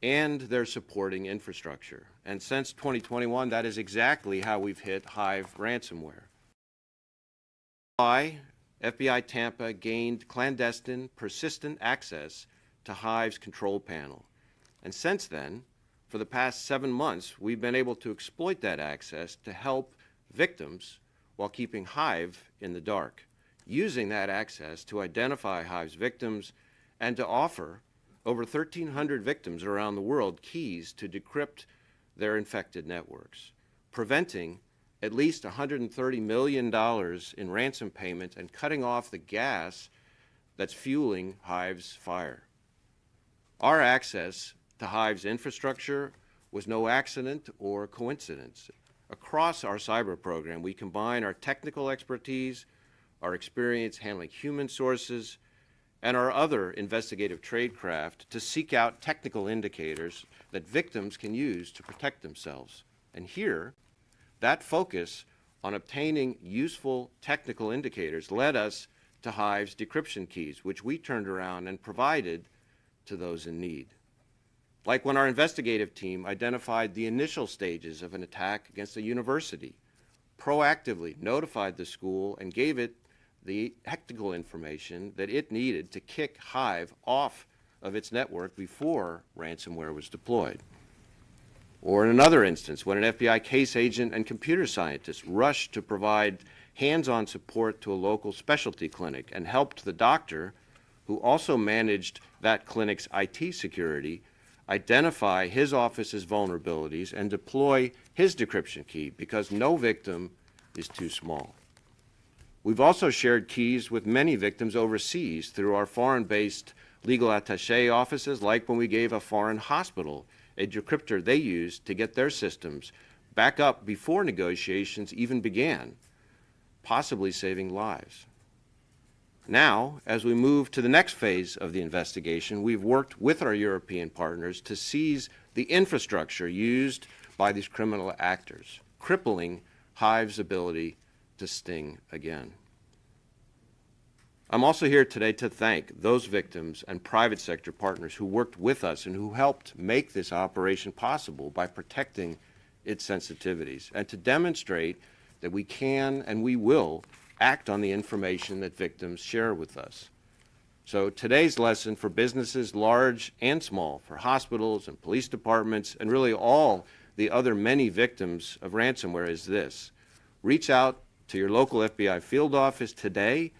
and their supporting infrastructure. And since 2021, that is exactly how we've hit Hive ransomware. FBI Tampa gained clandestine, persistent access to Hive's control panel. And since then, for the past 7 months, we've been able to exploit that access to help victims while keeping Hive in the dark, using that access to identify Hive's victims and to offer over 1,300 victims around the world keys to decrypt their infected networks, preventing at least $130 million in ransom payments and cutting off the gas that's fueling Hive's fire. Our access to Hive's infrastructure was no accident or coincidence. Across our cyber program, we combine our technical expertise, our experience handling human sources, and our other investigative tradecraft to seek out technical indicators that victims can use to protect themselves. And here, that focus on obtaining useful technical indicators led us to Hive's decryption keys, which we turned around and provided to those in need. Like when our investigative team identified the initial stages of an attack against a university, proactively notified the school and gave it the technical information that it needed to kick Hive off of its network before ransomware was deployed. Or in another instance, when an FBI case agent and computer scientist rushed to provide hands-on support to a local specialty clinic and helped the doctor, who also managed that clinic's IT security, identify his office's vulnerabilities and deploy his decryption key, because no victim is too small. We've also shared keys with many victims overseas through our foreign-based legal attaché offices, like when we gave a foreign hospital a decryptor they used to get their systems back up before negotiations even began, possibly saving lives. Now, as we move to the next phase of the investigation, we've worked with our European partners to seize the infrastructure used by these criminal actors, crippling Hive's ability to sting again. I'm also here today to thank those victims and private sector partners who worked with us and who helped make this operation possible by protecting its sensitivities, and to demonstrate that we can and we will act on the information that victims share with us. So today's lesson for businesses large and small, for hospitals and police departments, and really all the other many victims of ransomware is this: reach out to your local FBI field office today,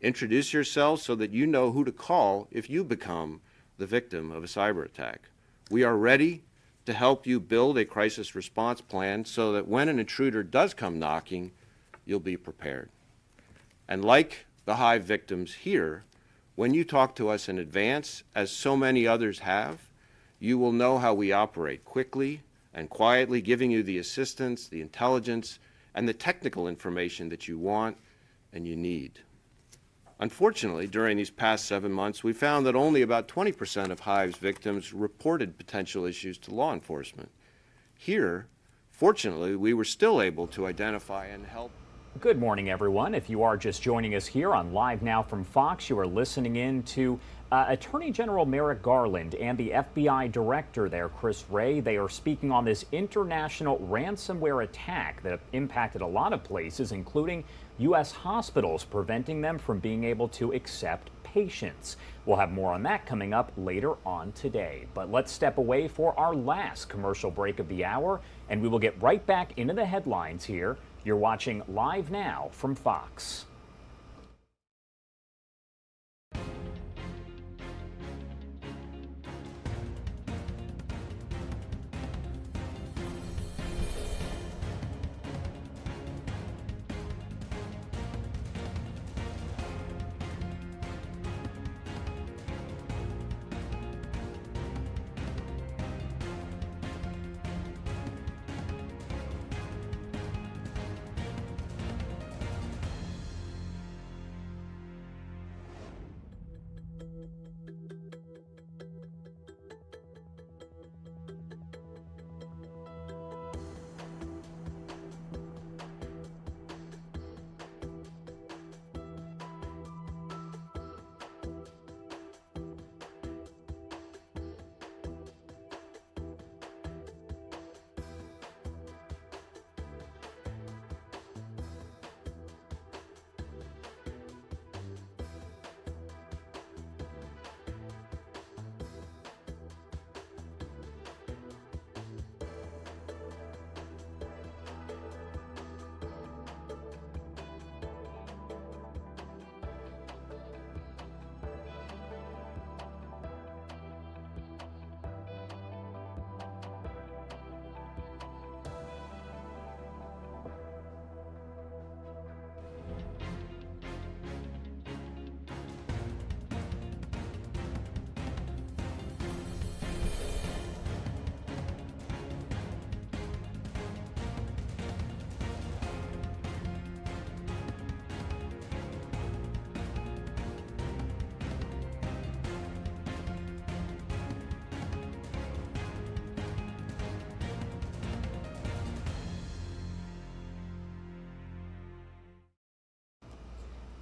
introduce yourself so that you know who to call if you become the victim of a cyber attack. We are ready to help you build a crisis response plan so that when an intruder does come knocking, you'll be prepared. And like the Hive victims here, when you talk to us in advance, as so many others have, you will know how we operate quickly and quietly, giving you the assistance, the intelligence, and the technical information that you want and you need. Unfortunately, during these past 7 months, we found that only about 20% of Hive's victims reported potential issues to law enforcement. Here, fortunately, we were still able to identify and help. Good morning, everyone. If you are just joining us here on Live Now from Fox, you are listening in to Attorney General Merrick Garland and the FBI Director there, Chris Wray. They are speaking on this international ransomware attack that impacted a lot of places, including U.S. hospitals, preventing them from being able to accept patients. We'll have more on that coming up later on today. But let's step away for our last commercial break of the hour, and we will get right back into the headlines here. You're watching Live Now from Fox.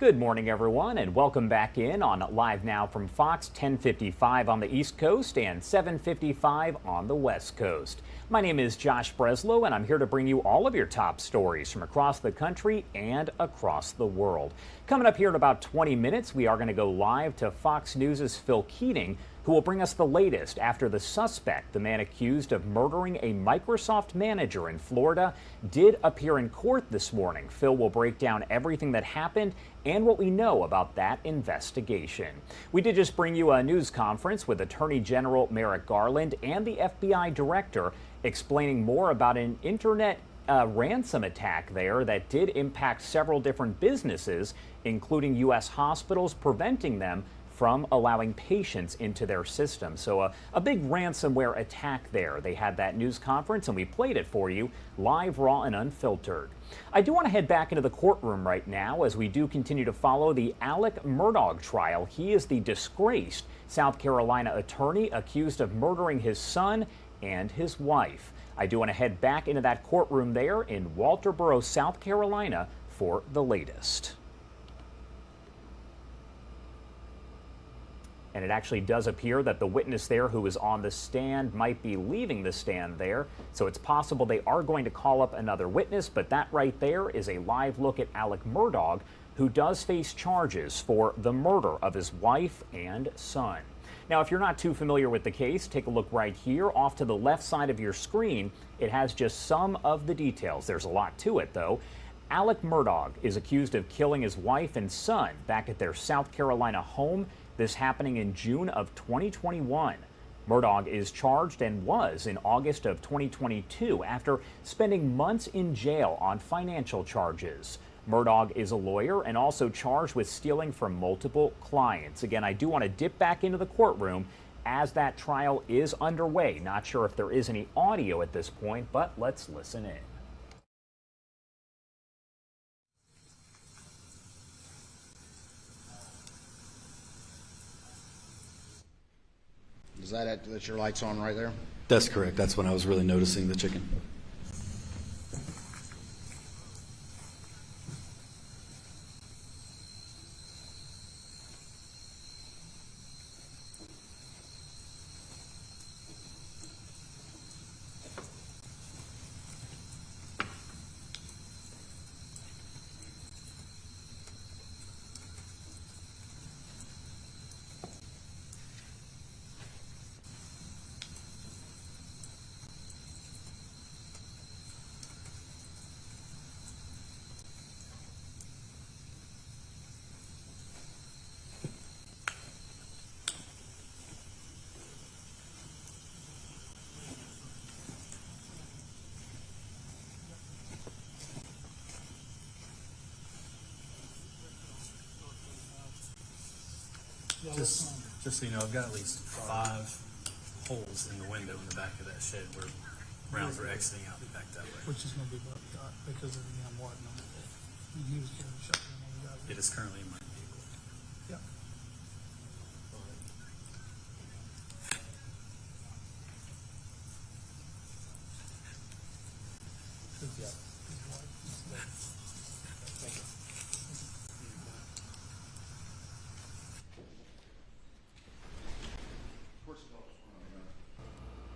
Good morning, everyone, and welcome back in on Live Now from Fox, 10:55 on the East Coast and 7:55 on the West Coast. My name is Josh Breslow, and I'm here to bring you all of your top stories from across the country and across the world. Coming up here in about 20 minutes, we are going to go live to Fox News' Phil Keating, who will bring us the latest after the suspect, the man accused of murdering a Microsoft manager in Florida, did appear in court this morning. Phil will break down everything that happened and what we know about that investigation. We did just bring you a news conference with Attorney General Merrick Garland and the FBI director explaining more about an internet ransom attack there that did impact several different businesses, including U.S. hospitals, preventing them from allowing patients into their system. So a big ransomware attack there. They had that news conference and we played it for you live, raw, and unfiltered. I do want to head back into the courtroom right now as we do continue to follow the Alec Murdaugh trial. He is the disgraced South Carolina attorney accused of murdering his son and his wife. I do want to head back into that courtroom there in Walterboro, South Carolina for the latest. And it actually does appear that the witness there who is on the stand might be leaving the stand there. So it's possible they are going to call up another witness, but that right there is a live look at Alec Murdaugh, who does face charges for the murder of his wife and son. Now, if you're not too familiar with the case, take a look right here off to the left side of your screen. It has just some of the details. There's a lot to it, though. Alec Murdaugh is accused of killing his wife and son back at their South Carolina home. This happening in June of 2021. Murdaugh is charged and was in August of 2022 after spending months in jail on financial charges. Murdaugh is a lawyer and also charged with stealing from multiple clients. Again, I do want to dip back into the courtroom as that trial is underway. Not sure if there is any audio at this point, but let's listen in. Is that your lights on right there? That's correct. That's when I was really noticing the chicken. Just so you know, I've got at least 5 holes in the window in the back of that shed where rounds are exiting out back that way. Which is going to be bugged out because of the water number. And he was carrying a shotgun on the guy. It is currently in my vehicle. Yeah.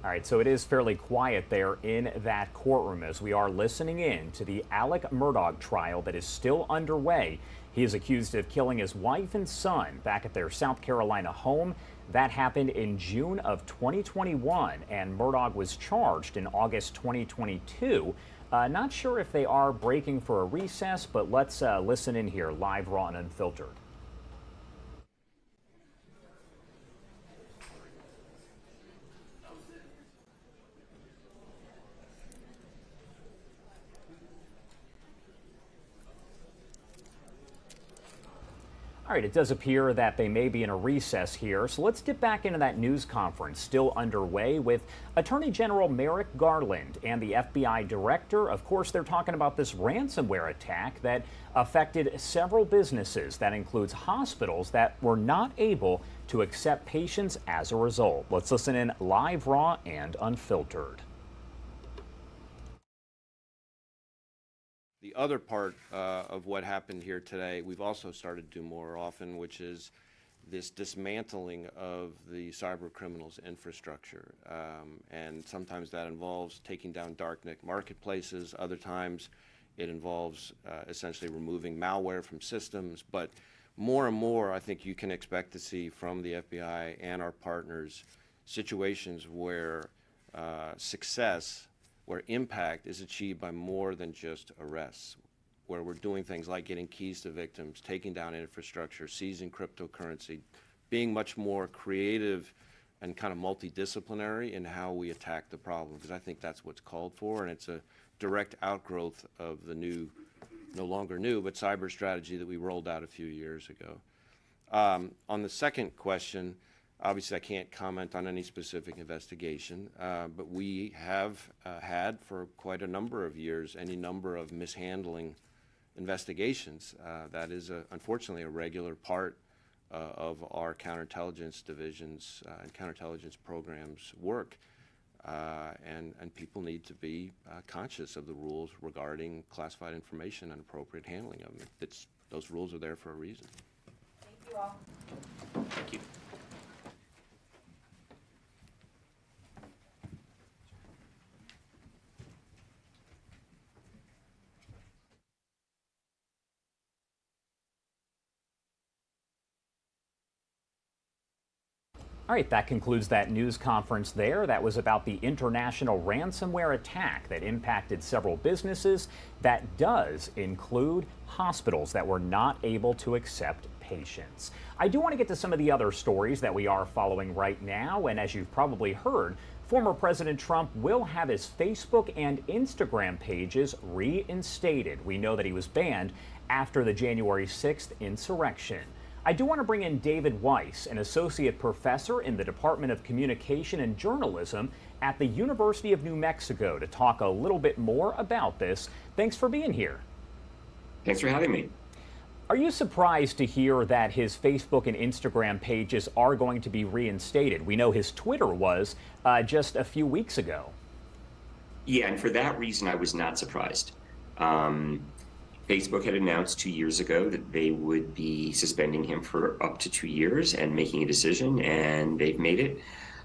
All right, so it is fairly quiet there in that courtroom as we are listening in to the Alec Murdaugh trial that is still underway. He is accused of killing his wife and son back at their South Carolina home. That happened in June of 2021, and Murdaugh was charged in August 2022. Not sure if they are breaking for a recess, but let's listen in here, live, raw, and unfiltered. All right, it does appear that they may be in a recess here, so let's dip back into that news conference still underway with Attorney General Merrick Garland and the FBI director. Of course, they're talking about this ransomware attack that affected several businesses. That includes hospitals that were not able to accept patients as a result. Let's listen in live, raw, and unfiltered. The other part of what happened here today, we've also started to do more often, which is this dismantling of the cyber criminals' infrastructure. And sometimes that involves taking down darknet marketplaces. Other times it involves essentially removing malware from systems. But more and more, I think you can expect to see from the FBI and our partners situations where success, where impact is achieved by more than just arrests, where we're doing things like getting keys to victims, taking down infrastructure, seizing cryptocurrency, being much more creative and kind of multidisciplinary in how we attack the problem, because I think that's what's called for, and it's a direct outgrowth of the new, no longer new, but cyber strategy that we rolled out a few years ago. On the second question, obviously I can't comment on any specific investigation, but we have had for quite a number of years any number of mishandling investigations. That is, unfortunately, a regular part of our counterintelligence divisions and counterintelligence programs work. And people need to be conscious of the rules regarding classified information and appropriate handling of them. Those rules are there for a reason. Thank you all. Thank you. All right, that concludes that news conference there. That was about the international ransomware attack that impacted several businesses. That does include hospitals that were not able to accept patients. I do want to get to some of the other stories that we are following right now. And as you've probably heard, former President Trump will have his Facebook and Instagram pages reinstated. We know that he was banned after the January 6th insurrection. I do want to bring in David Weiss, an associate professor in the Department of Communication and Journalism at the University of New Mexico, to talk a little bit more about this. Thanks for being here. Thanks for having me. Are you surprised to hear that his Facebook and Instagram pages are going to be reinstated? We know his Twitter was just a few weeks ago. Yeah, and for that reason, I was not surprised. Facebook had announced 2 years ago that they would be suspending him for up to 2 years and making a decision, and they've made it.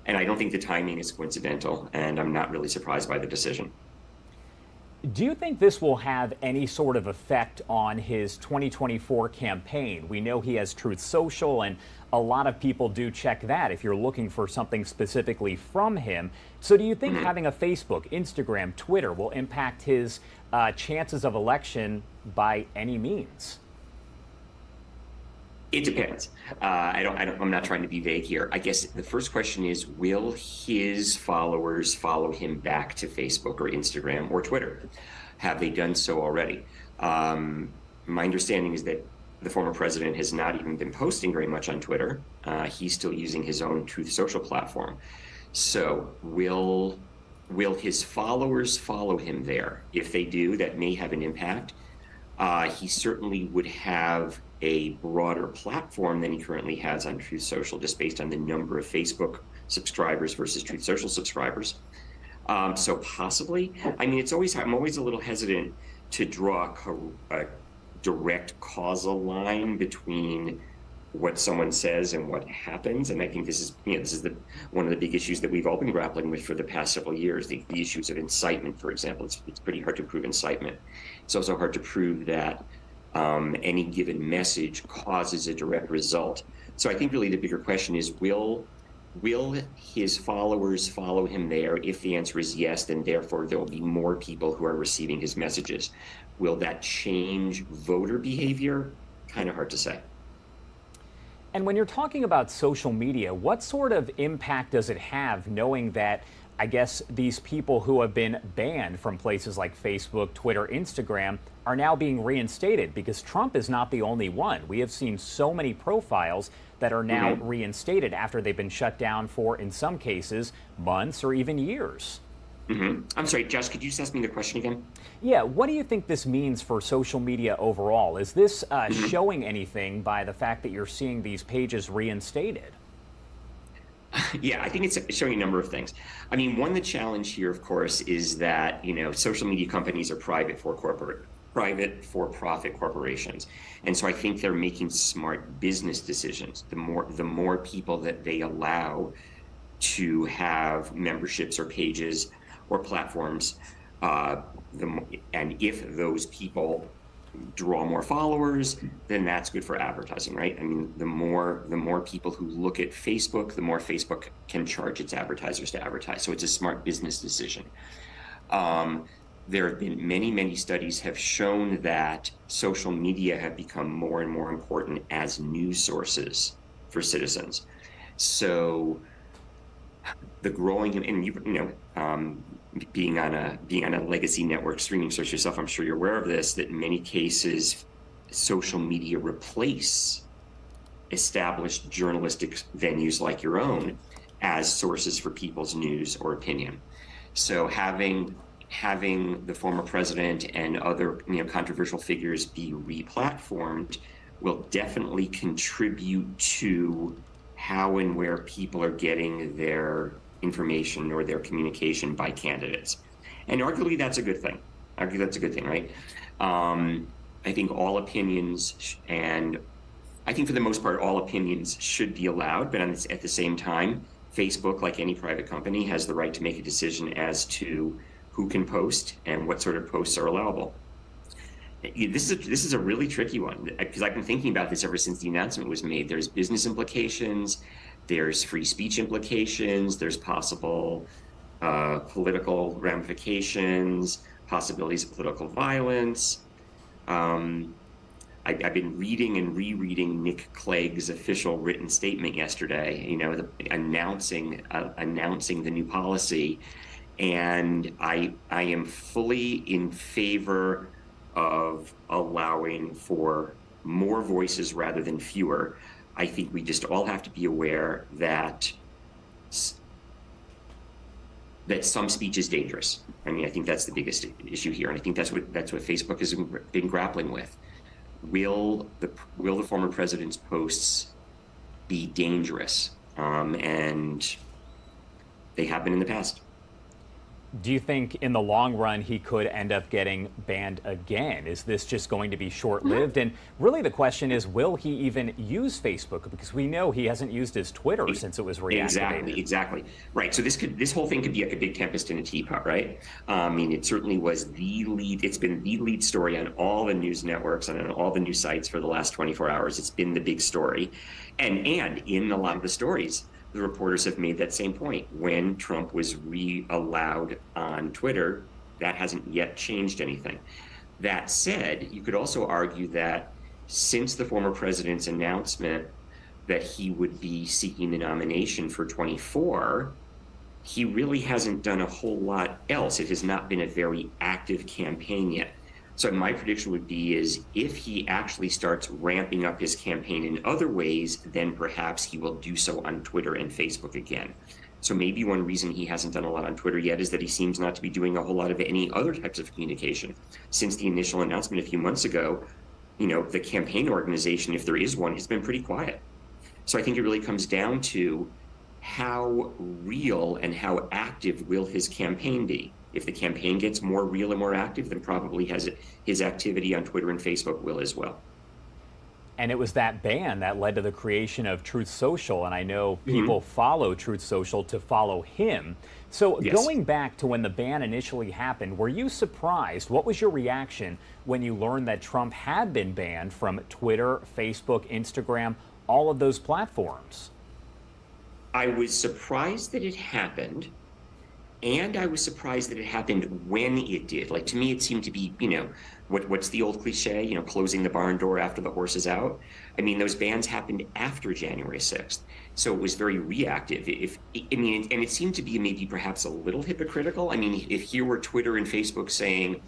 And I don't think the timing is coincidental, and I'm not really surprised by the decision. Do you think this will have any sort of effect on his 2024 campaign? We know he has Truth Social, and a lot of people do check that if you're looking for something specifically from him. So do you think having a Facebook, Instagram, Twitter will impact his chances of election by any means? It depends. I'm not trying to be vague here. I guess the first question is, will his followers follow him back to Facebook or Instagram or Twitter? Have they done so already? My understanding is that the former president has not even been posting very much on Twitter. He's still using his own Truth Social platform. So will his followers follow him there? If they do, that may have an impact. He certainly would have a broader platform than he currently has on Truth Social, just based on the number of Facebook subscribers versus Truth Social subscribers. So possibly. I mean, I'm always a little hesitant to draw a direct causal line between what someone says and what happens. And I think this is one of the big issues that we've all been grappling with for the past several years, the issues of incitement, for example. It's pretty hard to prove incitement. It's also hard to prove that any given message causes a direct result. So I think really the bigger question is, will his followers follow him there? If the answer is yes, then therefore there will be more people who are receiving his messages. Will that change voter behavior? Kind of hard to say. And when you're talking about social media, what sort of impact does it have, knowing that, I guess, these people who have been banned from places like Facebook, Twitter, Instagram are now being reinstated? Because Trump is not the only one. We have seen so many profiles that are now reinstated after they've been shut down for, in some cases, months or even years. I'm sorry, Josh, could you just ask me the question again? Yeah, what do you think this means for social media overall? Is this showing anything by the fact that you're seeing these pages reinstated? Yeah, I think it's showing a number of things. I mean, the challenge here, of course, is that, social media companies are private for corporate. private for-profit corporations. And so I think they're making smart business decisions. The more people that they allow to have memberships or pages or platforms, and if those people draw more followers, then that's good for advertising, right? I mean, the more people who look at Facebook, the more Facebook can charge its advertisers to advertise. So it's a smart business decision. There have been many studies have shown that social media have become more and more important as news sources for citizens. So the growing, and being on a legacy network streaming source yourself, I'm sure you're aware of this, that in many cases, social media replace established journalistic venues like your own as sources for people's news or opinion. So having the former president and other controversial figures be replatformed will definitely contribute to how and where people are getting their information or their communication by candidates. And arguably that's a good thing. Right? I think all opinions, and I think for the most part, all opinions should be allowed, but at the same time, Facebook, like any private company, has the right to make a decision as to who can post and what sort of posts are allowable. This is a really tricky one, because I've been thinking about this ever since the announcement was made. There's business implications, there's free speech implications, there's possible political ramifications, possibilities of political violence. I've been reading and rereading Nick Clegg's official written statement yesterday, announcing the new policy. And I am fully in favor of allowing for more voices rather than fewer. I think we just all have to be aware that some speech is dangerous. I mean, I think that's the biggest issue here, and I think that's what Facebook has been grappling with. Will the former president's posts be dangerous? And they have been in the past. Do you think in the long run he could end up getting banned again? Is this just going to be short-lived? And really the question is, will he even use Facebook? Because we know he hasn't used his Twitter since it was reactivated. Exactly. Right. So this whole thing could be like a big tempest in a teapot, right? I mean, it certainly was it's been the lead story on all the news networks and on all the news sites for the last 24 hours. It's been the big story. And in a lot of the stories, the reporters have made that same point. When Trump was re-allowed on Twitter, that hasn't yet changed anything. That said, you could also argue that since the former president's announcement that he would be seeking the nomination for 24, he really hasn't done a whole lot else. It has not been a very active campaign yet. So my prediction would be is if he actually starts ramping up his campaign in other ways, then perhaps he will do so on Twitter and Facebook again. So maybe one reason he hasn't done a lot on Twitter yet is that he seems not to be doing a whole lot of any other types of communication. Since the initial announcement a few months ago, the campaign organization, if there is one, has been pretty quiet. So I think it really comes down to how real and how active will his campaign be. If the campaign gets more real and more active, then probably his activity on Twitter and Facebook will as well. And it was that ban that led to the creation of Truth Social, and I know people follow Truth Social to follow him. So going back to when the ban initially happened, were you surprised? What was your reaction when you learned that Trump had been banned from Twitter, Facebook, Instagram, all of those platforms? I was surprised that it happened. And I was surprised that it happened when it did. Like, to me, it seemed to be, what's the old cliche, closing the barn door after the horse is out. I mean, those bans happened after January 6th. So it was very reactive. And it seemed to be maybe perhaps a little hypocritical. I mean, if here were Twitter and Facebook saying,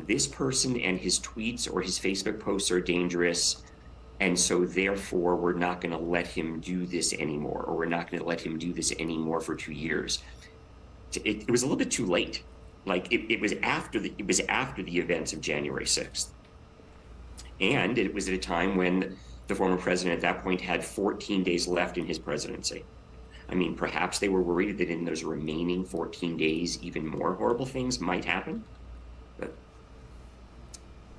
this person and his tweets or his Facebook posts are dangerous, and so therefore we're not going to let him do this anymore, or we're not going to let him do this anymore for 2 years. It was a little bit too late. Like it was after the events of January 6th. And it was at a time when the former president at that point had 14 days left in his presidency. I mean, perhaps they were worried that in those remaining 14 days, even more horrible things might happen. But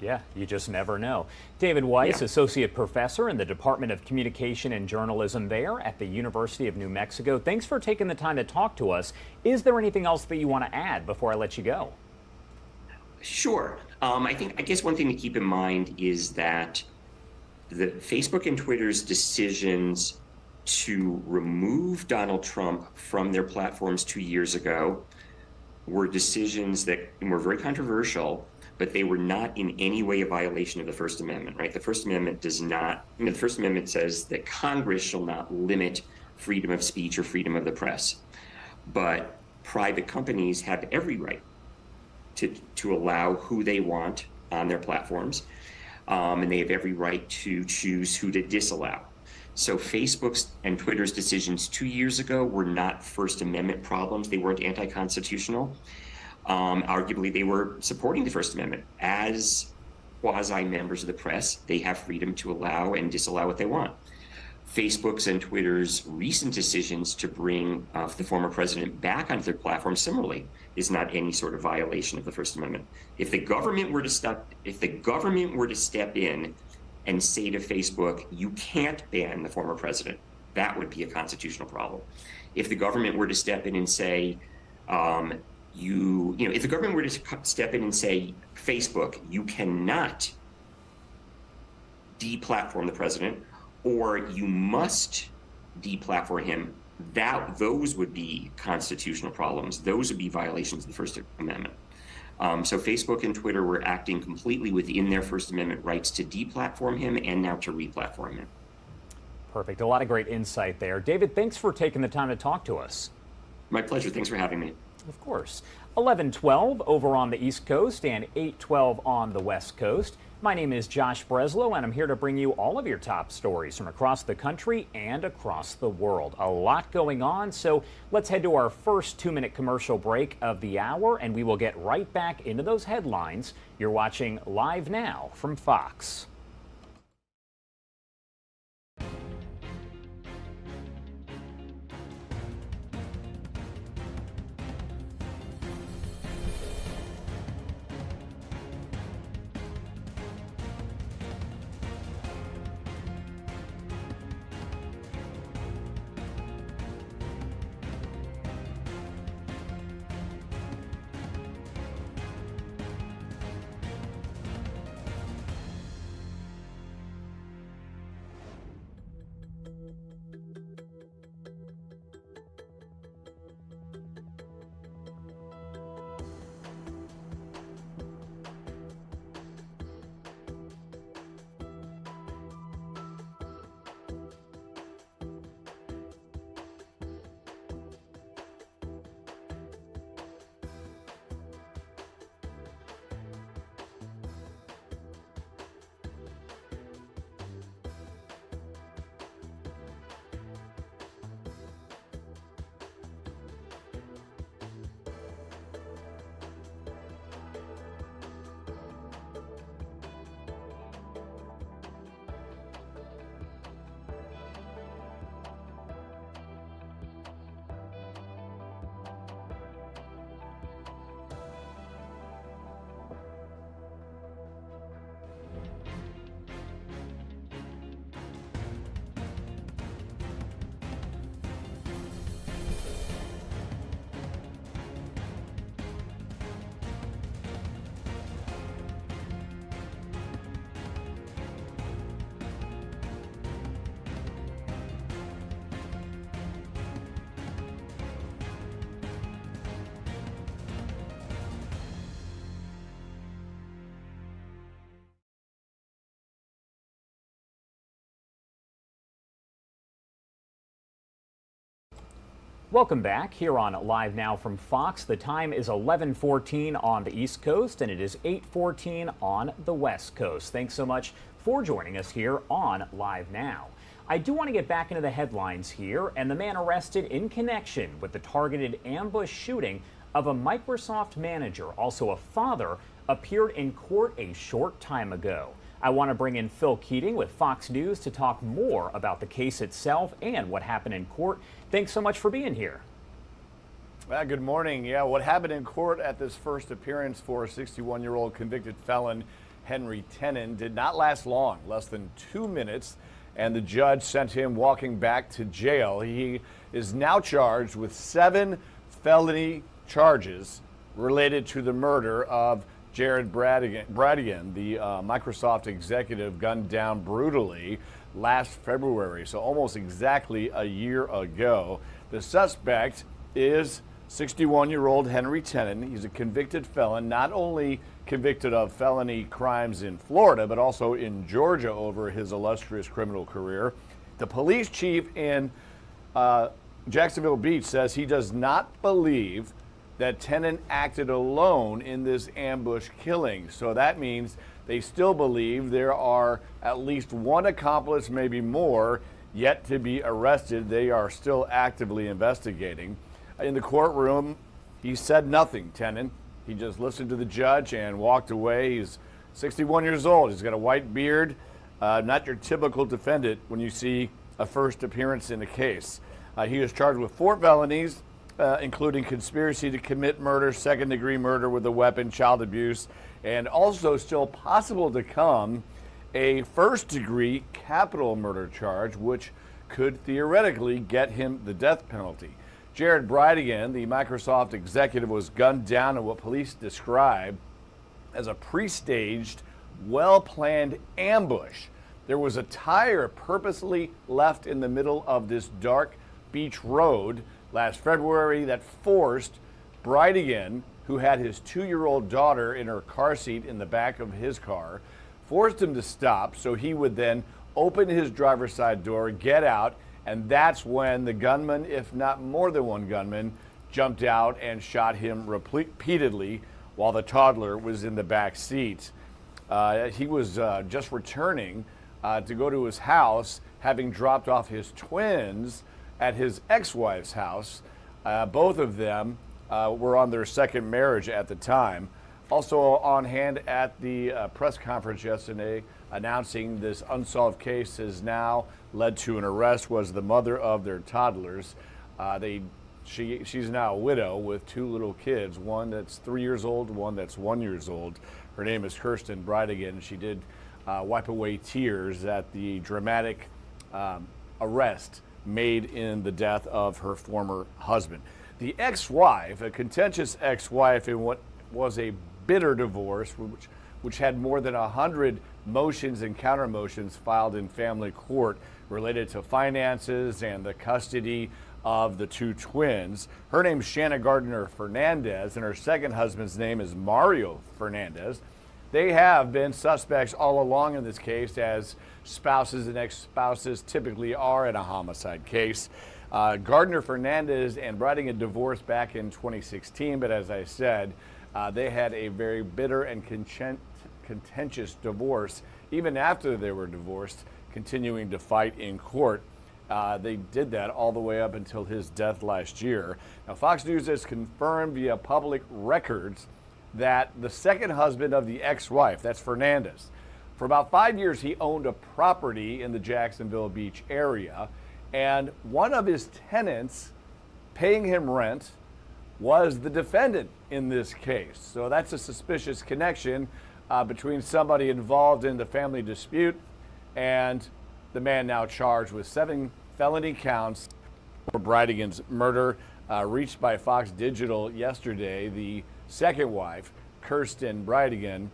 Yeah, you just never know. David Weiss, Associate Professor in the Department of Communication and Journalism there at the University of New Mexico. Thanks for taking the time to talk to us. Is there anything else that you want to add before I let you go? Sure. I guess one thing to keep in mind is that the Facebook and Twitter's decisions to remove Donald Trump from their platforms 2 years ago were decisions that were very controversial, but they were not in any way a violation of the First Amendment, right? The First Amendment does not, the First Amendment says that Congress shall not limit freedom of speech or freedom of the press. But private companies have every right to allow who they want on their platforms, and they have every right to choose who to disallow. So Facebook's and Twitter's decisions 2 years ago were not First Amendment problems. They weren't anti-constitutional. Arguably, they were supporting the First Amendment. As quasi-members of the press, they have freedom to allow and disallow what they want. Facebook's and Twitter's recent decisions to bring the former president back onto their platform similarly is not any sort of violation of the First Amendment. If the government were to step in and say to Facebook, you can't ban the former president, that would be a constitutional problem. If the government were to step in and say, if the government were to step in and say, Facebook, you cannot deplatform the president, or you must deplatform him, those would be constitutional problems. Those would be violations of the First Amendment. So Facebook and Twitter were acting completely within their First Amendment rights to deplatform him and now to replatform him. Perfect. A lot of great insight there. David, thanks for taking the time to talk to us. My pleasure. Thanks for having me. Of course. 11:12 over on the East Coast and 8:12 on the West Coast. My name is Josh Breslow, and I'm here to bring you all of your top stories from across the country and across the world. A lot going on, so let's head to our first 2-minute commercial break of the hour, and we will get right back into those headlines. You're watching Live Now from Fox. Welcome back here on Live Now from Fox. The time is 11:14 on the East Coast and it is 8:14 on the West Coast. Thanks so much for joining us here on Live Now. I do want to get back into the headlines here, and the man arrested in connection with the targeted ambush shooting of a Microsoft manager, also a father, appeared in court a short time ago. I want to bring in Phil Keating with Fox News to talk more about the case itself and what happened in court. Thanks so much for being here. Well, good morning. Yeah, what happened in court at this first appearance for a 61-year-old convicted felon Henry Tenen did not last long, less than 2 minutes, and the judge sent him walking back to jail. He is now charged with 7 felony charges related to the murder of Jared Bradigan, the Microsoft executive gunned down brutally last February, so almost exactly a year ago. The suspect is 61-year-old Henry Tenen. He's a convicted felon, not only convicted of felony crimes in Florida, but also in Georgia over his illustrious criminal career. The police chief in Jacksonville Beach says he does not believe that Tenen acted alone in this ambush killing. So that means they still believe there are at least one accomplice, maybe more, yet to be arrested. They are still actively investigating. In the courtroom, he said nothing, Tenen. He just listened to the judge and walked away. He's 61 years old. He's got a white beard. Not your typical defendant when you see a first appearance in a case. He is charged with 4 felonies, including conspiracy to commit murder, second-degree murder with a weapon, child abuse, and also still possible to come a first-degree capital murder charge, which could theoretically get him the death penalty. Jared Bradigan, the Microsoft executive, was gunned down in what police describe as a pre-staged, well-planned ambush. There was a tire purposely left in the middle of this dark beach road last February that forced Bradigan, who had his 2-year-old daughter in her car seat in the back of his car, forced him to stop so he would then open his driver's side door, get out, and that's when the gunman, if not more than one gunman, jumped out and shot him repeatedly while the toddler was in the back seat. He was just returning to go to his house, having dropped off his twins at his ex-wife's house. Both of them were on their second marriage at the time. Also on hand at the press conference yesterday, announcing this unsolved case has now led to an arrest, was the mother of their toddlers. She's now a widow with 2 little kids, one that's 3 years old, one that's 1 year old. Her name is Kirsten Bradigan. She did wipe away tears at the dramatic arrest made in the death of her former husband. The ex-wife, a contentious ex-wife in what was a bitter divorce, which had more than 100 motions and counter motions filed in family court related to finances and the custody of the 2 twins. Her name's Shanna Gardner Fernandez, and her second husband's name is Mario Fernandez. They have been suspects all along in this case, as spouses and ex-spouses typically are in a homicide case. Gardner Fernandez and Bradigan divorced back in 2016, but as I said, they had a very bitter and contentious divorce. Even after they were divorced, continuing to fight in court. They did that all the way up until his death last year. Now, Fox News has confirmed via public records that the second husband of the ex-wife, that's Fernandez, for about 5 years he owned a property in the Jacksonville Beach area, and one of his tenants paying him rent was the defendant in this case. So that's a suspicious connection between somebody involved in the family dispute and the man now charged with 7 felony counts for Bradigan's murder. Reached by Fox Digital yesterday, the second wife, Kirsten Bradigan,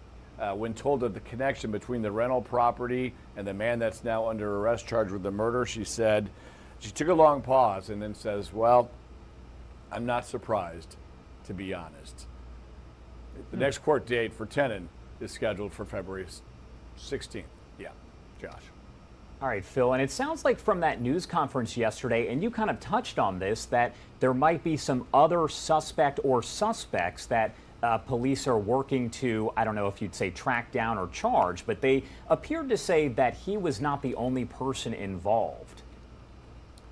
when told of the connection between the rental property and the man that's now under arrest charged with the murder, she said, she took a long pause and then says, well, I'm not surprised, to be honest. The next court date for Tenen is scheduled for February 16th. Yeah, Josh. All right, Phil, and it sounds like from that news conference yesterday, and you kind of touched on this, that there might be some other suspect or suspects that police are working to, I don't know if you'd say track down or charge, but they appeared to say that he was not the only person involved.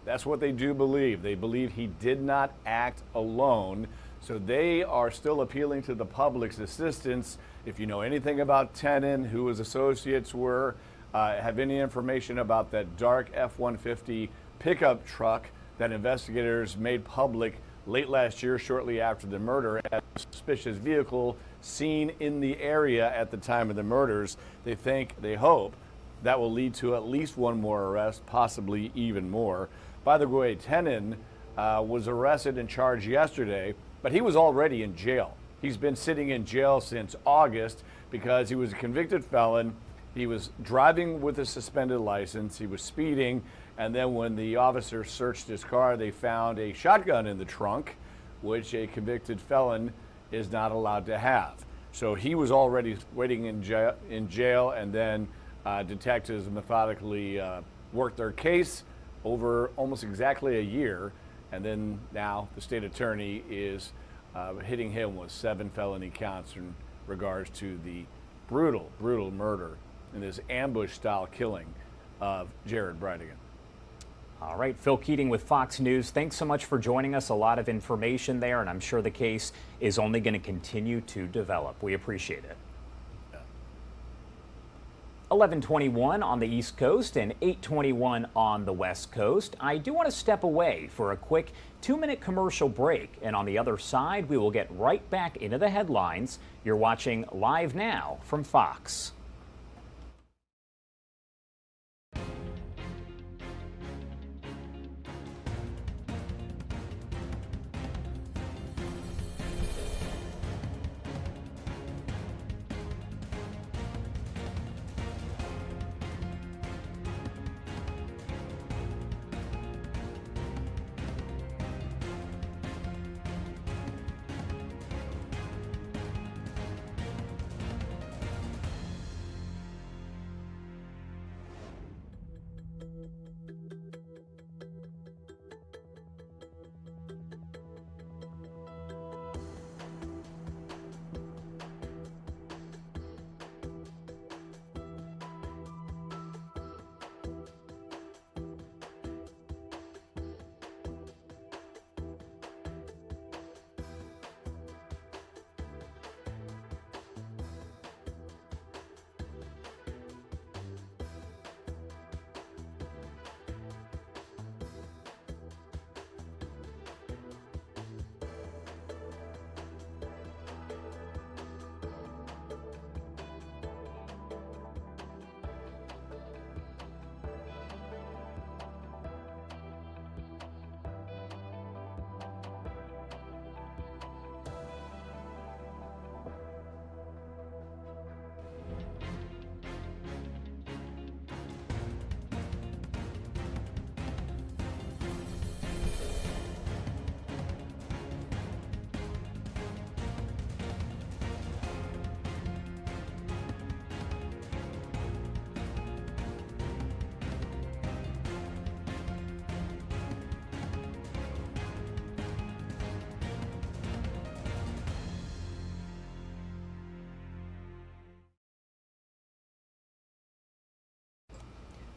That's what they do believe. They believe he did not act alone. So they are still appealing to the public's assistance. If you know anything about Tenen, who his associates were, have any information about that dark F-150 pickup truck that investigators made public late last year, shortly after the murder, as a suspicious vehicle seen in the area at the time of the murders. They hope that will lead to at least one more arrest, possibly even more. By the way, Tenon was arrested and charged yesterday, but he was already in jail. He's been sitting in jail since August because he was a convicted felon. He was driving with a suspended license. He was speeding. And then when the officer searched his car, they found a shotgun in the trunk, which a convicted felon is not allowed to have. So he was already waiting in jail, and then detectives methodically worked their case over almost exactly a year. And then now the state attorney is hitting him with 7 felony counts in regards to the brutal murder in this ambush-style killing of Jared Brightigan. All right, Phil Keating with Fox News. Thanks so much for joining us. A lot of information there, and I'm sure the case is only going to continue to develop. We appreciate it. 11:21 on the East Coast and 8:21 on the West Coast. I do want to step away for a quick 2-minute commercial break, and on the other side, we will get right back into the headlines. You're watching Live Now from Fox.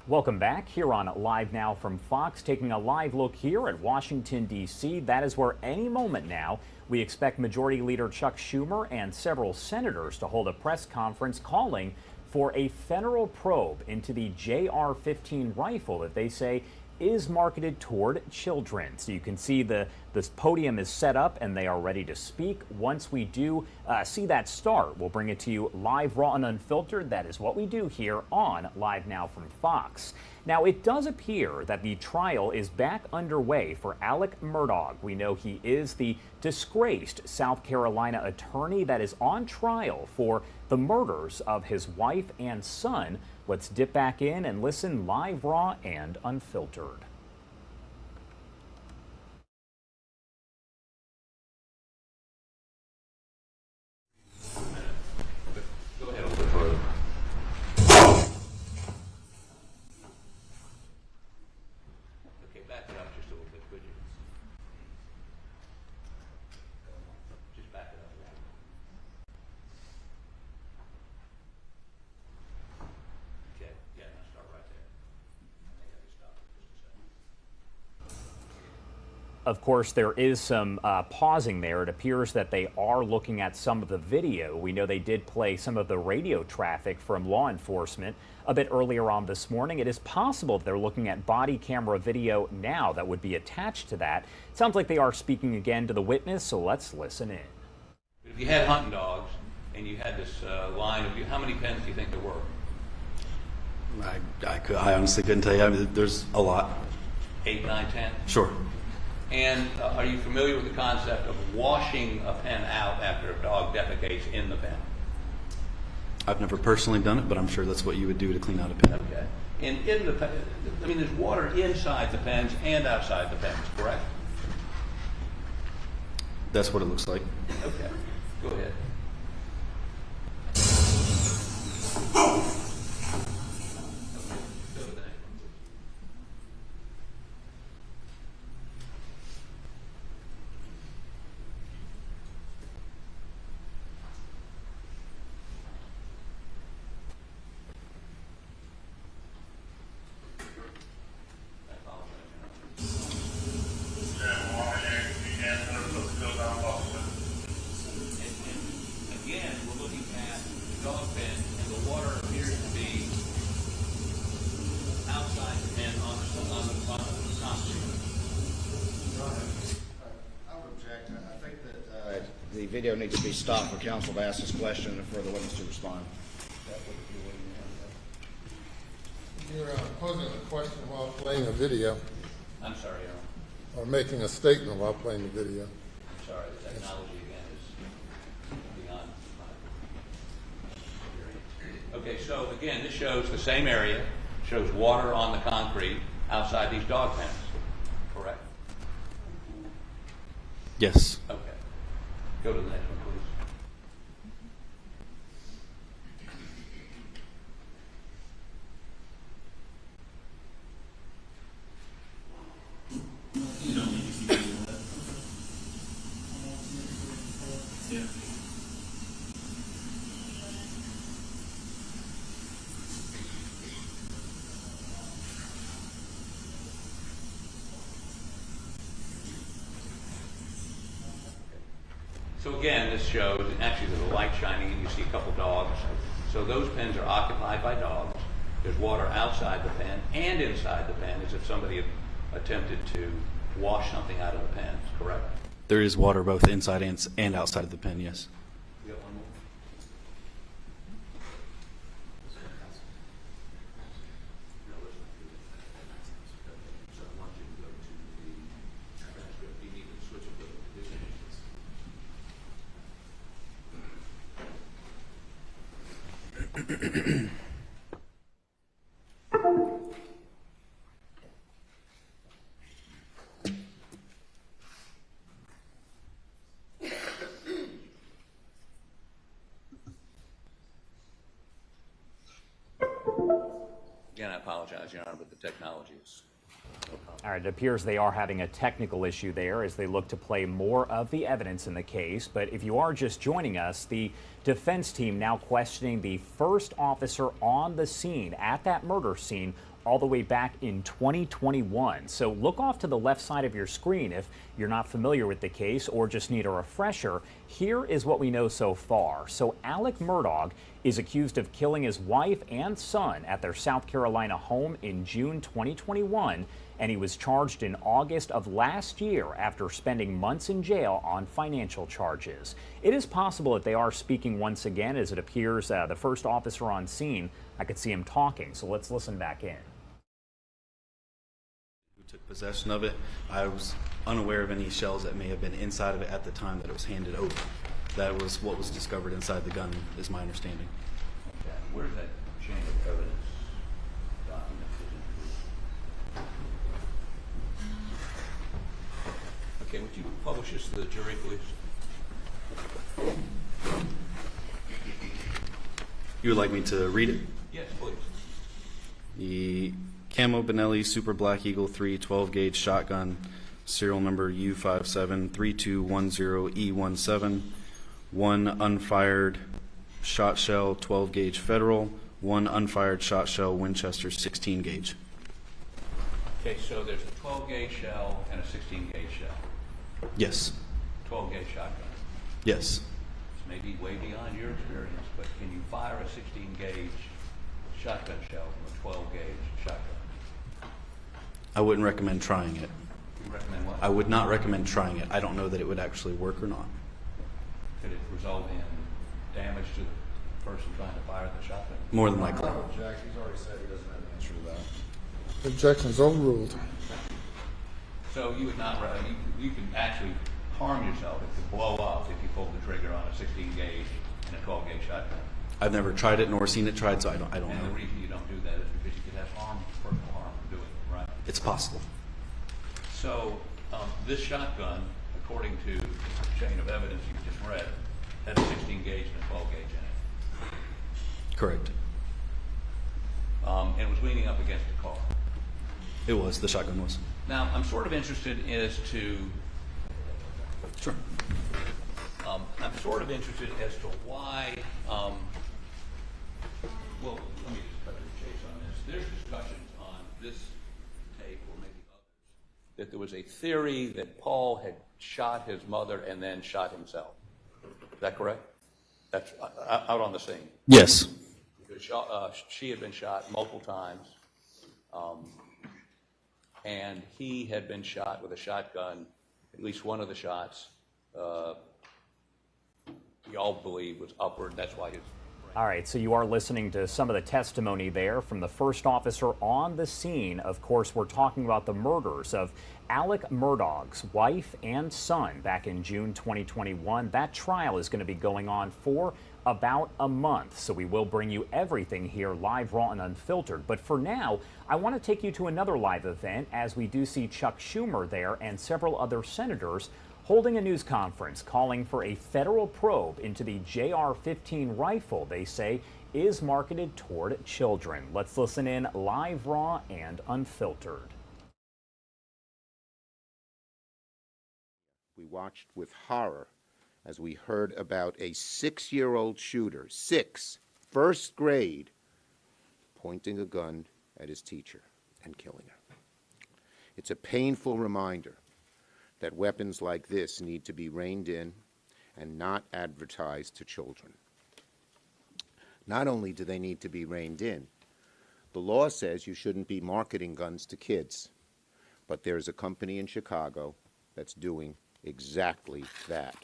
Welcome back here on Live Now from Fox, taking a live look here at Washington, D.C. That is where any moment now we expect Majority Leader Chuck Schumer and several senators to hold a press conference calling for a federal probe into the JR-15 rifle that they say is marketed toward children. So you can see this podium is set up and they are ready to speak. Once we do see that start, we'll bring it to you live, raw, and unfiltered. That is what we do here on Live Now from Fox. Now, it does appear that the trial is back underway for Alec Murdaugh. We know he is the disgraced South Carolina attorney that is on trial for the murders of his wife and son. Let's dip back in and listen live, raw, and unfiltered. Go ahead on the probe. Okay, back it up just a little bit, could you? Just back it up. Okay, yeah, now start right there. I think I can stop it just a second. Of course, there is some pausing there. It appears that they are looking at some of the video. We know they did play some of the radio traffic from law enforcement a bit earlier on this morning. It is possible they're looking at body camera video now that would be attached to that. It sounds like they are speaking again to the witness, so let's listen in. If you had hunting dogs and you had this line of, how many pens do you think there were? I honestly couldn't tell you. I mean, there's a lot. 8, 9, 10? Sure. And are you familiar with the concept of washing a pen out after a dog defecates in the pen? I've never personally done it, but I'm sure that's what you would do to clean out a pen. Okay. And in the pen, I mean, there's water inside the pens and outside the pens, correct? That's what it looks like. Okay. Go ahead. Again, we're looking at the dog pen, and the water appears to be outside the pen on the concrete. I would object. I think that the video needs to be stopped for counsel to ask this question and for the witness to respond. You're posing a question while playing a video. I'm sorry, Aaron. Or making a statement while playing the video. I'm sorry, the technology again is beyond my. Okay, so again, this shows the same area, shows water on the concrete outside these dog pens, correct? Yes. Okay. Go to the next one, please. You don't need to keep doing that. Yeah. So again, this shows, actually there's a light shining and you see a couple dogs. So those pens are occupied by dogs. There's water outside the pen and inside the pen as if somebody had attempted to wash something out of the pens, correct? There is water both inside and outside of the pen, yes. You got one more? Again, I apologize, Your Honor, but the technology is no problem. All right, it appears they are having a technical issue there as they look to play more of the evidence in the case. But if you are just joining us, the defense team now questioning the first officer on the scene at that murder scene all the way back in 2021. So look off to the left side of your screen if you're not familiar with the case or just need a refresher. Here is what we know so far. So Alec Murdaugh is accused of killing his wife and son at their South Carolina home in June 2021, and he was charged in August of last year after spending months in jail on financial charges. It is possible that they are speaking once again, as it appears the first officer on scene, I could see him talking, so let's listen back in. Who took possession of it? I was unaware of any shells that may have been inside of it at the time that it was handed over. That was what was discovered inside the gun, is my understanding. Okay. Where's that chain of evidence document? Okay, would you publish this to the jury, please? You would like me to read it? Yes, please. The Camo Benelli Super Black Eagle 3 12-gauge shotgun, serial number U573210E17, 1 unfired shot shell 12-gauge Federal, 1 unfired shot shell Winchester 16-gauge. Okay, so there's a 12-gauge shell and a 16-gauge shell. Yes. 12-gauge shotgun. Yes. This may be way beyond your experience, but can you fire a 16-gauge shotgun shell from a 12-gauge shotgun? I wouldn't recommend trying it. You recommend what? I would not recommend trying it. I don't know that it would actually work or not. Could it result in damage to the person trying to fire the shotgun? More than likely. Jack, he's already said he doesn't have an answer to that. Objection's overruled. So you would not, you can actually harm yourself. It could blow up if you pull the trigger on a 16 gauge and a 12 gauge shotgun. I've never tried it nor seen it tried, so I don't And know. the reason you don't do that is because you could have personal harm from doing it, right? It's possible. So this shotgun, according to the chain of evidence you just read, had a 16 gauge and a 12 gauge in it. Correct. And it was leaning up against the car. It was. The shotgun was. Now, I'm sort of interested as to... Sure. I'm sort of interested as to why... well, let me just cut to the chase on this. There's discussions on this tape, or maybe others, that there was a theory that Paul had shot his mother and then shot himself. Is that correct? That's out on the scene. Yes. She had been shot multiple times, and he had been shot with a shotgun. At least one of the shots, we all believe, was upward. That's why his... All right, so you are listening to some of the testimony there from the first officer on the scene. Of course, we're talking about the murders of Alec Murdaugh's wife and son back in June 2021. That trial is going to be going on for about a month, so we will bring you everything here live, raw, and unfiltered. But for now, I want to take you to another live event, as we do see Chuck Schumer there and several other senators holding a news conference calling for a federal probe into the JR-15 rifle they say is marketed toward children. Let's listen in live, raw, and unfiltered. We watched with horror as we heard about a 6-year-old shooter, first grade, pointing a gun at his teacher and killing her. It's a painful reminder that weapons like this need to be reined in and not advertised to children. Not only do they need to be reined in, the law says you shouldn't be marketing guns to kids, but there's a company in Chicago that's doing exactly that.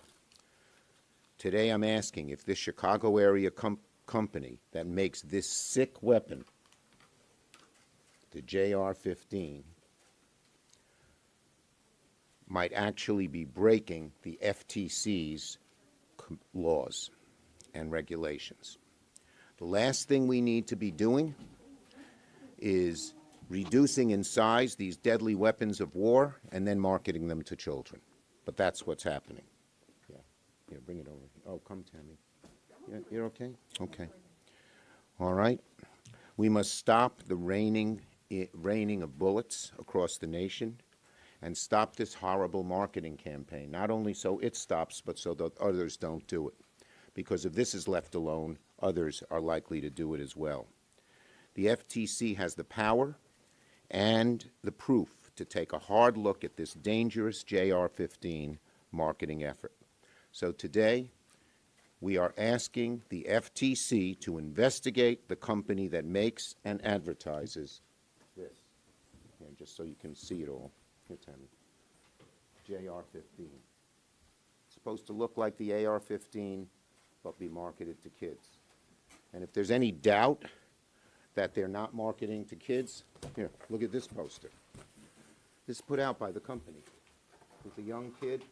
Today I'm asking if this Chicago area company that makes this sick weapon, the JR-15, might actually be breaking the FTC's laws and regulations. The last thing we need to be doing is reducing in size these deadly weapons of war and then marketing them to children. But that's what's happening. Yeah, bring it over. Oh, come, Tammy. Yeah, you're okay? Okay. All right. We must stop the raining of bullets across the nation and stop this horrible marketing campaign, not only so it stops, but so that others don't do it. Because if this is left alone, others are likely to do it as well. The FTC has the power and the proof to take a hard look at this dangerous JR-15 marketing effort. So today, we are asking the FTC to investigate the company that makes and advertises this. Yeah, just so you can see it all. Here, Tammy. JR-15. It's supposed to look like the AR-15, but be marketed to kids. And if there's any doubt that they're not marketing to kids, here, look at this poster. This is put out by the company with a young kid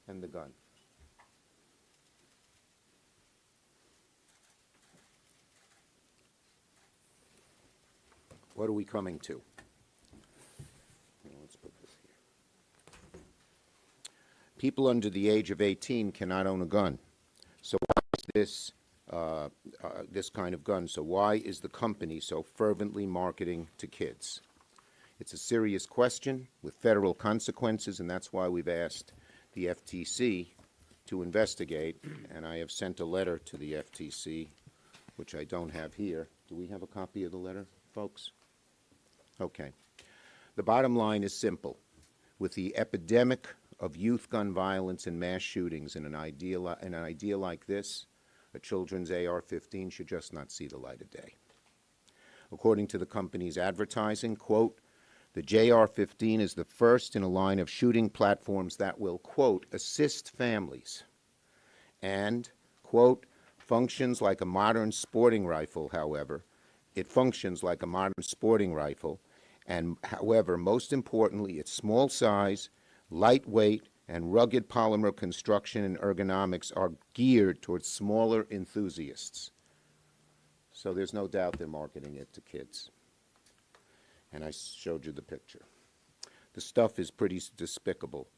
and the gun. What are we coming to? Let's put this here. People under the age of 18 cannot own a gun. So why is this kind of gun? So why is the company so fervently marketing to kids? It's a serious question with federal consequences, and that's why we've asked the FTC to investigate, and I have sent a letter to the FTC, which I don't have here. Do we have a copy of the letter, folks? Okay. The bottom line is simple. With the epidemic of youth gun violence and mass shootings in an idea like this, a children's AR-15 should just not see the light of day. According to the company's advertising, quote, the JR-15 is the first in a line of shooting platforms that will, quote, assist families and, quote, functions like a modern sporting rifle, however. It functions like a modern sporting rifle, and however, most importantly, its small size, lightweight, and rugged polymer construction and ergonomics are geared towards smaller enthusiasts. So there's no doubt they're marketing it to kids. And I showed you the picture. The stuff is pretty despicable,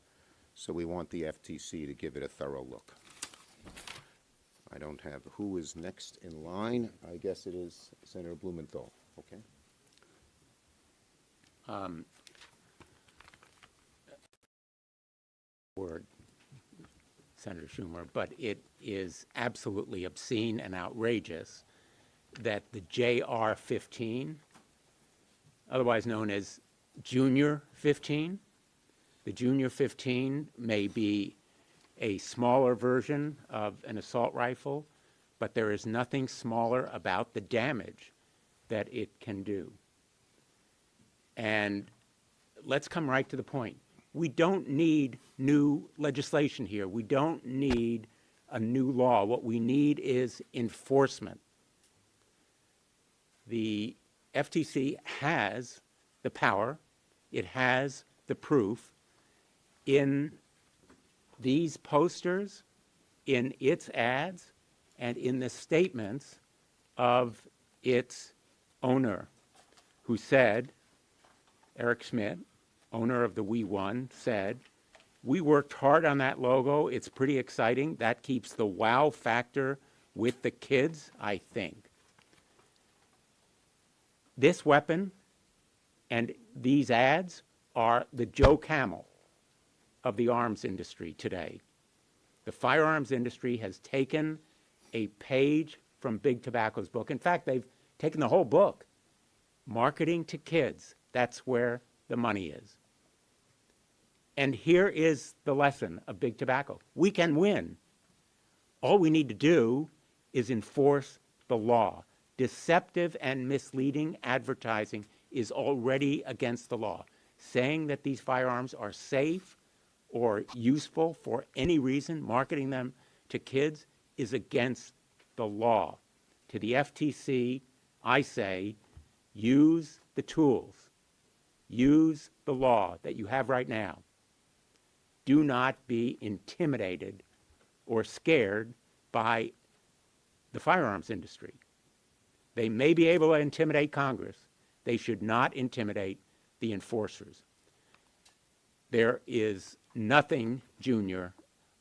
so we want the FTC to give it a thorough look. I don't have who is next in line. I guess it is Senator Blumenthal. Okay. Word, Senator Schumer, but it is absolutely obscene and outrageous that the JR-15, otherwise known as Junior 15, the Junior 15 may be a smaller version of an assault rifle, but there is nothing smaller about the damage that it can do. And let's come right to the point. We don't need new legislation here. We don't need a new law. What we need is enforcement. The FTC has the power. It has the proof in these posters, in its ads, and in the statements of its owner, who said, Eric Schmidt, owner of the We Won, said, "We worked hard on that logo. It's pretty exciting. That keeps the wow factor with the kids, I think." This weapon and these ads are the Joe Camel of the arms industry today. The firearms industry has taken a page from Big Tobacco's book. In fact, they've taken the whole book. Marketing to kids, that's where the money is. And here is the lesson of Big Tobacco. We can win. All we need to do is enforce the law. Deceptive and misleading advertising is already against the law. Saying that these firearms are safe or useful for any reason, marketing them to kids, is against the law. To the FTC, I say, use the tools. Use the law that you have right now. Do not be intimidated or scared by the firearms industry. They may be able to intimidate Congress. They should not intimidate the enforcers. There is nothing junior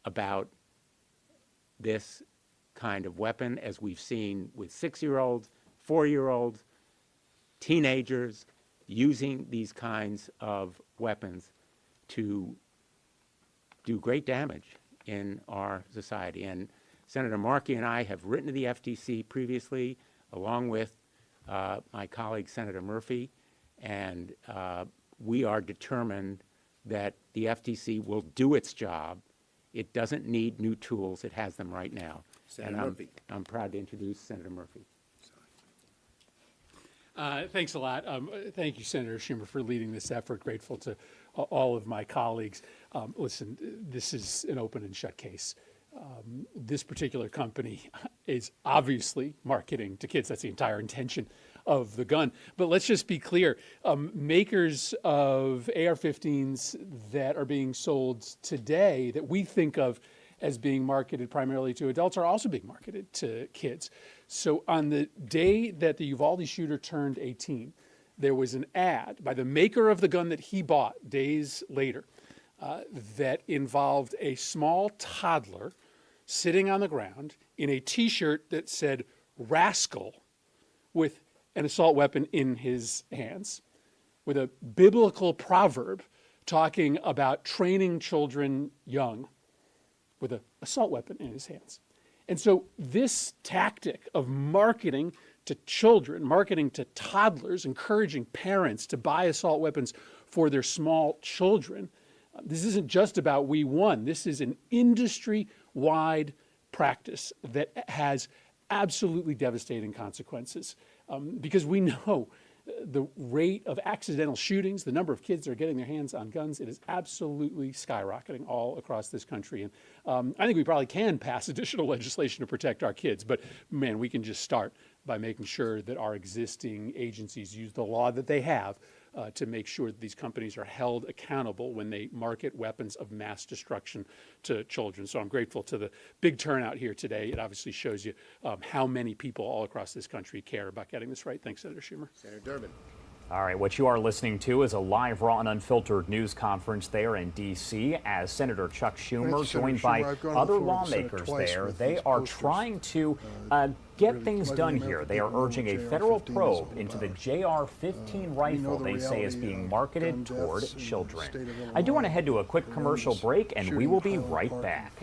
about this kind of weapon, as we've seen with 6-year-olds, 4-year-olds, teenagers using these kinds of weapons to do great damage in our society. And Senator Markey and I have written to the FTC previously, along with my colleague Senator Murphy, and we are determined that the FTC will do its job. It doesn't need new tools. It has them right now. Senator and Murphy. I'm proud to introduce Senator Murphy. Thanks a lot. Thank you, Senator Schumer, for leading this effort. Grateful to all of my colleagues. Listen, this is an open and shut case. This particular company is obviously marketing to kids. That's the entire intention of the gun. But let's just be clear. Makers of AR-15s that are being sold today that we think of as being marketed primarily to adults are also being marketed to kids. So on the day that the Uvalde shooter turned 18, there was an ad by the maker of the gun that he bought days later that involved a small toddler sitting on the ground in a T-shirt that said "Rascal" with an assault weapon in his hands, with a biblical proverb talking about training children young with an assault weapon in his hands. And so this tactic of marketing to children, marketing to toddlers, encouraging parents to buy assault weapons for their small children, this isn't just about We Won. This is an industry-wide practice that has absolutely devastating consequences. Because we know the rate of accidental shootings, the number of kids that are getting their hands on guns, it is absolutely skyrocketing all across this country. And I think we probably can pass additional legislation to protect our kids, but man, we can just start by making sure that our existing agencies use the law that they have to make sure that these companies are held accountable when they market weapons of mass destruction to children. So I'm grateful to the big turnout here today. It obviously shows you how many people all across this country care about getting this right. Thanks, Senator Schumer. Senator Durbin. All right, what you are listening to is a live, raw, and unfiltered news conference there in D.C. as Senator Chuck Schumer, joined by other lawmakers there. They are trying to get things done here. They are urging a federal probe into the JR-15 rifle they say is being marketed toward children. I do want to head to a quick commercial break, and we will be right back.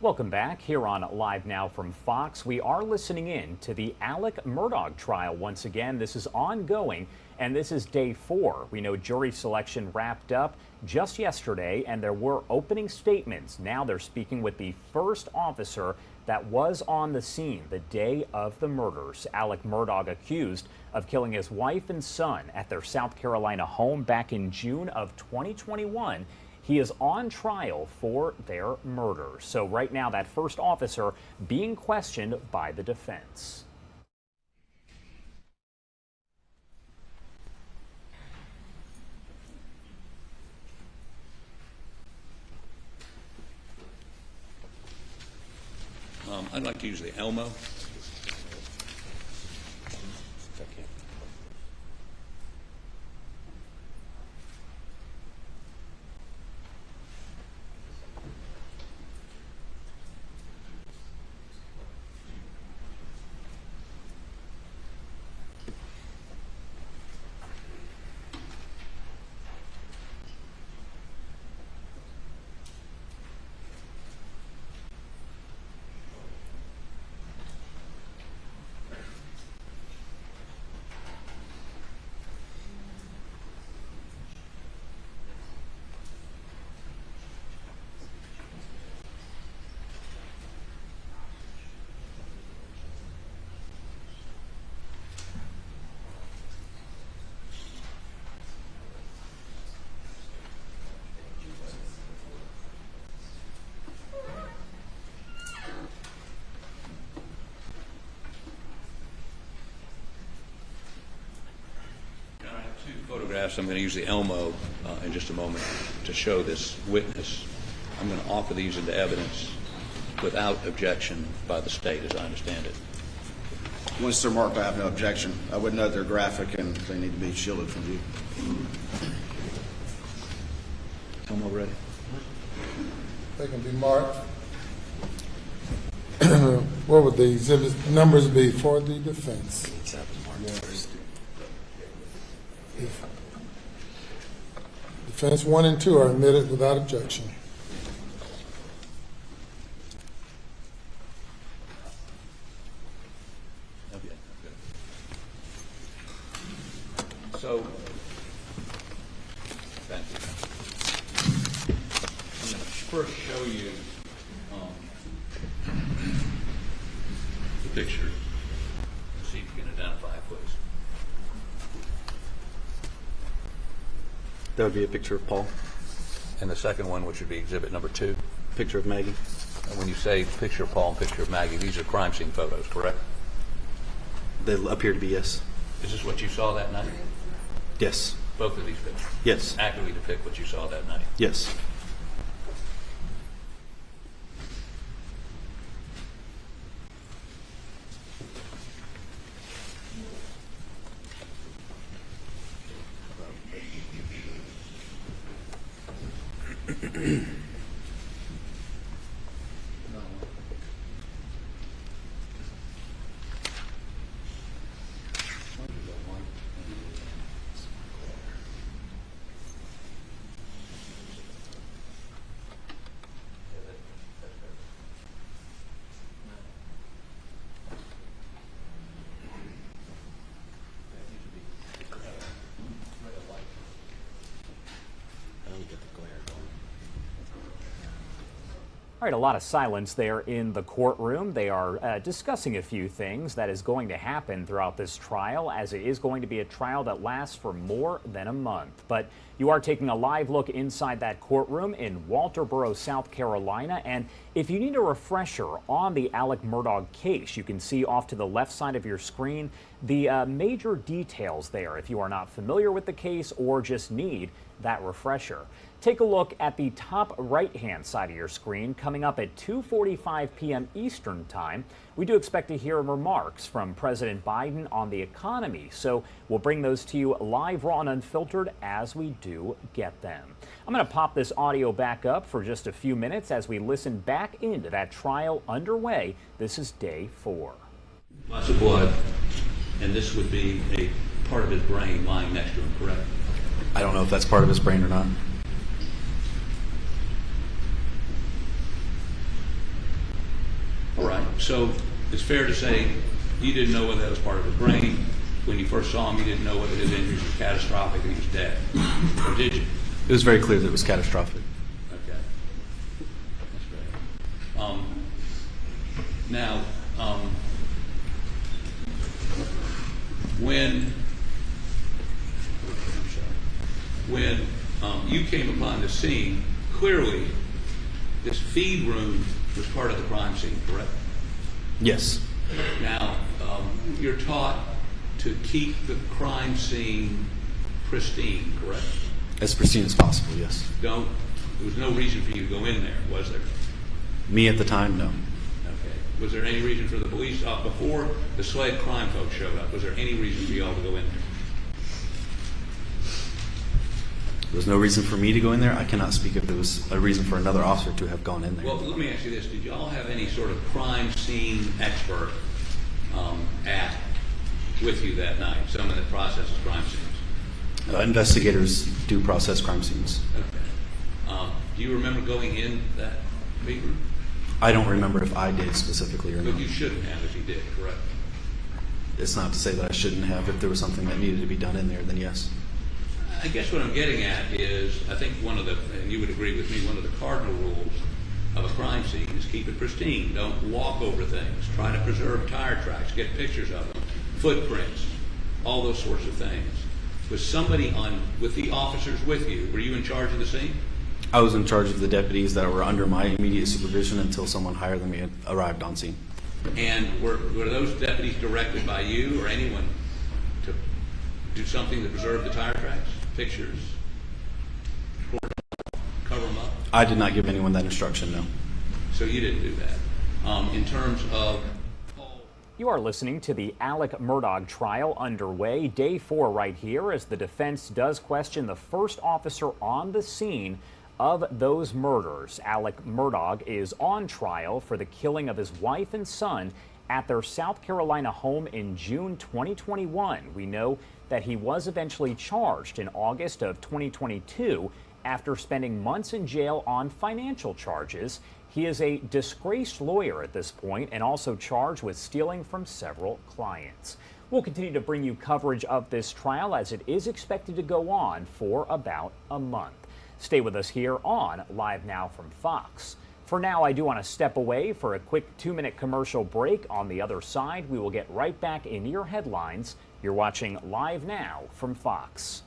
Welcome back here on Live Now from Fox. We are listening in to the Alec Murdaugh trial once again. This is ongoing, and this is day 4. We know jury selection wrapped up just yesterday, and there were opening statements. Now they're speaking with the first officer that was on the scene the day of the murders. Alec Murdaugh, accused of killing his wife and son at their South Carolina home back in June of 2021. He is on trial for their murder. So right now, that first officer being questioned by the defense. I'd like to use the Elmo. Photographs. I'm going to use the Elmo in just a moment to show this witness. I'm going to offer these into evidence without objection by the state, as I understand it. Mr. Mark, I have no objection. I would note they're graphic and they need to be shielded from view. I'm all ready. They can be marked. What would the exhibit numbers be for the defense? Defense 1 and 2 are admitted without objection. So, thank you. I'm going to first show you the picture. See if you can identify it, please. That would be a picture of Paul. And the second one, which would be exhibit number 2. Picture of Maggie. And when you say picture of Paul and picture of Maggie, these are crime scene photos, correct? They appear to be, yes. Is this what you saw that night? Yes. Both of these pictures? Yes. Accurately depict what you saw that night? Yes. All right, a lot of silence there in the courtroom. They are discussing a few things that is going to happen throughout this trial, as it is going to be a trial that lasts for more than a month. But you are taking a live look inside that courtroom in Walterboro, South Carolina. And if you need a refresher on the Alec Murdaugh case, you can see off to the left side of your screen the major details there if you are not familiar with the case or just need that refresher. Take a look at the top right-hand side of your screen. Coming up at 2:45 p.m. Eastern Time, we do expect to hear remarks from President Biden on the economy. So we'll bring those to you live, raw, and unfiltered as we do get them. I'm going to pop this audio back up for just a few minutes as we listen back into that trial underway. This is day 4. Lots of blood, and this would be a part of his brain lying next to him, correct? I don't know if that's part of his brain or not. All right, so it's fair to say you didn't know whether that was part of his brain. When you first saw him, you didn't know whether his injuries were catastrophic and he was dead. Or did you? It was very clear that it was catastrophic. Okay. That's great. Now, when you came upon the scene, clearly this feed room was part of the crime scene, correct? Yes. Now, you're taught to keep the crime scene pristine, correct? As pristine as possible, yes. There was no reason for you to go in there, was there? Me at the time, no. Okay. Was there any reason for the police, before the Sled crime folks showed up, was there any reason for you all to go in there? There was no reason for me to go in there. I cannot speak if there was a reason for another officer to have gone in there. Well, let me ask you this. Did you all have any sort of crime scene expert with you that night, someone that processes crime scenes? Investigators do process crime scenes. Okay. Do you remember going in that feed room? I don't remember if I did specifically or not. But you shouldn't have if you did, correct? It's not to say that I shouldn't have. If there was something that needed to be done in there, then yes. I guess what I'm getting at is, I think one of the, and you would agree with me, one of the cardinal rules of a crime scene is keep it pristine. Don't walk over things. Try to preserve tire tracks. Get pictures of them. Footprints. All those sorts of things. Was somebody with the officers with you, were you in charge of the scene? I was in charge of the deputies that were under my immediate supervision until someone higher than me had arrived on scene. And were those deputies directed by you or anyone to do something to preserve the tire tracks? Pictures? Cover them up? I did not give anyone that instruction, no. So you didn't do that. In terms of Paul You are listening to the Alec Murdaugh trial underway, day 4 right here, as the defense does question the first officer on the scene of those murders. Alec Murdaugh is on trial for the killing of his wife and son at their South Carolina home in June 2021. We know that he was eventually charged in August of 2022 after spending months in jail on financial charges. He is a disgraced lawyer at this point and also charged with stealing from several clients. We'll continue to bring you coverage of this trial as it is expected to go on for about a month. Stay with us here on Live Now from Fox. For now, I do want to step away for a quick 2-minute commercial break. On the other side, we will get right back into your headlines. You're watching Live Now from Fox.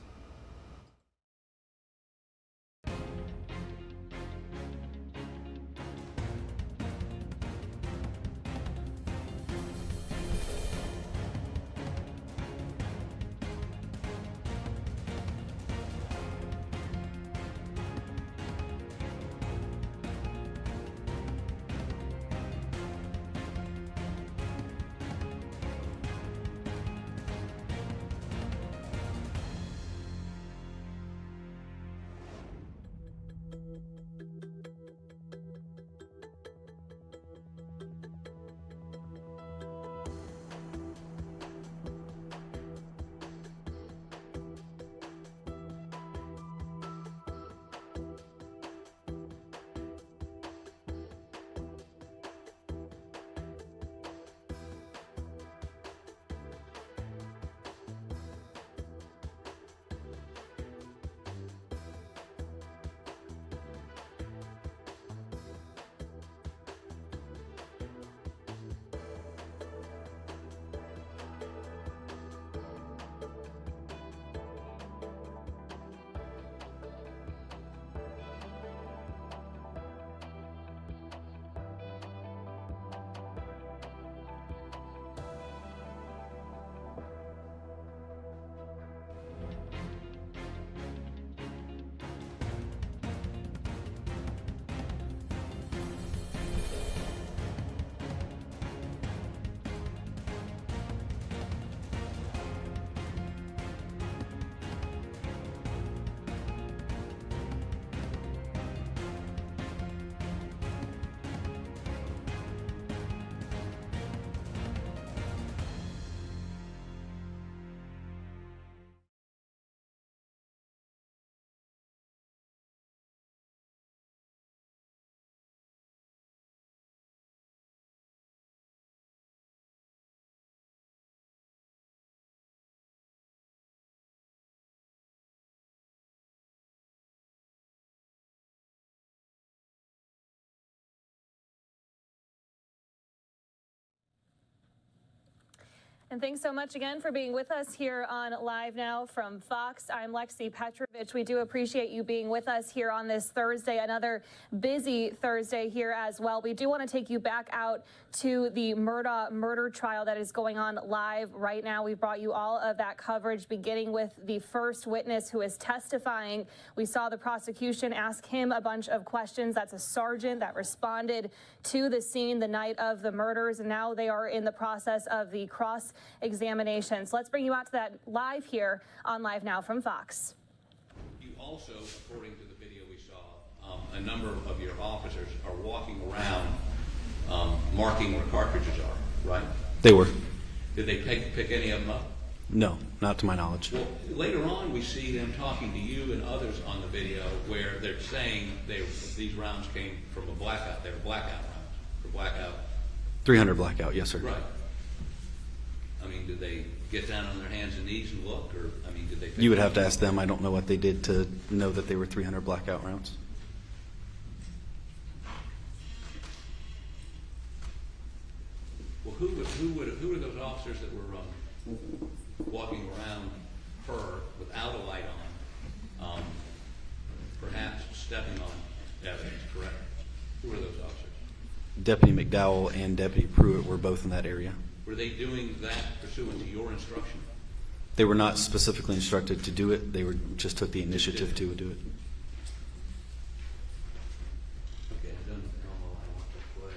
And thanks so much again for being with us here on Live Now from Fox. I'm Lexi Petrovich. We do appreciate you being with us here on this Thursday, another busy Thursday here as well. We do want to take you back out to the Murdaugh murder trial that is going on live right now. We've brought you all of that coverage, beginning with the first witness who is testifying. We saw the prosecution ask him a bunch of questions. That's a sergeant that responded to the scene the night of the murders, and now they are in the process of the cross-examinations. Let's bring you out to that live here on Live Now from Fox. You also, according to the video we saw, a number of your officers are walking around marking where cartridges are, right? They were. Did they pick any of them up? No, not to my knowledge. Well, later on we see them talking to you and others on the video where they're saying these rounds came from a blackout. They were blackout rounds. For blackout. 300 blackout, yes, sir. Right. I mean, did they get down on their hands and knees and look, or I mean, did they? You would have to ask them. I don't know what they did to know that they were 300 blackout rounds. Well, who were those officers that were walking around her without a light on, perhaps stepping on evidence? Correct. Who were those officers? Deputy McDowell and Deputy Pruitt were both in that area. Were they doing that pursuant to your instruction? They were not specifically instructed to do it. They just took the initiative to do it. Okay, I've done all I want to play.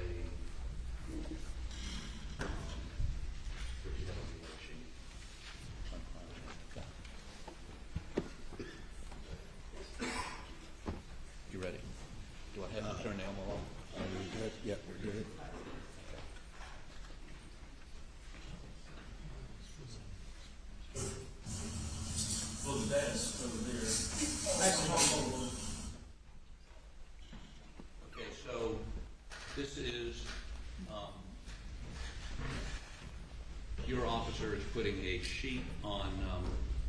putting a sheet on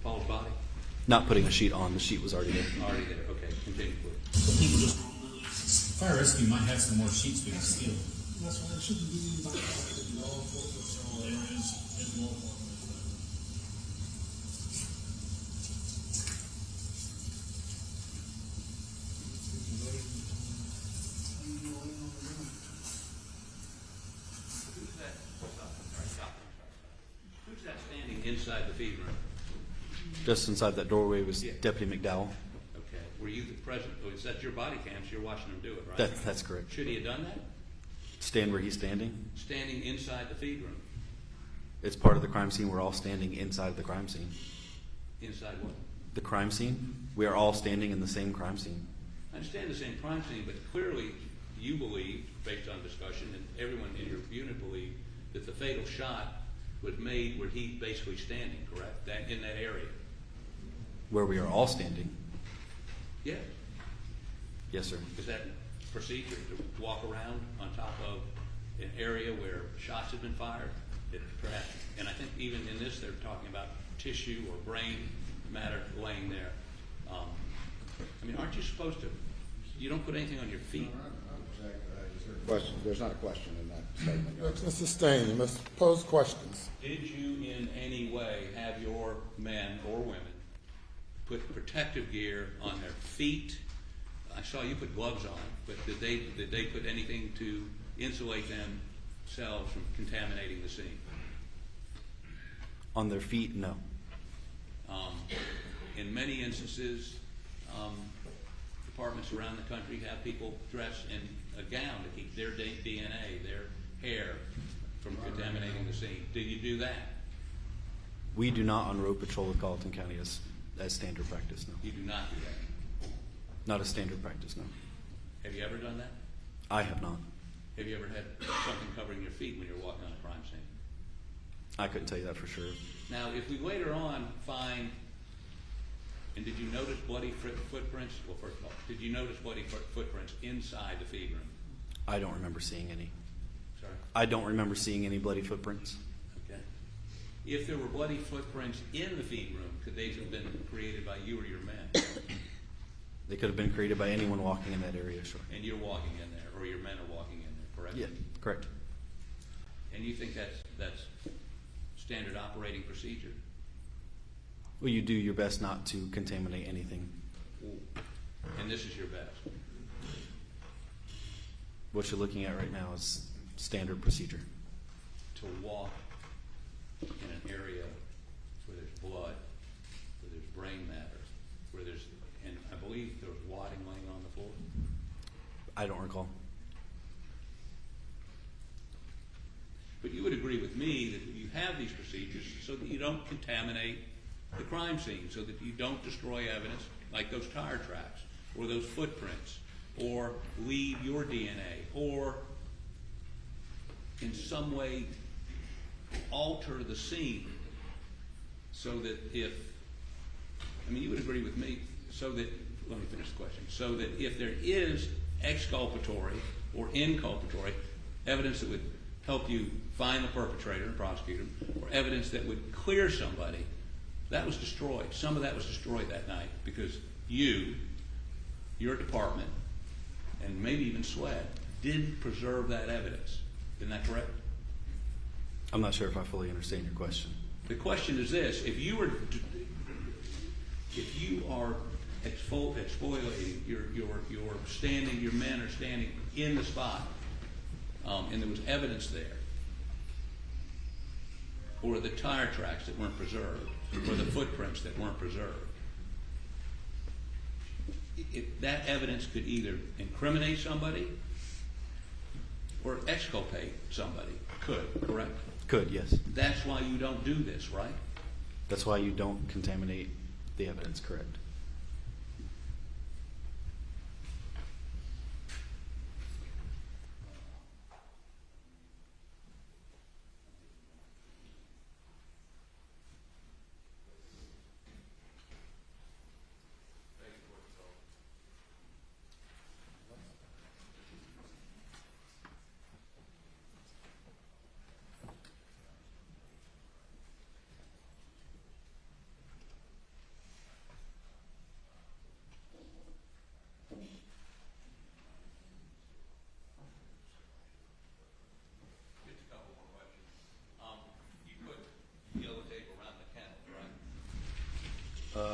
Paul's body? Not putting a sheet on. The sheet was already there. Already there. Okay, continue, please. People just fire rescue might have some more sheets we can steal. That's why it shouldn't be in my Who's that standing inside the feed room? Just inside that doorway was Deputy McDowell. Okay. Were you the president? Oh, is that your body cam? So you're watching him do it, right? That's correct. Should he have done that? Stand where he's standing. Standing inside the feed room. It's part of the crime scene. We're all standing inside the crime scene. Inside what? The crime scene. We are all standing in the same crime scene. I understand the same crime scene, but clearly you believe, based on discussion, and everyone in your unit believed, that the fatal shot was made where he's basically standing, correct? That in that area. Where we are all standing. Yeah. Yes, sir. Is that procedure to walk around on top of an area where shots have been fired? Perhaps, and I think even in this they're talking about tissue or brain matter laying there. I mean, aren't you supposed to? You don't put anything on your feet. Question. There's not a question in that statement. Mr. Stain, you must pose questions. Did you in any way have your men or women put protective gear on their feet? I saw you put gloves on, but did they put anything to insulate themselves from contaminating the scene? On their feet, no. In many instances, departments around the country have people dress in a gown to keep their DNA, their hair, from contaminating the scene. Did you do that? We do not on road patrol with Gallatin County as standard practice, no. You do not do that? Not a standard practice, no. Have you ever done that? I have not. Have you ever had something covering your feet when you're walking on a crime scene? I couldn't tell you that for sure. Now, if we later on find, and did you notice bloody footprints? Well, first of all, did you notice bloody footprints inside the feed room? I don't remember seeing any. Sorry? I don't remember seeing any bloody footprints. Okay. If there were bloody footprints in the feed room, could they have been created by you or your men? They could have been created by anyone walking in that area, sure. And you're walking in there, or your men are walking in there, correct? Yeah, correct. And you think that's standard operating procedure? Well, you do your best not to contaminate anything. And this is your best? What you're looking at right now is standard procedure. To walk in an area where there's blood, where there's brain matter, where there's, and I believe there was wadding laying on the floor? I don't recall. But you would agree with me that you have these procedures so that you don't contaminate the crime scene, so that you don't destroy evidence like those tire tracks or those footprints, or leave your DNA, or in some way alter the scene so that if, I mean, you would agree with me, so that, let me finish the question, so that if there is exculpatory or inculpatory evidence that would help you find the perpetrator and prosecute him, or evidence that would clear somebody, that was destroyed. Some of that was destroyed that night because you, your department, and maybe even SWED, didn't preserve that evidence. Isn't that correct? I'm not sure if I fully understand your question. The question is this: if you are exfoliating, you're standing, your men are standing in the spot, and there was evidence there, or the tire tracks that weren't preserved, or the footprints that weren't preserved, that evidence could either incriminate somebody or exculpate somebody. Could, correct? Could, yes. That's why you don't do this, right? That's why you don't contaminate the evidence, correct?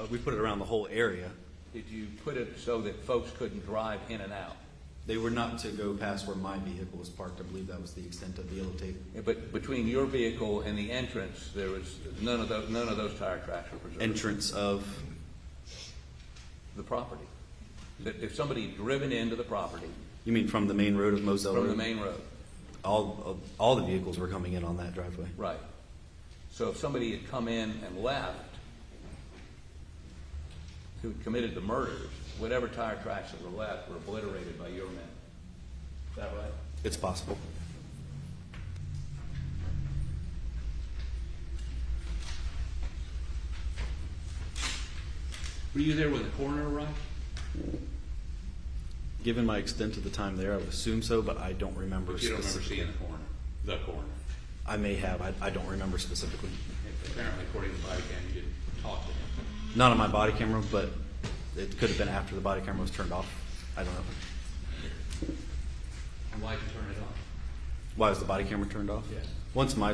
We put it around the whole area. Did you put it so that folks couldn't drive in and out? They were not to go past where my vehicle was parked. I believe that was the extent of the yellow tape. Yeah, but between your vehicle and the entrance, there was none of those tire tracks were preserved. Entrance of the property. That if somebody had driven into the property. You mean from the main road of Moselle Road? From the main road. All the vehicles were coming in on that driveway. Right. So if somebody had come in and left, who had committed the murders, whatever tire tracks that were left were obliterated by your men. Is that right? It's possible. Were you there when the coroner arrived? Given my extent of the time there, I would assume so, but I don't remember But you don't remember specifically. seeing the coroner? I may have. I don't remember specifically. Apparently, according to the body cam, you didn't talk to him. Not on my body camera, but it could have been after the body camera was turned off. I don't know. And why did you turn it off? Why was the body camera turned off? Yes. Once my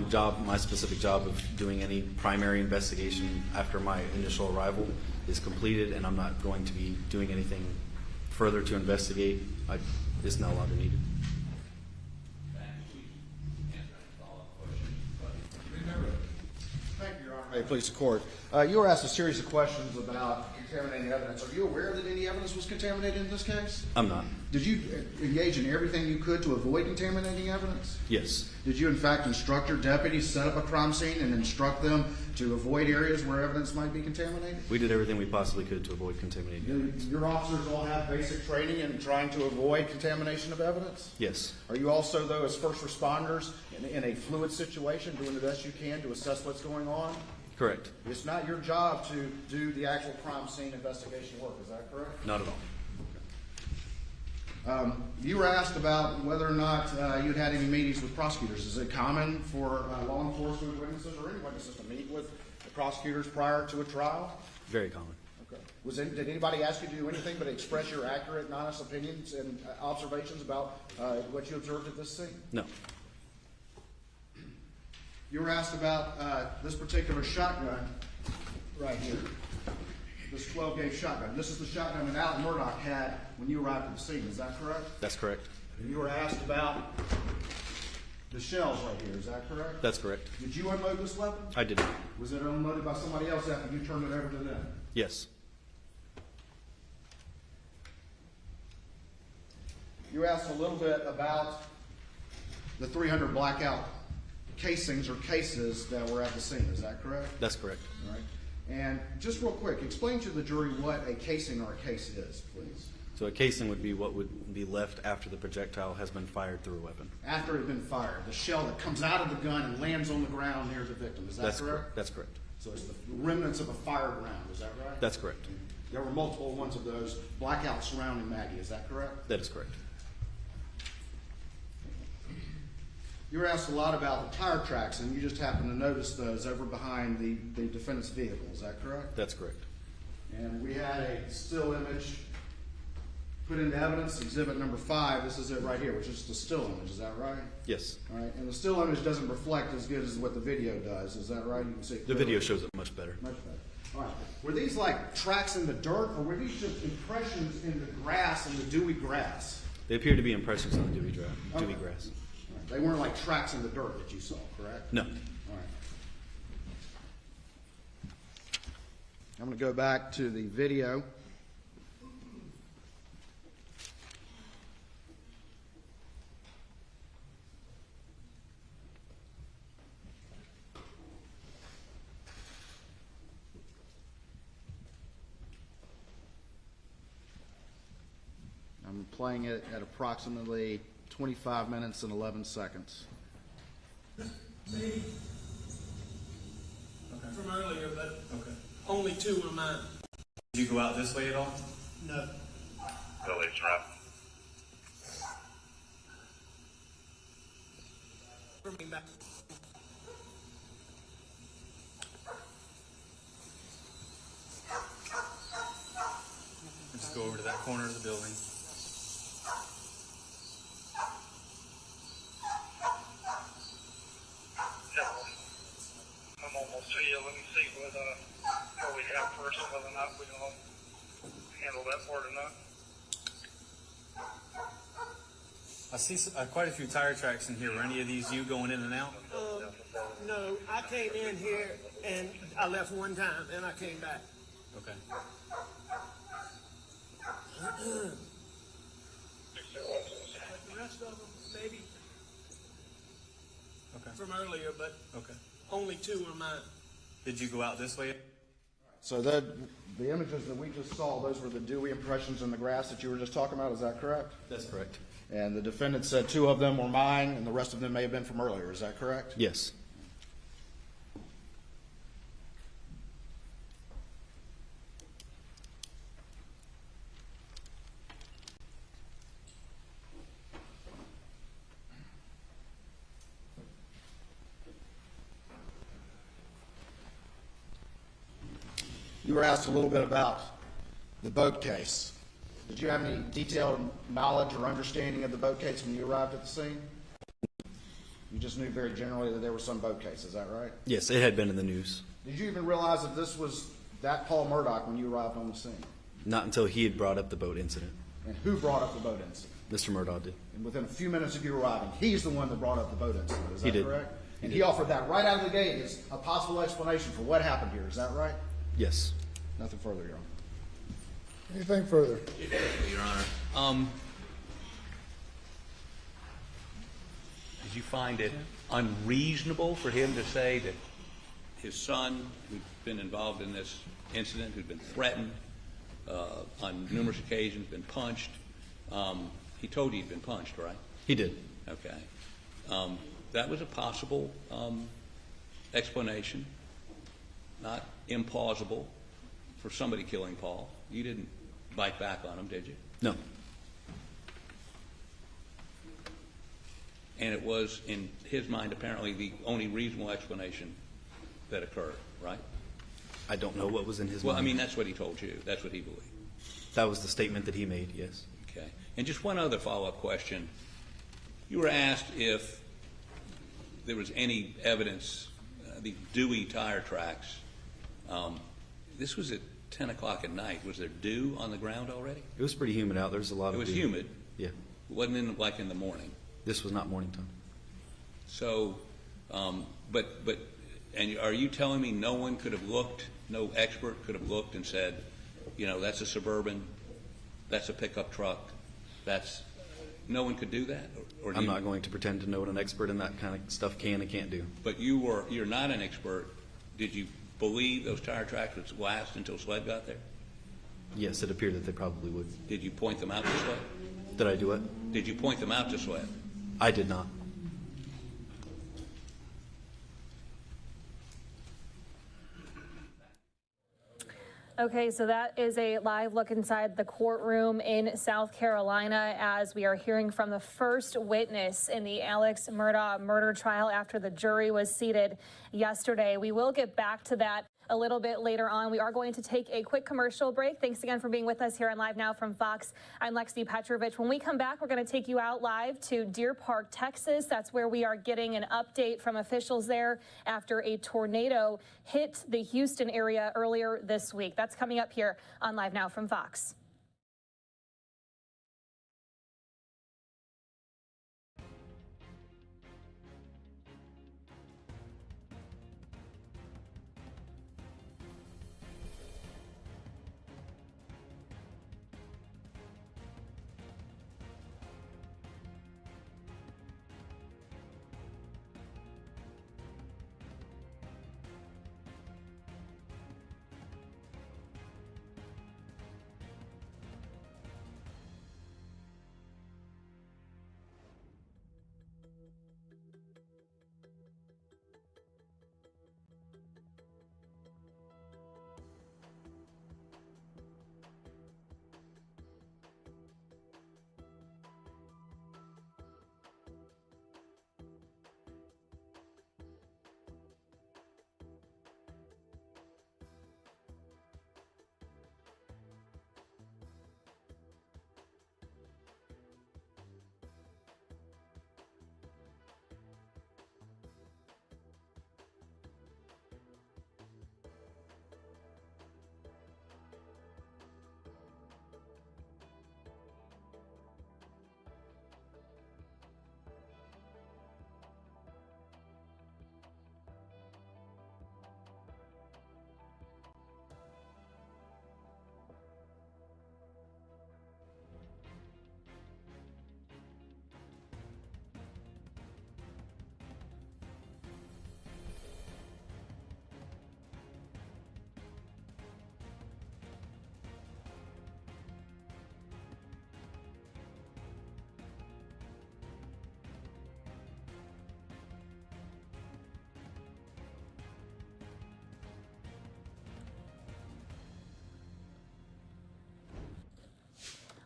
specific job of doing any primary investigation after my initial arrival is completed, and I'm not going to be doing anything further to investigate, it's no longer needed. Thank you, Your Honor. May it please the court. You were asked a series of questions about contaminating evidence. Are you aware that any evidence was contaminated in this case? I'm not. Did you engage in everything you could to avoid contaminating evidence? Yes. Did you, in fact, instruct your deputies set up a crime scene and instruct them to avoid areas where evidence might be contaminated? We did everything we possibly could to avoid contaminating. Your officers all have basic training in trying to avoid contamination of evidence? Yes. Are you also, though, as first responders in a fluid situation, doing the best you can to assess what's going on? Correct. It's not your job to do the actual crime scene investigation work, is that correct? Not at all. You were asked about whether or not you'd had any meetings with prosecutors. Is it common for law enforcement witnesses or any witnesses to meet with the prosecutors prior to a trial? Very common. Okay. Did anybody ask you to do anything but express your accurate and honest opinions and observations about what you observed at this scene? No. You were asked about this particular shotgun right here, this 12-gauge shotgun. This is the shotgun that Alan Murdaugh had when you arrived at the scene. Is that correct? That's correct. And you were asked about the shells right here. Is that correct? That's correct. Did you unload this weapon? I did not. Was it unloaded by somebody else after you turned it over to them? Yes. You asked a little bit about the 300 blackout casings or cases that were at the scene. Is that correct? That's correct. All right. And just real quick, explain to the jury what a casing or a case is, please. So a casing would be what would be left after the projectile has been fired through a weapon. After it had been fired, the shell that comes out of the gun and lands on the ground near the victim. Is that That's correct? That's correct. So it's the remnants of a fired round. Is that right? That's correct. There were multiple ones of those blackouts surrounding Maggie. Is that correct? That is correct. You were asked a lot about the tire tracks, and you just happened to notice those over behind the defendant's vehicle. Is that correct? That's correct. And we had a still image put into evidence, exhibit number 5. This is it right here, which is the still image. Is that right? Yes. All right. And the still image doesn't reflect as good as what the video does. Is that right? You can see it The clearly. video shows it much better. Much better. All right. Were these like tracks in the dirt, or were these just impressions in the grass, in the dewy grass? They appear to be impressions on the dewy grass. Okay. They weren't like tracks in the dirt that you saw, correct? No. All right. I'm going to go back to the video. I'm playing it at approximately 25 minutes and 11 seconds. Me. Okay. From earlier, but only 2 were mine. Did you go out this way at all? No. Village, right? Bring back. Just go over to that corner of the building. I'm almost here. Let me see what we have first, and whether or not we don't handle that part or not. I see quite a few tire tracks in here. Were any of these you going in and out? No, I came in here and I left one time and I came back. Okay. But the rest of them, maybe from earlier, but only 2 are mine. Did you go out this way? So the images that we just saw, those were the dewy impressions in the grass that you were just talking about, is that correct? That's correct. And the defendant said 2 of them were mine and the rest of them may have been from earlier, is that correct? Yes. You were asked a little bit about the boat case. Did you have any detailed knowledge or understanding of the boat case when you arrived at the scene? You just knew very generally that there was some boat case, is that right? Yes, it had been in the news. Did you even realize that this was that Paul Murdaugh when you arrived on the scene? Not until he had brought up the boat incident. And who brought up the boat incident? Mr. Murdaugh did. And within a few minutes of you arriving, he's the one that brought up the boat incident, is He that did. correct? And he offered that right out of the gate as a possible explanation for what happened here, is that right? Yes. Nothing further, Your Honor. Anything further? Your Honor. Did you find it unreasonable for him to say that his son, who'd been involved in this incident, who'd been threatened on numerous occasions, been punched, he told you he'd been punched, right? He did. Okay. That was a possible explanation, not implausible, for somebody killing Paul. You didn't bite back on him, did you? No. And it was, in his mind, apparently the only reasonable explanation that occurred, right? I don't know what was in his Well, mind. I mean, that's what he told you. That's what he believed. That was the statement that he made, yes. Okay. And just one other follow-up question. You were asked if there was any evidence, the dewy tire tracks. This was at 10 o'clock at night. Was there dew on the ground already? It was pretty humid out. There was a lot of It was dew. humid. Yeah. It wasn't like in the morning. This was not morning time. So, and are you telling me no one could have looked, no expert could have looked and said, you know, that's a Suburban, that's a pickup truck, no one could do that? Or do I'm you, not going to pretend to know what an expert in that kind of stuff can and can't do. But you're not an expert. Did you believe those tire tracks would last until SLED got there? Yes, it appeared that they probably would. Did you point them out to SLED? Did I do it? Did you point them out to SLED? I did not. Okay, so that is a live look inside the courtroom in South Carolina as we are hearing from the first witness in the Alex Murdaugh murder trial after the jury was seated yesterday. We will get back to that a little bit later on. We are going to take a quick commercial break. Thanks again for being with us here on Live Now from Fox. I'm Lexi Petrovich. When we come back, we're going to take you out live to Deer Park, Texas. That's where we are getting an update from officials there after a tornado hit the Houston area earlier this week. That's coming up here on Live Now from Fox.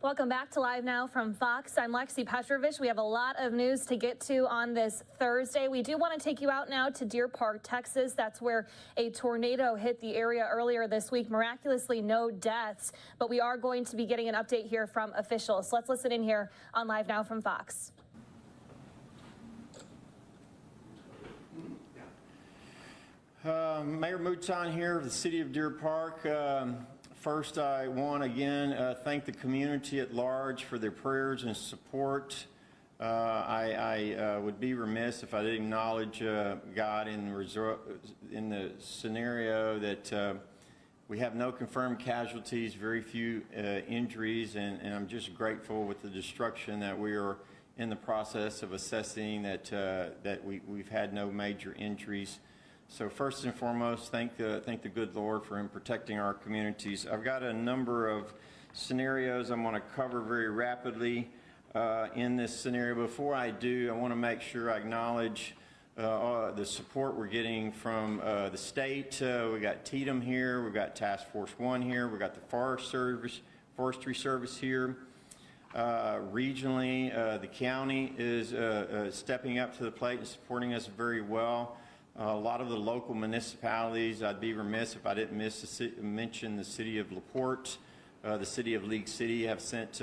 Welcome back to Live Now from Fox. I'm Lexi Petrovich. We have a lot of news to get to on this Thursday. We do want to take you out now to Deer Park, Texas. That's where a tornado hit the area earlier this week. Miraculously, no deaths, but we are going to be getting an update here from officials. So let's listen in here on Live Now from Fox. Mayor Murdaugh here of the city of Deer Park. First, I want to again thank the community at large for their prayers and support. I would be remiss if I didn't acknowledge God in the scenario that we have no confirmed casualties, very few injuries, and I'm just grateful with the destruction that we are in the process of assessing that we've had no major injuries. So first and foremost, thank the good Lord for Him protecting our communities. I've got a number of scenarios I'm going to cover very rapidly in this scenario. Before I do, I want to make sure I acknowledge the support we're getting from the state. We got TDM here, we've got Task Force 1 here, we've got the Forestry Service here. Regionally, the county is stepping up to the plate and supporting us very well. A lot of the local municipalities, I'd be remiss if I didn't mention the city of LaPorte, the city of League City have sent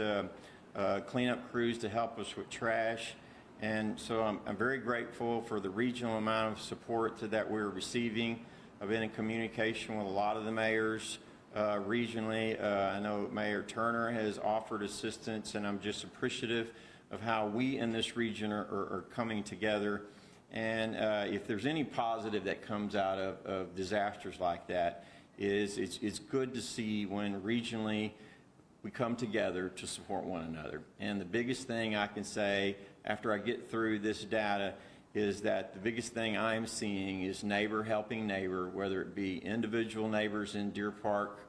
cleanup crews to help us with trash. And so I'm very grateful for the regional amount of support that we're receiving. I've been in communication with a lot of the mayors regionally. I know Mayor Turner has offered assistance, and I'm just appreciative of how we in this region are coming together. And if there's any positive that comes out of disasters like that, is it's good to see when regionally we come together to support one another. And the biggest thing I can say after I get through this data is that the biggest thing I'm seeing is neighbor helping neighbor, whether it be individual neighbors in Deer Park.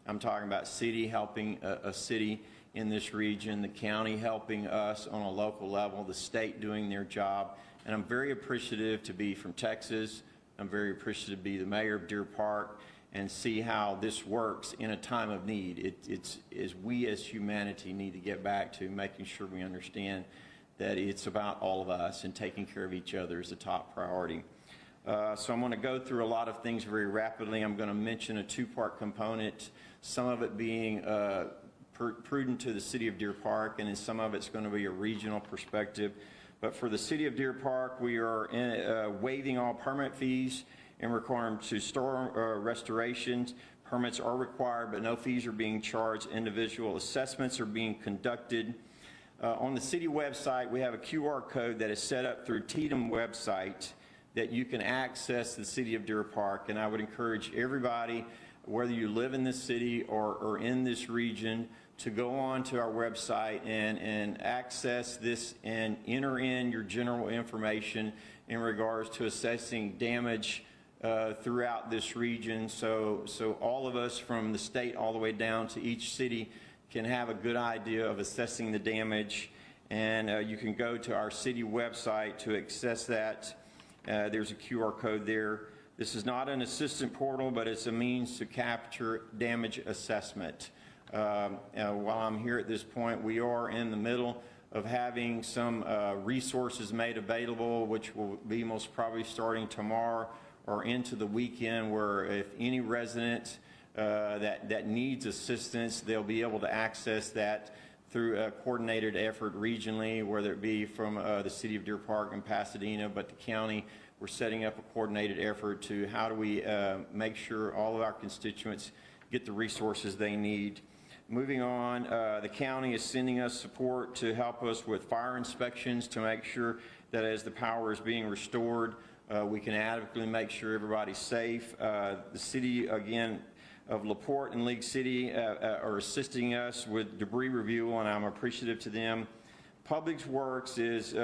I'm talking about city helping a city in this region, the county helping us on a local level, the state doing their job. And I'm very appreciative to be from Texas. I'm very appreciative to be the mayor of Deer Park and see how this works in a time of need. It's we as humanity need to get back to making sure we understand that it's about all of us, and taking care of each other is the top priority. So I'm going to go through a lot of things very rapidly. I'm going to mention a two-part component, some of it being prudent to the city of Deer Park, and then some of it's going to be a regional perspective. But for the city of Deer Park, we are waiving all permit fees and requiring to storm restorations. Permits are required, but no fees are being charged. Individual assessments are being conducted. On the city website, we have a QR code that is set up through TDM website that you can access the city of Deer Park. And I would encourage everybody, whether you live in this city or in this region, to go on to our website and access this and enter in your general information in regards to assessing damage throughout this region. So all of us from the state all the way down to each city can have a good idea of assessing the damage. And you can go to our city website to access that. There's a QR code there. This is not an assistant portal, but it's a means to capture damage assessment. While I'm here at this point, we are in the middle of having some resources made available, which will be most probably starting tomorrow or into the weekend, where if any resident that needs assistance, they'll be able to access that through a coordinated effort regionally, whether it be from the city of Deer Park and Pasadena, but the county. We're setting up a coordinated effort to how do we make sure all of our constituents get the resources they need. Moving on, the county is sending us support to help us with fire inspections to make sure that as the power is being restored, we can adequately make sure everybody's safe. The city, again, of LaPorte and League City are assisting us with debris review, and I'm appreciative to them. Public Works is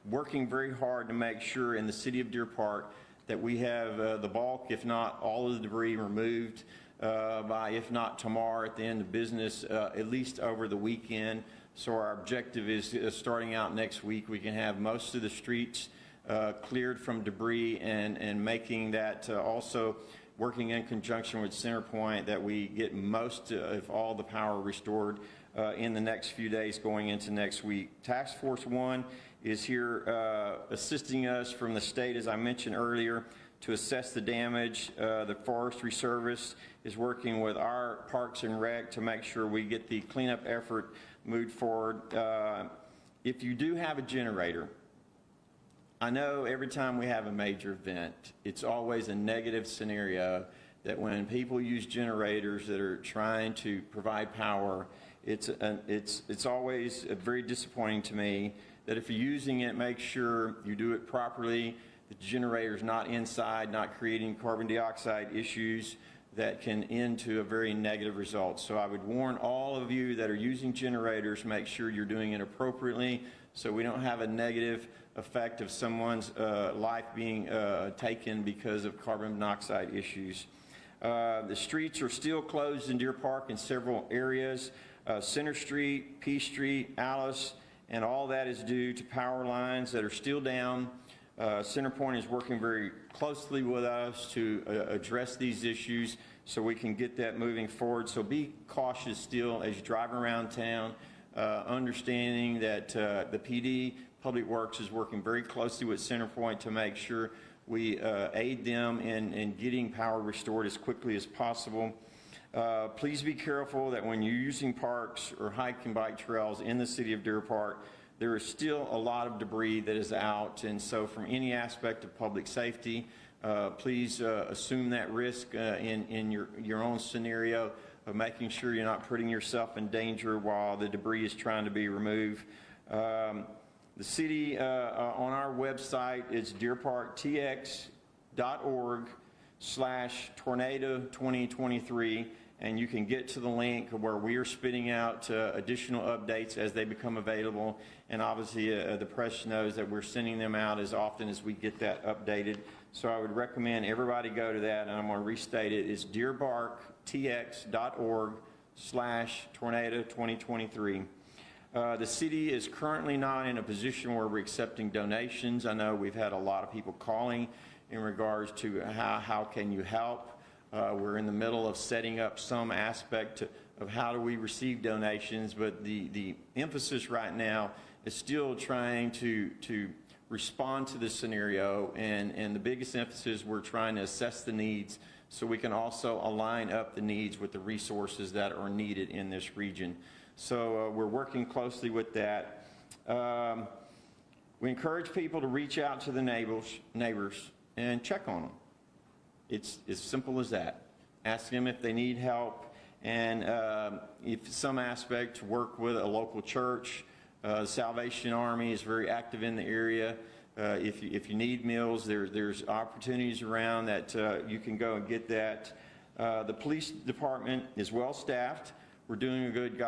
working very hard to make sure in the city of Deer Park that we have the bulk, if not all of the debris, removed by, if not tomorrow at the end of business, at least over the weekend. So our objective is starting out next week, we can have most of the streets cleared from debris, and making that also working in conjunction with CenterPoint, that we get most of all the power restored in the next few days going into next week. Task Force 1 is here assisting us from the state, as I mentioned earlier, to assess the damage. The Forestry Service is working with our Parks and Rec to make sure we get the cleanup effort moved forward. If you do have a generator, I know every time we have a major event, it's always a negative scenario that when people use generators that are trying to provide power, it's always very disappointing to me that if you're using it, make sure you do it properly. The generator's not inside, not creating carbon dioxide issues that can end to a very negative result. So I would warn all of you that are using generators, make sure you're doing it appropriately so we don't have a negative effect of someone's life being taken because of carbon monoxide issues. The streets are still closed in Deer Park in several areas. Center Street, P Street, Alice, and all that is due to power lines that are still down. CenterPoint is working very closely with us to address these issues so we can get that moving forward. So be cautious still as you drive around town, understanding that the PD, Public Works, is working very closely with CenterPoint to make sure we aid them in getting power restored as quickly as possible. Please be careful that when you're using parks or hike and bike trails in the city of Deer Park, there is still a lot of debris that is out, and so from any aspect of public safety, please assume that risk in your own scenario of making sure you're not putting yourself in danger while the debris is trying to be removed. The city on our website is deerparktx.org/tornado2023, and you can get to the link where we are spitting out additional updates as they become available. And obviously the press knows that we're sending them out as often as we get that updated. So I would recommend everybody go to that, and I'm going to restate it. It's deerparktx.org/tornado2023. The city is currently not in a position where we're accepting donations. I know we've had a lot of people calling in regards to how can you help. We're in the middle of setting up some aspect of how do we receive donations, but the emphasis right now is still trying to respond to this scenario, and the biggest emphasis, we're trying to assess the needs so we can also align up the needs with the resources that are needed in this region. So we're working closely with that. We encourage people to reach out to the neighbors and check on them. It's as simple as that. Ask them if they need help, and if some aspect, work with a local church. Salvation Army is very active in the area. If you need meals, there's opportunities around that you can go and get that. The police department is well staffed. We're doing a good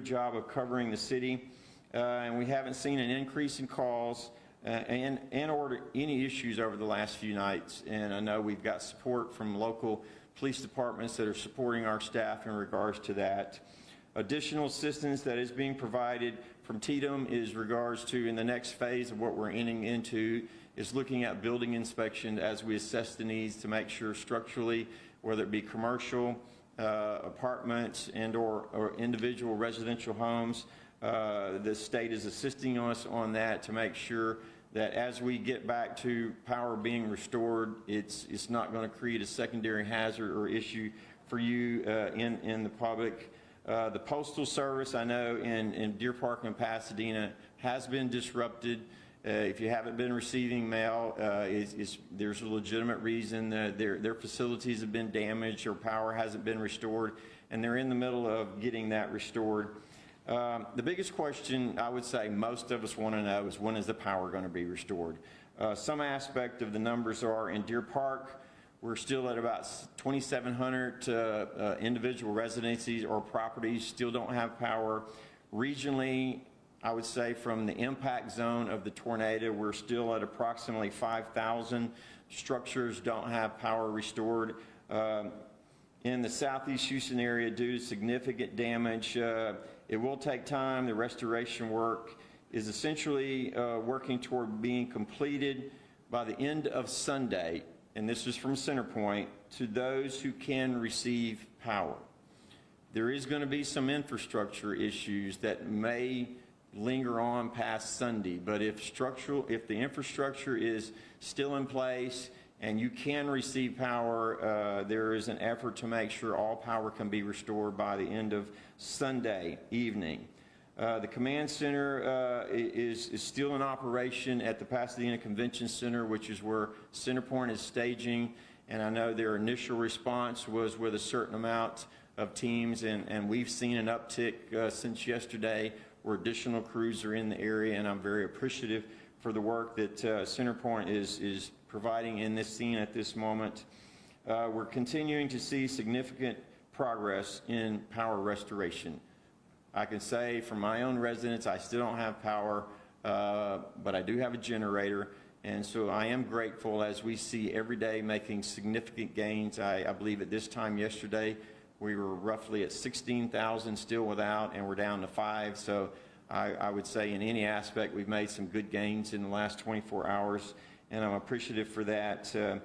job of covering the city, and we haven't seen an increase in calls and or any issues over the last few nights. And I know we've got support from local police departments that are supporting our staff in regards to that. Additional assistance that is being provided from TDM is regards to, in the next phase of what we're entering into, is looking at building inspection as we assess the needs to make sure structurally, whether it be commercial, apartments, and or individual residential homes, the state is assisting us on that to make sure that as we get back to power being restored, it's not going to create a secondary hazard or issue for you in the public. The Postal Service, I know in Deer Park and Pasadena, has been disrupted. If you haven't been receiving mail, there's a legitimate reason. Their facilities have been damaged or power hasn't been restored, and they're in the middle of getting that restored. The biggest question I would say most of us want to know is, when is the power going to be restored? Some aspect of the numbers are in Deer Park, we're still at about 2,700 individual residencies or properties still don't have power. Regionally, I would say from the impact zone of the tornado, we're still at approximately 5,000 structures don't have power restored. In the Southeast Houston area, due to significant damage, it will take time. The restoration work is essentially working toward being completed by the end of Sunday, and this is from CenterPoint, to those who can receive power. There is going to be some infrastructure issues that may linger on past Sunday, but if the infrastructure is still in place and you can receive power, there is an effort to make sure all power can be restored by the end of Sunday evening. The command center is still in operation at the Pasadena Convention Center, which is where CenterPoint is staging, and I know their initial response was with a certain amount of teams, and we've seen an uptick since yesterday where additional crews are in the area, and I'm very appreciative for the work that CenterPoint is providing in this scene at this moment. We're continuing to see significant progress in power restoration. I can say from my own residence, I still don't have power, but I do have a generator, and so I am grateful as we see every day making significant gains. I believe at this time yesterday, we were roughly at 16,000 still without, and we're down to 5. So I would say in any aspect, we've made some good gains in the last 24 hours, and I'm appreciative for that. The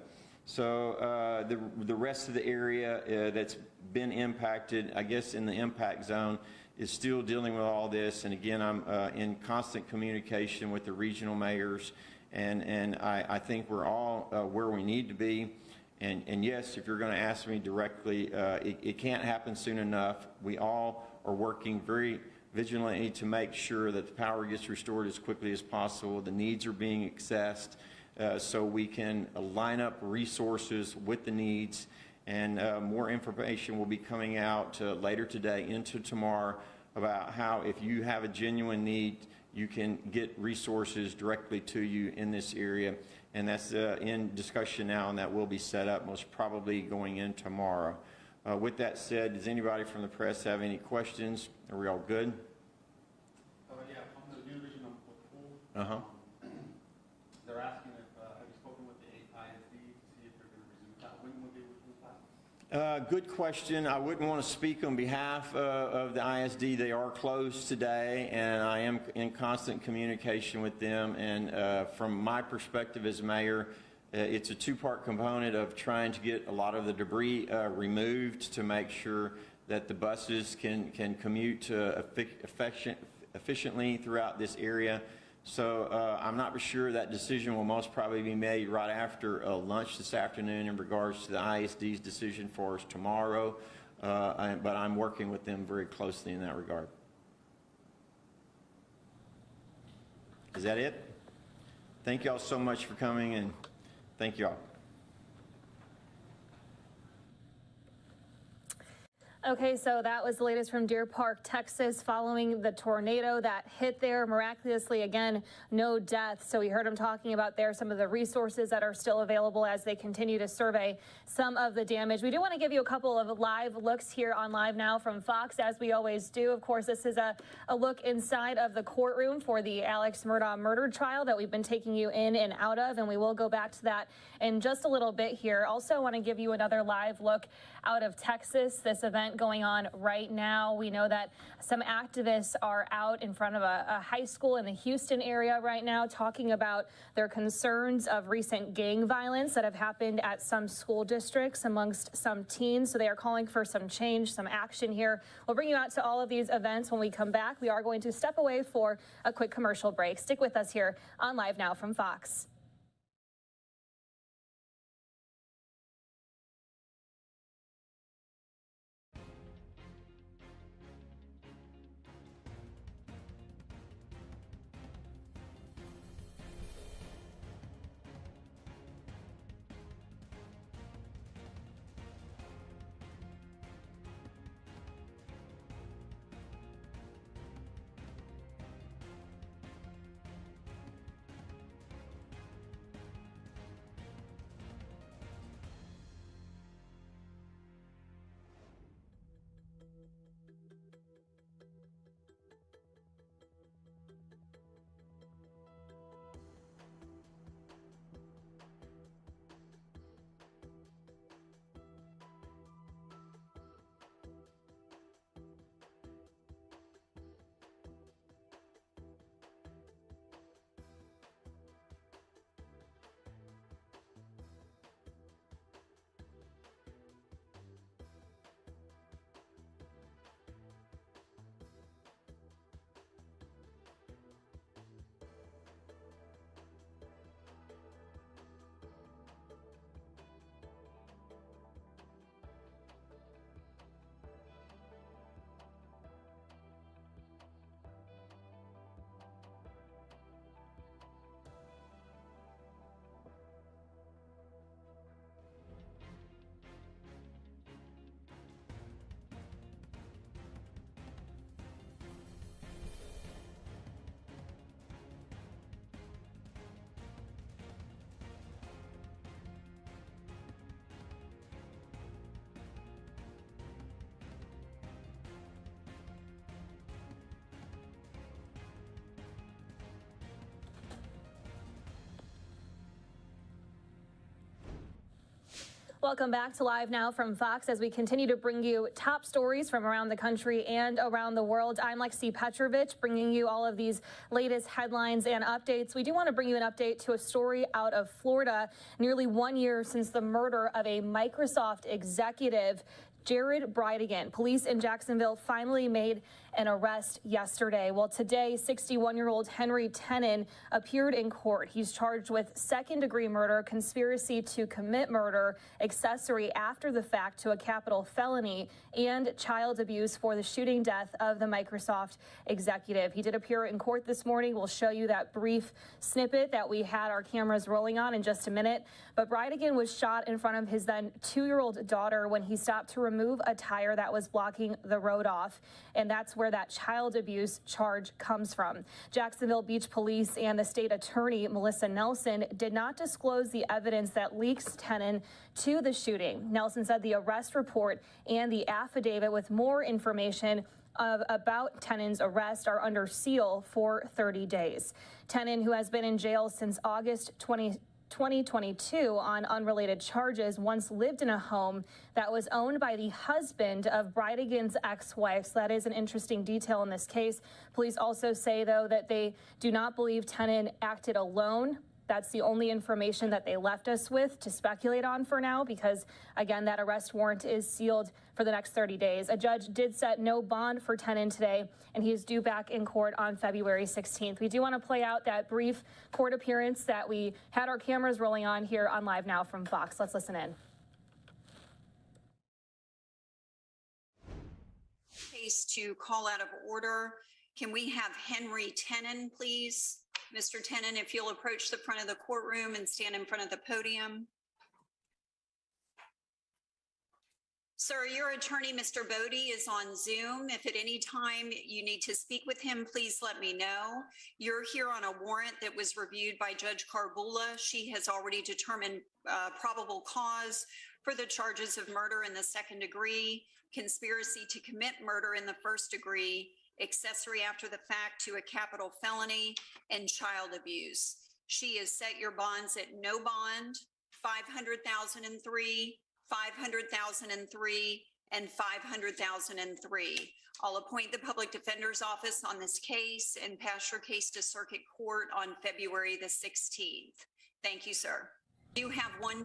rest of the area that's been impacted, I guess in the impact zone, is still dealing with all this. And again, I'm in constant communication with the regional mayors, and I think we're all where we need to be. And yes, if you're going to ask me directly, it can't happen soon enough. We all are working very vigilantly to make sure that the power gets restored as quickly as possible. The needs are being assessed so we can line up resources with the needs. And more information will be coming out later today into tomorrow about how, if you have a genuine need, you can get resources directly to you in this area. And that's in discussion now, and that will be set up most probably going in tomorrow. With that said, does anybody from the press have any questions? Are we all good? Yeah, on the new vision on Uh-huh. they're asking if, have you spoken with the ISD to see if they're going to resume class? When would they resume class? Good question. I wouldn't want to speak on behalf of the ISD. They are closed today, and I am in constant communication with them. And from my perspective as mayor, it's a two-part component of trying to get a lot of the debris removed to make sure that the buses can commute efficiently throughout this area. So I'm not sure that decision will most probably be made right after lunch this afternoon in regards to the ISD's decision for us tomorrow, but I'm working with them very closely in that regard. Is that it? Thank you all so much for coming, and thank you all. Okay, so that was the latest from Deer Park, Texas, following the tornado that hit there. Miraculously, again, no deaths. So we heard him talking about there some of the resources that are still available as they continue to survey some of the damage. We do want to give you a couple of live looks here on Live Now from Fox, as we always do. Of course, this is a look inside of the courtroom for the Alex Murdaugh murder trial that we've been taking you in and out of, and we will go back to that in just a little bit here. Also want to give you another live look out of Texas, this event going on right now. We know that some activists are out in front of a high school in the Houston area right now talking about their concerns of recent gang violence that have happened at some school districts amongst some teens. So they are calling for some change, some action here. We'll bring you out to all of these events when we come back. We are going to step away for a quick commercial break. Stick with us here on Live Now from Fox. Welcome back to Live Now from Fox as we continue to bring you top stories from around the country and around the world. I'm Lexi Petrovich, bringing you all of these latest headlines and updates. We do want to bring you an update to a story out of Florida, nearly 1 year since the murder of a Microsoft executive, Jared Bridegan. Police in Jacksonville finally made an arrest yesterday. Well, today, 61-year-old Henry Tenon appeared in court. He's charged with second-degree murder, conspiracy to commit murder, accessory after the fact to a capital felony, and child abuse for the shooting death of the Microsoft executive. He did appear in court this morning. We'll show you that brief snippet that we had our cameras rolling on in just a minute. But Bridegan was shot in front of his then 2-year-old daughter when he stopped to remove a tire that was blocking the road off. And that's where that child abuse charge comes from. Jacksonville Beach Police and the state attorney, Melissa Nelson, did not disclose the evidence that links Tenon to the shooting. Nelson said the arrest report and the affidavit with more information about Tenon's arrest are under seal for 30 days. Tenon, who has been in jail since August 2022 on unrelated charges, once lived in a home that was owned by the husband of Bridegan's ex-wife. So that is an interesting detail in this case. Police also say, though, that they do not believe Tenon acted alone. That's the only information that they left us with to speculate on for now, because, again, that arrest warrant is sealed for the next 30 days. A judge did set no bond for Tenon today, and he is due back in court on February 16th. We do want to play out that brief court appearance that we had our cameras rolling on here on Live Now from Fox. Let's listen in. Case to call out of order. Can we have Henry Tenon, please? Mr. Tenon, if you'll approach the front of the courtroom and stand in front of the podium. Sir, your attorney, Mr. Bodie, is on Zoom. If at any time you need to speak with him, please let me know. You're here on a warrant that was reviewed by Judge Carbula. She has already determined probable cause for the charges of murder in the second degree, conspiracy to commit murder in the first degree, accessory after the fact to a capital felony, and child abuse. She has set your bonds at no bond, $500,003, $500,003, and $500,003. I'll appoint the public defender's office on this case and pass your case to circuit court on February the 16th. Thank you, sir. You have one.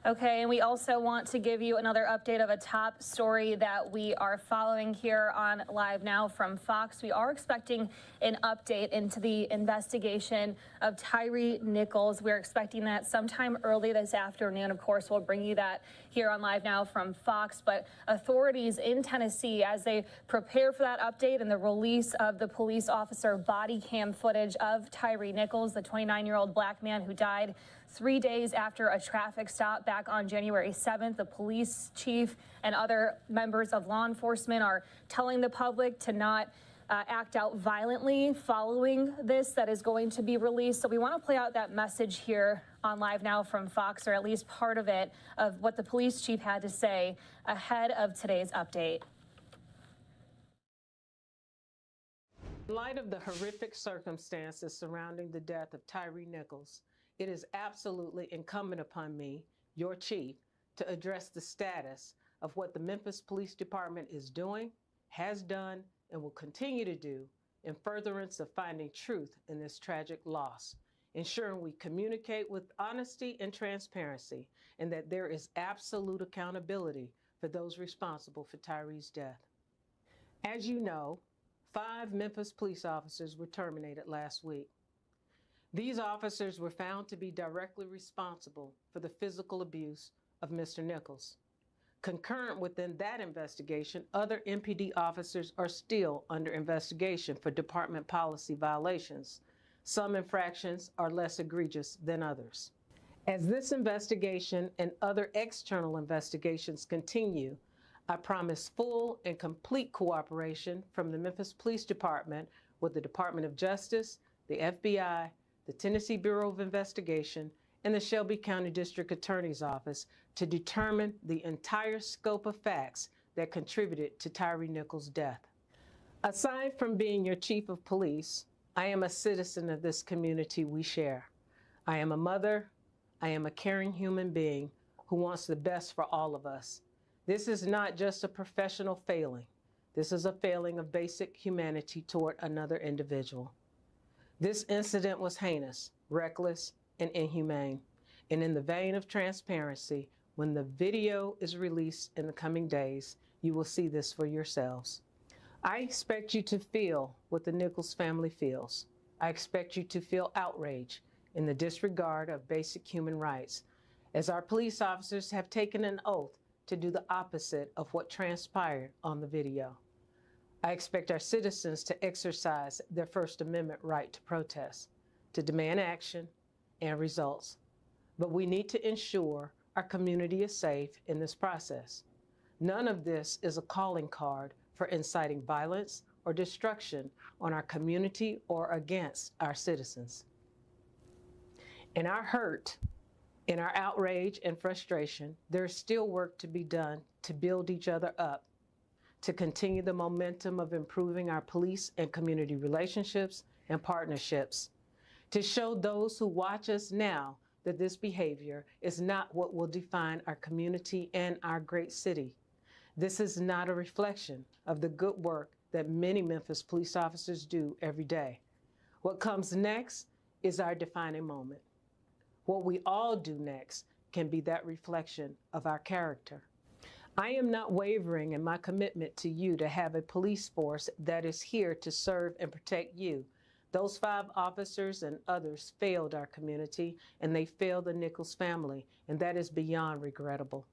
Okay, and we also want to give you another update of a top story that we are following here on Live Now from Fox. We are expecting an update into the investigation of Tyre Nichols. We're expecting that sometime early this afternoon. Of course, we'll bring you that here on Live Now from Fox. But authorities in Tennessee, as they prepare for that update and the release of the police officer body cam footage of Tyre Nichols, the 29-year-old black man who died 3 days after a traffic stop back on January 7th, the police chief and other members of law enforcement are telling the public to not act out violently following this that is going to be released. So we want to play out that message here on Live Now from Fox, or at least part of it, of what the police chief had to say ahead of today's update. In light of the horrific circumstances surrounding the death of Tyre Nichols, it is absolutely incumbent upon me, your chief, to address the status of what the Memphis Police Department is doing, has done, and will continue to do in furtherance of finding truth in this tragic loss, ensuring we communicate with honesty and transparency, and that there is absolute accountability for those responsible for Tyre's death. As you know, 5 Memphis police officers were terminated last week. These officers were found to be directly responsible for the physical abuse of Mr. Nichols. Concurrent within that investigation, other MPD officers are still under investigation for department policy violations. Some infractions are less egregious than others. As this investigation and other external investigations continue, I promise full and complete cooperation from the Memphis Police Department with the Department of Justice, the FBI, the Tennessee Bureau of Investigation, and the Shelby County District Attorney's Office to determine the entire scope of facts that contributed to Tyre Nichols' death. Aside from being your chief of police, I am a citizen of this community we share. I am a mother, I am a caring human being who wants the best for all of us. This is not just a professional failing. This is a failing of basic humanity toward another individual. This incident was heinous, reckless, and inhumane. And in the vein of transparency, when the video is released in the coming days, you will see this for yourselves. I expect you to feel what the Nichols family feels. I expect you to feel outrage in the disregard of basic human rights, as our police officers have taken an oath to do the opposite of what transpired on the video. I expect our citizens to exercise their First Amendment right to protest, to demand action and results. But we need to ensure our community is safe in this process. None of this is a calling card for inciting violence or destruction on our community or against our citizens. In our hurt, in our outrage and frustration, there is still work to be done to build each other up, to continue the momentum of improving our police and community relationships and partnerships, to show those who watch us now that this behavior is not what will define our community and our great city. This is not a reflection of the good work that many Memphis police officers do every day. What comes next is our defining moment. What we all do next can be that reflection of our character. I am not wavering in my commitment to you to have a police force that is here to serve and protect you. Those 5 officers and others failed our community, and they failed the Nichols family, and that is beyond regrettable.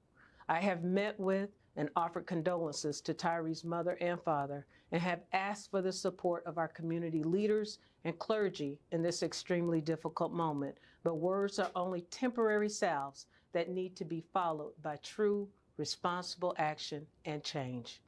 I have met with and offered condolences to Tyree's mother and father, and have asked for the support of our community leaders and clergy in this extremely difficult moment. But words are only temporary salves that need to be followed by true, responsible action and change.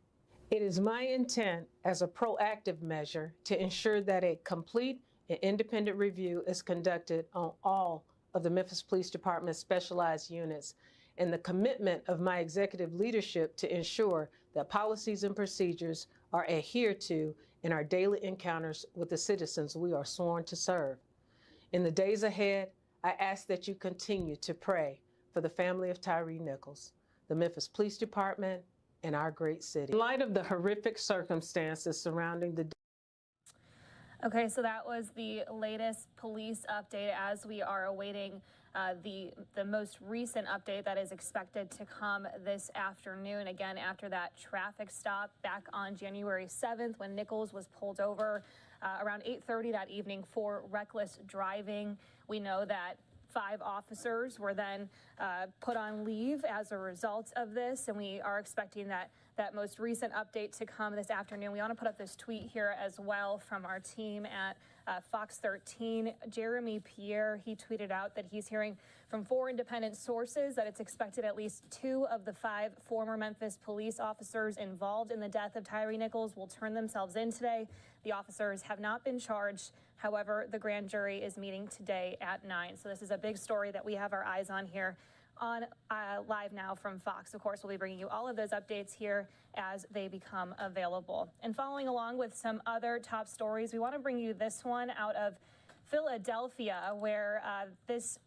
It is my intent as a proactive measure to ensure that a complete and independent review is conducted on all of the Memphis Police Department's specialized units, and the commitment of my executive leadership to ensure that policies and procedures are adhered to in our daily encounters with the citizens we are sworn to serve. In the days ahead, I ask that you continue to pray for the family of Tyree Nichols, the Memphis Police Department, and our great city. In light of the horrific circumstances surrounding the Okay, so that was the latest police update as we are awaiting the most recent update that is expected to come this afternoon. Again, after that traffic stop back on January 7th when Nichols was pulled over around 8:30 that evening for reckless driving. We know that 5 officers were then put on leave as a result of this, and we are expecting that most recent update to come this afternoon. We want to put up this tweet here as well from our team at Fox 13. Jeremy Pierre, he tweeted out that he's hearing from 4 independent sources that it's expected at least 2 of the 5 former Memphis police officers involved in the death of Tyree Nichols will turn themselves in today. The officers have not been charged. However, the grand jury is meeting today at 9. So this is a big story that we have our eyes on here on Live Now from Fox. Of course, we'll be bringing you all of those updates here as they become available. And following along with some other top stories, we want to bring you this one out of Philadelphia, where this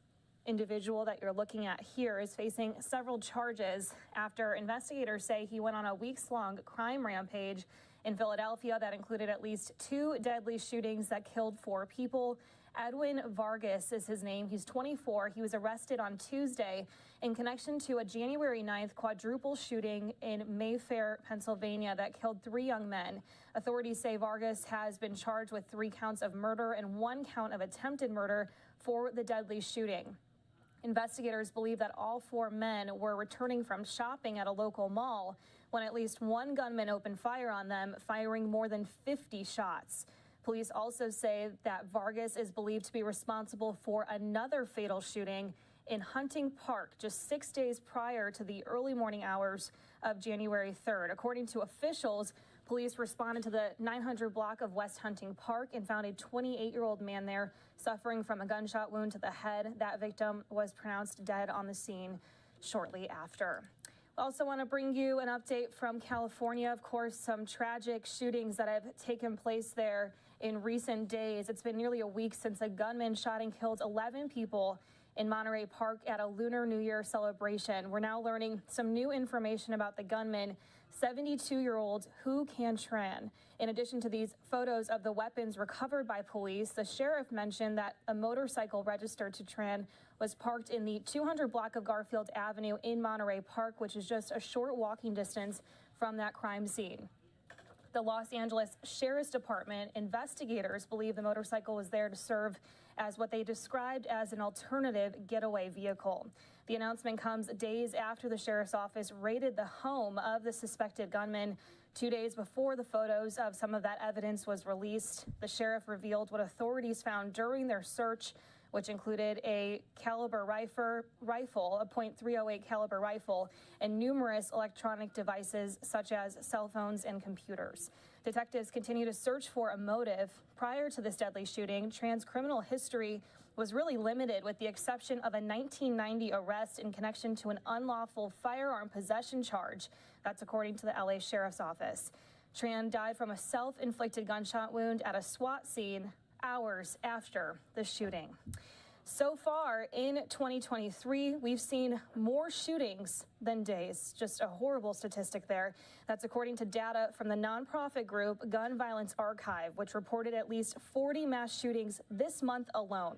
individual that you're looking at here is facing several charges after investigators say he went on a weeks-long crime rampage in Philadelphia that included at least 2 deadly shootings that killed 4 people. Edwin Vargas is his name. He's 24. He was arrested on Tuesday in connection to a January 9th quadruple shooting in Mayfair, Pennsylvania that killed 3 young men. Authorities say Vargas has been charged with 3 counts of murder and 1 count of attempted murder for the deadly shooting. Investigators believe that all 4 men were returning from shopping at a local mall when at least 1 gunman opened fire on them, firing more than 50 shots. Police also say that Vargas is believed to be responsible for another fatal shooting in Hunting Park just 6 days prior to the early morning hours of January 3rd. According to officials, police responded to the 900 block of West Hunting Park and found a 28-year-old man there suffering from a gunshot wound to the head. That victim was pronounced dead on the scene shortly after. We also want to bring you an update from California. Of course, some tragic shootings that have taken place there in recent days. It's been nearly a week since a gunman shot and killed 11 people in Monterey Park at a Lunar New Year celebration. We're now learning some new information about the gunman, 72-year-old Hu Can Tran. In addition to these photos of the weapons recovered by police, the sheriff mentioned that a motorcycle registered to Tran was parked in the 200 block of Garfield Avenue in Monterey Park, which is just a short walking distance from that crime scene. The Los Angeles Sheriff's Department investigators believe the motorcycle was there to serve as what they described as an alternative getaway vehicle. The announcement comes days after the sheriff's office raided the home of the suspected gunman. 2 days before the photos of some of that evidence was released, the sheriff revealed what authorities found during their search, which included a caliber rifle, a .308 caliber rifle, and numerous electronic devices such as cell phones and computers. Detectives continue to search for a motive. Prior to this deadly shooting, Tran's criminal history was really limited, with the exception of a 1990 arrest in connection to an unlawful firearm possession charge. That's according to the LA Sheriff's Office. Tran died from a self-inflicted gunshot wound at a SWAT scene hours after the shooting. So far in 2023, we've seen more shootings than days. Just a horrible statistic there. That's according to data from the nonprofit group Gun Violence Archive, which reported at least 40 mass shootings this month alone.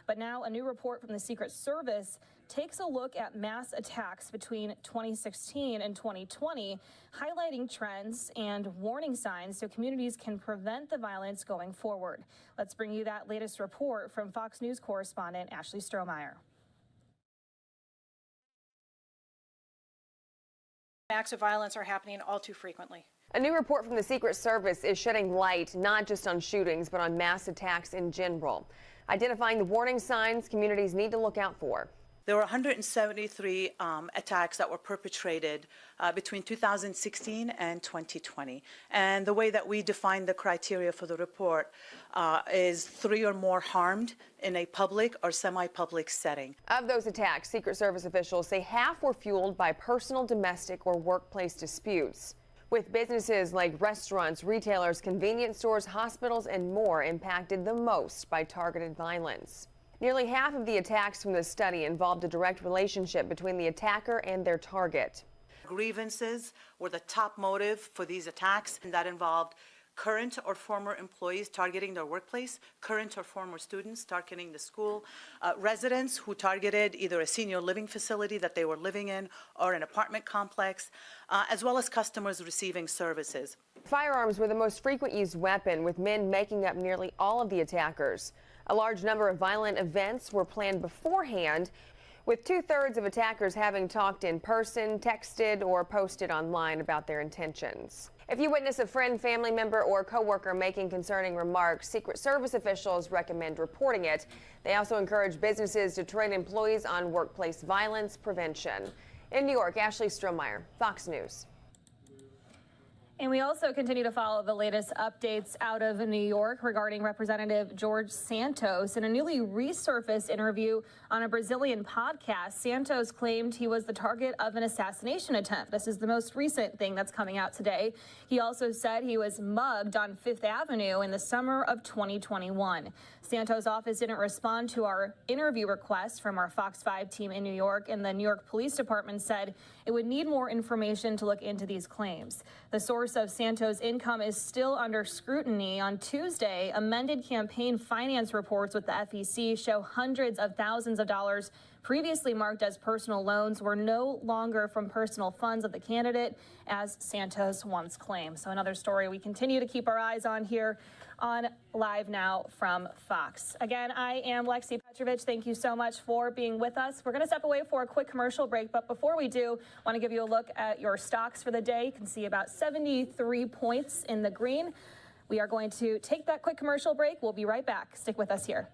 But now a new report from the Secret Service takes a look at mass attacks between 2016 and 2020, highlighting trends and warning signs so communities can prevent the violence going forward. Let's bring you that latest report from Fox News correspondent Ashley Strohmeyer. Acts of violence are happening all too frequently. A new report from the Secret Service is shedding light not just on shootings, but on mass attacks in general, identifying the warning signs communities need to look out for. There were 173 attacks that were perpetrated between 2016 and 2020. And the way that we define the criteria for the report is 3 or more harmed in a public or semi-public setting. Of those attacks, Secret Service officials say half were fueled by personal, domestic, or workplace disputes, with businesses like restaurants, retailers, convenience stores, hospitals, and more impacted the most by targeted violence. Nearly half of the attacks from the study involved a direct relationship between the attacker and their target. Grievances were the top motive for these attacks, and that involved current or former employees targeting their workplace, current or former students targeting the school, residents who targeted either a senior living facility that they were living in or an apartment complex, as well as customers receiving services. Firearms were the most frequent used weapon, with men making up nearly all of the attackers. A large number of violent events were planned beforehand, with 2/3 of attackers having talked in person, texted, or posted online about their intentions. If you witness a friend, family member, or coworker making concerning remarks, Secret Service officials recommend reporting it. They also encourage businesses to train employees on workplace violence prevention. In New York, Ashley Strohmeyer, Fox News. And we also continue to follow the latest updates out of New York regarding Representative George Santos. In a newly resurfaced interview on a Brazilian podcast, Santos claimed he was the target of an assassination attempt. This is the most recent thing that's coming out today. He also said he was mugged on Fifth Avenue in the summer of 2021. Santos' office didn't respond to our interview request from our Fox 5 team in New York, and the New York Police Department said it would need more information to look into these claims. The source of Santos' income is still under scrutiny. On Tuesday, amended campaign finance reports with the FEC show hundreds of thousands of dollars previously marked as personal loans were no longer from personal funds of the candidate, as Santos once claimed. So another story we continue to keep our eyes on here on Live Now from Fox. Again, I am Lexi Petrovich. Thank you so much for being with us. We're going to step away for a quick commercial break, but before we do, I want to give you a look at your stocks for the day. You can see about 73 points in the green. We are going to take that quick commercial break. We'll be right back. Stick with us here.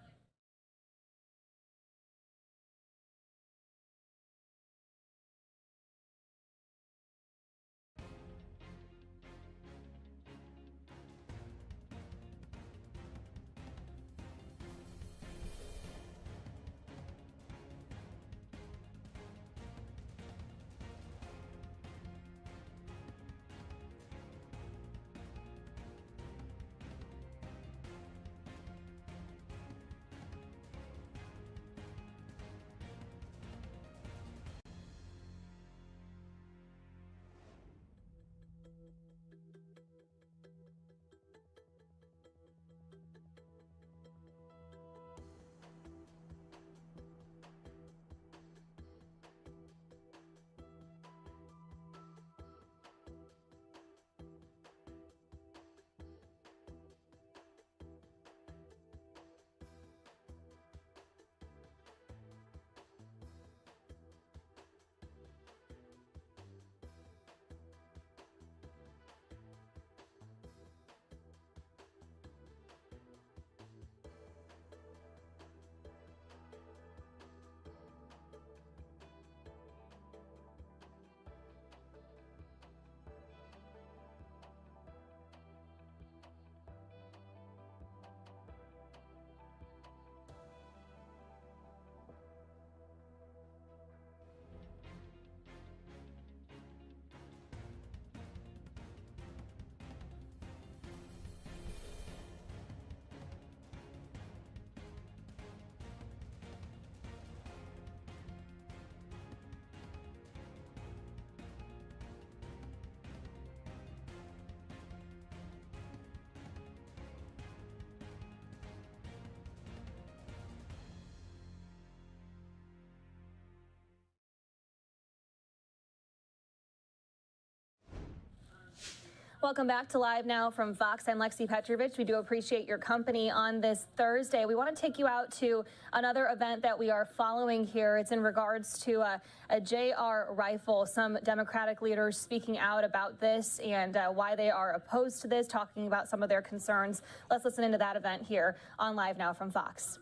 Welcome back to Live Now from Fox. I'm Lexi Petrovich. We do appreciate your company on this Thursday. We want to take you out to another event that we are following here. It's in regards to a JR rifle. Some Democratic leaders speaking out about this and why they are opposed to this, talking about some of their concerns. Let's listen into that event here on Live Now from Fox.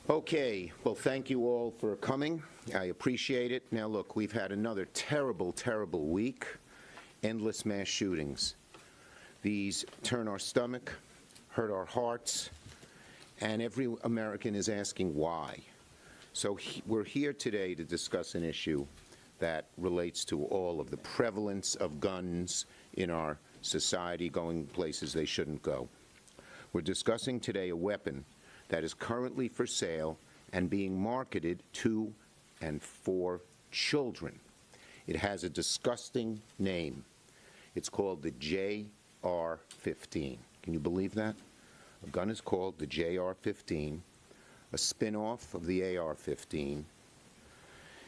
Okay, well, thank you all for coming. I appreciate it. Now, look, we've had another terrible, terrible week. Endless mass shootings. These turn our stomach, hurt our hearts, and every American is asking why. So we're here today to discuss an issue that relates to all of the prevalence of guns in our society, going places they shouldn't go. We're discussing today a weapon that is currently for sale and being marketed to and for children. It has a disgusting name. It's called the JR-15. Can you believe that? A gun is called the JR-15, a spin-off of the AR-15.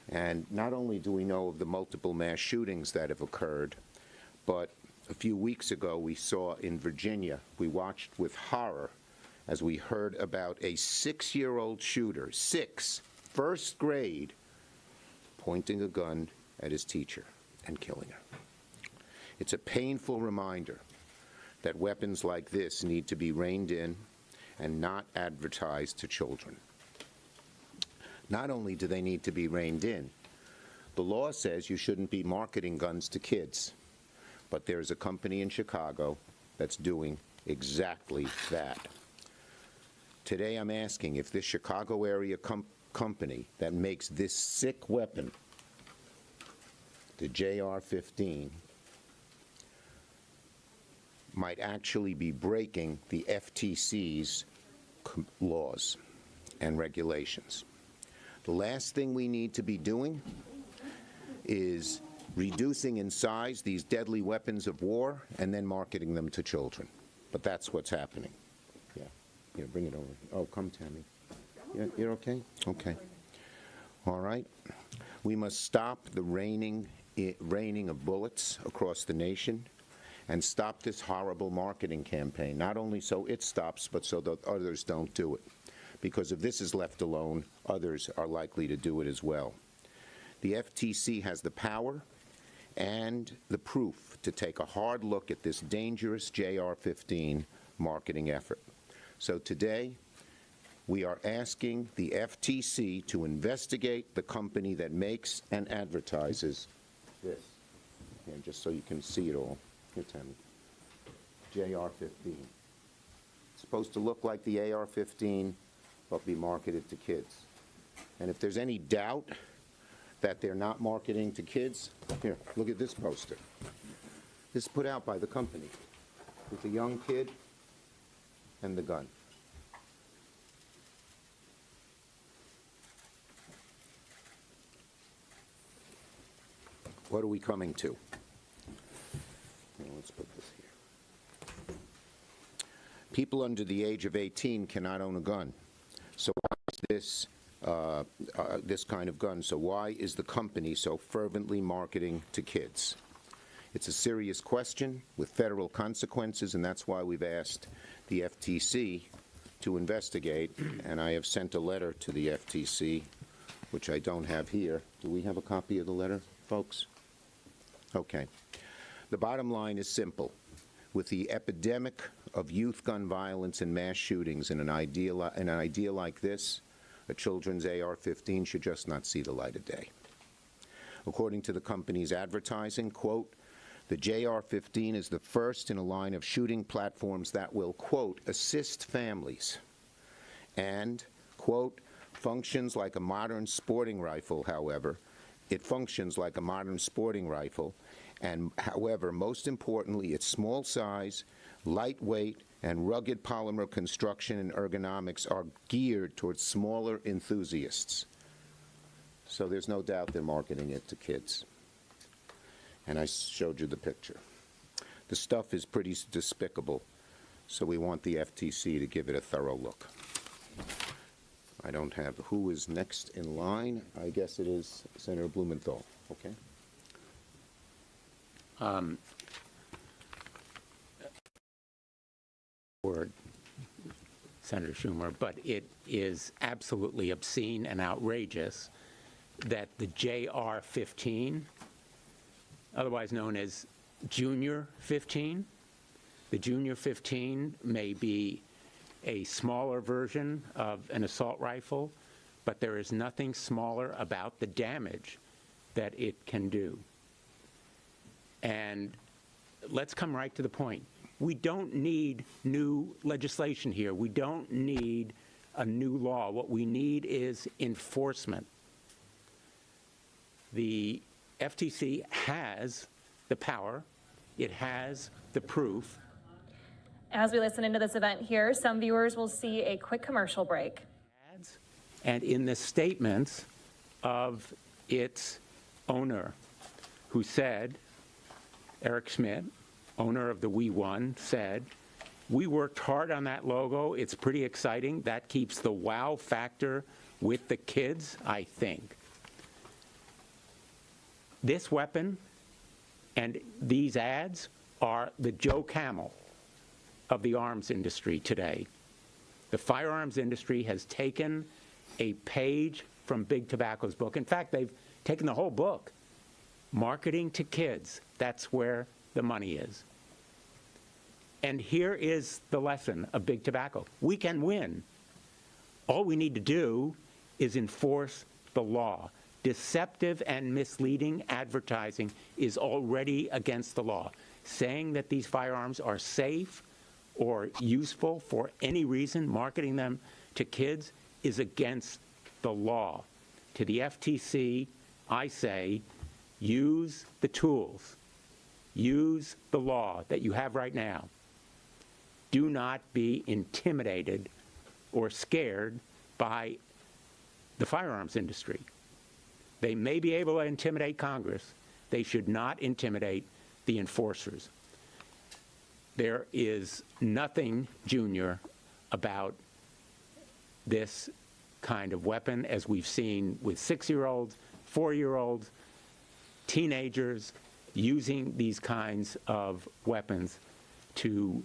And not only do we know of the multiple mass shootings that have occurred, but a few weeks ago we saw in Virginia, we watched with horror as we heard about a 6-year-old shooter, first grade, pointing a gun at his teacher and killing her. It's a painful reminder that weapons like this need to be reined in and not advertised to children. Not only do they need to be reined in, the law says you shouldn't be marketing guns to kids, but there's a company in Chicago that's doing exactly that. Today I'm asking if this Chicago area company that makes this sick weapon, the JR-15, might actually be breaking the FTC's laws and regulations. The last thing we need to be doing is reducing in size these deadly weapons of war and then marketing them to children. But that's what's happening. Yeah, here, bring it over. Oh, come, Tammy. You're okay? Okay. All right. We must stop the raining of bullets across the nation and stop this horrible marketing campaign, not only so it stops, but so that others don't do it. Because if this is left alone, others are likely to do it as well. The FTC has the power and the proof to take a hard look at this dangerous JR-15 marketing effort. So today, we are asking the FTC to investigate the company that makes and advertises this. And just so you can see it all. Here, Tammy. JR-15. It's supposed to look like the AR-15, but be marketed to kids. And if there's any doubt that they're not marketing to kids, here, look at this poster. This is put out by the company with the young kid and the gun. What are we coming to? Let's put this here. People under the age of 18 cannot own a gun. So why is this kind of gun? So why is the company so fervently marketing to kids? It's a serious question with federal consequences, and that's why we've asked the FTC to investigate. And I have sent a letter to the FTC, which I don't have here. Do we have a copy of the letter, folks? Okay. The bottom line is simple. With the epidemic of youth gun violence and mass shootings in an idea like this, a children's AR-15 should just not see the light of day. According to the company's advertising, quote, the JR-15 is the first in a line of shooting platforms that will, quote, assist families and, quote, functions like a modern sporting rifle, however. It functions like a modern sporting rifle, and however, most importantly, its small size, lightweight, and rugged polymer construction and ergonomics are geared towards smaller enthusiasts. So there's no doubt they're marketing it to kids. And I showed you the picture. The stuff is pretty despicable, so we want the FTC to give it a thorough look. I don't have who is next in line. I guess it is Senator Blumenthal. Okay. word, Senator Schumer, but it is absolutely obscene and outrageous that the JR-15, otherwise known as Junior 15, the Junior 15 may be a smaller version of an assault rifle, but there is nothing smaller about the damage that it can do. And let's come right to the point. We don't need new legislation here. We don't need a new law. What we need is enforcement. The FTC has the power. It has the proof. As we listen into this event here, some viewers will see a quick commercial break. And in the statements of its owner, who said, Eric Schmidt, owner of the We Won, said, "We worked hard on that logo. It's pretty exciting. That keeps the wow factor with the kids, I think." This weapon and these ads are the Joe Camel of the arms industry today. The firearms industry has taken a page from Big Tobacco's book. In fact, they've taken the whole book. Marketing to kids, that's where the money is. And here is the lesson of Big Tobacco. We can win. All we need to do is enforce the law. Deceptive and misleading advertising is already against the law. Saying that these firearms are safe or useful for any reason, marketing them to kids, is against the law. To the FTC, I say, use the tools. Use the law that you have right now. Do not be intimidated or scared by the firearms industry. They may be able to intimidate Congress. They should not intimidate the enforcers. There is nothing junior about this kind of weapon, as we've seen with 6-year-olds, 4-year-olds, teenagers using these kinds of weapons to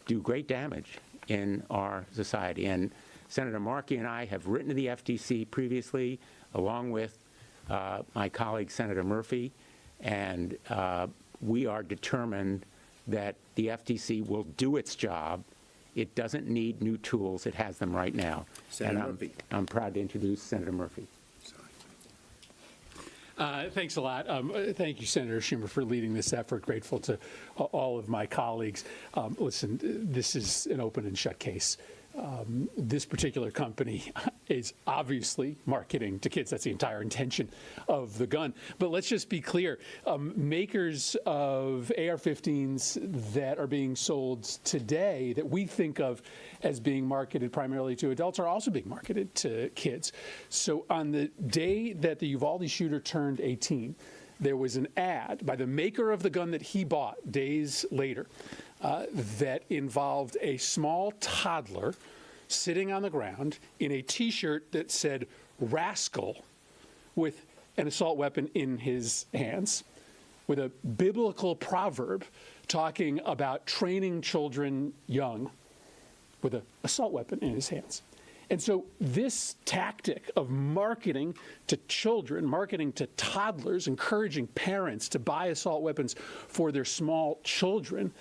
do great damage in our society. And Senator Markey and I have written to the FTC previously, along with my colleague Senator Murphy, and we are determined that the FTC will do its job. It doesn't need new tools. It has them right now. Senator Murphy. I'm proud to introduce Senator Murphy. Thanks a lot. Thank you, Senator Schumer, for leading this effort. Grateful to all of my colleagues. Listen, this is an open and shut case. This particular company is obviously marketing to kids. That's the entire intention of the gun. But let's just be clear. Makers of AR-15s that are being sold today that we think of as being marketed primarily to adults are also being marketed to kids. So on the day that the Uvalde shooter turned 18, there was an ad by the maker of the gun that he bought days later that involved a small toddler sitting on the ground in a T-shirt that said "Rascal" with an assault weapon in his hands, with a biblical proverb talking about training children young with an assault weapon in his hands. And so this tactic of marketing to children, marketing to toddlers, encouraging parents to buy assault weapons for their small children,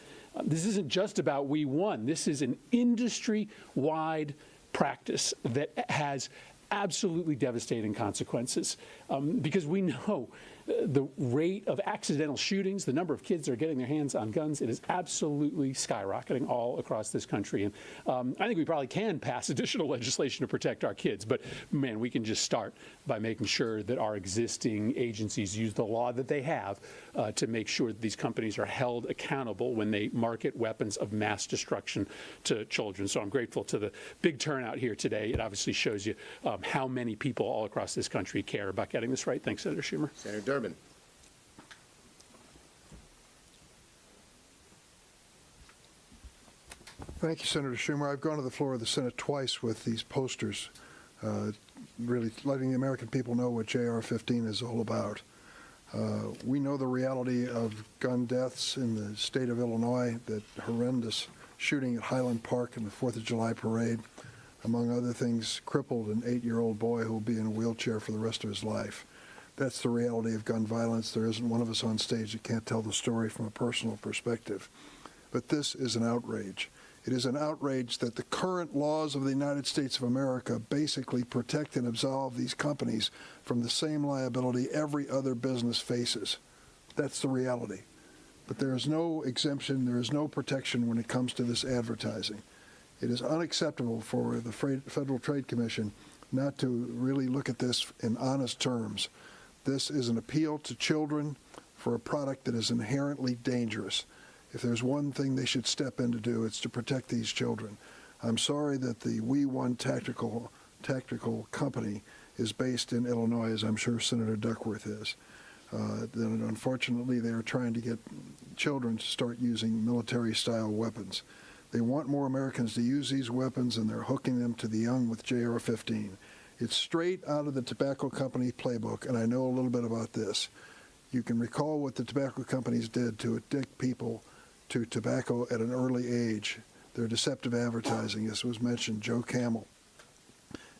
this isn't just about We Won. This is an industry-wide practice that has absolutely devastating consequences because we know the rate of accidental shootings, the number of kids that are getting their hands on guns, it is absolutely skyrocketing all across this country. And I think we probably can pass additional legislation to protect our kids, but man, we can just start by making sure that our existing agencies use the law that they have to make sure that these companies are held accountable when they market weapons of mass destruction to children. So I'm grateful to the big turnout here today. It obviously shows you how many people all across this country care about getting this right. Thanks, Senator Schumer. Senator Durbin. Thank you, Senator Schumer. I've gone to the floor of the Senate twice with these posters, really letting the American people know what JR-15 is all about. We know the reality of gun deaths in the state of Illinois, that horrendous shooting at Highland Park in the 4th of July parade, among other things, crippled an 8-year-old boy who will be in a wheelchair for the rest of his life. That's the reality of gun violence. There isn't one of us on stage that can't tell the story from a personal perspective. But this is an outrage. It is an outrage that the current laws of the United States of America basically protect and absolve these companies from the same liability every other business faces. That's the reality. But there is no exemption, there is no protection when it comes to this advertising. It is unacceptable for the Federal Trade Commission not to really look at this in honest terms. This is an appeal to children for a product that is inherently dangerous. If there's one thing they should step in to do, it's to protect these children. I'm sorry that the We One tactical company is based in Illinois, as I'm sure Senator Duckworth is. Then unfortunately, they are trying to get children to start using military-style weapons. They want more Americans to use these weapons, and they're hooking them to the young with JR-15. It's straight out of the tobacco company playbook, and I know a little bit about this. You can recall what the tobacco companies did to addict people to tobacco at an early age. Their deceptive advertising, as was mentioned, Joe Camel.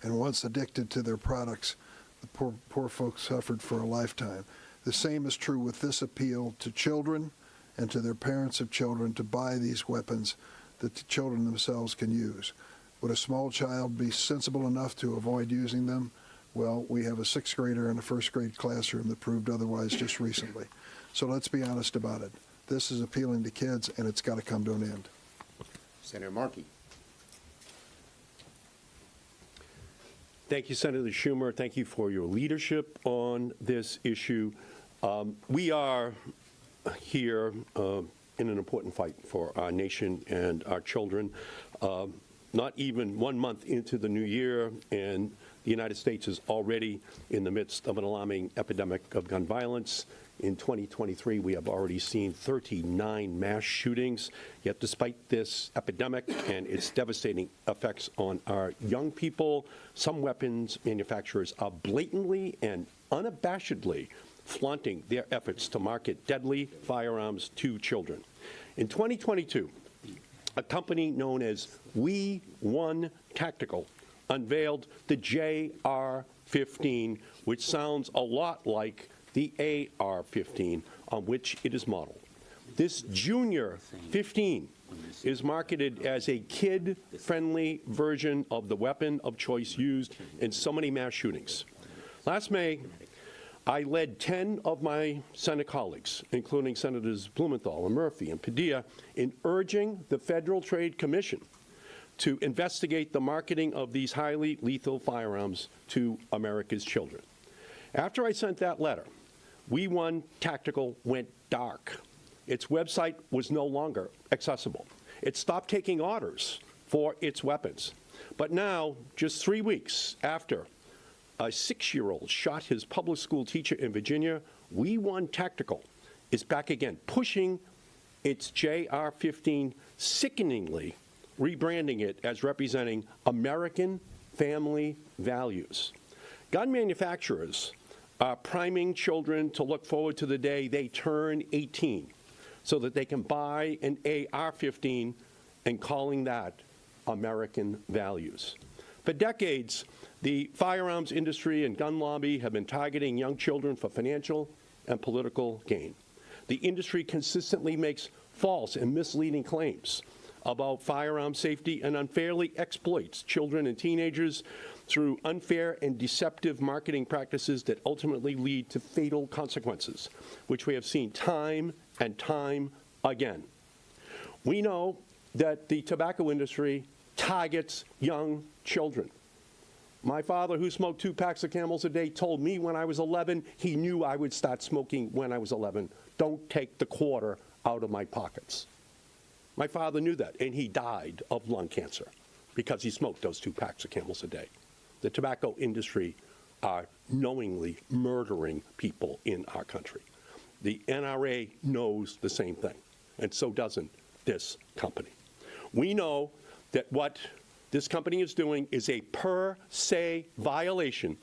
And once addicted to their products, the poor folks suffered for a lifetime. The same is true with this appeal to children and to their parents of children to buy these weapons that the children themselves can use. Would a small child be sensible enough to avoid using them? Well, we have a 6th grader in a 1st grade classroom that proved otherwise just recently. So let's be honest about it. This is appealing to kids, and it's got to come to an end. Senator Markey. Thank you, Senator Schumer. Thank you for your leadership on this issue. We are here in an important fight for our nation and our children. Not even 1 month into the new year, and the United States is already in the midst of an alarming epidemic of gun violence. In 2023, we have already seen 39 mass shootings. Yet despite this epidemic and its devastating effects on our young people, some weapons manufacturers are blatantly and unabashedly flaunting their efforts to market deadly firearms to children. In 2022, a company known as We One Tactical unveiled the JR-15, which sounds a lot like the AR-15 on which it is modeled. This Junior 15 is marketed as a kid-friendly version of the weapon of choice used in so many mass shootings. Last May, I led 10 of my Senate colleagues, including Senators Blumenthal and Murphy and Padilla, in urging the Federal Trade Commission to investigate the marketing of these highly lethal firearms to America's children. After I sent that letter, We One Tactical went dark. Its website was no longer accessible. It stopped taking orders for its weapons. But now, just 3 weeks after a 6-year-old shot his public school teacher in Virginia, We One Tactical is back again, pushing its JR-15, sickeningly rebranding it as representing American family values. Gun manufacturers are priming children to look forward to the day they turn 18 so that they can buy an AR-15 and calling that American values. For decades, the firearms industry and gun lobby have been targeting young children for financial and political gain. The industry consistently makes false and misleading claims about firearm safety and unfairly exploits children and teenagers through unfair and deceptive marketing practices that ultimately lead to fatal consequences, which we have seen time and time again. We know that the tobacco industry targets young children. My father, who smoked 2 packs of Camels a day, told me when I was 11, he knew I would start smoking when I was 11. Don't take the quarter out of my pockets. My father knew that, and he died of lung cancer because he smoked those 2 packs of Camels a day. The tobacco industry are knowingly murdering people in our country. The NRA knows the same thing, and so doesn't this company. We know that what this company is doing is a per se violation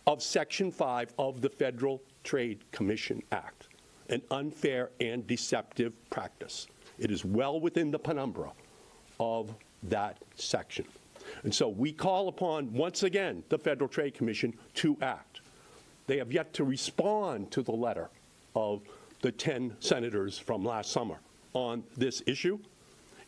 of Section 5 of the Federal Trade Commission Act, an unfair and deceptive practice. It is well within the penumbra of that section. And so we call upon, once again, the Federal Trade Commission to act. They have yet to respond to the letter of the 10 senators from last summer on this issue.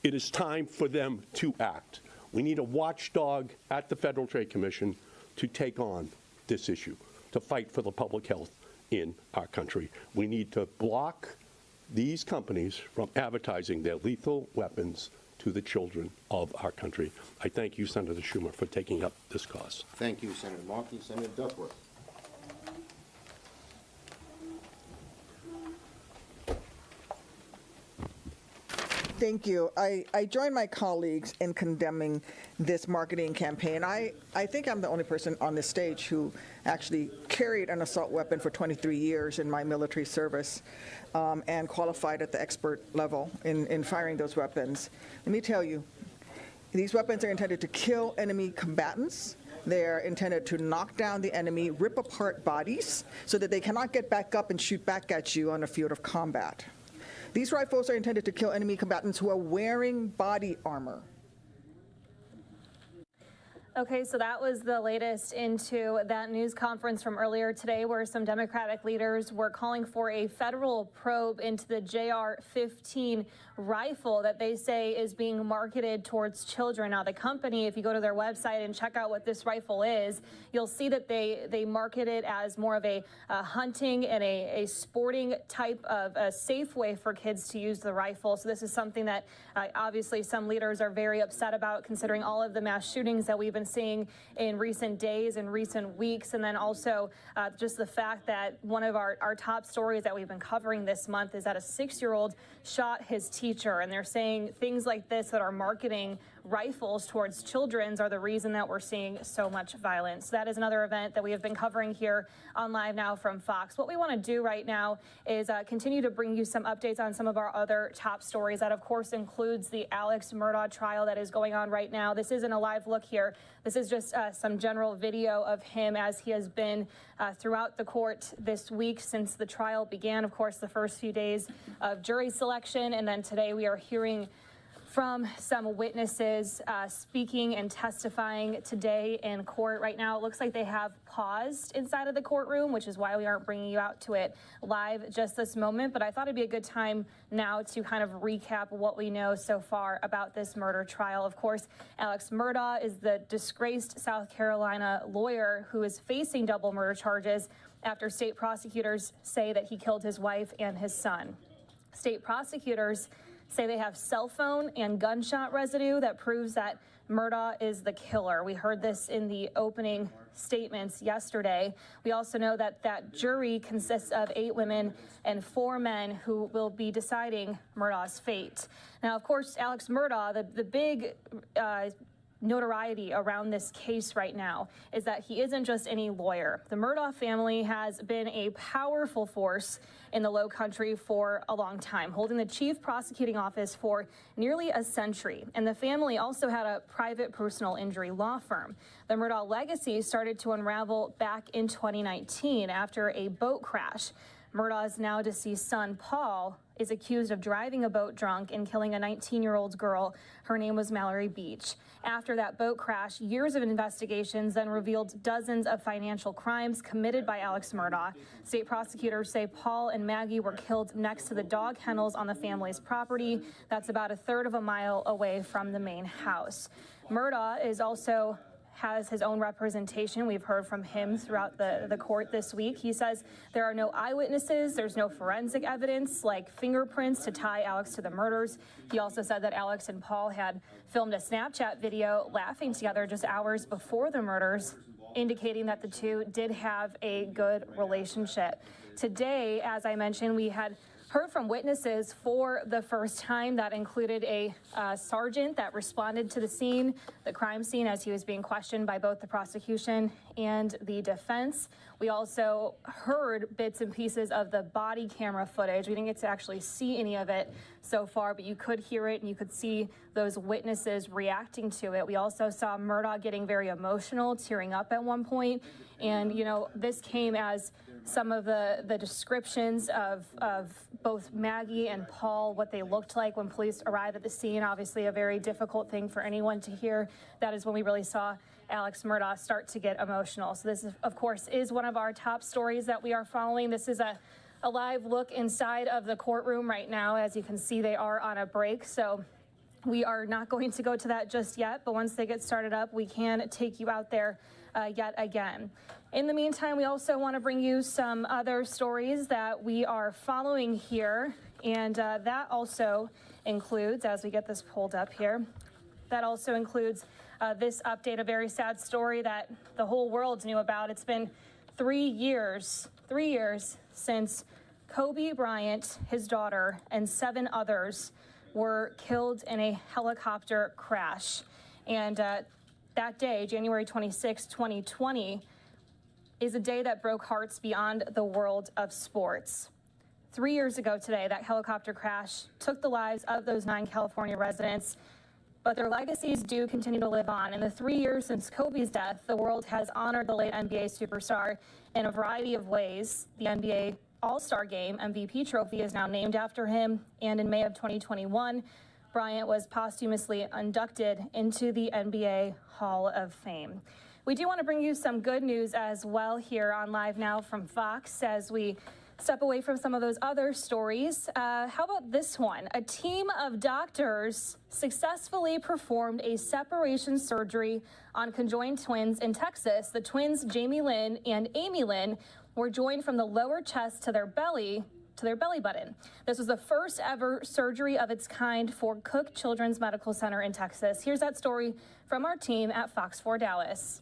It is time for them to act. We need a watchdog at the Federal Trade Commission to take on this issue, to fight for the public health in our country. We need to block these companies from advertising their lethal weapons to the children of our country. I thank you, Senator Schumer, for taking up this cause. Thank you, Senator Markey. Senator Duckworth. Thank you. I join my colleagues in condemning this marketing campaign. I think I'm the only person on this stage who actually carried an assault weapon for 23 years in my military service and qualified at the expert level in firing those weapons. Let me tell you, these weapons are intended to kill enemy combatants. They're intended to knock down the enemy, rip apart bodies so that they cannot get back up and shoot back at you on a field of combat. These rifles are intended to kill enemy combatants who are wearing body armor. Okay, so that was the latest into that news conference from earlier today where some Democratic leaders were calling for a federal probe into the JR-15 rifle that they say is being marketed towards children. Now, the company, if you go to their website and check out what this rifle is, you'll see that they market it as more of a hunting and a sporting type of a safe way for kids to use the rifle. So this is something that obviously some leaders are very upset about, considering all of the mass shootings that we've been seeing in recent days and recent weeks. And then also just the fact that one of our top stories that we've been covering this month is that a 6-year-old shot his teacher. And they're saying things like this that are marketing rifles towards children are the reason that we're seeing so much violence. That is another event that we have been covering here on Live Now from Fox. What we want to do right now is continue to bring you some updates on some of our other top stories. That, of course, includes the Alex Murdaugh trial that is going on right now. This isn't a live look here. This is just some general video of him as he has been throughout the court this week since the trial began. Of course, the first few days of jury selection, and then today we are hearing from some witnesses speaking and testifying today in court. Right now, it looks like they have paused inside of the courtroom, which is why we aren't bringing you out to it live just this moment. But I thought it'd be a good time now to kind of recap what we know so far about this murder trial. Of course, Alex Murdaugh is the disgraced South Carolina lawyer who is facing double murder charges after state prosecutors say that he killed his wife and his son. State prosecutors say they have cell phone and gunshot residue that proves that Murdaugh is the killer. We heard this in the opening statements yesterday. We also know that that jury consists of 8 women and 4 men who will be deciding Murdaugh's fate. Now, of course, Alex Murdaugh, the big notoriety around this case right now is that he isn't just any lawyer. The Murdaugh family has been a powerful force in the Low Country for a long time, holding the chief prosecuting office for nearly a century. And the family also had a private personal injury law firm. The Murdaugh legacy started to unravel back in 2019 after a boat crash. Murdaugh's now deceased son, Paul, is accused of driving a boat drunk and killing a 19-year-old girl. Her name was Mallory Beach. After that boat crash, years of investigations then revealed dozens of financial crimes committed by Alex Murdaugh. State prosecutors say Paul and Maggie were killed next to the dog kennels on the family's property. That's about 1/3 of a mile away from the main house. Murdaugh is also has his own representation. We've heard from him throughout the court this week. He says there are no eyewitnesses, there's no forensic evidence like fingerprints to tie Alex to the murders. He also said that Alex and Paul had filmed a Snapchat video laughing together just hours before the murders, indicating that the two did have a good relationship. Today, as I mentioned, we had heard from witnesses for the first time. That included a sergeant that responded to the scene, the crime scene, as he was being questioned by both the prosecution and the defense. We also heard bits and pieces of the body camera footage. We didn't get to actually see any of it so far, but you could hear it and you could see those witnesses reacting to it. We also saw Murdaugh getting very emotional, tearing up at one point. And, you know, this came as some of the descriptions of both Maggie and Paul, what they looked like when police arrived at the scene. Obviously, a very difficult thing for anyone to hear. That is when we really saw Alex Murdaugh start to get emotional. So this, of course, is one of our top stories that we are following. This is a live look inside of the courtroom right now. As you can see, they are on a break. So we are not going to go to that just yet, but once they get started up, we can take you out there yet again. In the meantime, we also want to bring you some other stories that we are following here, and that also includes, as we get this pulled up here, that also includes this update, a very sad story that the whole world knew about. It's been 3 years since Kobe Bryant, his daughter, and 7 others were killed in a helicopter crash. And that day, January 26, 2020, is a day that broke hearts beyond the world of sports. 3 years ago today, that helicopter crash took the lives of those 9 California residents, but their legacies do continue to live on. In the 3 years since Kobe's death, the world has honored the late NBA superstar in a variety of ways. The NBA All-Star Game MVP trophy is now named after him, and in May of 2021, Bryant was posthumously inducted into the NBA Hall of Fame. We do want to bring you some good news as well here on Live Now from Fox as we step away from some of those other stories. How about this one? A team of doctors successfully performed a separation surgery on conjoined twins in Texas. The twins, Jamie Lynn and Amy Lynn, were joined from the lower chest to their belly button. This was the first ever surgery of its kind for Cook Children's Medical Center in Texas. Here's that story from our team at Fox 4 Dallas.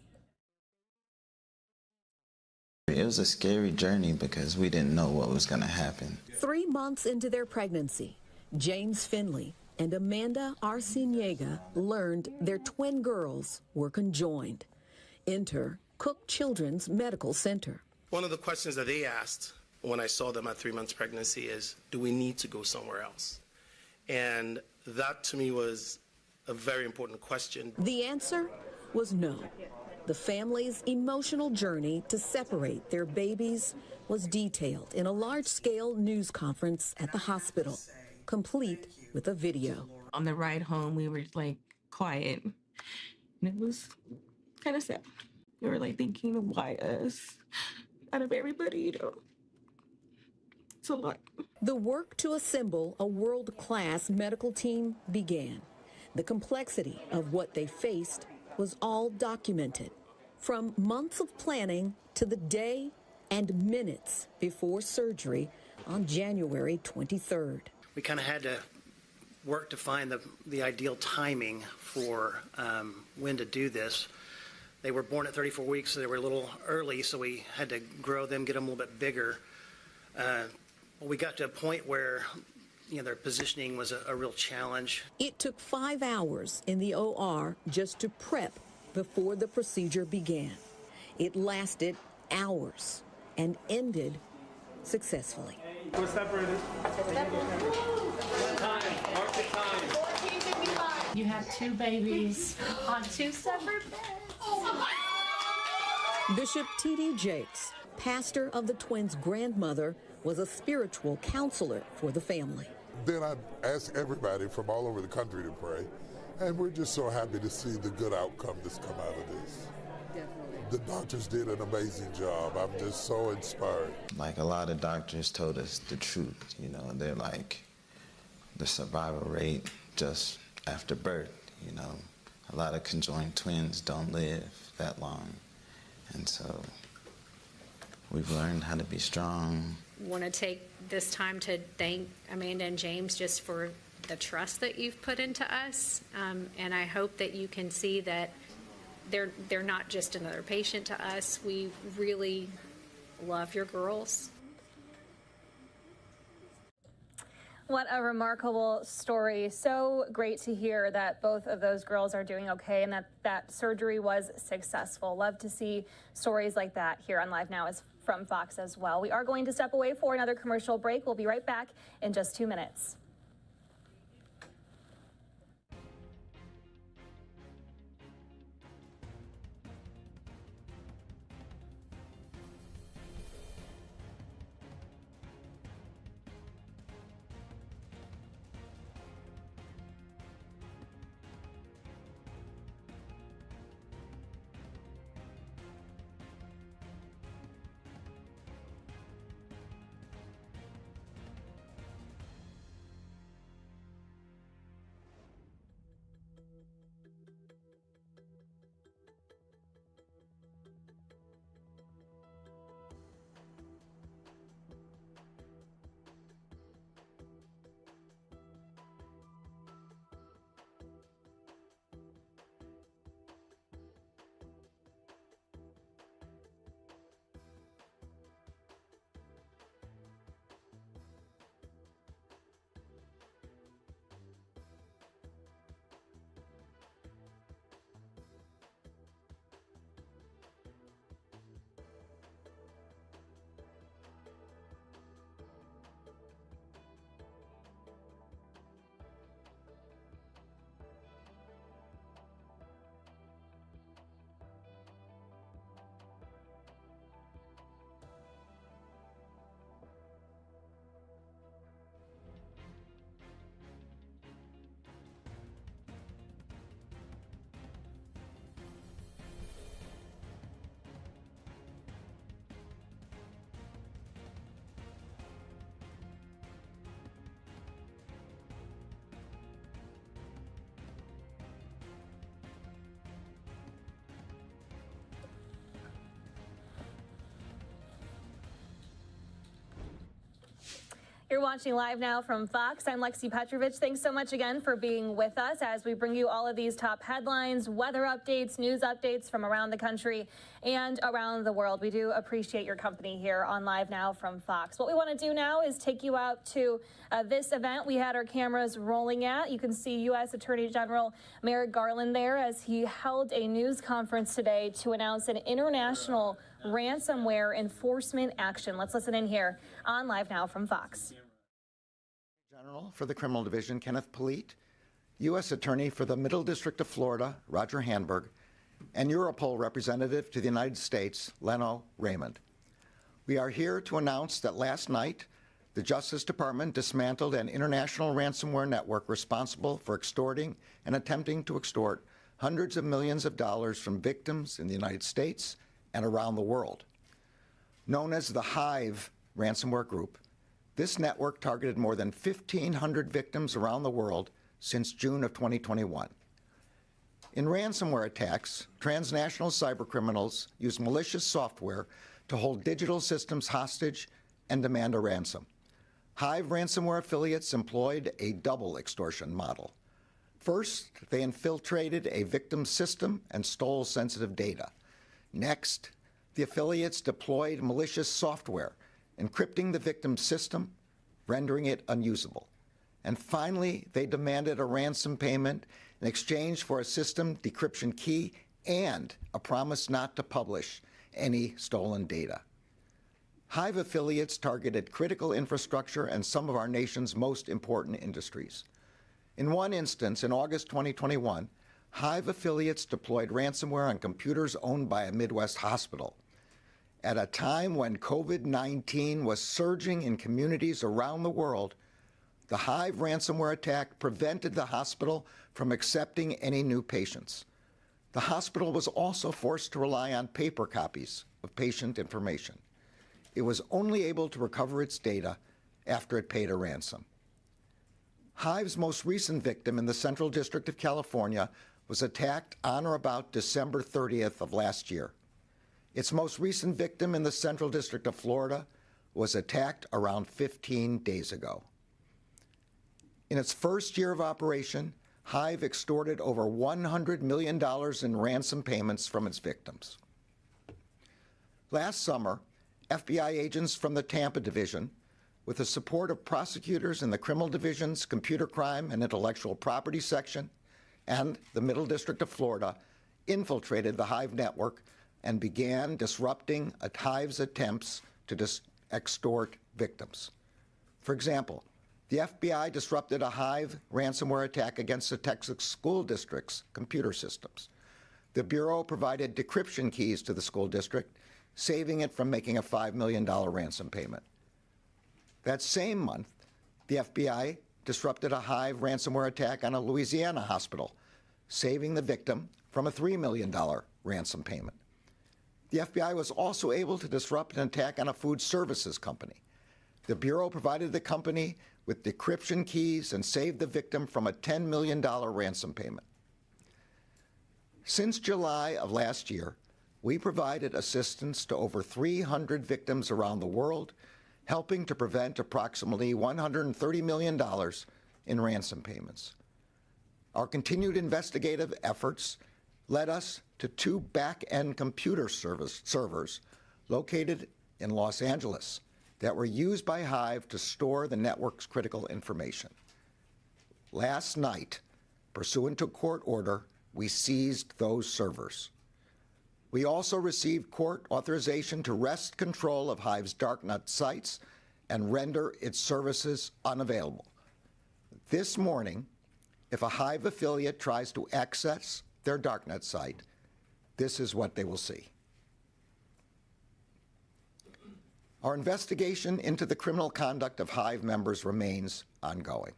It was a scary journey because we didn't know what was going to happen. 3 months into their pregnancy, James Finley and Amanda Arciniega learned their twin girls were conjoined. Enter Cook Children's Medical Center. One of the questions that they asked when I saw them at 3 months pregnancy is, do we need to go somewhere else? And that to me was a very important question. The answer was no. The family's emotional journey to separate their babies was detailed in a large-scale news conference at the hospital, complete with a video. On the ride home, we were like quiet, and it was kind of sad. We were like thinking, why us? Out of everybody, you know. It's a lot. The work to assemble a world-class medical team began. The complexity of what they faced was all documented, from months of planning to the day and minutes before surgery on January 23rd. We kind of had to work to find the ideal timing for when to do this. They were born at 34 weeks, so they were a little early, so we had to grow them, get them a little bit bigger. We got to a point where their positioning was a real challenge. It took 5 hours in the OR just to prep before the procedure began. It lasted hours and ended successfully. We're separated. You have 2 babies on 2 separate beds. Bishop T.D. Jakes, pastor of the twins' grandmother, was a spiritual counselor for the family. Then I asked everybody from all over the country to pray, and we're just so happy to see the good outcome that's come out of this. Definitely. The doctors did an amazing job. I'm just so inspired. Like, a lot of doctors told us the truth, they're like, the survival rate just after birth, a lot of conjoined twins don't live that long. And so we've learned how to be strong. Want to take this time to thank Amanda and James just for the trust that you've put into us, and I hope that you can see that they're not just another patient to us. We really love your girls. What a remarkable story. So great to hear that both of those girls are doing okay and that surgery was successful. Love to see stories like that here on Live Now from Fox as well. We are going to step away for another commercial break. We'll be right back in just 2 minutes. You're watching Live Now from Fox. I'm Lexi Petrovich. Thanks so much again for being with us as we bring you all of these top headlines, weather updates, news updates from around the country and around the world. We do appreciate your company here on Live Now from Fox. What we want to do now is take you out to this event we had our cameras rolling at. You can see U.S. Attorney General Merrick Garland there as he held a news conference today to announce an international ransomware enforcement action. Let's listen in here on Live Now from Fox. General for the Criminal Division, Kenneth Polite, U.S. Attorney for the Middle District of Florida, Roger Handberg, and Europol representative to the United States, Leno Raymond. We are here to announce that last night, the Justice Department dismantled an international ransomware network responsible for extorting and attempting to extort hundreds of millions of dollars from victims in the United States and around the world. Known as the Hive ransomware group, this network targeted more than 1,500 victims around the world since June of 2021. In ransomware attacks, transnational cybercriminals use malicious software to hold digital systems hostage and demand a ransom. Hive ransomware affiliates employed a double extortion model. First, they infiltrated a victim's system and stole sensitive data. Next, the affiliates deployed malicious software, encrypting the victim's system, rendering it unusable. And finally, they demanded a ransom payment in exchange for a system decryption key and a promise not to publish any stolen data. Hive affiliates targeted critical infrastructure and some of our nation's most important industries. In one instance, in August 2021, Hive affiliates deployed ransomware on computers owned by a Midwest hospital. At a time when COVID-19 was surging in communities around the world, the Hive ransomware attack prevented the hospital from accepting any new patients. The hospital was also forced to rely on paper copies of patient information. It was only able to recover its data after it paid a ransom. Hive's most recent victim in the Central District of California was attacked on or about December 30th of last year. Its most recent victim in the Central District of Florida was attacked around 15 days ago. In its first year of operation, Hive extorted over $100 million in ransom payments from its victims. Last summer, FBI agents from the Tampa Division, with the support of prosecutors in the Criminal Division's Computer Crime and Intellectual Property Section and the Middle District of Florida, infiltrated the Hive network and began disrupting Hive's attempts to extort victims. For example, the FBI disrupted a Hive ransomware attack against the Texas school district's computer systems. The Bureau provided decryption keys to the school district, saving it from making a $5 million ransom payment. That same month, the FBI disrupted a Hive ransomware attack on a Louisiana hospital, saving the victim from a $3 million ransom payment. The FBI was also able to disrupt an attack on a food services company. The Bureau provided the company with decryption keys and saved the victim from a $10 million ransom payment. Since July of last year, we provided assistance to over 300 victims around the world, helping to prevent approximately $130 million in ransom payments. Our continued investigative efforts led us to 2 back-end computer servers located in Los Angeles that were used by Hive to store the network's critical information. Last night, pursuant to court order, we seized those servers. We also received court authorization to wrest control of Hive's darknet sites and render its services unavailable. This morning, if a Hive affiliate tries to access their darknet site, this is what they will see. Our investigation into the criminal conduct of Hive members remains ongoing.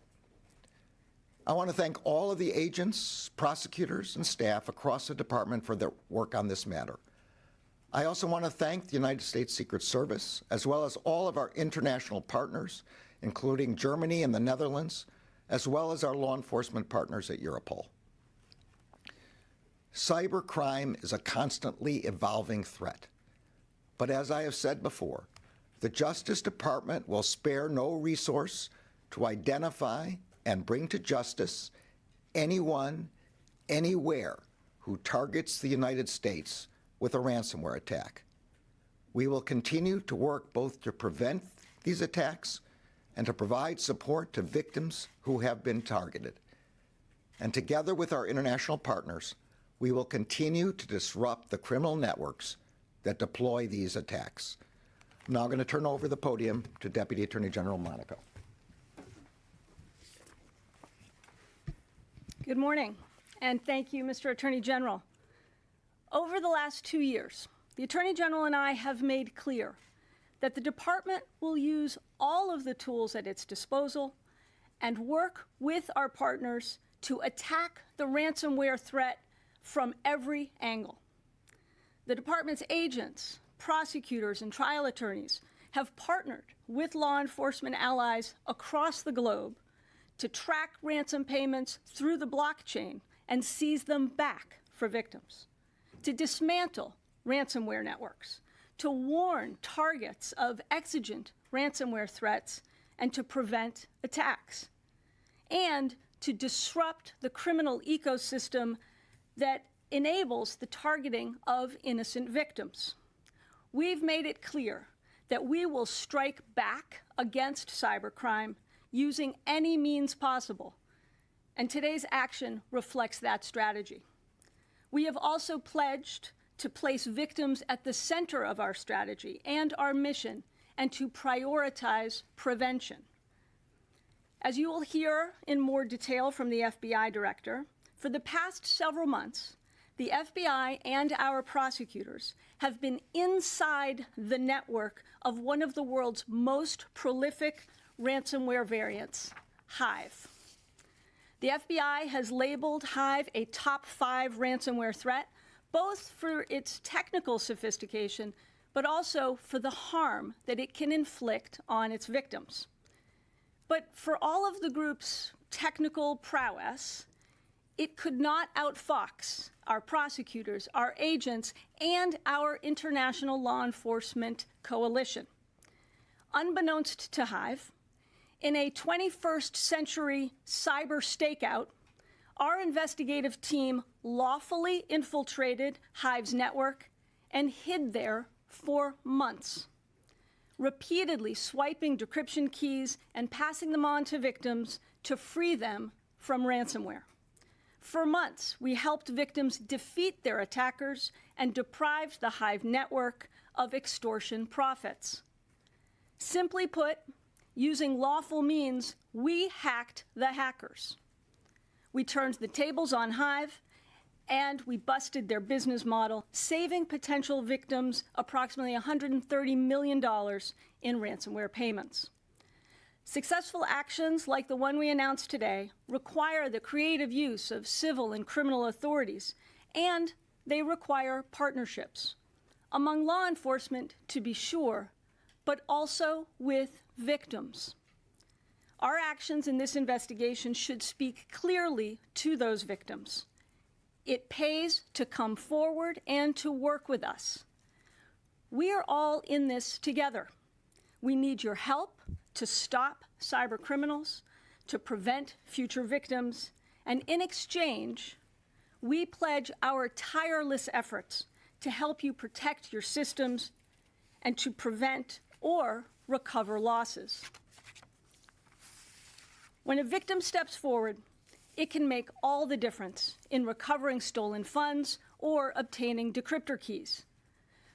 I want to thank all of the agents, prosecutors, and staff across the department for their work on this matter. I also want to thank the United States Secret Service, as well as all of our international partners, including Germany and the Netherlands, as well as our law enforcement partners at Europol. Cybercrime is a constantly evolving threat. But as I have said before, The Justice Department will spare no resource to identify and bring to justice anyone, anywhere who targets the United States with a ransomware attack. We will continue to work both to prevent these attacks and to provide support to victims who have been targeted. And together with our international partners, we will continue to disrupt the criminal networks that deploy these attacks. I'm now going to turn over the podium to Deputy Attorney General Monaco. Good morning, and thank you, Mr. Attorney General. Over the last 2 years, the Attorney General and I have made clear that the Department will use all of the tools at its disposal and work with our partners to attack the ransomware threat from every angle. The Department's agents, prosecutors, and trial attorneys have partnered with law enforcement allies across the globe to track ransom payments through the blockchain and seize them back for victims, to dismantle ransomware networks, to warn targets of exigent ransomware threats and to prevent attacks, and to disrupt the criminal ecosystem that enables the targeting of innocent victims. We've made it clear that we will strike back against cybercrime using any means possible, and today's action reflects that strategy. We have also pledged to place victims at the center of our strategy and our mission, and to prioritize prevention. As you will hear in more detail from the FBI director, for the past several months, the FBI and our prosecutors have been inside the network of one of the world's most prolific ransomware variants, Hive. The FBI has labeled Hive a top 5 ransomware threat, both for its technical sophistication, but also for the harm that it can inflict on its victims. But for all of the group's technical prowess, it could not outfox our prosecutors, our agents, and our international law enforcement coalition. Unbeknownst to Hive, in a 21st century cyber stakeout, our investigative team lawfully infiltrated Hive's network and hid there for months, repeatedly swiping decryption keys and passing them on to victims to free them from ransomware. For months, we helped victims defeat their attackers and deprived the Hive network of extortion profits. Simply put, using lawful means, we hacked the hackers. We turned the tables on Hive, and we busted their business model, saving potential victims approximately $130 million in ransomware payments. Successful actions like the one we announced today require the creative use of civil and criminal authorities, and they require partnerships among law enforcement, to be sure, but also with victims. Our actions in this investigation should speak clearly to those victims. It pays to come forward and to work with us. We are all in this together. We need your help to stop cyber criminals, to prevent future victims, and in exchange, we pledge our tireless efforts to help you protect your systems and to prevent or recover losses. When a victim steps forward, it can make all the difference in recovering stolen funds or obtaining decryptor keys.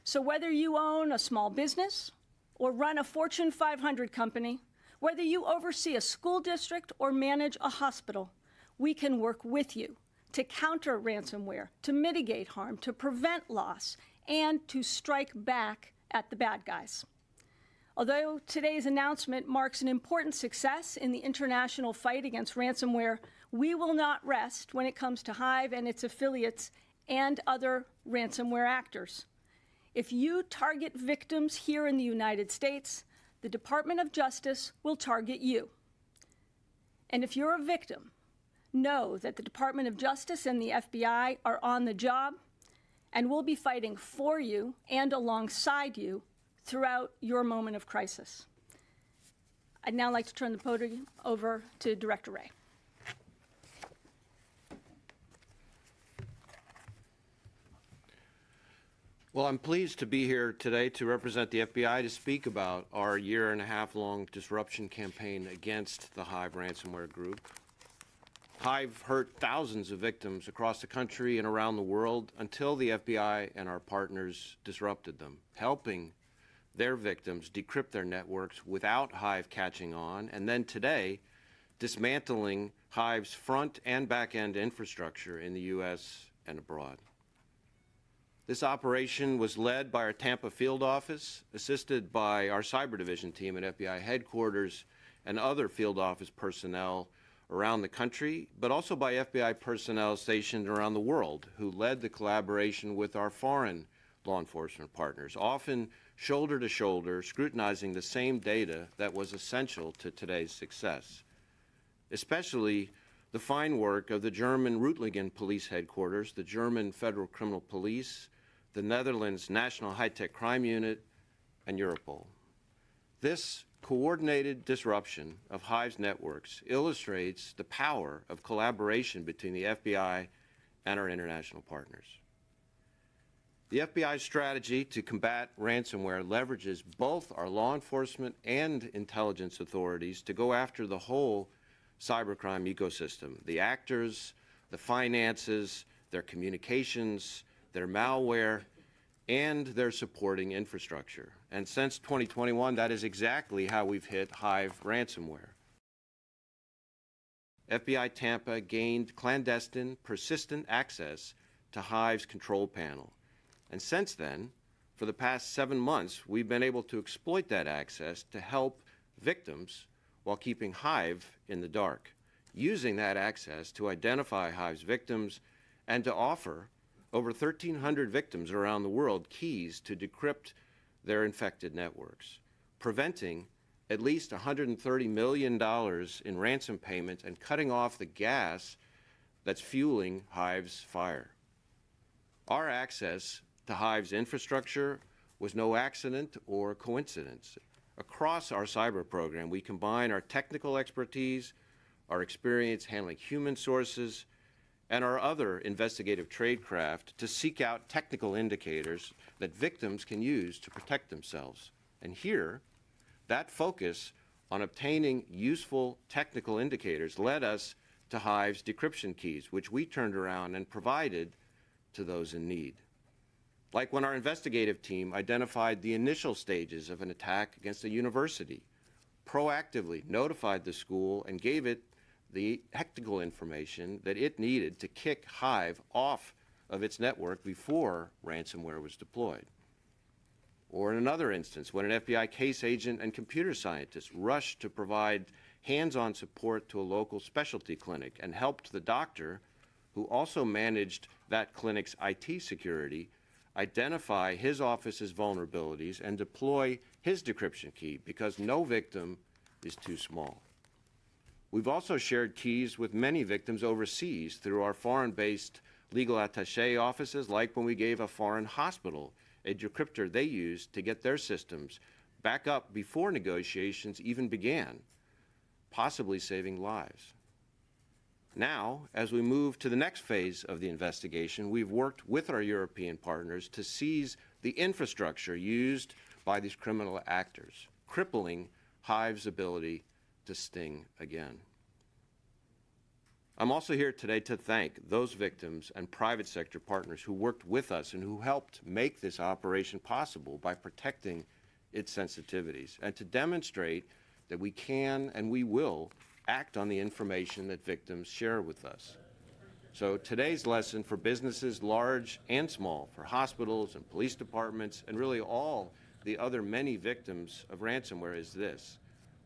So whether you own a small business or run a Fortune 500 company, whether you oversee a school district or manage a hospital, we can work with you to counter ransomware, to mitigate harm, to prevent loss, and to strike back at the bad guys. Although today's announcement marks an important success in the international fight against ransomware, we will not rest when it comes to Hive and its affiliates and other ransomware actors. If you target victims here in the United States, the Department of Justice will target you. And if you're a victim, know that the Department of Justice and the FBI are on the job and will be fighting for you and alongside you throughout your moment of crisis. I'd now like to turn the podium over to Director Wray. Well, I'm pleased to be here today to represent the FBI to speak about our year-and-a-half-long disruption campaign against the Hive ransomware group. Hive hurt thousands of victims across the country and around the world until the FBI and our partners disrupted them, helping their victims decrypt their networks without Hive catching on, and then today, dismantling Hive's front and back-end infrastructure in the U.S. and abroad. This operation was led by our Tampa field office, assisted by our cyber division team at FBI headquarters and other field office personnel around the country, but also by FBI personnel stationed around the world who led the collaboration with our foreign law enforcement partners, often shoulder to shoulder, scrutinizing the same data that was essential to today's success. Especially the fine work of the German Reutlingen Police Headquarters, the German Federal Criminal Police, the Netherlands National High-Tech Crime Unit, and Europol. This coordinated disruption of Hive's networks illustrates the power of collaboration between the FBI and our international partners. The FBI's strategy to combat ransomware leverages both our law enforcement and intelligence authorities to go after the whole cybercrime ecosystem, the actors, the finances, their communications, their malware, and their supporting infrastructure. And since 2021, that is exactly how we've hit Hive ransomware. FBI Tampa gained clandestine, persistent access to Hive's control panel. And since then, for the past 7 months, we've been able to exploit that access to help victims while keeping Hive in the dark, using that access to identify Hive's victims and to offer over 1,300 victims around the world keys to decrypt their infected networks, preventing at least $130 million in ransom payments and cutting off the gas that's fueling Hive's fire. Our access to Hive's infrastructure was no accident or coincidence. Across our cyber program, we combine our technical expertise, our experience handling human sources, and our other investigative tradecraft to seek out technical indicators that victims can use to protect themselves. And here, that focus on obtaining useful technical indicators led us to Hive's decryption keys, which we turned around and provided to those in need. Like when our investigative team identified the initial stages of an attack against a university, proactively notified the school and gave it the technical information that it needed to kick Hive off of its network before ransomware was deployed. Or in another instance, when an FBI case agent and computer scientist rushed to provide hands-on support to a local specialty clinic and helped the doctor, who also managed that clinic's IT security, identify his office's vulnerabilities and deploy his decryption key, because no victim is too small. We've also shared keys with many victims overseas through our foreign-based legal attaché offices, like when we gave a foreign hospital a decryptor they used to get their systems back up before negotiations even began, possibly saving lives. Now, as we move to the next phase of the investigation, we've worked with our European partners to seize the infrastructure used by these criminal actors, crippling Hive's ability to sting again. I'm also here today to thank those victims and private sector partners who worked with us and who helped make this operation possible by protecting its sensitivities, and to demonstrate that we can and we will act on the information that victims share with us. So today's lesson for businesses large and small, for hospitals and police departments, and really all the other many victims of ransomware is this: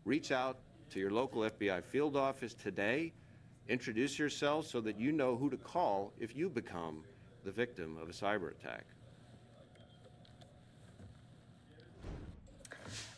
reach out to your local FBI field office today, introduce yourself so that you know who to call if you become the victim of a cyber attack.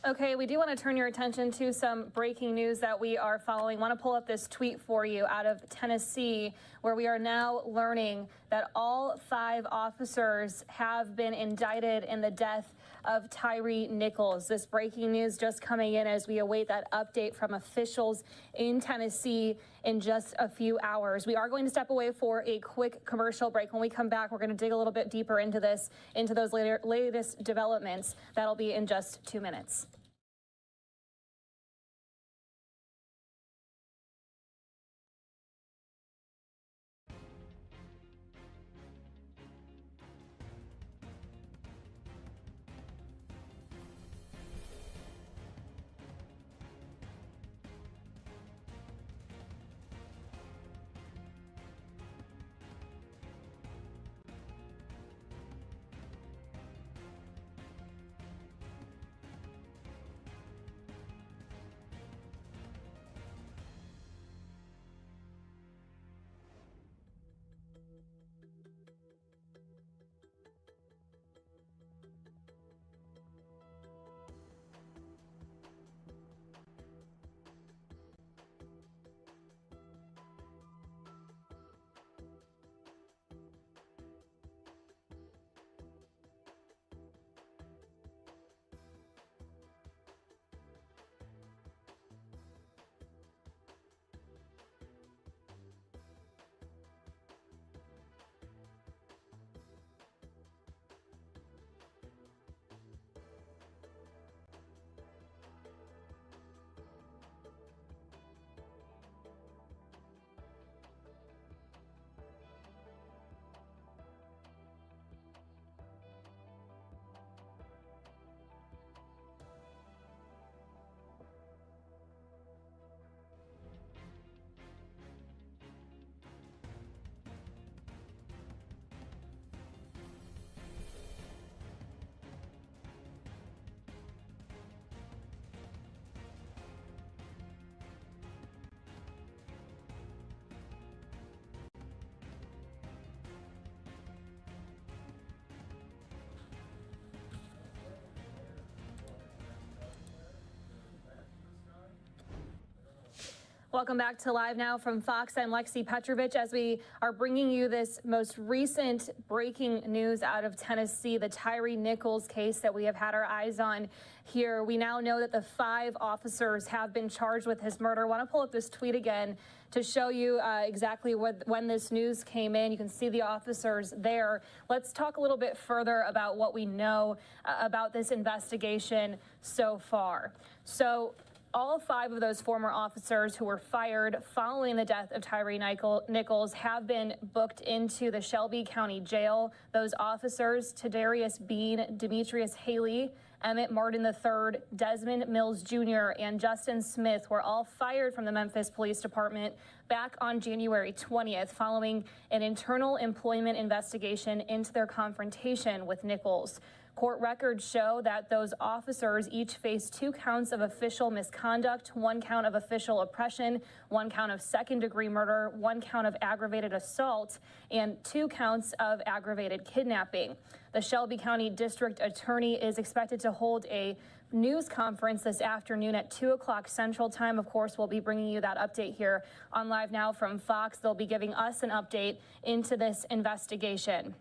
Okay, we do want to turn your attention to some breaking news that we are following. I want to pull up this tweet for you out of Tennessee, where we are now learning that all 5 officers have been indicted in the death of Tyre Nichols. This breaking news just coming in as we await that update from officials in Tennessee in just a few hours. We are going to step away for a quick commercial break. When we come back, we're going to dig a little bit deeper into this, into those latest developments. That'll be in just 2 minutes. Welcome back to Live Now from Fox. I'm Lexi Petrovich as we are bringing you this most recent breaking news out of Tennessee, the Tyre Nichols case that we have had our eyes on here. We now know that the 5 officers have been charged with his murder. I want to pull up this tweet again to show you exactly when this news came in. You can see the officers there. Let's talk a little bit further about what we know about this investigation so far. So all 5 of those former officers who were fired following the death of Tyre Nichols have been booked into the Shelby County Jail. Those officers, Tadarius Bean, Demetrius Haley, Emmett Martin III, Desmond Mills Jr., and Justin Smith were all fired from the Memphis Police Department back on January 20th following an internal employment investigation into their confrontation with Nichols. Court records show that those officers each faced 2 counts of official misconduct, 1 count of official oppression, 1 count of second-degree murder, 1 count of aggravated assault, and 2 counts of aggravated kidnapping. The Shelby County District Attorney is expected to hold a news conference this afternoon at 2 o'clock Central Time. Of course, we'll be bringing you that update here on Live Now from Fox. They'll be giving us an update into this investigation.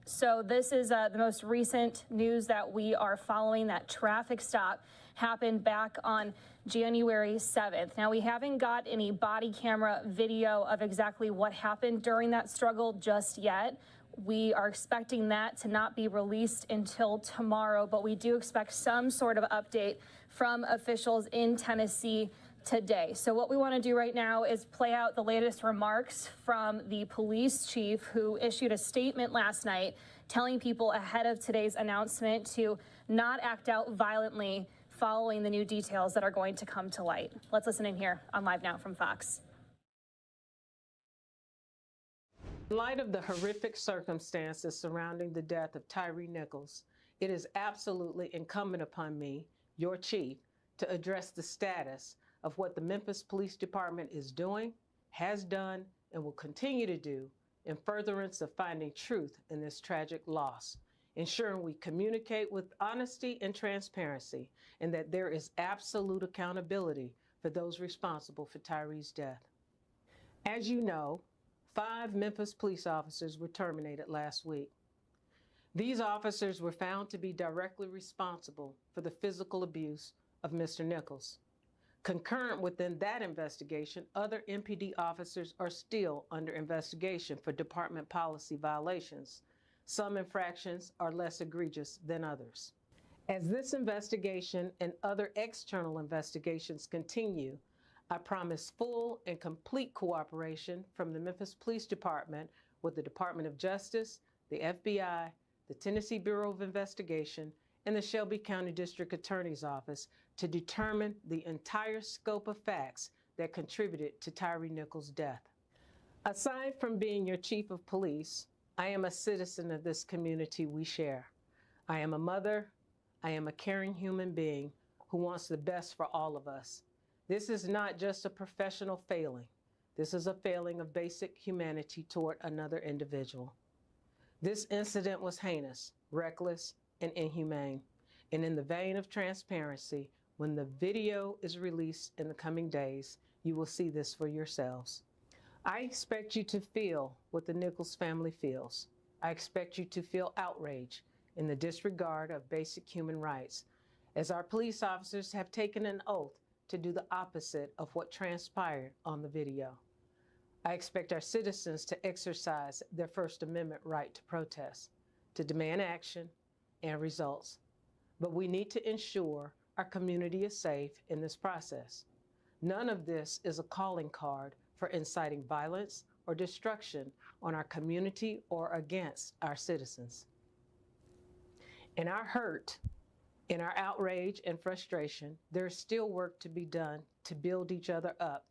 So this is the most recent news that we are following. That traffic stop happened back on January 7th. Now, we haven't got any body camera video of exactly what happened during that struggle just yet. We are expecting that to not be released until tomorrow, but we do expect some sort of update from officials in Tennessee today. So what we want to do right now is play out the latest remarks from the police chief, who issued a statement last night telling people ahead of today's announcement to not act out violently following the new details that are going to come to light. Let's listen in here on Live Now from Fox. In light of the horrific circumstances surrounding the death of Tyre Nichols, it is absolutely incumbent upon me, your chief, to address the status of what the Memphis Police Department is doing, has done, and will continue to do in furtherance of finding truth in this tragic loss, ensuring we communicate with honesty and transparency, and that there is absolute accountability for those responsible for Tyre's death. As you know, 5 Memphis police officers were terminated last week. These officers were found to be directly responsible for the physical abuse of Mr. Nichols. Concurrent within that investigation, other MPD officers are still under investigation for department policy violations. Some infractions are less egregious than others. As this investigation and other external investigations continue, I promise full and complete cooperation from the Memphis Police Department with the Department of Justice, the FBI, the Tennessee Bureau of Investigation, and the Shelby County District Attorney's Office to determine the entire scope of facts that contributed to Tyre Nichols' death. Aside from being your chief of police, I am a citizen of this community we share. I am a mother. I am a caring human being who wants the best for all of us. This is not just a professional failing. This is a failing of basic humanity toward another individual. This incident was heinous, reckless, and inhumane. And in the vein of transparency, when the video is released in the coming days, you will see this for yourselves. I expect you to feel what the Nichols family feels. I expect you to feel outrage in the disregard of basic human rights, as our police officers have taken an oath to do the opposite of what transpired on the video. I expect our citizens to exercise their First Amendment right to protest, to demand action and results. But we need to ensure our community is safe in this process. None of this is a calling card for inciting violence or destruction on our community or against our citizens. In our hurt, in our outrage and frustration, there is still work to be done to build each other up,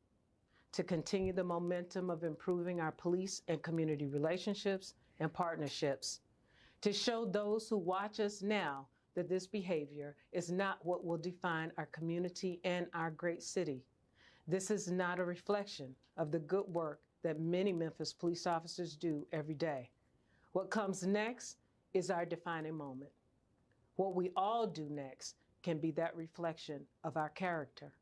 to continue the momentum of improving our police and community relationships and partnerships, to show those who watch us now that this behavior is not what will define our community and our great city. This is not a reflection of the good work that many Memphis police officers do every day. What comes next is our defining moment. What we all do next can be that reflection of our character.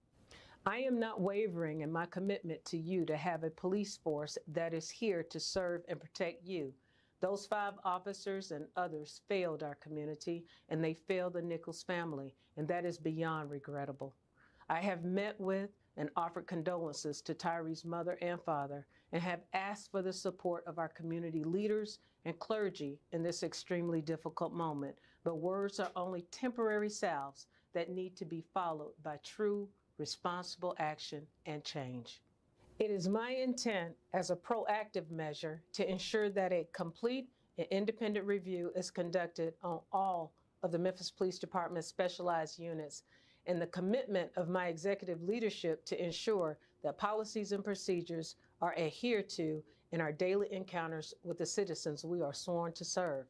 I am not wavering in my commitment to you to have a police force that is here to serve and protect you. Those 5 officers and others failed our community, and they failed the Nichols family, and that is beyond regrettable. I have met with and offered condolences to Tyre's mother and father, and have asked for the support of our community leaders and clergy in this extremely difficult moment. But words are only temporary salves that need to be followed by true, responsible action and change. It is my intent as a proactive measure to ensure that a complete and independent review is conducted on all of the Memphis Police Department's specialized units, and the commitment of my executive leadership to ensure that policies and procedures are adhered to in our daily encounters with the citizens we are sworn to serve.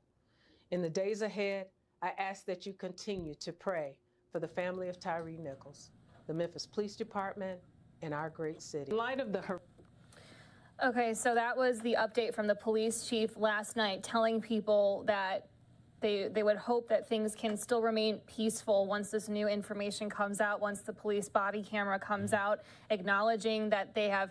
In the days ahead, I ask that you continue to pray for the family of Tyre Nichols, the Memphis Police Department, and our great city. In light of the Okay, so that was the update from the police chief last night, telling people that they would hope that things can still remain peaceful once this new information comes out, once the police body camera comes out, acknowledging that they have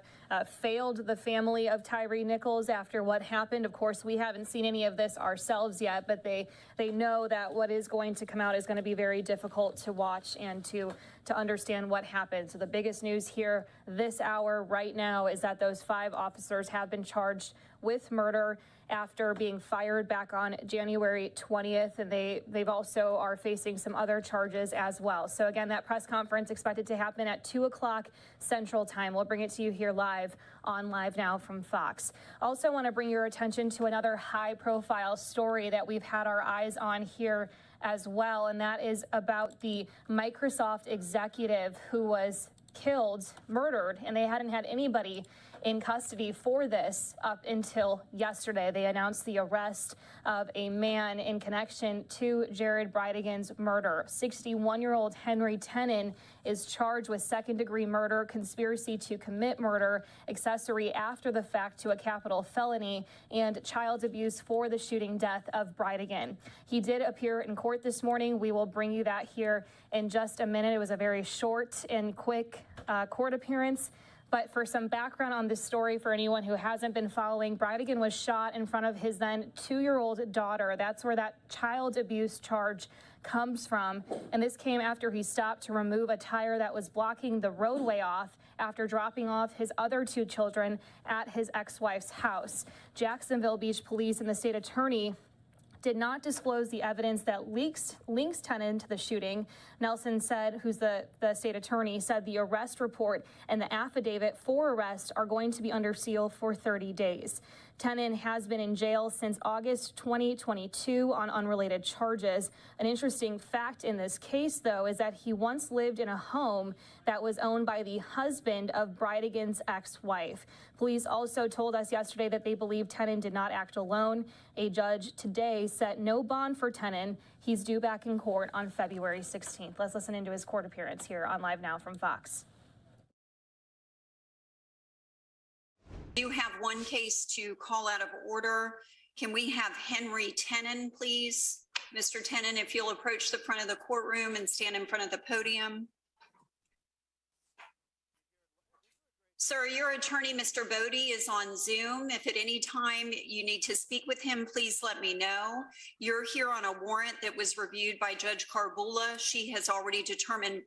failed the family of Tyre Nichols after what happened. Of course, we haven't seen any of this ourselves yet, but they know that what is going to come out is going to be very difficult to watch and to understand what happened. So the biggest news here this hour right now is that those 5 officers have been charged with murder after being fired back on January 20th, and they've also are facing some other charges as well. So again, that press conference expected to happen at 2 o'clock Central Time. We'll bring it to you here live on Live Now from Fox. Also want to bring your attention to another high-profile story that we've had our eyes on here as well, and that is about the Microsoft executive who was killed, murdered, and they hadn't had anybody in custody for this up until yesterday. They announced the arrest of a man in connection to Jared Bridegan's murder. 61-year-old Henry Tenon is charged with second-degree murder, conspiracy to commit murder, accessory after the fact to a capital felony, and child abuse for the shooting death of Bridegan. He did appear in court this morning. We will bring you that here in just a minute. It was a very short and quick court appearance. But for some background on this story, for anyone who hasn't been following, Bridegan was shot in front of his then 2-year-old daughter. That's where that child abuse charge comes from. And this came after he stopped to remove a tire that was blocking the roadway off after dropping off his other 2 children at his ex-wife's house. Jacksonville Beach Police and the state attorney did not disclose the evidence that links Tenon to the shooting. Nelson said, who's the state attorney, said the arrest report and the affidavit for arrest are going to be under seal for 30 days. Tenon has been in jail since August 2022 on unrelated charges. An interesting fact in this case, though, is that he once lived in a home that was owned by the husband of Bridegan's ex-wife. Police also told us yesterday that they believe Tenon did not act alone. A judge today set no bond for Tenon. He's due back in court on February 16th. Let's listen into his court appearance here on Live Now from Fox. You have one case to call out of order. Can we have Henry Tenon, please? Mr. Tenon, if you'll approach the front of the courtroom and stand in front of the podium. Sir, your attorney, Mr. Bodie, is on Zoom. If at any time you need to speak with him, please let me know. You're here on a warrant that was reviewed by Judge Carbula. She has already determined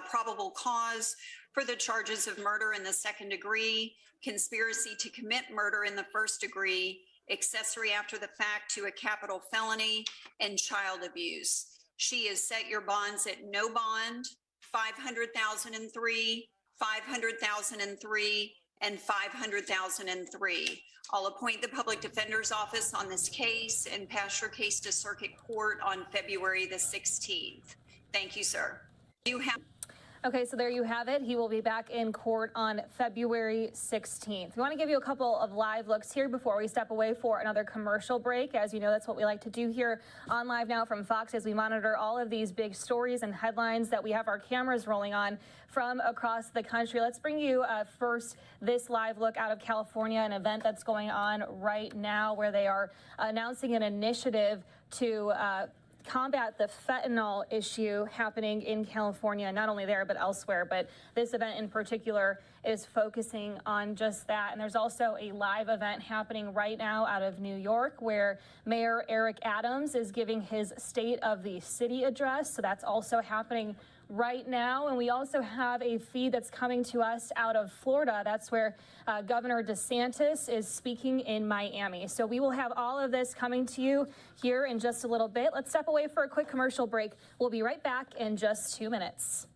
probable cause for the charges of murder in the 2nd degree, conspiracy to commit murder in the 1st degree, accessory after the fact to a capital felony, and child abuse. She has set your bonds at no bond, $500,003, $500,003, and $500,003. I'll appoint the public defender's office on this case and pass your case to circuit court on February the 16th. Thank you, sir. You have. Okay, so there you have it. He will be back in court on February 16th. We want to give you a couple of live looks here before we step away for another commercial break. As you know, that's what we like to do here on Live Now from Fox as we monitor all of these big stories and headlines that we have our cameras rolling on from across the country. Let's bring you first this live look out of California, an event that's going on right now where they are announcing an initiative to combat the fentanyl issue happening in California, not only there, but elsewhere. But this event in particular is focusing on just that. And there's also a live event happening right now out of New York where Mayor Eric Adams is giving his State of the City address. So that's also happening right now. And we also have a feed that's coming to us out of Florida. That's where Governor DeSantis is speaking in Miami. So we will have all of this coming to you here in just a little bit. Let's step away for a quick commercial break. We'll be right back in just 2 minutes.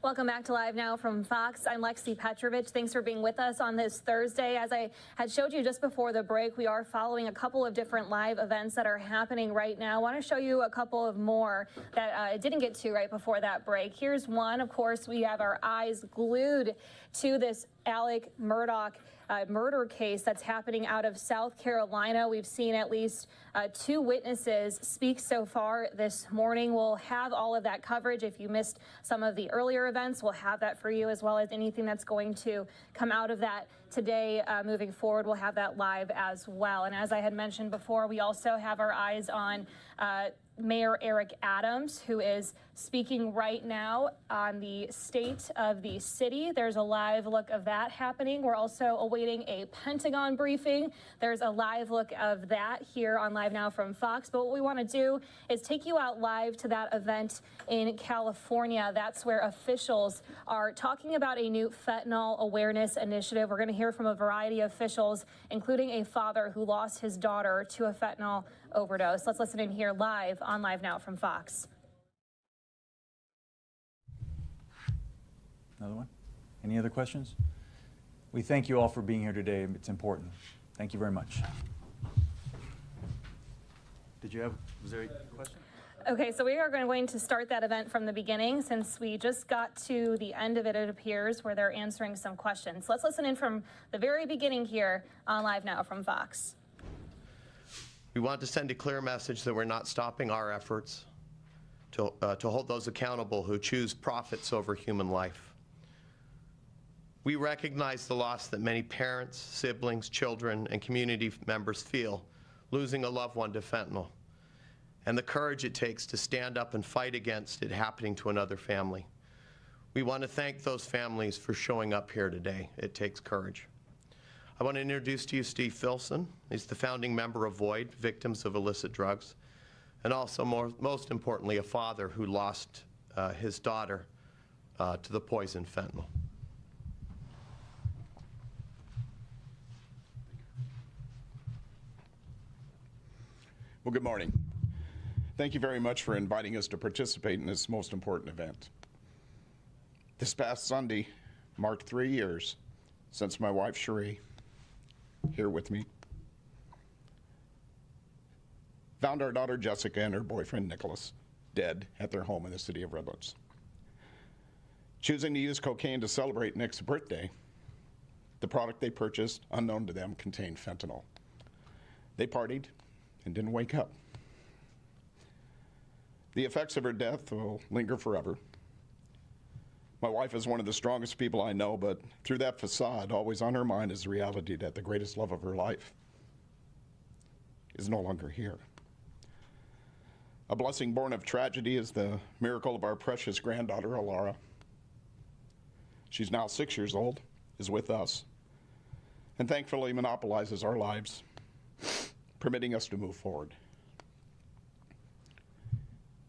Welcome back to Live Now from Fox. I'm Lexi Petrovich. Thanks for being with us on this Thursday. As I had showed you just before the break, we are following a couple of different live events that are happening right now. I want to show you a couple of more that I didn't get to right before that break. Here's one. Of course, we have our eyes glued to this Alec Murdaugh murder case that's happening out of South Carolina. We've seen at least 2 witnesses speak so far this morning. We'll have all of that coverage. If you missed some of the earlier events, we'll have that for you, as well as anything that's going to come out of that today moving forward. We'll have that live as well. And as I had mentioned before, we also have our eyes on Mayor Eric Adams, who is speaking right now on the state of the city. There's a live look of that happening. We're also awaiting a Pentagon briefing. There's a live look of that here on Live Now from Fox. But what we want to do is take you out live to that event in California. That's where officials are talking about a new fentanyl awareness initiative. We're going to hear from a variety of officials, including a father who lost his daughter to a fentanyl overdose. Let's listen in here live on Live Now from Fox. Another one? Any other questions? We thank you all for being here today. It's important. Thank you very much. Was there a question? Okay, so we are going to start that event from the beginning, since we just got to the end of it, it appears, where they're answering some questions. Let's listen in from the very beginning here on Live Now from Fox. We want to send a clear message that we're not stopping our efforts to hold those accountable who choose profits over human life. We recognize the loss that many parents, siblings, children, and community members feel losing a loved one to fentanyl, and the courage it takes to stand up and fight against it happening to another family. We want to thank those families for showing up here today. It takes courage. I want to introduce to you Steve Filson. He's the founding member of VOID, Victims of Illicit Drugs, and also most importantly, a father who lost his daughter to the poison fentanyl. Well, good morning. Thank you very much for inviting us to participate in this most important event. This past Sunday marked 3 years since my wife, Cherie, here with me, found our daughter Jessica and her boyfriend Nicholas dead at their home in the city of Redlands. Choosing to use cocaine to celebrate Nick's birthday, the product they purchased, unknown to them, contained fentanyl. They partied and didn't wake up. The effects of her death will linger forever. My wife is one of the strongest people I know, but through that facade, always on her mind is the reality that the greatest love of her life is no longer here. A blessing born of tragedy is the miracle of our precious granddaughter, Alara. She's now 6 years old, is with us, and thankfully monopolizes our lives, permitting us to move forward.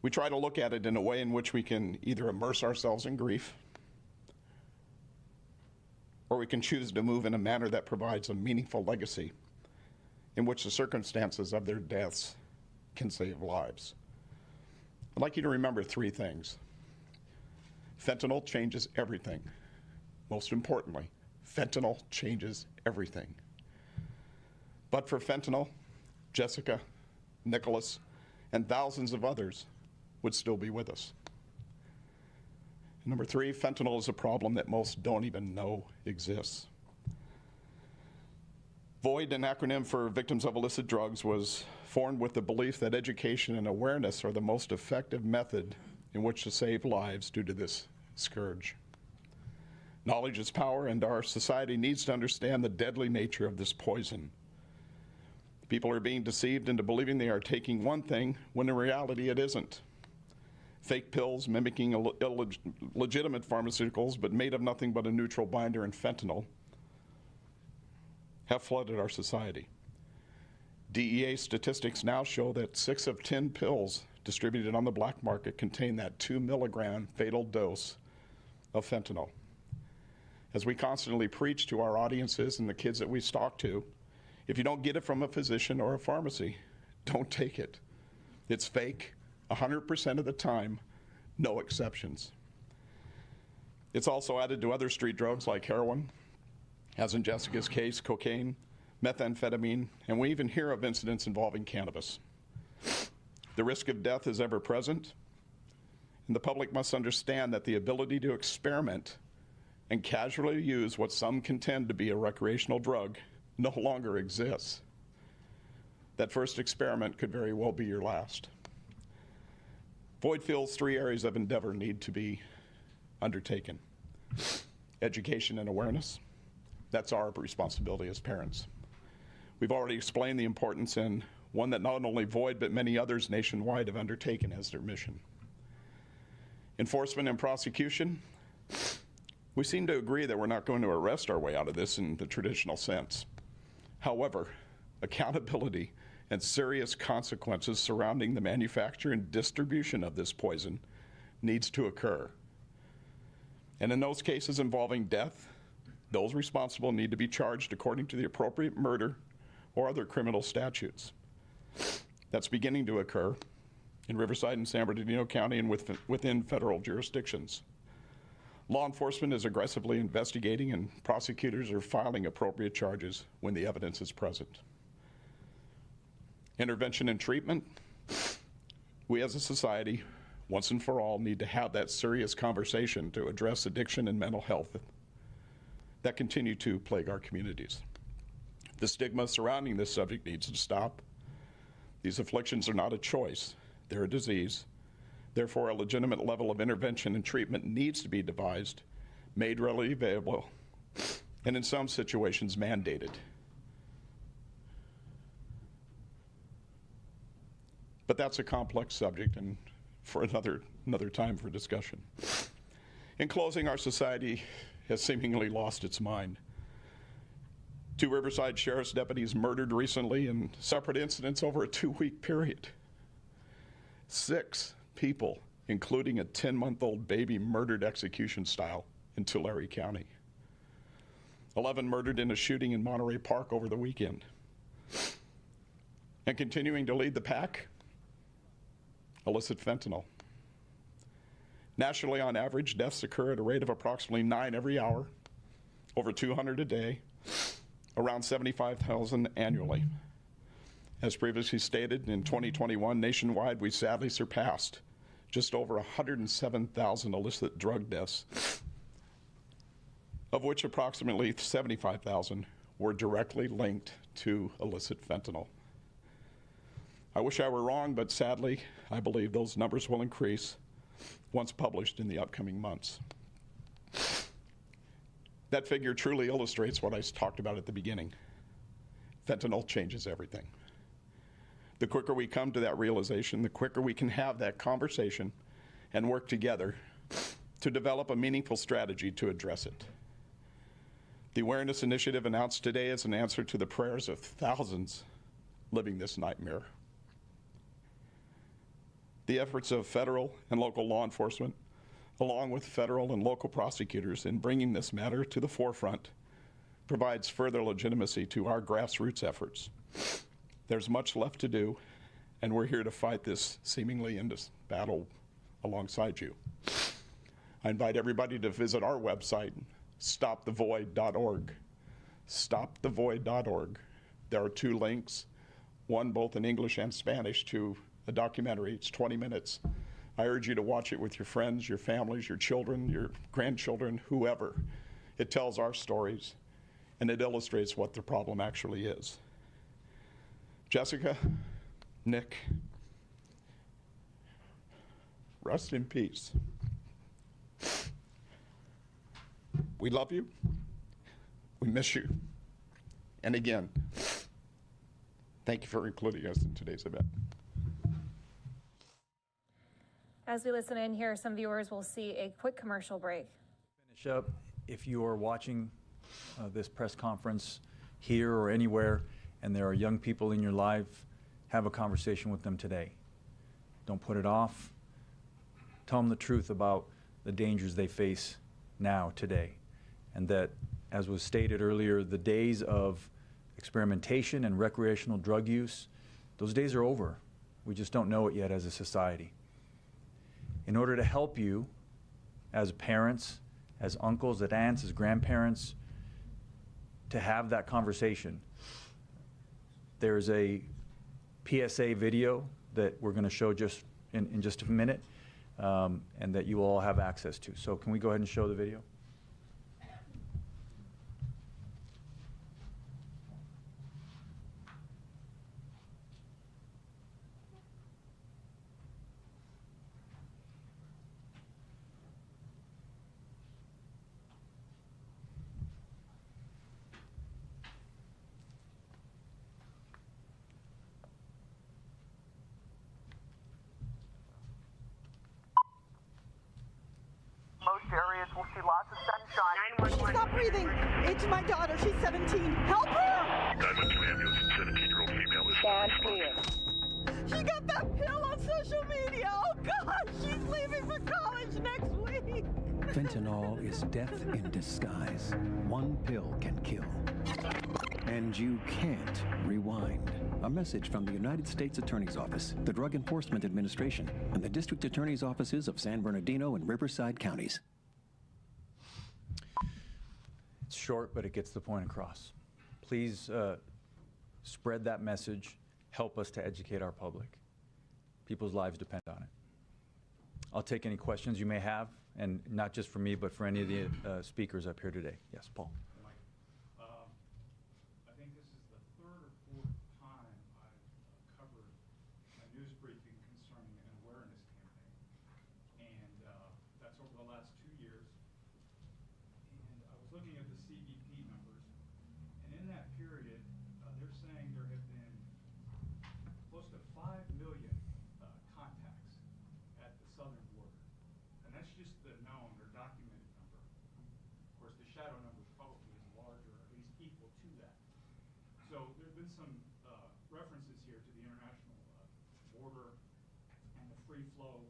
We try to look at it in a way in which we can either immerse ourselves in grief, or we can choose to move in a manner that provides a meaningful legacy in which the circumstances of their deaths can save lives. I'd like you to remember 3 things. Fentanyl changes everything. Most importantly, fentanyl changes everything. But for fentanyl, Jessica, Nicholas, and thousands of others would still be with us. Number 3, fentanyl is a problem that most don't even know exists. VOID, an acronym for Victims of Illicit Drugs, was formed with the belief that education and awareness are the most effective method in which to save lives due to this scourge. Knowledge is power, and our society needs to understand the deadly nature of this poison. People are being deceived into believing they are taking one thing when in reality it isn't. Fake pills mimicking legitimate pharmaceuticals but made of nothing but a neutral binder and fentanyl have flooded our society. DEA statistics now show that 6 of 10 pills distributed on the black market contain that 2 milligram fatal dose of fentanyl. As we constantly preach to our audiences and the kids that we talk to, if you don't get it from a physician or a pharmacy, don't take it. It's fake 100% of the time, no exceptions. It's also added to other street drugs like heroin, as in Jessica's case, cocaine, methamphetamine, and we even hear of incidents involving cannabis. The risk of death is ever present, and the public must understand that the ability to experiment and casually use what some contend to be a recreational drug no longer exists. That first experiment could very well be your last. Boyd feels 3 areas of endeavor need to be undertaken. Education and awareness. That's our responsibility as parents. We've already explained the importance, and one that not only Boyd but many others nationwide have undertaken as their mission. Enforcement and prosecution. We seem to agree that we're not going to arrest our way out of this in the traditional sense. However, accountability and serious consequences surrounding the manufacture and distribution of this poison needs to occur. And in those cases involving death, those responsible need to be charged according to the appropriate murder or other criminal statutes. That's beginning to occur in Riverside and San Bernardino County and within federal jurisdictions. Law enforcement is aggressively investigating, and prosecutors are filing appropriate charges when the evidence is present. Intervention and treatment. We as a society, once and for all, need to have that serious conversation to address addiction and mental health that continue to plague our communities. The stigma surrounding this subject needs to stop. These afflictions are not a choice, they're a disease. Therefore, a legitimate level of intervention and treatment needs to be devised, made readily available, and in some situations mandated. But that's a complex subject and for another time for discussion. In closing, our society has seemingly lost its mind. 2 Riverside Sheriff's deputies murdered recently in separate incidents over a 2-week period. 6 people, including a 10-month-old baby, murdered execution style in Tulare County. 11 murdered in a shooting in Monterey Park over the weekend. And continuing to lead the pack, illicit fentanyl. Nationally, on average, deaths occur at a rate of approximately 9 every hour, over 200 a day, around 75,000 annually. As previously stated, in 2021, nationwide, we sadly surpassed just over 107,000 illicit drug deaths, of which approximately 75,000 were directly linked to illicit fentanyl. I wish I were wrong, but sadly, I believe those numbers will increase once published in the upcoming months. That figure truly illustrates what I talked about at the beginning. Fentanyl changes everything. The quicker we come to that realization, the quicker we can have that conversation and work together to develop a meaningful strategy to address it. The awareness initiative announced today is an answer to the prayers of thousands living this nightmare. The efforts of federal and local law enforcement, along with federal and local prosecutors in bringing this matter to the forefront, provides further legitimacy to our grassroots efforts. There's much left to do, and we're here to fight this seemingly endless battle alongside you. I invite everybody to visit our website, stopthevoid.org. Stopthevoid.org. There are 2 links, one both in English and Spanish, to a documentary. It's 20 minutes. I urge you to watch it with your friends, your families, your children, your grandchildren, whoever. It tells our stories, and it illustrates what the problem actually is. Jessica, Nick, rest in peace. We love you. We miss you. And again, thank you for including us in today's event. As we listen in here, some viewers will see a quick commercial break. Finish up. If you are watching this press conference here or anywhere, and there are young people in your life, have a conversation with them today. Don't put it off. Tell them the truth about the dangers they face now, today. And that, as was stated earlier, the days of experimentation and recreational drug use, those days are over. We just don't know it yet as a society. In order to help you as parents, as uncles, as aunts, as grandparents, to have that conversation. There's a PSA video that we're going to show just in just a minute, and that you all have access to. So can we go ahead and show the video? Most areas will see lots of sunshine. She's not breathing. It's my daughter. She's 17. Help her! 912 ambulance, 17-year-old female is Stand clear. She got that pill on social media. Oh, God. She's leaving for college next week. Fentanyl is death in disguise. One pill can kill. And you can't rewind. A message from the United States Attorney's Office, the Drug Enforcement Administration, and the District Attorney's Offices of San Bernardino and Riverside counties. It's short, but it gets the point across. Please spread that message. Help us to educate our public. People's lives depend on it. I'll take any questions you may have, and not just for me, but for any of the speakers up here today. Yes, Paul. I think this is the third or fourth time I've covered a news briefing concerning an awareness campaign. And that's over the last 2 years. And I was looking at the CBP numbers. And in that period, they're saying there have been close to 5 million contacts at the southern border. And that's just the known or documented number. Of course, the shadow number probably is larger, or at least equal to that. So there have been some references here to the international border and the free flow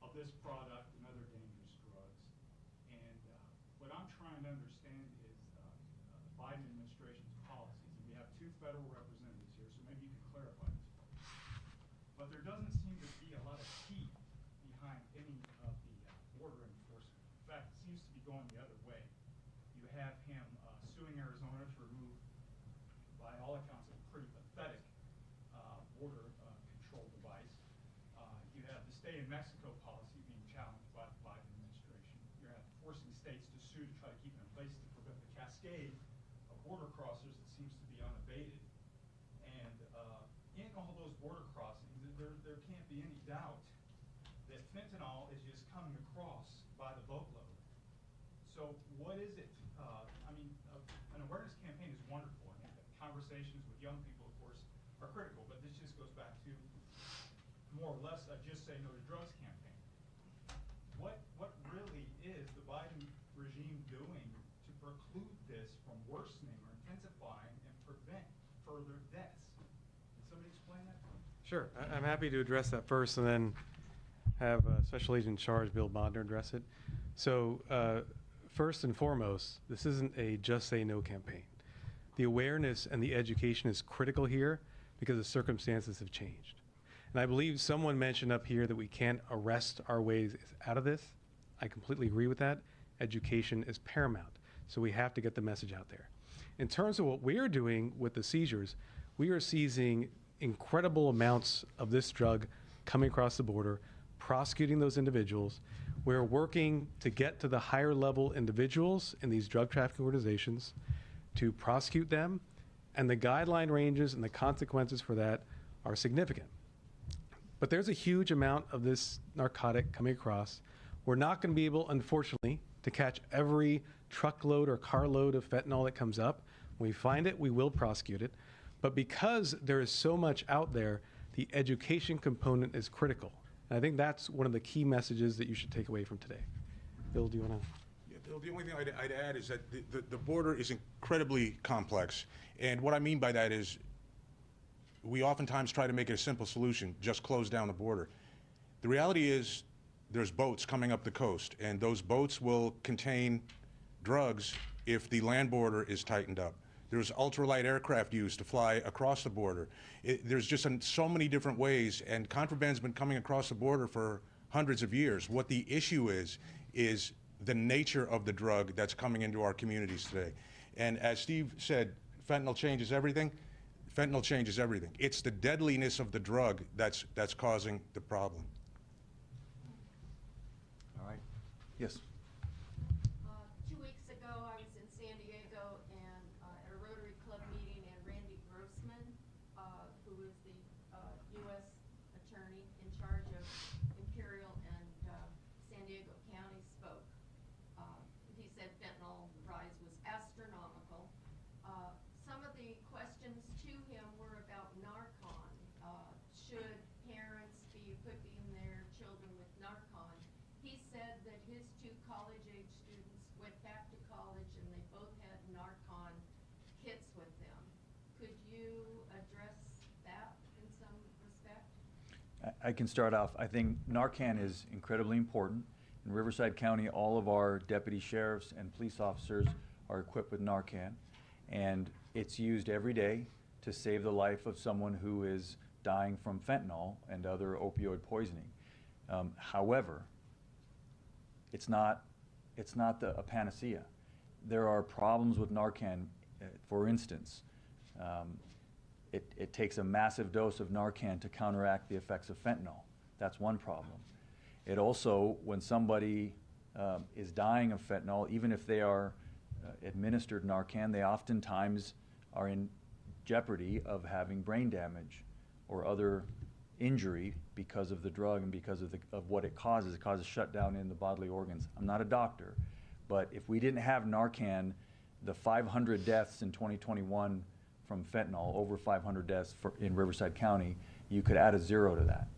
of this product and other dangerous drugs. And what I'm trying to understand is the Biden administration's policies. And we have 2 federal representatives here, so maybe you can clarify this for me. But there doesn't seem to be a lot of heat behind any of the border enforcement. In fact, it seems to be going the other way. You have him suing Arizona to remove, by all accounts, a pretty pathetic border control device. You have the stay in Mexico policy being challenged by the Biden administration. You have forcing states to sue to try to keep it in place to prevent the cascade of border crossers that seems to be unabated. And in all those border crossings, there can't be any doubt that fentanyl is just coming across by the boatload. So what is it? I mean, an awareness campaign is wonderful. I mean, conversations with young people, of course, are critical, but this just goes back to more or less a Just Say No to Drugs campaign. What really is the Biden regime doing to preclude this from worsening or intensifying and prevent further deaths? Can somebody explain that? Sure. I'm happy to address that first and then have Special Agent in Charge, Bill Bodner, address it. So first and foremost, this isn't a Just Say No campaign. The awareness and the education is critical here because the circumstances have changed. And I believe someone mentioned up here that we can't arrest our ways out of this. I completely agree with that. Education is paramount, so we have to get the message out there. In terms of what we're doing with the seizures, we are seizing incredible amounts of this drug coming across the border, prosecuting those individuals. We're working to get to the higher level individuals in these drug trafficking organizations to prosecute them, and the guideline ranges and the consequences for that are significant. But there's a huge amount of this narcotic coming across. We're not going to be able, unfortunately, to catch every truckload or carload of fentanyl that comes up. When we find it, we will prosecute it. But because there is so much out there, the education component is critical. And I think that's one of the key messages that you should take away from today. Bill, do you want to? Yeah, Bill, the only thing I'd add is that the border is incredibly complex. And what I mean by that is we oftentimes try to make it a simple solution, just close down the border. The reality is there's boats coming up the coast, and those boats will contain drugs if the land border is tightened up. There's ultralight aircraft used to fly across the border. There's just so many different ways, and contraband's been coming across the border for hundreds of years. What the issue is the nature of the drug that's coming into our communities today. And as Steve said, fentanyl changes everything. Fentanyl changes everything. It's the deadliness of the drug that's causing the problem. All right. Yes. 2 weeks ago, I was in San Diego and at a Rotary Club meeting, and Randy Grossman, who is the U.S. attorney in charge of Imperial and San Diego County, spoke. He said fentanyl rise was astronomical. Some of the questions to him were about Narcan. Should parents be equipping their children with Narcan? He said that his 2 college-age students went back to college and they both had Narcan kits with them. Could you address that in some respect? I can start off. I think Narcan is incredibly important. In Riverside County, all of our deputy sheriffs and police officers are equipped with Narcan, and it's used every day to save the life of someone who is dying from fentanyl and other opioid poisoning. However, it's not a panacea. There are problems with Narcan. For instance, it takes a massive dose of Narcan to counteract the effects of fentanyl. That's one problem. It also, when somebody is dying of fentanyl, even if they are administered Narcan, they oftentimes are in jeopardy of having brain damage or other injury because of the drug and because of what it causes. It causes shutdown in the bodily organs. I'm not a doctor, but if we didn't have Narcan, the 500 deaths in 2021 from fentanyl, over 500 deaths in Riverside County, you could add a 0 to that.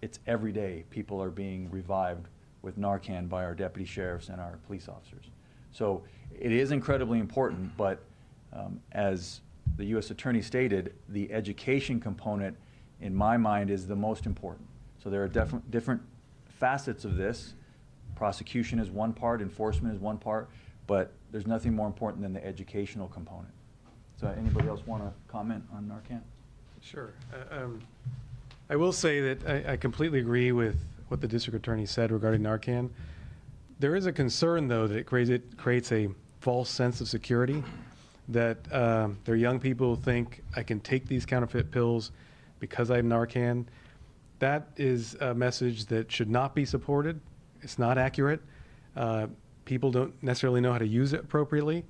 It's every day people are being revived with Narcan by our deputy sheriffs and our police officers. So it is incredibly important, but as the U.S. Attorney stated, the education component, in my mind, is the most important. So there are different facets of this. Prosecution is one part, enforcement is one part, but there's nothing more important than the educational component. So anybody else want to comment on Narcan? Sure. I will say that I completely agree with what the district attorney said regarding Narcan. There is a concern, though, that it creates a false sense of security, that their young people think I can take these counterfeit pills because I have Narcan. That is a message that should not be supported. It's not accurate. People don't necessarily know how to use it appropriately.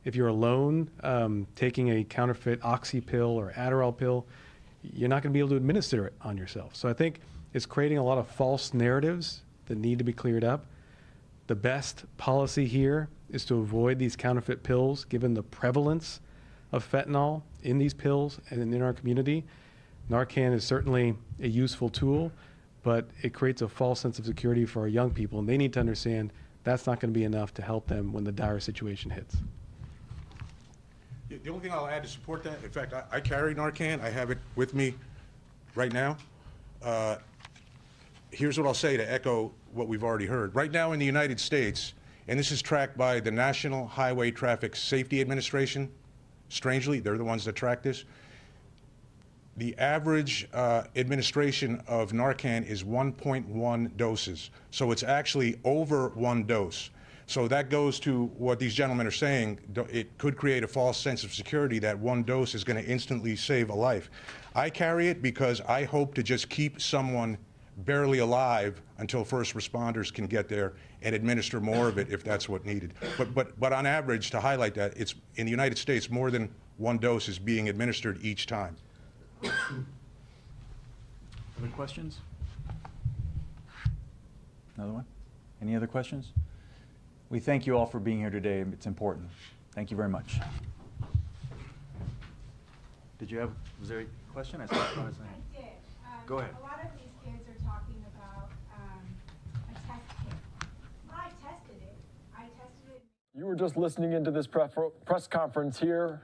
If you're alone taking a counterfeit Oxy pill or Adderall pill, you're not going to be able to administer it on yourself. So I think it's creating a lot of false narratives that need to be cleared up. The best policy here is to avoid these counterfeit pills, given the prevalence of fentanyl in these pills and in our community. Narcan is certainly a useful tool, but it creates a false sense of security for our young people, and they need to understand that's not going to be enough to help them when the dire situation hits. The only thing I'll add to support that, in fact, I carry Narcan. I have it with me right now. Here's what I'll say to echo what we've already heard. Right now in the United States, and this is tracked by the National Highway Traffic Safety Administration, strangely, they're the ones that track this, the average administration of Narcan is 1.1 doses. So it's actually over 1 dose. So that goes to what these gentlemen are saying. It could create a false sense of security that 1 dose is going to instantly save a life. I carry it because I hope to just keep someone barely alive until first responders can get there and administer more of it if that's what needed. But on average, to highlight that, it's in the United States, more than 1 dose is being administered each time. Other questions? Another one? Any other questions? We thank you all for being here today. It's important. Thank you very much. Was there a question? I did. Go ahead. A lot of these kids are talking about a test kit. When I tested it. You were just listening into this press conference here,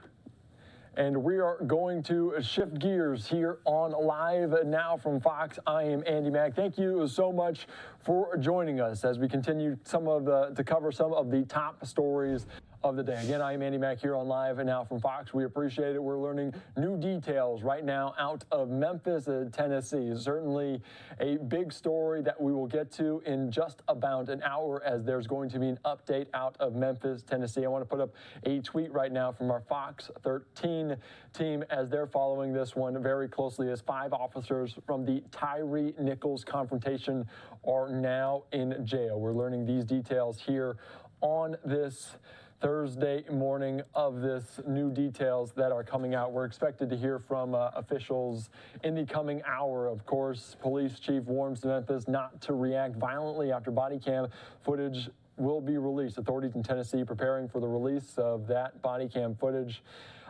and we are going to shift gears here on Live Now from Fox. I am Andy Mack. Thank you so much for joining us as we continue to cover some of the top stories of the day. Again, I am Andy Mack here on Live and Now from Fox. We appreciate it. We're learning new details right now out of Memphis, Tennessee. Certainly a big story that we will get to in just about an hour, as there's going to be an update out of Memphis, Tennessee. I want to put up a tweet right now from our Fox 13 team as they're following this one very closely, as 5 officers from the Tyre Nichols confrontation are now in jail. We're learning these details here on this Thursday morning of this new details that are coming out. We're expected to hear from officials in the coming hour. Of course, police chief warns Memphis not to react violently after body cam footage will be released. Authorities in Tennessee preparing for the release of that body cam footage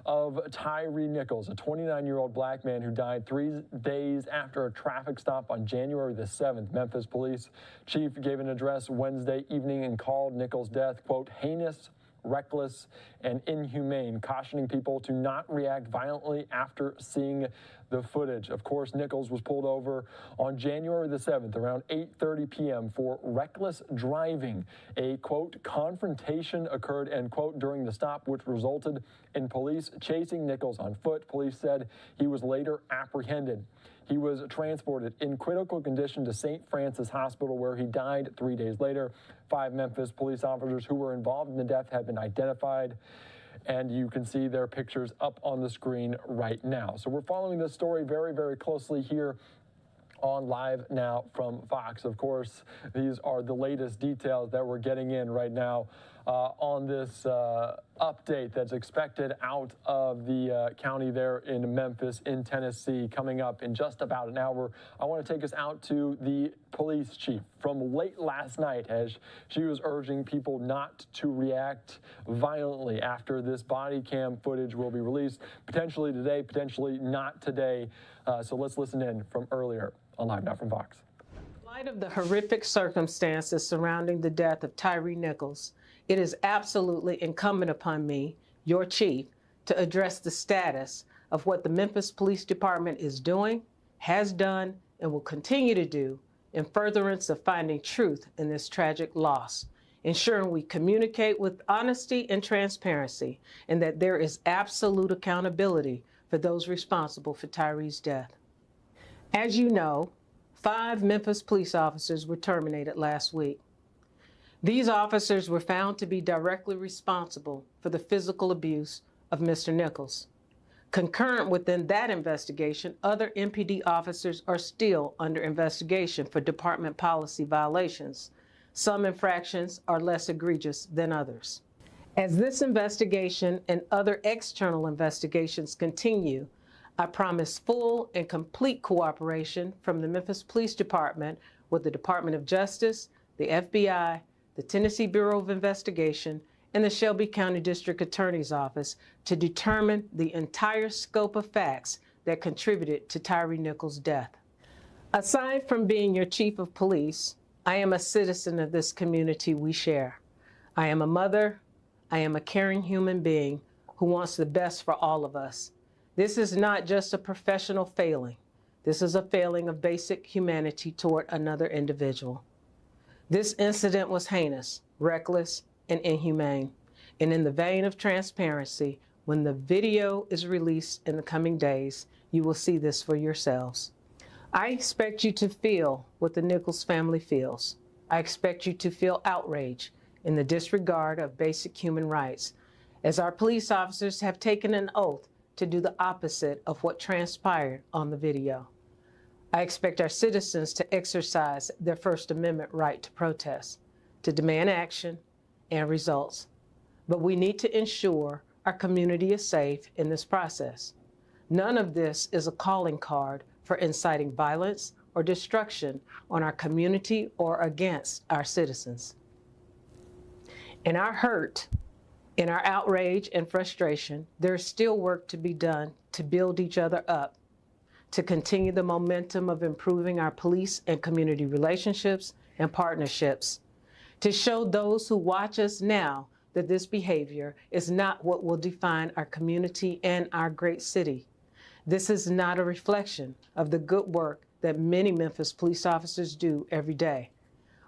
of Tyre Nichols, a 29-year-old black man who died 3 days after a traffic stop on January the 7th. Memphis police chief gave an address Wednesday evening and called Nichols' death, quote, heinous, reckless, and inhumane, cautioning people to not react violently after seeing the footage. Of course, Nichols was pulled over on January the 7th around 8:30 p.m. for reckless driving. A, quote, confrontation occurred, end quote, during the stop, which resulted in police chasing Nichols on foot. Police said he was later apprehended. He was transported in critical condition to St. Francis Hospital, where he died 3 days later. 5 Memphis police officers who were involved in the death have been identified, and you can see their pictures up on the screen right now. So we're following this story very, very closely here on Live Now from Fox. Of course, these are the latest details that we're getting in right now on this update that's expected out of the county there in Memphis in Tennessee coming up in just about an hour. I want to take us out to the police chief from late last night, as she was urging people not to react violently after this body cam footage will be released, potentially today, potentially not today. So let's listen in from earlier on Live Now from Fox. In light of the horrific circumstances surrounding the death of Tyre Nichols, it is absolutely incumbent upon me, your chief, to address the status of what the Memphis Police Department is doing, has done, and will continue to do in furtherance of finding truth in this tragic loss, ensuring we communicate with honesty and transparency, and that there is absolute accountability for those responsible for Tyre's death. As you know, 5 Memphis police officers were terminated last week. These officers were found to be directly responsible for the physical abuse of Mr. Nichols. Concurrent within that investigation, other MPD officers are still under investigation for department policy violations. Some infractions are less egregious than others. As this investigation and other external investigations continue, I promise full and complete cooperation from the Memphis Police Department with the Department of Justice, the FBI, the Tennessee Bureau of Investigation, and the Shelby County District Attorney's Office to determine the entire scope of facts that contributed to Tyre Nichols' death. Aside from being your chief of police, I am a citizen of this community we share. I am a mother. I am a caring human being who wants the best for all of us. This is not just a professional failing. This is a failing of basic humanity toward another individual. This incident was heinous, reckless, and inhumane. And in the vein of transparency, when the video is released in the coming days, you will see this for yourselves. I expect you to feel what the Nichols family feels. I expect you to feel outrage in the disregard of basic human rights, as our police officers have taken an oath to do the opposite of what transpired on the video. I expect our citizens to exercise their First Amendment right to protest, to demand action and results. But we need to ensure our community is safe in this process. None of this is a calling card for inciting violence or destruction on our community or against our citizens. In our hurt, in our outrage and frustration, there is still work to be done to build each other up, to continue the momentum of improving our police and community relationships and partnerships, to show those who watch us now that this behavior is not what will define our community and our great city. This is not a reflection of the good work that many Memphis police officers do every day.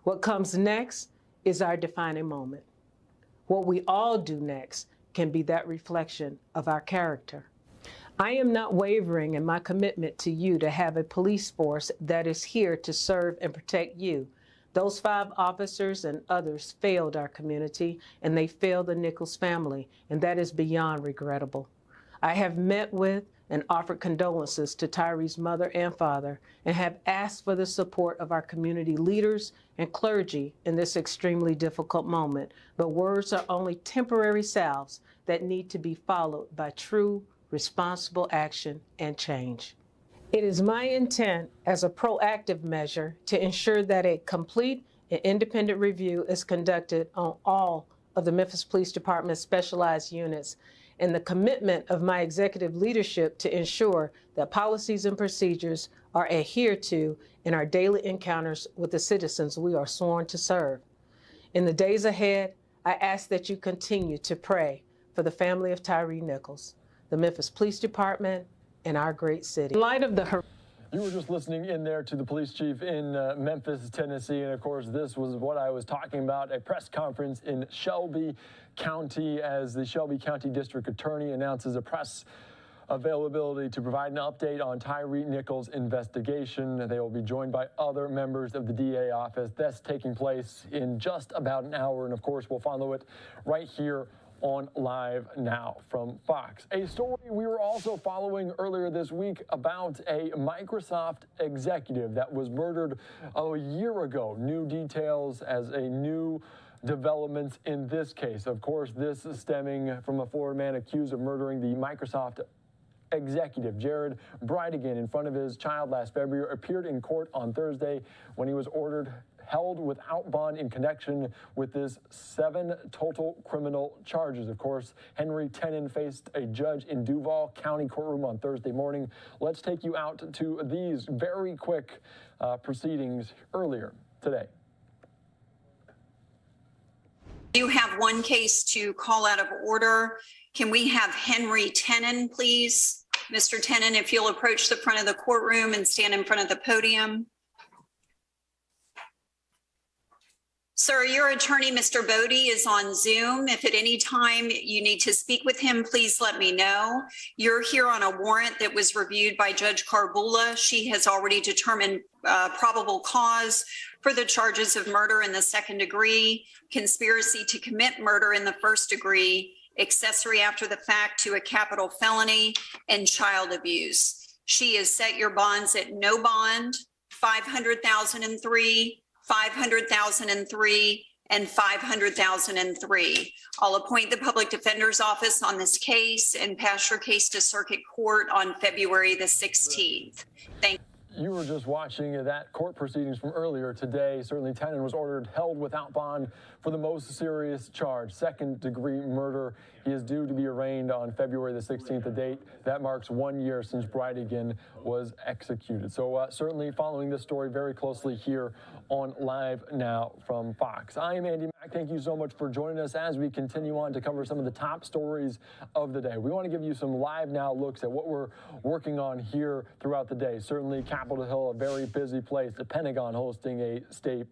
What comes next is our defining moment. What we all do next can be that reflection of our character. I am not wavering in my commitment to you to have a police force that is here to serve and protect you. Those 5 officers and others failed our community, and they failed the Nichols family, and that is beyond regrettable. I have met with and offered condolences to Tyree's mother and father, and have asked for the support of our community leaders and clergy in this extremely difficult moment. But words are only temporary salves that need to be followed by true, responsible action and change. It is my intent as a proactive measure to ensure that a complete and independent review is conducted on all of the Memphis Police Department's specialized units, and the commitment of my executive leadership to ensure that policies and procedures are adhered to in our daily encounters with the citizens we are sworn to serve. In the days ahead, I ask that you continue to pray for the family of Tyre Nichols, the Memphis Police Department, and our great city. In light of the You were just listening in there to the police chief in Memphis, Tennessee, and of course this was what I was talking about, a press conference in Shelby County as the Shelby County District Attorney announces a press availability to provide an update on Tyre Nichols' investigation. They will be joined by other members of the DA office. That's taking place in just about an hour, and of course we'll follow it right here on Live Now from Fox. A story we were also following earlier this week about a Microsoft executive that was murdered a year ago. New details as a new developments in this case. Of course, this is stemming from a Florida man accused of murdering the Microsoft executive. Jared Bridegan, in front of his child last February, appeared in court on Thursday when he was held without bond in connection with this 7 total criminal charges. Of course, Henry Tenen faced a judge in Duval County courtroom on Thursday morning. Let's take you out to these very quick proceedings earlier today. You have one case to call out of order. Can we have Henry Tenen, please? Mr. Tenen, if you'll approach the front of the courtroom and stand in front of the podium. Sir, your attorney, Mr. Bodie, is on Zoom. If at any time you need to speak with him, please let me know. You're here on a warrant that was reviewed by Judge Carbula. She has already determined probable cause for the charges of murder in the 2nd degree, conspiracy to commit murder in the 1st degree, accessory after the fact to a capital felony, and child abuse. She has set your bonds at no bond, $500,003, $500,003, and $500,003. I'll appoint the public defender's office on this case and pass your case to circuit court on February the 16th. Thank you. You were just watching that court proceedings from earlier today. Certainly Tenen was held without bond for the most serious charge, 2nd-degree murder. He is due to be arraigned on February the 16th, a date that marks 1 year since Bridegan was executed. So certainly following this story very closely here on Live Now from Fox. I am Andy Mack. Thank you so much for joining us as we continue on to cover some of the top stories of the day. We want to give you some Live Now looks at what we're working on here throughout the day. Certainly Capitol Hill, a very busy place. The Pentagon hosting a state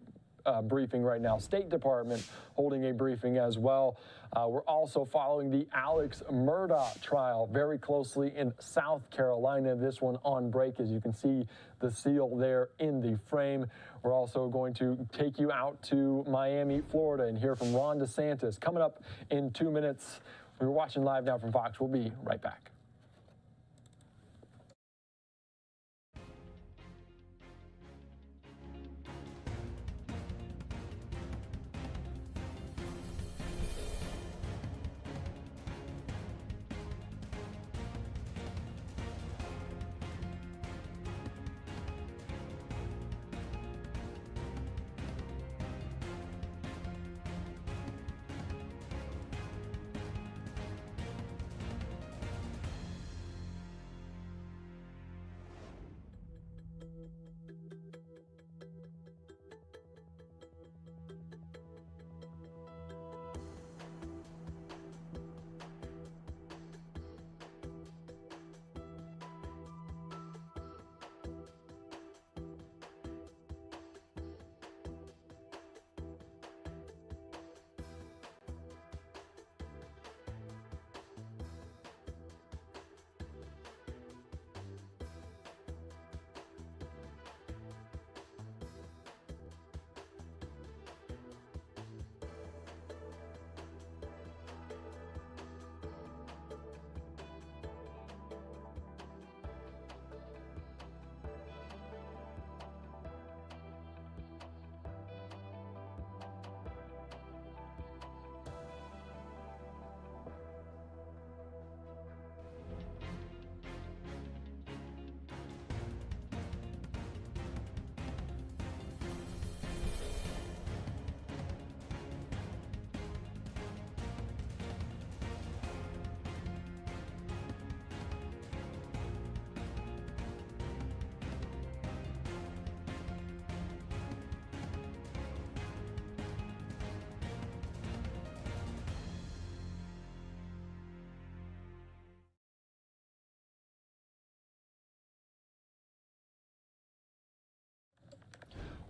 briefing right now. State Department holding a briefing as well. We're also following the Alex Murdaugh trial very closely in South Carolina. This one on break, as you can see the seal there in the frame. We're also going to take you out to Miami, Florida, and hear from Ron DeSantis coming up in 2 minutes. We're watching Live Now from Fox. We'll be right back.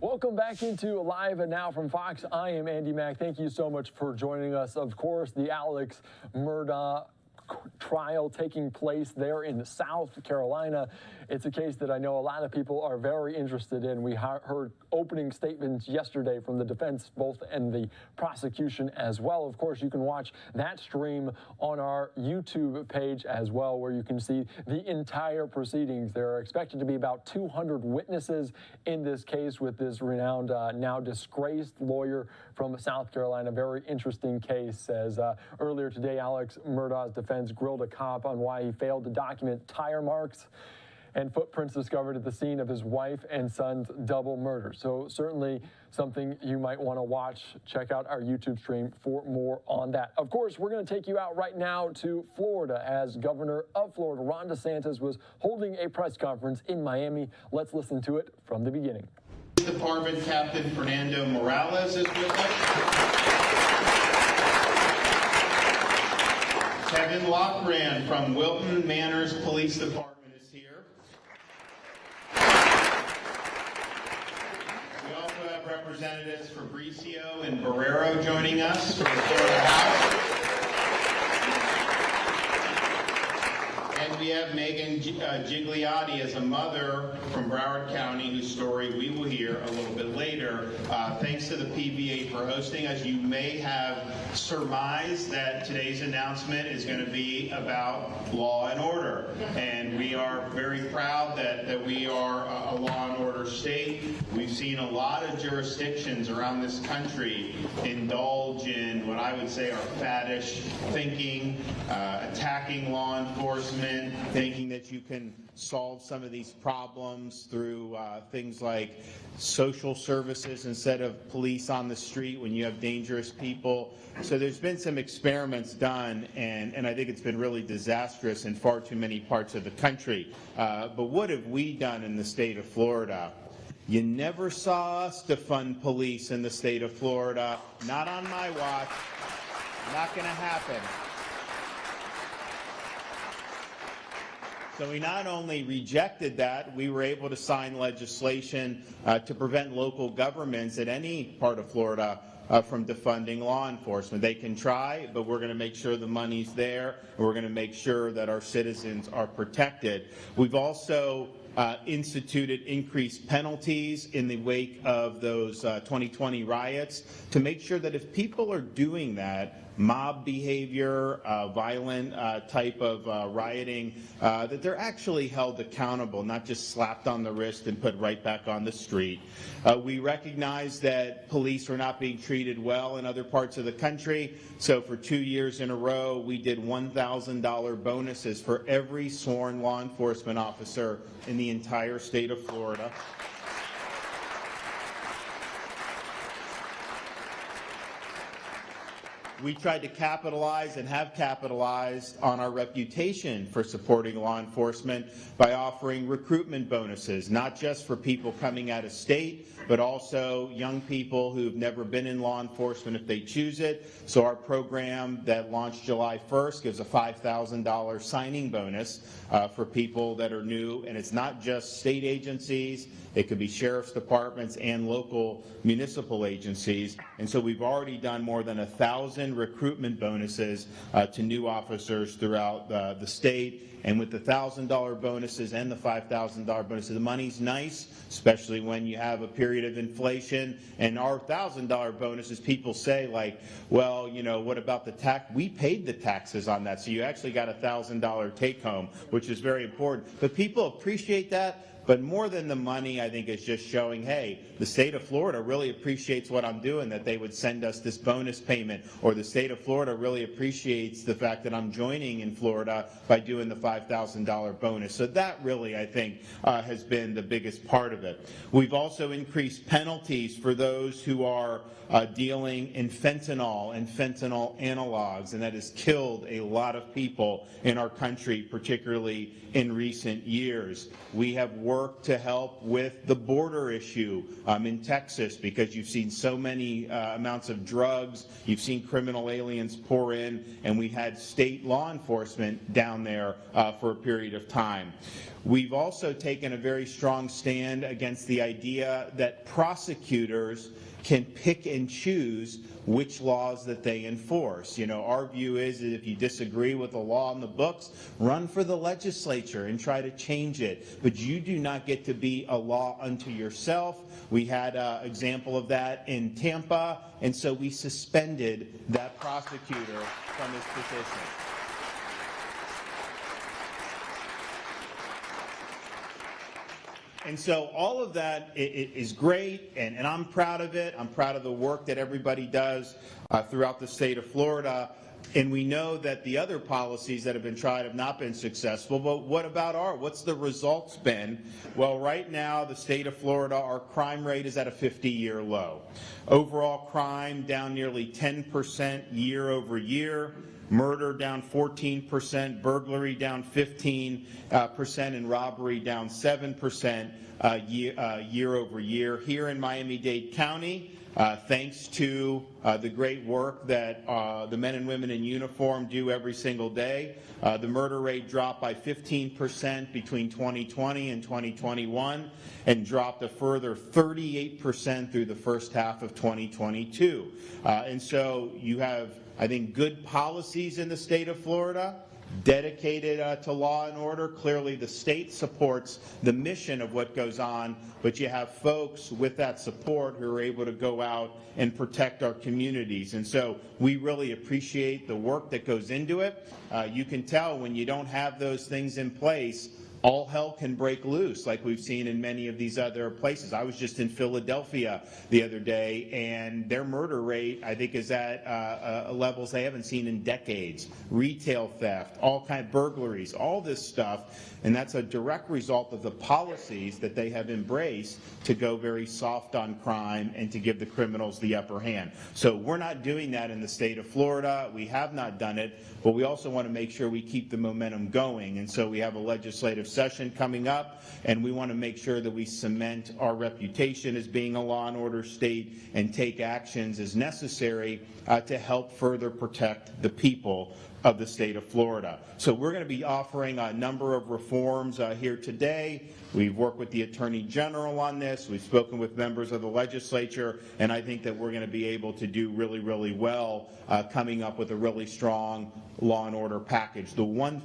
Welcome back into Live and Now from Fox. I am Andy Mack. Thank you so much for joining us. Of course, the Alex Murdaugh trial taking place there in South Carolina. It's a case that I know a lot of people are very interested in. We heard opening statements yesterday from the defense, both and the prosecution as well. Of course, you can watch that stream on our YouTube page as well, where you can see the entire proceedings. There are expected to be about 200 witnesses in this case with this renowned, now disgraced lawyer from South Carolina. Very interesting case. As earlier today, Alex Murdaugh's defense grilled a cop on why he failed to document tire marks and footprints discovered at the scene of his wife and son's double murder. So certainly something you might want to watch. Check out our YouTube stream for more on that. Of course, we're going to take you out right now to Florida, as Governor of Florida, Ron DeSantis, was holding a press conference in Miami. Let's listen to it from the beginning. Department Captain Fernando Morales is with us. Kevin Lochran from Wilton Manors Police Department is here. We also have Representatives Fabricio and Barrero joining us from the Florida House. And we have Megan Gigliotti as a mother from Broward County, whose story we will hear a little bit later. Thanks to the PVA for hosting us. You may have surmised that today's announcement is going to be about law and order. And we are very proud that we are a law and order state. We've seen a lot of jurisdictions around this country indulge in what I would say are faddish thinking, attacking law enforcement, thinking that you can solve some of these problems through things like social services instead of police on the street when you have dangerous people. So there's been some experiments done, and I think it's been really disastrous in far too many parts of the country. But what have we done in the state of Florida? You never saw us defund police in the state of Florida. Not on my watch. Not going to happen. So we not only rejected that, we were able to sign legislation to prevent local governments in any part of Florida from defunding law enforcement. They can try, but we're going to make sure the money's there, and we're going to make sure that our citizens are protected. We've also instituted increased penalties in the wake of those 2020 riots to make sure that if people are doing that, mob behavior, violent type of rioting, that they're actually held accountable, not just slapped on the wrist and put right back on the street. We recognize that police are not being treated well in other parts of the country, so for 2 years in a row, we did $1,000 bonuses for every sworn law enforcement officer in the entire state of Florida. We tried to capitalize and have capitalized on our reputation for supporting law enforcement by offering recruitment bonuses, not just for people coming out of state, but also young people who've never been in law enforcement if they choose it. So our program that launched July 1st gives a $5,000 signing bonus for people that are new, and it's not just state agencies, it could be sheriff's departments and local municipal agencies. And so we've already done more than 1,000 recruitment bonuses to new officers throughout the state. And with the $1,000 bonuses and the $5,000 bonuses, the money's nice, especially when you have a period of inflation. And our $1,000 bonuses, people say, like, well, you know, what about the tax? We paid the taxes on that, so you actually got a $1,000 take home, which is very important. But people appreciate that. But more than the money, I think, is just showing, hey, the state of Florida really appreciates what I'm doing, that they would send us this bonus payment, or the state of Florida really appreciates the fact that I'm joining in Florida by doing the $5,000 bonus. So that really, I think, has been the biggest part of it. We've also increased penalties for those who are dealing in fentanyl and fentanyl analogs, and that has killed a lot of people in our country, particularly in recent years. We have worked work to help with the border issue in Texas, because you've seen so many amounts of drugs, you've seen criminal aliens pour in, and we had state law enforcement down there for a period of time. We've also taken a very strong stand against the idea that prosecutors can pick and choose which laws that they enforce. You know, our view is that if you disagree with the law in the books, run for the legislature and try to change it. But you do not get to be a law unto yourself. We had an example of that in Tampa, and so we suspended that prosecutor from his position. And so all of that is great, and I'm proud of it. I'm proud of the work that everybody does throughout the state of Florida. And we know that the other policies that have been tried have not been successful, but what about what's the results been? Well, right now, the state of Florida, our crime rate is at a 50-year low. Overall crime down nearly 10% year over year. Murder down 14%, burglary down 15%, and robbery down 7% year over year. Here in Miami-Dade County, thanks to the great work that the men and women in uniform do every single day, the murder rate dropped by 15% between 2020 and 2021 and dropped a further 38% through the first half of 2022. And so you have, I think, good policies in the state of Florida, dedicated to law and order. Clearly, the state supports the mission of what goes on, but you have folks with that support who are able to go out and protect our communities. And so we really appreciate the work that goes into it. You can tell when you don't have those things in place, all hell can break loose, like we've seen in many of these other places. I was just in Philadelphia the other day, and their murder rate, I think, is at levels they haven't seen in decades. Retail theft, all kind of burglaries, all this stuff, and that's a direct result of the policies that they have embraced to go very soft on crime and to give the criminals the upper hand. So we're not doing that in the state of Florida. We have not done it, but we also want to make sure we keep the momentum going. And so we have a legislative session coming up, and we want to make sure that we cement our reputation as being a law and order state and take actions as necessary to help further protect the people of the state of Florida. So we're going to be offering a number of reforms here today. We've worked with the Attorney General on this. We've spoken with members of the legislature, and I think that we're going to be able to do really, really well coming up with a really strong law and order package. The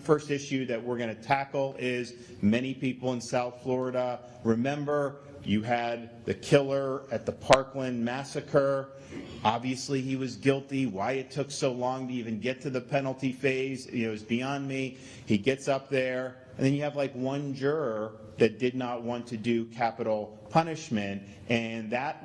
first issue that we're going to tackle is many people in South Florida remember you had the killer at the Parkland massacre. Obviously, he was guilty. Why it took so long to even get to the penalty phase, is beyond me. He gets up there, and then you have like one juror that did not want to do capital punishment, and that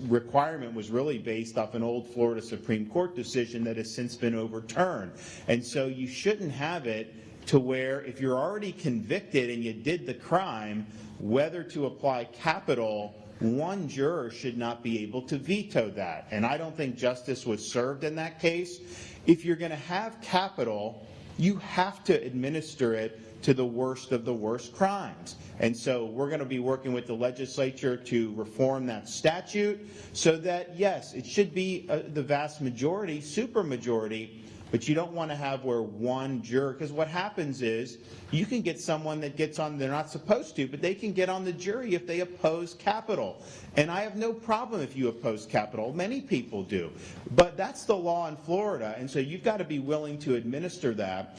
requirement was really based off an old Florida Supreme Court decision that has since been overturned. And so you shouldn't have it to where if you're already convicted and you did the crime, whether to apply capital, one juror should not be able to veto that. And I don't think justice was served in that case. If you're going to have capital, you have to administer it to the worst of the worst crimes. And so we're going to be working with the legislature to reform that statute so that, yes, it should be the vast majority, supermajority, but you don't want to have where one juror, because what happens is you can get someone that gets on, they're not supposed to, but they can get on the jury if they oppose capital. And I have no problem if you oppose capital. Many people do. But that's the law in Florida, and so you've got to be willing to administer that.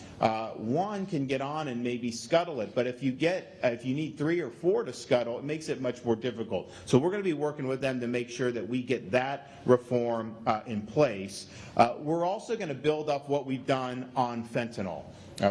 One can get on and maybe scuttle it, but if you need 3 or 4 to scuttle, it makes it much more difficult. So we're going to be working with them to make sure that we get that reform in place. We're also going to build up what we've done on fentanyl.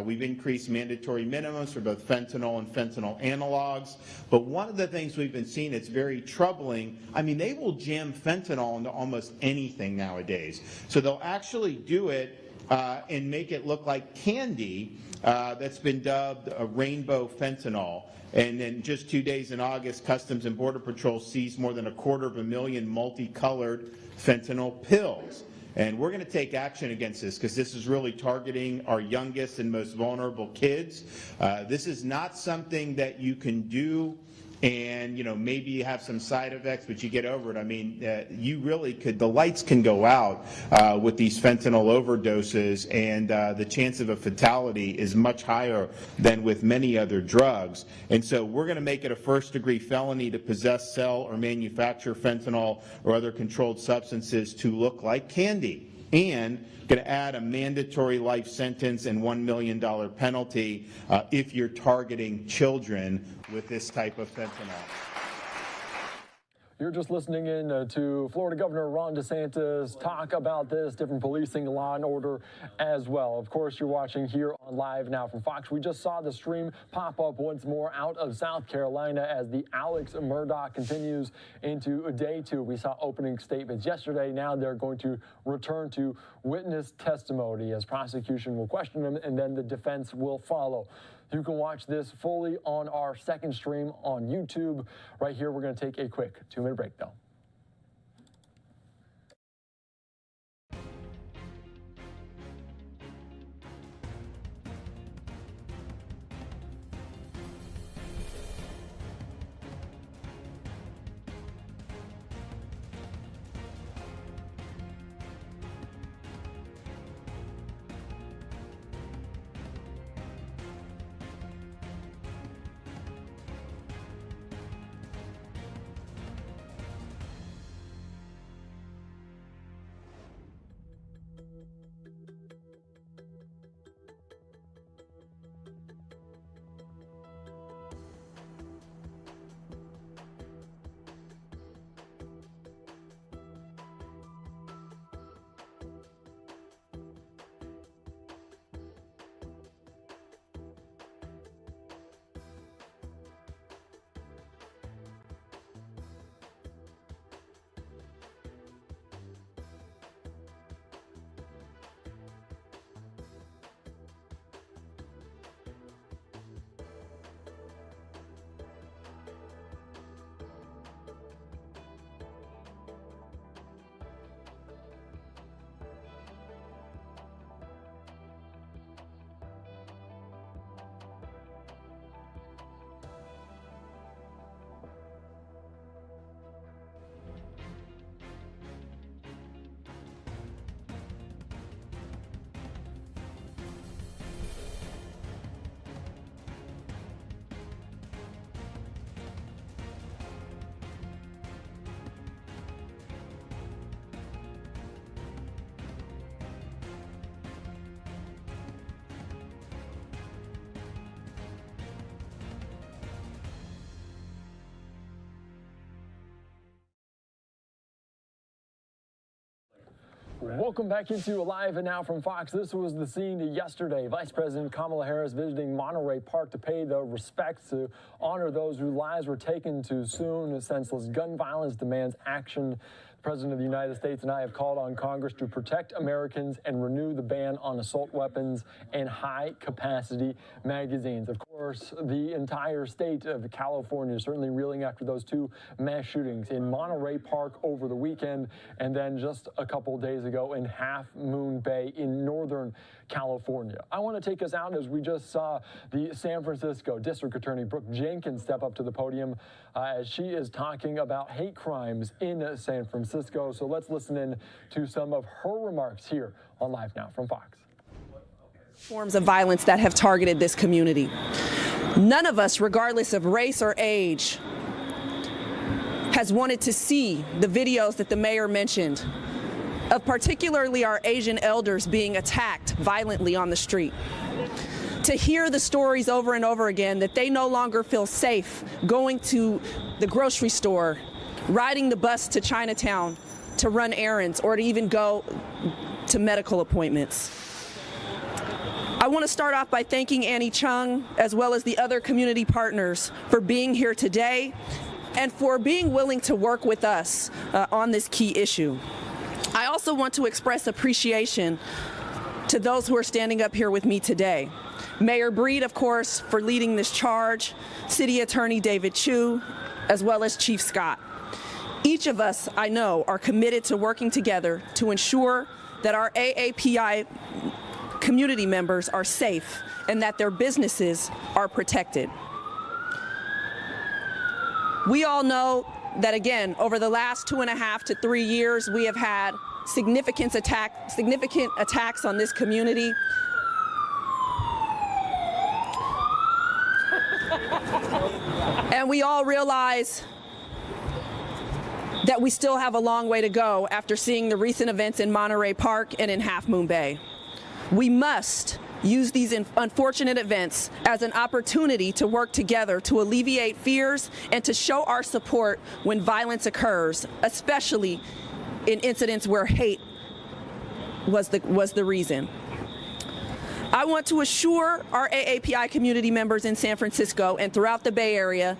We've increased mandatory minimums for both fentanyl and fentanyl analogs. But one of the things we've been seeing that's very troubling, I mean, they will jam fentanyl into almost anything nowadays. So they'll actually do it and make it look like candy that's been dubbed a rainbow fentanyl. And in just 2 days in August, Customs and Border Patrol seized more than 250,000 multicolored fentanyl pills. And we're going to take action against this because this is really targeting our youngest and most vulnerable kids. This is not something that you can do and, maybe you have some side effects, but you get over it. I mean, you really could, the lights can go out with these fentanyl overdoses, and the chance of a fatality is much higher than with many other drugs. And so we're going to make it a first-degree felony to possess, sell, or manufacture fentanyl or other controlled substances to look like candy. And going to add a mandatory life sentence and $1 million penalty if you're targeting children with this type of fentanyl. You're just listening in to Florida Governor Ron DeSantis talk about this, different policing, law and order as well. Of course, you're watching here on Live Now from Fox. We just saw the stream pop up once more out of South Carolina as the Alex Murdaugh continues into day 2. We saw opening statements yesterday. Now they're going to return to witness testimony as prosecution will question them, and then the defense will follow. You can watch this fully on our second stream on YouTube. Right here, we're going to take a quick 2-minute break, though. Welcome back into Live and Now from Fox. This was the scene yesterday. Vice President Kamala Harris visiting Monterey Park to pay the respects to honor those whose lives were taken too soon. Senseless gun violence demands action. The President of the United States and I have called on Congress to protect Americans and renew the ban on assault weapons and high-capacity magazines. Of course, the entire state of California is certainly reeling after those 2 mass shootings in Monterey Park over the weekend, and then just a couple days ago in Half Moon Bay in Northern California. I want to take us out as we just saw the San Francisco District Attorney Brooke Jenkins step up to the podium as she is talking about hate crimes in San Francisco. So let's listen in to some of her remarks here on Live Now from Fox. Forms of violence that have targeted this community. None of us, regardless of race or age, has wanted to see the videos that the mayor mentioned of particularly our Asian elders being attacked violently on the street. To hear the stories over and over again that they no longer feel safe going to the grocery store, riding the bus to Chinatown to run errands, or to even go to medical appointments. I want to start off by thanking Annie Chung, as well as the other community partners, for being here today and for being willing to work with us on this key issue. I also want to express appreciation to those who are standing up here with me today. Mayor Breed, of course, for leading this charge, City Attorney David Chu, as well as Chief Scott. Each of us, I know, are committed to working together to ensure that our AAPI community members are safe and that their businesses are protected. We all know that, again, over the last 2.5 to 3 years, we have had significant attacks on this community. And we all realize that we still have a long way to go after seeing the recent events in Monterey Park and in Half Moon Bay. We must use these unfortunate events as an opportunity to work together to alleviate fears and to show our support when violence occurs, especially in incidents where hate was the reason. I want to assure our AAPI community members in San Francisco and throughout the Bay Area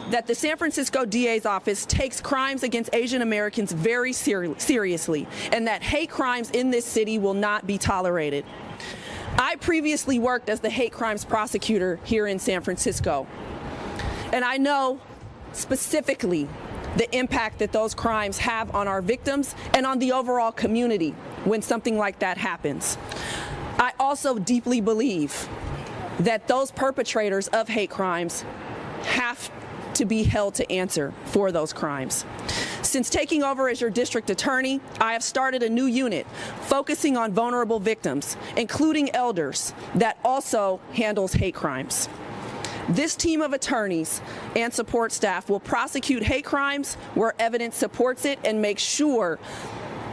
that the San Francisco DA's office takes crimes against Asian Americans very seriously, and that hate crimes in this city will not be tolerated. I previously worked as the hate crimes prosecutor here in San Francisco, and I know specifically the impact that those crimes have on our victims and on the overall community when something like that happens. I also deeply believe that those perpetrators of hate crimes have to be held to answer for those crimes. Since taking over as your district attorney, I have started a new unit focusing on vulnerable victims, including elders, that also handles hate crimes. This team of attorneys and support staff will prosecute hate crimes where evidence supports it and make sure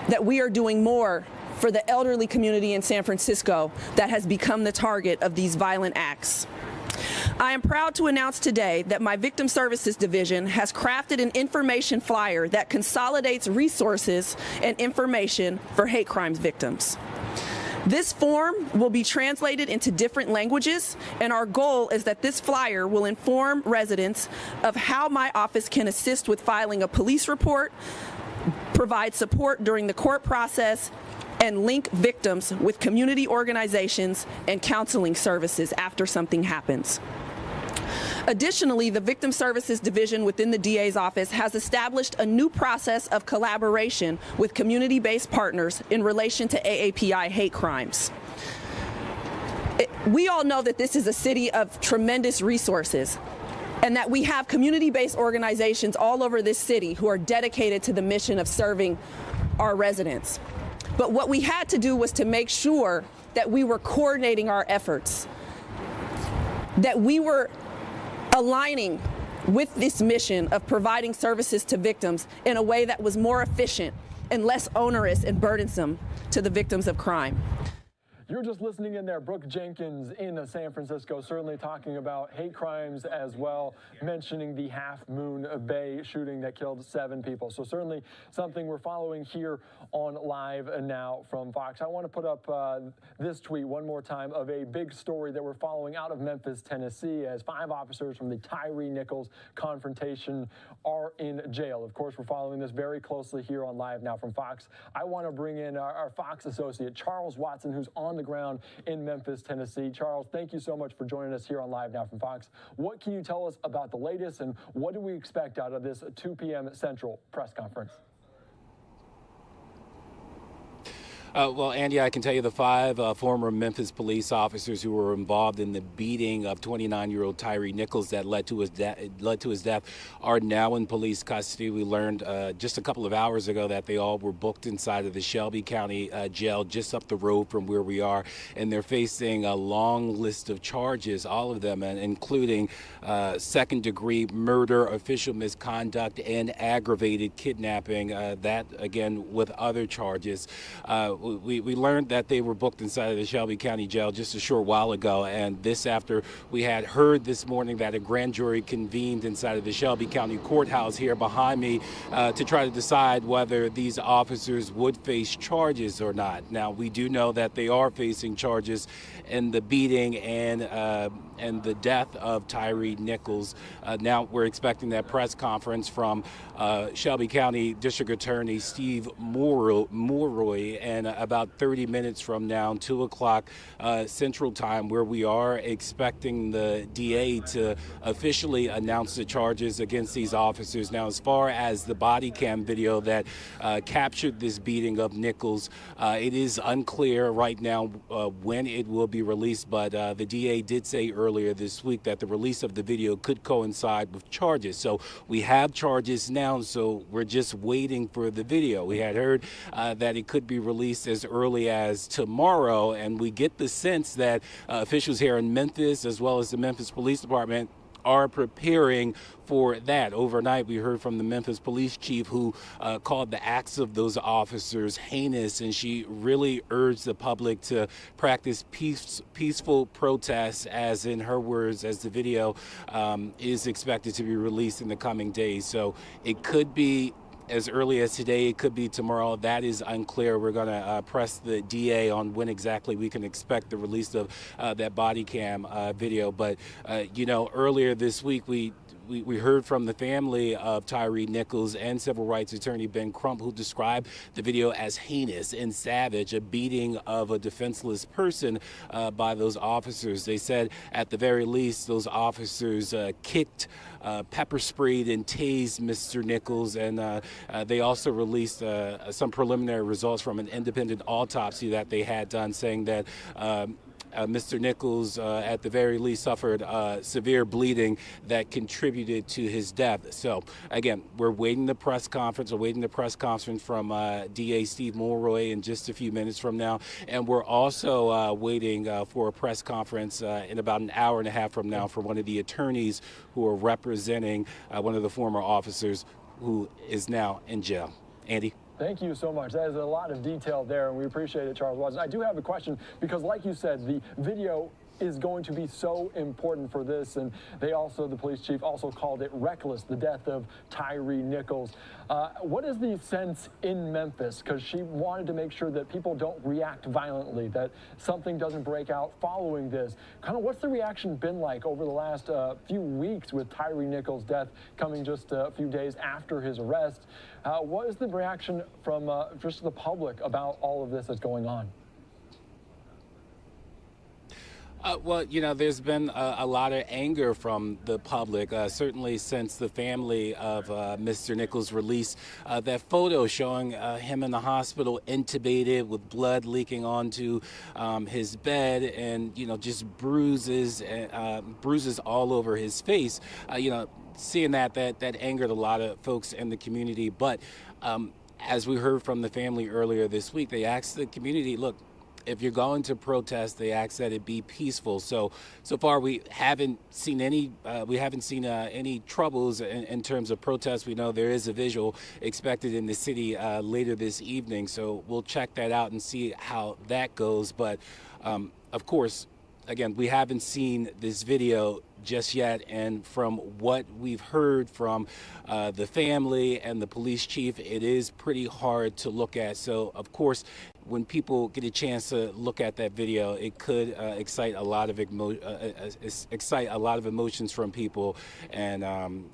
that we are doing more for the elderly community in San Francisco that has become the target of these violent acts. I am proud to announce today that my Victim Services Division has crafted an information flyer that consolidates resources and information for hate crimes victims. This form will be translated into different languages, and our goal is that this flyer will inform residents of how my office can assist with filing a police report, provide support during the court process, and link victims with community organizations and counseling services after something happens. Additionally, the Victim Services Division within the DA's office has established a new process of collaboration with community-based partners in relation to AAPI hate crimes. We all know that this is a city of tremendous resources, and that we have community-based organizations all over this city who are dedicated to the mission of serving our residents. But what we had to do was to make sure that we were coordinating our efforts, that we were aligning with this mission of providing services to victims in a way that was more efficient and less onerous and burdensome to the victims of crime. You're just listening in there. Brooke Jenkins in San Francisco, certainly talking about hate crimes as well, mentioning the Half Moon Bay shooting that killed 7 people. So certainly something we're following here on Live Now from Fox. I want to put up this tweet one more time of a big story that we're following out of Memphis, Tennessee, as 5 officers from the Tyree Nichols confrontation are in jail. Of course, we're following this very closely here on Live Now from Fox. I want to bring in our Fox associate, Charles Watson, who's on the ground in Memphis, Tennessee. Charles, thank you so much for joining us here on Live Now from Fox. What can you tell us about the latest, and what do we expect out of this 2 p.m. Central press conference? Well, Andy, I can tell you the 5 former Memphis police officers who were involved in the beating of 29-year-old Tyree Nichols that led to his death are now in police custody. We learned just a couple of hours ago that they all were booked inside of the Shelby County jail just up the road from where we are, and they're facing a long list of charges, all of them, including second-degree murder, official misconduct, and aggravated kidnapping, that, again, with other charges. We learned that they were booked inside of the Shelby County Jail just a short while ago, and this after we had heard this morning that a grand jury convened inside of the Shelby County Courthouse here behind me to try to decide whether these officers would face charges or not. Now, we do know that they are facing charges in the beating and the death of Tyree Nichols. Now we're expecting that press conference from Shelby County District Attorney Steve Mulroy, and about 30 minutes from now, 2 o'clock Central Time, where we are expecting the DA to officially announce the charges against these officers. Now, as far as the body cam video that captured this beating of Nichols, it is unclear right now when it will be released, but the DA did say earlier this week that the release of the video could coincide with charges. So we have charges now, so we're just waiting for the video. We had heard that it could be released as early as tomorrow, and we get the sense that officials here in Memphis, as well as the Memphis Police Department, are preparing for that. Overnight, we heard from the Memphis police chief, who called the acts of those officers heinous, and she really urged the public to practice peaceful protests, as in her words, as the video is expected to be released in the coming days. So it could be as early as today, it could be tomorrow. That is unclear. We're going to press the DA on when exactly we can expect the release of that body cam video. But, you know, earlier this week, we heard from the family of Tyre Nichols and civil rights attorney Ben Crump, who described the video as heinous and savage, a beating of a defenseless person by those officers. They said at the very least those officers kicked, pepper sprayed and tased Mr. Nichols, and they also released some preliminary results from an independent autopsy that they had done, saying that Mr. Nichols, at the very least, suffered severe bleeding that contributed to his death. So, again, we're waiting the press conference. We're waiting the press conference from DA Steve Mulroy in just a few minutes from now. And we're also waiting for a press conference in about an hour and a half from now for one of the attorneys who are representing one of the former officers who is now in jail. Andy? Thank you so much. That is a lot of detail there, and we appreciate it, Charles Watson. I do have a question, because like you said, the video is going to be so important for this, and they also, the police chief also called it reckless, the death of Tyre Nichols. What is the sense in Memphis? Because she wanted to make sure that people don't react violently, that something doesn't break out following this. Kind of what's the reaction been like over the last few weeks with Tyre Nichols' death coming just a few days after his arrest? What is the reaction from just the public about all of this that's going on? Well, you know, there's been a lot of anger from the public, certainly since the family of Mr. Nichols released that photo showing him in the hospital intubated with blood leaking onto his bed, and, you know, just bruises all over his face. You know, seeing that angered a lot of folks in the community. But as we heard from the family earlier this week, they asked the community, look, if you're going to protest, they ask that it be peaceful. So far we haven't seen any troubles in terms of protests. We know there is a visual expected in the city later this evening, so we'll check that out and see how that goes. But of course, again, we haven't seen this video just yet, and from what we've heard from the family and the police chief, it is pretty hard to look at. So of course, when people get a chance to look at that video, it could excite a lot of emotions from people, and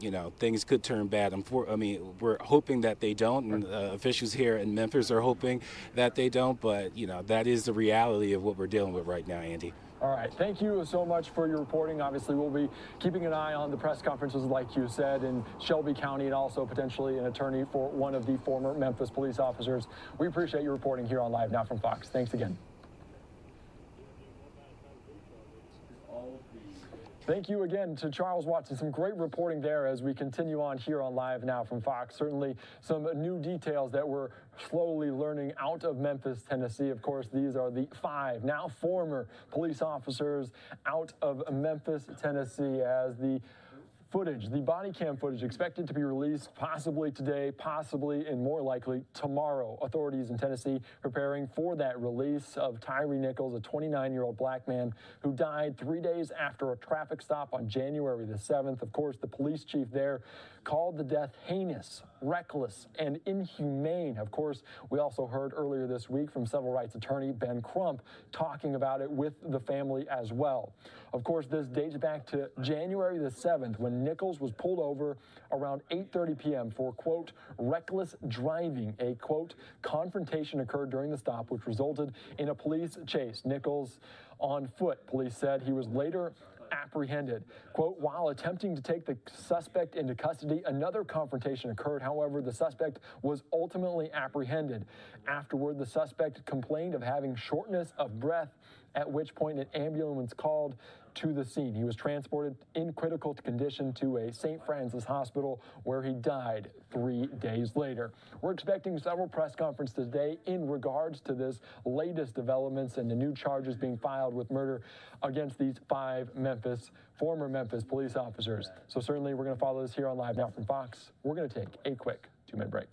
you know, things could turn bad. I mean, we're hoping that they don't, and officials here in Memphis are hoping that they don't. But you know, that is the reality of what we're dealing with right now, Andy. All right. Thank you so much for your reporting. Obviously, we'll be keeping an eye on the press conferences, like you said, in Shelby County, and also potentially an attorney for one of the former Memphis police officers. We appreciate your reporting here on Live Now from Fox. Thanks again. Thank you again to Charles Watson. Some great reporting there as we continue on here on Live Now from Fox. Certainly some new details that we're slowly learning out of Memphis, Tennessee. Of course, these are the 5 now former police officers out of Memphis, Tennessee, as the footage, the body cam footage, expected to be released possibly today, possibly and more likely tomorrow. Authorities in Tennessee preparing for that release of Tyre Nichols, a 29-year-old black man who died 3 days after a traffic stop on January the 7th. Of course, the police chief there called the death heinous, reckless, and inhumane. Of course, we also heard earlier this week from civil rights attorney Ben Crump talking about it with the family as well. Of course, this dates back to January the 7th when Nichols was pulled over around 8:30 p.m. for, quote, reckless driving. A, quote, confrontation occurred during the stop, which resulted in a police chase. Nichols on foot, police said. He was later apprehended. Quote, while attempting to take the suspect into custody, another confrontation occurred. However, the suspect was ultimately apprehended. Afterward, the suspect complained of having shortness of breath, at which point an ambulance was called to the scene. He was transported in critical condition to a St. Francis hospital where he died 3 days later. We're expecting several press conferences today in regards to this latest developments and the new charges being filed with murder against these 5 former Memphis police officers. So certainly we're going to follow this here on Live Now from Fox. We're going to take a quick 2-minute break.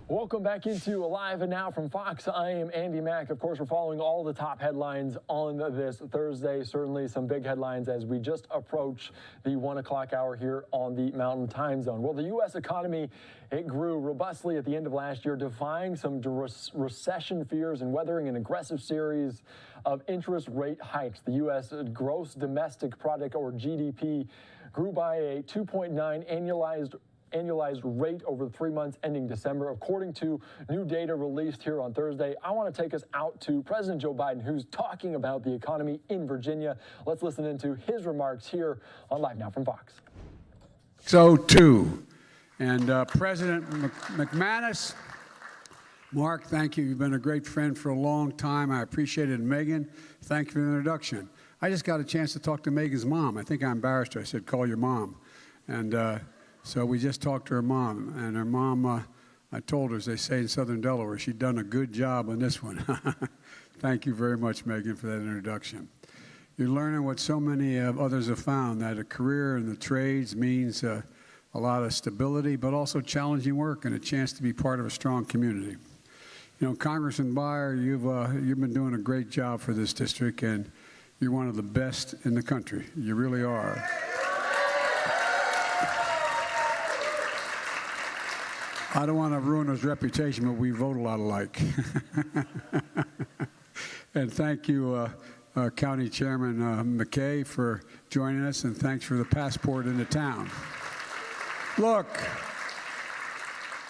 Welcome back into Live and Now from Fox. I am Andy Mack. Of course, we're following all the top headlines on this Thursday. Certainly some big headlines as we just approach the 1 o'clock hour here on the Mountain Time Zone. Well, the U.S. economy, it grew robustly at the end of last year, defying some recession fears and weathering an aggressive series of interest rate hikes. The U.S. gross domestic product, or GDP, grew by a 2.9 annualized rate over the 3 months ending December, according to new data released here on Thursday. I want to take us out to President Joe Biden, who's talking about the economy in Virginia. Let's listen into his remarks here on Live Now from Fox. So too, and President McManus, Mark, thank you. You've been a great friend for a long time. I appreciate it. And Megan, thank you for the introduction. I just got a chance to talk to Megan's mom. I think I embarrassed her. I said, call your mom. And so we just talked to her mom, and her mom, I told her, as they say in Southern Delaware, she'd done a good job on this one. Thank you very much, Megan, for that introduction. You're learning what so many others have found, that a career in the trades means a lot of stability, but also challenging work and a chance to be part of a strong community. You know, Congressman Beyer, you've been doing a great job for this district, and you're one of the best in the country. You really are. I don't want to ruin his reputation, but we vote a lot alike. And thank you, County Chairman McKay, for joining us, and thanks for the passport into town. Look,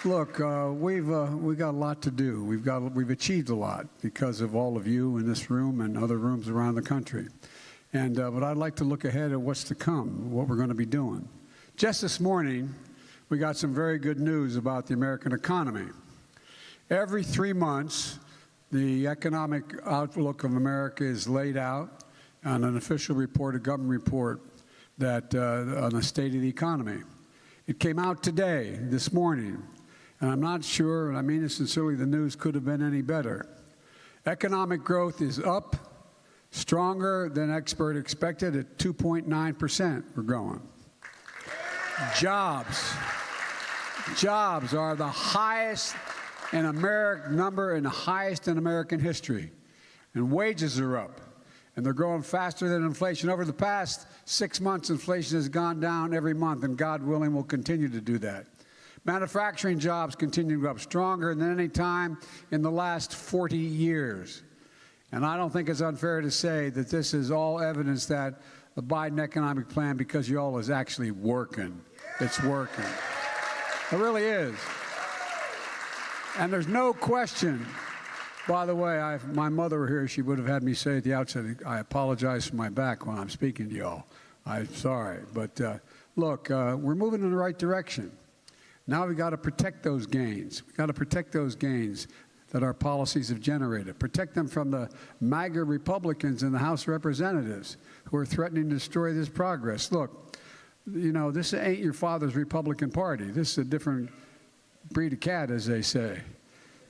Look, we've got a lot to do. We've achieved a lot because of all of you in this room and other rooms around the country. And but I'd like to look ahead at what's to come, what we're going to be doing. Just this morning, we got some very good news about the American economy. Every 3 months, the economic outlook of America is laid out on an official report, a government report, that on the state of the economy. It came out today, this morning, and I'm not sure, and I mean it sincerely, the news could have been any better. Economic growth is up, stronger than experts expected at 2.9%. We're growing. Jobs are the highest in American number and the highest in American history. And wages are up, and they're growing faster than inflation. Over the past 6 months, inflation has gone down every month, and God willing, will continue to do that. Manufacturing jobs continue to go up stronger than any time in the last 40 years. And I don't think it's unfair to say that this is all evidence that the Biden economic plan, because you all, is actually working. It's working. It really is. And there's no question. By the way, if my mother were here, she would have had me say at the outset, I apologize for my back when I'm speaking to y'all. I'm sorry. But look, we're moving in the right direction. Now we've got to protect those gains. We've got to protect those gains that our policies have generated. Protect them from the MAGA Republicans in the House of Representatives who are threatening to destroy this progress. Look, you know, this ain't your father's Republican Party. This is a different breed of cat, as they say.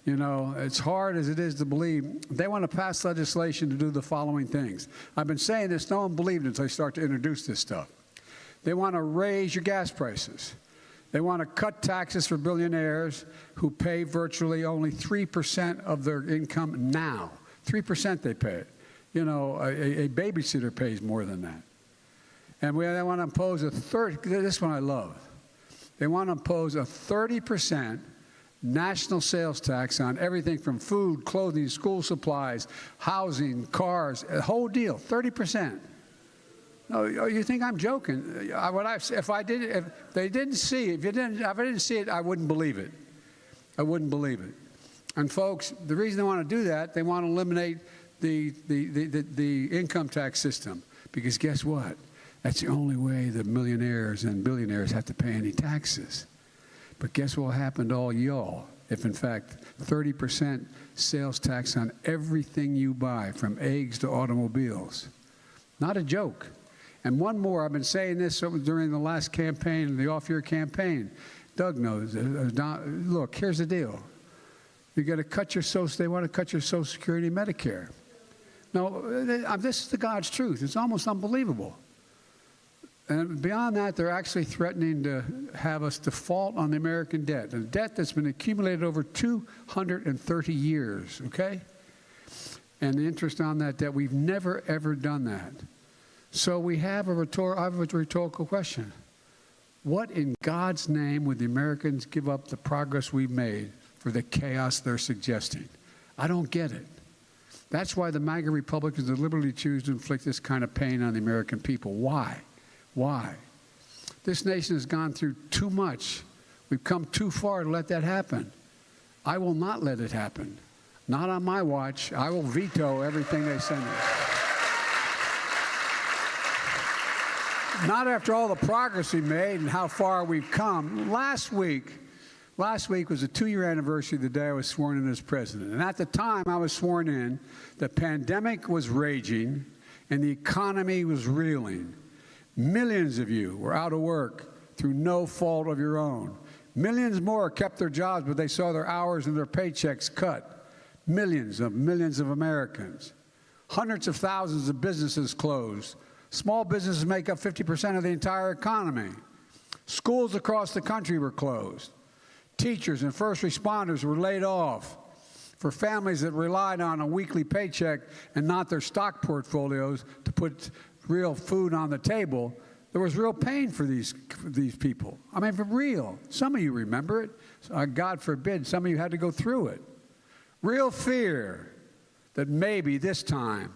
You know, it's hard as it is to believe. They want to pass legislation to do the following things. I've been saying this, no one believed it until they start to introduce this stuff. They want to raise your gas prices. They want to cut taxes for billionaires who pay virtually only 3% of their income now. 3% they pay. You know, a babysitter pays more than that. And they want to impose this one I love. They want to impose a 30% national sales tax on everything from food, clothing, school supplies, housing, cars, a whole deal, 30%. No, you think I'm joking? If I didn't see it, I wouldn't believe it. I wouldn't believe it. And folks, the reason they want to do that, they want to eliminate the income tax system, because guess what? That's the only way the millionaires and billionaires have to pay any taxes. But guess what will happen to all y'all if, in fact, 30% sales tax on everything you buy, from eggs to automobiles? Not a joke. And one more, I've been saying this during the last campaign, the off-year campaign. Doug knows. Look, here's the deal. You got to cut your they want to cut your Social Security and Medicare. No, this is the God's truth. It's almost unbelievable. And beyond that, they're actually threatening to have us default on the American debt, a debt that's been accumulated over 230 years, okay? And the interest on that debt, we've never, ever done that. So we have a rhetorical question. What in God's name would the Americans give up the progress we've made for the chaos they're suggesting? I don't get it. That's why the MAGA Republicans deliberately choose to inflict this kind of pain on the American people. Why? Why? This nation has gone through too much. We've come too far to let that happen. I will not let it happen. Not on my watch. I will veto everything they send us. Not after all the progress we made and how far we've come. Last week was the 2-year anniversary of the day I was sworn in as president. And at the time I was sworn in, the pandemic was raging and the economy was reeling. Millions of you were out of work through no fault of your own. Millions more kept their jobs, but they saw their hours and their paychecks cut. Millions of Americans. Hundreds of thousands of businesses closed. Small businesses make up 50% of the entire economy. Schools across the country were closed. Teachers and first responders were laid off. For families that relied on a weekly paycheck and not their stock portfolios to put real food on the table, there was real pain for these people. I mean, for real. Some of you remember it. God forbid, some of you had to go through it. Real fear that maybe this time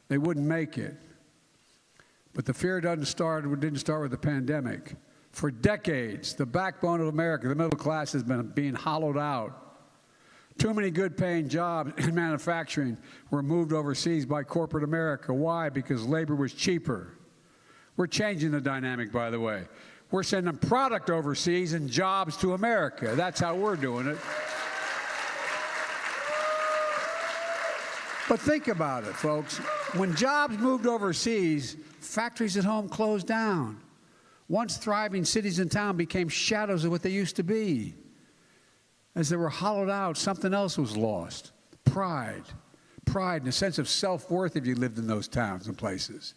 they wouldn't make it. But the fear didn't start with the pandemic. For decades, the backbone of America, the middle class, has been being hollowed out. Too many good-paying jobs in manufacturing were moved overseas by corporate America. Why? Because labor was cheaper. We're changing the dynamic, by the way. We're sending product overseas and jobs to America. That's how we're doing it. But think about it, folks. When jobs moved overseas, factories at home closed down. Once thriving cities and towns became shadows of what they used to be. As they were hollowed out, something else was lost. Pride. Pride and a sense of self-worth if you lived in those towns and places.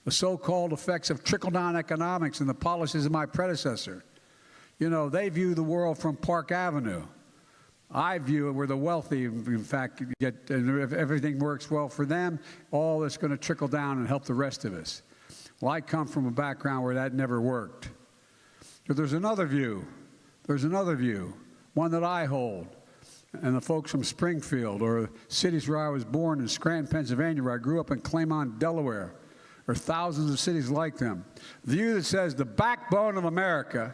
The so-called effects of trickle-down economics and the policies of my predecessor. You know, they view the world from Park Avenue. I view it where the wealthy, in fact, get, and if everything works well for them, all that's going to trickle down and help the rest of us. Well, I come from a background where that never worked. But there's another view. There's another view, one that I hold, and the folks from Springfield or cities where I was born in Scranton, Pennsylvania, where I grew up in Claymont, Delaware, or thousands of cities like them. The view that says the backbone of America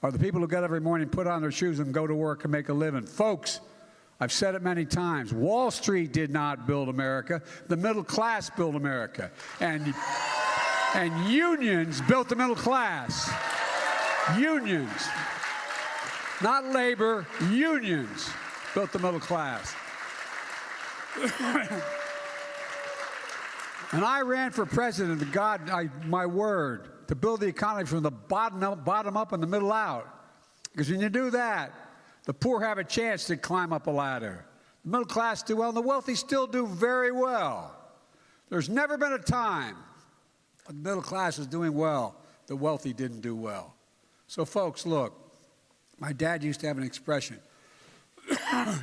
are the people who get every morning, put on their shoes, and go to work and make a living. Folks, I've said it many times, Wall Street did not build America. The middle class built America. And unions built the middle class. Unions. Not labor, unions built the middle class. And I ran for president, my word, to build the economy from the bottom up and the middle out. Because when you do that, the poor have a chance to climb up a ladder. The middle class do well, and the wealthy still do very well. There's never been a time when the middle class was doing well, the wealthy didn't do well. So folks, look, my dad used to have an expression.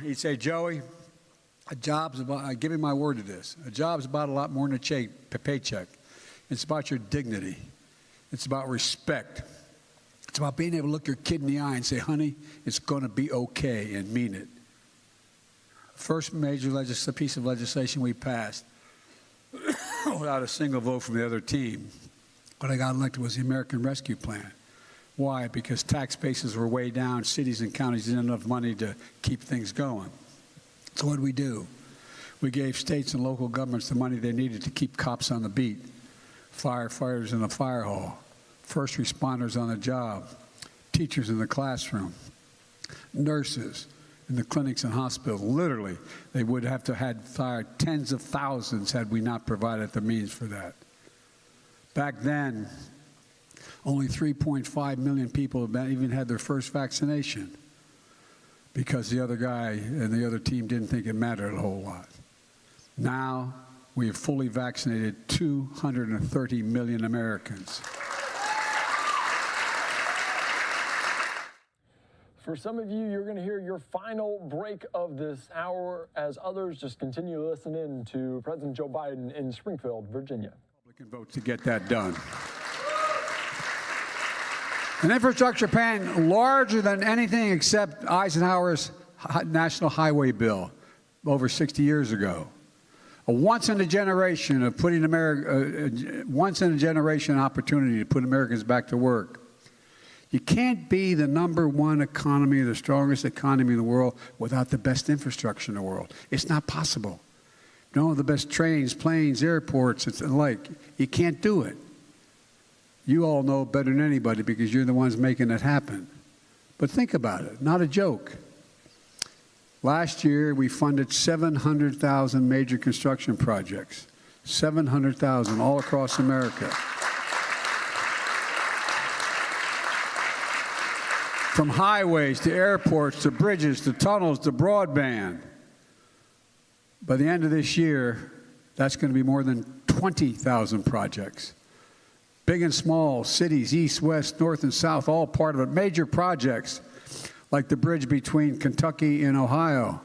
He'd say, Joey, a job's about, I give him my word to this, a job's about a lot more than a paycheck. It's about your dignity. It's about respect. It's about being able to look your kid in the eye and say, honey, it's going to be okay, and mean it. First major piece of legislation we passed without a single vote from the other team when I got elected was the American Rescue Plan. Why? Because tax bases were way down. Cities and counties didn't have enough money to keep things going. So what did we do? We gave states and local governments the money they needed to keep cops on the beat, firefighters in the fire hall, first responders on the job, teachers in the classroom, nurses in the clinics and hospitals. Literally, they would have to have fired tens of thousands had we not provided the means for that. Back then, only 3.5 million people even had their first vaccination because the other guy and the other team didn't think it mattered a whole lot. Now, we have fully vaccinated 230 million Americans. For some of you, you're going to hear your final break of this hour as others just continue listening to President Joe Biden in Springfield, Virginia. Republican votes to get that done. An infrastructure plan larger than anything except Eisenhower's National Highway Bill over 60 years ago. A once-in-a-generation of putting America, once-in-a-generation opportunity to put Americans back to work. You can't be the #1 economy, the strongest economy in the world without the best infrastructure in the world. It's not possible. You know, the best trains, planes, airports, and the like. You can't do it. You all know better than anybody because you're the ones making it happen. But think about it, not a joke. Last year, we funded 700,000 major construction projects. 700,000 all across America. From highways to airports to bridges to tunnels to broadband. By the end of this year, that's going to be more than 20,000 projects. Big and small, cities, east, west, north, and south, all part of it. Major projects like the bridge between Kentucky and Ohio.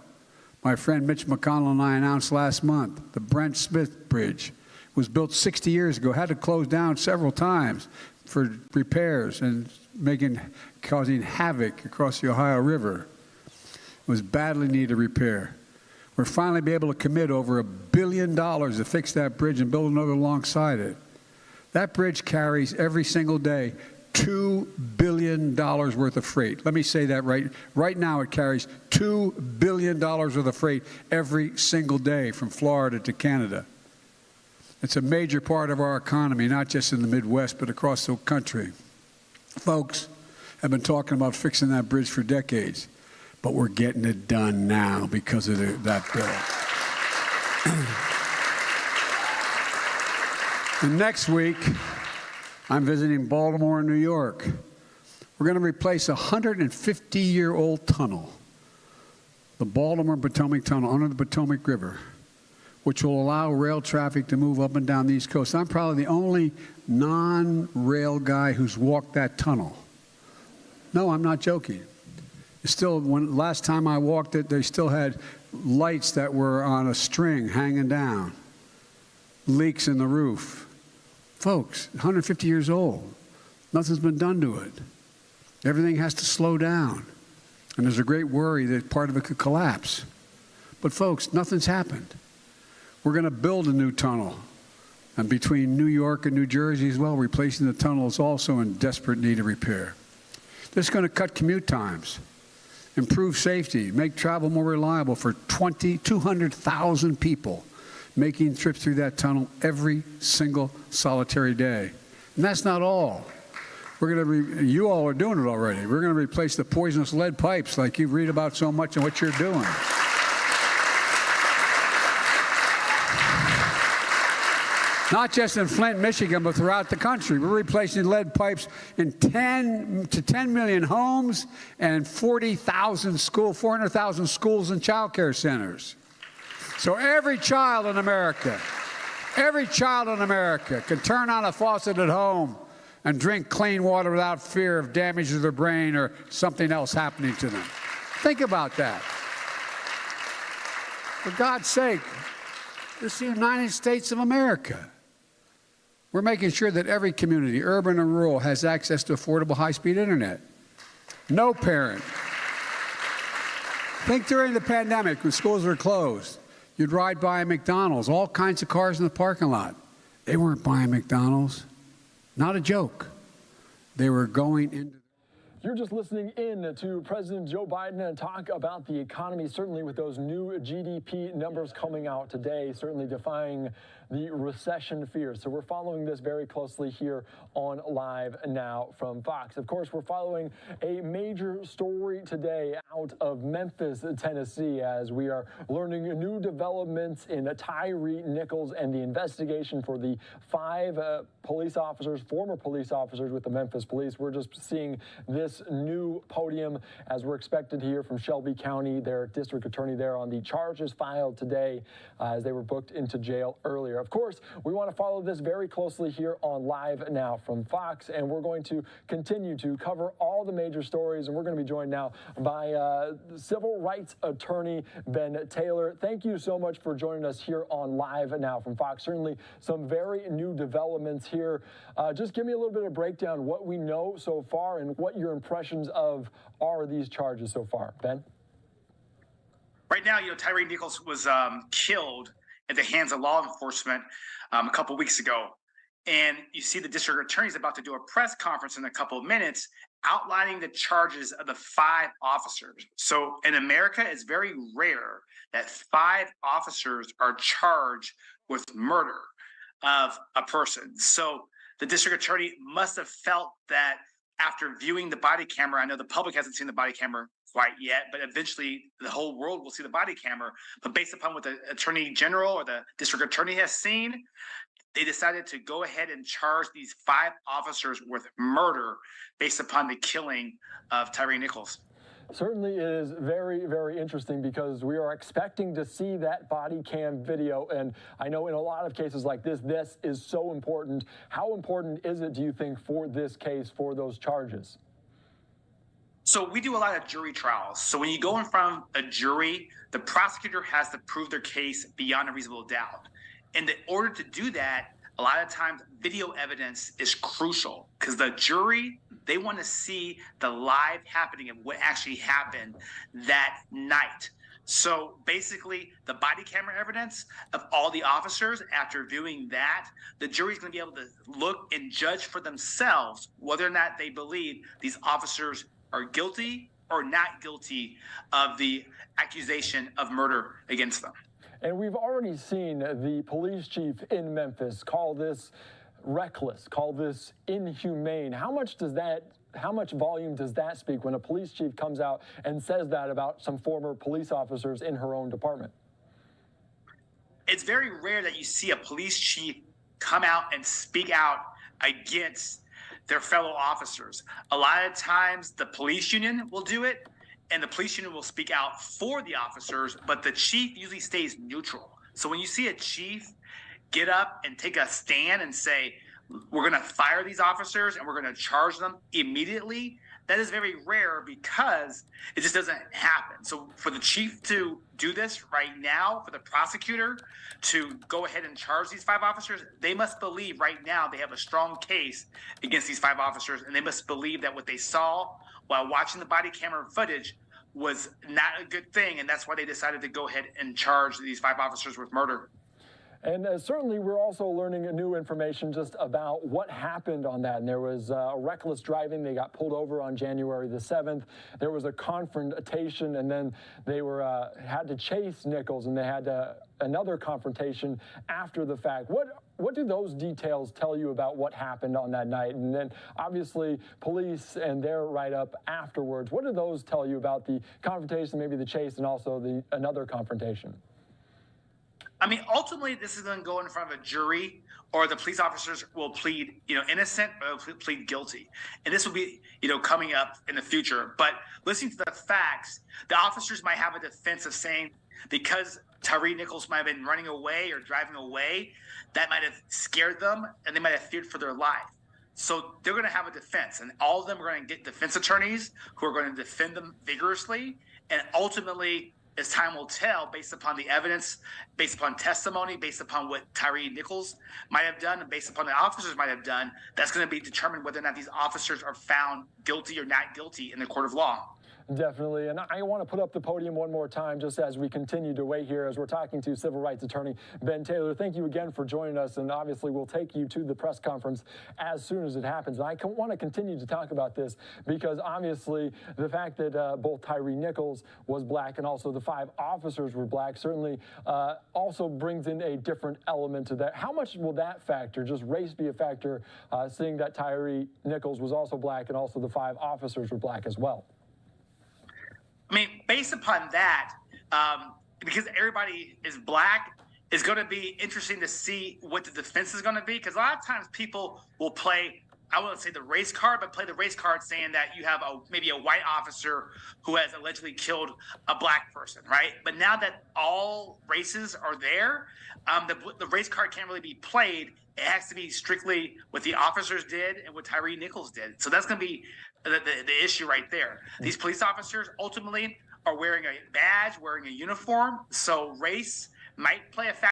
My friend Mitch McConnell and I announced last month the Brent Smith Bridge was built 60 years ago, had to close down several times for repairs and causing havoc across the Ohio River. It was badly needed repair. We're finally be able to commit over $1 billion to fix that bridge and build another alongside it. That bridge carries every single day $2 billion worth of freight. Let me say that right now it carries $2 billion worth of freight every single day from Florida to Canada. It's a major part of our economy, not just in the Midwest, but across the country. Folks have been talking about fixing that bridge for decades, but we're getting it done now because of that bill. And next week, I'm visiting Baltimore and New York. We're going to replace a 150-year-old tunnel, the Baltimore-Potomac Tunnel under the Potomac River, which will allow rail traffic to move up and down the East Coast. I'm probably the only non-rail guy who's walked that tunnel. No, I'm not joking. Still, last time I walked it, they still had lights that were on a string hanging down, leaks in the roof. Folks, 150 years old. Nothing's been done to it. Everything has to slow down. And there's a great worry that part of it could collapse. But folks, nothing's happened. We're going to build a new tunnel. And between New York and New Jersey as well, replacing the tunnel is also in desperate need of repair. This is going to cut commute times, improve safety, make travel more reliable for 200,000 people making trips through that tunnel every single solitary day. And that's not all. We're going to, you all are doing it already. We're going to replace the poisonous lead pipes like you read about so much and what you're doing. Not just in Flint, Michigan, but throughout the country. We're replacing lead pipes in 10 million homes and 400,000 schools and child care centers. So every child in America can turn on a faucet at home and drink clean water without fear of damage to their brain or something else happening to them. Think about that. For God's sake, this is the United States of America. We're making sure that every community, urban and rural, has access to affordable high-speed internet. No parent. Think during the pandemic when schools were closed. You'd ride by a McDonald's, all kinds of cars in the parking lot. They weren't buying McDonald's. Not a joke. They were going into... You're just listening in to President Joe Biden and talk about the economy, certainly with those new GDP numbers coming out today, certainly defying the recession fears. So we're following this very closely here on Live Now from Fox. Of course, we're following a major story today out of Memphis, Tennessee, as we are learning new developments in Tyre Nichols and the investigation for the 5 police officers, former police officers with the Memphis Police. We're just seeing this new podium as we're expected to hear from Shelby County, their district attorney there, on the charges filed today as they were booked into jail earlier. Of course, we want to follow this very closely here on Live Now from Fox, and we're going to continue to cover all the major stories, and we're going to be joined now by civil rights attorney Ben Taylor. Thank you so much for joining us here on Live Now from Fox. Certainly some very new developments here. Just give me a little bit of breakdown what we know so far and what your impressions of are these charges so far. Ben? Right now, Tyre Nichols was killed at the hands of law enforcement a couple weeks ago. And you see the district attorney is about to do a press conference in a couple of minutes outlining the charges of the 5 officers. So in America, it's very rare that 5 officers are charged with murder of a person. So the district attorney must have felt that after viewing the body camera, I know the public hasn't seen the body camera quite yet, but eventually the whole world will see the body camera. But based upon what the attorney general or the district attorney has seen, they decided to go ahead and charge these 5 officers with murder based upon the killing of Tyre Nichols. Certainly it is very, very interesting because we are expecting to see that body cam video. And I know in a lot of cases like this is so important. How important is it, do you think, for this case, for those charges? So we do a lot of jury trials. So when you go in front of a jury, the prosecutor has to prove their case beyond a reasonable doubt. And in order to do that, a lot of times video evidence is crucial because the jury, they want to see the live happening of what actually happened that night. So basically, the body camera evidence of all the officers, after viewing that, the jury's going to be able to look and judge for themselves whether or not they believe these officers are guilty or not guilty of the accusation of murder against them. And we've already seen the police chief in Memphis call this reckless, call this inhumane. How much volume does that speak when a police chief comes out and says that about some former police officers in her own department? It's very rare that you see a police chief come out and speak out against their fellow officers. A lot of times the police union will do it, and the police union will speak out for the officers, but the chief usually stays neutral. So when you see a chief get up and take a stand and say, we're going to fire these officers and we're going to charge them immediately, that is very rare because it just doesn't happen. So for the chief to do this right now, for the prosecutor to go ahead and charge these 5 officers, they must believe right now they have a strong case against these 5 officers, and they must believe that what they saw while watching the body camera footage was not a good thing, and that's why they decided to go ahead and charge these 5 officers with murder. And certainly we're also learning new information just about what happened on that. And there was reckless driving. They got pulled over on January the 7th. There was a confrontation, and then they were had to chase Nichols, and they had another confrontation after the fact. What do those details tell you about what happened on that night? And then obviously police and their write-up afterwards. What do those tell you about the confrontation, maybe the chase, and also another confrontation? I mean, ultimately, this is going to go in front of a jury, or the police officers will plead, innocent, or plead guilty. And this will be, coming up in the future. But listening to the facts, the officers might have a defense of saying because Tyre Nichols might have been running away or driving away, that might have scared them, and they might have feared for their life. So they're going to have a defense, and all of them are going to get defense attorneys who are going to defend them vigorously. And ultimately, as time will tell, based upon the evidence, based upon testimony, based upon what Tyre Nichols might have done, and based upon the officers might have done, that's going to be determined whether or not these officers are found guilty or not guilty in the court of law. Definitely. And I want to put up the podium one more time just as we continue to wait here as we're talking to civil rights attorney Ben Taylor. Thank you again for joining us. And obviously we'll take you to the press conference as soon as it happens. And I want to continue to talk about this because obviously the fact that both Tyre Nichols was black and also the 5 officers were black certainly also brings in a different element to that. How much will that factor, just race, be a factor, seeing that Tyre Nichols was also black and also the 5 officers were black as well? I mean, based upon that, because everybody is black, it's going to be interesting to see what the defense is going to be. Because a lot of times people will play, I wouldn't say the race card, but play the race card saying that you have maybe a white officer who has allegedly killed a black person, right? But now that all races are there, the race card can't really be played. It has to be strictly what the officers did and what Tyre Nichols did. So that's going to be the issue right there. These police officers ultimately are wearing a badge, wearing a uniform, so race might play a factor.